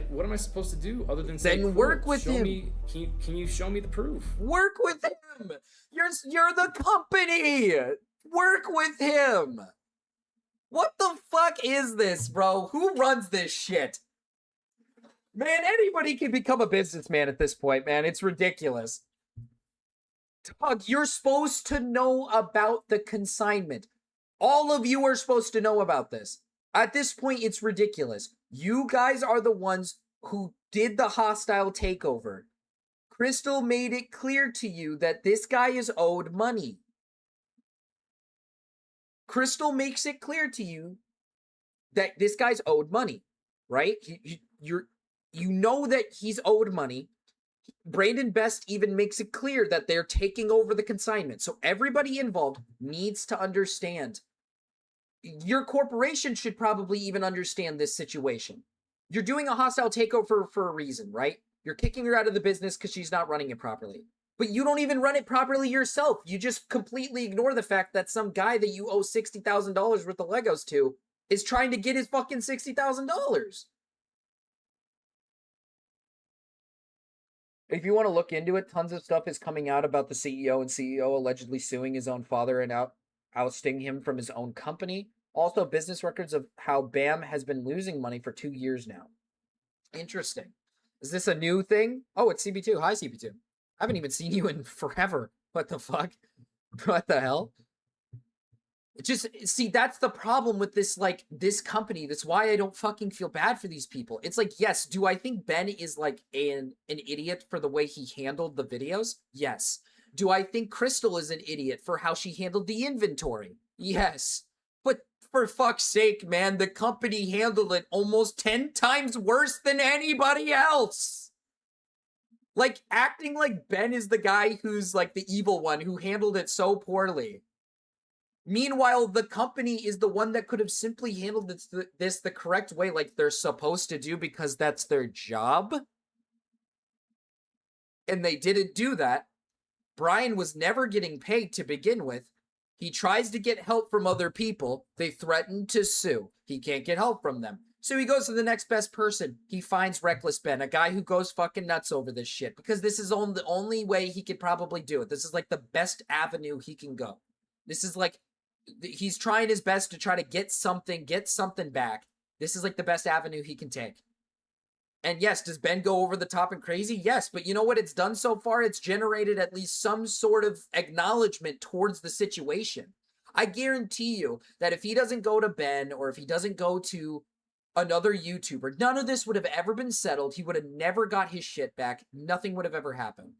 what am I supposed to do other than say, then work with him? Can you show me the proof? Work with him! You're the company! Work with him! What the fuck is this, bro? Who runs this shit? Man, anybody can become a businessman at this point, man. It's ridiculous. Doug, you're supposed to know about the consignment. All of you are supposed to know about this. At this point, it's ridiculous. You guys are the ones who did the hostile takeover. Crystal made it clear to you that this guy is owed money. Crystal makes it clear to you that this guy's owed money, right? You know that he's owed money. Brandon Best even makes it clear that they're taking over the consignment. So everybody involved needs to understand. Your corporation should probably even understand this situation. You're doing a hostile takeover for a reason, right? You're kicking her out of the business because she's not running it properly. But you don't even run it properly yourself. You just completely ignore the fact that some guy that you owe $60,000 worth of Legos to is trying to get his fucking $60,000. If you want to look into it, tons of stuff is coming out about the CEO and CEO allegedly suing his own father and ousting him from his own company. Also, business records of how BAM has been losing money for 2 years now. Interesting. Is this a new thing? Oh, it's CB2. Hi, CB2. I haven't even seen you in forever. What the fuck? What the hell? Just, see, that's the problem with this, like, this company. That's why I don't fucking feel bad for these people. It's like, yes, do I think Ben is, like, an idiot for the way he handled the videos? Yes. Do I think Crystal is an idiot for how she handled the inventory? Yes. But for fuck's sake, man, the company handled it almost 10 times worse than anybody else. Like, acting like Ben is the guy who's, like, the evil one who handled it so poorly. Meanwhile, the company is the one that could have simply handled this the correct way, like they're supposed to do because that's their job. And they didn't do that. Brian was never getting paid to begin with. He tries to get help from other people. They threaten to sue. He can't get help from them. So he goes to the next best person. He finds Reckless Ben, a guy who goes fucking nuts over this shit because this is the only way he could probably do it. This is like the best avenue he can go. This is like, he's trying his best to try to get something back. This is like the best avenue he can take. And yes, does Ben go over the top and crazy? Yes, but you know what it's done so far? It's generated at least some sort of acknowledgement towards the situation. I guarantee you that if he doesn't go to Ben or if he doesn't go to another YouTuber, none of this would have ever been settled. He would have never got his shit back. Nothing would have ever happened.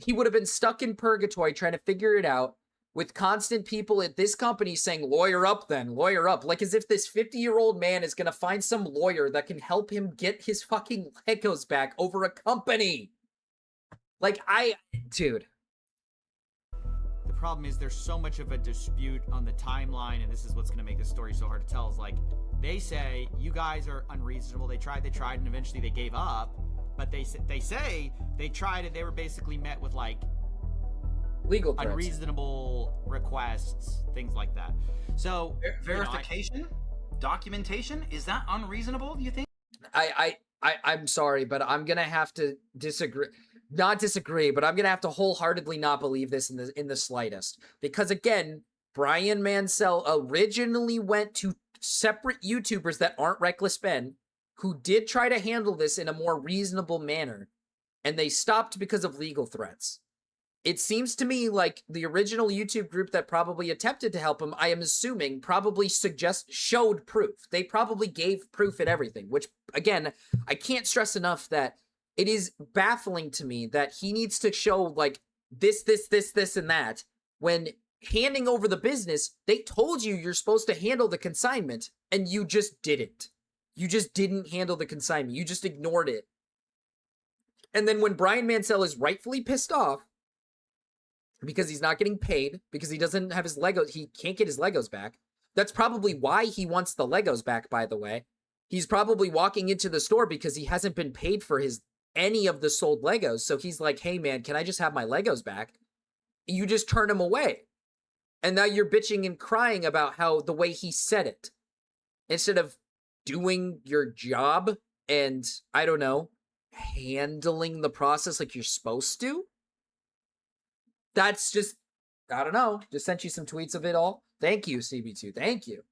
He would have been stuck in purgatory trying to figure it out with constant people at this company saying, lawyer up then, lawyer up. Like as if this 50-year-old man is going to find some lawyer that can help him get his fucking Legos back over a company. Like, dude. The problem is there's so much of a dispute on the timeline, and this is what's going to make this story so hard to tell, is like, they say, you guys are unreasonable. They tried, and eventually they gave up. But they say they tried and they were basically met with like legal threats, unreasonable requests, things like that. So verification, documentation, is that unreasonable? Do you think? I'm sorry, but I'm gonna have to disagree. not disagree, but I'm gonna have to wholeheartedly not believe this in the slightest. Because again, Brian Mansell originally went to separate YouTubers that aren't Reckless Ben, who did try to handle this in a more reasonable manner, and they stopped because of legal threats. It seems to me like the original YouTube group that probably attempted to help him, I am assuming, probably showed proof. They probably gave proof and everything, which, again, I can't stress enough that it is baffling to me that he needs to show, like, this, and that, when handing over the business, they told you you're supposed to handle the consignment, and you just didn't. You just didn't handle the consignment. You just ignored it. And then when Brian Mansell is rightfully pissed off, because he's not getting paid, because he doesn't have his Legos, he can't get his Legos back. That's probably why he wants the Legos back, by the way. He's probably walking into the store because he hasn't been paid for any of the sold Legos. So he's like, hey man, can I just have my Legos back? You just turn him away. And now you're bitching and crying about how the way he said it. Instead of doing your job and, I don't know, handling the process like you're supposed to. That's just, I don't know. Just sent you some tweets of it all. Thank you, CB2. Thank you.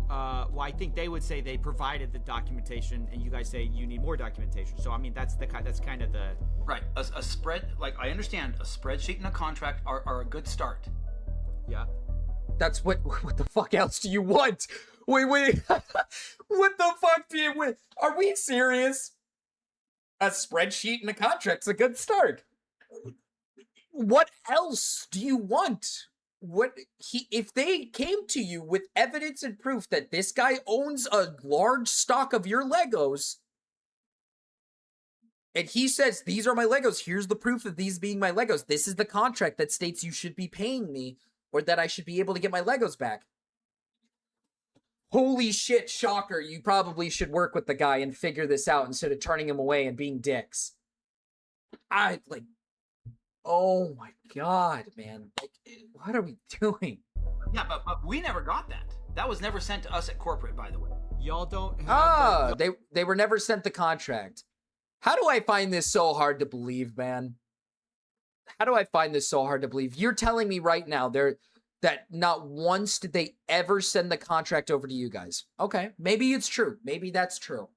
Well, I think they would say they provided the documentation, and you guys say you need more documentation. So I mean, that's kind of the right. A spread, like I understand, a spreadsheet and a contract are a good start. Yeah. That's what the fuck else do you want? Wait. What the fuck do you want? Are we serious? A spreadsheet and a contract's a good start. What else do you want? If they came to you with evidence and proof that this guy owns a large stock of your Legos, and he says, these are my Legos, here's the proof of these being my Legos, this is the contract that states you should be paying me, or that I should be able to get my Legos back. Holy shit, shocker, you probably should work with the guy and figure this out instead of turning him away and being dicks. Oh my god, man. Like, what are we doing? Yeah, but we never got that. That was never sent to us at corporate, by the way. Y'all don't have they were never sent the contract. How do I find this so hard to believe, man? How do I find this so hard to believe? You're telling me right now that not once did they ever send the contract over to you guys. Okay, maybe it's true. Maybe that's true.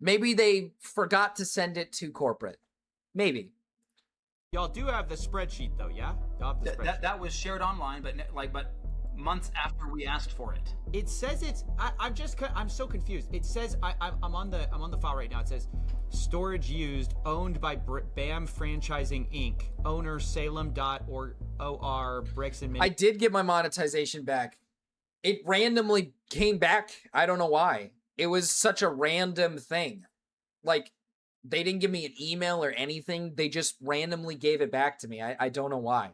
Maybe they forgot to send it to corporate. Maybe. Y'all do have the spreadsheet, though, yeah? Y'all have the spreadsheet. That was shared online, but months after we asked for it. It says it's. I'm so confused. It says I'm on the file right now. It says storage used, owned by BAM Franchising Inc. Owner Salem.or Bricks and Mini. I did get my monetization back. It randomly came back. I don't know why. It was such a random thing. Like, they didn't give me an email or anything. They just randomly gave it back to me. I don't know why.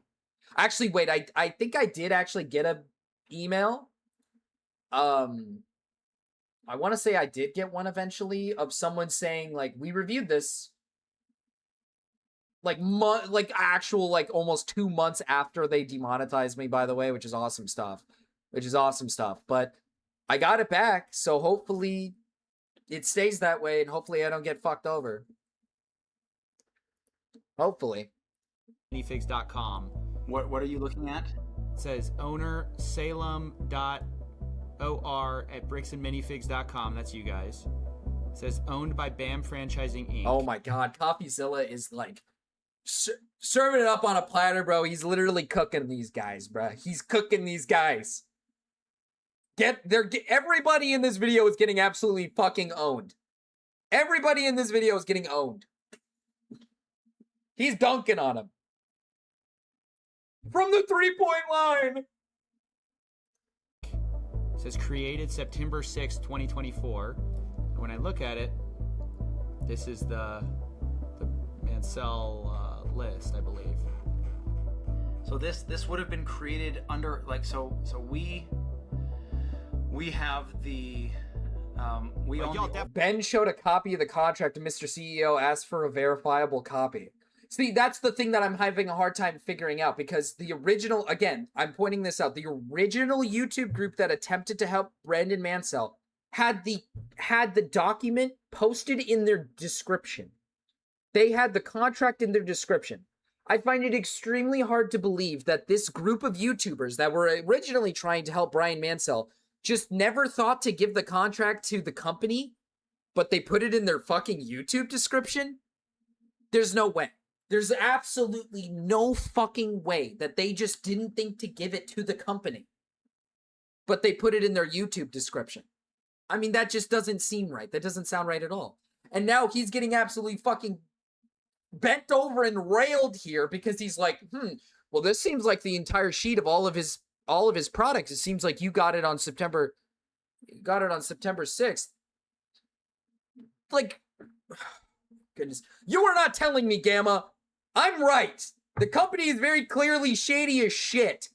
Actually, wait, I think I did actually get a email. I want to say I did get one eventually of someone saying, like, we reviewed this. Like, almost 2 months after they demonetized me, by the way, which is awesome stuff. But I got it back, so hopefully it stays that way, and hopefully I don't get fucked over. Hopefully. Minifigs.com. What are you looking at? It says owner Salem.or at bricksandminifigs.com. That's you guys. It says owned by BAM Franchising Inc. Oh my god, CoffeeZilla is like serving it up on a platter, bro. He's literally cooking these guys, bro. He's cooking these guys. Everybody in this video is getting absolutely fucking owned. Everybody in this video is getting owned. He's dunking on him. From the 3-point line. It says created September 6th, 2024. And when I look at it, this is the Mansell list, I believe. So this would have been created under we have the we own Ben showed a copy of the contract to Mr. CEO, asked for a verifiable copy. See, that's the thing that I'm having a hard time figuring out, because the original, again, I'm pointing this out, the original YouTube group that attempted to help Brandon Mansell had the document posted in their description. They had the contract in their description. I find it extremely hard to believe that this group of YouTubers that were originally trying to help Brian Mansell just never thought to give the contract to the company, but they put it in their fucking YouTube description. There's no way. There's absolutely no fucking way that they just didn't think to give it to the company, but they put it in their YouTube description. I mean, that just doesn't seem right. That doesn't sound right at all. And now he's getting absolutely fucking bent over and railed here because he's like, well, this seems like the entire sheet of all of his products. It seems like you got it on September 6th. Like, goodness. You are not telling me, Gamma. I'm right. The company is very clearly shady as shit.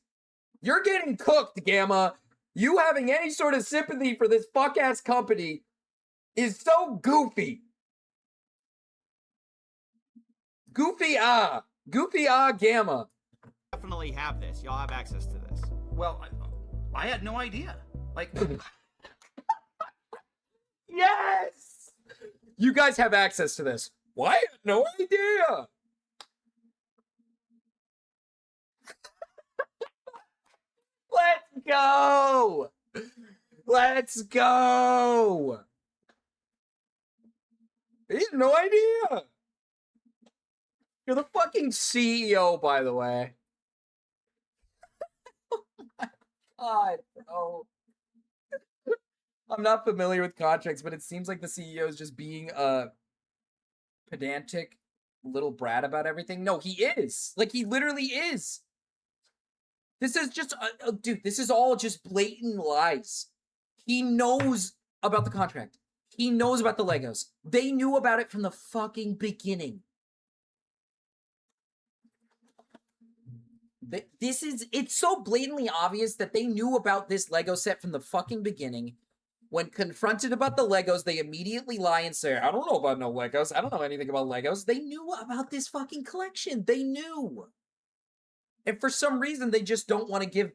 You're getting cooked, Gamma. You having any sort of sympathy for this fuck-ass company is so goofy. Goofy Gamma. Definitely have this. Y'all have access to this. Well, I had no idea. Like, yes! You guys have access to this. Well, I had no idea. Let's go. Let's go. He had no idea. You're the fucking CEO, by the way. Oh my god, bro. I'm not familiar with contracts, but it seems like the CEO is just being a pedantic little brat about everything. No, he is. Like, he literally is. This is just, dude, this is all just blatant lies. He knows about the contract. He knows about the Legos. They knew about it from the fucking beginning. It's so blatantly obvious that they knew about this Lego set from the fucking beginning. When confronted about the Legos, they immediately lie and say, I don't know about no Legos. I don't know anything about Legos. They knew about this fucking collection. They knew. And for some reason, they just don't want to give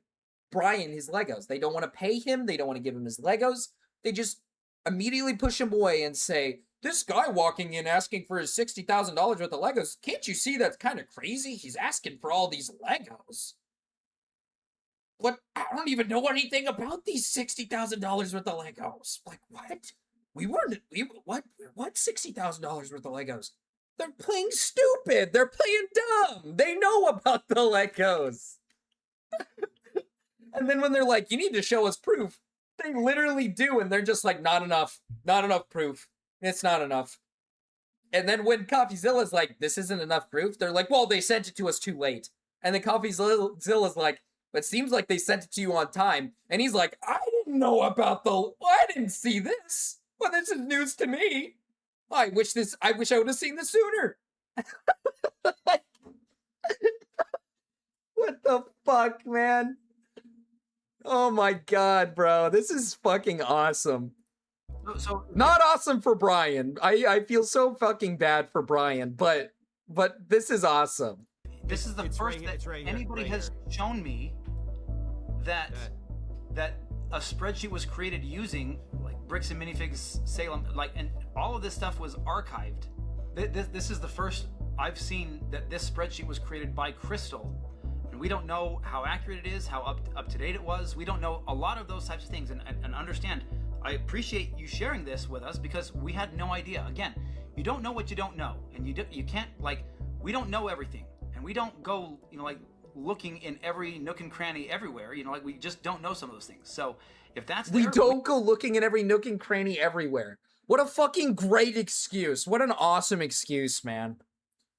Brian his Legos. They don't want to pay him. They don't want to give him his Legos. They just immediately push him away and say, this guy walking in asking for his $60,000 worth of Legos, can't you see that's kind of crazy? He's asking for all these Legos. But I don't even know anything about these $60,000 worth of Legos. Like, what? What $60,000 worth of Legos? They're playing stupid. They're playing dumb. They know about the Legos. And then when they're like, you need to show us proof, they literally do. And they're just like, not enough proof. It's not enough. And then when CoffeeZilla's like, this isn't enough proof, they're like, well, they sent it to us too late. And then CoffeeZilla's like, but it seems like they sent it to you on time. And he's like, I didn't know about I didn't see this. Well, this is news to me. I wish I would have seen this sooner. What the fuck, man? Oh my god, bro. This is fucking awesome. So not awesome for Brian. I feel so fucking bad for Brian, but this is awesome. This is the first that anybody has shown me that a spreadsheet was created using like Bricks and Minifigs Salem, like, and all of this stuff was archived. This is the first I've seen that this spreadsheet was created by Crystal, and we don't know how accurate it is, how up to date it was. We don't know a lot of those types of things, and understand. I appreciate you sharing this with us because we had no idea. Again, you don't know what you don't know, and you can't, like, we don't know everything, and we don't go, like, looking in every nook and cranny everywhere, like, we just don't know some of those things. So if that's we don't go looking in every nook and cranny everywhere. What a fucking great excuse. What an awesome excuse, man.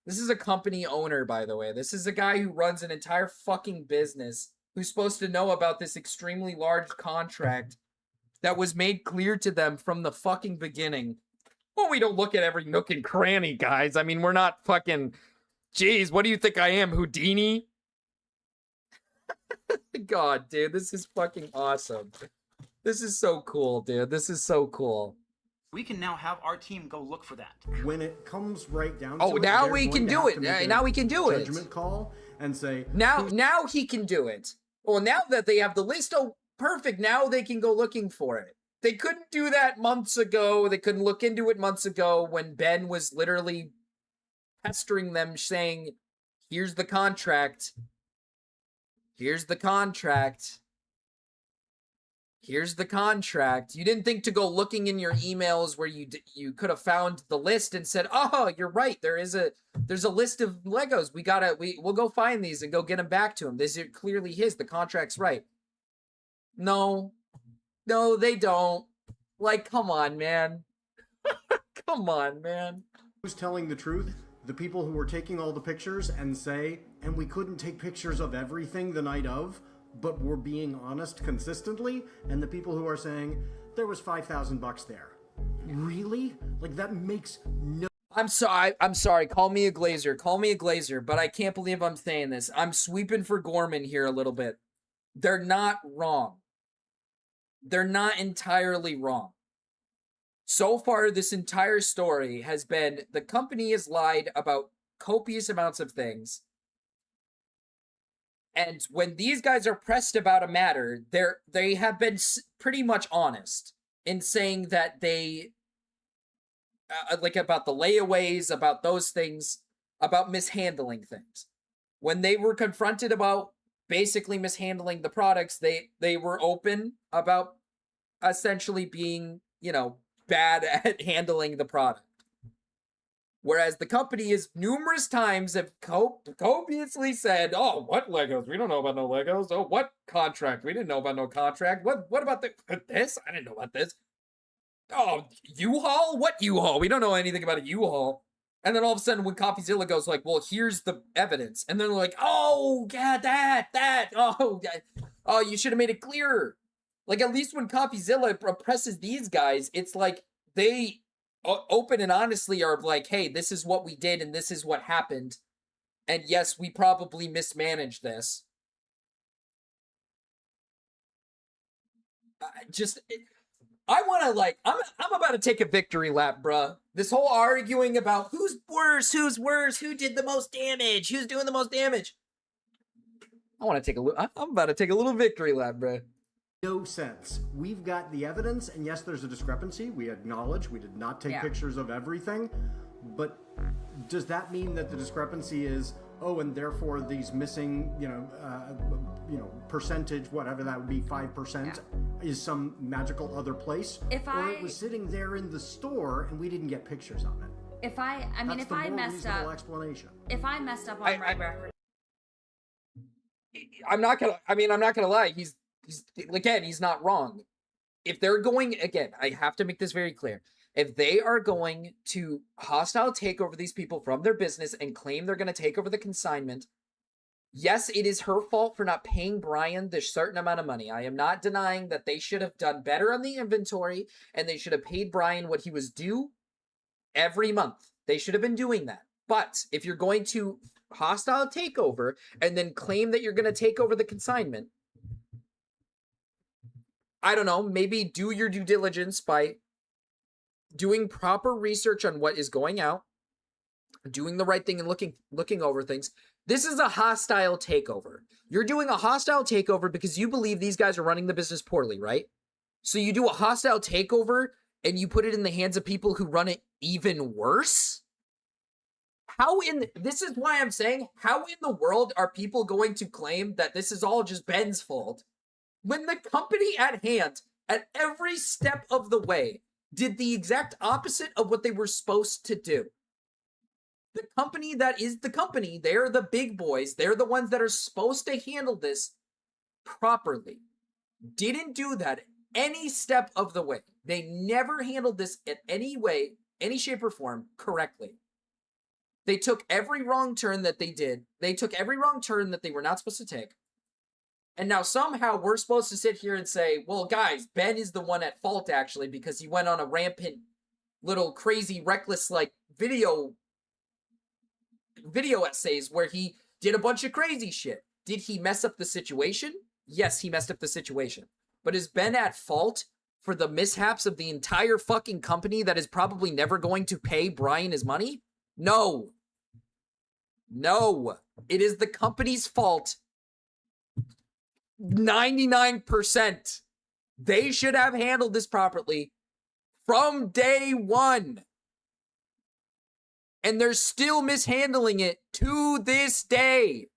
This is a company owner, by the way. This is a guy who runs an entire fucking business who's supposed to know about this extremely large contract that was made clear to them from the fucking beginning. Well, we don't look at every nook and cranny, guys. I mean, we're not fucking... Jeez, what do you think I am, Houdini? God, dude, this is fucking awesome. This is so cool, dude. This is so cool. We can now have our team go look for that. When it comes right down to it, now we can do it. Now we can do it. Judgment call and say... Now he can do it. Well, now that they have the list, oh, perfect. Now they can go looking for it. They couldn't do that months ago. They couldn't look into it months ago when Ben was literally pestering them saying, here's the contract. Here's the contract. Here's the contract. You didn't think to go looking in your emails where you could have found the list and said, "Oh, you're right. There's a list of Legos. We'll go find these and go get them back to him. This is clearly his. The contract's right." No, they don't. Like, come on, man. Come on, man. Who's telling the truth? The people who were taking all the pictures and say, and we couldn't take pictures of everything the night of, but we're being honest consistently, and the people who are saying there was $5,000 there. Really? Like, that makes no. I'm sorry. Call me a glazer, but I can't believe I'm saying this. I'm sweeping for Gorman here a little bit. They're not wrong. They're not entirely wrong. So far, this entire story has been the company has lied about copious amounts of things. And when these guys are pressed about a matter, they have been pretty much honest in saying that they, like about the layaways, about those things, about mishandling things. When they were confronted about basically mishandling the products, they were open about essentially being, bad at handling the product. Whereas the company is numerous times have copiously said, "Oh, what Legos? We don't know about no Legos. Oh, what contract? We didn't know about no contract. What about this? I didn't know about this. Oh, U-Haul? What U-Haul? We don't know anything about a U-Haul." And then all of a sudden when CoffeeZilla goes like, "Well, here's the evidence." And then they're like, "Oh, yeah, that. Oh, you should have made it clearer." Like, at least when CoffeeZilla presses these guys, it's like they open and honestly are like, "Hey, this is what we did and this is what happened. And yes, we probably mismanaged this." I want to I'm about to take a victory lap, bruh. This whole arguing about who's worse, who did the most damage, who's doing the most damage. I'm about to take a little victory lap, bruh. No sense. We've got the evidence, and yes, there's a discrepancy. We acknowledge we did not take pictures of everything, but does that mean that the discrepancy is, oh, and therefore these missing, percentage, whatever that would be, 5%, is some magical other place? Or it was sitting there in the store and we didn't get pictures of it. If I messed up, explanation. If I messed up on my record, I'm not gonna lie. He's not wrong. If they're going, again, I have to make this very clear. If they are going to hostile take over these people from their business and claim they're going to take over the consignment, yes, it is her fault for not paying Brian this certain amount of money. I am not denying that they should have done better on the inventory and they should have paid Brian what he was due every month. They should have been doing that. But if you're going to hostile takeover and then claim that you're going to take over the consignment, I don't know, maybe do your due diligence by doing proper research on what is going out, doing the right thing and looking over things. This is a hostile takeover. You're doing a hostile takeover because you believe these guys are running the business poorly, right? So you do a hostile takeover and you put it in the hands of people who run it even worse? This is why I'm saying, how in the world are people going to claim that this is all just Ben's fault when the company at hand, at every step of the way, did the exact opposite of what they were supposed to do? The company that is the company, they're the big boys, they're the ones that are supposed to handle this properly. Didn't do that any step of the way. They never handled this in any way, any shape or form correctly. They took every wrong turn that they did. They took every wrong turn that they were not supposed to take. And now somehow we're supposed to sit here and say, well, guys, Ben is the one at fault, actually, because he went on a rampant, little crazy, reckless, video essays where he did a bunch of crazy shit. Did he mess up the situation? Yes, he messed up the situation. But is Ben at fault for the mishaps of the entire fucking company that is probably never going to pay Brian his money? No. No. It is the company's fault 99%. They should have handled this properly from day one. And they're still mishandling it to this day.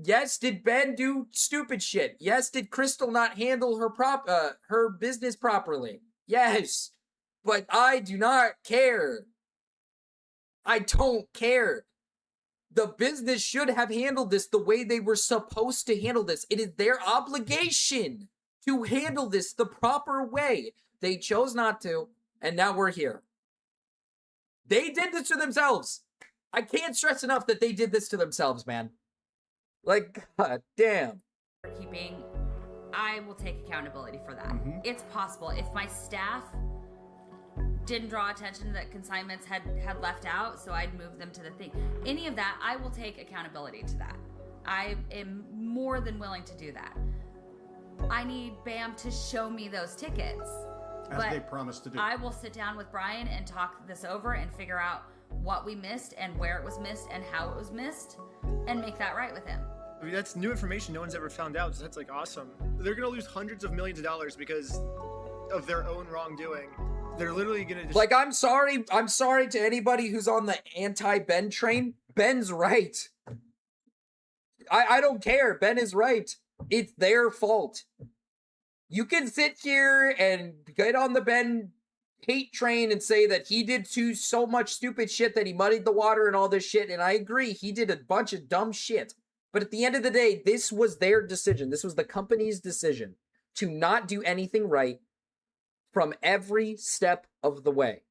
Yes, did Ben do stupid shit? Yes, did Crystal not handle her business properly? Yes, but I do not care. I don't care. The business should have handled this the way they were supposed to handle this. It is their obligation to handle this the proper way. They chose not to, and now we're here. They did this to themselves. I can't stress enough that they did this to themselves, man. Like, god damn. Keeping, I will take accountability for that. It's possible. If my staff didn't draw attention that consignments had left out, so I'd move them to the thing. Any of that, I will take accountability to that. I am more than willing to do that. I need BAM to show me those tickets. As they promised to do. I will sit down with Brian and talk this over and figure out what we missed and where it was missed and how it was missed and make that right with him. I mean, that's new information no one's ever found out, so that's like awesome. They're gonna lose hundreds of millions of dollars because of their own wrongdoing. They're literally gonna just... Like, I'm sorry to anybody who's on the anti-Ben train. Ben's right. I don't care. Ben is right. It's their fault. You can sit here and get on the Ben hate train and say that he did so much stupid shit that he muddied the water and all this shit, and I agree, he did a bunch of dumb shit. But at the end of the day, this was their decision. This was the company's decision to not do anything right from every step of the way.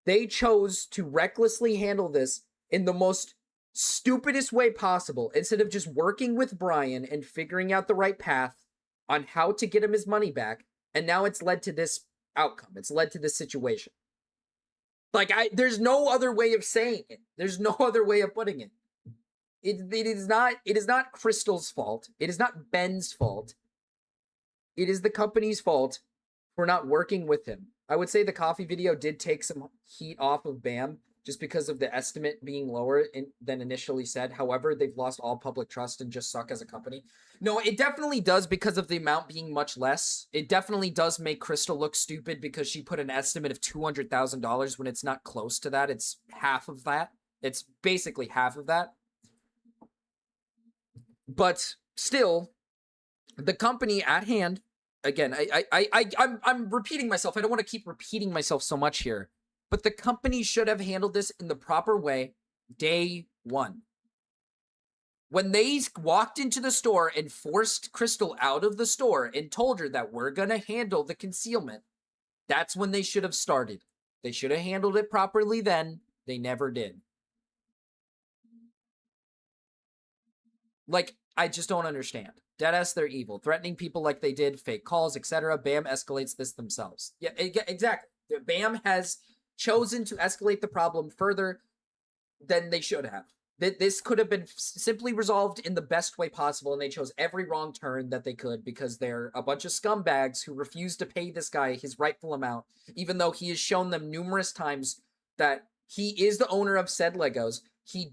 They chose to recklessly handle this in the most stupidest way possible instead of just working with Brian and figuring out the right path on how to get him his money back. And now it's led to this outcome. It's led to this situation. Like, there's no other way of saying it. There's no other way of putting it. It is not Crystal's fault. It is not Ben's fault. It is the company's fault for not working with him. I would say the coffee video did take some heat off of BAM just because of the estimate being lower than initially said. However, they've lost all public trust and just suck as a company. No, it definitely does because of the amount being much less. It definitely does make Crystal look stupid because she put an estimate of $200,000 when it's not close to that. It's half of that. It's basically half of that. But still, the company at hand, again, I'm repeating myself. I don't want to keep repeating myself so much here. But the company should have handled this in the proper way day one. When they walked into the store and forced Crystal out of the store and told her that we're going to handle the concealment, that's when they should have started. They should have handled it properly then. They never did. Like, I just don't understand. Deadass, they're evil. Threatening people like they did, fake calls, etc. BAM escalates this themselves. Yeah, exactly. BAM has chosen to escalate the problem further than they should have. This could have been simply resolved in the best way possible, and they chose every wrong turn that they could because they're a bunch of scumbags who refuse to pay this guy his rightful amount, even though he has shown them numerous times that he is the owner of said Legos. He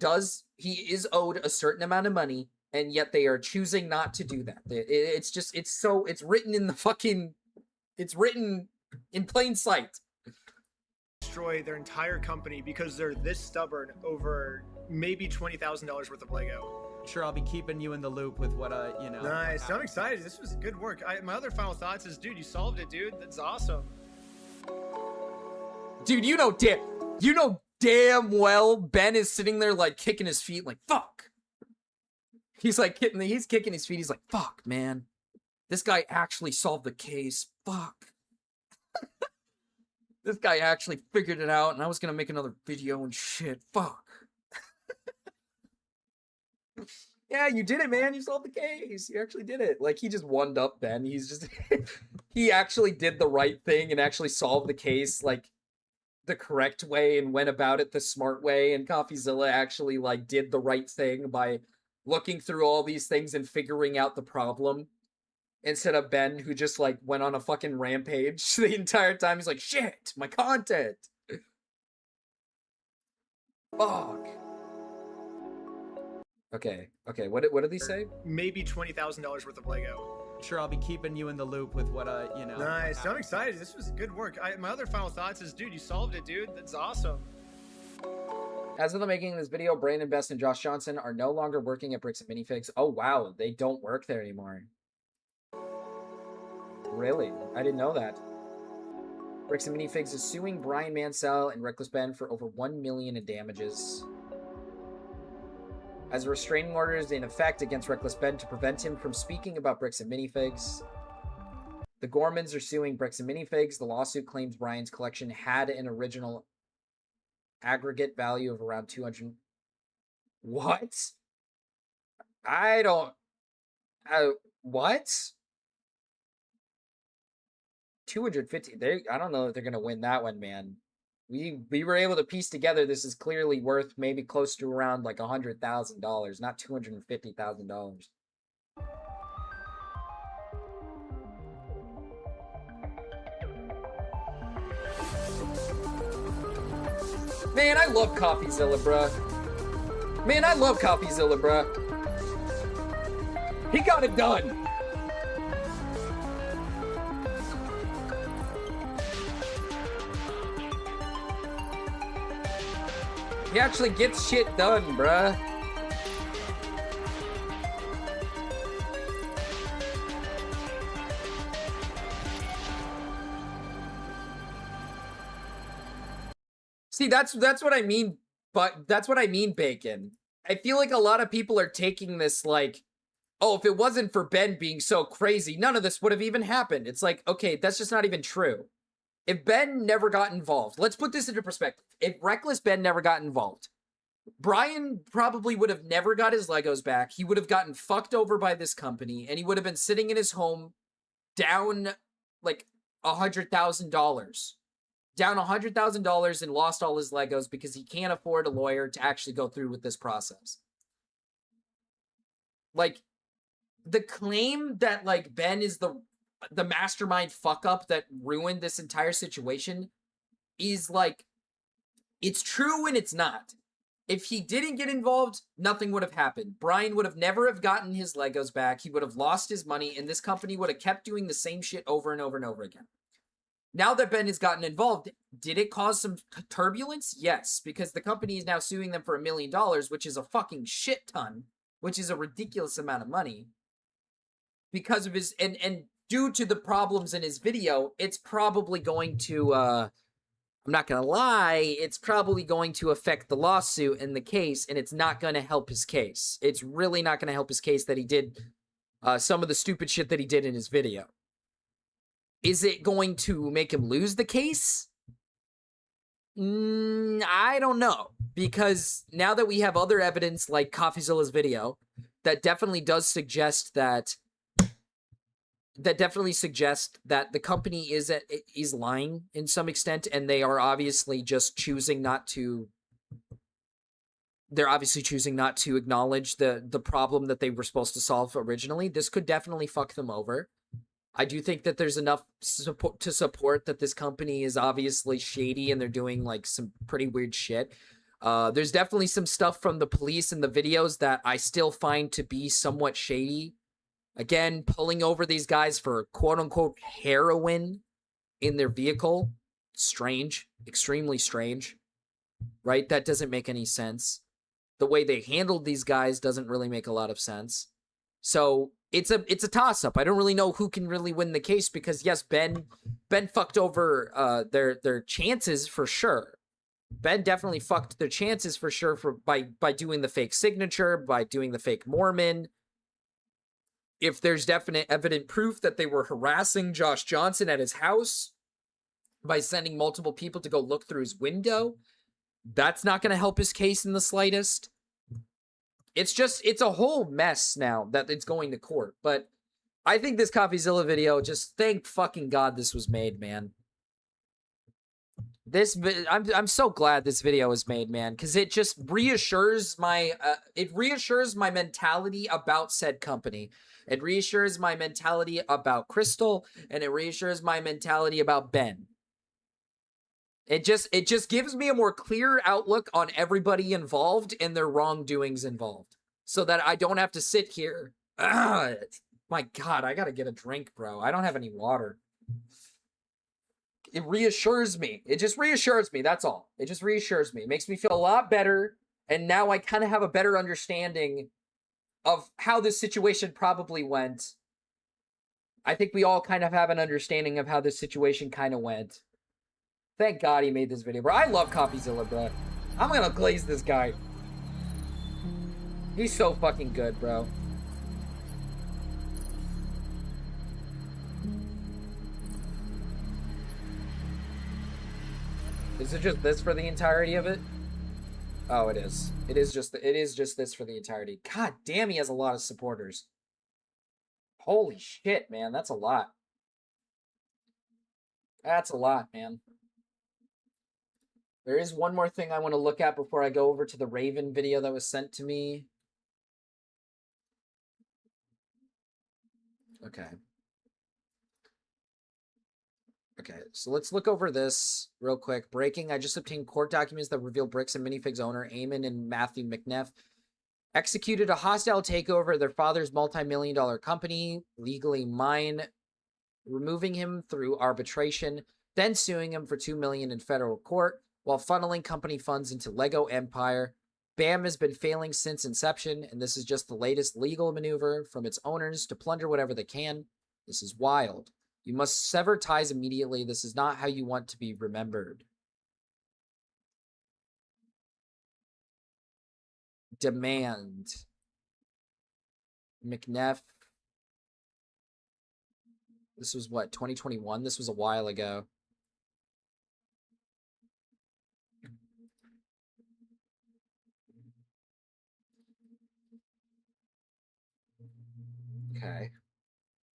is owed a certain amount of money, and yet they are choosing not to do that. It's written in the fucking, it's written in plain sight. Destroy their entire company because they're this stubborn over maybe $20,000 worth of Lego. Sure, I'll be keeping you in the loop with what Nice. I'm excited. This was good work. My other final thoughts is, dude, you solved it, dude. That's awesome. Dude, you know damn well Ben is sitting there like kicking his feet like, fuck. He's kicking his feet. He's like, fuck, man. This guy actually solved the case. Fuck. This guy actually figured it out, and I was gonna make another video and shit. Fuck. Yeah, you did it, man. You solved the case. You actually did it. Like, he just one up Ben. He's just... he actually did the right thing and actually solved the case, like, the correct way and went about it the smart way, and CoffeeZilla actually, like, did the right thing by looking through all these things and figuring out the problem. Instead of Ben, who just, like, went on a fucking rampage the entire time. He's like, shit, my content. Fuck. Okay, what did he say? Maybe $20,000 worth of Lego. sure I'll be keeping you in the loop with what you know. Nice. I'm excited. This was good work. My other final thoughts is, dude, you solved it, dude. That's awesome. As of the making of this video, Brandon Best and Josh Johnson are no longer working at Bricks and Minifigs. Oh, wow. They don't work there anymore. Really? I didn't know that. Bricks and Minifigs is suing Brian Mansell and Reckless Ben for over $1 million in damages. As a restraining order is in effect against Reckless Ben to prevent him from speaking about Bricks and Minifigs. The Gormans are suing Bricks and Minifigs. The lawsuit claims Brian's collection had an original aggregate value of around 200. What? I don't. What? 250. I don't know if they're gonna win that one, man. We were able to piece together this is clearly worth maybe close to around like $100,000, not $250,000. Man, I love CoffeeZilla, bruh. Man, I love CoffeeZilla, bruh. He got it done. He actually gets shit done, bruh. See, that's what I mean, but that's what I mean, Bacon. I feel like a lot of people are taking this like, oh, if it wasn't for Ben being so crazy, none of this would have even happened. It's like, okay, that's just not even true. If Ben never got involved, let's put this into perspective. If Reckless Ben never got involved, Brian probably would have never got his Legos back. He would have gotten fucked over by this company, and he would have been sitting in his home down like $100,000. Down $100,000 and lost all his Legos because he can't afford a lawyer to actually go through with this process. Like, the claim that like Ben is the mastermind fuck up that ruined this entire situation is like, it's true and it's not. If he didn't get involved, nothing would have happened. Brian would have never have gotten his Legos back. He would have lost his money, and this company would have kept doing the same shit over and over and over again. Now that Ben has gotten involved, did it cause some turbulence? Yes, because the company is now suing them for $1 million, which is a fucking shit ton, which is a ridiculous amount of money. Because of his, and due to the problems in his video, it's probably going to, I'm not going to lie, it's probably going to affect the lawsuit and the case, and it's not going to help his case. It's really not going to help his case that he did some of the stupid shit that he did in his video. Is it going to make him lose the case? I don't know. Because now that we have other evidence like CoffeeZilla's video, that definitely does suggest that the company is lying in some extent, and they are obviously just choosing not to. They're obviously choosing not to acknowledge the problem that they were supposed to solve originally. This could definitely fuck them over. I do think that there's enough support to support that this company is obviously shady and they're doing like some pretty weird shit. There's definitely some stuff from the police in the videos that I still find to be somewhat shady. Again, pulling over these guys for quote-unquote heroin in their vehicle. Strange. Extremely strange. Right? That doesn't make any sense. The way they handled these guys doesn't really make a lot of sense. So it's a toss-up. I don't really know who can really win the case because, yes, Ben fucked over their chances for sure. Ben definitely fucked their chances for sure by doing the fake signature, by doing the fake Mormon. If there's evident proof that they were harassing Josh Johnson at his house by sending multiple people to go look through his window, that's not going to help his case in the slightest. It's a whole mess now that it's going to court. But I think this CoffeeZilla video, just thank fucking God this was made, man. I'm so glad this video was made, man, because it just reassures my mentality about said company. It reassures my mentality about Crystal, and it reassures my mentality about Ben. It just gives me a more clear outlook on everybody involved and their wrongdoings involved, so that I don't have to sit here My God, I gotta get a drink, bro. I don't have any water. It reassures me. It just reassures me. That's all. It just reassures me. It makes me feel a lot better. And now I kind of have a better understanding of how this situation probably went. I think we all kind of have an understanding of how this situation kind of went. Thank God he made this video, bro. I love CopyZilla, bro. I'm gonna glaze this guy. He's so fucking good, bro. Is it just this for the entirety of it? Oh, it is. It is just this for the entirety. God damn, he has a lot of supporters. Holy shit, man. That's a lot. That's a lot, man. There is one more thing I want to look at before I go over to the Raven video that was sent to me. Okay. Okay, so let's look over this real quick. Breaking, I just obtained court documents that reveal Bricks and Minifigs owner Eamon and Matthew McNeff executed a hostile takeover of their father's multi-million-dollar company, Legally Mine, removing him through arbitration, then suing him for $2 million in federal court, while funneling company funds into Lego Empire. BAM has been failing since inception, and this is just the latest legal maneuver from its owners to plunder whatever they can. This is wild. You must sever ties immediately. This is not how you want to be remembered. Demand. McNeff. This was what, 2021? This was a while ago. Okay.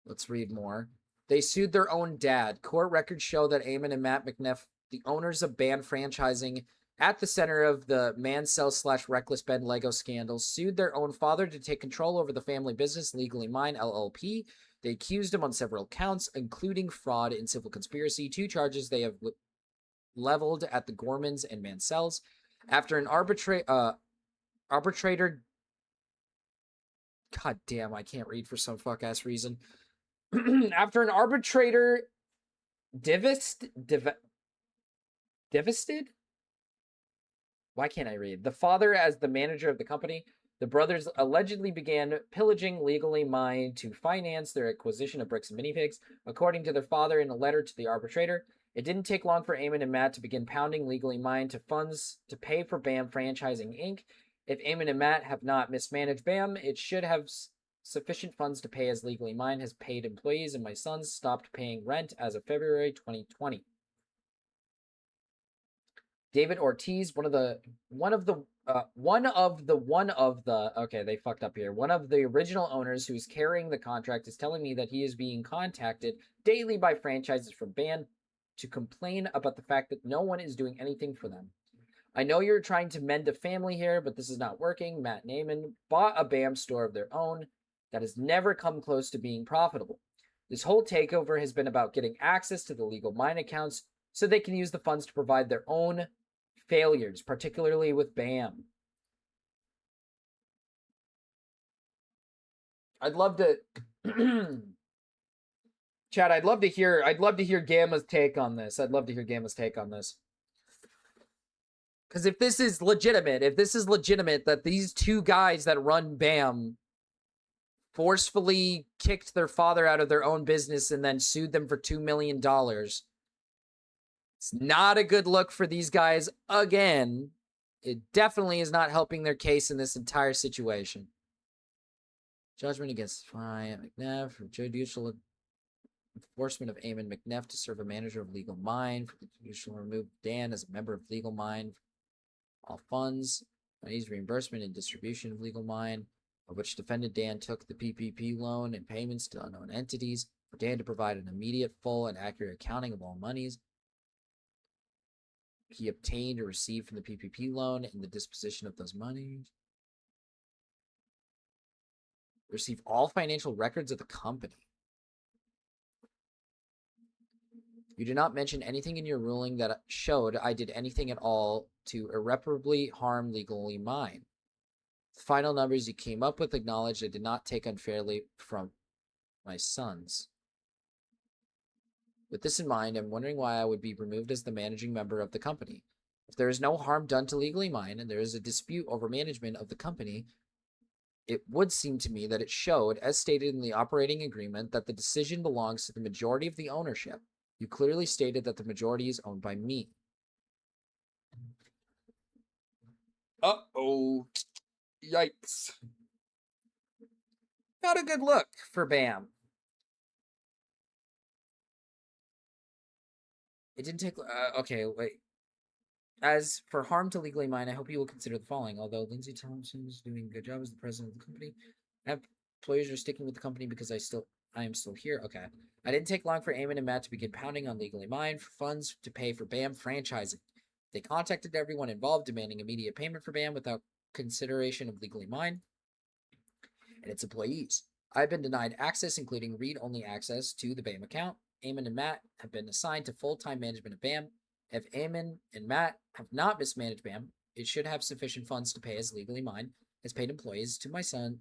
Let's read more. They sued their own dad. Court records show that Eamon and Matt McNeff, the owners of band franchising at the center of the Mansell/Reckless Ben Lego scandal, sued their own father to take control over the family business, Legally Mine LLP. They accused him on several counts, including fraud and civil conspiracy, 2 charges they have leveled at the Gormans and Mansells. After an arbitrator... God damn, I can't read for some fuck-ass reason. After an arbitrator devastated? Why can't I read? The father as the manager of the company, the brothers allegedly began pillaging Legally Mine to finance their acquisition of Bricks and Minifigs. According to their father in a letter to the arbitrator, it didn't take long for Eamon and Matt to begin pounding Legally Mine to funds to pay for BAM Franchising Inc. If Eamon and Matt have not mismanaged BAM, it should have sufficient funds to pay, as Legally Mine has paid employees and my sons stopped paying rent as of February 2020. David Ortiz, one of the okay, they fucked up here. One of the original owners who's carrying the contract is telling me that he is being contacted daily by franchises from BAM to complain about the fact that no one is doing anything for them. I know you're trying to mend a family here, but this is not working. Matt and Eamon bought a BAM store of their own that has never come close to being profitable. This whole takeover has been about getting access to the Legal Mine accounts so they can use the funds to provide their own failures, particularly with BAM. I'd love to Chad, I'd love to hear Gamma's take on this. Because if this is legitimate that these two guys that run BAM forcefully kicked their father out of their own business and then sued them for $2 million, it's not a good look for these guys again. It definitely is not helping their case in this entire situation. Judgment against McNeff for judicial enforcement of Eamon McNeff to serve a manager of Legal Mine. For the judicial remove Dan as a member of Legal Mine. All funds, monies, reimbursement, and distribution of Legal Mine, of which defendant Dan took the PPP loan and payments to unknown entities. For Dan to provide an immediate, full, and accurate accounting of all monies he obtained or received from the PPP loan and the disposition of those monies. Receive all financial records of the company. You did not mention anything in your ruling that showed I did anything at all to irreparably harm Legally Mine. The final numbers you came up with acknowledged I did not take unfairly from my sons. With this in mind, I'm wondering why I would be removed as the managing member of the company. If there is no harm done to Legally Mine and there is a dispute over management of the company, it would seem to me that it showed, as stated in the operating agreement, that the decision belongs to the majority of the ownership. You clearly stated that the majority is owned by me. Uh-oh. Yikes. Not a good look for BAM. It didn't take... okay, wait. As for harm to Legally Mine, I hope you will consider the following. Although Lindsay Thompson is doing a good job as the president of the company, I have employees are sticking with the company because I am still here. Okay. I didn't take long for Eamon and Matt to begin pounding on Legally Mine for funds to pay for BAM franchising. They contacted everyone involved, demanding immediate payment for BAM without consideration of Legally Mine and its employees. I've been denied access, including read-only access to the BAM account. Eamon and Matt have been assigned to full-time management of BAM. If Eamon and Matt have not mismanaged BAM, it should have sufficient funds to pay as Legally Mine has paid employees to my son,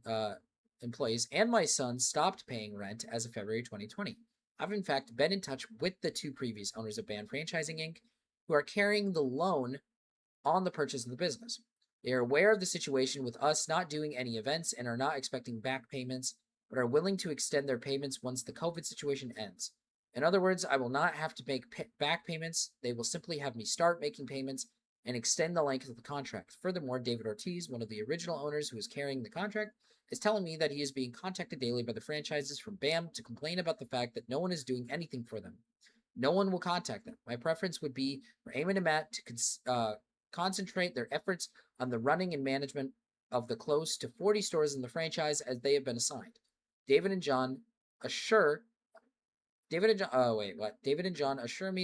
employees, and my son stopped paying rent as of February 2020. I've in fact been in touch with the two previous owners of BAM Franchising Inc., who are carrying the loan on the purchase of the business. They are aware of the situation with us not doing any events and are not expecting back payments, but are willing to extend their payments once the COVID situation ends. In other words, I will not have to make back payments. They will simply have me start making payments and extend the length of the contract. Furthermore, David Ortiz, one of the original owners who is carrying the contract, is telling me that he is being contacted daily by the franchises from BAM to complain about the fact that no one is doing anything for them. No one will contact them. My preference would be for Eamon and Matt to concentrate their efforts on the running and management of the close to 40 stores in the franchise as they have been assigned. David and John assure me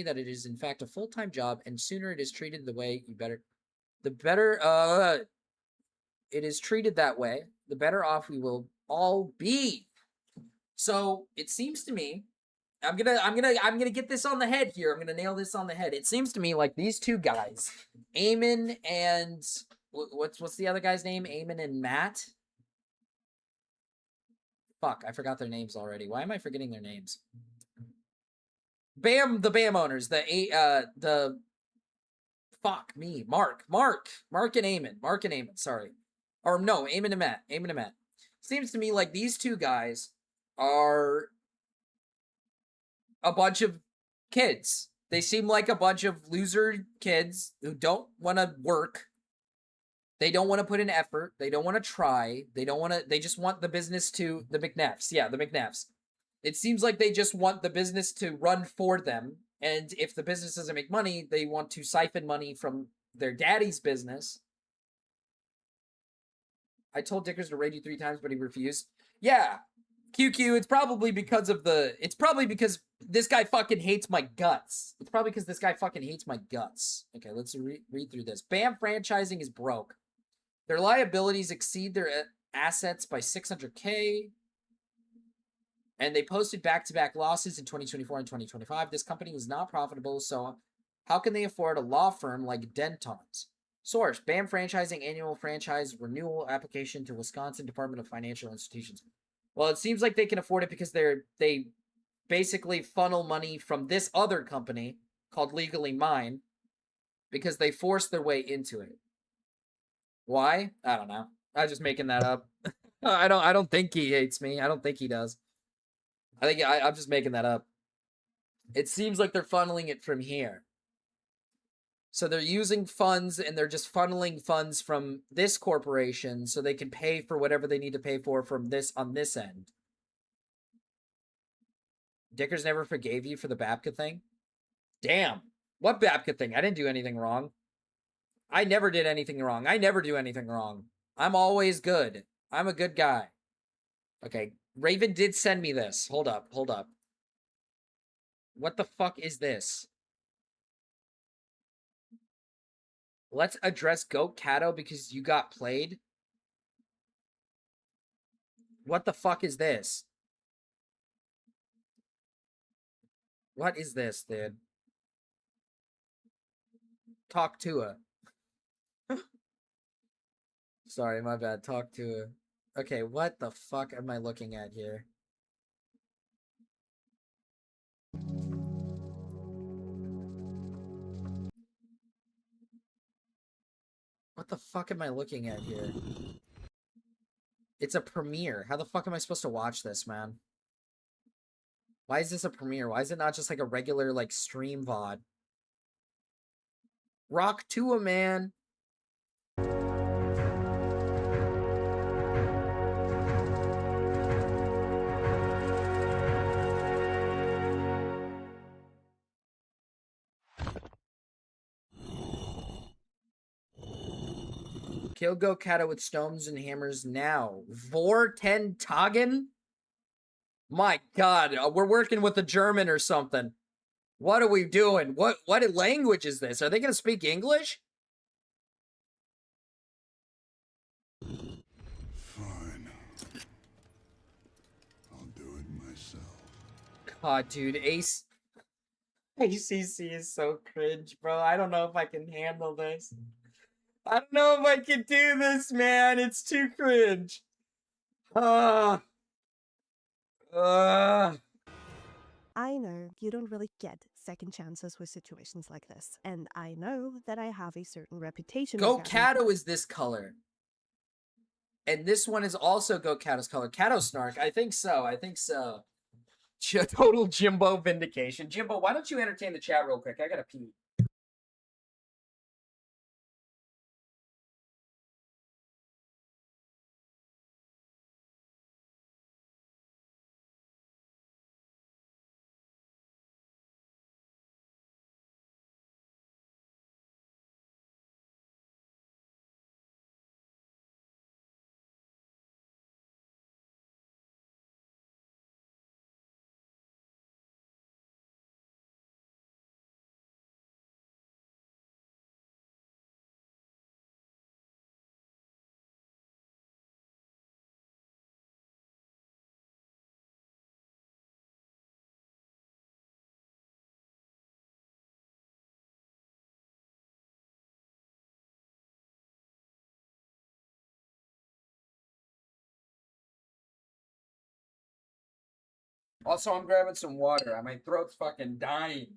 that it is in fact a full-time job, and sooner it is treated it is treated that way, the better off we will all be. So it seems to me, I'm gonna get this on the head here. I'm gonna nail this on the head. It seems to me like these two guys, Eamon and what's the other guy's name? Eamon and Matt. Fuck, I forgot their names already. Why am I forgetting their names? BAM, the BAM owners, Mark and Eamon, sorry. Or no, Eamon and Matt. Seems to me like these two guys are a bunch of kids. They seem like a bunch of loser kids who don't want to work. They don't want to put in effort. They don't want to try. They just want the business to, the McNaffs. Yeah, the McNaffs. It seems like they just want the business to run for them. And if the business doesn't make money, they want to siphon money from their daddy's business. I told Dickers to raid you 3 times, but he refused. Yeah, QQ, it's probably because this guy fucking hates my guts. Okay, let's read through this. BAM Franchising is broke. Their liabilities exceed their assets by $600K. And they posted back-to-back losses in 2024 and 2025. This company is not profitable, so how can they afford a law firm like Denton's? Source, BAM Franchising Annual Franchise Renewal Application to Wisconsin Department of Financial Institutions. Well, it seems like they can afford it because they basically funnel money from this other company called Legally Mine because they forced their way into it. Why? I don't know. I'm just making that up. I don't think he hates me. I don't think he does. I'm just making that up. It seems like they're funneling it from here. So they're using funds and they're just funneling funds from this corporation so they can pay for whatever they need to pay for from this on this end. Dickers never forgave you for the Babka thing? Damn. What Babka thing? I didn't do anything wrong. I never did anything wrong. I never do anything wrong. I'm always good. I'm a good guy. Okay, Raven did send me this. Hold up. What the fuck is this? Let's address Goat Cato because you got played. What the fuck is this? What is this, dude? Talk to her. Sorry, my bad. Talk to her. Okay, what the fuck am I looking at here? What the fuck am I looking at here? It's a premiere. How the fuck am I supposed to watch this, man? Why is this a premiere? Why is it not just like a regular, like, stream VOD? Rock to a man. Kill Go Kata with stones and hammers now. Vorten Tagen? My god, we're working with a German or something. What are we doing? What language is this? Are they going to speak English? Fine. I'll do it myself. God, dude, ACC is so cringe, bro. I don't know if I can handle this. I don't know if I can do this, man. It's too cringe. I know you don't really get second chances with situations like this, and I know that I have a certain reputation. Go Kato is this color. And this one is also Go Kato's color. Kato Snark, I think so. I think so. Total Jimbo vindication. Jimbo, why don't you entertain the chat real quick? I gotta pee. Also, I'm grabbing some water. My throat's fucking dying.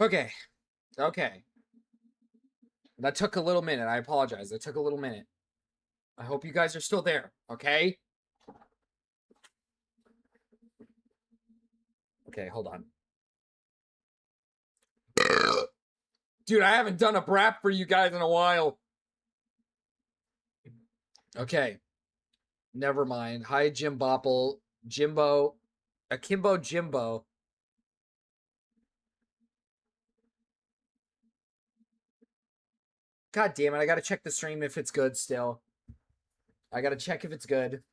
Okay. Okay. That took a little minute. I apologize. That took a little minute. I hope you guys are still there, okay? Okay, hold on. Dude, I haven't done a brap for you guys in a while. Okay. Never mind. Hi, Jim Bopple. Jimbo. Akimbo Jimbo. God damn it, I gotta check the stream if it's good still. I gotta check if it's good.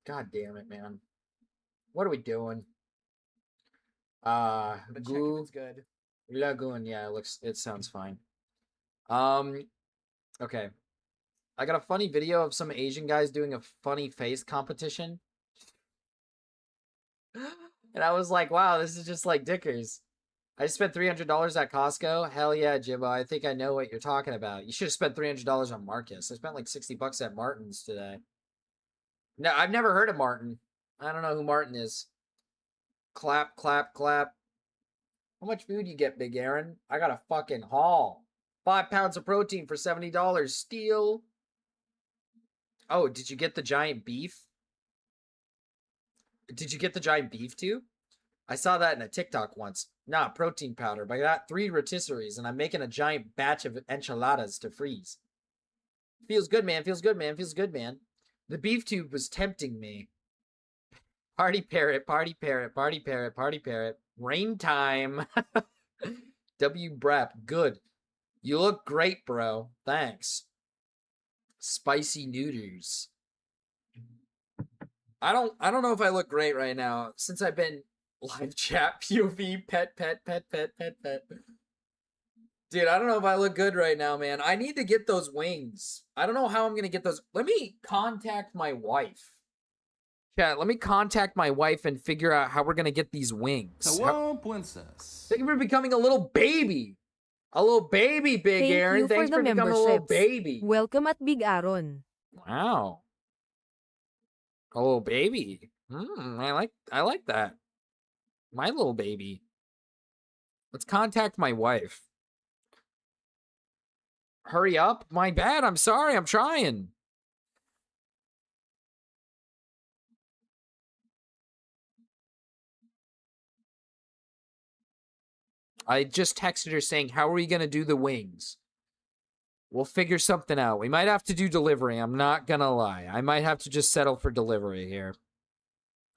God damn it, man. What are we doing? Check if Goo. it's good. Lagoon, yeah, it sounds fine. Okay. I got a funny video of some Asian guys doing a funny face competition. And I was like, wow, this is just like Dickers. I just spent $300 at Costco. Hell yeah, Jimbo. I think I know what you're talking about. You should have spent $300 on Marcus. I spent like $60 at Martin's today. No, I've never heard of Martin. I don't know who Martin is. Clap, clap, clap. How much food you get, Big Aaron? I got a fucking haul. 5 pounds of protein for $70. Steal. Oh, did you get the giant beef? Did you get the giant beef too? I saw that in a TikTok once. Nah, protein powder, but I got 3 rotisseries and I'm making a giant batch of enchiladas to freeze. Feels good, man. Feels good, man. Feels good, man. The beef tube was tempting me. Party parrot, party parrot, party parrot, party parrot. Rain time. W Brep, good. You look great, bro. Thanks. Spicy noodles. I don't know if I look great right now since I've been live chat POV pet. Dude, I don't know if I look good right now, man. I need to get those wings. I don't know how I'm gonna get those. Let me contact my wife. Chat, let me contact my wife and figure out how we're gonna get these wings. Hello, princess. Thank you for becoming a little baby. A little baby, Big Aaron. Thanks for becoming a little baby. Welcome at Big Aaron. Wow. A little baby. I like that. My little baby. Let's contact my wife. Hurry up. My bad. I'm sorry. I'm trying. I just texted her saying, how are we going to do the wings? We'll figure something out. We might have to do delivery. I'm not going to lie. I might have to just settle for delivery here.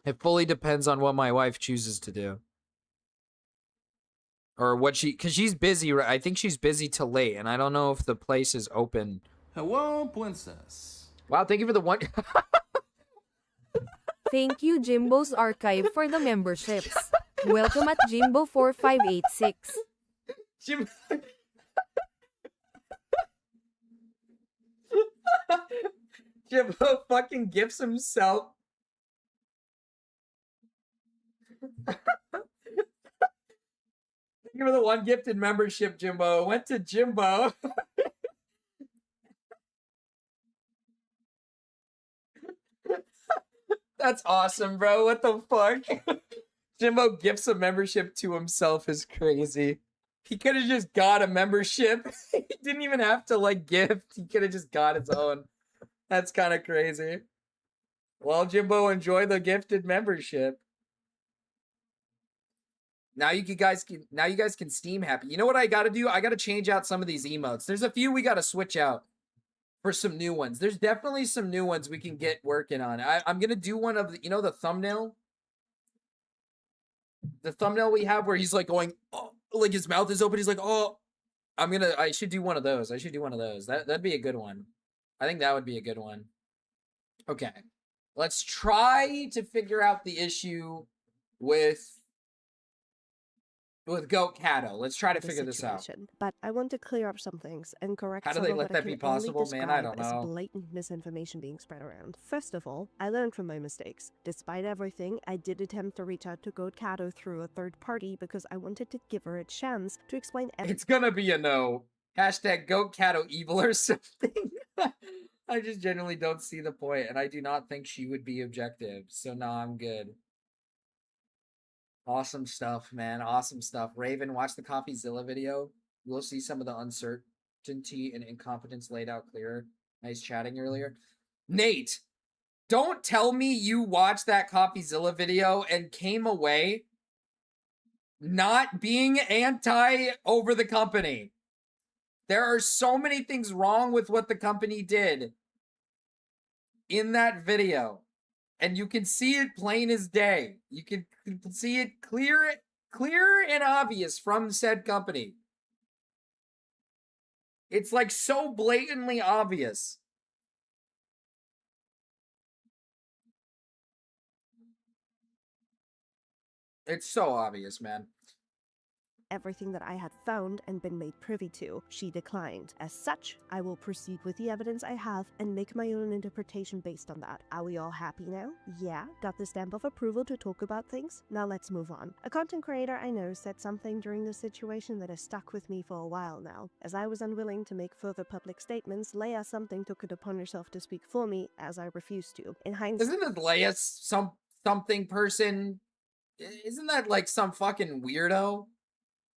It fully depends on what my wife chooses to do. Or what because she's busy. I think she's busy till late, and I don't know if the place is open. Hello, princess. Wow, thank you for the one. Thank you, Jimbo's Archive, for the memberships. Welcome at Jimbo4586. Jimbo fucking gifts himself. Thank you for the one gifted membership, Jimbo. It went to Jimbo. That's awesome, bro. What the fuck? Jimbo gifts a membership to himself is crazy. He could have just got a membership. He didn't even have to, like, gift. He could have just got his own. That's kind of crazy. Well, Jimbo, enjoy the gifted membership. Now you guys can Steam happy. You know what I got to do? I got to change out some of these emotes. There's a few we got to switch out for some new ones. There's definitely some new ones we can get working on. I'm going to do one of the, you know, the thumbnail? The thumbnail we have where he's like going, oh, like his mouth is open. He's like, oh, I should do one of those. That'd be a good one. I think that would be a good one. Okay. Let's try to figure out the issue with Goat Cato. Let's try to figure this out. But I want to clear up some things and correct How do some they of let what I that be can only possible, man? I don't describe as know. blatant misinformation being spread around. First of all, I learned from my mistakes. Despite everything, I did attempt to reach out to Goat Cato through a third party because I wanted to give her a chance to explain everything. It's gonna be a no. Hashtag Goat Cato evil or something. I just genuinely don't see the point, and I do not think she would be objective. So no, I'm good. Awesome stuff, man. Awesome stuff. Raven, watch the CoffeeZilla video. You'll see some of the uncertainty and incompetence laid out clearer. Nice chatting earlier. Nate, don't tell me you watched that CoffeeZilla video and came away not being anti over the company. There are so many things wrong with what the company did in that video. And you can see it plain as day. You can see it clear and obvious from said company. It's like so blatantly obvious. It's so obvious, man. Everything that I had found and been made privy to, she declined. As such, I will proceed with the evidence I have and make my own interpretation based on that. Are we all happy now? Yeah, got the stamp of approval to talk about things? Now let's move on. A content creator I know said something during the situation that has stuck with me for a while now. As I was unwilling to make further public statements, Leia something took it upon herself to speak for me, as I refused to. In hindsight, Isn't it Leia something person? Isn't that like some fucking weirdo?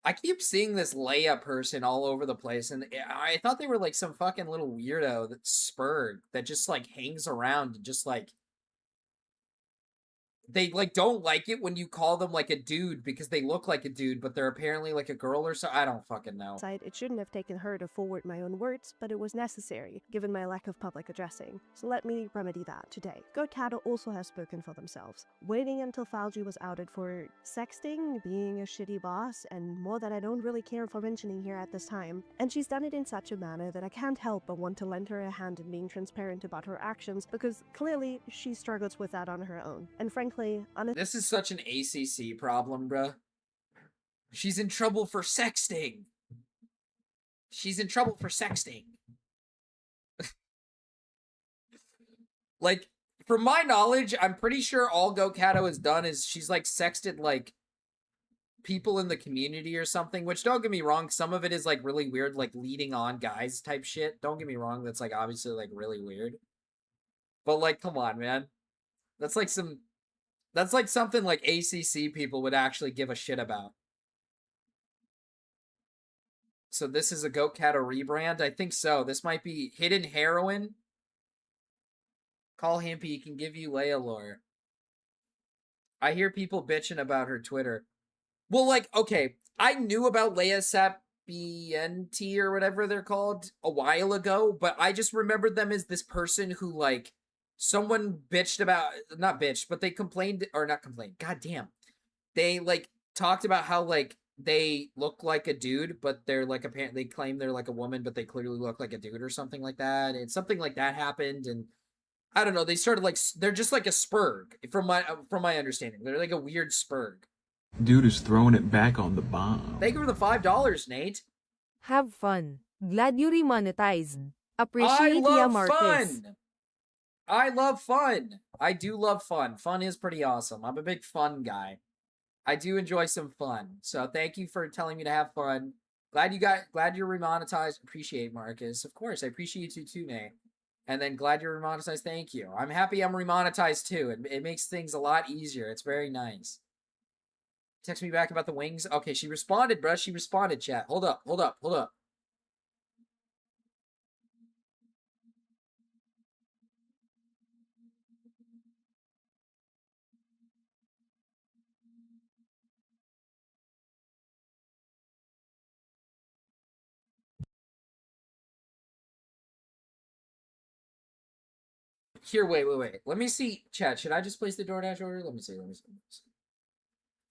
I keep seeing this Leia person all over the place, and I thought they were like some fucking little weirdo that's Spurg that just like hangs around and just like they like don't like it when you call them like a dude because they look like a dude, but they're apparently like a girl or so. I don't fucking know. It shouldn't have taken her to forward my own words, but it was necessary, given my lack of public addressing. So let me remedy that today. Goat Cattle also have spoken for themselves, waiting until Falgi was outed for sexting, being a shitty boss, and more that I don't really care for mentioning here at this time. And she's done it in such a manner that I can't help but want to lend her a hand in being transparent about her actions, because clearly she struggles with that on her own. And frankly, this is such an ACC problem, bruh. She's in trouble for sexting. She's in trouble for sexting. Like, from my knowledge, I'm pretty sure all Gokato has done is she's like sexted like people in the community or something, which don't get me wrong, some of it is like really weird, like leading on guys type shit. Don't get me wrong, that's like obviously like really weird. But like, come on, man. That's like something like ACC people would actually give a shit about. So this is a Goat Cattle rebrand? I think so. This might be Hidden Heroine. Call Himpy, he can give you Leia lore. I hear people bitching about her Twitter. Well, like, okay, I knew about Leia Sapienti or whatever they're called a while ago, but I just remembered them as this person who, like, someone bitched about, not bitched, but they complained, or not complained, goddamn. They, like, talked about how, like, they look like a dude, but they're, like, apparently, they claim they're, like, a woman, but they clearly look like a dude or something like that, and something like that happened, and I don't know, they started, like, they're just like a Spurg, from my understanding. They're like a weird Spurg. Dude is throwing it back on the bomb. Thank you for the $5, Nate. Have fun. Glad you remonetized. Appreciate ya, Marcus. Fun. I love fun. I do love fun. Fun is pretty awesome. I'm a big fun guy. I do enjoy some fun. So thank you for telling me to have fun. Glad you're remonetized. Appreciate Marcus. Of course, I appreciate you too, Nate. And then glad you're remonetized. Thank you. I'm happy I'm remonetized too. It makes things a lot easier. It's very nice. Text me back about the wings. Okay, she responded, bruh. She responded, chat. Hold up. Here, wait. Let me see, chat. Should I just place the DoorDash order? Let me see.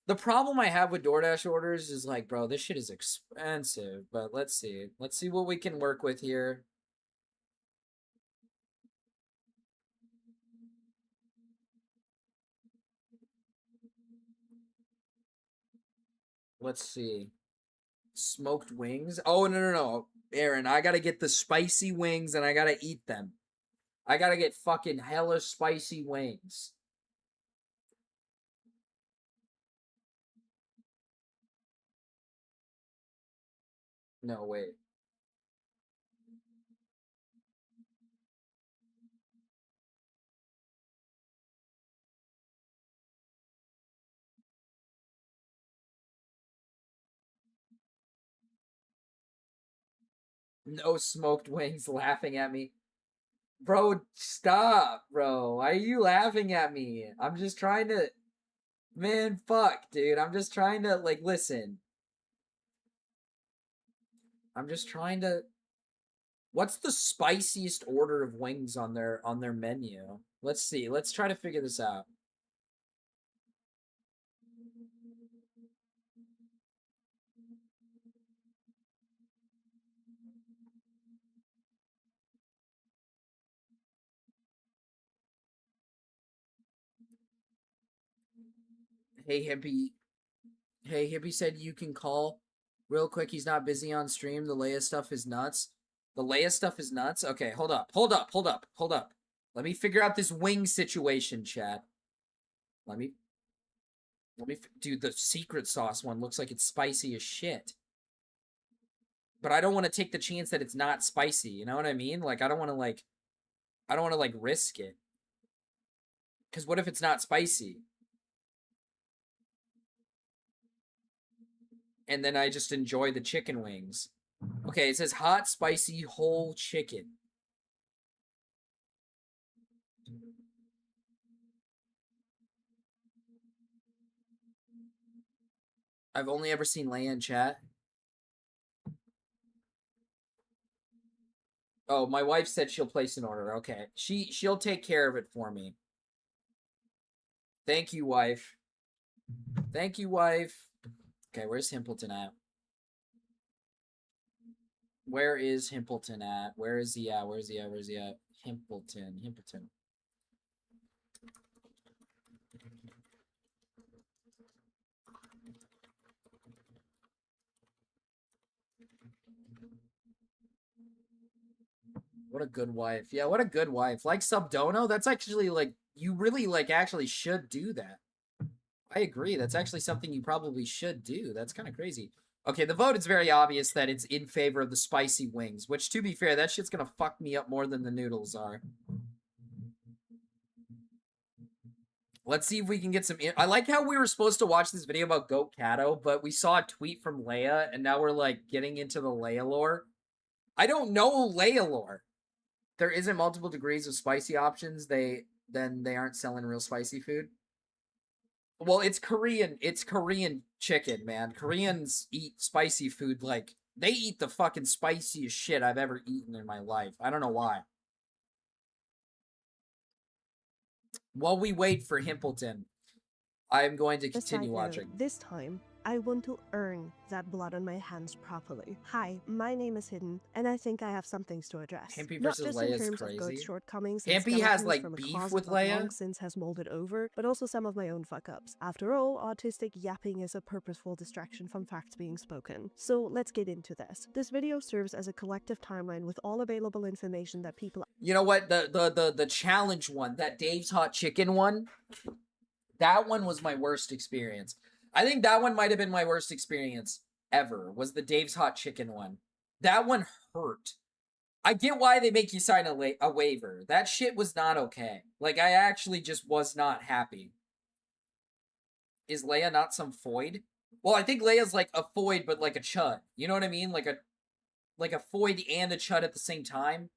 The problem I have with DoorDash orders is like, bro, this shit is expensive. But let's see. Let's see what we can work with here. Let's see. Smoked wings? Oh, no. Aaron, I gotta get the spicy wings and I gotta eat them. I gotta get fucking hella spicy wings. No, wait. No smoked wings laughing at me. Bro, stop, bro. Why are you laughing at me? I'm just trying to... Man, fuck, dude. I'm just trying to, like, listen. I'm just trying to... What's the spiciest order of wings on their menu? Let's see. Let's try to figure this out. Hey, Hippie. Hey, Hippie said you can call real quick. He's not busy on stream. The Leia stuff is nuts. The Leia stuff is nuts? Okay, hold up. Let me figure out this wing situation, chat. Dude, the secret sauce one looks like it's spicy as shit. But I don't want to take the chance that it's not spicy. You know what I mean? Like, I don't want to risk it. Because what if it's not spicy? And then I just enjoy the chicken wings. Okay, it says hot, spicy, whole chicken. I've only ever seen Leia in chat. Oh, my wife said she'll place an order. Okay. She'll take care of it for me. Thank you, wife. Thank you, wife. Okay, where's Himpleton at? Where is Himpleton at? Where is he at? Where's he at? Where's he at? Himpleton. What a good wife. Yeah, what a good wife. Like Subdono, that's actually like, you really like actually should do that. I agree. That's actually something you probably should do. That's kind of crazy. Okay, the vote is very obvious that it's in favor of the spicy wings, which, to be fair, that shit's gonna fuck me up more than the noodles are. Let's see if we can get some... I like how we were supposed to watch this video about Goat Cato, but we saw a tweet from Leia, and now we're, like, getting into the Leia lore. I don't know Leia lore. There isn't multiple degrees of spicy options, then they aren't selling real spicy food. Well, it's Korean chicken, man. Koreans eat spicy food like... They eat the fucking spiciest shit I've ever eaten in my life. I don't know why. While we wait for Himpleton, I'm going to continue watching. This time, I want to earn that blood on my hands properly. Hi, my name is Hidden, and I think I have some things to address. Himpy Not versus just Leia in is terms of Goat's crazy. shortcomings Himpy and has, skeletons like, from a beef closet with that Leia? long since has molded over, but also some of my own fuck-ups. After all, autistic yapping is a purposeful distraction from facts being spoken. So let's get into this. This video serves as a collective timeline with all available information that people... You know what? The challenge one, that Dave's Hot Chicken one, that one was my worst experience. I think that one might have been my worst experience ever, was the Dave's Hot Chicken one. That one hurt. I get why they make you sign a waiver. That shit was not okay. Like, I actually just was not happy. Is Leia not some foid? Well, I think Leia's like a foid, but like a chud. You know what I mean? Like a foid and a chud at the same time.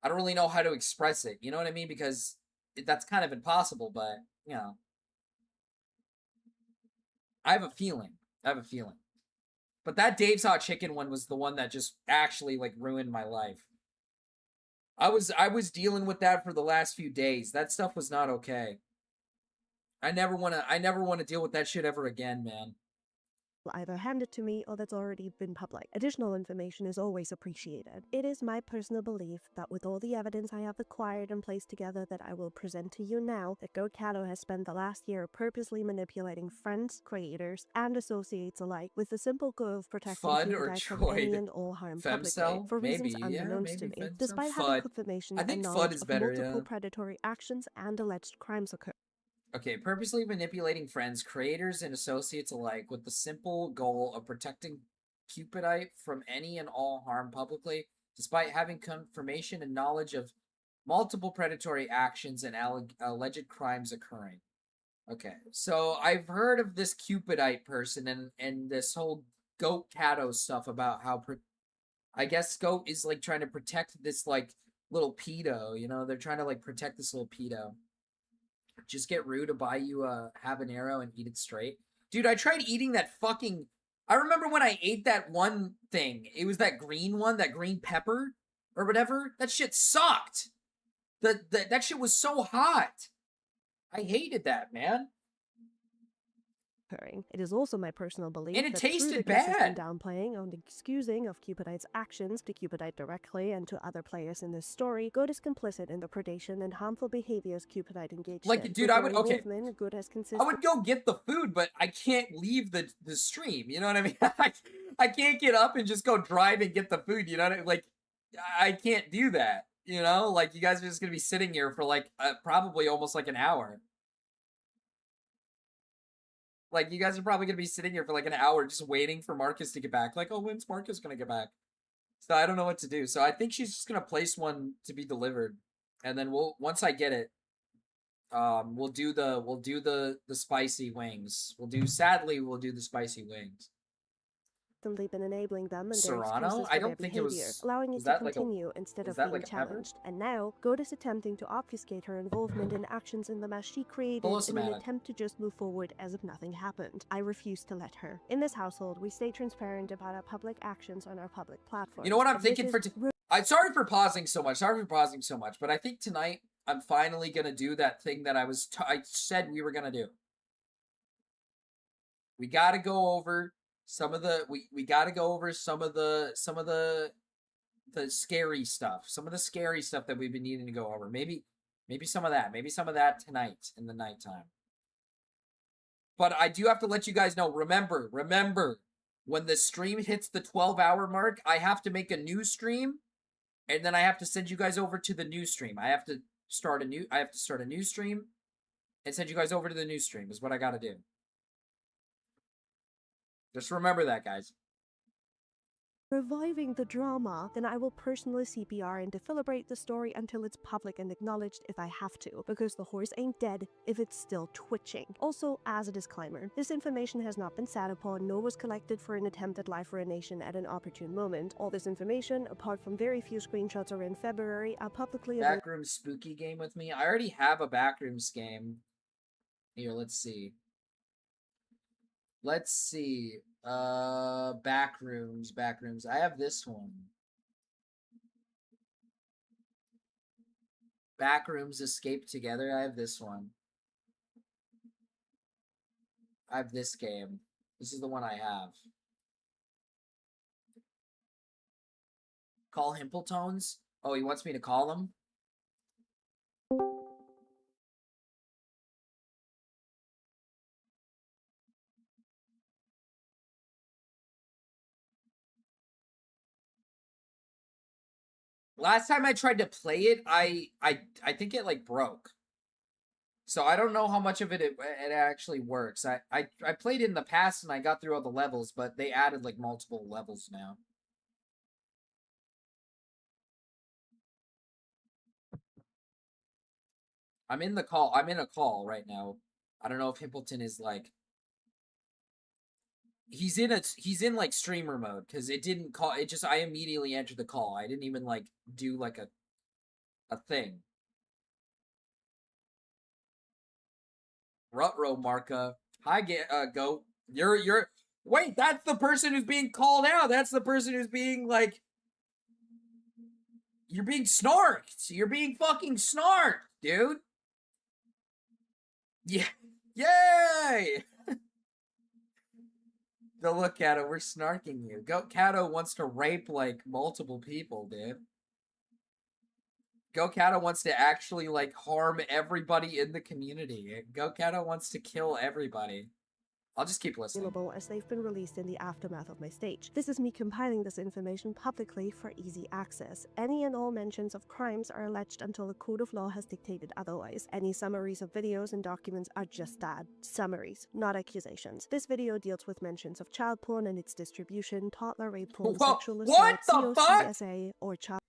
I don't really know how to express it. You know what I mean? Because that's kind of impossible, but, you know. I have a feeling. But that Dave's Hot Chicken one was the one that just actually, like, ruined my life. I was dealing with that for the last few days. That stuff was not okay. I never want to deal with that shit ever again, man. Either hand it to me or that's already been public. Additional information is always appreciated. It is my personal belief that with all the evidence I have acquired and placed together that I will present to you now, that Goat Cato has spent the last year purposely manipulating friends, creators, and associates alike with the simple goal of protecting Yippiee from any and all harm publicly, for reasons unbeknownst to me. Despite having confirmation and knowledge of multiple predatory actions and alleged crimes occur. Okay, purposely manipulating friends, creators, and associates alike with the simple goal of protecting Cupidite from any and all harm publicly, despite having confirmation and knowledge of multiple predatory actions and alleged crimes occurring. Okay, so I've heard of this Cupidite person and this whole Goat Cato stuff about how, I guess Goat is, like, trying to protect this, like, little pedo, you know? They're trying to, like, protect this little pedo. Just get Rue to buy you a habanero and eat it straight. Dude, I tried eating that fucking... I remember when I ate that one thing. It was that green one, that green pepper or whatever. That shit sucked. That shit was so hot. I hated that, man. occurring. It is also my personal belief And it that through tasted the consistent bad. downplaying and excusing of Cupidite's actions to Cupidite directly and to other players in this story, Good is complicit in the predation and harmful behaviors Cupidite engaged in. Like, dude, With I their would, okay. involvement, Good has I consistent. would go get the food, but I can't leave the stream. You know what I mean? I can't get up and just go drive and get the food. You know what I mean? Like, I can't do that. You know, like you guys are just gonna be sitting here for like probably almost like an hour. Like you guys are probably gonna be sitting here for like an hour just waiting for Marcus to get back. Like, oh, when's Marcus gonna get back? So I don't know what to do. So I think she's just gonna place one to be delivered, and then once I get it, we'll do the spicy wings. We'll do the spicy wings. Been enabling them and their Serrano? excuses I for don't their think it behavior, was- allowing was it to that like a- continue instead was of that being like a pepper? challenged. And now, Good is attempting to obfuscate her involvement in actions in the mess she created in an Philosematic. attempt to just move forward as if nothing happened. I refuse to let her. In this household, we stay transparent about our public actions on our public platforms. You know what I'm and this thinking is for? I'm sorry for pausing so much. But I think tonight I'm finally gonna do that thing that I said we were gonna do. We gotta go over some of the we gotta go over some of the scary stuff. Some of the scary stuff that we've been needing to go over. Maybe some of that. Maybe some of that tonight in the nighttime. But I do have to let you guys know. Remember, when the stream hits the 12-hour mark, I have to make a new stream, and then I have to send you guys over to the new stream. I have to start a new stream and send you guys over to the new stream is what I gotta do. Just remember that, guys. reviving the drama, then I will personally CPR and defibrillate the story until it's public and acknowledged if I have to, because the horse ain't dead if it's still twitching. Also, as a disclaimer, this information has not been sat upon nor was collected for an attempt at live urination at an opportune moment. All this information, apart from very few screenshots are in February, are publicly available. Backrooms spooky game with me. I already have a Backrooms game. Here, let's see. Backrooms. I have this one. Backrooms Escape Together. I have this one. I have this game. This is the one I have. Call Himpletones? Oh, he wants me to call him? Last time I tried to play it, I think it like broke. So I don't know how much of it actually works. I played it in the past and I got through all the levels, but they added like multiple levels now. I'm in a call right now. I don't know if Himpleton is like he's in like streamer mode because it didn't call it just I immediately entered the call. I didn't even like do like a thing. Rutro Marka. Hi Goat. You're wait, that's the person who's being called out. That's the person who's being like you're being snarked. You're being fucking snarked, dude. Yeah. Yay! Don't look at it. We're snarking you. Goat Cato wants to rape like multiple people, dude. Goat Cato wants to actually like harm everybody in the community. Goat Cato wants to kill everybody. I'll just keep listening. As they've been released in the aftermath of my stage. This is me compiling this information publicly for easy access. Any and all mentions of crimes are alleged until the code of law has dictated otherwise. Any summaries of videos and documents are just that. Summaries, not accusations. This video deals with mentions of child porn and its distribution, toddler rape porn, sexual assault, COCSA, or child...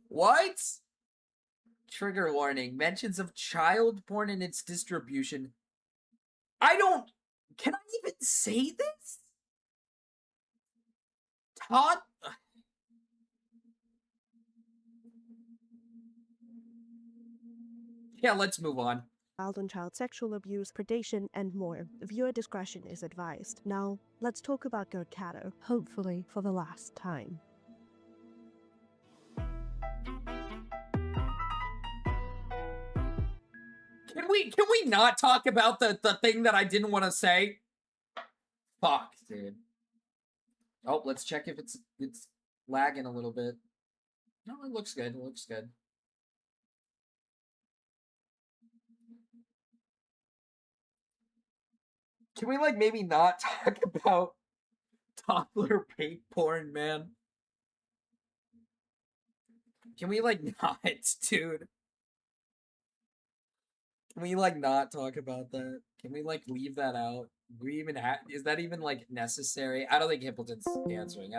What? Trigger warning. Mentions of child porn and its distribution. Can I even say this? Todd? Yeah, let's move on. Child on child sexual abuse, predation, and more. Viewer discretion is advised. Now, let's talk about Goat Cato, hopefully for the last time. Can we not talk about the thing that I didn't want to say? Fuck, dude. Oh, let's check if it's lagging a little bit. No, it looks good. It looks good. Can we like maybe not talk about toddler paint porn, man? Can we like not, dude? Can we like not talk about that? Can we like leave that out? Do we even is that even like necessary? I don't think Hippleton's answering.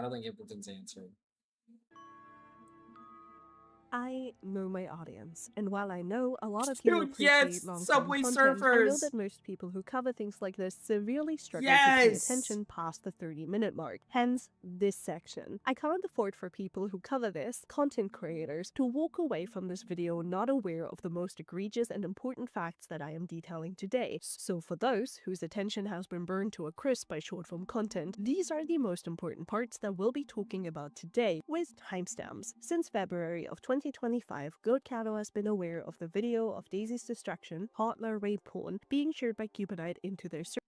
I know my audience, and while I know a lot of you Dude, appreciate yes! long-form Subway content, I know Surfers! that most people who cover things like this severely struggle to Yes! pay attention past the 30-minute mark, hence this section. I can't afford for people who cover this, content creators, to walk away from this video not aware of the most egregious and important facts that I am detailing today. So for those whose attention has been burned to a crisp by short-form content, these are the most important parts that we'll be talking about today, with timestamps. Since February of 2025, Goat Catto has been aware of the video of Daisy's destruction, toddler rape porn, being shared by Cupidite into their server.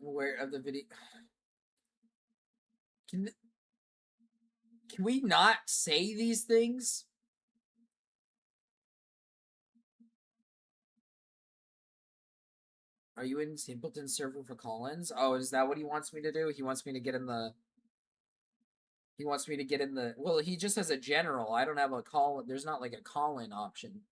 Aware of the video. Can we not say these things? Are you in Simpleton server for Collins? Oh, is that what he wants me to do? He wants me to get in the... Well, he just has a general. I don't have a call. There's not like a call-in option.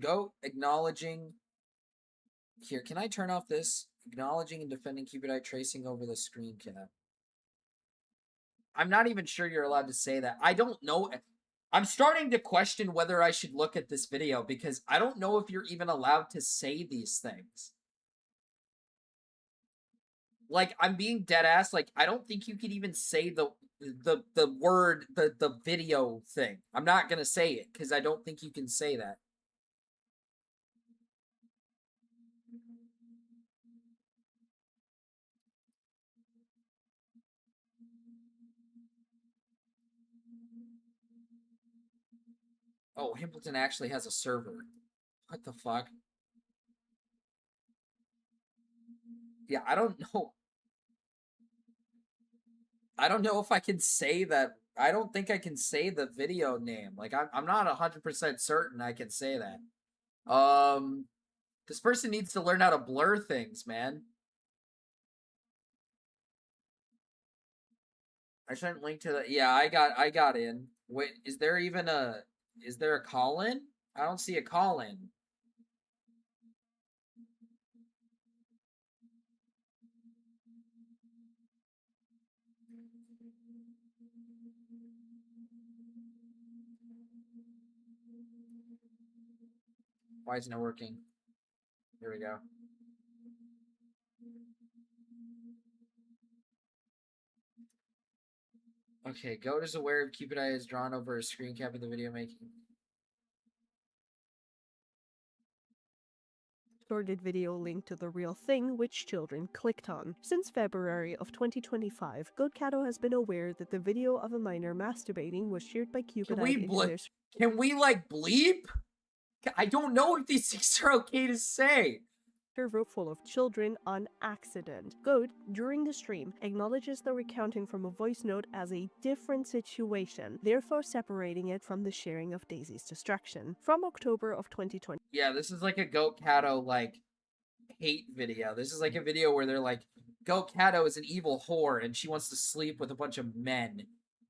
Go acknowledging. Here, can I turn off this? Acknowledging and defending Cupidite tracing over the screen cap. I'm not even sure you're allowed to say that. I don't know. I'm starting to question whether I should look at this video because I don't know if you're even allowed to say these things. Like, I'm being dead ass. Like, I don't think you could even say the word, the video thing. I'm not gonna say it because I don't think you can say that. Oh, Himpleton actually has a server. What the fuck? Yeah, I don't know. I don't know if I can say that. I don't think I can say the video name. Like, I'm not 100% certain I can say that. This person needs to learn how to blur things, man. I sent link to the... Yeah, I got in. Wait, is there a call-in? I don't see a call-in. Why isn't it working? Here we go. Okay, Goat is aware of Cupidite is drawn over a screen cap of the video making. Distorted video linked to the real thing, which children clicked on. Since February of 2025, Goat Catto has been aware that the video of a minor masturbating was shared by Cupidite into their... Can we, like, bleep? I don't know if these things are okay to say. Server full of children on accident. Goat, during the stream, acknowledges the recounting from a voice note as a different situation, therefore separating it from the sharing of Daisy's destruction. From October of 2020. Yeah, this is like a Goat Catto, like, hate video. This is like a video where they're like, Goat Catto is an evil whore and she wants to sleep with a bunch of men.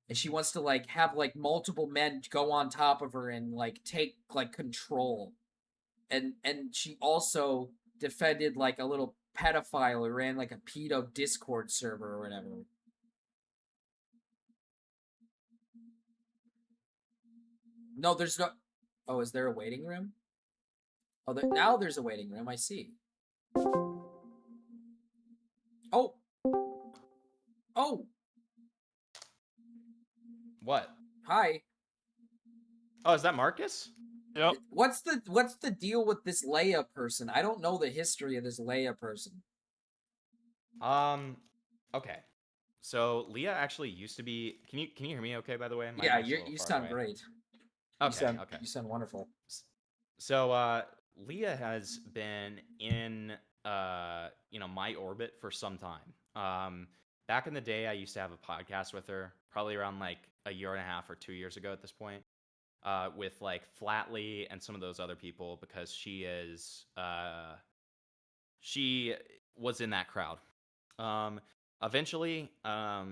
And she wants to, like, have, like, multiple men go on top of her and, like, take, like, control. And she also defended, like, a little pedophile who ran, like, a pedo Discord server or whatever. No, there's no... Oh, is there a waiting room? Oh, now there's a waiting room, I see. Oh! Oh! What? Hi. Oh, is that Marcus? Yep. What's the deal with this Leia person? I don't know the history of this Leia person. Okay. So Leah actually used to be. Can you hear me? Okay, by the way. My Yeah, mic's a little you far sound away. great. Okay. You sound wonderful. So Leah has been in my orbit for some time. Back in the day, I used to have a podcast with her, probably around like a year and a half or 2 years ago at this point, with like Flatley and some of those other people because she was in that crowd. Eventually,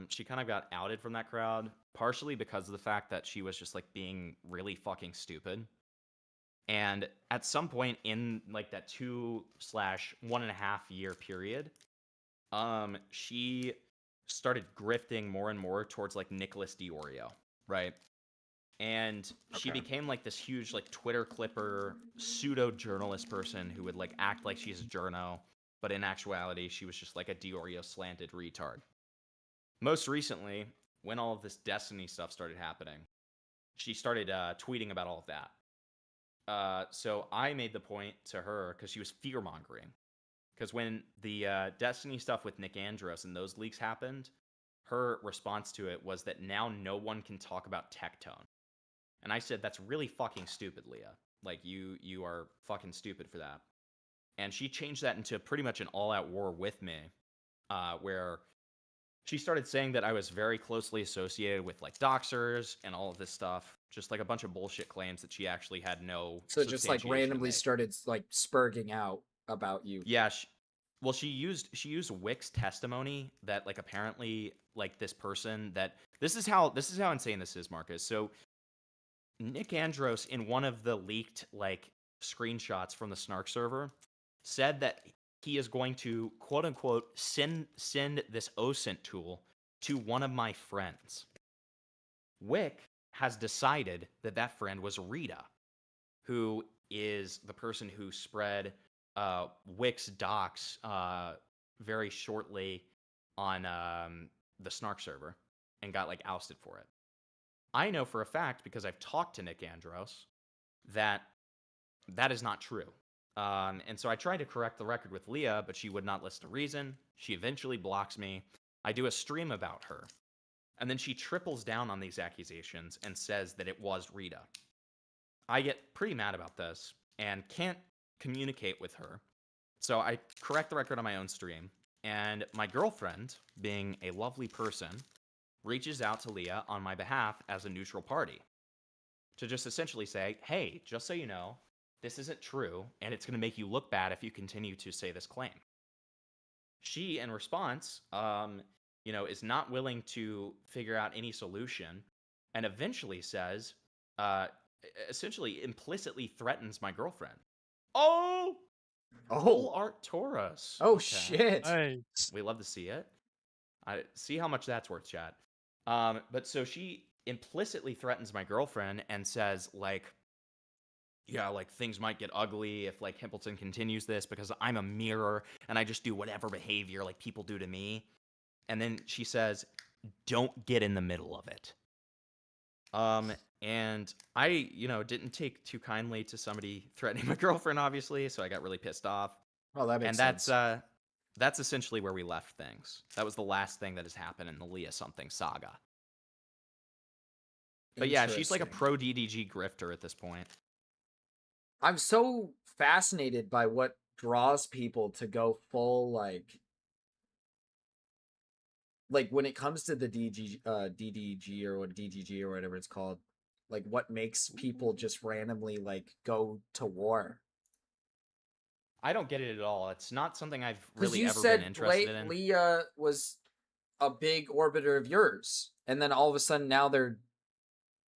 she kind of got outed from that crowd, partially because of the fact that she was just like being really fucking stupid. And at some point in like that 2/1.5 year period, she started grifting more and more towards like Nicholas Diorio, right? And she became like this huge like Twitter clipper pseudo journalist person who would like act like she's a journo, but in actuality she was just like a Diorio slanted retard. Most recently, when all of this Destiny stuff started happening, she started tweeting about all of that. So I made the point to her because she was fear mongering. Because when the Destiny stuff with Nick Andros and those leaks happened, her response to it was that now no one can talk about Tectone. And I said, that's really fucking stupid, Leah. Like, you are fucking stupid for that. And she changed that into pretty much an all-out war with me, where she started saying that I was very closely associated with, like, doxers and all of this stuff. Just, like, a bunch of bullshit claims that she actually had no So just like substantiation randomly to make. started like spurging out about you. Yeah, she used Wick's testimony that like apparently like this person that this is how insane this is, Marcus. So Nick Andros in one of the leaked like screenshots from the Snark server said that he is going to quote unquote send this OSINT tool to one of my friends. Wick has decided that that friend was Rita, who is the person who spread Wick's docs very shortly on the Snark server and got like ousted for it. I know for a fact, because I've talked to Nick Andros, that that is not true. And so I tried to correct the record with Leah, but she would not listen to reason. She eventually blocks me. I do a stream about her. And then she triples down on these accusations and says that it was Rita. I get pretty mad about this and can't communicate with her. So I correct the record on my own stream. And my girlfriend, being a lovely person, reaches out to Leah on my behalf as a neutral party to just essentially say, hey, just so you know, this isn't true, and it's going to make you look bad if you continue to say this claim. She, in response, is not willing to figure out any solution, and eventually says, essentially implicitly threatens my girlfriend. Oh! Full art Taurus. Oh, shit. We love to see it. I see how much that's worth, chat. But so she implicitly threatens my girlfriend and says, like, yeah, like, things might get ugly if, like, Himpleton continues this because I'm a mirror and I just do whatever behavior, like, people do to me. And then she says, don't get in the middle of it. And I, didn't take too kindly to somebody threatening my girlfriend, obviously, so I got really pissed off. Oh, that makes sense. sense. That's essentially where we left things. That was the last thing that has happened in the Leah something saga. But yeah, she's like a pro DDG grifter at this point. I'm so fascinated by what draws people to go full like when it comes to the DDG or what DGG or whatever it's called, like what makes people just randomly like go to war. I don't get it at all. It's not something I've really ever said been interested in. Leah was a big orbiter of yours, and then all of a sudden now they're.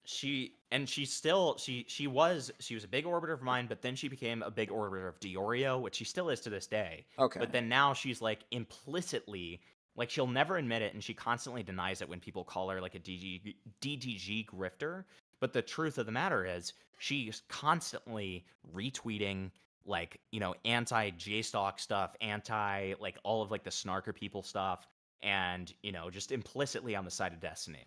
She was a big orbiter of mine, but then she became a big orbiter of Diorio, which she still is to this day. Okay. But then now she's like implicitly, like she'll never admit it, and she constantly denies it when people call her like a DDG grifter. But the truth of the matter is, she's constantly retweeting like, anti JStalk stuff, anti like all of like the snarker people stuff, and just implicitly on the side of Destiny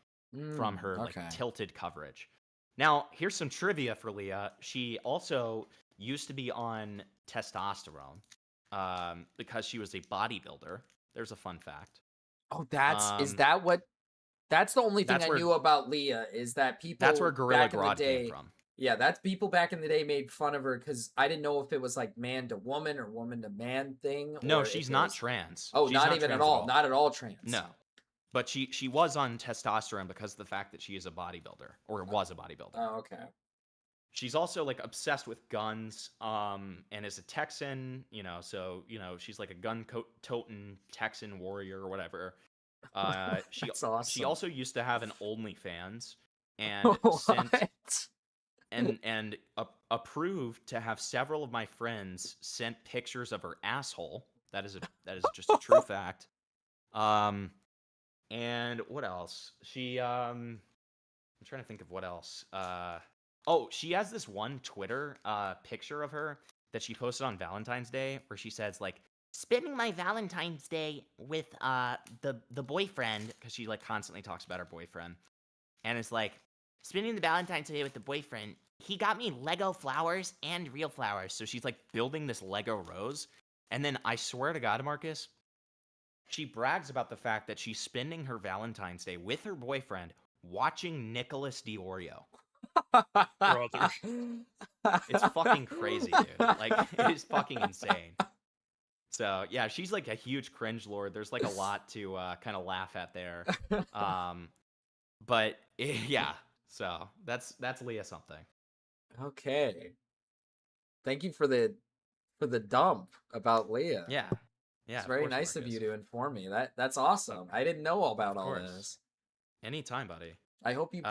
from her like tilted coverage. Now, here's some trivia for Leah. She also used to be on testosterone because she was a bodybuilder. There's a fun fact. Oh, is Um, that what? That's the only thing That's I where- knew about Leah is that people That's where Gorilla back in the Grodd day, came from. yeah, that's people back in the day made fun of her because I didn't know if it was like man to woman or woman to man thing. No, or she's if it not was... trans. Oh, She's not not even trans at all. Not at all trans. No. But she was on testosterone because of the fact that she is a bodybuilder, or was a bodybuilder. Oh, okay. She's also like obsessed with guns, and is a Texan, so she's like a gun-toting Texan warrior or whatever. She That's awesome. She also used to have an OnlyFans, and sent and approved to have several of my friends sent pictures of her asshole. That is just a true fact. And what else? I'm trying to think of what else. Oh, she has this one Twitter picture of her that she posted on Valentine's Day where she says like spending my Valentine's Day with the boyfriend, because she like constantly talks about her boyfriend, and it's like spending the Valentine's Day with the boyfriend. He got me Lego flowers and real flowers. So she's like building this Lego rose, and then I swear to God, Marcus, she brags about the fact that she's spending her Valentine's Day with her boyfriend watching Nicholas Diorio. Brother. It's fucking crazy, dude. Like, it is fucking insane. So, yeah, she's like a huge cringe lord. There's like a lot to kind of laugh at there. But, yeah. So, that's Leah something. Okay. Thank you for the dump about Leah. Yeah. Yeah, It's very course, nice of Marcus. you to inform me. That's awesome. I didn't know about all this. Anytime, buddy. I hope you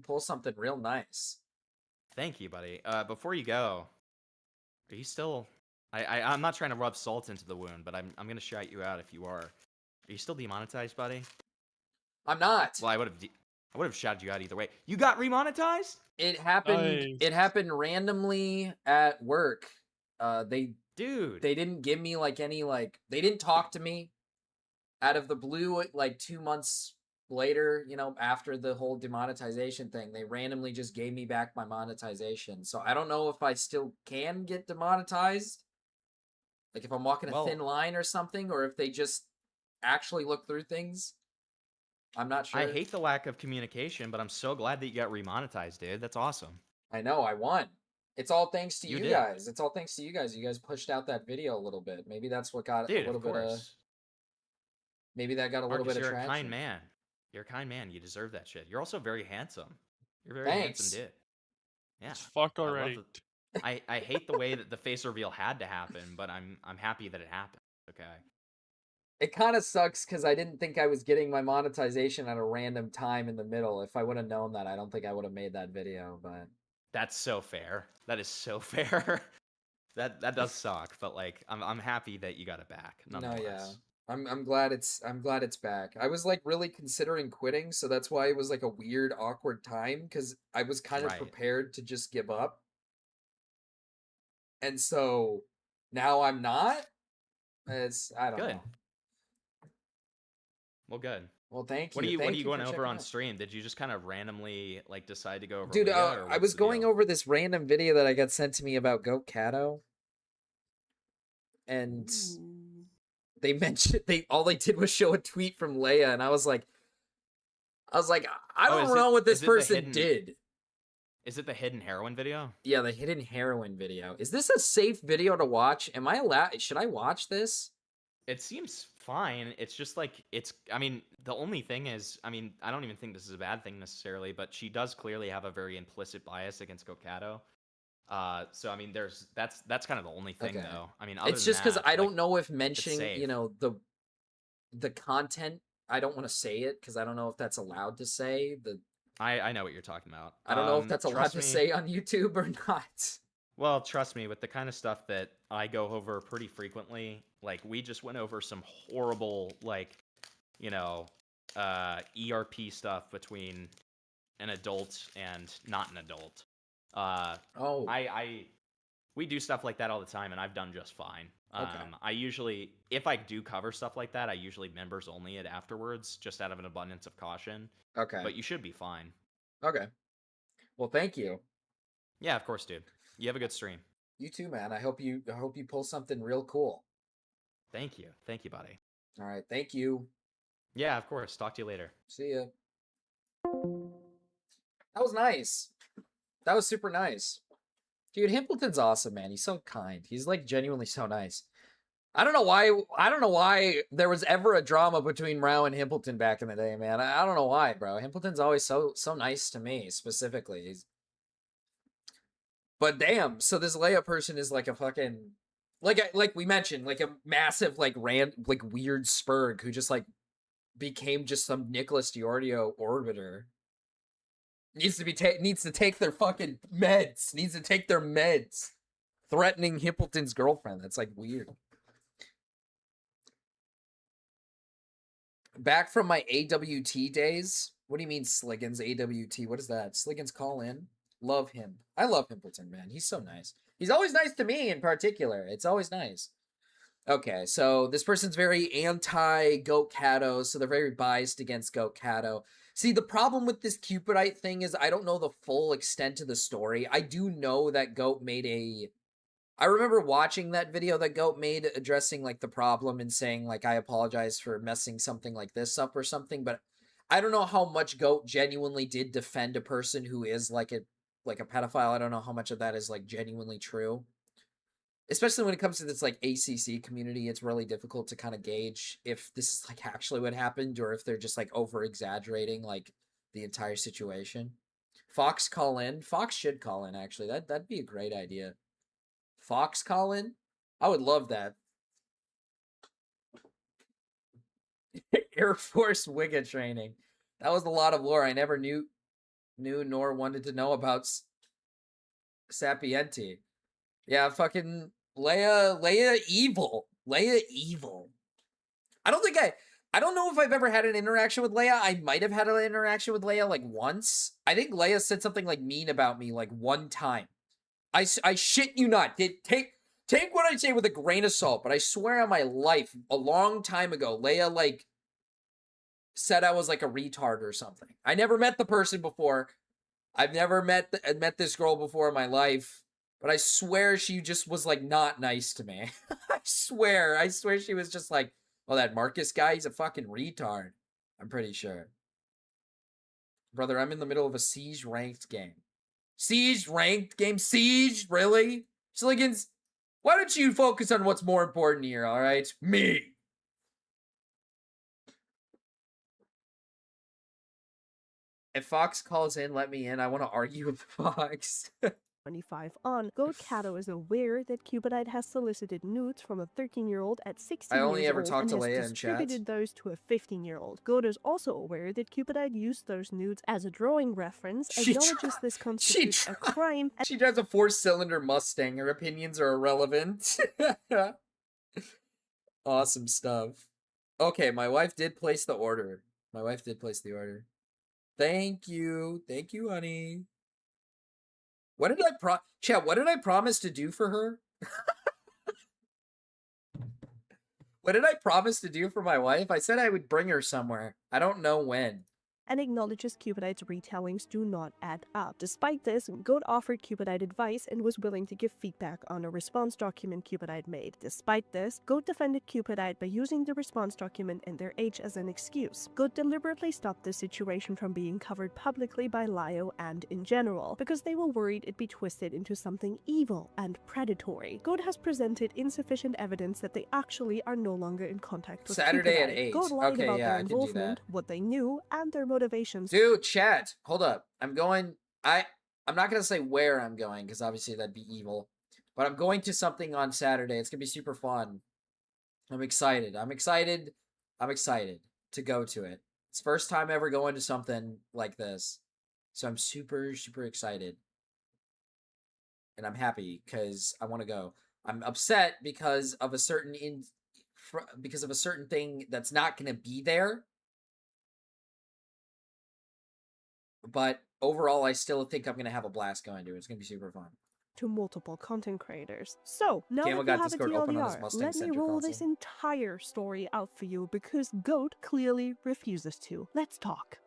pull something real nice. Thank you, buddy. Before you go, are you still? I'm not trying to rub salt into the wound, but I'm gonna shout you out if you are. Are you still demonetized, buddy? I'm not. Well, I would have shouted you out either way. You got remonetized? It happened. Nice. It happened randomly at work. They didn't give me like any they didn't talk to me out of the blue like 2 months later, after the whole demonetization thing. They randomly just gave me back my monetization. So I don't know if I still can get demonetized. Like if I'm walking a thin line or something, or if they just actually look through things. I'm not sure. I hate the lack of communication, but I'm so glad that you got remonetized, dude. That's awesome. I know, I won. It's all thanks to You you did. guys. It's all thanks to you guys. You guys pushed out that video a little bit. Maybe that's what got Dude, a little of bit of. course. Maybe that got a little Marcus, bit of you're traction. a kind man. You're a kind man. You deserve that shit. You're also very handsome. You're a very Thanks. handsome dude. Yeah. Fuck I love already. I hate the way that the face reveal had to happen, but I'm happy that it happened. Okay. It kind of sucks because I didn't think I was getting my monetization at a random time in the middle. If I would have known that, I don't think I would have made that video. But That's so fair. That is so fair. That does suck, but like I'm happy that you got it back. no, Nonetheless. yeah, I'm glad it's back. I was like really considering quitting, so that's why it was like a weird, awkward time because I was kind of Right. prepared to just give up, and so now I'm not. I don't Good. know. Well, good. Well, thank you. What are you Thank going for over checking on out. stream? Did you just kind of randomly like decide to go over Dude, Leah, or I what's was the going deal? over this random video that I got sent to me about Goat Cato, and they mentioned all they did was show a tweet from Leia, and I was like, I Oh, don't know what this is it the person hidden- did. Is it the hidden heroin video? Yeah, the hidden heroin video. Is this a safe video to watch? Am I allowed? Should I watch this? It seems fine. It's just like I mean, the only thing is, I mean, I don't even think this is a bad thing necessarily, but she does clearly have a very implicit bias against Kokado. So I mean, that's kind of the only thing Okay. though. I mean, other It's than just because that, I don't like, know if it's mentioning, safe. the content. I don't want to say it because I don't know if that's allowed to say. I know what you're talking about. I don't know if that's allowed Trust to me- say on YouTube or not. Well, trust me, with the kind of stuff that I go over pretty frequently, like we just went over some horrible, like, ERP stuff between an adult and not an adult. We do stuff like that all the time, and I've done just fine. Okay. I usually, if I do cover stuff like that, I usually members only it afterwards, just out of an abundance of caution. Okay. But you should be fine. Okay. Well, thank you. Yeah, of course, dude. You have a good stream. You too, man. I hope you pull something real cool. Thank you, buddy. All right, thank you. Yeah, of course. Talk to you later. See ya. That was nice. That was super nice. Dude, Himpleton's awesome, man. He's so kind. He's like genuinely so nice. I don't know why there was ever a drama between Rao and Himpleton back in the day, man. I don't know why, bro. Himpleton's always so nice to me, specifically. But damn, so this Leia person is like a fucking like we mentioned, like a massive like weird spurg who just like became just some Nicholas Diordio orbiter. Needs to take their fucking meds. Needs to take their meds. Threatening Himpleton's girlfriend. That's like weird. Back from my AWT days. What do you mean Sliggins AWT? What is that? Sliggins call in. Love him. I love Himpleton, man. He's so nice. He's always nice to me in particular. It's always nice. Okay, so this person's very anti-Goat Cato, so they're very biased against Goat Cato. See, the problem with this Cupidite thing is I don't know the full extent of the story. I do know that Goat made I remember watching that video that Goat made addressing, like, the problem and saying, like, I apologize for messing something like this up or something, but I don't know how much Goat genuinely did defend a person who is, like a pedophile. I don't know how much of that is, like, genuinely true. Especially when it comes to this, like, ACC community, it's really difficult to kind of gauge if this is, like, actually what happened or if they're just, like, over-exaggerating, like, the entire situation. Fox call in. Fox should call in, actually. That'd be a great idea. Fox call in? I would love that. Air Force Wigga training. That was a lot of lore I never knew nor wanted to know about Sapienti. Yeah, fucking Leia evil. Leia evil. I don't know if I've ever had an interaction with Leia. I might have had an interaction with Leia like once. I think Leia said something like mean about me like one time. I shit you not. Take what I say with a grain of salt, but I swear on my life, a long time ago, Leia like said I was like a retard or something. I never met the person before. I've never met this girl before in my life. But I swear she just was, like, not nice to me. I swear she was just like, oh, that Marcus guy, he's a fucking retard. I'm pretty sure. Brother, I'm in the middle of a Siege ranked game. Siege ranked game? Siege? Really? Sliggins, why don't you focus on what's more important here, alright? Me. If Fox calls in, let me in. I want to argue with Fox. 25 on, Goat Cato is aware that Cupidite has solicited nudes from a 13-year-old at 16 I only years ever old talked and to has Leia in chat. distributed those to a 15-year-old. Goat is also aware that Cupidite used those nudes as a drawing reference, acknowledges this constitutes a crime. She drives a 4-cylinder Mustang. Her opinions are irrelevant. Awesome stuff. Okay, my wife did place the order. Thank you. Thank you, honey. What did I promise to do for her? What did I promise to do for my wife? I said I would bring her somewhere. I don't know when. And acknowledges Cupidite's retellings do not add up. Despite this, Goat offered Cupidite advice and was willing to give feedback on a response document Cupidite made. Despite this, Goat defended Cupidite by using the response document and their age as an excuse. Goat deliberately stopped the situation from being covered publicly by Lio and in general, because they were worried it'd be twisted into something evil and predatory. Goat has presented insufficient evidence that they actually are no longer in contact with Saturday Cupidite. at 8. Goat lied Okay, about yeah, their I can do involvement, that. what they knew, and their motivations. Dude, chat. Hold up. I'm not gonna say where I'm going, because obviously that'd be evil. But I'm going to something on Saturday. It's gonna be super fun. I'm excited to go to it. It's first time ever going to something like this. So I'm super, super excited. And I'm happy because I want to go. I'm upset because of a certain thing that's not gonna be there. But overall, I still think I'm going to have a blast going to it. It's going to be super fun. To multiple content creators. So, now Camel that you got have a Discord open on his TLDR, Mustang let me Center roll console. this entire story out for you because Goat clearly refuses to. Let's talk.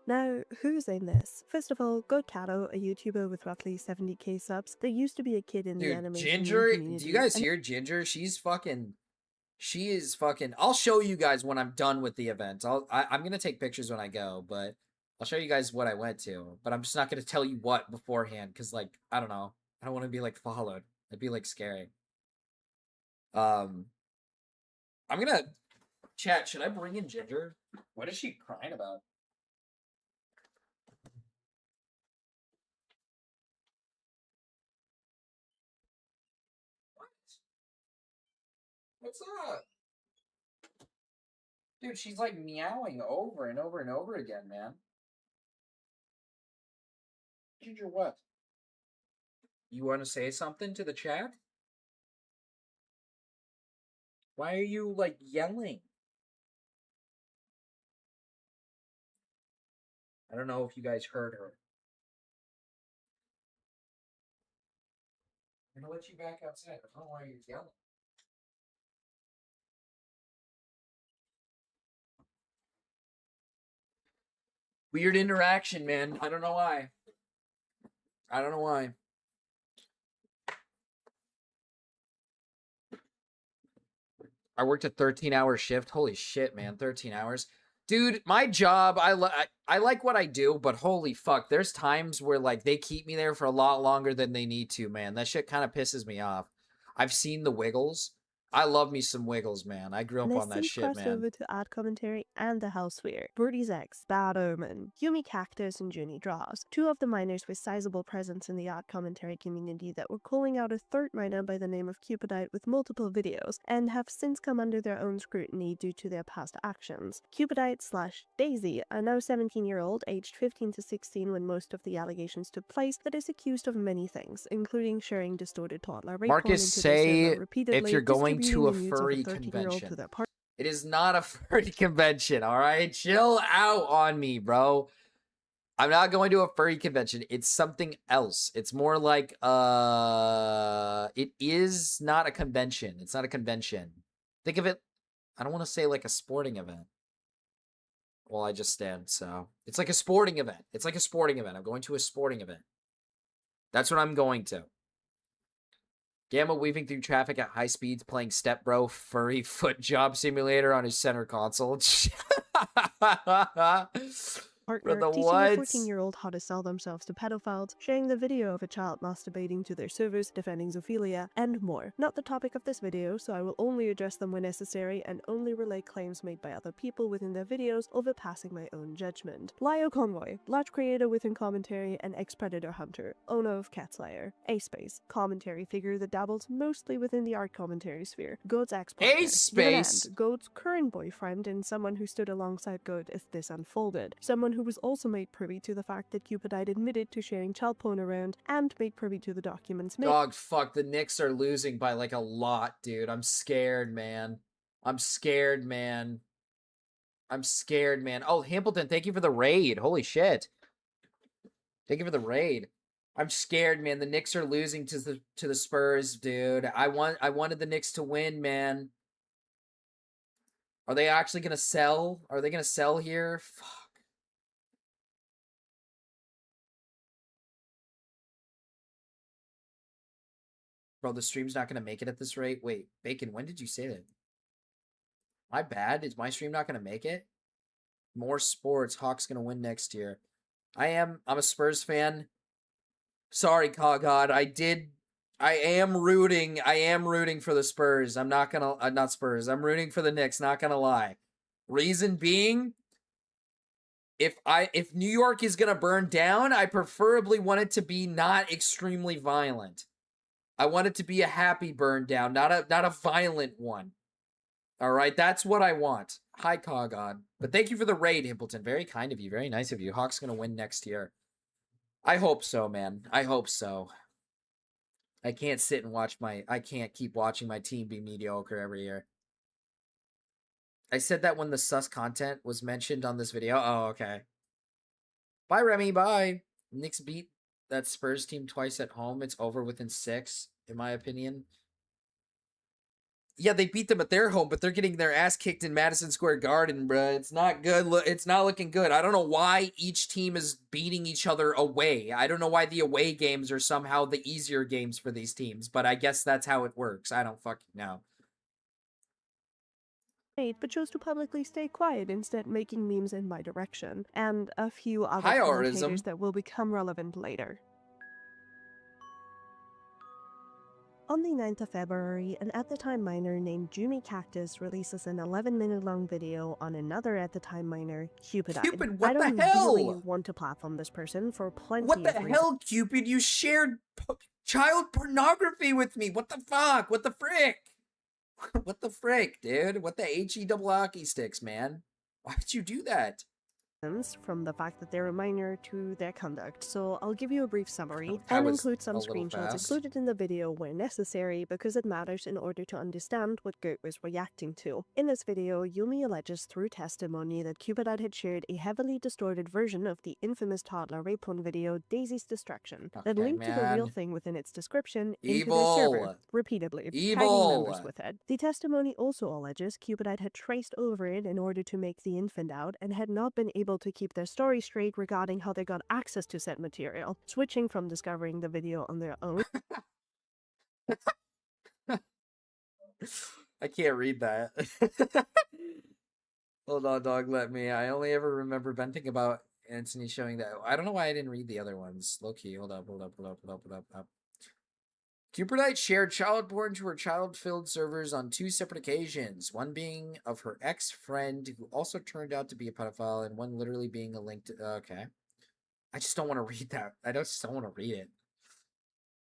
Now, who's in this? First of all, Godcato, a YouTuber with roughly 70k subs. There used to be a kid in the Dude, animation Ginger, community. do you guys and hear Ginger? She is fucking, I'll show you guys when I'm done with the event. I'm gonna take pictures when I go, but I'll show you guys what I went to. But I'm just not gonna tell you what beforehand, because, like, I don't know. I don't want to be, like, followed. It'd be, like, scary. I'm gonna, chat, should I bring in Ginger? What is she crying about? What's up? Dude, she's like meowing over and over and over again, man. Ginger, what? You want to say something to the chat? Why are you, like, yelling? I don't know if you guys heard her. I'm gonna let you back outside. I don't know why you're yelling. Weird interaction, man. I don't know why. I don't know why. I worked a 13-hour shift. Holy shit, man. 13 hours. Dude, my job, I like what I do, but holy fuck, there's times where, like, they keep me there for a lot longer than they need to, man. That shit kind of pisses me off. I've seen the Wiggles. I love me some Wiggles, man. I grew up on that since shit, crossed man. over to ad commentary and the Houseware. Birdie's X, Bad Omen, Yumi Cactus, and Junie Draws. Two of the miners with sizable presence in the ad commentary community that were calling out a third miner by the name of Cupidite with multiple videos, and have since come under their own scrutiny due to their past actions. Cupidite/Daisy, a now 17-year-old, aged 15 to 16 when most of the allegations took place, that is accused of many things, including sharing distorted toddler rape porn Marcus, into their say server repeatedly, if you're going to a distributing the nudes of furry 13-year-old to convention. their partner. It is not a furry convention, all right? Chill out on me, bro. I'm not going to a furry convention. It's something else. It's more like, it is not a convention. It's not a convention. Think of it, I don't want to say like a sporting event. Well, I just stand, so. It's like a sporting event. It's like a sporting event. I'm going to a sporting event. That's what I'm going to. Gamma weaving through traffic at high speeds, playing Step Bro furry foot job simulator on his center console. Partner, the teaching what? a 14-year-old how to sell themselves to pedophiles, sharing the video of a child masturbating to their servers, defending zoophilia, and more. Not the topic of this video, so I will only address them when necessary and only relay claims made by other people within their videos over passing my own judgment. Lio Convoy, large creator within commentary and ex-predator hunter, owner of Catslayer. A-Space, commentary figure that dabbles mostly within the art commentary sphere. Goat's ex-partner. A-Space! Goat's current boyfriend and someone who stood alongside Goat as this unfolded. Someone who was also made privy to the fact that Cupidite admitted to sharing child porn around and made privy to the documents made. Dog, fuck, the Knicks are losing by like a lot, dude. I'm scared, man. I'm scared, man. I'm scared, man. Oh, Hamilton, thank you for the raid. Holy shit. Thank you for the raid. I'm scared, man. The Knicks are losing to the Spurs, dude. I wanted the Knicks to win, man. Are they actually gonna sell? Are they gonna sell here? Fuck. Bro, the stream's not gonna make it at this rate. Wait, Bacon, when did you say that? My bad. Is my stream not gonna make it? More sports. Hawks gonna win next year. I'm a Spurs fan. Sorry, Cogod. I am rooting for the Spurs. I'm not gonna not Spurs. I'm rooting for the Knicks, not gonna lie. Reason being, if New York is gonna burn down, I preferably want it to be not extremely violent. I want it to be a happy burn down, not a violent one. All right, that's what I want. Hi, Cogod. But thank you for the raid, Himpleton. Very kind of you. Very nice of you. Hawks gonna win next year. I hope so, man. I hope so. I can't sit and I can't keep watching my team be mediocre every year. I said that when the sus content was mentioned on this video. Oh, okay. Bye, Remy. Bye. Knicks beat that Spurs team twice at home. It's over within 6, in my opinion. Yeah, they beat them at their home, but they're getting their ass kicked in Madison Square Garden, bruh. It's not good. It's not looking good. I don't know why each team is beating each other away. I don't know why the away games are somehow the easier games for these teams, but I guess that's how it works. I don't fucking know. But chose to publicly stay quiet, instead making memes in my direction, and a few other Hi, commentators Aurism. that will become relevant later. On the 9th of February, an at-the-time miner named Jumi Cactus releases an 11-minute long video on another at-the-time miner, Cupid. Cupid, what I don't the hell? really want to platform this person for plenty What the of reasons. hell, Cupid? You shared child pornography with me. What the fuck? What the frick? What the frick, dude? What the HE double hockey sticks, man? Why would you do that? From the fact that they're a minor to their conduct, so I'll give you a brief summary That and was include some a little screenshots fast. included in the video where necessary because it matters in order to understand what Goat was reacting to. In this video, Yumi alleges through testimony that Cupidite had shared a heavily distorted version of the infamous toddler rape porn video Daisy's Destruction that Okay, linked to the real man. thing within its description into Evil. their server, repeatedly, tagging Evil. members with it. The testimony also alleges Cupidite had traced over it in order to make the infant out and had not been able to keep their story straight regarding how they got access to said material, switching from discovering the video on their own. I can't read that. Hold on, dog, let me. I only ever remember venting about Anthony showing that. I don't know why I didn't read the other ones. Low key, hold up. Cupidite shared child porn to her child-filled servers on 2 separate occasions, one being of her ex-friend who also turned out to be a pedophile, and one literally being a link to... Okay. I just don't want to read that. I just don't want to read it.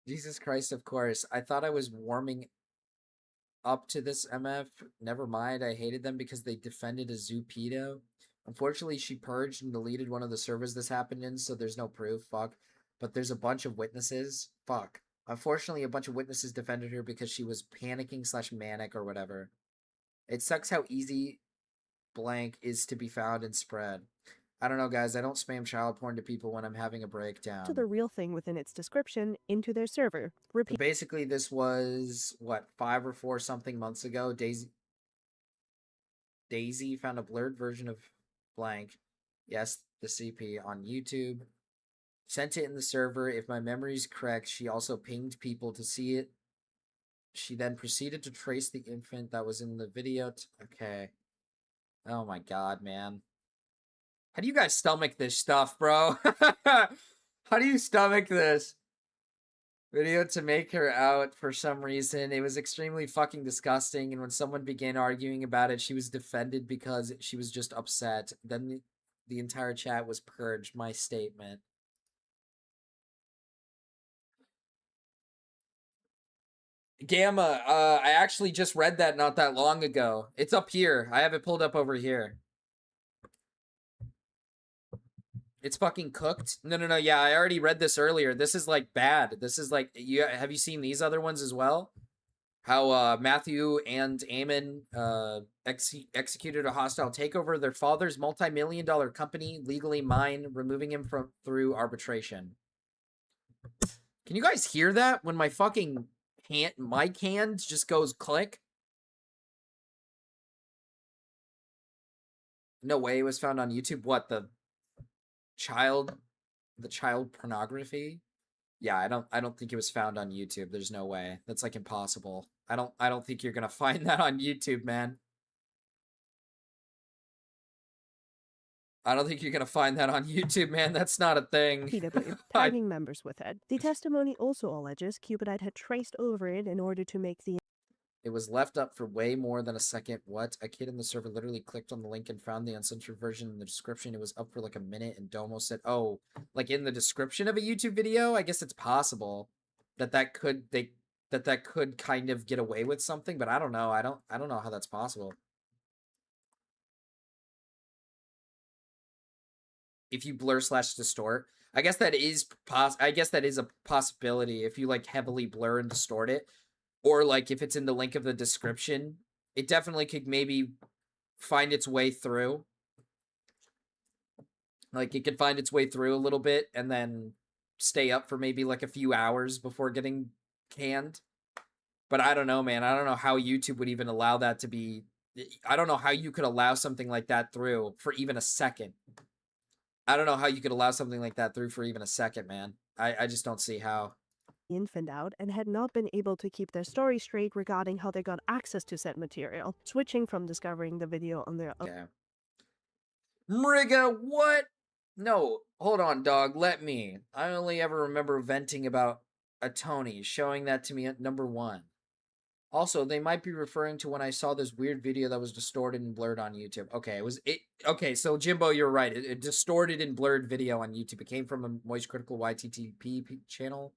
Jesus Christ, of course. I thought I was warming up to this MF. Never mind, I hated them because they defended a zoo pedo. Unfortunately, she purged and deleted one of the servers this happened in, so there's no proof. Fuck. But there's a bunch of witnesses. Fuck. Unfortunately, a bunch of witnesses defended her because she was panicking / manic or whatever. It sucks how easy blank is to be found and spread. I don't know, guys. I don't spam child porn to people when I'm having a breakdown. To the real thing within its description into their server. Basically, this was, what, 5 or 4 something months ago. Daisy found a blurred version of blank. Yes, the CP on YouTube. Sent it in the server. If my memory's correct, she also pinged people to see it. She then proceeded to trace the infant that was in the video. Okay. Oh my god, man. How do you guys stomach this stuff, bro? How do you stomach this? Video to make her out for some reason. It was extremely fucking disgusting, and when someone began arguing about it, she was defended because she was just upset. Then the entire chat was purged. My statement. Gamma, I actually just read that not that long ago. It's up here. I have it pulled up over here. It's fucking cooked. No. Yeah, I already read this earlier. This is like bad. This is like, have you seen these other ones as well? How Matthew and Eamon executed a hostile takeover of their father's multi-million-dollar company, legally mine, removing him through arbitration. Can you guys hear that when my fucking mic hand just goes click? No way it was found on YouTube. What, the child pornography? Yeah, I don't think it was found on YouTube. There's no way. That's like impossible. I don't think you're gonna find that on YouTube, man. I don't think you're gonna find that on YouTube, man. That's not a thing. Repeatedly, tagging members with it. The testimony also alleges Cupidite had traced over it in order to make the... It was left up for way more than a second. What? A kid in the server literally clicked on the link and found the uncensored version in the description. It was up for like a minute, and Domo said, oh, like in the description of a YouTube video? I guess it's possible that could kind of get away with something, but I don't know. I don't know how that's possible. If you blur / distort, I guess that is a possibility if you like heavily blur and distort it. Or, like, if it's in the link of the description, it definitely could maybe find its way through. Like, it could find its way through a little bit and then stay up for maybe, like, a few hours before getting canned. But I don't know, man. I don't know how YouTube would even allow that to be. I don't know how you could allow something like that through for even a second. I don't know how you could allow something like that through for even a second, man. I just don't see how. Found out and had not been able to keep their story straight regarding how they got access to said material, switching from discovering the video on their own. Okay. Mriga, what? No, hold on, dog. Let me. I only ever remember venting about a Tony, showing that to me at number 1. Also, they might be referring to when I saw this weird video that was distorted and blurred on YouTube. Okay, okay, so Jimbo, you're right. It distorted and blurred video on YouTube. It came from a Moist Critical YTTP channel.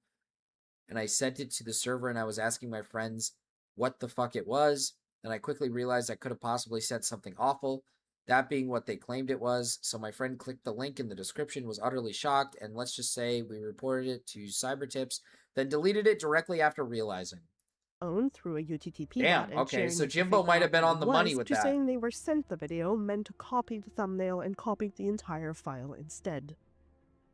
And I sent it to the server and I was asking my friends what the fuck it was. And I quickly realized I could have possibly said something awful, that being what they claimed it was. So my friend clicked the link in the description, was utterly shocked, and let's just say we reported it to CyberTips, then deleted it directly after realizing. Own through a UTTP Damn, bot. okay, so Jimbo might have been on the money with that. Saying they were sent the video meant to copy the thumbnail and copied the entire file instead.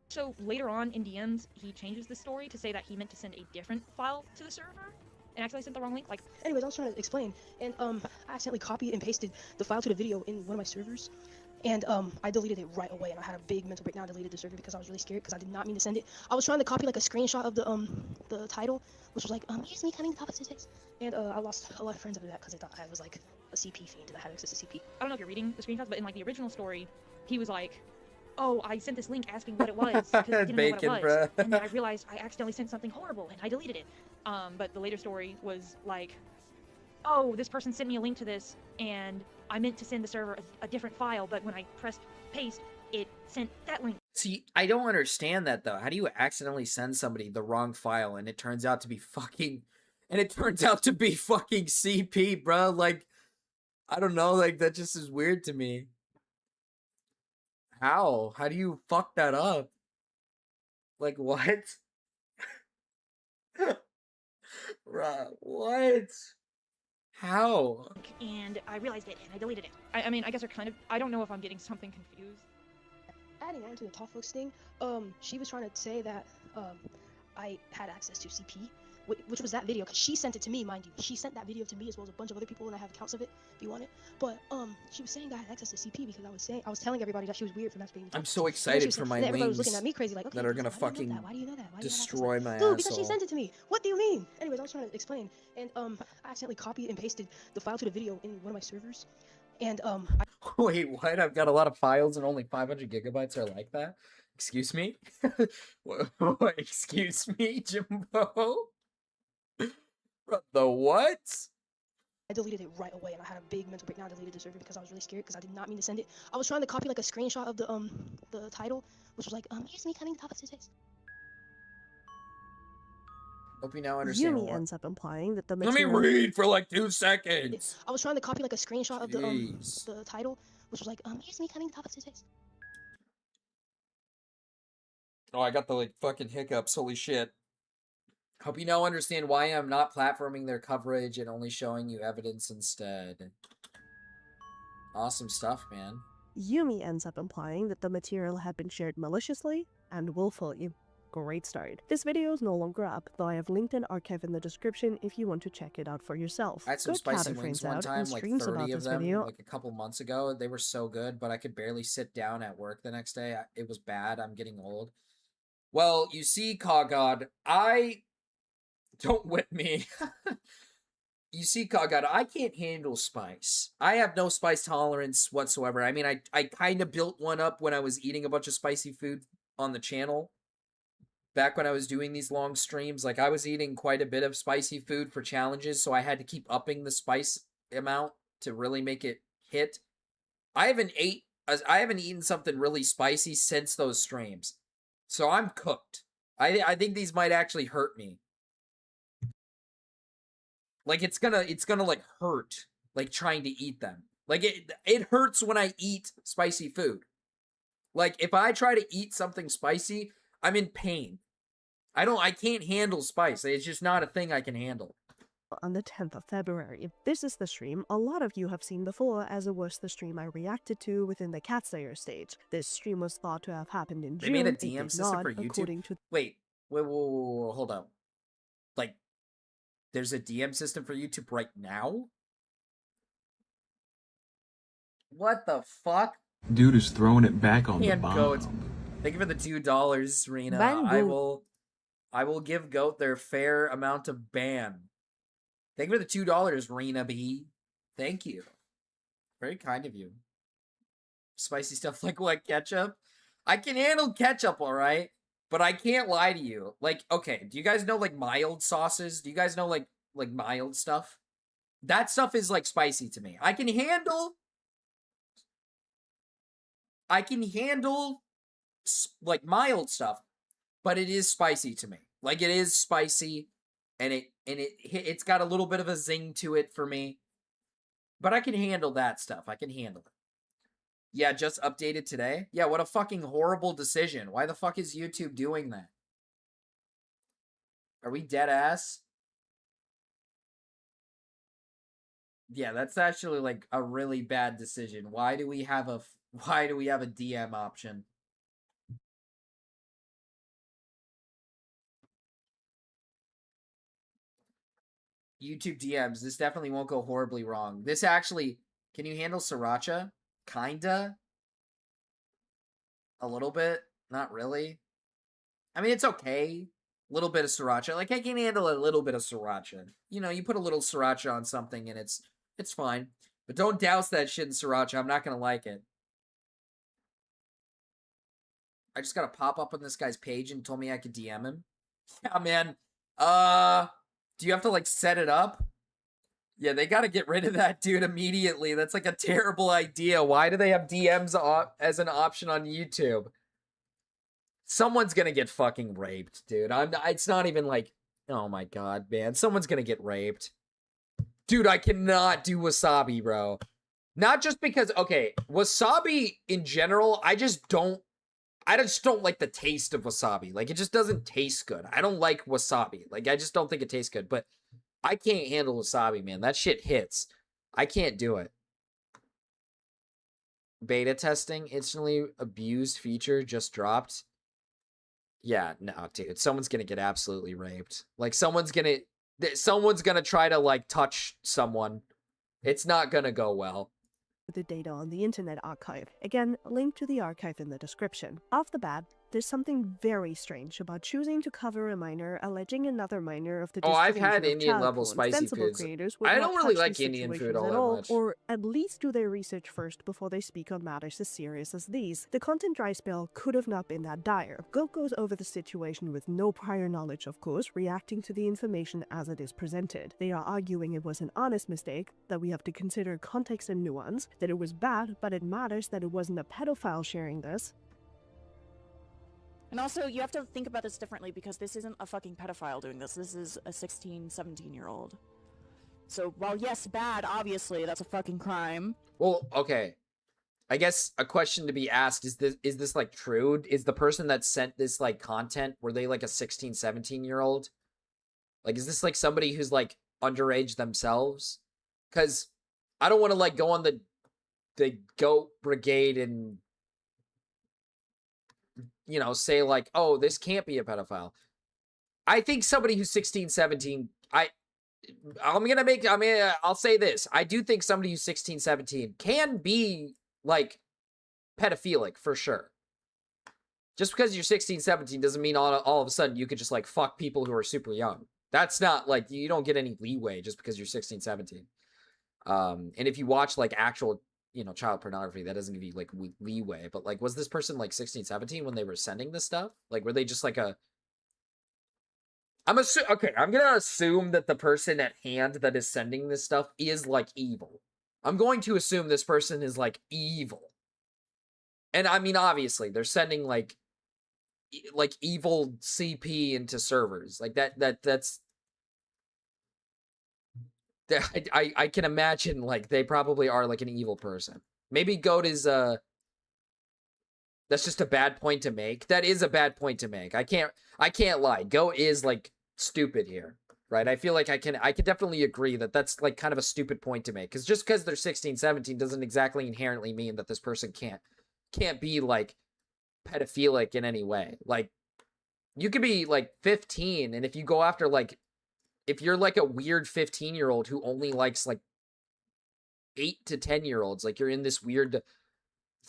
So later on in DMs, he changes the story to say that he meant to send a different file to the server and actually sent the wrong link. Anyways, I was trying to explain, and I accidentally copied and pasted the file to the video in one of my servers, and I deleted it right away, and I had a big mental breakdown. I deleted the server because I was really scared because I did not mean to send it. I was trying to copy like a screenshot of the title, which was like here's me cutting the top of statistics, and I lost a lot of friends after that because they thought I was like a CP fiend and I had access to CP. I don't know if you're reading the screenshots, but in like the original story, he was like, oh, I sent this link asking what it was because I didn't know what it was. And then I realized I accidentally sent something horrible and I deleted it. But the later story was like, oh, this person sent me a link to this and I meant to send the server a different file, but when I pressed paste, it sent that link. See, I don't understand that though. How do you accidentally send somebody the wrong file and it turns out to be fucking CP, bro? Like, I don't know, like that just is weird to me. How? How do you fuck that up? Like, what? Bruh, what? How? And I realized it, and I deleted it. I mean, I guess I don't know if I'm getting something confused. Adding on to the Tofflix thing, she was trying to say that, I had access to CP, which was that video, because she sent it to me, mind you. She sent that video to me as well as a bunch of other people, and I have accounts of it, if you want it. But, she was saying that I had access to CP because I was telling everybody that she was weird for masturbating. I'm so excited for my everybody was wings looking at me crazy, like, okay, that are gonna fucking destroy my asshole. asshole. Because she sent it to me. What do you mean? Anyways, I was trying to explain, and, I accidentally copied and pasted the file to the video in one of my servers, and, Wait, what? I've got a lot of files and only 500 gigabytes are like that? Excuse me? Excuse me, Jimbo? The what? I deleted it right away, and I had a big mental breakdown. I deleted the server because I was really scared because I did not mean to send it. I was trying to copy like a screenshot of the title, which was like here's me cutting the top of statistics. Hope you now understand. Yumi ends up implying that the Let me read for like 2 seconds. I was trying to copy like a screenshot of the title, which was like here's me cutting the top of statistics. Oh, I got the like fucking hiccups. Holy shit. Hope you now understand why I'm not platforming their coverage and only showing you evidence instead. Awesome stuff, man. Yumi ends up implying that the material had been shared maliciously and willfully. Great start. This video is no longer up, though I have linked an archive in the description if you want to check it out for yourself. I had some Good spicy Cabin wings Friends one out time, and like streams 30 about of this them, video. like a couple months ago. They were so good, but I could barely sit down at work the next day. It was bad. I'm getting old. Well, you see, Cogod, don't whip me. You see, Cogod, I can't handle spice. I have no spice tolerance whatsoever. I mean, I kind of built one up when I was eating a bunch of spicy food on the channel. Back when I was doing these long streams, like I was eating quite a bit of spicy food for challenges, so I had to keep upping the spice amount to really make it hit. I haven't eaten something really spicy since those streams. So I'm cooked. I think these might actually hurt me. Like it's gonna like hurt, like trying to eat them. Like it hurts when I eat spicy food. Like if I try to eat something spicy, I'm in pain. I can't handle spice. It's just not a thing I can handle. On the 10th of February. This is the stream a lot of you have seen before, as it was the stream I reacted to within the Cat Slayer stage. This stream was thought to have happened in June. They made a It DM did system not, for YouTube? according to Wait, hold up. Like, There's a DM system for YouTube right now? What the fuck? Dude is throwing it back on the Can't bomb. Goat. Thank you for the $2, Rena. Ban I will give Goat their fair amount of ban. Thank you for the $2, Rena B. Thank you. Very kind of you. Spicy stuff like what, ketchup? I can handle ketchup, alright? But I can't lie to you. Like, okay, do you guys know, like, mild sauces? Do you guys know, like mild stuff? That stuff is, like, spicy to me. I can handle, like, mild stuff, but it is spicy to me. Like, it is spicy, and it's got a little bit of a zing to it for me. But I can handle that stuff. I can handle it. Yeah, just updated today. Yeah, what a fucking horrible decision. Why the fuck is YouTube doing that? Are we dead ass? Yeah, that's actually like a really bad decision. Why do we have a DM option? YouTube DMs. This definitely won't go horribly wrong. This actually, can you handle sriracha? Kinda. A little bit. Not really. I mean, it's okay. A little bit of sriracha. Like, I can handle a little bit of sriracha. You know, you put a little sriracha on something and it's fine. But don't douse that shit in sriracha. I'm not gonna like it. I just got a pop-up on this guy's page and told me I could DM him. Yeah, man. Do you have to, like, set it up? Yeah, they gotta get rid of that dude immediately. That's, like, a terrible idea. Why do they have DMs as an option on YouTube? Someone's gonna get fucking raped, dude. It's not even like, oh my god, man. Someone's gonna get raped. Dude, I cannot do wasabi, bro. Not just because, okay, wasabi in general, I just don't like the taste of wasabi. Like, it just doesn't taste good. I don't like wasabi. Like, I just don't think it tastes good. But I can't handle wasabi, man. That shit hits. I can't do it. Beta testing, instantly abused feature just dropped. Yeah, no, dude. Someone's gonna get absolutely raped. Like, someone's gonna try to, like, touch someone. It's not gonna go well. The data on the Internet Archive. Again, link to the archive in the description. Off the bat, there's something very strange about choosing to cover a minor alleging another minor of the I've had distribution of Indian child level porn. spicy Sensible foods. creators would I not don't really touch like these Indian food situations all at that much. or at least do their research first before they speak on matters as serious as these. The content dry spell could have not been that dire. Goat goes over the situation with no prior knowledge, of course, reacting to the information as it is presented. They are arguing it was an honest mistake, that we have to consider context and nuance, that it was bad, but it matters that it wasn't a pedophile sharing this. And also, you have to think about this differently because this isn't a fucking pedophile doing this. This is a 16, 17-year-old. So, while yes, bad, obviously, that's a fucking crime. Well, okay. I guess a question to be asked is this like true? Is the person that sent this like content, were they like a 16, 17-year-old? Like, is this like somebody who's like underage themselves? Because I don't want to like go on the goat brigade and, you know, say like, oh, this can't be a pedophile. I think somebody who's 16, 17, I'll say this. I do think somebody who's 16, 17 can be like pedophilic for sure. Just because you're 16, 17 doesn't mean all of a sudden you could just like fuck people who are super young. That's not like, you don't get any leeway just because you're 16, 17. And if you watch like actual, you know, child pornography, that doesn't give you like leeway. But like, was this person like 16, 17 when they were sending this stuff? Like, were they just like I'm gonna assume that the person at hand that is sending this stuff is like evil. I'm going to assume this person is like evil. And I mean, obviously they're sending like evil CP into servers like that's I can imagine like they probably are like an evil person. Maybe Goat is that's just a bad point to make. That is a bad point to make. I can't lie. Goat is like stupid here, right? I feel like I can definitely agree that that's like kind of a stupid point to make, because just because they're 16, 17 doesn't exactly inherently mean that this person can't be like pedophilic in any way. Like, you could be like 15, and if you go after like if you're like a weird 15-year-old who only likes like 8 to 10-year-olds, like you're in this weird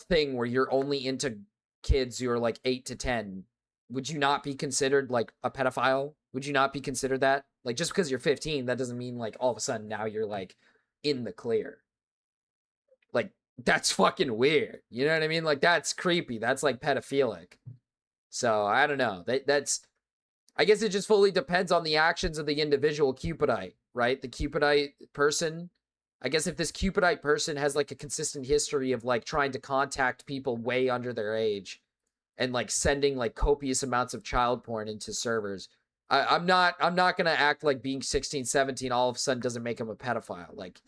thing where you're only into kids who are like 8 to 10, would you not be considered like a pedophile? Would you not be considered that? Like, just because you're 15, that doesn't mean like all of a sudden now you're like in the clear. Like, that's fucking weird. You know what I mean? Like, that's creepy. That's like pedophilic. So I don't know. That's, I guess it just fully depends on the actions of the individual Cupidite, right? The Cupidite person. I guess if this Cupidite person has like a consistent history of like trying to contact people way under their age and like sending like copious amounts of child porn into servers, I'm not gonna act like being 16, 17 all of a sudden doesn't make him a pedophile. Like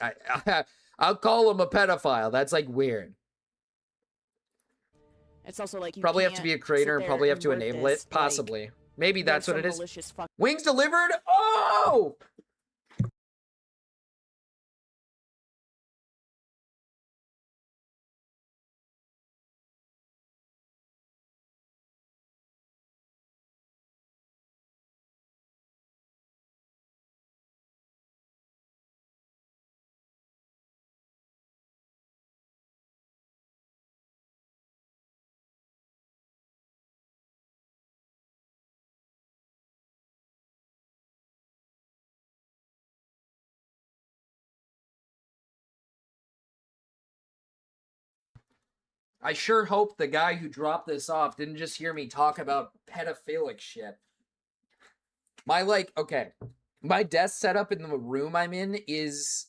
I'll call him a pedophile. That's like weird. It's also like you probably have to can't be a creator sit and there probably have to word enable this, it. Possibly. like, Maybe that's there's what it some is. malicious fuck- Wings delivered. Oh! I sure hope the guy who dropped this off didn't just hear me talk about pedophilic shit. My desk setup in the room I'm in is,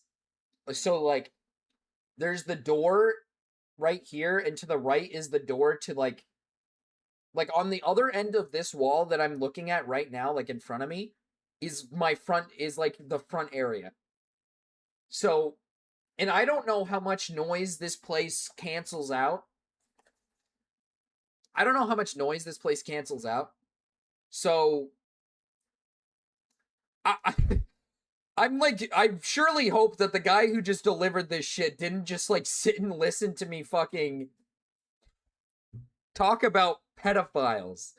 so like, there's the door right here, and to the right is the door to like on the other end of this wall that I'm looking at right now, like in front of me, is like the front area. So, and I don't know how much noise this place cancels out. So I surely hope that the guy who just delivered this shit didn't just like sit and listen to me fucking talk about pedophiles.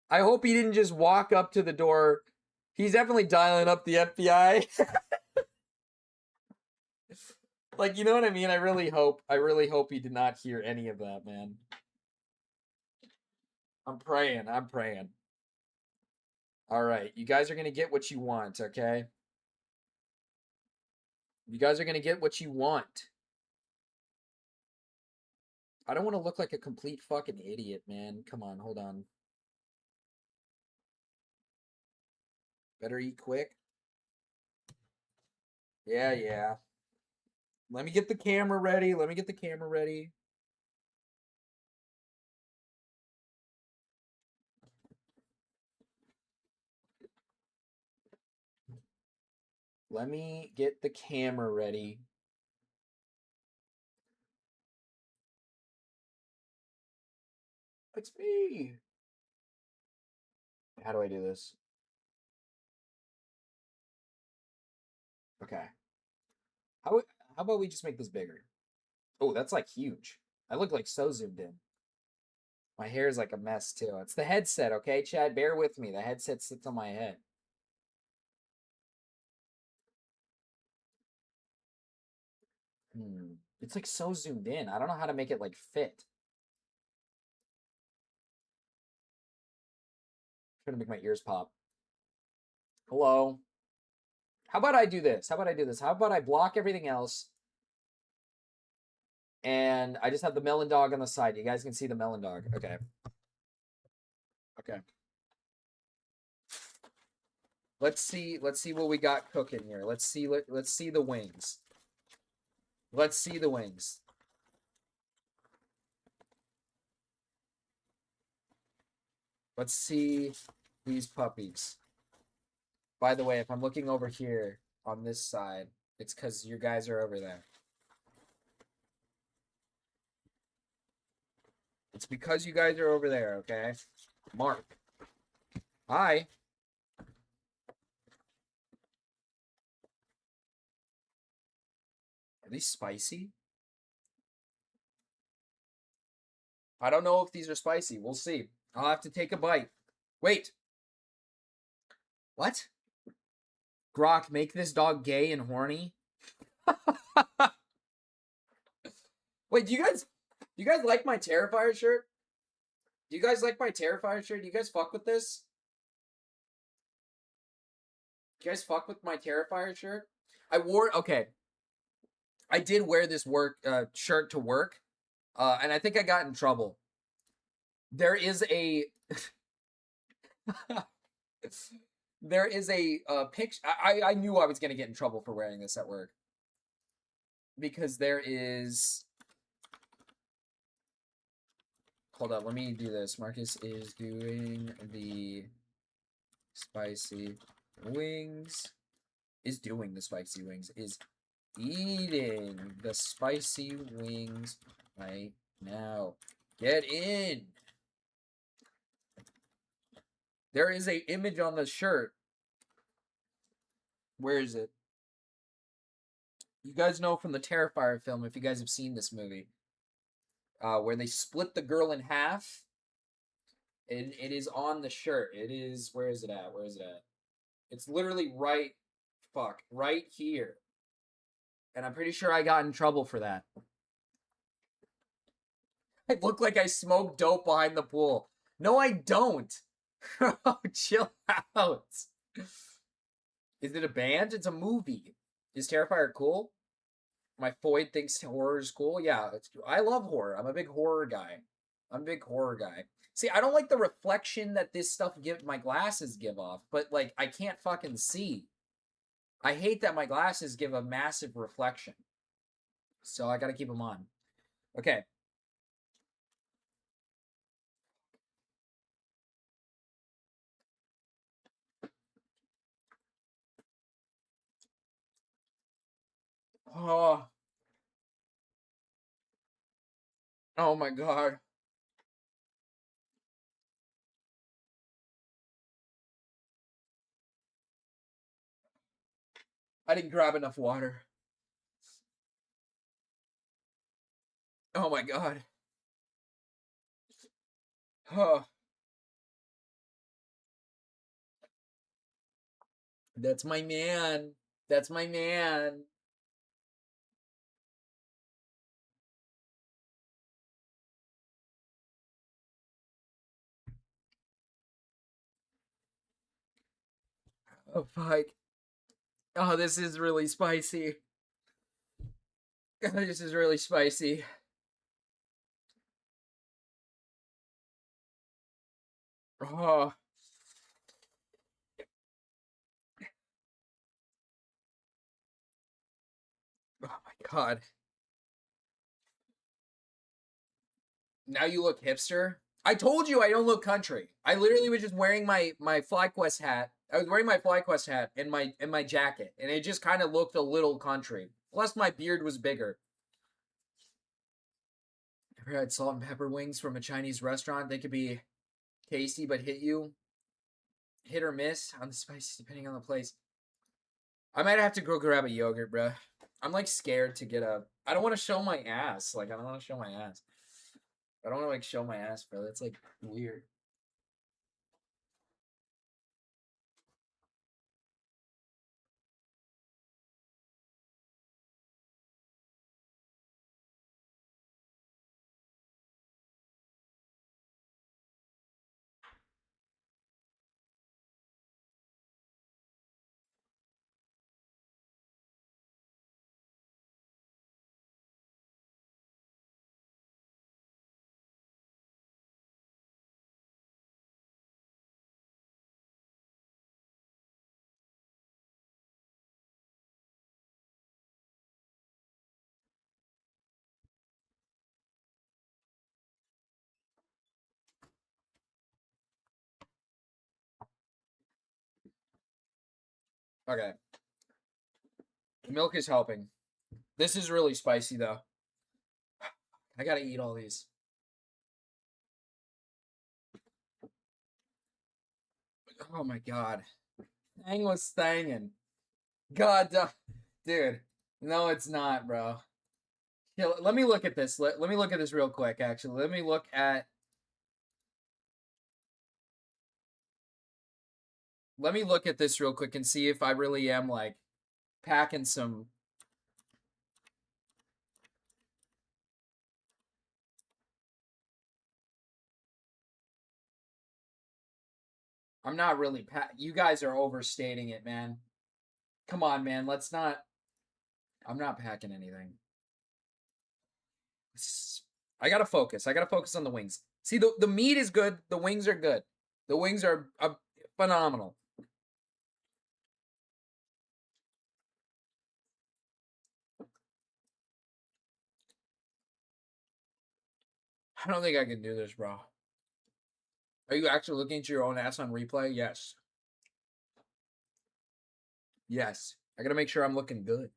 I hope he didn't just walk up to the door. He's definitely dialing up the FBI. Like, you know what I mean? I really hope he did not hear any of that, man. I'm praying. All right, you guys are going to get what you want, okay? You guys are going to get what you want. I don't want to look like a complete fucking idiot, man. Come on, hold on. Better eat quick. Yeah. Let me get the camera ready. Let me get the camera ready. It's me. How do I do this? Okay. How about we just make this bigger? Oh, that's like huge. I look like so zoomed in. My hair is like a mess too. It's the headset, okay, Chad? Bear with me. The headset sits on my head. It's like so zoomed in. I don't know how to make it like fit. I'm trying to make my ears pop. Hello. How about I do this? How about I block everything else? And I just have the melon dog on the side. You guys can see the melon dog. Okay. Let's see what we got cooking here. Let's see the wings. Let's see these puppies. By the way, if I'm looking over here on this side, it's because you guys are over there. It's because you guys are over there, okay? Mark. Hi. Are these spicy? I don't know if these are spicy. We'll see. I'll have to take a bite. Wait. What? Grok, make this dog gay and horny. Wait, do you guys like my Terrifier shirt? Do you guys like my Terrifier shirt? Do you guys fuck with this? Do you guys fuck with my Terrifier shirt? Okay. I did wear this shirt to work, and I think I got in trouble. There is a there is a picture. I knew I was gonna get in trouble for wearing this at work because there is. Hold up, let me do this. Marcus is doing the spicy wings. Is doing the spicy wings. Is eating the spicy wings right now. Get in. There is a image on the shirt. Where is it? You guys know from the Terrifier film, if you guys have seen this movie, where they split the girl in half. It is on the shirt. It is, where is it at? Where is it at? It's literally right here. And I'm pretty sure I got in trouble for that. I look like I smoked dope behind the pool. No, I don't. Oh, chill out. Is it a band? It's a movie. Is Terrifier cool? My Foyd thinks horror is cool. Yeah, I love horror. I'm a big horror guy. See, I don't like the reflection that this stuff my glasses give off, but like I can't fucking see. I hate that my glasses give a massive reflection. So I gotta keep them on. Okay. Oh. Oh my god. I didn't grab enough water. Oh my god. Oh. That's my man. That's my man. Oh fuck. Oh, this is really spicy. This is really spicy. Oh. Oh my god. Now you look hipster? I told you I don't look country. I literally was just wearing my FlyQuest hat. I was wearing my FlyQuest hat and my jacket, and it just kind of looked a little country. Plus my beard was bigger. Ever had salt and pepper wings from a Chinese restaurant? They could be tasty but hit or miss on the spices depending on the place. I might have to go grab a yogurt, bruh. I'm like scared to get up. I don't want to show my ass. Like, I don't want to show my ass. I don't want to like show my ass, bro. That's like weird. Okay. The milk is helping. This is really spicy, though. I gotta eat all these. Oh my god. Thang was thangin'. God, dude. No, it's not, bro. Yeah, let me look at this. Let me look at this real quick, actually. Let me look at... Let me look at this real quick and see if I really am, like, packing some... I'm not really you guys are overstating it, man. Come on, man. Let's not... I'm not packing anything. I gotta focus. I gotta focus on the wings. See, the meat is good. The wings are good. The wings are phenomenal. I don't think I can do this, bro. Are you actually looking at your own ass on replay? Yes. Yes. I gotta make sure I'm looking good.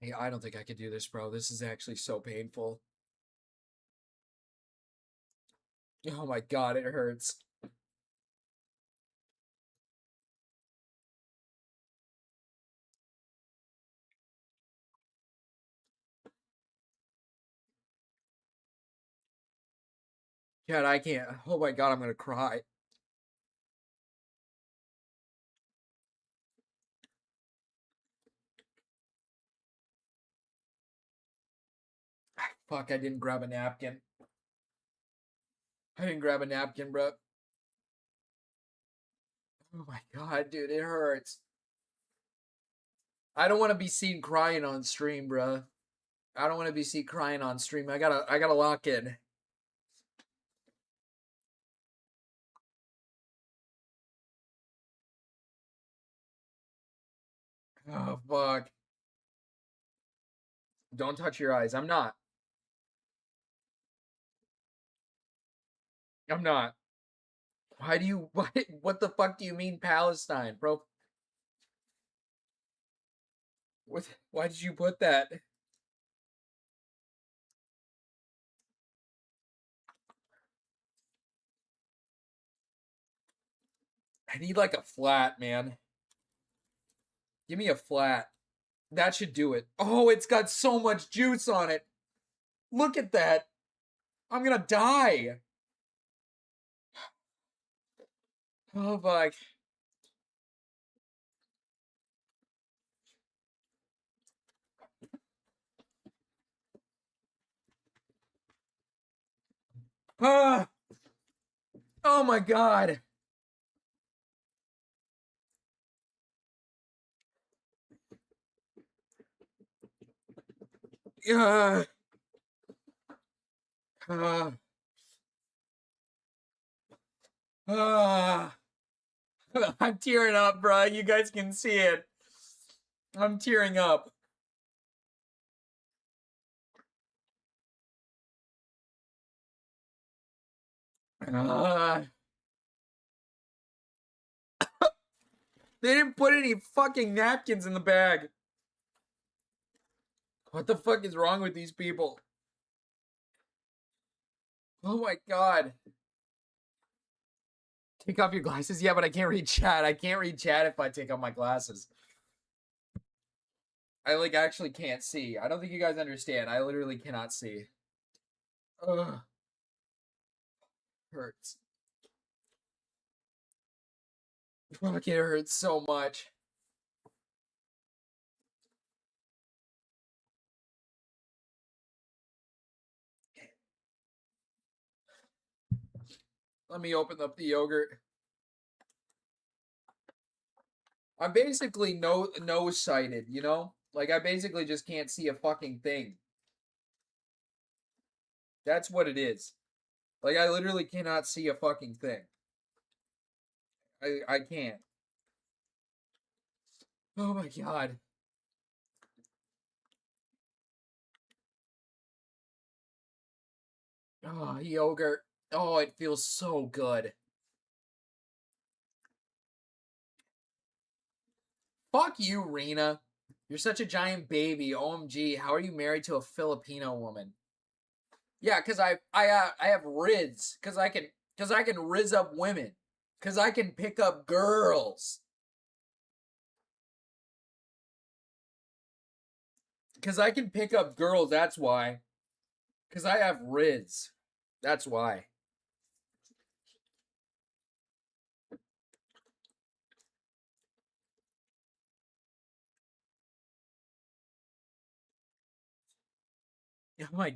Hey, I don't think I could do this, bro. This is actually so painful. Oh my god, it hurts. God, I can't. Oh my god, I'm gonna cry. Fuck, I didn't grab a napkin. I didn't grab a napkin, bro. Oh my god, dude, it hurts. I don't want to be seen crying on stream, bro. I don't want to be seen crying on stream. I gotta lock in. Oh fuck. Don't touch your eyes. I'm not. I'm not. Why do you what the fuck do you mean Palestine, bro? Why did you put that? I need like a flat, man. Give me a flat. That should do it. Oh, it's got so much juice on it. Look at that. I'm gonna die. Oh, fuck. Ah. Oh my god. Yeah. I'm tearing up, bro. You guys can see it. I'm tearing up. They didn't put any fucking napkins in the bag. What the fuck is wrong with these people? Oh my god. Take off your glasses? Yeah, but I can't read chat. I can't read chat if I take off my glasses. I, like, actually can't see. I don't think you guys understand. I literally cannot see. Ugh. Hurts. Fuck, it hurts so much. Let me open up the yogurt. I'm basically nose-sighted, you know? Like, I basically just can't see a fucking thing. That's what it is. Like, I literally cannot see a fucking thing. I can't. Oh my god. Oh, yogurt. Oh, it feels so good. Fuck you, Rena. You're such a giant baby. OMG, how are you married to a Filipino woman? Yeah, cause I have riz. Cause I can riz up women. Cause I can pick up girls. Because I can pick up girls, that's why. Because I have Riz. That's why. Oh my...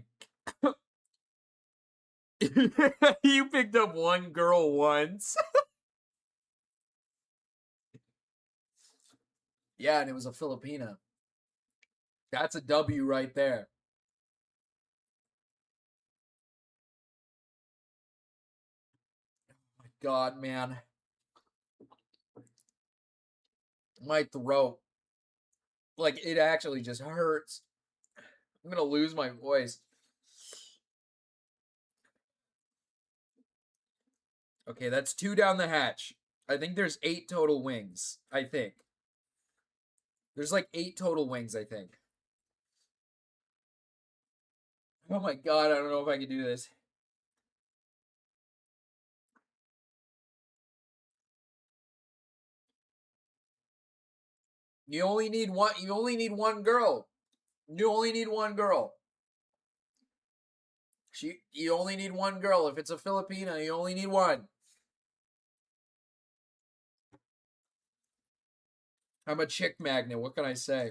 You picked up one girl once. Yeah, and it was a Filipina. That's a W right there. Oh my God, man. My throat. Like, it actually just hurts. I'm gonna lose my voice. Okay, that's 2 down the hatch. I think there's 8 total wings. I think. There's like 8 total wings, I think. Oh my God, I don't know if I can do this. You only need one girl. You only need one girl. You only need one girl. If it's a Filipina, you only need one. I'm a chick magnet. What can I say?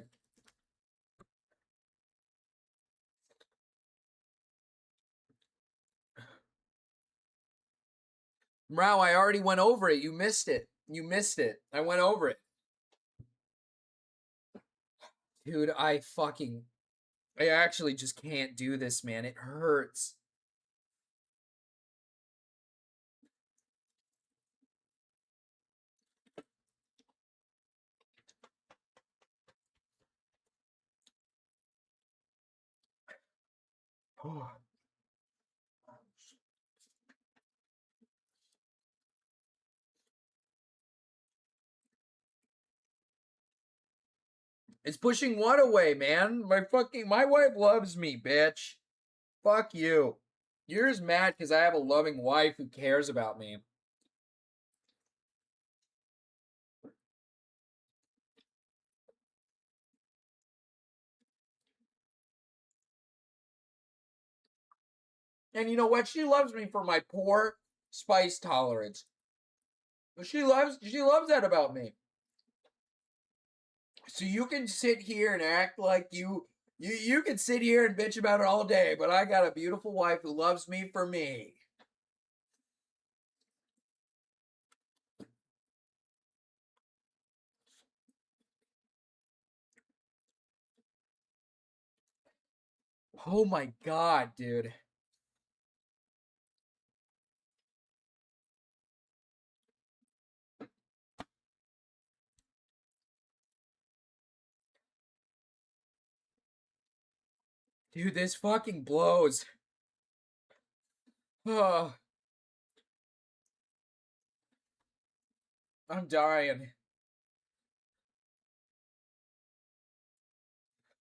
Mrao, I already went over it. You missed it. You missed it. I went over it. Dude, I actually just can't do this, man. It hurts. It's pushing what away, man? My wife loves me, bitch. Fuck you. You're just mad because I have a loving wife who cares about me. And you know what? She loves me for my poor spice tolerance. She loves that about me. So you can sit here and act like you can sit here and bitch about it all day, but I got a beautiful wife who loves me for me. Oh my God, dude. Dude, this fucking blows. Oh. I'm dying.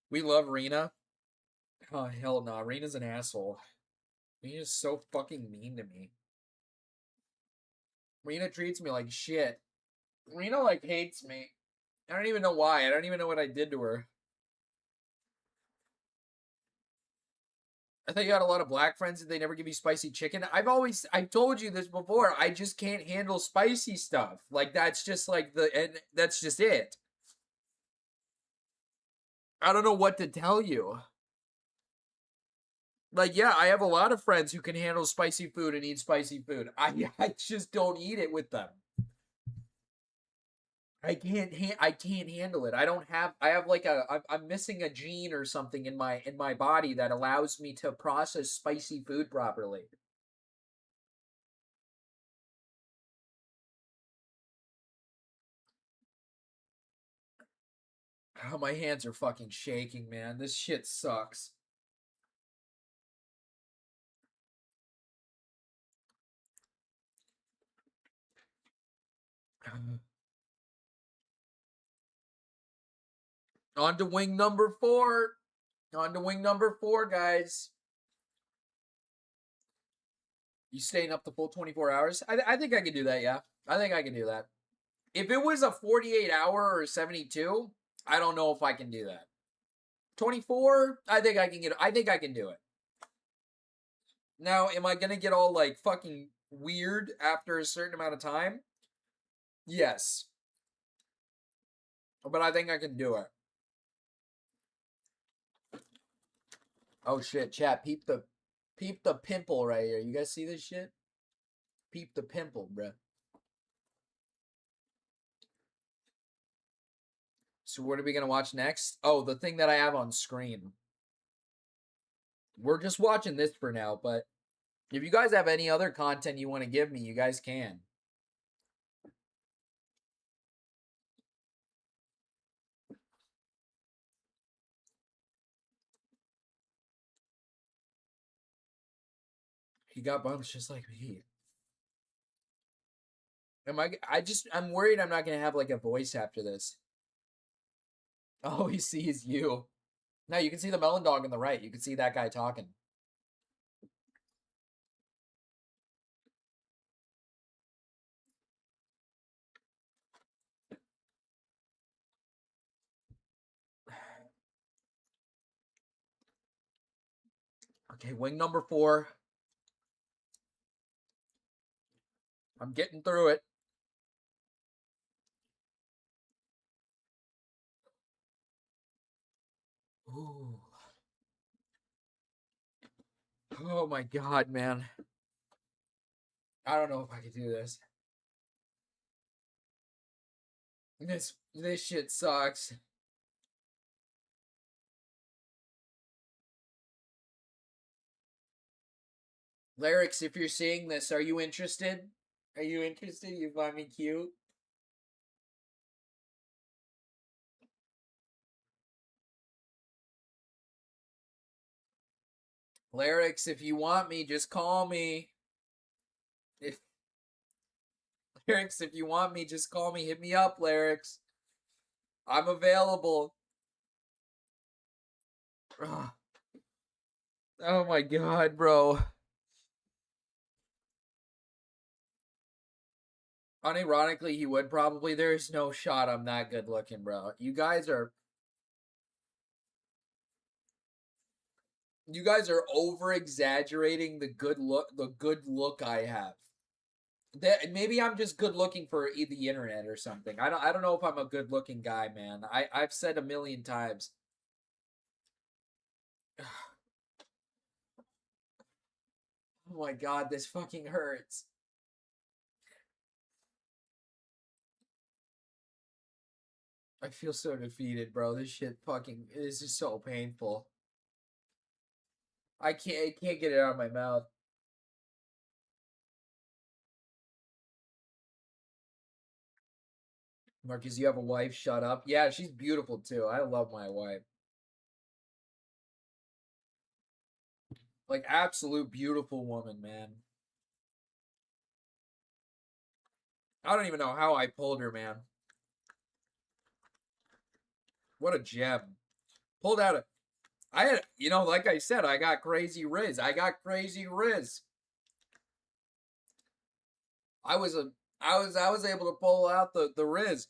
We love Rena. Oh, hell no. Rena's an asshole. Rena's so fucking mean to me. Rena treats me like shit. Rena, like, hates me. I don't even know why. I don't even know what I did to her. I thought you had a lot of black friends and they never give you spicy chicken. I've told you this before. I just can't handle spicy stuff. Like, that's just like and that's just it. I don't know what to tell you. Like, yeah, I have a lot of friends who can handle spicy food and eat spicy food. I just don't eat it with them. I can't handle it. I'm missing a gene or something in my body that allows me to process spicy food properly. Oh, my hands are fucking shaking, man. This shit sucks. On to wing number 4. On to wing number 4, guys. You staying up the full 24 hours? I think I can do that, yeah. I think I can do that. If it was a 48 hour or 72, I don't know if I can do that. 24? I think I can do it. Now, am I gonna get all like fucking weird after a certain amount of time? Yes. But I think I can do it. Oh shit, chat, peep the pimple right here. You guys see this shit? Peep the pimple, bruh. So what are we gonna watch next? Oh, the thing that I have on screen. We're just watching this for now, but if you guys have any other content you want to give me, you guys can. He got bumps just like me. I'm worried I'm not gonna have like a voice after this. Oh, he sees you. No, you can see the melon dog on the right. You can see that guy talking. Okay, wing number 4. I'm getting through it. Ooh. Oh my god, man. I don't know if I can do this. This shit sucks. Lyrics, if you're seeing this, are you interested? Are you interested? You find me cute? Lyrics, if you want me, just call me. Lyrics, if you want me, just call me. Hit me up, Lyrics. I'm available. Ugh. Oh my god, bro. Unironically, he would probably. There's no shot I'm that good looking, bro. You guys are over exaggerating the good look I have. Maybe I'm just good looking for the internet or something. I don't know if I'm a good looking guy, man. I've said a million times. Oh my god, this fucking hurts. I feel so defeated, bro. This is so painful. I can't get it out of my mouth. Marcus, you have a wife? Shut up. Yeah, she's beautiful too. I love my wife. Like, absolute beautiful woman, man. I don't even know how I pulled her, man. What a gem. Pulled out a... I had, like I said, I got crazy riz. I was able to pull out the riz.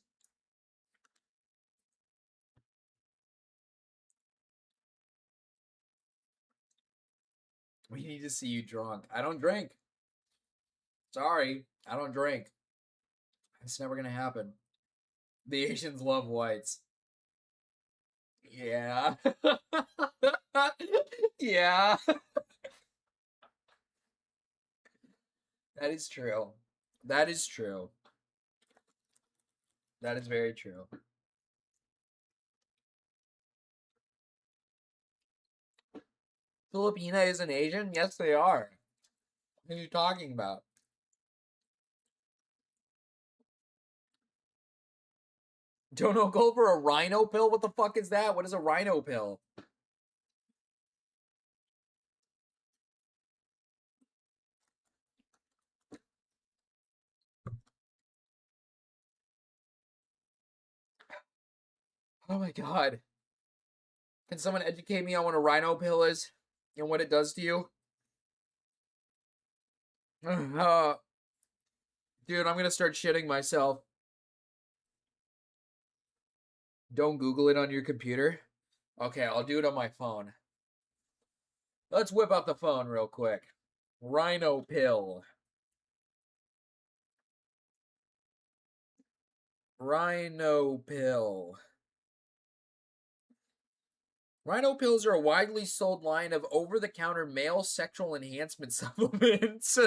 We need to see you drunk. I don't drink. Sorry, I don't drink. It's never gonna happen. The Asians love whites. Yeah. Yeah. That is true. That is true. That is very true. Filipina is an Asian? Yes, they are. What are you talking about? Don't know, go for a rhino pill? What the fuck is that? What is a rhino pill? Oh my god. Can someone educate me on what a rhino pill is and what it does to you? Dude, I'm gonna start shitting myself. Don't Google it on your computer. Okay, I'll do it on my phone. Let's whip out the phone real quick. Rhino pill. Rhino pill. Rhino pills are a widely sold line of over-the-counter male sexual enhancement supplements.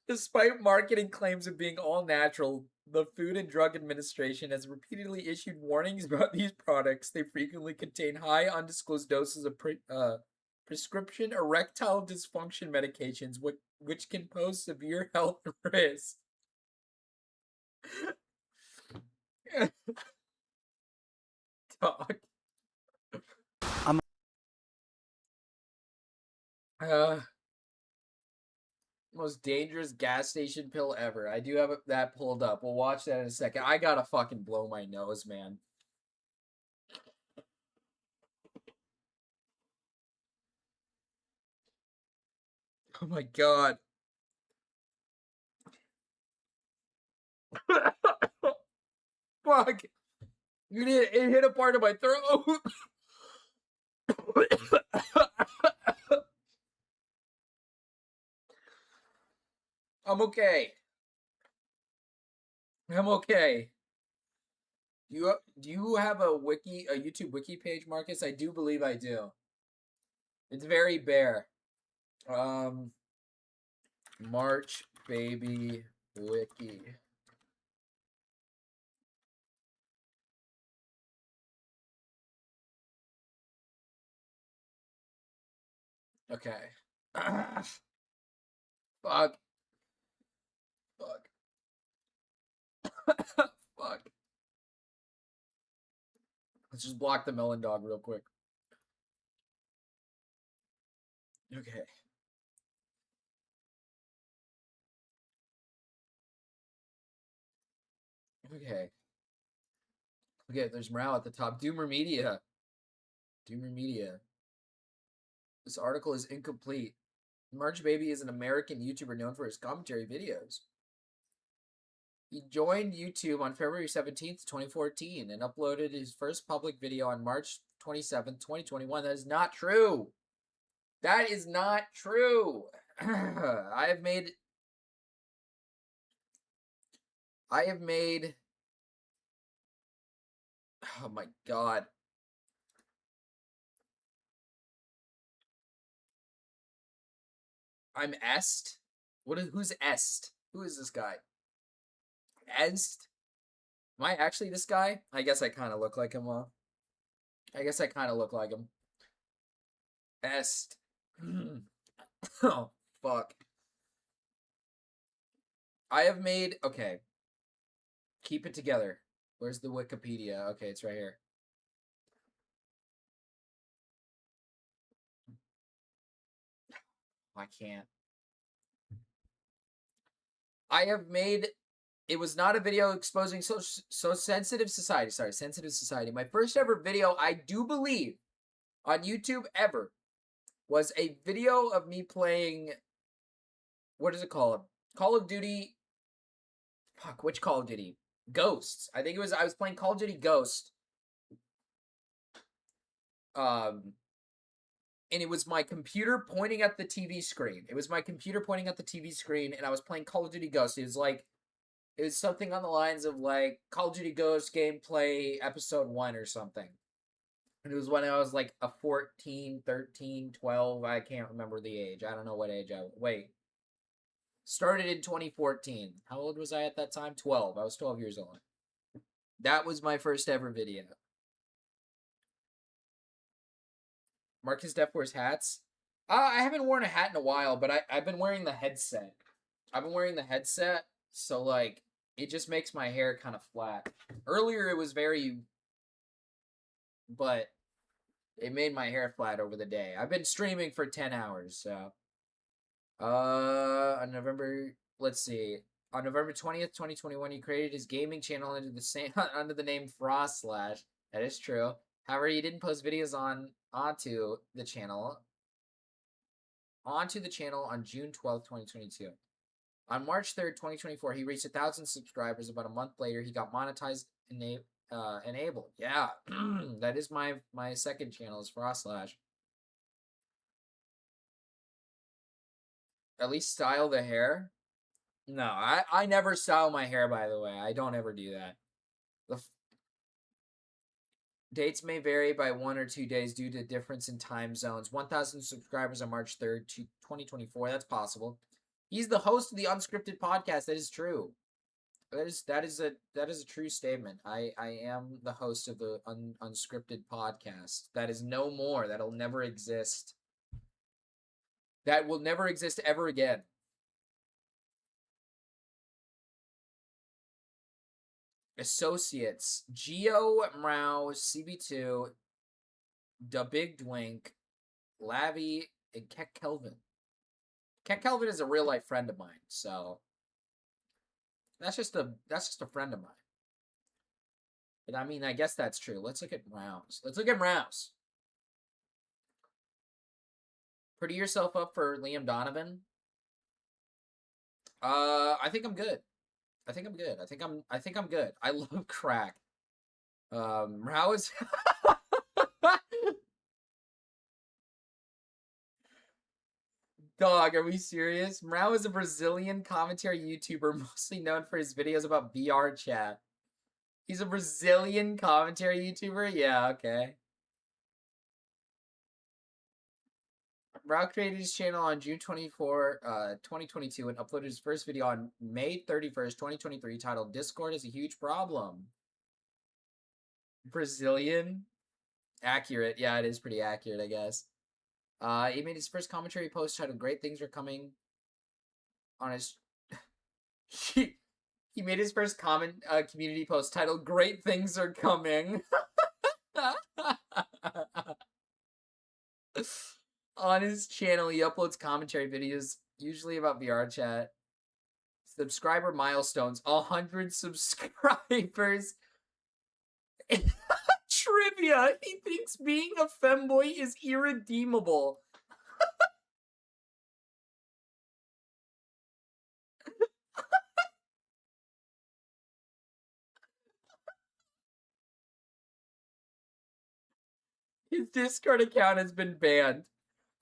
Despite marketing claims of being all natural, the Food and Drug Administration has repeatedly issued warnings about these products. They frequently contain high undisclosed doses of prescription erectile dysfunction medications, which can pose severe health risks. Dog. Most dangerous gas station pill ever. I do have that pulled up. We'll watch that in a second. I gotta fucking blow my nose, man. Oh my god. Fuck. It hit a part of my throat. I'm okay. I'm okay. Do you have a YouTube wiki page, Marcus? I do believe I do. It's very bare. March Baby Wiki. Okay. Fuck. Fuck. Fuck. Let's just block the melon dog real quick. Okay. Okay. Okay, there's morale at the top. Doomer Media. Doomer Media. This article is incomplete. March Baby is an American YouTuber known for his commentary videos. He joined YouTube on February 17th, 2014 and uploaded his first public video on March 27th, 2021. That is not true. That is not true. I have made oh my god. I'm Est. Who's Est? Who is this guy? Est? Am I actually this guy? I guess I kind of look like him, I guess I kind of look like him. Est. Oh, fuck. I have made... Okay. Keep it together. Where's the Wikipedia? Okay, it's right here. I can't. I have made... It was not a video exposing so sensitive society. Sorry, sensitive society. My first ever video, I do believe, on YouTube ever, was a video of me playing... What is it called? Call of Duty... Fuck, which Call of Duty? Ghosts. I think it was... I was playing Call of Duty Ghost. And it was my computer pointing at the TV screen. It was my computer pointing at the TV screen, and I was playing Call of Duty Ghost. It was like... It was something on the lines of, like, Call of Duty Ghost gameplay episode 1 or something. And it was when I was, like, a 14, 13, 12. I can't remember the age. I don't know what age I was. Wait. Started in 2014. How old was I at that time? 12. I was 12 years old. That was my first ever video. Marcus Def wears hats. I haven't worn a hat in a while, but I've been wearing the headset. So, like, it just makes my hair kind of flat. Earlier, it was very... But it made my hair flat over the day. I've been streaming for 10 hours, so... On November... Let's see. On November 20th, 2021, he created his gaming channel under the name Frostslash. That is true. However, he didn't post videos onto the channel on June 12th, 2022. On March 3rd, 2024, he reached 1,000 subscribers. About a month later, he got monetized enabled. Yeah, that is my second channel is Frostlash. At least style the hair. No, I never style my hair, by the way. I don't ever do that. The dates may vary by 1 or 2 days due to difference in time zones. 1,000 subscribers on March 3rd, 2024. That's possible. He's the host of the Unscripted podcast. That is true. That is a true statement. I am the host of the Unscripted podcast. That is no more. That'll never exist. That will never exist ever again. Associates: Geo, Mrao, CB2, Da Big Dwink, Lavi, and Keck Kelvin. Keck Kelvin is a real life friend of mine, so that's just a friend of mine. But I mean, I guess that's true. Let's look at Mrao's. Pretty yourself up for Liam Donovan. I think I'm good. I think I'm good. I love crack. Mrao is Dog, are we serious? Mrao is a Brazilian commentary YouTuber mostly known for his videos about VR chat. He's a Brazilian commentary YouTuber? Yeah, okay. Mrao created his channel on June 24, 2022 and uploaded his first video on May 31st, 2023 titled Discord is a Huge Problem. Brazilian? Accurate. Yeah, it is pretty accurate, I guess. He made his first commentary post titled Great Things Are Coming on his... he made his first community post titled Great Things Are Coming on his channel. He uploads commentary videos, usually about VR chat. Subscriber milestones, 100 subscribers. Trivia, he thinks being a femboy is irredeemable. His Discord account has been banned.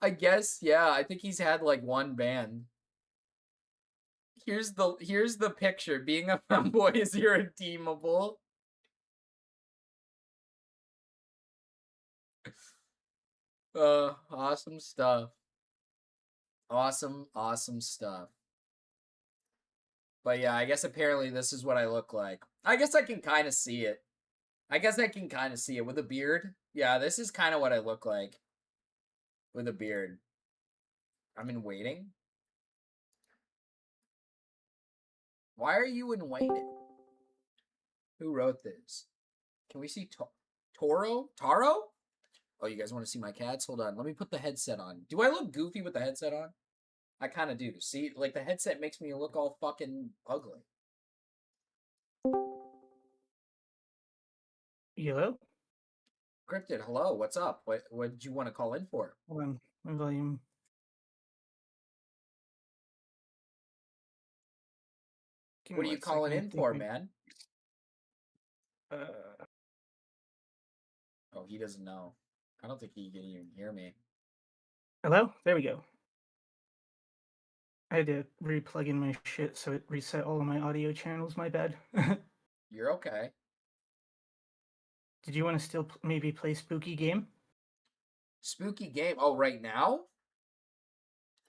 I guess, yeah, I think he's had like one ban. Here's the picture. Being a femboy is irredeemable. Awesome stuff. Awesome stuff. But yeah, I guess apparently this is what I look like. I guess I can kind of see it. With a beard. Yeah, this is kind of what I look like. With a beard. I'm in waiting. Why are you in waiting? Who wrote this? Can we see Taro? Oh, you guys want to see my cats? Hold on. Let me put the headset on. Do I look goofy with the headset on? I kind of do. See, like the headset makes me look all fucking ugly. Hello? Cryptid, hello. What's up? What did you want to call in for? Hold on. My volume. What are you calling in for, man? Oh, he doesn't know. I don't think he can even hear me. Hello? There we go. I had to re-plug in my shit, so it reset all of my audio channels. My bad. You're okay. Did you want to still maybe play Spooky Game? Spooky Game? Oh, right now?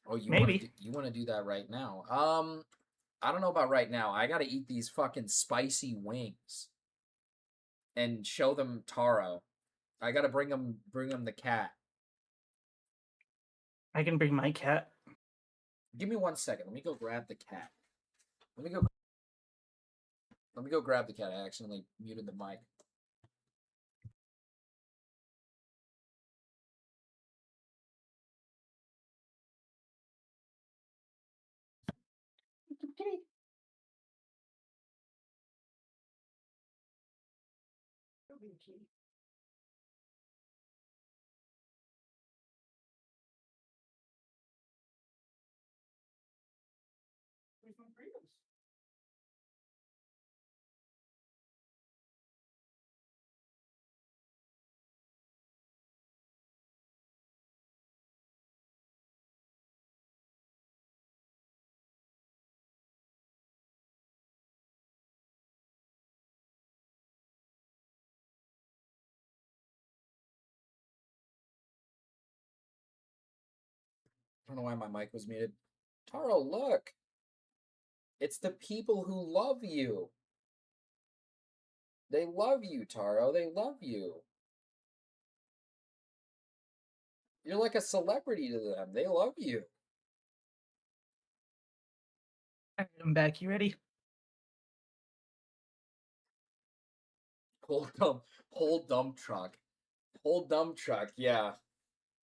Oh, you maybe. You want to do that right now? I don't know about right now. I gotta eat these fucking spicy wings and show them Taro. I gotta bring them the cat. I can bring my cat. Give me 1 second. Let me go grab the cat. Let me go grab the cat. I accidentally muted the mic. Where's my I don't know why my mic was muted. Taro, look. It's the people who love you. They love you, Taro. They love you. You're like a celebrity to them. They love you. Alright, I'm back. You ready? Whole dump truck. Whole dump truck, yeah.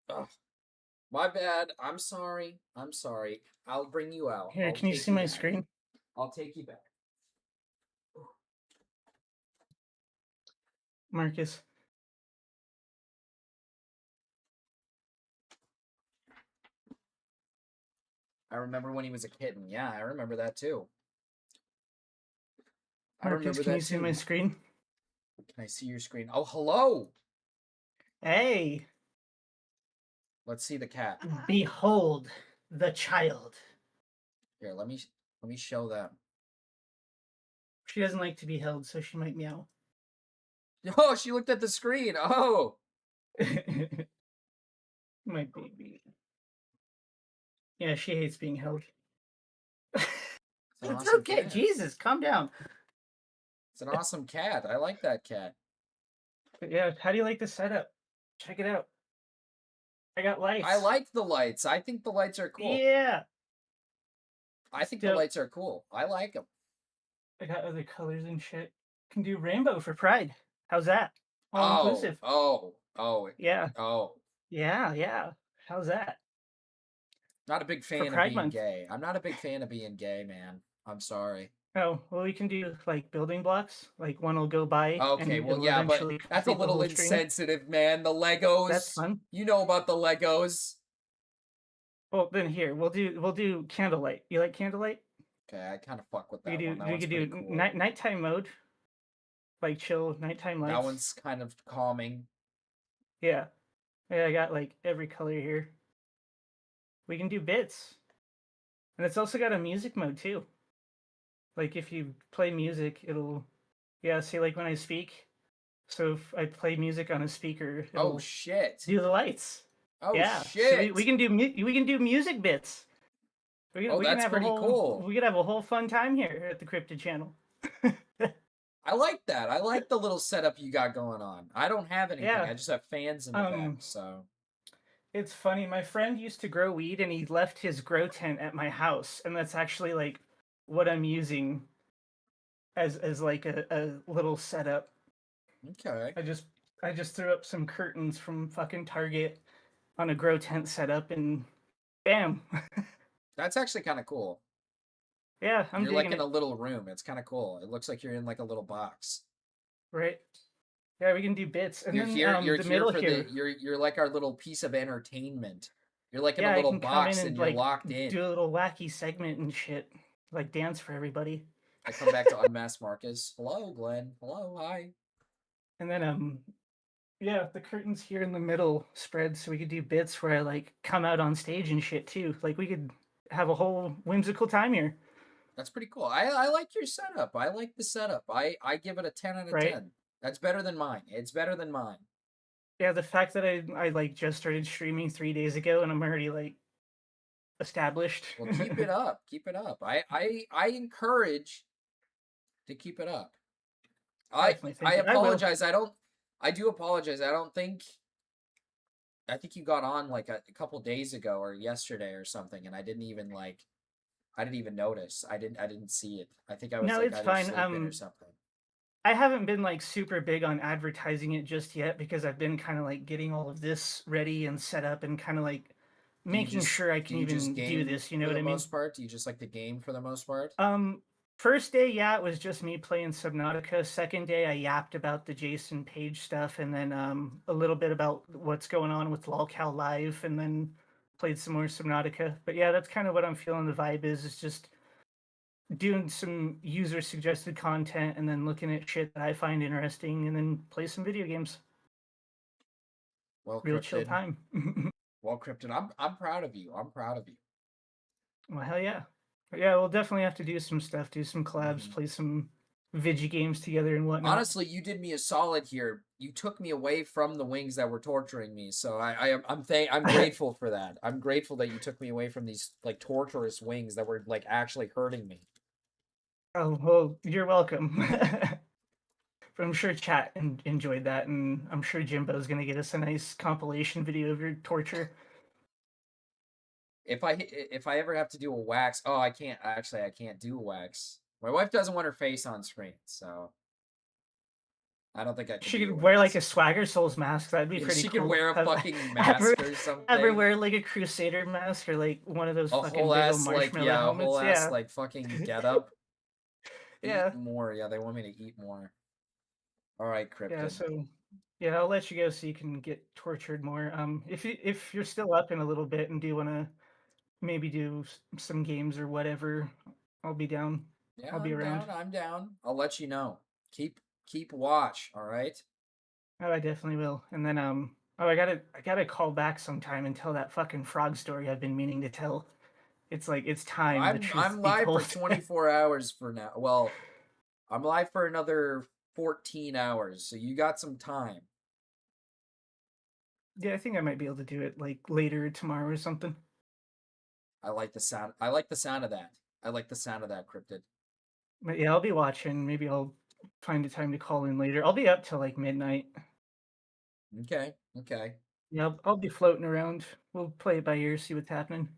Ugh. My bad. I'm sorry. I'm sorry. I'll bring you out. Here, I'll can you take see my back. screen? I'll take you back. Marcus. I remember when he was a kitten. Yeah, I remember that too. I Marcus, remember can that you see too. my screen? Can I see your screen? Oh, hello. Hey. Let's see the cat. Behold the child. Here, let me show them. She doesn't like to be held, so she might meow. Oh, she looked at the screen. Oh. My baby. Yeah, she hates being held. It's awesome okay. cat. Jesus, calm down. It's an awesome cat. I like that cat. But yeah, how do you like the setup? Check it out. I got lights. I like the lights. I think the lights are cool. Yeah. I think Still- the lights are cool. I like them. I got other colors and shit. Can do rainbow for Pride. How's that? All inclusive. Oh. Yeah. Oh. Yeah. How's that? Not a big fan of Pride being Month. gay. I'm not a big fan of being gay, man. I'm sorry. Oh, well, we can do like building blocks. Like one will go by. Okay, and well, it'll yeah, but eventually that's a complete the little whole string. insensitive, man. The Legos. That's fun. You know about the Legos. Well, then here we'll do candlelight. You like candlelight? Okay, I kind of fuck with We that could do one. That we one's could pretty do cool. nighttime mode, like chill nighttime lights. That one's kind of calming. Yeah. I got like every color here. We can do bits, and it's also got a music mode too. Like if you play music, it'll see like when I speak. So if I play music on a speaker, it'll Oh shit! do the lights. Oh yeah. shit! So we can do music bits. We can That's have pretty a whole, cool. We could have a whole fun time here at the Cryptid channel. I like that. I like the little setup you got going on. I don't have anything. Yeah. I just have fans in the back. So It's funny. My friend used to grow weed, and he left his grow tent at my house, and that's actually like what I'm using as like a little setup. Okay. I just threw up some curtains from fucking Target on a grow tent setup, and bam. that's actually kind of cool. Yeah, I'm You're like digging in it. a little room. It's kind of cool. It looks like you're in like a little box. Right. Yeah, we can do bits, and You're then here. You're the here middle for here. you're like our little piece of entertainment. You're like in Yeah, a I little can come box in and and you're like locked in. do a little wacky segment and shit, like dance for everybody. I come back to Unmasked Marcus. Hello, Glenn. Hello, hi. And then yeah, the curtains here in the middle spread so we could do bits where I like come out on stage and shit too. Like we could have a whole whimsical time here. That's pretty cool. I like your setup. I like the setup. I give it a 10 out of Right. 10. That's better than mine. It's better than mine. Yeah, the fact that I like just started streaming 3 days ago and I'm already like established. Well, keep it up. Keep it up. I encourage to keep it up. Definitely, thank I you. I will. apologize. I do apologize. I think you got on like a couple days ago or yesterday or something, and I didn't even notice. I didn't see it. I think I was No, like it's either fine. sleeping or something. I haven't been like super big on advertising it just yet because I've been kind of like getting all of this ready and set up and kind of like making sure I can even do this. You know what I mean? For the most part, do you just like the game for the most part? First day, yeah, it was just me playing Subnautica. Second day, I yapped about the Jason Page stuff, and then a little bit about what's going on with LolCal Live, and then played some more Subnautica. But yeah, that's kind of what I'm feeling the vibe is just doing some user-suggested content, and then looking at shit that I find interesting, and then play some video games. Well, Real chill Cryptid. time. Well, Cryptid, I'm proud of you. I'm proud of you. Well, hell yeah. But yeah, we'll definitely have to do some stuff, do some collabs, Mm-hmm. play some Vigi games together and whatnot. Honestly, you did me a solid here. You took me away from the wings that were torturing me, so I'm grateful for that. I'm grateful that you took me away from these like torturous wings that were like actually hurting me. Oh well, you're welcome. But I'm sure chat enjoyed that, and I'm sure Jimbo's gonna get us a nice compilation video of your torture. If I ever have to do a wax, I can't do a wax. My wife doesn't want her face on screen, so I don't think I can. She could wear like a Swagger Souls mask. That'd be pretty She cool. could wear a fucking mask or something. Ever wear like a Crusader mask or like one of those fucking whole big old ass marshmallow a helmets. whole ass like fucking get up. Yeah. Eat more. Yeah, they want me to eat more. All right, Cryptid. Yeah, so yeah, I'll let you go so you can get tortured more. If you're still up in a little bit and do want to maybe do some games or whatever, I'll be down. Yeah, I'll be around. I'm down. I'll let you know. Keep watch. All right. Oh, I definitely will. And then I gotta call back sometime and tell that fucking frog story I've been meaning to tell. It's like it's time. I'm live for 24 hours for now. Well, I'm live for another 14 hours, so you got some time. Yeah, I think I might be able to do it like later tomorrow or something. I like the sound. I like the sound of that. I like the sound of that, Cryptid. But yeah, I'll be watching. Maybe I'll find a time to call in later. I'll be up till like midnight. Okay. Yeah, I'll be floating around. We'll play it by ear, see what's happening.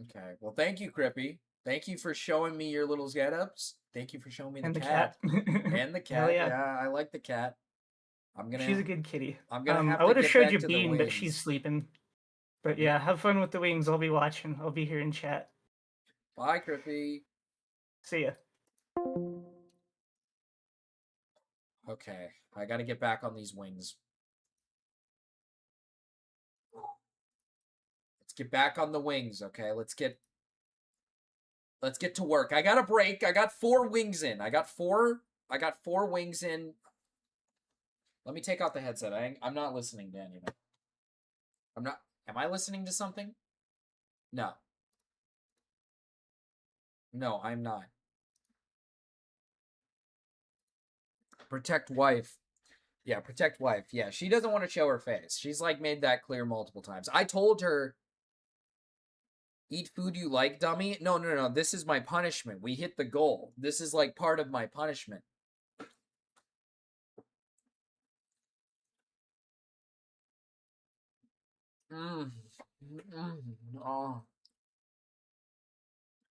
Okay. Well, thank you, Crippy. Thank you for showing me your little get-ups. Thank you for showing me And the the cat. cat. And the cat. Hell yeah. Yeah, I like the cat. She's a good kitty. I'm gonna have I would to have get showed back you to the Bean, but wings. she's sleeping. But yeah, have fun with the wings. I'll be watching. I'll be here in chat. Bye, Crippy. See ya. Okay, I gotta get back on these wings. Let's get back on the wings, okay? Let's get to work. I got a break. I got 4 wings in. I got four wings in. Let me take out the headset. I'm not listening to anything. Am I listening to something? No. No, I'm not. Protect wife. Yeah, protect wife. Yeah, she doesn't want to show her face. She's like made that clear multiple times. I told her, eat food you like, dummy. No. This is my punishment. We hit the goal. This is like part of my punishment. Oh.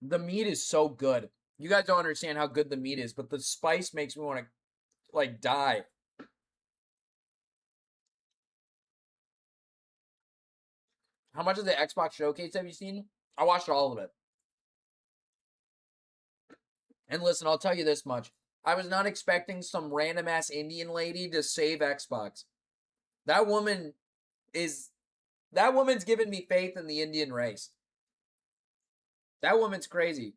The meat is so good. You guys don't understand how good the meat is, but the spice makes me want to like die. How much of the Xbox Showcase have you seen? I watched all of it. And listen, I'll tell you this much. I was not expecting some random ass Indian lady to save Xbox. That woman's given me faith in the Indian race. That woman's crazy.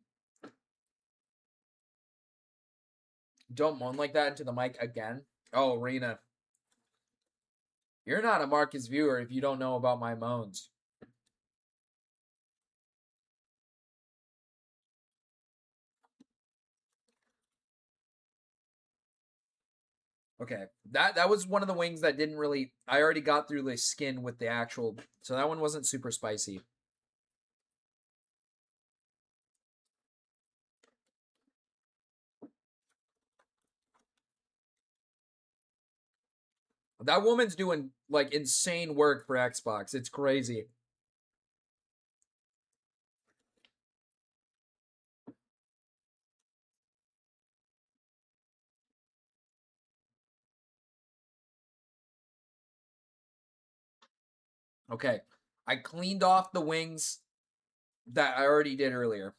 Don't moan like that into the mic again. Oh, Rena. You're not a Marcus viewer if you don't know about my moans. Okay, that was one of the wings that didn't really... I already got through the skin with the actual... So that one wasn't super spicy. That woman's doing, like, insane work for Xbox. It's crazy. Okay, I cleaned off the wings that I already did earlier.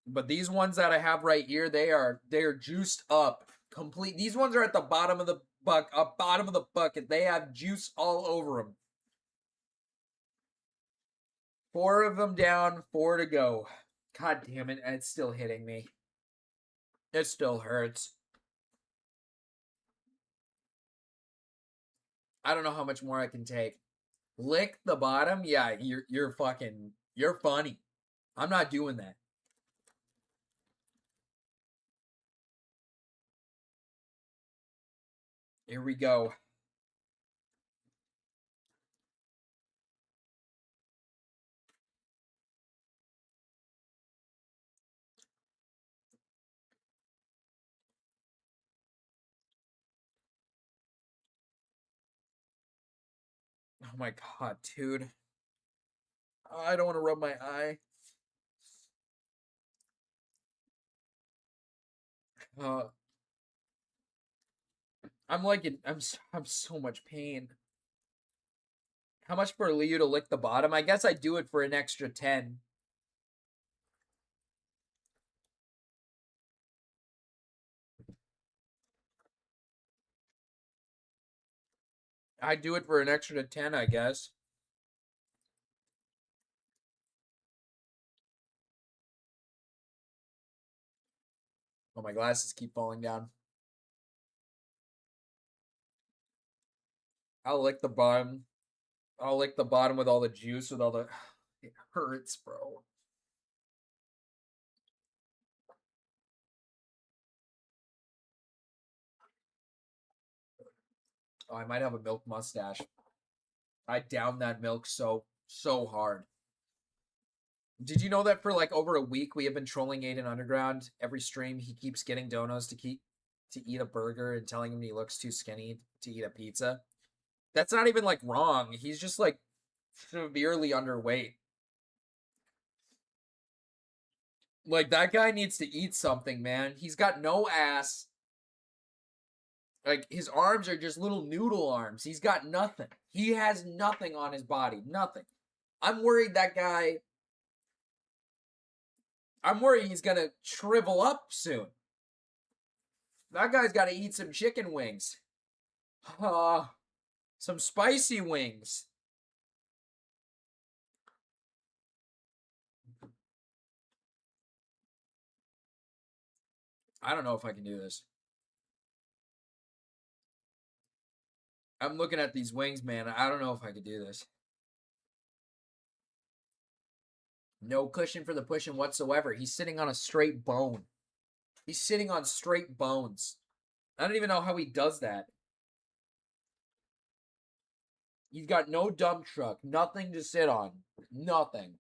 But these ones that I have right here, they are juiced up. Complete. These ones are at the bottom of the bucket. They have juice all over them. 4 of them down, 4 to go. God damn it, it's still hitting me. It still hurts. I don't know how much more I can take. Lick the bottom? Yeah, you're funny. I'm not doing that. Here we go. Oh my god, dude. I don't want to rub my eye. I'm like I'm so much pain. How much for Liu to lick the bottom? I guess I'd do it for an extra 10. I'd do it for an extra 10, I guess. Oh, my glasses keep falling down. I'll lick the bottom. I'll lick the bottom with all the juice, with all the... It hurts, bro. Oh, I might have a milk mustache. I downed that milk so hard. Did you know that for like over a week we have been trolling Aiden Underground? Every stream he keeps getting donos to eat a burger and telling him he looks too skinny to eat a pizza. That's not even like wrong. He's just like severely underweight. Like that guy needs to eat something, man. He's got no ass. Like his arms are just little noodle arms. He's got nothing. He has nothing on his body. Nothing. I'm worried he's gonna shrivel up soon. That guy's gotta eat some chicken wings. Some spicy wings. I don't know if I can do this. I'm looking at these wings, man. I don't know if I could do this. No cushion for the pushing whatsoever. He's sitting on a straight bone. He's sitting on straight bones. I don't even know how he does that. He's got no dump truck. Nothing to sit on. Nothing.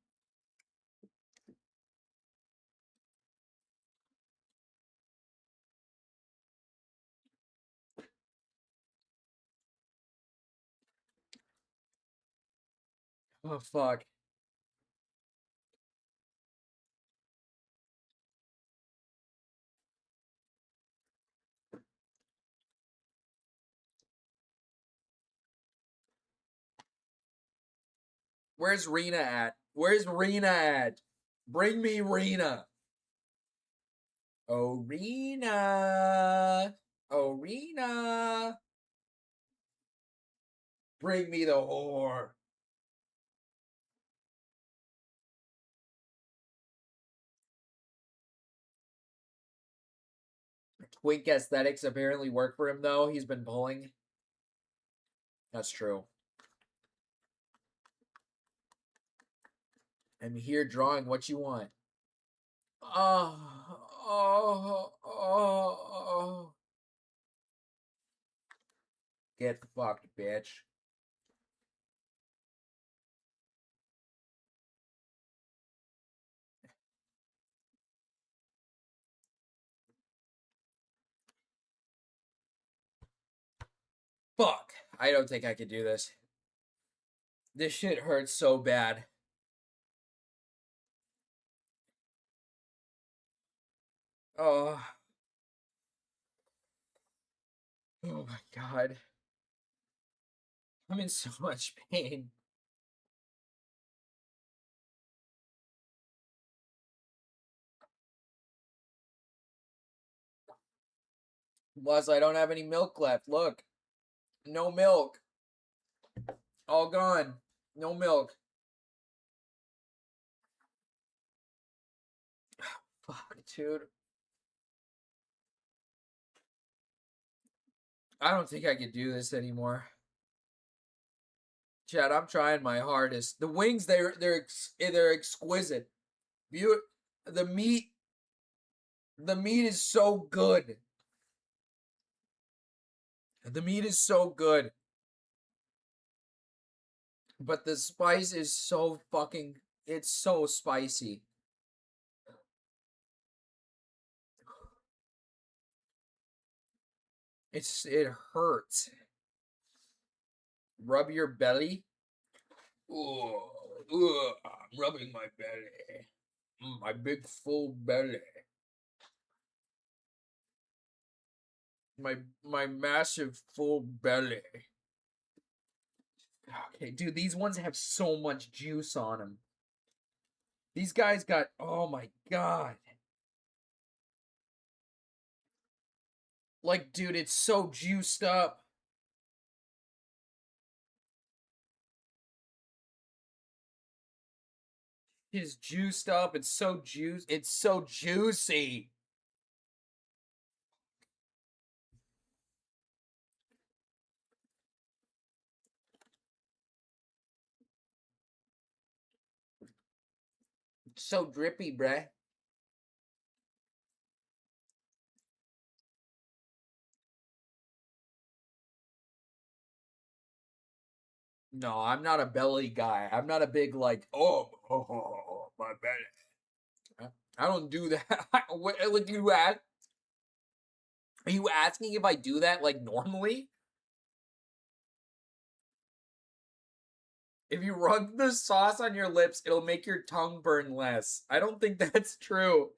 Oh, fuck. Where's Rena at? Where's Rena at? Bring me Rena. Oh, Rena. Oh, Rena. Bring me the whore. Twink aesthetics apparently work for him, though. He's been pulling. That's true. I'm here drawing what you want. Oh. Get fucked, bitch. Fuck. I don't think I could do this. This shit hurts so bad. Oh. Oh my god. I'm in so much pain. Plus, I don't have any milk left. Look. No milk. All gone. No milk. Fuck, dude. I don't think I could do this anymore. Chad, I'm trying my hardest. The wings, they're exquisite. The meat is so good. The meat is so good. But the spice is so fucking... It's so spicy. It hurts. Rub your belly. Ooh, I'm rubbing my belly. My big full belly. My massive full belly. Okay, dude, these ones have so much juice on them. These guys got, oh my god. Like, dude, it's so juiced up. It is juiced up. It's so juicy. So drippy, bruh. No, I'm not a belly guy. I'm not a big, like, my belly. I don't do that. What, like, are you asking if I do that, like, normally? If you rub the sauce on your lips, it'll make your tongue burn less. I don't think that's true.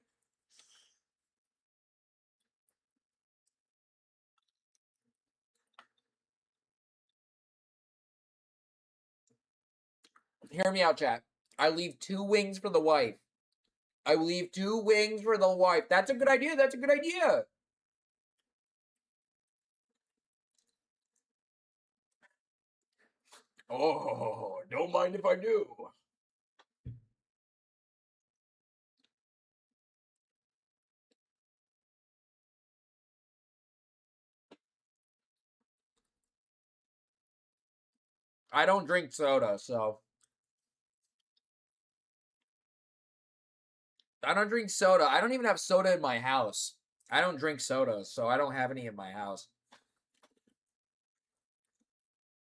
Hear me out, chat. I leave 2 wings for the wife. I leave 2 wings for the wife. That's a good idea. That's a good idea. Oh, don't mind if I do. I don't drink soda, so. I don't drink soda. I don't even have soda in my house. I don't drink soda, so I don't have any in my house.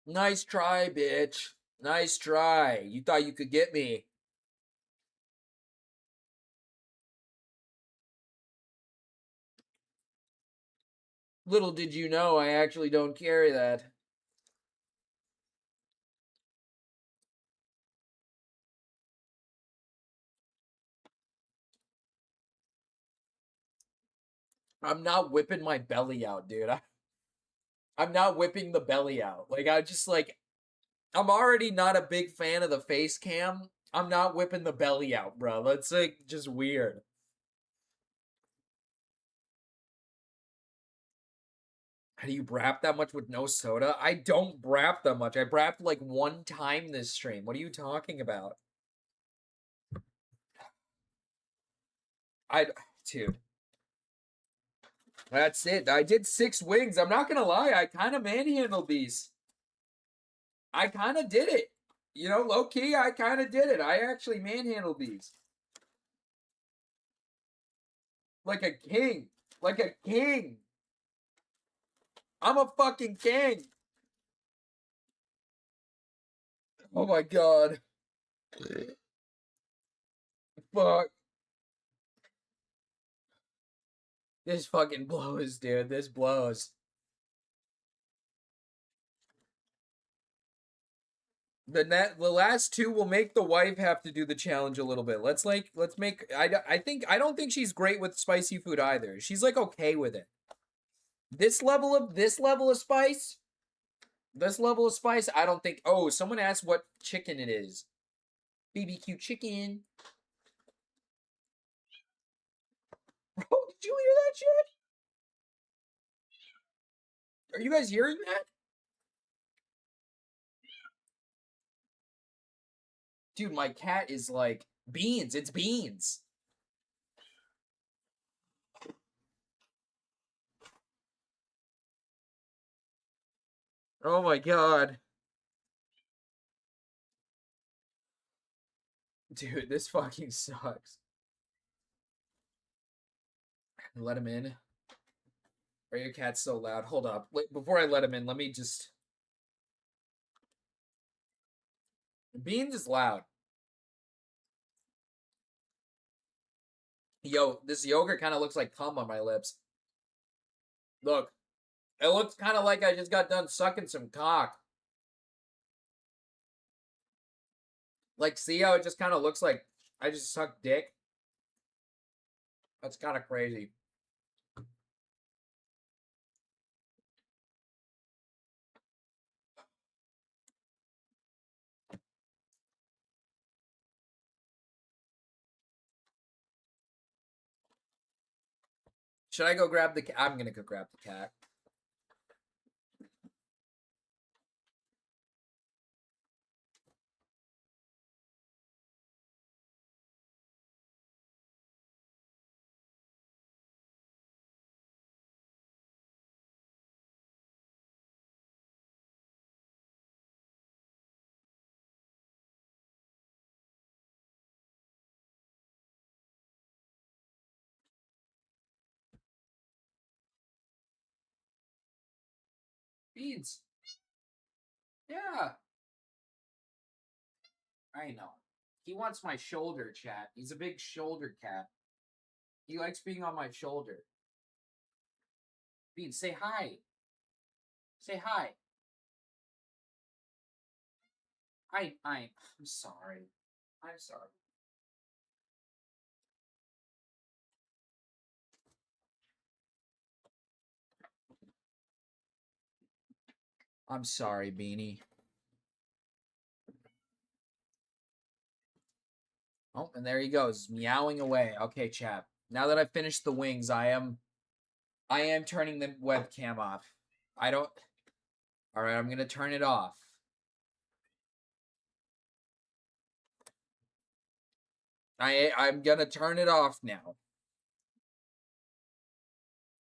Nice try, bitch. Nice try. You thought you could get me. Little did you know, I actually don't carry that. I'm not whipping my belly out, dude. I'm not whipping the belly out. Like, I'm already not a big fan of the face cam. I'm not whipping the belly out, bro. That's, like, just weird. How do you brap that much with no soda? I don't brap that much. I brapped, like, 1 time this stream. What are you talking about? Dude. That's it. I did 6 wings. I'm not gonna lie. I kind of manhandled these. I kind of did it. You know, low key, I kind of did it. I actually manhandled these. Like a king. Like a king. I'm a fucking king. Oh my god. Fuck. This fucking blows, dude. This blows. The last 2 will make the wife have to do the challenge a little bit. Let's make. I don't think she's great with spicy food either. She's like okay with it. This level of spice. This level of spice, I don't think. Oh, someone asked what chicken it is. BBQ chicken. Bro, did you hear that shit? Are you guys hearing that? Dude, my cat is like, beans. It's beans. Oh my god. Dude, this fucking sucks. Let him in. Are your cats so loud? Hold up. Wait, before I let him in, let me just... Beans is loud. Yo, this yogurt kind of looks like cum on my lips. Look. It looks kind of like I just got done sucking some cock. Like, see how it just kind of looks like I just sucked dick? That's kind of crazy. Should I go grab the cat? I'm gonna go grab the cat. Beans. Yeah. I know. He wants my shoulder, chat. He's a big shoulder cat. He likes being on my shoulder. Beans, say hi. Say hi. I'm sorry. I'm sorry. I'm sorry, Beanie. Oh, and there he goes, meowing away. Okay, chap. Now that I've finished the wings, I am turning the webcam off. I don't... Alright, I'm gonna turn it off. I'm gonna turn it off now.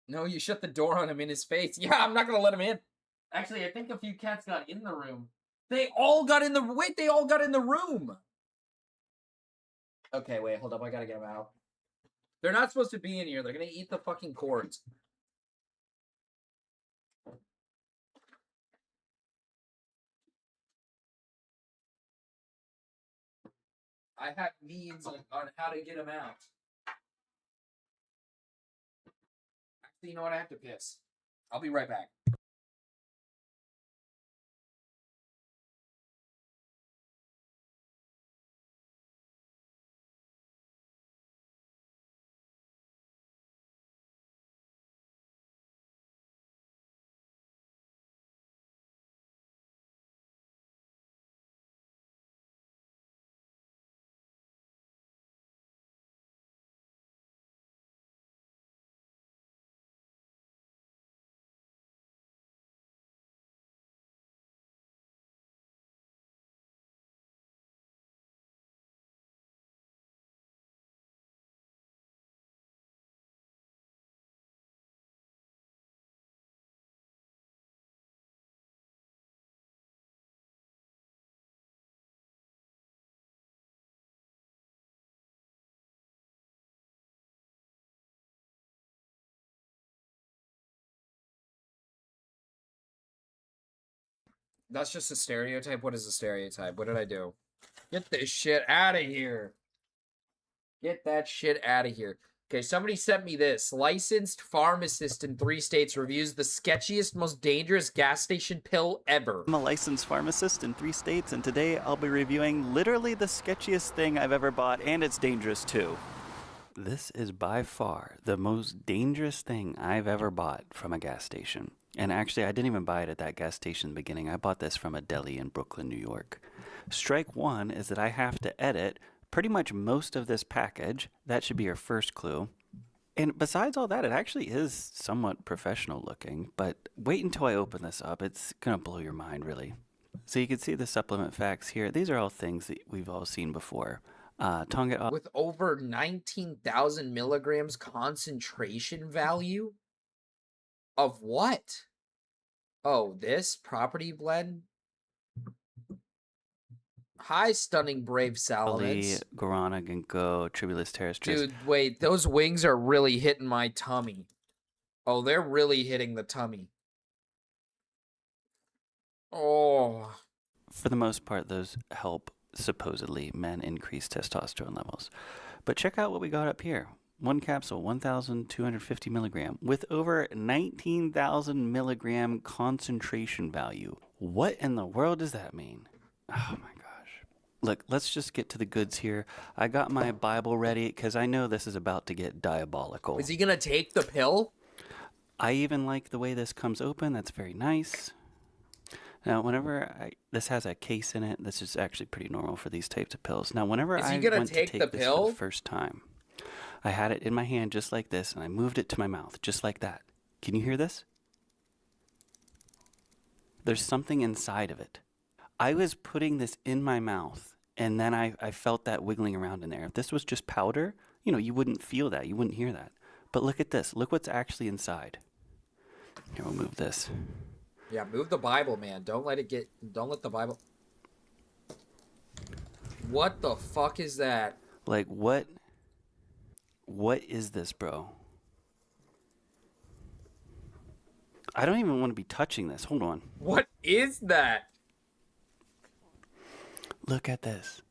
No, you shut the door on him in his face. Yeah, I'm not gonna let him in. Actually, I think a few cats got in the room. They all got in the... Wait, they all got in the room! Okay, wait, hold up. I gotta get them out. They're not supposed to be in here. They're gonna eat the fucking cords. I have means on how to get them out. Actually, you know what? I have to piss. I'll be right back. That's just a stereotype? What is a stereotype? What did I do? Get this shit out of here. Get that shit out of here. Okay, somebody sent me this. Licensed pharmacist in 3 states reviews the sketchiest, most dangerous gas station pill ever. I'm a licensed pharmacist in 3 states, and today I'll be reviewing literally the sketchiest thing I've ever bought, and it's dangerous too. This is by far the most dangerous thing I've ever bought from a gas station. And actually, I didn't even buy it at that gas station in the beginning. I bought this from a deli in Brooklyn, New York. Strike one is that I have to edit pretty much most of this package. That should be your first clue. And besides all that, it actually is somewhat professional looking. But wait until I open this up. It's going to blow your mind, really. So you can see the supplement facts here. These are all things that we've all seen before. Tonga with over 19,000 milligrams concentration value? Of what? Oh, this property blend? Hi, stunning brave salamence. Guarana, Ginkgo, Tribulus terrestris. Dude, wait, those wings are really hitting my tummy. Oh, they're really hitting the tummy. Oh. For the most part, those help, supposedly, men increase testosterone levels. But check out what we got up here. One capsule, 1,250 milligram, with over 19,000 milligram concentration value. What in the world does that mean? Oh my gosh. Look, let's just get to the goods here. I got my Bible ready because I know this is about to get diabolical. Is he going to take the pill? I even like the way this comes open. That's very nice. Now, this has a case in it. This is actually pretty normal for these types of pills. Now, whenever I went to take this for the first time, I had it in my hand just like this, and I moved it to my mouth just like that. Can you hear this? There's something inside of it. I was putting this in my mouth, and then I felt that wiggling around in there. If this was just powder, you wouldn't feel that. You wouldn't hear that. But look at this. Look what's actually inside. Here, we'll move this. Yeah, move the Bible, man. Don't let the Bible. What the fuck is that? Like, what is this, bro? I don't even want to be touching this. Hold on. What is that? Look at this.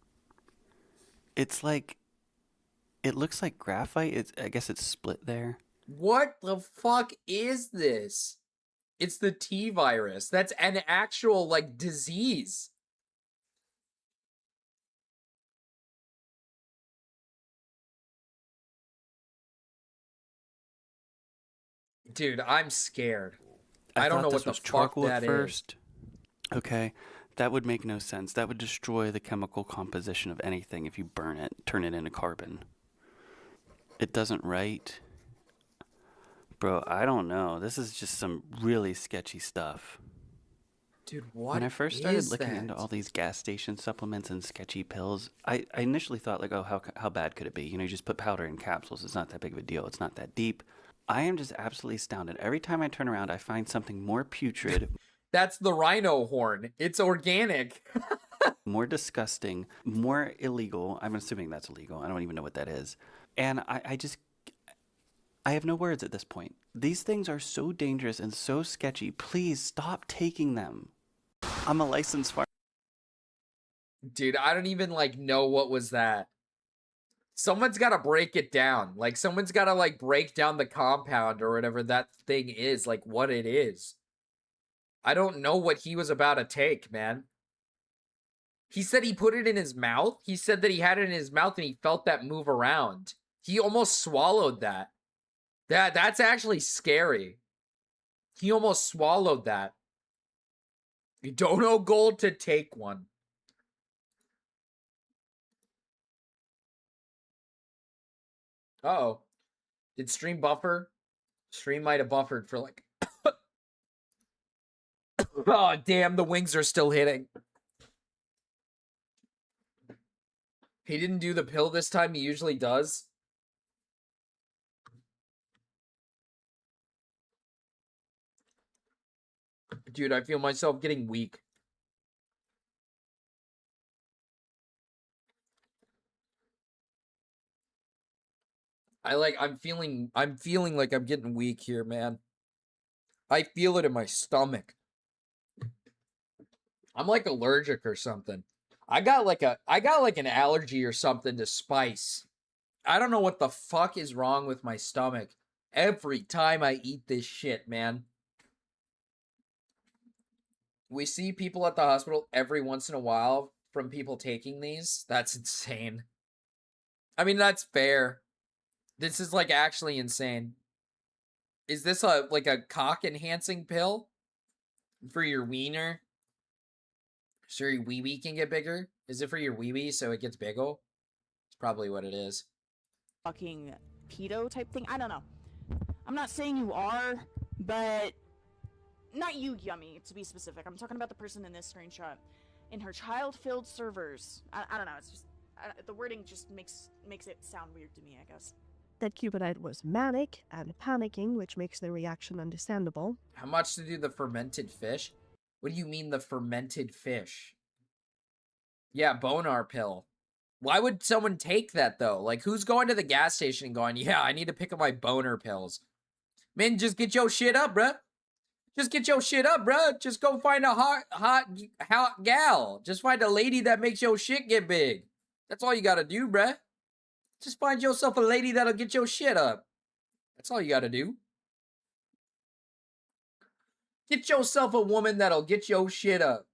It's like, it looks like graphite. I guess it's split there. What the fuck is this? It's the T virus. That's an actual, like, disease. Dude, I'm scared. I don't know what the fuck that is. Okay, that would make no sense. That would destroy the chemical composition of anything if you burn it, turn it into carbon. It doesn't write. Bro, I don't know. This is just some really sketchy stuff. Dude, what When I first started looking into all these gas station supplements and sketchy pills, I initially thought, like, oh, how bad could it be? You just put powder in capsules. It's not that big of a deal. It's not that deep. I am just absolutely astounded. Every time I turn around, I find something more putrid. That's the rhino horn. It's organic. More disgusting, more illegal. I'm assuming that's illegal. I don't even know what that is. And I have no words at this point. These things are so dangerous and so sketchy. Please stop taking them. I'm a licensed farmer. Dude, I don't even, know what was that. Someone's got to break it down. Like, someone's got to, break down the compound or whatever that thing is, what it is. I don't know what he was about to take, man. He said he put it in his mouth. He said that he had it in his mouth and he felt that move around. He almost swallowed that. That's actually scary. He almost swallowed that. You don't know gold to take one. Uh-oh. Did stream buffer? Stream might have buffered for Oh, damn, the wings are still hitting. He didn't do the pill this time. He usually does. Dude, I feel myself getting weak. I'm feeling like I'm getting weak here, man. I feel it in my stomach. I'm allergic or something. I got an allergy or something to spice. I don't know what the fuck is wrong with my stomach every time I eat this shit, man. We see people at the hospital every once in a while from people taking these. That's insane. I mean, that's fair. This is actually insane. Is this a cock enhancing pill for your wiener? So your wee-wee can get bigger? Is it for your wee-wee so it gets bigger? It's probably what it is. Fucking pedo type thing. I don't know. I'm not saying you are, but not you, Yummy, to be specific. I'm talking about the person in this screenshot. In her child-filled servers. I don't know. It's just the wording just makes it sound weird to me, I guess. That Cupidite was manic and panicking, which makes the reaction understandable. How much to do the fermented fish? What do you mean the fermented fish? Yeah, bonar pill. Why would someone take that, though? Who's going to the gas station and going, yeah, I need to pick up my boner pills? Men, just get your shit up, bruh. Just get your shit up, bruh. Just go find a hot gal. Just find a lady that makes your shit get big. That's all you gotta do, bruh. Just find yourself a lady that'll get your shit up. That's all you gotta do. Get yourself a woman that'll get your shit up.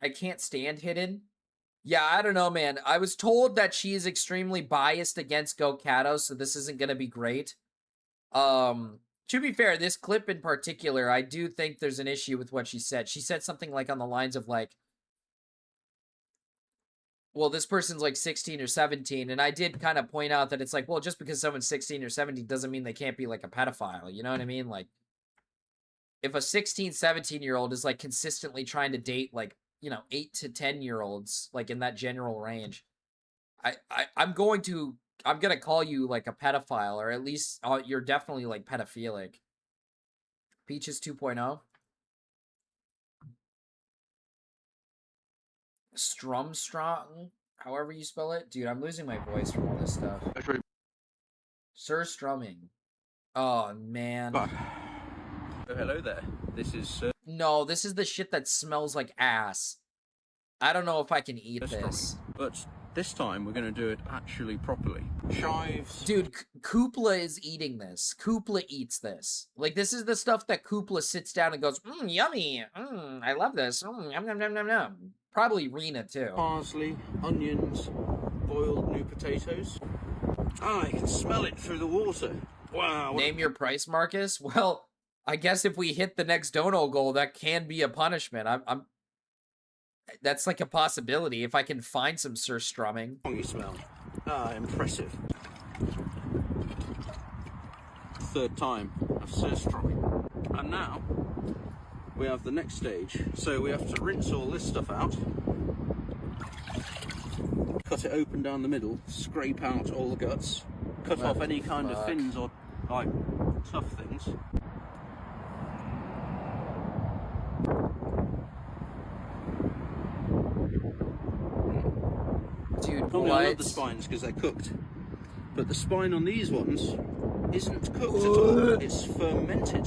I can't stand Hidden. Yeah, I don't know, man. I was told that she is extremely biased against Go Kato, so this isn't gonna be great. To be fair, this clip in particular, I do think there's an issue with what she said. She said something like on the lines of like, well, this person's like 16 or 17, and I did kind of point out that it's like, well, just because someone's 16 or 17 doesn't mean they can't be like a pedophile, you know what I mean? Like, if a 16, 17-year-old is like consistently trying to date like, you know, 8 to 10-year-olds, like in that general range, I'm gonna call you like a pedophile, or at least you're definitely like pedophilic. Peaches 2.0. Strumstrong, however you spell it. Dude, I'm losing my voice from all this stuff. Sir Strumming. Oh, man. Hello there. This is Sir. No, this is the shit that smells like ass. I don't know if I can eat this. But this time we're going to do it actually properly. Chives. Dude, Koopla is eating this. Koopla eats this. Like, this is the stuff that Koopla sits down and goes, yummy. I love this. Yum, yum, yum, yum, yum. Probably Rena, too. Parsley, onions, boiled new potatoes. Ah, I can smell it through the water. Wow. Name your price, Marcus? Well, I guess if we hit the next dono goal, that can be a punishment. That's like a possibility if I can find some Sir Strumming. You smell. Ah, impressive. Third time of Sir Strumming. And now we have the next stage. So we have to rinse all this stuff out. Cut it open down the middle, scrape out all the guts, cut off any kind of fins or like tough things. Dude, I love the spines because they're cooked, but the spine on these ones isn't cooked at all. It's fermented.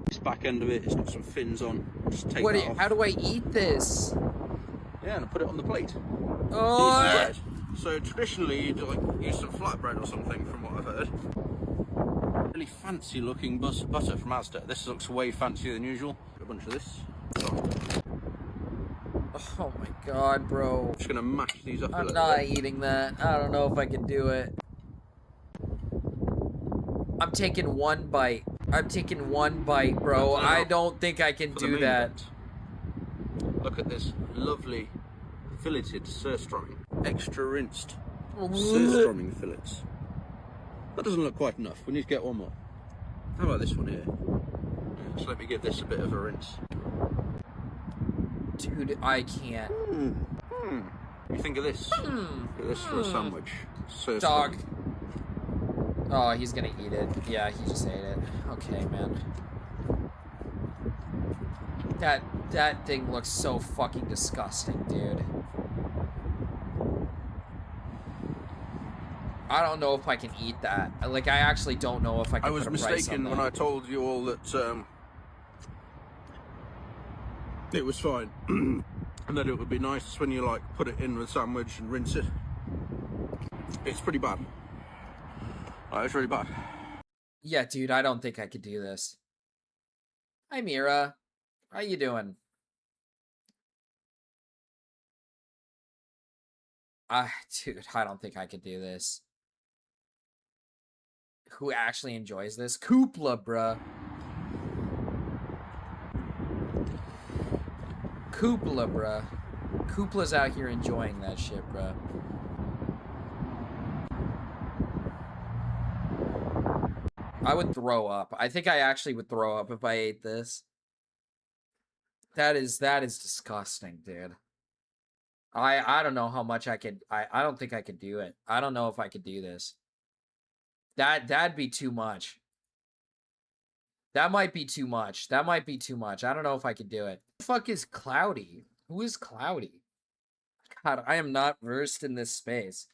This back end of it, it's got some fins on. Just take that off. How do I eat this? Yeah, and put it on the plate. Oh! Bread. So traditionally you'd like use some flatbread or something, from what I've heard. Really fancy looking butter from Asda. This looks way fancier than usual. A bunch of this. Oh my god, bro. I'm just gonna mash these up a I'm little not bit. eating that. I don't know if I can do it. I'm taking one bite. Bro. I don't think I can do that. Look at this lovely filleted surströmming. Extra rinsed surströmming fillets. That doesn't look quite enough. We need to get one more. How about this one here? So let me give this a bit of a rinse. Dude, I can't. What do you think of this? Look at this for a sandwich. Dog. Oh, he's gonna eat it. Yeah, he just ate it. Okay, man. That thing looks so fucking disgusting, dude. I don't know if I can eat that. Like, I actually don't know if I can. I was put a price mistaken on when that. I told you all that it was fine, and that it would be nice when you like put it in with a sandwich and rinse it. It's pretty bad. It's really bad. Yeah, dude, I don't think I could do this. Hi, Mira. How you doing? Dude, I don't think I could do this. Who actually enjoys this? Koopla, bruh. Koopla, bruh. Koopla's out here enjoying that shit, bruh. I would throw up. I think I actually would throw up if I ate this. That is disgusting, dude. I don't know how much I could. I don't think I could do it. I don't know if I could do this. That'd be too much. That might be too much. That might be too much. I don't know if I could do it. Who the fuck is Cloudy? Who is Cloudy? God, I am not versed in this space.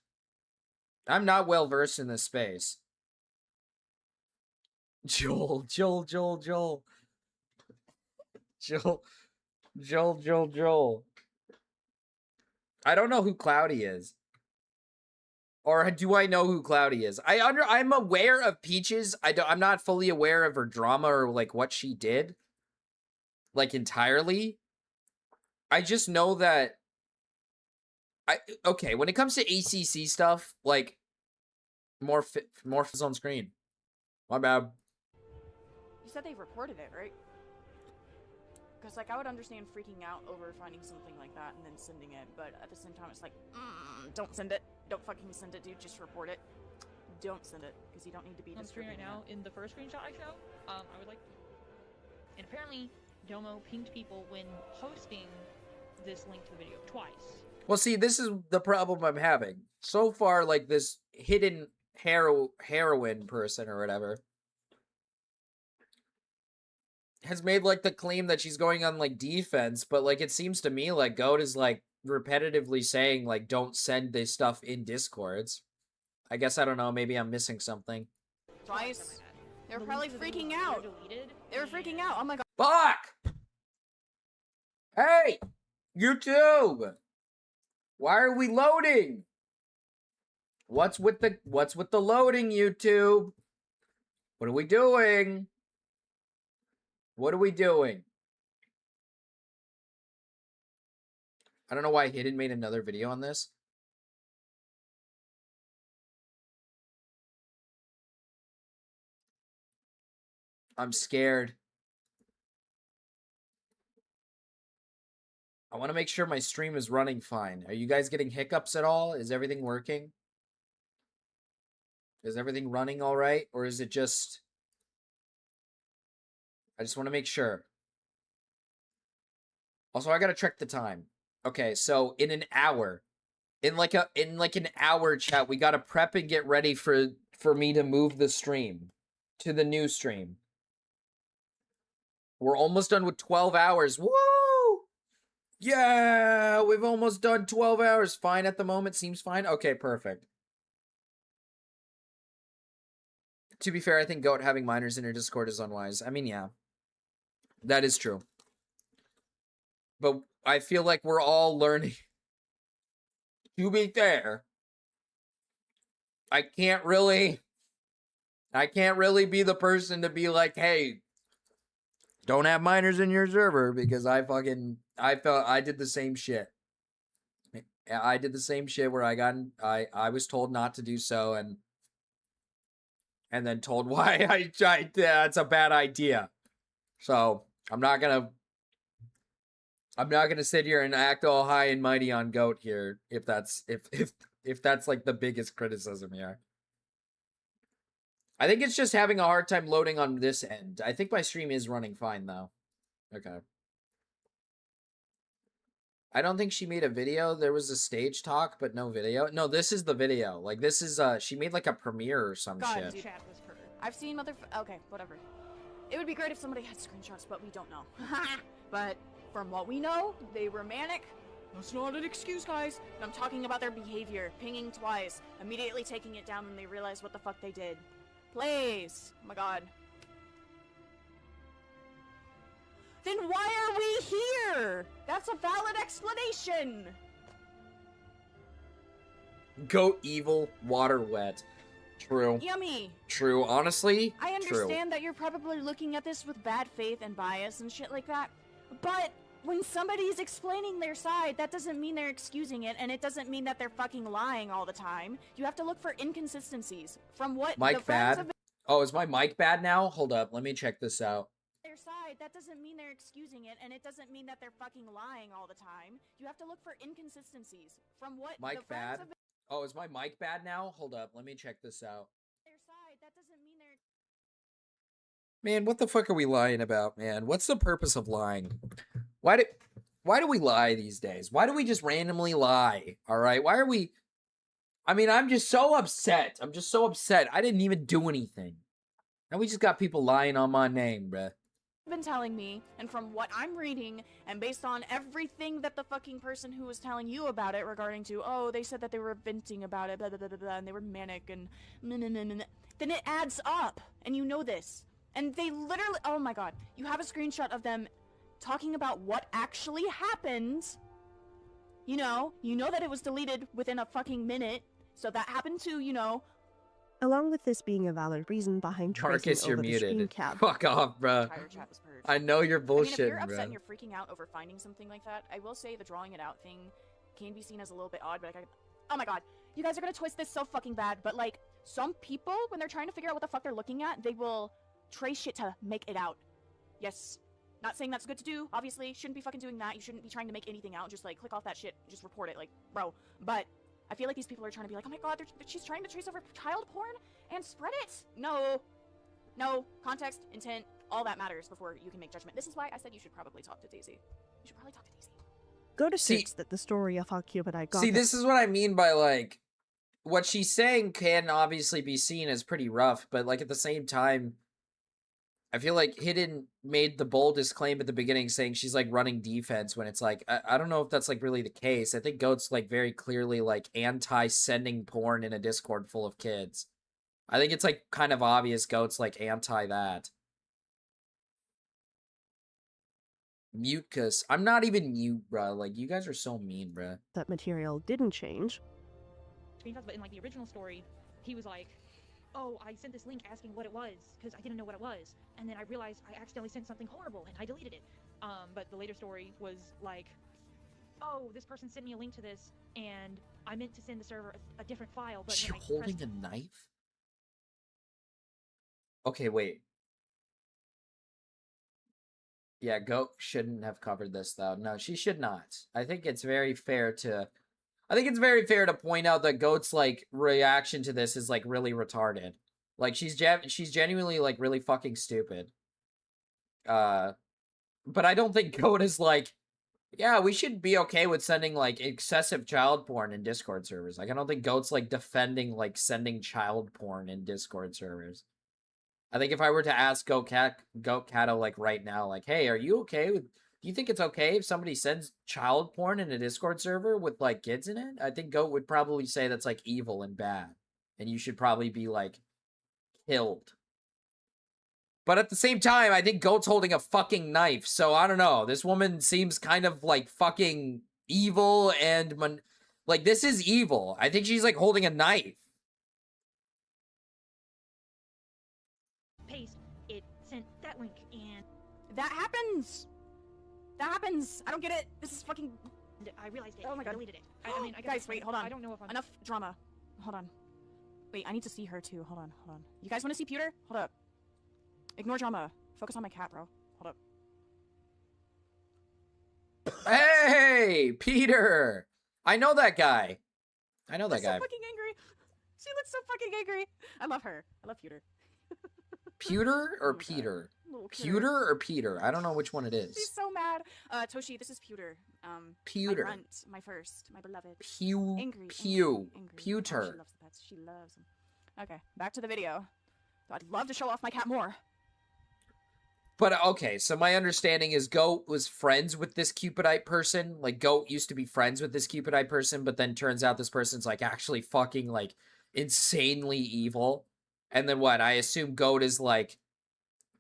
I'm not well versed in this space. Joel. I don't know who Cloudy is. Or do I know who Cloudy is? I'm aware of Peaches. I'm not fully aware of her drama or like what she did. Like entirely. I just know that okay, when it comes to ACC stuff, like more on screen. My bad. You said they reported it, right? Because, like, I would understand freaking out over finding something like that and then sending it, but at the same time, it's like, don't send it. Don't fucking send it, dude. Just report it. Don't send it, because you don't need to be on screen right now. In the first screenshot I show, I would like... And apparently, Domo pinged people when posting this link to the video twice. Well, see, this is the problem I'm having. So far, like, this hidden heroine person or whatever has made like the claim that she's going on like defense, but like it seems to me like Goat is like repetitively saying like don't send this stuff in Discords. I guess I don't know, maybe I'm missing something. Twice. They were probably freaking out. They were freaking out. Oh my god. Fuck! Hey! YouTube! Why are we loading? What's with the loading, YouTube? What are we doing? What are we doing? I don't know why Hidden made another video on this. I'm scared. I want to make sure my stream is running fine. Are you guys getting hiccups at all? Is everything working? Is everything running all right? Or is it just... I just want to make sure. Also, I got to check the time. Okay, so in an hour, in like an hour chat, we got to prep and get ready for me to move the stream to the new stream. We're almost done with 12 hours. Woo! Yeah, we've almost done 12 hours. Fine at the moment. Seems fine. Okay, perfect. To be fair, I think Goat having minors in her Discord is unwise. I mean, yeah. That is true. But I feel like we're all learning. To be fair, I can't really be the person to be like, hey, don't have minors in your server, because I did the same shit. I did the same shit where I was told not to do so and then told why it's a bad idea. So I'm not gonna sit here and act all high and mighty on Goat here if that's like the biggest criticism here. I think it's just having a hard time loading on this end. I think my stream is running fine though. Okay. I don't think she made a video. There was a stage talk, but no video. No, this is the video. Like this is she made like a premiere or some shit. Dude. I've seen okay, whatever. It would be great if somebody had screenshots, but we don't know. But from what we know, they were manic. That's not an excuse, guys. I'm talking about their behavior. Pinging twice, immediately taking it down when they realized what the fuck they did. Please. Oh my god. Then why are we here? That's a valid explanation. Goat evil, water wet. True. Yummy. True. Honestly, I understand that you're probably looking at this with bad faith and bias and shit like that, but when somebody's explaining their side, that doesn't mean they're excusing it, and it doesn't mean that they're fucking lying all the time. You have to look for inconsistencies from what mic the friends bad. Oh, is my mic bad now? Hold up, let me check this out. Their side, that doesn't mean they're excusing it, and it doesn't mean that they're fucking lying all the time. You have to look for inconsistencies from what mic the friends bad. Oh, is my mic bad now? Hold up, let me check this out. Their side, that doesn't mean they're... Man, what the fuck are we lying about, man? What's the purpose of lying? Why do we lie these days? Why do we just randomly lie? All right, why are we... I mean, I'm just so upset. I'm just so upset. I didn't even do anything. And we just got people lying on my name, bruh. been telling me, and from what I'm reading, and based on everything that the fucking person who was telling you about it regarding to, oh, they said that they were venting about it, blah, blah, blah, blah, blah, and they were manic, and then it adds up, and you know this. And they literally, oh my god, you have a screenshot of them talking about what actually happened. You know that it was deleted within a fucking minute, so that happened too, you know. Along with this being a valid reason behind tracing Marcus, you're over the screen muted. cap. Fuck off, bro. Entire chat was purged. I know you're I mean, if bullshitting, you're upset bro. and you're freaking out over finding something like that, I will say the drawing it out thing can be seen as a little bit odd, but like, oh my god, you guys are gonna twist this so fucking bad, but like, some people, when they're trying to figure out what the fuck they're looking at, they will trace shit to make it out. Yes. Not saying that's good to do, obviously, shouldn't be fucking doing that, you shouldn't be trying to make anything out, just like, click off that shit, just report it, like, bro. But, I feel like these people are trying to be like, oh my god, she's trying to trace over child porn and spread it! No. No. Context, intent, all that matters before you can make judgment. This is why I said you should probably talk to Daisy. You should probably talk to Daisy. Go to see that the story of how Cupid I got. See, this is what I mean by, like, what she's saying can obviously be seen as pretty rough, but, like, at the same time, I feel like Hidden made the boldest claim at the beginning saying she's, like, running defense when it's, like, I don't know if that's, like, really the case. I think Goat's, like, very clearly, like, anti-sending porn in a Discord full of kids. I think it's, like, kind of obvious Goat's, like, anti-that. Mute, cause I'm not even mute, bro. Like, you guys are so mean, bro. That material didn't change. Screenshots, but in like the original story, he was like, oh, I sent this link asking what it was because I didn't know what it was, and then I realized I accidentally sent something horrible and I deleted it. But the later story was like, oh, this person sent me a link to this and I meant to send the server a different file, but She then I holding pressed... a knife? Okay, wait. Yeah, Goat shouldn't have covered this though. No, she should not. I think it's very fair to point out that Goat's like reaction to this is like really retarded. Like she's genuinely like really fucking stupid. But I don't think Goat is like, yeah, we should be okay with sending like excessive child porn in Discord servers. Like I don't think Goat's like defending like sending child porn in Discord servers. I think if I were to ask Goat Cato like right now, like, hey, are you okay with, do you think it's okay if somebody sends child porn in a Discord server with like kids in it? I think Goat would probably say that's like evil and bad. And you should probably be like killed. But at the same time, I think Goat's holding a fucking knife. So I don't know. This woman seems kind of like fucking evil and like this is evil. I think she's like holding a knife. Paste, it sent that link and that happens. That happens. I don't get it. This is fucking. I realized it. Oh my god. I deleted it. I mean, I guess guys, wait, hold on. I don't know if I'm enough drama. Hold on. Wait, I need to see her too. Hold on. You guys want to see Pewter? Hold up. Ignore drama. Focus on my cat, bro. Hold up. Hey, Peter. I know that guy. I know that She's guy. so fucking angry. She looks so fucking angry. I love her. I love Pewter. Pewter or Peter? Pewter or Peter? I don't know which one it is. She's so mad. Toshi, this is Pewter. Pewter. My runt, my first, my beloved. Pewter. Oh, she loves the pets. She loves them. Okay, back to the video. I'd love to show off my cat more. But okay, so my understanding is Goat was friends with this Cupidite person. Like Goat used to be friends with this Cupidite person, but then turns out this person's like actually fucking like insanely evil. And then what? I assume Goat is like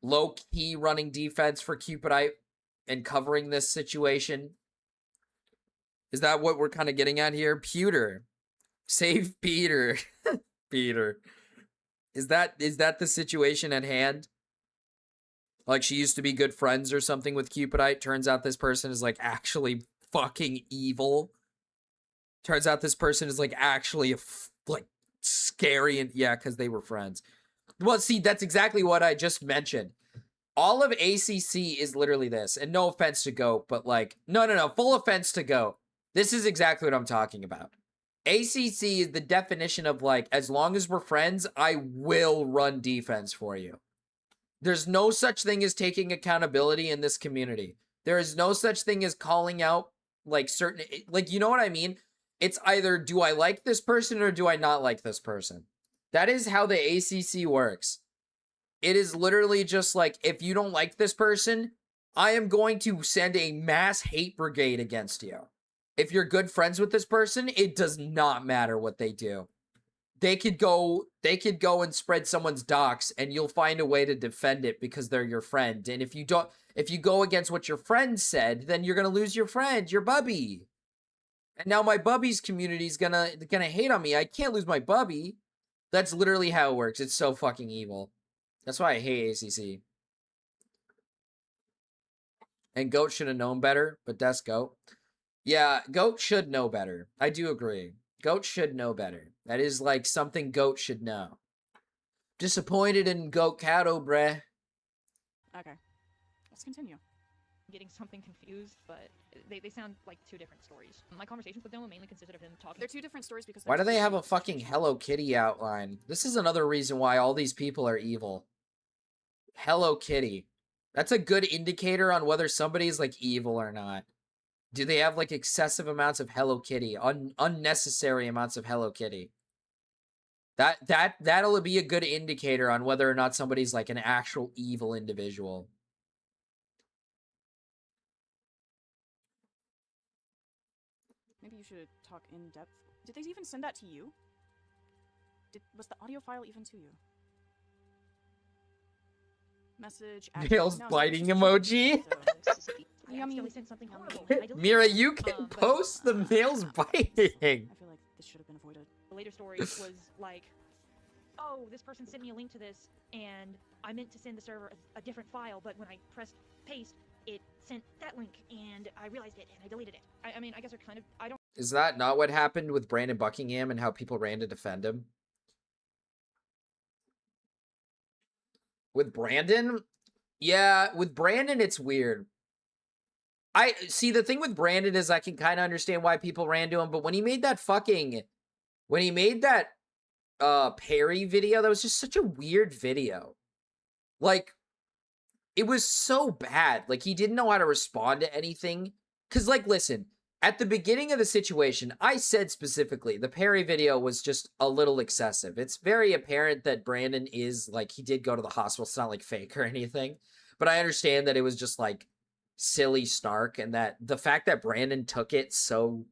low-key running defense for Cupidite and covering this situation. Is that what we're kind of getting at here? Pewter. Save Peter. Peter. Is that the situation at hand? Like she used to be good friends or something with Cupidite. Turns out this person is like actually fucking evil. Turns out this person is like actually like scary and yeah, because they were friends. Well, see, that's exactly what I just mentioned. All of ACC is literally this, and no offense to Goat, but like, no, full offense to Goat. This is exactly what I'm talking about. ACC is the definition of like, as long as we're friends, I will run defense for you. There's no such thing as taking accountability in this community. There is no such thing as calling out like certain, like, you know what I mean? It's either do I like this person or do I not like this person? That is how the ACC works. It is literally just like, if you don't like this person, I am going to send a mass hate brigade against you. If you're good friends with this person, it does not matter what they do. They could go and spread someone's docs and you'll find a way to defend it because they're your friend. And if you go against what your friend said, then you're going to lose your friend, your bubby. And now my bubby's community is gonna hate on me. I can't lose my bubby. That's literally how it works. It's so fucking evil. That's why I hate ACC. And Goat should have known better, but that's Goat. Yeah, Goat should know better. I do agree. Goat should know better. That is like something Goat should know. Disappointed in Goat Cato, bruh. Okay. Let's continue. Getting something confused, but they sound like two different stories. My conversations with them mainly consisted of him talking. They're two different stories because Why do they have a fucking Hello Kitty outline? This is another reason why all these people are evil. Hello Kitty. That's a good indicator on whether somebody's like evil or not. Do they have like excessive amounts of Hello Kitty? Unnecessary amounts of Hello Kitty? That'll be a good indicator on whether or not somebody's like an actual evil individual. Maybe you should talk in depth. Did they even send that to you? Was the audio file even to you? Message. Nails biting emoji. I mean, something horrible. Mira, you can post the nails biting. I feel like this should have been avoided. The later story was like, oh, this person sent me a link to this, and I meant to send the server a different file, but when I pressed paste, it sent that link, and I realized it, and I deleted it. I mean, I guess they're kind of, I don't... Is that not what happened with Brandon Buckingham and how people ran to defend him? With Brandon? Yeah, with Brandon, it's weird. I see, the thing with Brandon is I can kind of understand why people ran to him, but when he made that Perry video, that was just such a weird video. Like, it was so bad. Like, he didn't know how to respond to anything. Because, like, listen, at the beginning of the situation, I said specifically, the Perry video was just a little excessive. It's very apparent that Brandon is, like, he did go to the hospital. It's not, like, fake or anything. But I understand that it was just, like, silly snark, and that the fact that Brandon took it so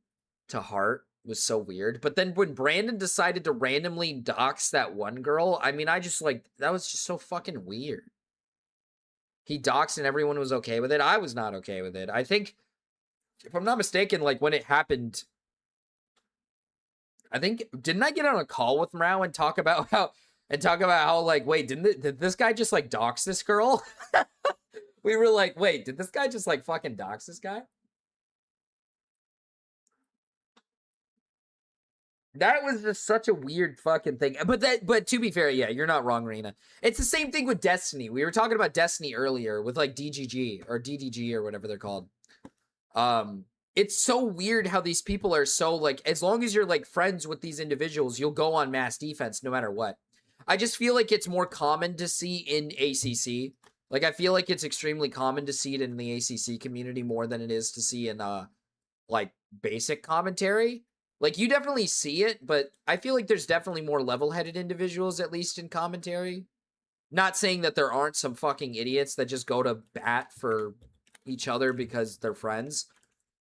to heart was so weird. But then when Brandon decided to randomly dox that one girl, I mean, I just, like, that was just so fucking weird. He doxed and everyone was okay with it. I was not okay with it. I think, if I'm not mistaken, like, when it happened, I think, didn't I get on a call with Mrao and talk about how, like, wait, did this guy just, like, dox this girl? We were like, wait, did this guy just, like, fucking dox this guy? That was just such a weird fucking thing. But to be fair, yeah, you're not wrong, Rena. It's the same thing with Destiny. We were talking about Destiny earlier with, like, DGG or DDG or whatever they're called. It's so weird how these people are so, like, as long as you're, like, friends with these individuals, you'll go on mass defense no matter what. I just feel like it's more common to see in ACC. Like, I feel like it's extremely common to see it in the ACC community more than it is to see in, like, basic commentary. Like, you definitely see it, but I feel like there's definitely more level-headed individuals, at least in commentary. Not saying that there aren't some fucking idiots that just go to bat for each other because they're friends.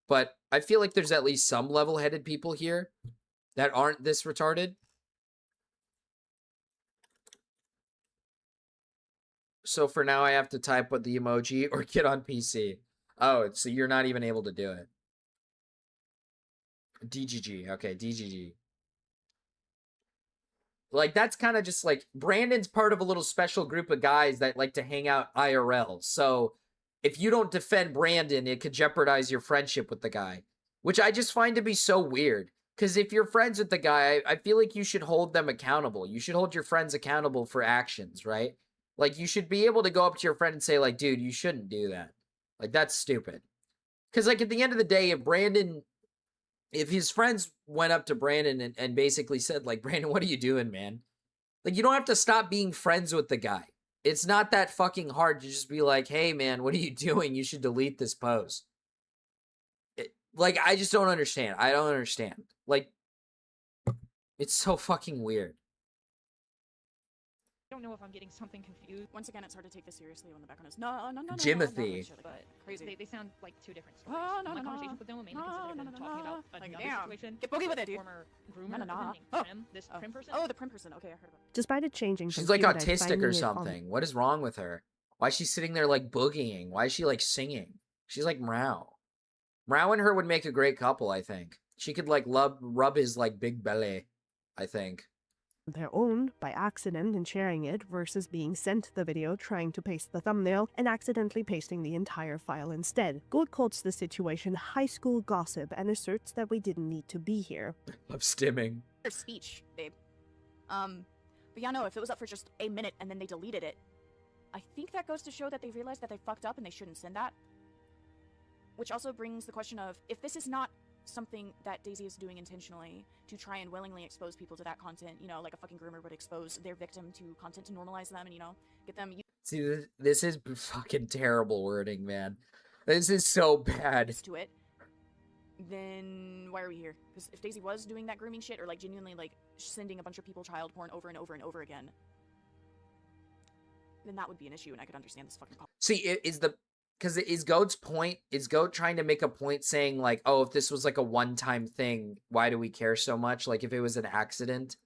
But I feel like there's at least some level-headed people here that aren't this retarded. So for now, I have to type with the emoji or get on PC. Oh, so you're not even able to do it. DGG. Okay, DGG. Like, that's kind of just like, Brandon's part of a little special group of guys that like to hang out IRL. So if you don't defend Brandon, it could jeopardize your friendship with the guy, which I just find to be so weird. Because if you're friends with the guy, I feel like you should hold them accountable. You should hold your friends accountable for actions, right? Like, you should be able to go up to your friend and say, like, dude, you shouldn't do that. Like, that's stupid. Because, like, at the end of the day, if his friends went up to Brandon and basically said, like, Brandon, what are you doing, man? Like, you don't have to stop being friends with the guy. It's not that fucking hard to just be like, hey, man, what are you doing? You should delete this post. Like, I just don't understand. I don't understand. Like, it's so fucking weird. don't know if I'm getting something confused. Once again, it's hard to take this seriously when the background is no. Jimothy. But crazy. They sound like two different stories. Oh, no, My no, conversations no. with them were mainly No, considered no, them no, talking no. about Like, another damn. situation. Get boogie with it, dude. Former groomer No, no, no. named Prim, this Prim person. Oh, the Prim person. Okay, I heard about it. Despite it changing She's from like Cupid, autistic finding or it on- something. What is wrong with her? Why is she sitting there like boogieing? Why is she like singing? She's like Mrao. Mrao and her would make a great couple, I think. She could like rub his like big belly, I think. their own by accident and sharing it versus being sent the video trying to paste the thumbnail and accidentally pasting the entire file instead. Gold calls the situation high school gossip and asserts that we didn't need to be here. I'm stimming. Their speech, babe. But yeah, no, if it was up for just a minute and then they deleted it, I think that goes to show that they realized that they fucked up and they shouldn't send that. Which also brings the question of, if this is not something that Daisy is doing intentionally to try and willingly expose people to that content, you know, like a fucking groomer would expose their victim to content to normalize them and, you know, get them See, this is fucking terrible wording, man. This is so bad. used to it, then why are we here? Because if Daisy was doing that grooming shit or like genuinely like sending a bunch of people child porn over and over and over again, then that would be an issue and I could understand this fucking See, because is Goat's point, is Goat trying to make a point saying like, oh, if this was like a one-time thing, why do we care so much? Like if it was an accident?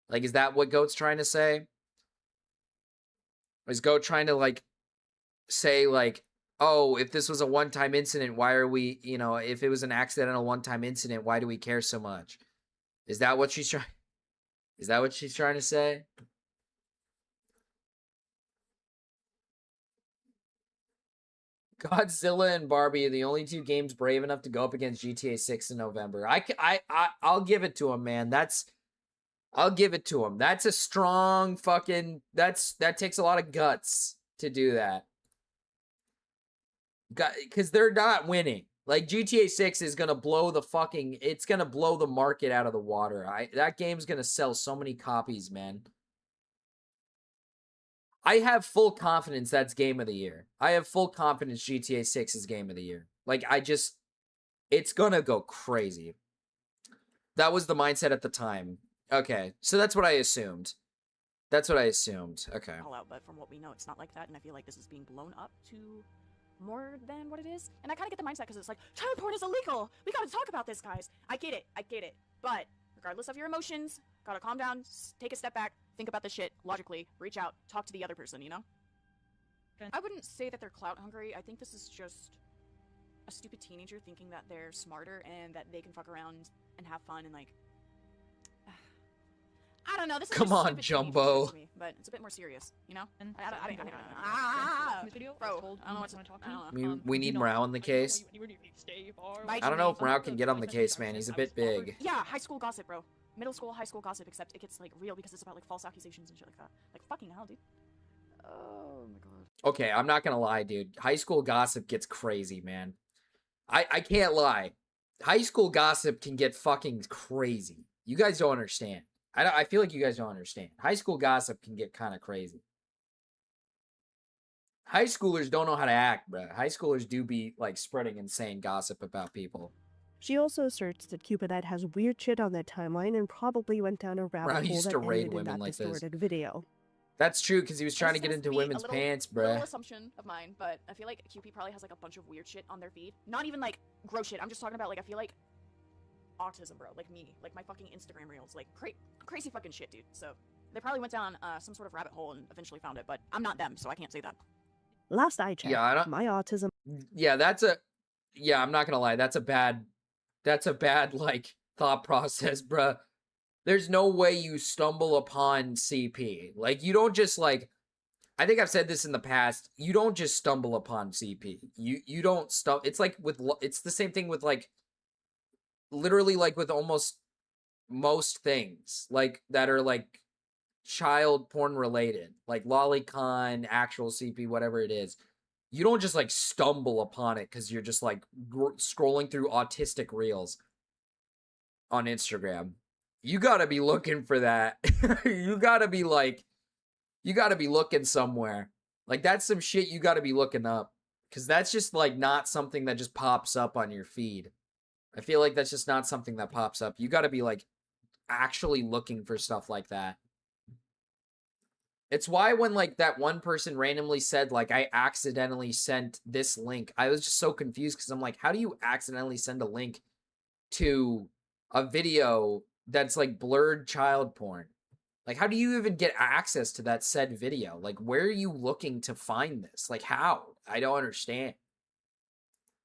Like, is that what Goat's trying to say? Is Goat trying to like say like, oh, if this was a one-time incident, why are we, you know, if it was an accidental one-time incident, why do we care so much? Is that what she's trying? Is that what she's trying to say? Godzilla and Barbie are the only two games brave enough to go up against GTA 6 in November. I'll give it to him, man. I'll give it to him. That's a strong fucking, that takes a lot of guts to do that. Because they're not winning. Like, GTA 6 is going to blow the fucking, it's going to blow the market out of the water. That game's going to sell so many copies, man. I have full confidence that's game of the year. I have full confidence GTA 6 is game of the year. Like, it's gonna go crazy. That was the mindset at the time. Okay, so that's what I assumed. Okay. all out, but from what we know, it's not like that, and I feel like this is being blown up to more than what it is. And I kind of get the mindset because it's like, child porn is illegal. We gotta talk about this, guys. I get it. But regardless of your emotions, gotta calm down, take a step back, think about this shit logically, reach out, talk to the other person, you know? I wouldn't say that they're clout hungry. I think this is just a stupid teenager thinking that they're smarter and that they can fuck around and have fun and like, I don't know. This is Come just on, stupid Jumbo. teenage shit to me, but it's a bit more serious, you know? This video, Bro, I told I don't know what to talk talk to you. We need Morale in the case. I don't know if Morale can get on the case, man. He's a bit big. Yeah, high school gossip, bro. Middle school, high school gossip, except it gets like real because it's about like false accusations and shit like that. Like fucking hell, dude. Oh my god. Okay, I'm not gonna lie, dude. High school gossip gets crazy, man. I can't lie. High school gossip can get fucking crazy. You guys don't understand. I feel like you guys don't understand. High school gossip can get kind of crazy. High schoolers don't know how to act, bro. High schoolers do be like spreading insane gossip about people. She also asserts that Cupidite has weird shit on their timeline and probably went down a rabbit hole used that to raid ended in women that like this. distorted video. That's true, because he was trying to This get is into be women's a little, pants, little bruh. assumption of mine, but I feel like QP probably has like a bunch of weird shit on their feed. Not even like gross shit. I'm just talking about like I feel like autism, bro. Like me, like my fucking Instagram reels, like crazy fucking shit, dude. So they probably went down some sort of rabbit hole and eventually found it, but I'm not them, so I can't say that. Last I checked, Yeah, I don't- my autism. Yeah, I'm not gonna lie. That's a bad, like, thought process, bruh. There's no way you stumble upon CP. Like, you don't just, like, I think I've said this in the past. You don't just stumble upon CP. You don't stumble. It's like it's the same thing with, like, literally, like, with almost most things, like, that are, like, child porn related. Like, lolicon, actual CP, whatever it is. You don't just, like, stumble upon it because you're just, like, scrolling through autistic reels on Instagram. You gotta be looking for that. You gotta be looking somewhere. Like, that's some shit you gotta be looking up. Because that's just, like, not something that just pops up on your feed. I feel like that's just not something that pops up. You gotta be, like, actually looking for stuff like that. It's why when like that one person randomly said like I accidentally sent this link, I was just so confused because I'm like, how do you accidentally send a link to a video that's like blurred child porn? Like, how do you even get access to that said video? Like, where are you looking to find this? Like, how? I don't understand.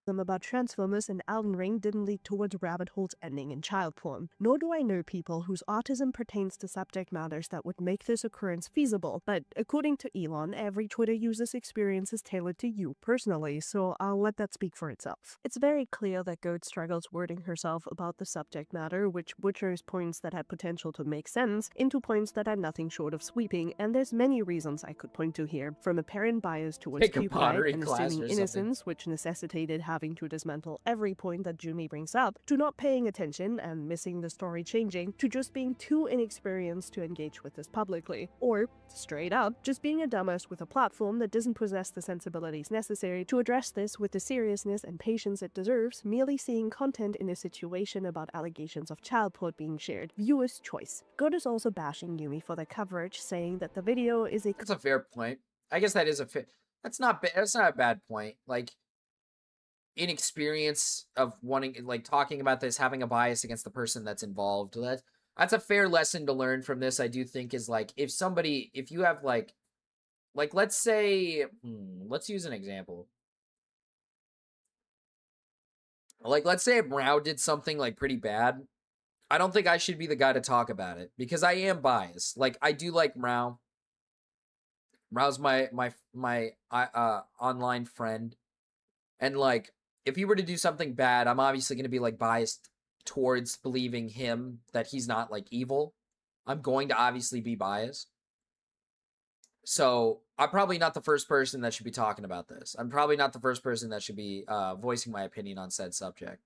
Them about Transformers and Elden Ring didn't lead towards rabbit holes ending in child porn. Nor do I know people whose autism pertains to subject matters that would make this occurrence feasible, but according to Elon, every Twitter user's experience is tailored to you personally, so I'll let that speak for itself. It's very clear that Goat struggles wording herself about the subject matter, which butchers points that had potential to make sense into points that are nothing short of sweeping, and there's many reasons I could point to here, from apparent bias towards Take a Cupid pottery and class assuming or something. innocence, which necessitated having to dismantle every point that Jumi brings up, to not paying attention and missing the story changing, to just being too inexperienced to engage with this publicly, or, straight up, just being a dumbass with a platform that doesn't possess the sensibilities necessary to address this with the seriousness and patience it deserves, merely seeing content in a situation about allegations of child porn being shared. Viewer's choice. God is also bashing Yumi for the coverage, saying that the video is a... That's a fair point. I guess that is a fair... That's not a bad point. Like, inexperience of wanting, like, talking about this, having a bias against the person that's involved. That's a fair lesson to learn from this, I do think, is, like, if you have, like, let's say, let's use an example. Like, let's say if Mrao did something, like, pretty bad. I don't think I should be the guy to talk about it, because I am biased. Like, I do like Mrao. Mrao's my online friend. And, like, if he were to do something bad, I'm obviously going to be, like, biased towards believing him that he's not, like, evil. I'm going to obviously be biased. So, I'm probably not the first person that should be talking about this. I'm probably not the first person that should be voicing my opinion on said subject.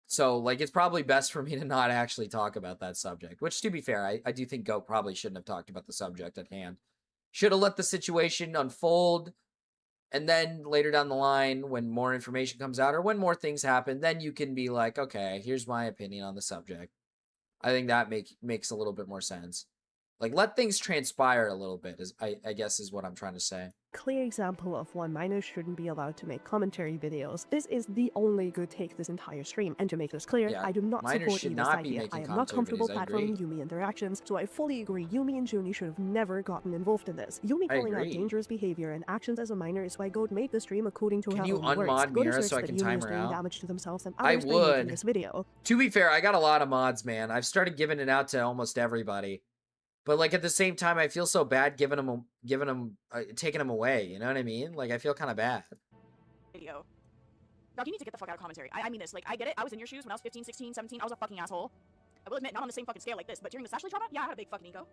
So, like, it's probably best for me to not actually talk about that subject. Which, to be fair, I do think Goat probably shouldn't have talked about the subject at hand. Should have let the situation unfold. And then later down the line, when more information comes out or when more things happen, then you can be like, okay, here's my opinion on the subject. I think that makes a little bit more sense. Like, let things transpire a little bit, I guess is what I'm trying to say. Clear example of why minors shouldn't be allowed to make commentary videos. This is the only good take this entire stream, and to make this clear, Yeah, I do not minors support should either not side be here. making I am not comfortable commentary videos, I platforming Yumi interactions, so I fully agree Yumi and Juni should have never gotten involved in this. Yumi I calling out agree. dangerous behavior and actions as a minor is why Goat made the stream according to Can her you own words. unmod Goat Mira asserts so I that can Yumi time is her doing out? damage to themselves and I others by making would. this video. To be fair, I got a lot of mods, man. I've started giving it out to almost everybody. But, like, at the same time, I feel so bad taking them away. You know what I mean? Like, I feel kind of bad. Video. Dog, you need to get the fuck out of commentary. I mean this. Like, I get it. I was in your shoes when I was 15, 16, 17. I was a fucking asshole. I will admit, not on the same fucking scale like this, but during the Ashley trauma, yeah, I had a big fucking ego.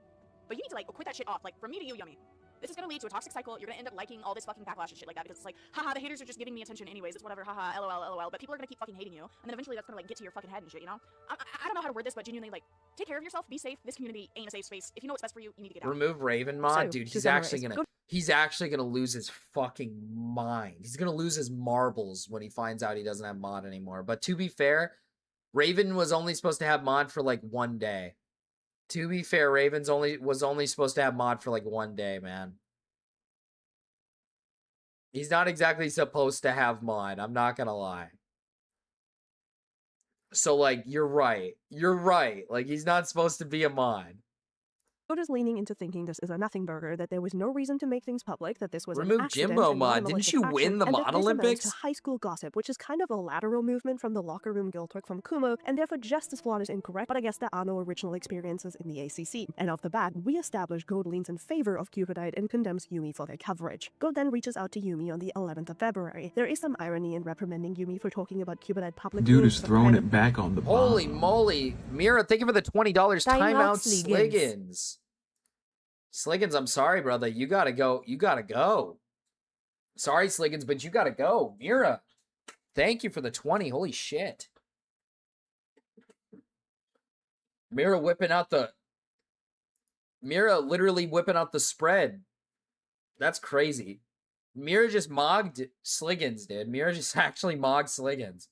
But you need to, like, quit that shit off. Like, from me to you, Yummy. This is gonna lead to a toxic cycle. You're gonna end up liking all this fucking backlash and shit like that because it's like, haha, the haters are just giving me attention anyways. It's whatever, haha, lol, lol. But people are gonna keep fucking hating you, and then eventually that's gonna, like, get to your fucking head and shit, you know? I don't know how to word this, but genuinely, like, take care of yourself, be safe. This community ain't a safe space. If you know what's best for you, you need to get out. Remove Raven mod? So, Dude, to he's actually gonna lose his fucking mind. He's gonna lose his marbles when he finds out he doesn't have mod anymore. But to be fair, Raven was only supposed to have mod for like 1 day. To be fair, Raven's was only supposed to have mod for like 1 day, man. He's not exactly supposed to have mod, I'm not gonna lie. So, like, you're right. You're right. Like, he's not supposed to be a mod. Goat is leaning into thinking this is a nothing burger, that there was no reason to make things public, that this was Remove an accident Jimbo and not a mod. Didn't malicious you action, win the and that Mod this amounts Olympics? to high school gossip, which is kind of a lateral movement from the locker room guilt work from Kumo, and therefore just as flawed as incorrect, but I guess there are no original experiences in the ACC. And off the bat, we establish Goat leans in favor of Cupidite and condemns Yumi for their coverage. Goat then reaches out to Yumi on the 11th of February. There is some irony in reprimanding Yumi for talking about Cupidite publicly. Dude is throwing it back on the bomb. Holy moly. Mira, thank you for the $20 timeout, Sliggins. Sliggins, I'm sorry, brother. You gotta go. You gotta go. Sorry, Sliggins, but you gotta go. Mira, thank you for the 20. Holy shit. Mira literally whipping out the spread. That's crazy. Mira just mogged Sliggins, dude. Mira just actually mogged Sliggins.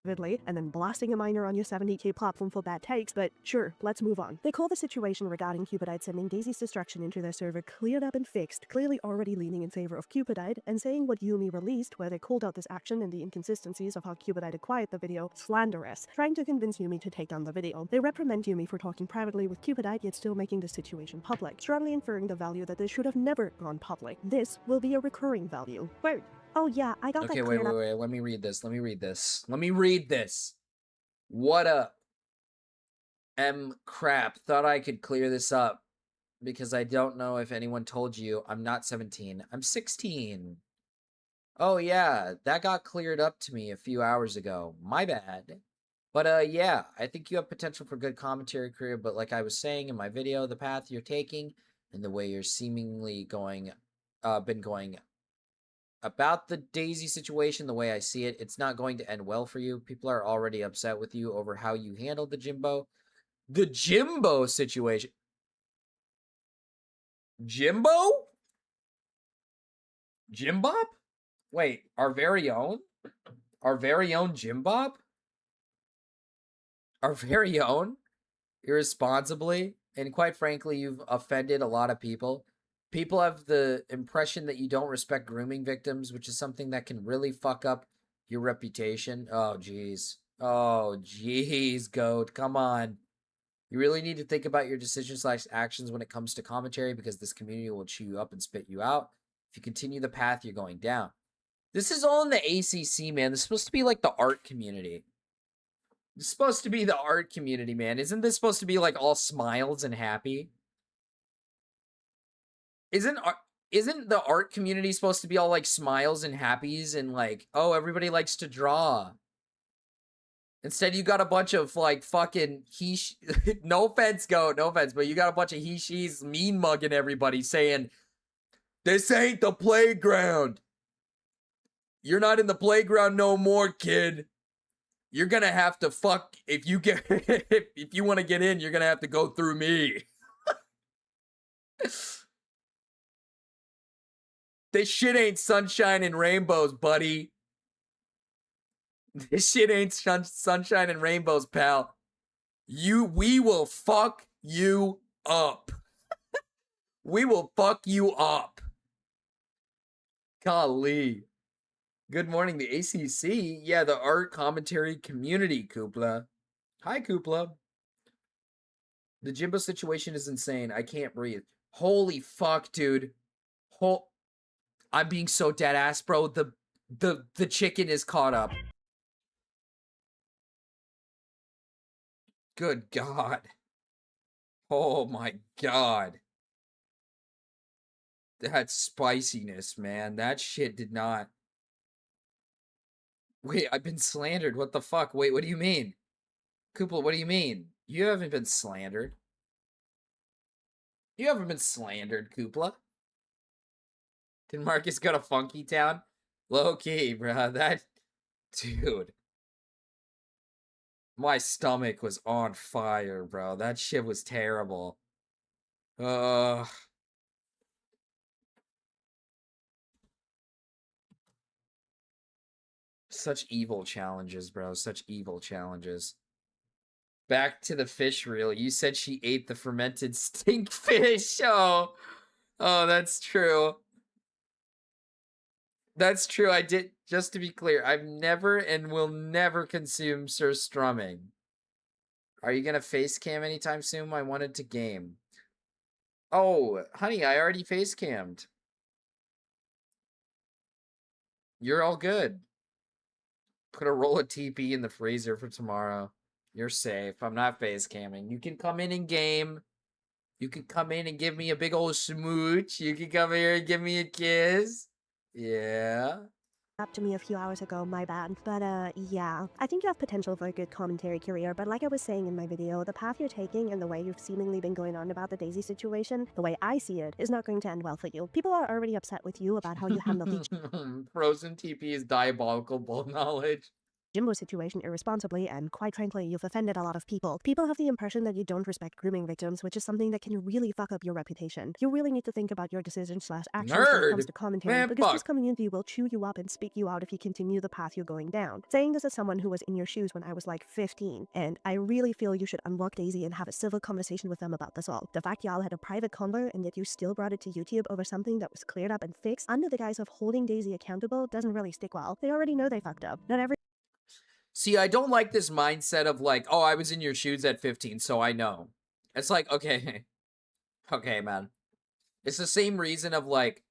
vividly, and then blasting a minor on your 70k platform for bad takes, but sure, let's move on. They call the situation regarding Cupidite sending Daisy's destruction into their server cleared up and fixed, clearly already leaning in favor of Cupidite, and saying what Yumi released, where they called out this action and the inconsistencies of how Cupidite acquired the video, slanderous, trying to convince Yumi to take down the video. They reprimand Yumi for talking privately with Cupidite, yet still making the situation public, strongly inferring the value that this should have never gone public. This will be a recurring value. Word. Oh yeah, I got Okay, that wait. cleared up. Let me read this. Let me read this. What up? Crap. Thought I could clear this up because I don't know if anyone told you I'm not 17. I'm 16. Oh yeah, that got cleared up to me a few hours ago. My bad. But yeah, I think you have potential for good commentary career, but like I was saying in my video, the path you're taking and the way you're seemingly been going about the Daisy situation, the way I see it, it's not going to end well for you. People are already upset with you over how you handled the Jimbo situation. Jimbo? Jimbob? Wait, our very own Jimbob? Our very own? Irresponsibly? And quite frankly, you've offended a lot of people. People have the impression that you don't respect grooming victims, which is something that can really fuck up your reputation. Oh, jeez. Oh, jeez, goat. Come on. You really need to think about your decisions/actions when it comes to commentary, because this community will chew you up and spit you out if you continue the path you're going down. This is all in the ACC, man. This is supposed to be like the art community. It's supposed to be the art community, man. Isn't this supposed to be like all smiles and happy? Isn't the art community supposed to be all like smiles and happies and like, oh, everybody likes to draw? Instead, you got a bunch of like fucking no offense, goat, no offense, but you got a bunch of she's mean mugging everybody saying, this ain't the playground. You're not in the playground no more, kid. You're gonna have to fuck if you want to get in, you're gonna have to go through me. This shit ain't sunshine and rainbows, buddy. This shit ain't sunshine and rainbows, pal. We will fuck you up. We will fuck you up. Golly. Good morning, the ACC. Yeah, the art commentary community, Koopla. Hi, Koopla. The Jimbo situation is insane. I can't breathe. Holy fuck, dude. I'm being so dead ass, bro. The chicken is caught up. Good God. Oh my God. That spiciness, man. That shit did not. Wait, I've been slandered. What the fuck? Wait, what do you mean? Koopla, what do you mean? You haven't been slandered. You haven't been slandered, Koopla. Did Marcus go to Funky Town? Low key, bro. That dude. My stomach was on fire, bro. That shit was terrible. Such evil challenges, bro. Such evil challenges. Back to the fish reel. You said she ate the fermented stink fish. Oh, that's true. That's true. I did. Just to be clear, I've never and will never consume Sir Strumming. Are you gonna face cam anytime soon? I wanted to game. Oh, honey, I already face cammed. You're all good. Put a roll of TP in the freezer for tomorrow. You're safe. I'm not face camming. You can come in and game. You can come in and give me a big old smooch. You can come here and give me a kiss. Yeah. Up to me a few hours ago, my bad. But yeah, I think you have potential for a good commentary career, but like I was saying in my video, the path you're taking and the way you've seemingly been going on about the Daisy situation, the way I see it, is not going to end well for you. People are already upset with you about how you handled each Frozen TP is diabolical bull knowledge. Jimbo situation irresponsibly, and quite frankly, you've offended a lot of people. People have the impression that you don't respect grooming victims, which is something that can really fuck up your reputation. You really need to think about your decisions/actions when it comes to commentary, Man, because fuck. this community will chew you up and speak you out if you continue the path you're going down. Saying this as someone who was in your shoes when I was like 15, and I really feel you should unlock Daisy and have a civil conversation with them about this all. The fact y'all had a private convo and yet you still brought it to YouTube over something that was cleared up and fixed under the guise of holding Daisy accountable doesn't really stick well. They already know they fucked up. Not every See, I don't like this mindset of like, oh, I was in your shoes at 15, so I know. It's like, okay. Okay, man. It's the same reason of like,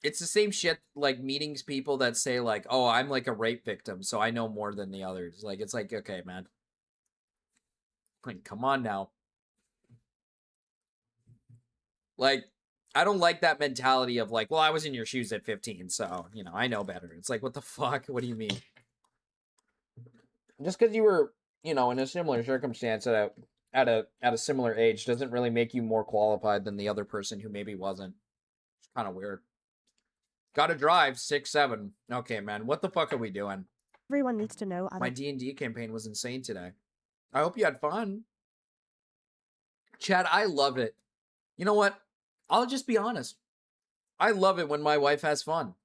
it's the same shit like meetings people that say like, oh, I'm like a rape victim, so I know more than the others. Like, it's like, okay, man. Like, come on now. Like, I don't like that mentality of like, well, I was in your shoes at 15, so, you know, I know better. It's like, what the fuck? What do you mean? Just because you were, you know, in a similar circumstance at a similar age doesn't really make you more qualified than the other person who maybe wasn't. It's kind of weird. Gotta drive 6-7. Okay, man, what the fuck are we doing? Everyone needs to know. My D&D campaign was insane today. I hope you had fun. Chad, I loved it. You know what? I'll just be honest. I love it when my wife has fun.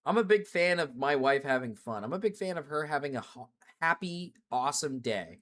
I'm a big fan of my wife having fun. I'm a big fan of her having a happy, awesome day.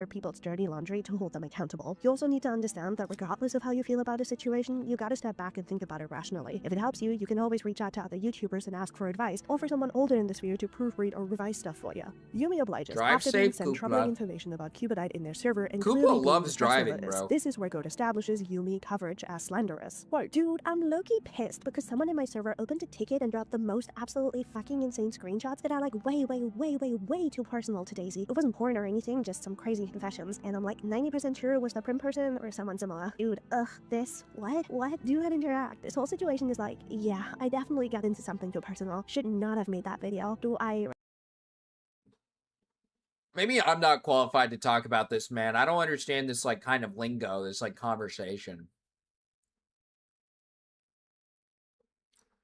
People's dirty laundry to hold them accountable. You also need to understand that regardless of how you feel about a situation, you gotta step back and think about it rationally. If it helps you, you can always reach out to other YouTubers and ask for advice, or for someone older in the sphere to proofread or revise stuff for you. Yumi obliges. Drive After being safe, sent Koopa. troubling information about Cupidite in their server and Koopa clearly being loves the stress driving, over this. bro. This is where Goat establishes Yumi coverage as slanderous. Whoa, dude, I'm low-key pissed because someone in my server opened a ticket and dropped the most absolutely fucking insane screenshots that are like way too personal to Daisy. It wasn't porn or anything, just some crazy confessions, and I'm like 90% sure it was the prim person or someone similar. Dude, what? Do not interact. This whole situation is like, yeah, I definitely got into something too personal. Should not have made that video. Maybe I'm not qualified to talk about this, man. I don't understand this like kind of lingo, this like conversation.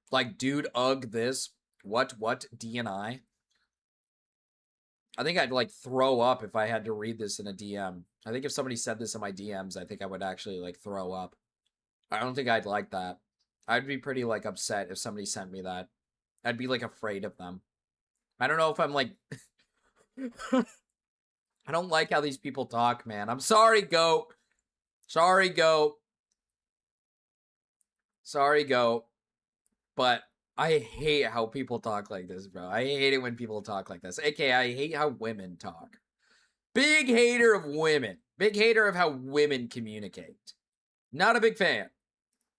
Like, dude, this. What, DNI? I think I'd like throw up if I had to read this in a DM. I think if somebody said this in my DMs, I think I would actually like throw up. I don't think I'd like that. I'd be pretty like upset if somebody sent me that. I'd be like afraid of them. I don't know if I'm like... I don't like how these people talk, man. I'm sorry, Goat. Sorry, Goat. Sorry, Goat. But I hate how people talk like this, bro. I hate it when people talk like this. AKA, I hate how women talk. Big hater of women. Big hater of how women communicate. Not a big fan.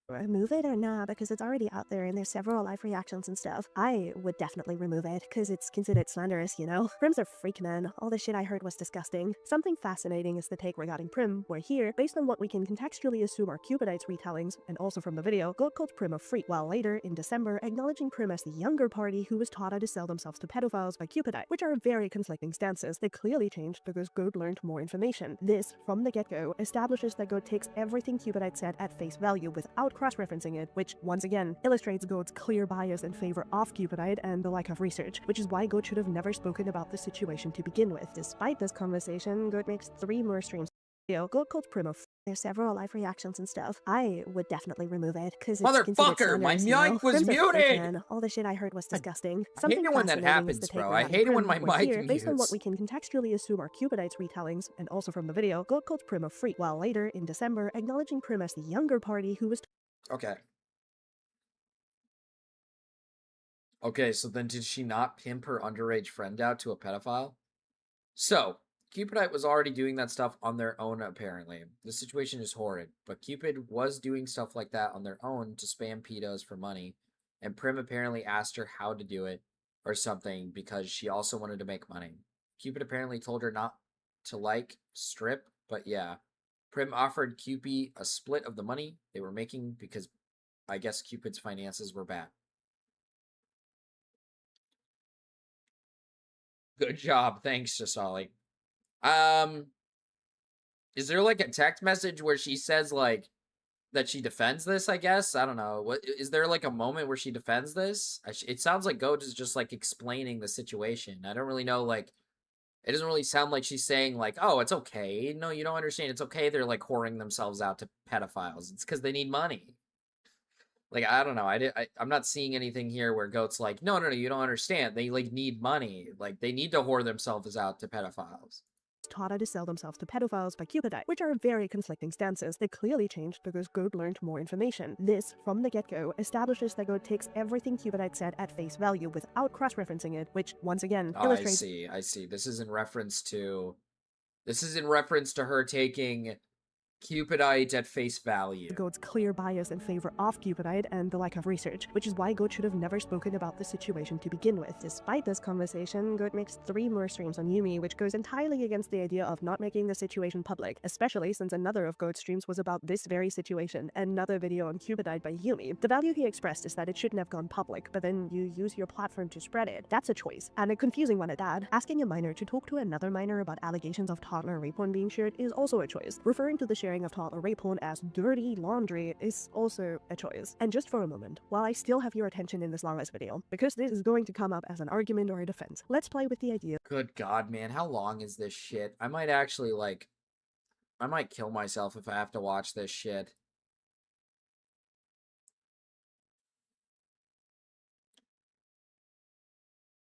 Remove it or not, because it's already out there and there's several live reactions and stuff. I would definitely remove it, because it's considered slanderous, you know? Prims are freak men. All the shit I heard was disgusting. Something fascinating is the take regarding Prim, where here, based on what we can contextually assume are Cupidite's retellings, and also from the video, Goat called Prim a freak, while later, in December, acknowledging Prim as the younger party who was taught how to sell themselves to pedophiles by Cupidite, which are very conflicting stances. They clearly changed because Goat learned more information. This, from the get-go, establishes that Goat takes everything Cupidite said at face value without cross-referencing it, which, once again, illustrates Goat's clear bias in favor of Cupidite and the lack of research, which is why Goat should have never spoken about the situation to begin with. Despite this conversation, Goat makes 3 more streams. Goat called Prim a There's several live reactions and stuff. I would definitely remove it, because it's Motherfucker, my mic was muted! All the shit I heard was disgusting. I hate it when that happens, bro. I hate it when my mic mutes. Based on what we can contextually assume are Cupidite's retellings, and also from the video, Goat called Prim a freak, while later, in December, acknowledging Prim as the younger party who was... Okay. Okay, so then did she not pimp her underage friend out to a pedophile? So, Cupidite was already doing that stuff on their own, apparently. The situation is horrid, but Cupid was doing stuff like that on their own to spam pedos for money, and Prim apparently asked her how to do it or something because she also wanted to make money. Cupid apparently told her not to, like, strip, but yeah. Prim offered Cupid a split of the money they were making because I guess Cupid's finances were bad. Good job. Thanks, Jasali. Is there like a text message where she says like, that she defends this, I guess. I don't know. What is there like a moment where she defends this? It sounds like Goat is just like explaining the situation. I don't really know, like it doesn't really sound like she's saying like, "Oh, it's okay. No, you don't understand. It's okay. They're like whoring themselves out to pedophiles. It's because they need money." Like, I don't know. I'm not seeing anything here where Goat's like, no, you don't understand. They like need money. Like they need to whore themselves out to pedophiles. Taught how to sell themselves to pedophiles by Yippiee, which are very conflicting stances that clearly changed because Goat learned more information. This, from the get-go, establishes that Goat takes everything Yippiee said at face value without cross-referencing it, which, once again, illustrates— I see. This is in reference to her taking Yippiee at face value. Goat's clear bias in favor of Yippiee and the lack of research, which is why Goat should have never spoken about the situation to begin with. Despite this conversation, Goat makes 3 more streams on Yumi, which goes entirely against the idea of not making the situation public, especially since another of Goat's streams was about this very situation, another video on Yippiee by Yumi. The value he expressed is that it shouldn't have gone public, but then you use your platform to spread it. That's a choice, and a confusing one at that. Asking a minor to talk to another minor about allegations of toddler rape porn being shared is also a choice. Referring to the sharing of toddler rape porn as dirty laundry is also a choice. And just for a moment, while I still have your attention in this long-ass video, because this is going to come up as an argument or a defense, let's play with the idea— Good God, man, how long is this shit? I might actually, like, I might kill myself if I have to watch this shit.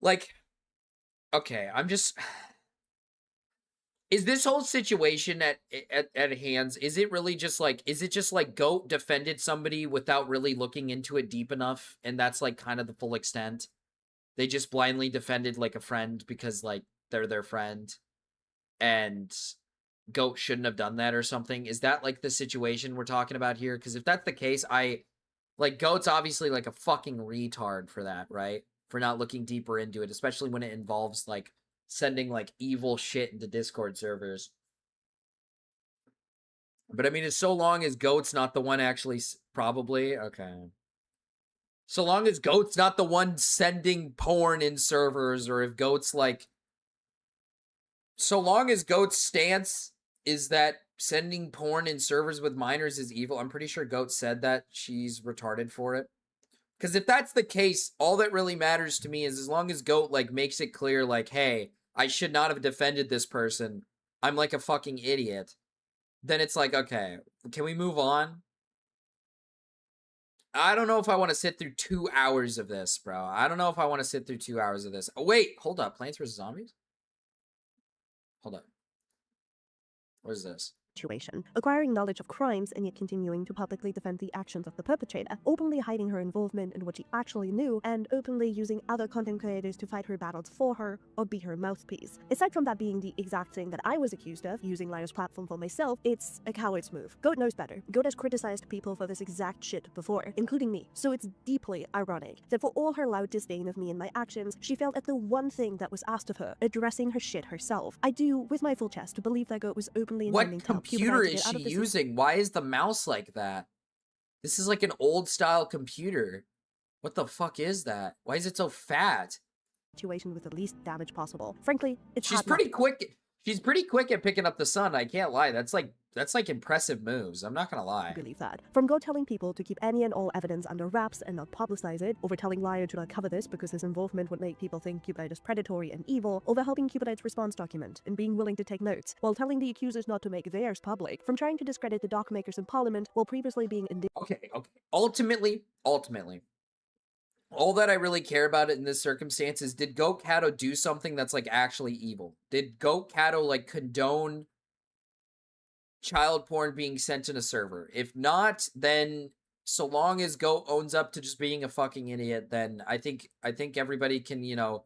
Like, okay, I'm just... Is this whole situation at hands, is it really just like, is it just like Goat defended somebody without really looking into it deep enough, and that's like kind of the full extent? They just blindly defended like a friend because like they're their friend, and Goat shouldn't have done that or something? Is that like the situation we're talking about here? Because if that's the case, like Goat's obviously like a fucking retard for that, right? For not looking deeper into it, especially when it involves like sending like evil shit into Discord servers. But I mean, it's so long as Goat's not the one actually probably okay. So long as Goat's not the one sending porn in servers, or if Goat's like, so long as Goat's stance is that sending porn in servers with minors is evil. I'm pretty sure Goat said that she's retarded for it. Because if that's the case, all that really matters to me is as long as Goat like makes it clear like, hey, I should not have defended this person, I'm like a fucking idiot, then it's like, okay, can we move on? I don't know if I want to sit through 2 hours of this, bro. I don't know if I want to sit through 2 hours of this. Oh, wait, hold up. Plants vs. Zombies? Hold up. What is this? Situation. Acquiring knowledge of crimes and yet continuing to publicly defend the actions of the perpetrator, openly hiding her involvement in what she actually knew, and openly using other content creators to fight her battles for her or be her mouthpiece. Aside from that being the exact thing that I was accused of, using Liar's platform for myself, it's a coward's move. Goat knows better. Goat has criticized people for this exact shit before, including me, so it's deeply ironic that for all her loud disdain of me and my actions, she failed at the one thing that was asked of her, addressing her shit herself. I do, with my full chest, believe that Goat was openly intending to computer is she using? Why is the mouse like that? This is like an old style computer. What the fuck is that? Why is it so fat? Situation with the least damage possible. Frankly, it's she's pretty quick. She's pretty quick at picking up the sun. I can't lie. That's like impressive moves. I'm not gonna lie. I believe that. From Goat telling people to keep any and all evidence under wraps and not publicize it, over telling Liar to not cover this because his involvement would make people think Yippiee is predatory and evil, over helping Yippiee's response document and being willing to take notes, while telling the accusers not to make theirs public, from trying to discredit the doc makers in Parliament while previously being Okay. Ultimately, all that I really care about in this circumstance is, did Goat Cato do something that's like actually evil? Did Goat Cato like condone child porn being sent in a server? If not, then so long as Goat owns up to just being a fucking idiot, then I think everybody can, you know.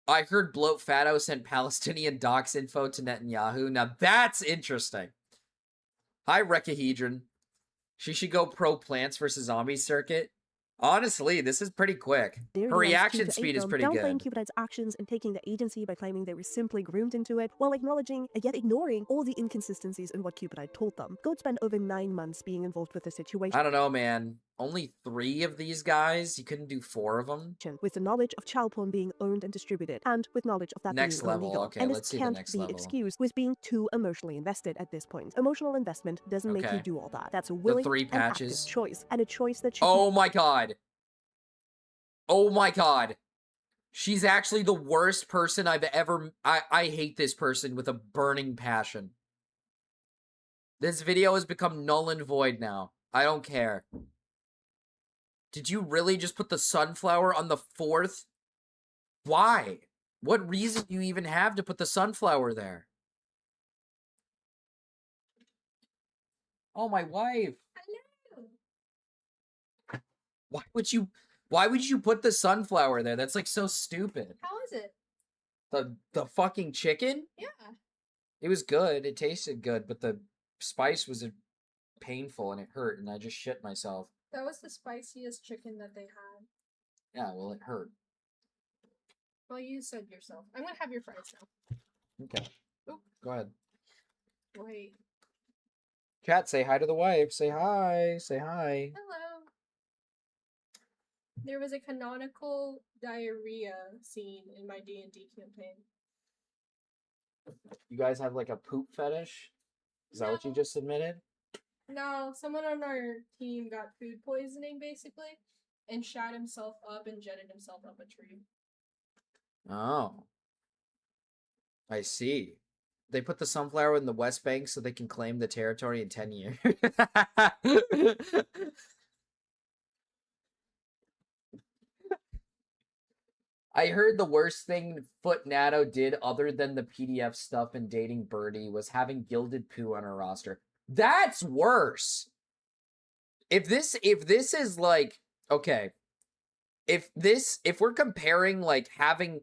I heard Bloat Fatto sent Palestinian docs info to Netanyahu. Now that's interesting. Hi, Rekahedron. She should go pro Plants vs. Zombies circuit. Honestly, this is pretty quick. Her reaction speed is pretty good. Downplaying Yippiee's actions and taking the agency by claiming they were simply groomed into it, while acknowledging yet ignoring all the inconsistencies in what Yippee told them. Goat spent over 9 months being involved with the situation. I don't know, man. Only 3 of these guys? You couldn't do 4 of them? With the knowledge of child porn being owned and distributed, and with knowledge of that Next being level, illegal. okay, And let's this see the can't next be level. excused with being too emotionally invested at this point. Emotional investment doesn't make you Okay. do all that. That's a willing 3 and active patches. choice, and a choice that should Oh my god. Oh my god. She's actually the worst person I've ever... I hate this person with a burning passion. This video has become null and void now. I don't care. Did you really just put the sunflower on the 4th? Why? What reason do you even have to put the sunflower there? Oh, my wife. Why would you put the sunflower there? That's like so stupid. How is it? The fucking chicken? Yeah. It was good. It tasted good, but the spice was painful and it hurt and I just shit myself. That was the spiciest chicken that they had. Yeah, well, it hurt. Well, you said yourself. I'm gonna have your fries now. Okay. Oop. Go ahead. Wait. Chat, say hi to the wife. Say hi. Say hi. Hello. There was a canonical diarrhea scene in my D&D campaign. You guys have like a poop fetish? Is that what you just admitted? No, someone on our team got food poisoning, basically, and shot himself up and jetted himself up a tree. Oh. I see. They put the sunflower in the West Bank so they can claim the territory in 10 years. I heard the worst thing Foot Natto did other than the PDF stuff and dating Birdie was having gilded poo on her roster. That's worse. If this is like, okay, if we're comparing like having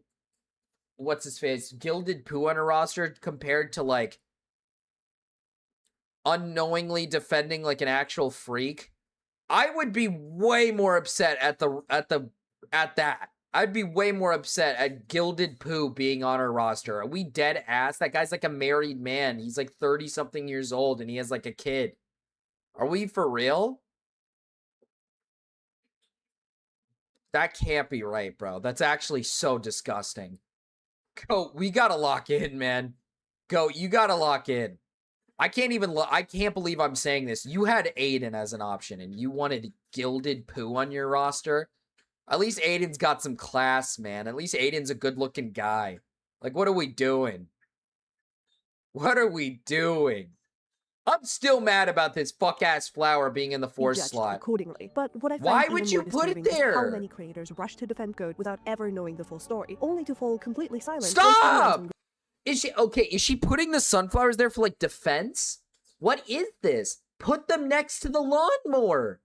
what's his face gilded poo on a roster compared to like unknowingly defending like an actual freak, I would be way more upset at that. I'd be way more upset at gilded poo being on our roster. Are we dead ass? That guy's like a married man. He's like 30 something years old and he has like a kid. Are we for real? That can't be right, bro. That's actually so disgusting. Go, we gotta lock in, man. Go, you gotta lock in. I can't believe I'm saying this. You had Aiden as an option and you wanted gilded poo on your roster. At least Aiden's got some class, man. At least Aiden's a good-looking guy. Like, what are we doing? What are we doing? I'm still mad about this fuck-ass flower being in the 4th slot. Accordingly. But what I find Why even would you more put it disturbing is there? how many creators rush to defend Goat without ever knowing the full story, only to fall completely silent. Stop! Is she putting the sunflowers there for, like, defense? What is this? Put them next to the lawnmower.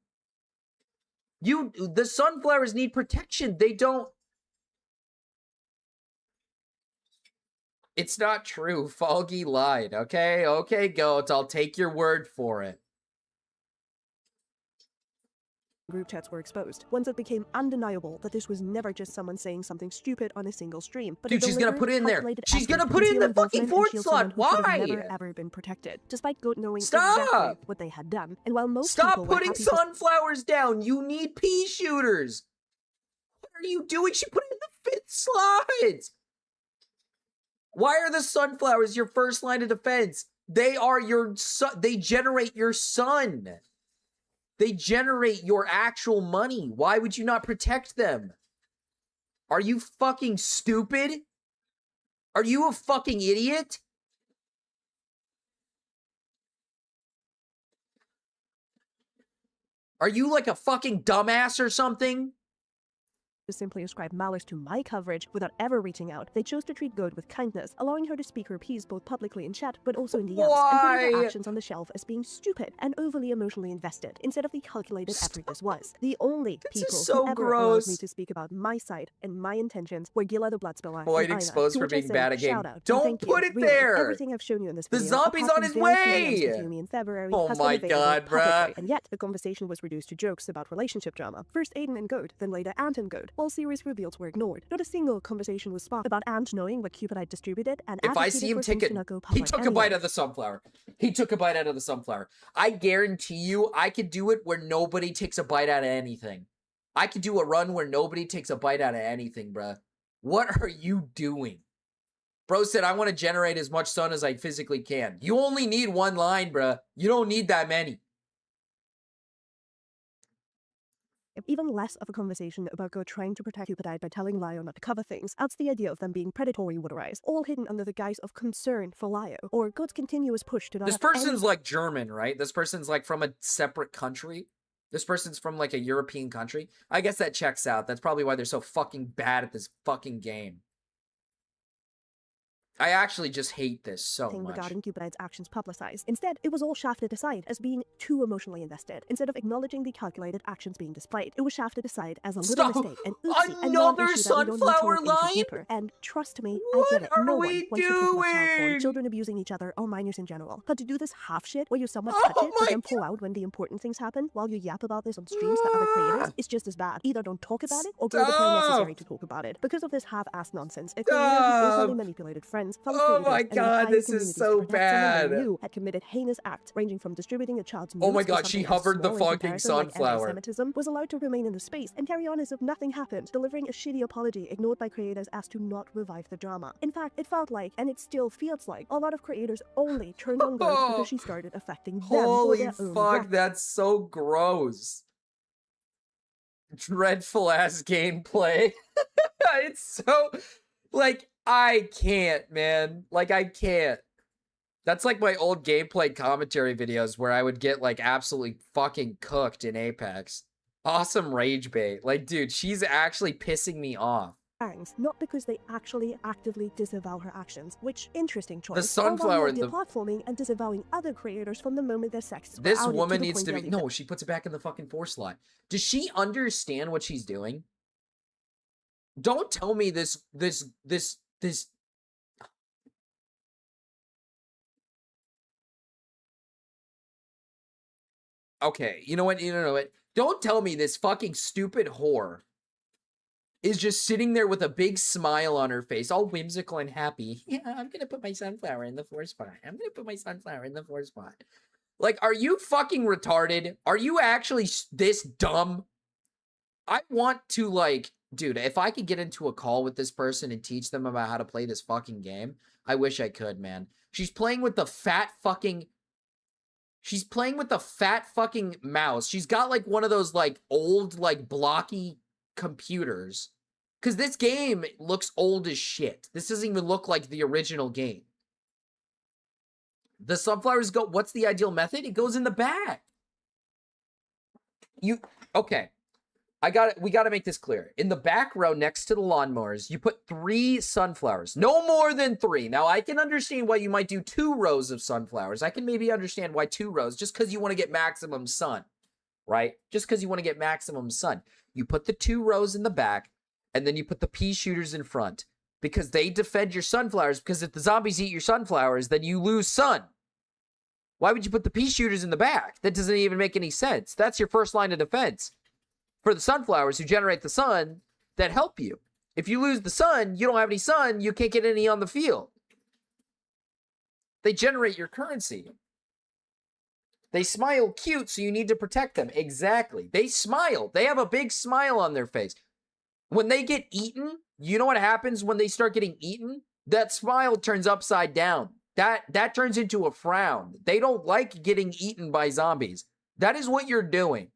The sunflowers need protection. They don't. It's not true. Foggy lied. Okay? Okay, Goat. I'll take your word for it. Group chats were exposed, ones that became undeniable that this was never just someone saying something stupid on a single stream. But dude, she's gonna put it in there. She's gonna put it in the fucking 4th slot. Why? Never been protected, despite Goat knowing Stop! exactly what they had done. And while most Stop people were putting happy sunflowers down. You need pea shooters. What are you doing? She put it in the 5th slot. Why are the sunflowers your first line of defense? They are your they generate your sun. They generate your actual money. Why would you not protect them? Are you fucking stupid? Are you a fucking idiot? Are you like a fucking dumbass or something? to simply ascribe malice to my coverage without ever reaching out. They chose to treat Goat with kindness, allowing her to speak her piece both publicly in chat, but also in DMs, and putting her actions on the shelf as being stupid and overly emotionally invested, instead of the calculated effort this was. The only people so who ever allowed me to speak about my side and my intentions were Gila the Bloodspiller Void and Ina, exposed to for which I being say, bad at game. shout out, Don't thank put you. it Really, there! Everything I've shown you in this The video, zombie's apart on from his very few way! DMs to me in February, Oh has my been available God, publicly, bruh. and yet the conversation was reduced to jokes about relationship drama. First Aiden and Goat, then later Ant and Goat, all serious reveals were ignored. Not a single conversation was sparked about Ant knowing what Cupid had distributed and If I advocated see him for things take to it, not go he public took a anyway. bite of the sunflower. He took a bite out of the sunflower. I guarantee you, I could do it where nobody takes a bite out of anything. I could do a run where nobody takes a bite out of anything, bruh. What are you doing? Bro said, I want to generate as much sun as I physically can. You only need one line, bruh. You don't need that many. Even less of a conversation about God trying to protect Cupid by telling Lio not to cover things adds the idea of them being predatory would arise, all hidden under the guise of concern for Lio, or God's continuous push to not This have person's like German, right? This person's like from a separate country. This person's from like a European country. I guess that checks out. That's probably why they're so fucking bad at this fucking game. I actually just hate this so much. Regarding Cupid's actions publicized. Instead, it was all shafted aside as being too emotionally invested. Instead of acknowledging the calculated actions being displayed, it was shafted aside as a little mistake, an oopsie, a non-issue that we don't need to sunflower look into line? deeper. And trust me, What I get it. are No we one wants to talk about child porn, doing? children abusing each other, or minors in general. But to do this half shit where you somewhat touch it, but then pull out when the important things happen, while you yap about this on streams to other creators, is just as bad. Either don't talk about it, or go the time necessary to talk about it. Because of this half-assed nonsense, a creator who openly manipulated friends, fellow creators, my and God, entire this is communities so to protect someone bad. they knew had committed heinous acts ranging from distributing a child's Oh my nudes to God, she something as hovered the small in fucking comparison like sunflower. anti-Semitism, was allowed to remain in the space and carry on as if nothing happened, delivering a shitty apology ignored by creators asked to not revive the drama. In fact, it felt like, and it still feels like, a lot of creators only turned on God because she started affecting them or Holy their own fuck, work. that's so gross. Dreadful ass gameplay. It's so, like, I can't, man. Like, I can't. That's like my old gameplay commentary videos where I would get, like, absolutely fucking cooked in Apex. Awesome rage bait. Like, dude, she's actually pissing me off. Not because they actually actively disavow her actions, which, interesting choice. The sunflower in the... platforming and disavowing other creators from the moment their sexes were This outed woman the needs point to they're be... No, she puts it back in the fucking 4 slot. Does she understand what she's doing? Don't tell me this... Okay, you know what? You know what? Don't tell me this fucking stupid whore is just sitting there with a big smile on her face, all whimsical and happy. Yeah, I'm gonna put my sunflower in the 4 spot. I'm gonna put my sunflower in the 4 spot. Like, are you fucking retarded? Are you actually this dumb? I want to, like, dude, if I could get into a call with this person and teach them about how to play this fucking game, I wish I could, man. She's playing with the fat fucking... She's playing with the fat fucking mouse. She's got, like, one of those, like, old, like, blocky computers. Because this game looks old as shit. This doesn't even look like the original game. The sunflowers go... What's the ideal method? It goes in the bag. Okay. We got to make this clear. In the back row next to the lawnmowers, you put 3 sunflowers. No more than 3. Now, I can understand why you might do 2 rows of sunflowers. I can maybe understand why 2 rows, just because you want to get maximum sun, right? Just because you want to get maximum sun. You put the 2 rows in the back, and then you put the pea shooters in front, because they defend your sunflowers, because if the zombies eat your sunflowers, then you lose sun. Why would you put the pea shooters in the back? That doesn't even make any sense. That's your first line of defense. For the sunflowers who generate the sun that help you. If you lose the sun, you don't have any sun, you can't get any on the field. They generate your currency. They smile cute, so you need to protect them. Exactly. They smile. They have a big smile on their face. When they get eaten, you know what happens when they start getting eaten? That smile turns upside down. That turns into a frown. They don't like getting eaten by zombies. That is what you're doing.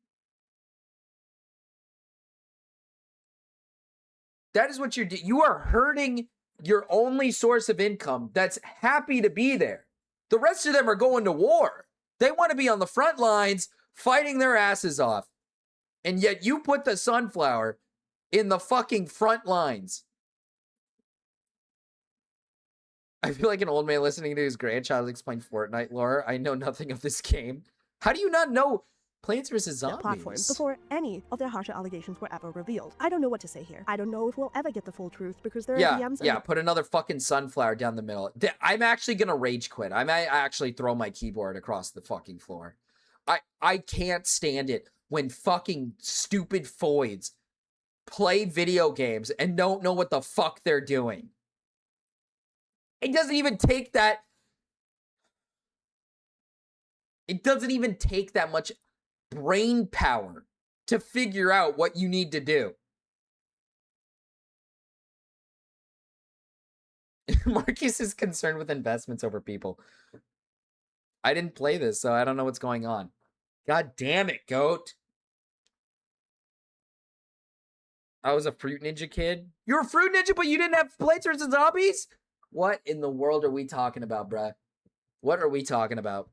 That is what you're doing. You are hurting your only source of income that's happy to be there. The rest of them are going to war. They want to be on the front lines fighting their asses off. And yet you put the sunflower in the fucking front lines. I feel like an old man listening to his grandchild explain Fortnite lore. I know nothing of this game. How do you not know Plants vs. Zombies? Platform before any of their harsher allegations were ever revealed. I don't know what to say here. I don't know if we'll ever get the full truth because there are DMs. Yeah, put another fucking sunflower down the middle. I'm actually gonna rage quit. I might actually throw my keyboard across the fucking floor. I can't stand it when fucking stupid foids play video games and don't know what the fuck they're doing. It doesn't even take that. It doesn't even take that much brain power to figure out what you need to do. Marcus is concerned with investments over people. I didn't play this, so I don't know what's going on. God damn it, goat. I was a Fruit Ninja kid. You're a Fruit Ninja, but you didn't have Plants vs. Zombies? What in the world are we talking about, bruh? What are we talking about?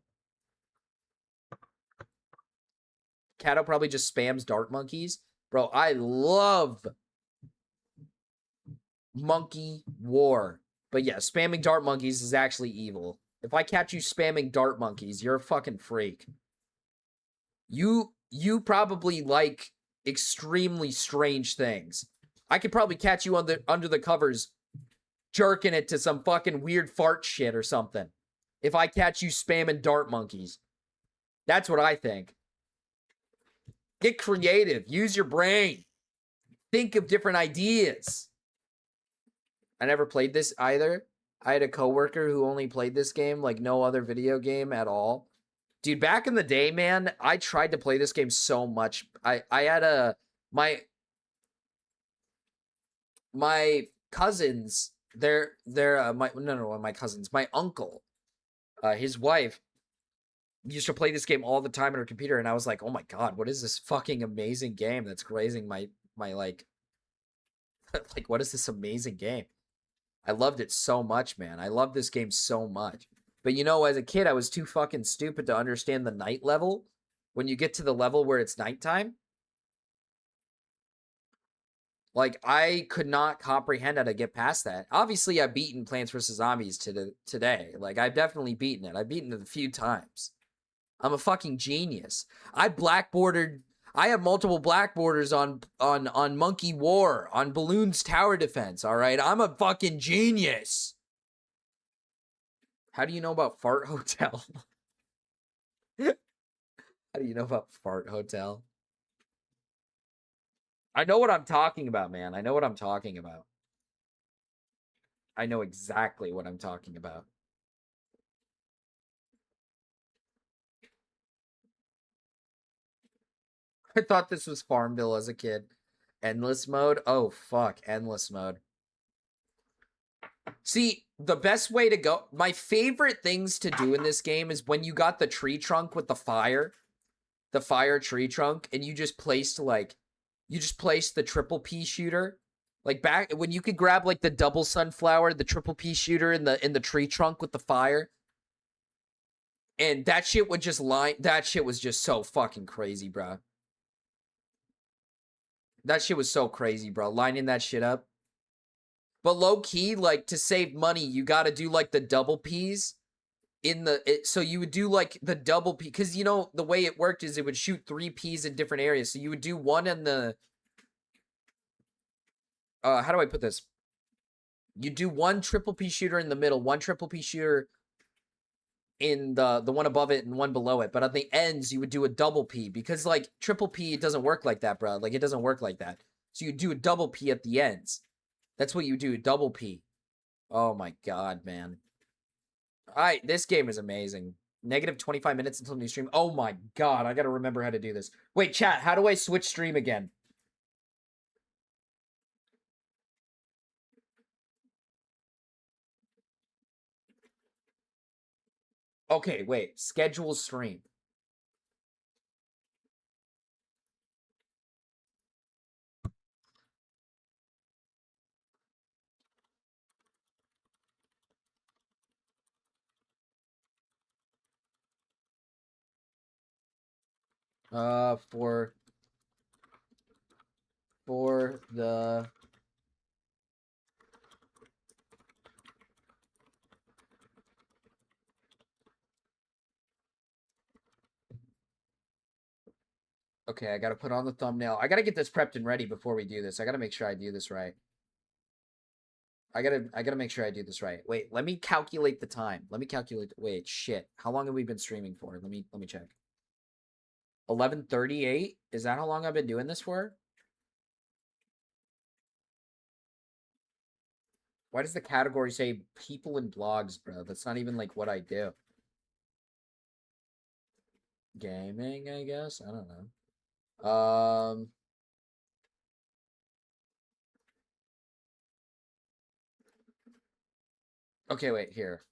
Kato probably just spams dart monkeys. Bro, I love Monkey War. But yeah, spamming dart monkeys is actually evil. If I catch you spamming dart monkeys, you're a fucking freak. You probably like extremely strange things. I could probably catch you under the covers jerking it to some fucking weird fart shit or something. If I catch you spamming dart monkeys. That's what I think. Get creative. Use your brain. Think of different ideas. I never played this either. I had a coworker who only played this game like no other video game at all. Dude, back in the day, man, I tried to play this game so much. I had my cousins, my uncle, his wife used to play this game all the time on her computer, and I was like, oh my god, what is this fucking amazing game that's grazing my like like, what is this amazing game? I loved it so much, man. I love this game so much. But you know, as a kid, I was too fucking stupid to understand the night level. When you get to the level where it's nighttime. Like, I could not comprehend how to get past that. Obviously, I've beaten Plants vs. Zombies today. Like, I've definitely beaten it. I've beaten it a few times. I'm a fucking genius. I have multiple blackboarders on Monkey War, on Balloons Tower Defense, all right? I'm a fucking genius. How do you know about Fart Hotel? How do you know about Fart Hotel? I know what I'm talking about, man. I know what I'm talking about. I know exactly what I'm talking about. I thought this was Farmville as a kid. Endless mode? Oh, fuck. Endless mode. See, the best way to go... My favorite things to do in this game is when you got the tree trunk with the fire. The fire tree trunk. And you just placed, like... You just placed the triple P shooter. Like, back... When you could grab, like, the double sunflower, the triple P shooter in the tree trunk with the fire. And that shit would just line... That shit was just so fucking crazy, bro. That shit was so crazy, bro. Lining that shit up. But low-key, like, to save money, you gotta do, like, the double Ps in the... so you would do, like, the double P... Because, you know, the way it worked is it would shoot 3 Ps in different areas. So you would do one in the... how do I put this? You do one triple P shooter in the middle, one triple P shooter in the one above it and one below it. But at the ends, you would do a double P. Because, like, triple P, it doesn't work like that, bro. Like, it doesn't work like that. So you do a double P at the ends. That's what you do, double P. Oh my god, man. Alright, this game is amazing. Negative 25 minutes until new stream. Oh my god, I gotta remember how to do this. Wait, chat, how do I switch stream again? Okay, wait. Schedule stream. For the... Okay, I gotta put on the thumbnail. I gotta get this prepped and ready before we do this. I gotta make sure I do this right. I gotta make sure I do this right. Wait, let me calculate the time. Wait, shit. How long have we been streaming for? Let me check. 11:38? Is that how long I've been doing this for? Why does the category say people and blogs, bro? That's not even like what I do. Gaming, I guess. I don't know. Okay, wait, here.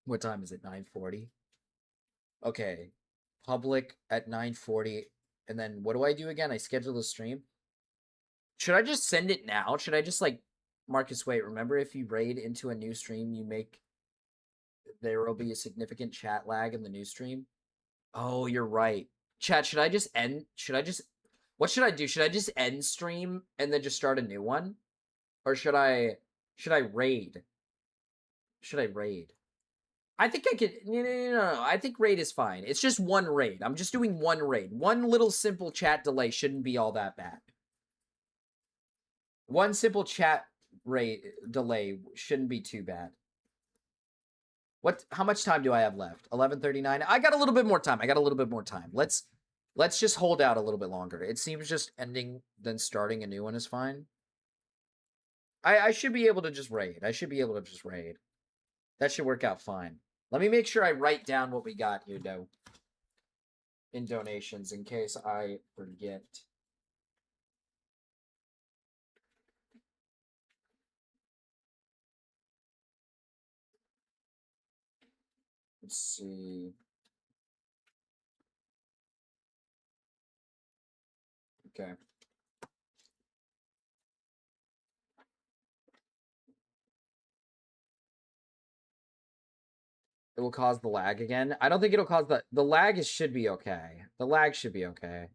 What time is it? 9:40? Okay. Public at 9:40. And then what do I do again? I schedule the stream. Should I just send it now? Should I just like Marcus, wait, remember if you raid into a new stream, there will be a significant chat lag in the new stream? Oh, you're right. Chat, what should I do? Should I just end stream and then just start a new one? Or should I raid? Should I raid? I think I could, no. I think raid is fine. It's just one raid. I'm just doing one raid. One little simple chat delay shouldn't be all that bad. One simple chat raid delay shouldn't be too bad. How much time do I have left? 11:39. I got a little bit more time. Let's just hold out a little bit longer. It seems just ending then starting a new one is fine. I should be able to just raid. That should work out fine. Let me make sure I write down what we got here, though, in donations in case I forget. Let's see. Okay. It will cause the lag again. I don't think it'll cause the lag should be okay. The lag should be okay.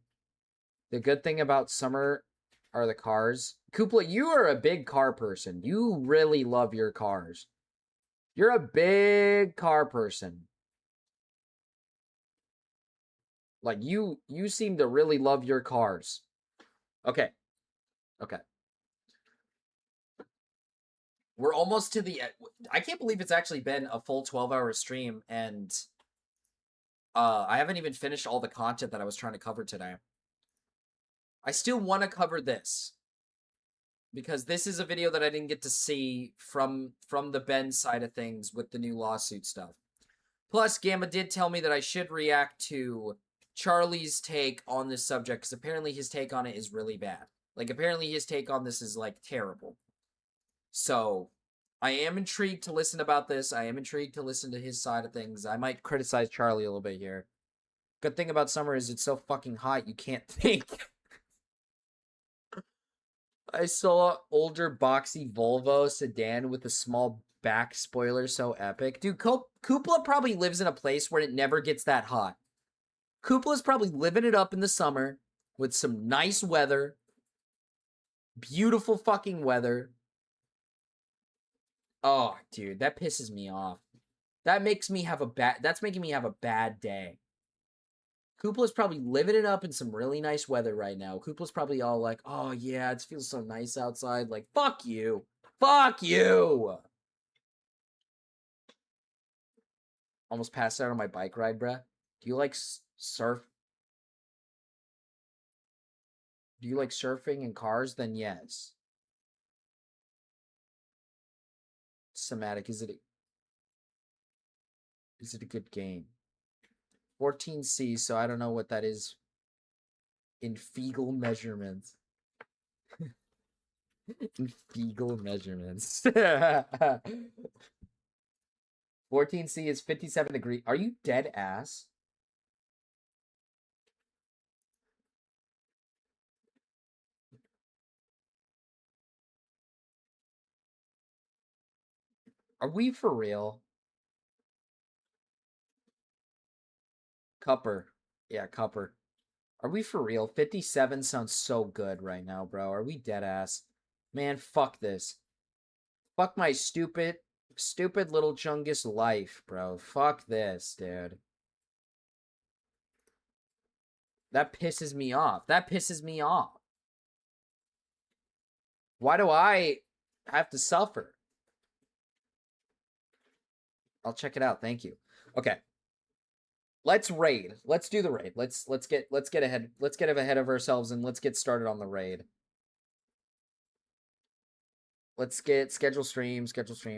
The good thing about summer are the cars. Koopla, you are a big car person. You really love your cars. You're a big car person. Like you seem to really love your cars. Okay. Okay. We're almost to the end. I can't believe it's actually been a full 12-hour stream, and I haven't even finished all the content that I was trying to cover today. I still want to cover this, because this is a video that I didn't get to see from the Ben side of things with the new lawsuit stuff. Plus, Gamma did tell me that I should react to Charlie's take on this subject, because apparently his take on it is really bad. Like, apparently his take on this is, like, terrible. So, I am intrigued to listen about this. I am intrigued to listen to his side of things. I might criticize Charlie a little bit here. Good thing about summer is it's so fucking hot you can't think. I saw older boxy Volvo sedan with a small back spoiler, so epic. Dude, Koopla probably lives in a place where it never gets that hot. Koopla's probably living it up in the summer with some nice weather. Beautiful fucking weather. Oh, dude, that pisses me off. That's making me have a bad day. Koopla's probably living it up in some really nice weather right now. Koopla's probably all like, oh yeah, it feels so nice outside. Like, fuck you. Fuck you! Almost passed out on my bike ride, bruh. Do you like surf? Do you like surfing in cars? Then yes. Somatic, is it a good game? 14C, so I don't know what that is in fecal measurements. In fecal measurements. 14C is 57 degrees. Are you dead ass? Are we for real? Cupper. Yeah, Cupper. Are we for real? 57 sounds so good right now, bro. Are we dead ass? Man, fuck this. Fuck my stupid little Chungus life, bro. Fuck this, dude. That pisses me off. That pisses me off. Why do I have to suffer? I'll check it out. Thank you. Okay. Let's raid. Let's do the raid. Let's get ahead. Let's get ahead of ourselves and let's get started on the raid. Let's get schedule stream,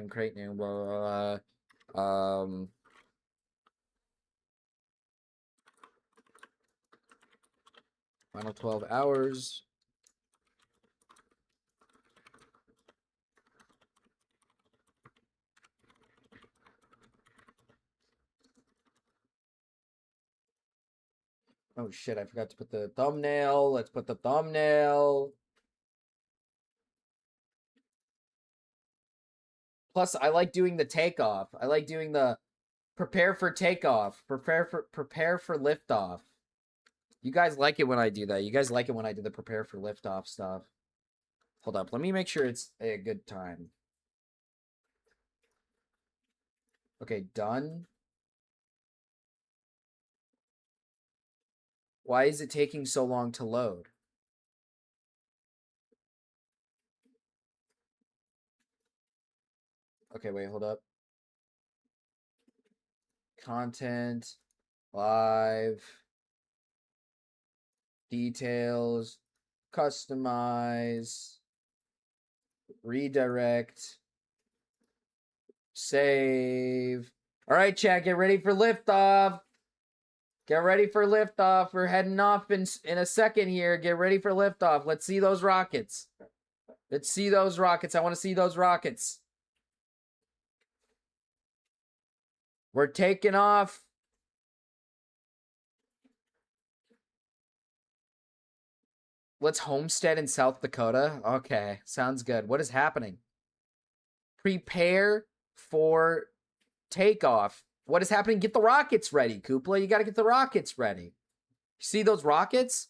create new, blah, blah, blah. Final 12 hours. Oh shit, I forgot to put the thumbnail. Let's put the thumbnail. Plus, I like doing the takeoff. I like doing the prepare for takeoff. Prepare for liftoff. You guys like it when I do that. You guys like it when I do the prepare for liftoff stuff. Hold up. Let me make sure it's a good time. Okay, done. Why is it taking so long to load? Okay, wait, hold up. Content, live, details, customize, redirect, save. All right, chat, get ready for liftoff. Get ready for liftoff. We're heading off in a second here. Get ready for liftoff. Let's see those rockets. Let's see those rockets. I want to see those rockets. We're taking off. Let's homestead in South Dakota. Okay, sounds good. What is happening? Prepare for takeoff. What is happening? Get the rockets ready, Koopla. You got to get the rockets ready. You see those rockets?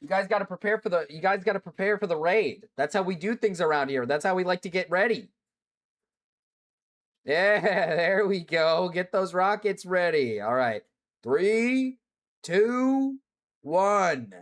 You guys got to prepare for the raid. That's how we do things around here. That's how we like to get ready. Yeah, there we go. Get those rockets ready. All right. 3, 2, 1.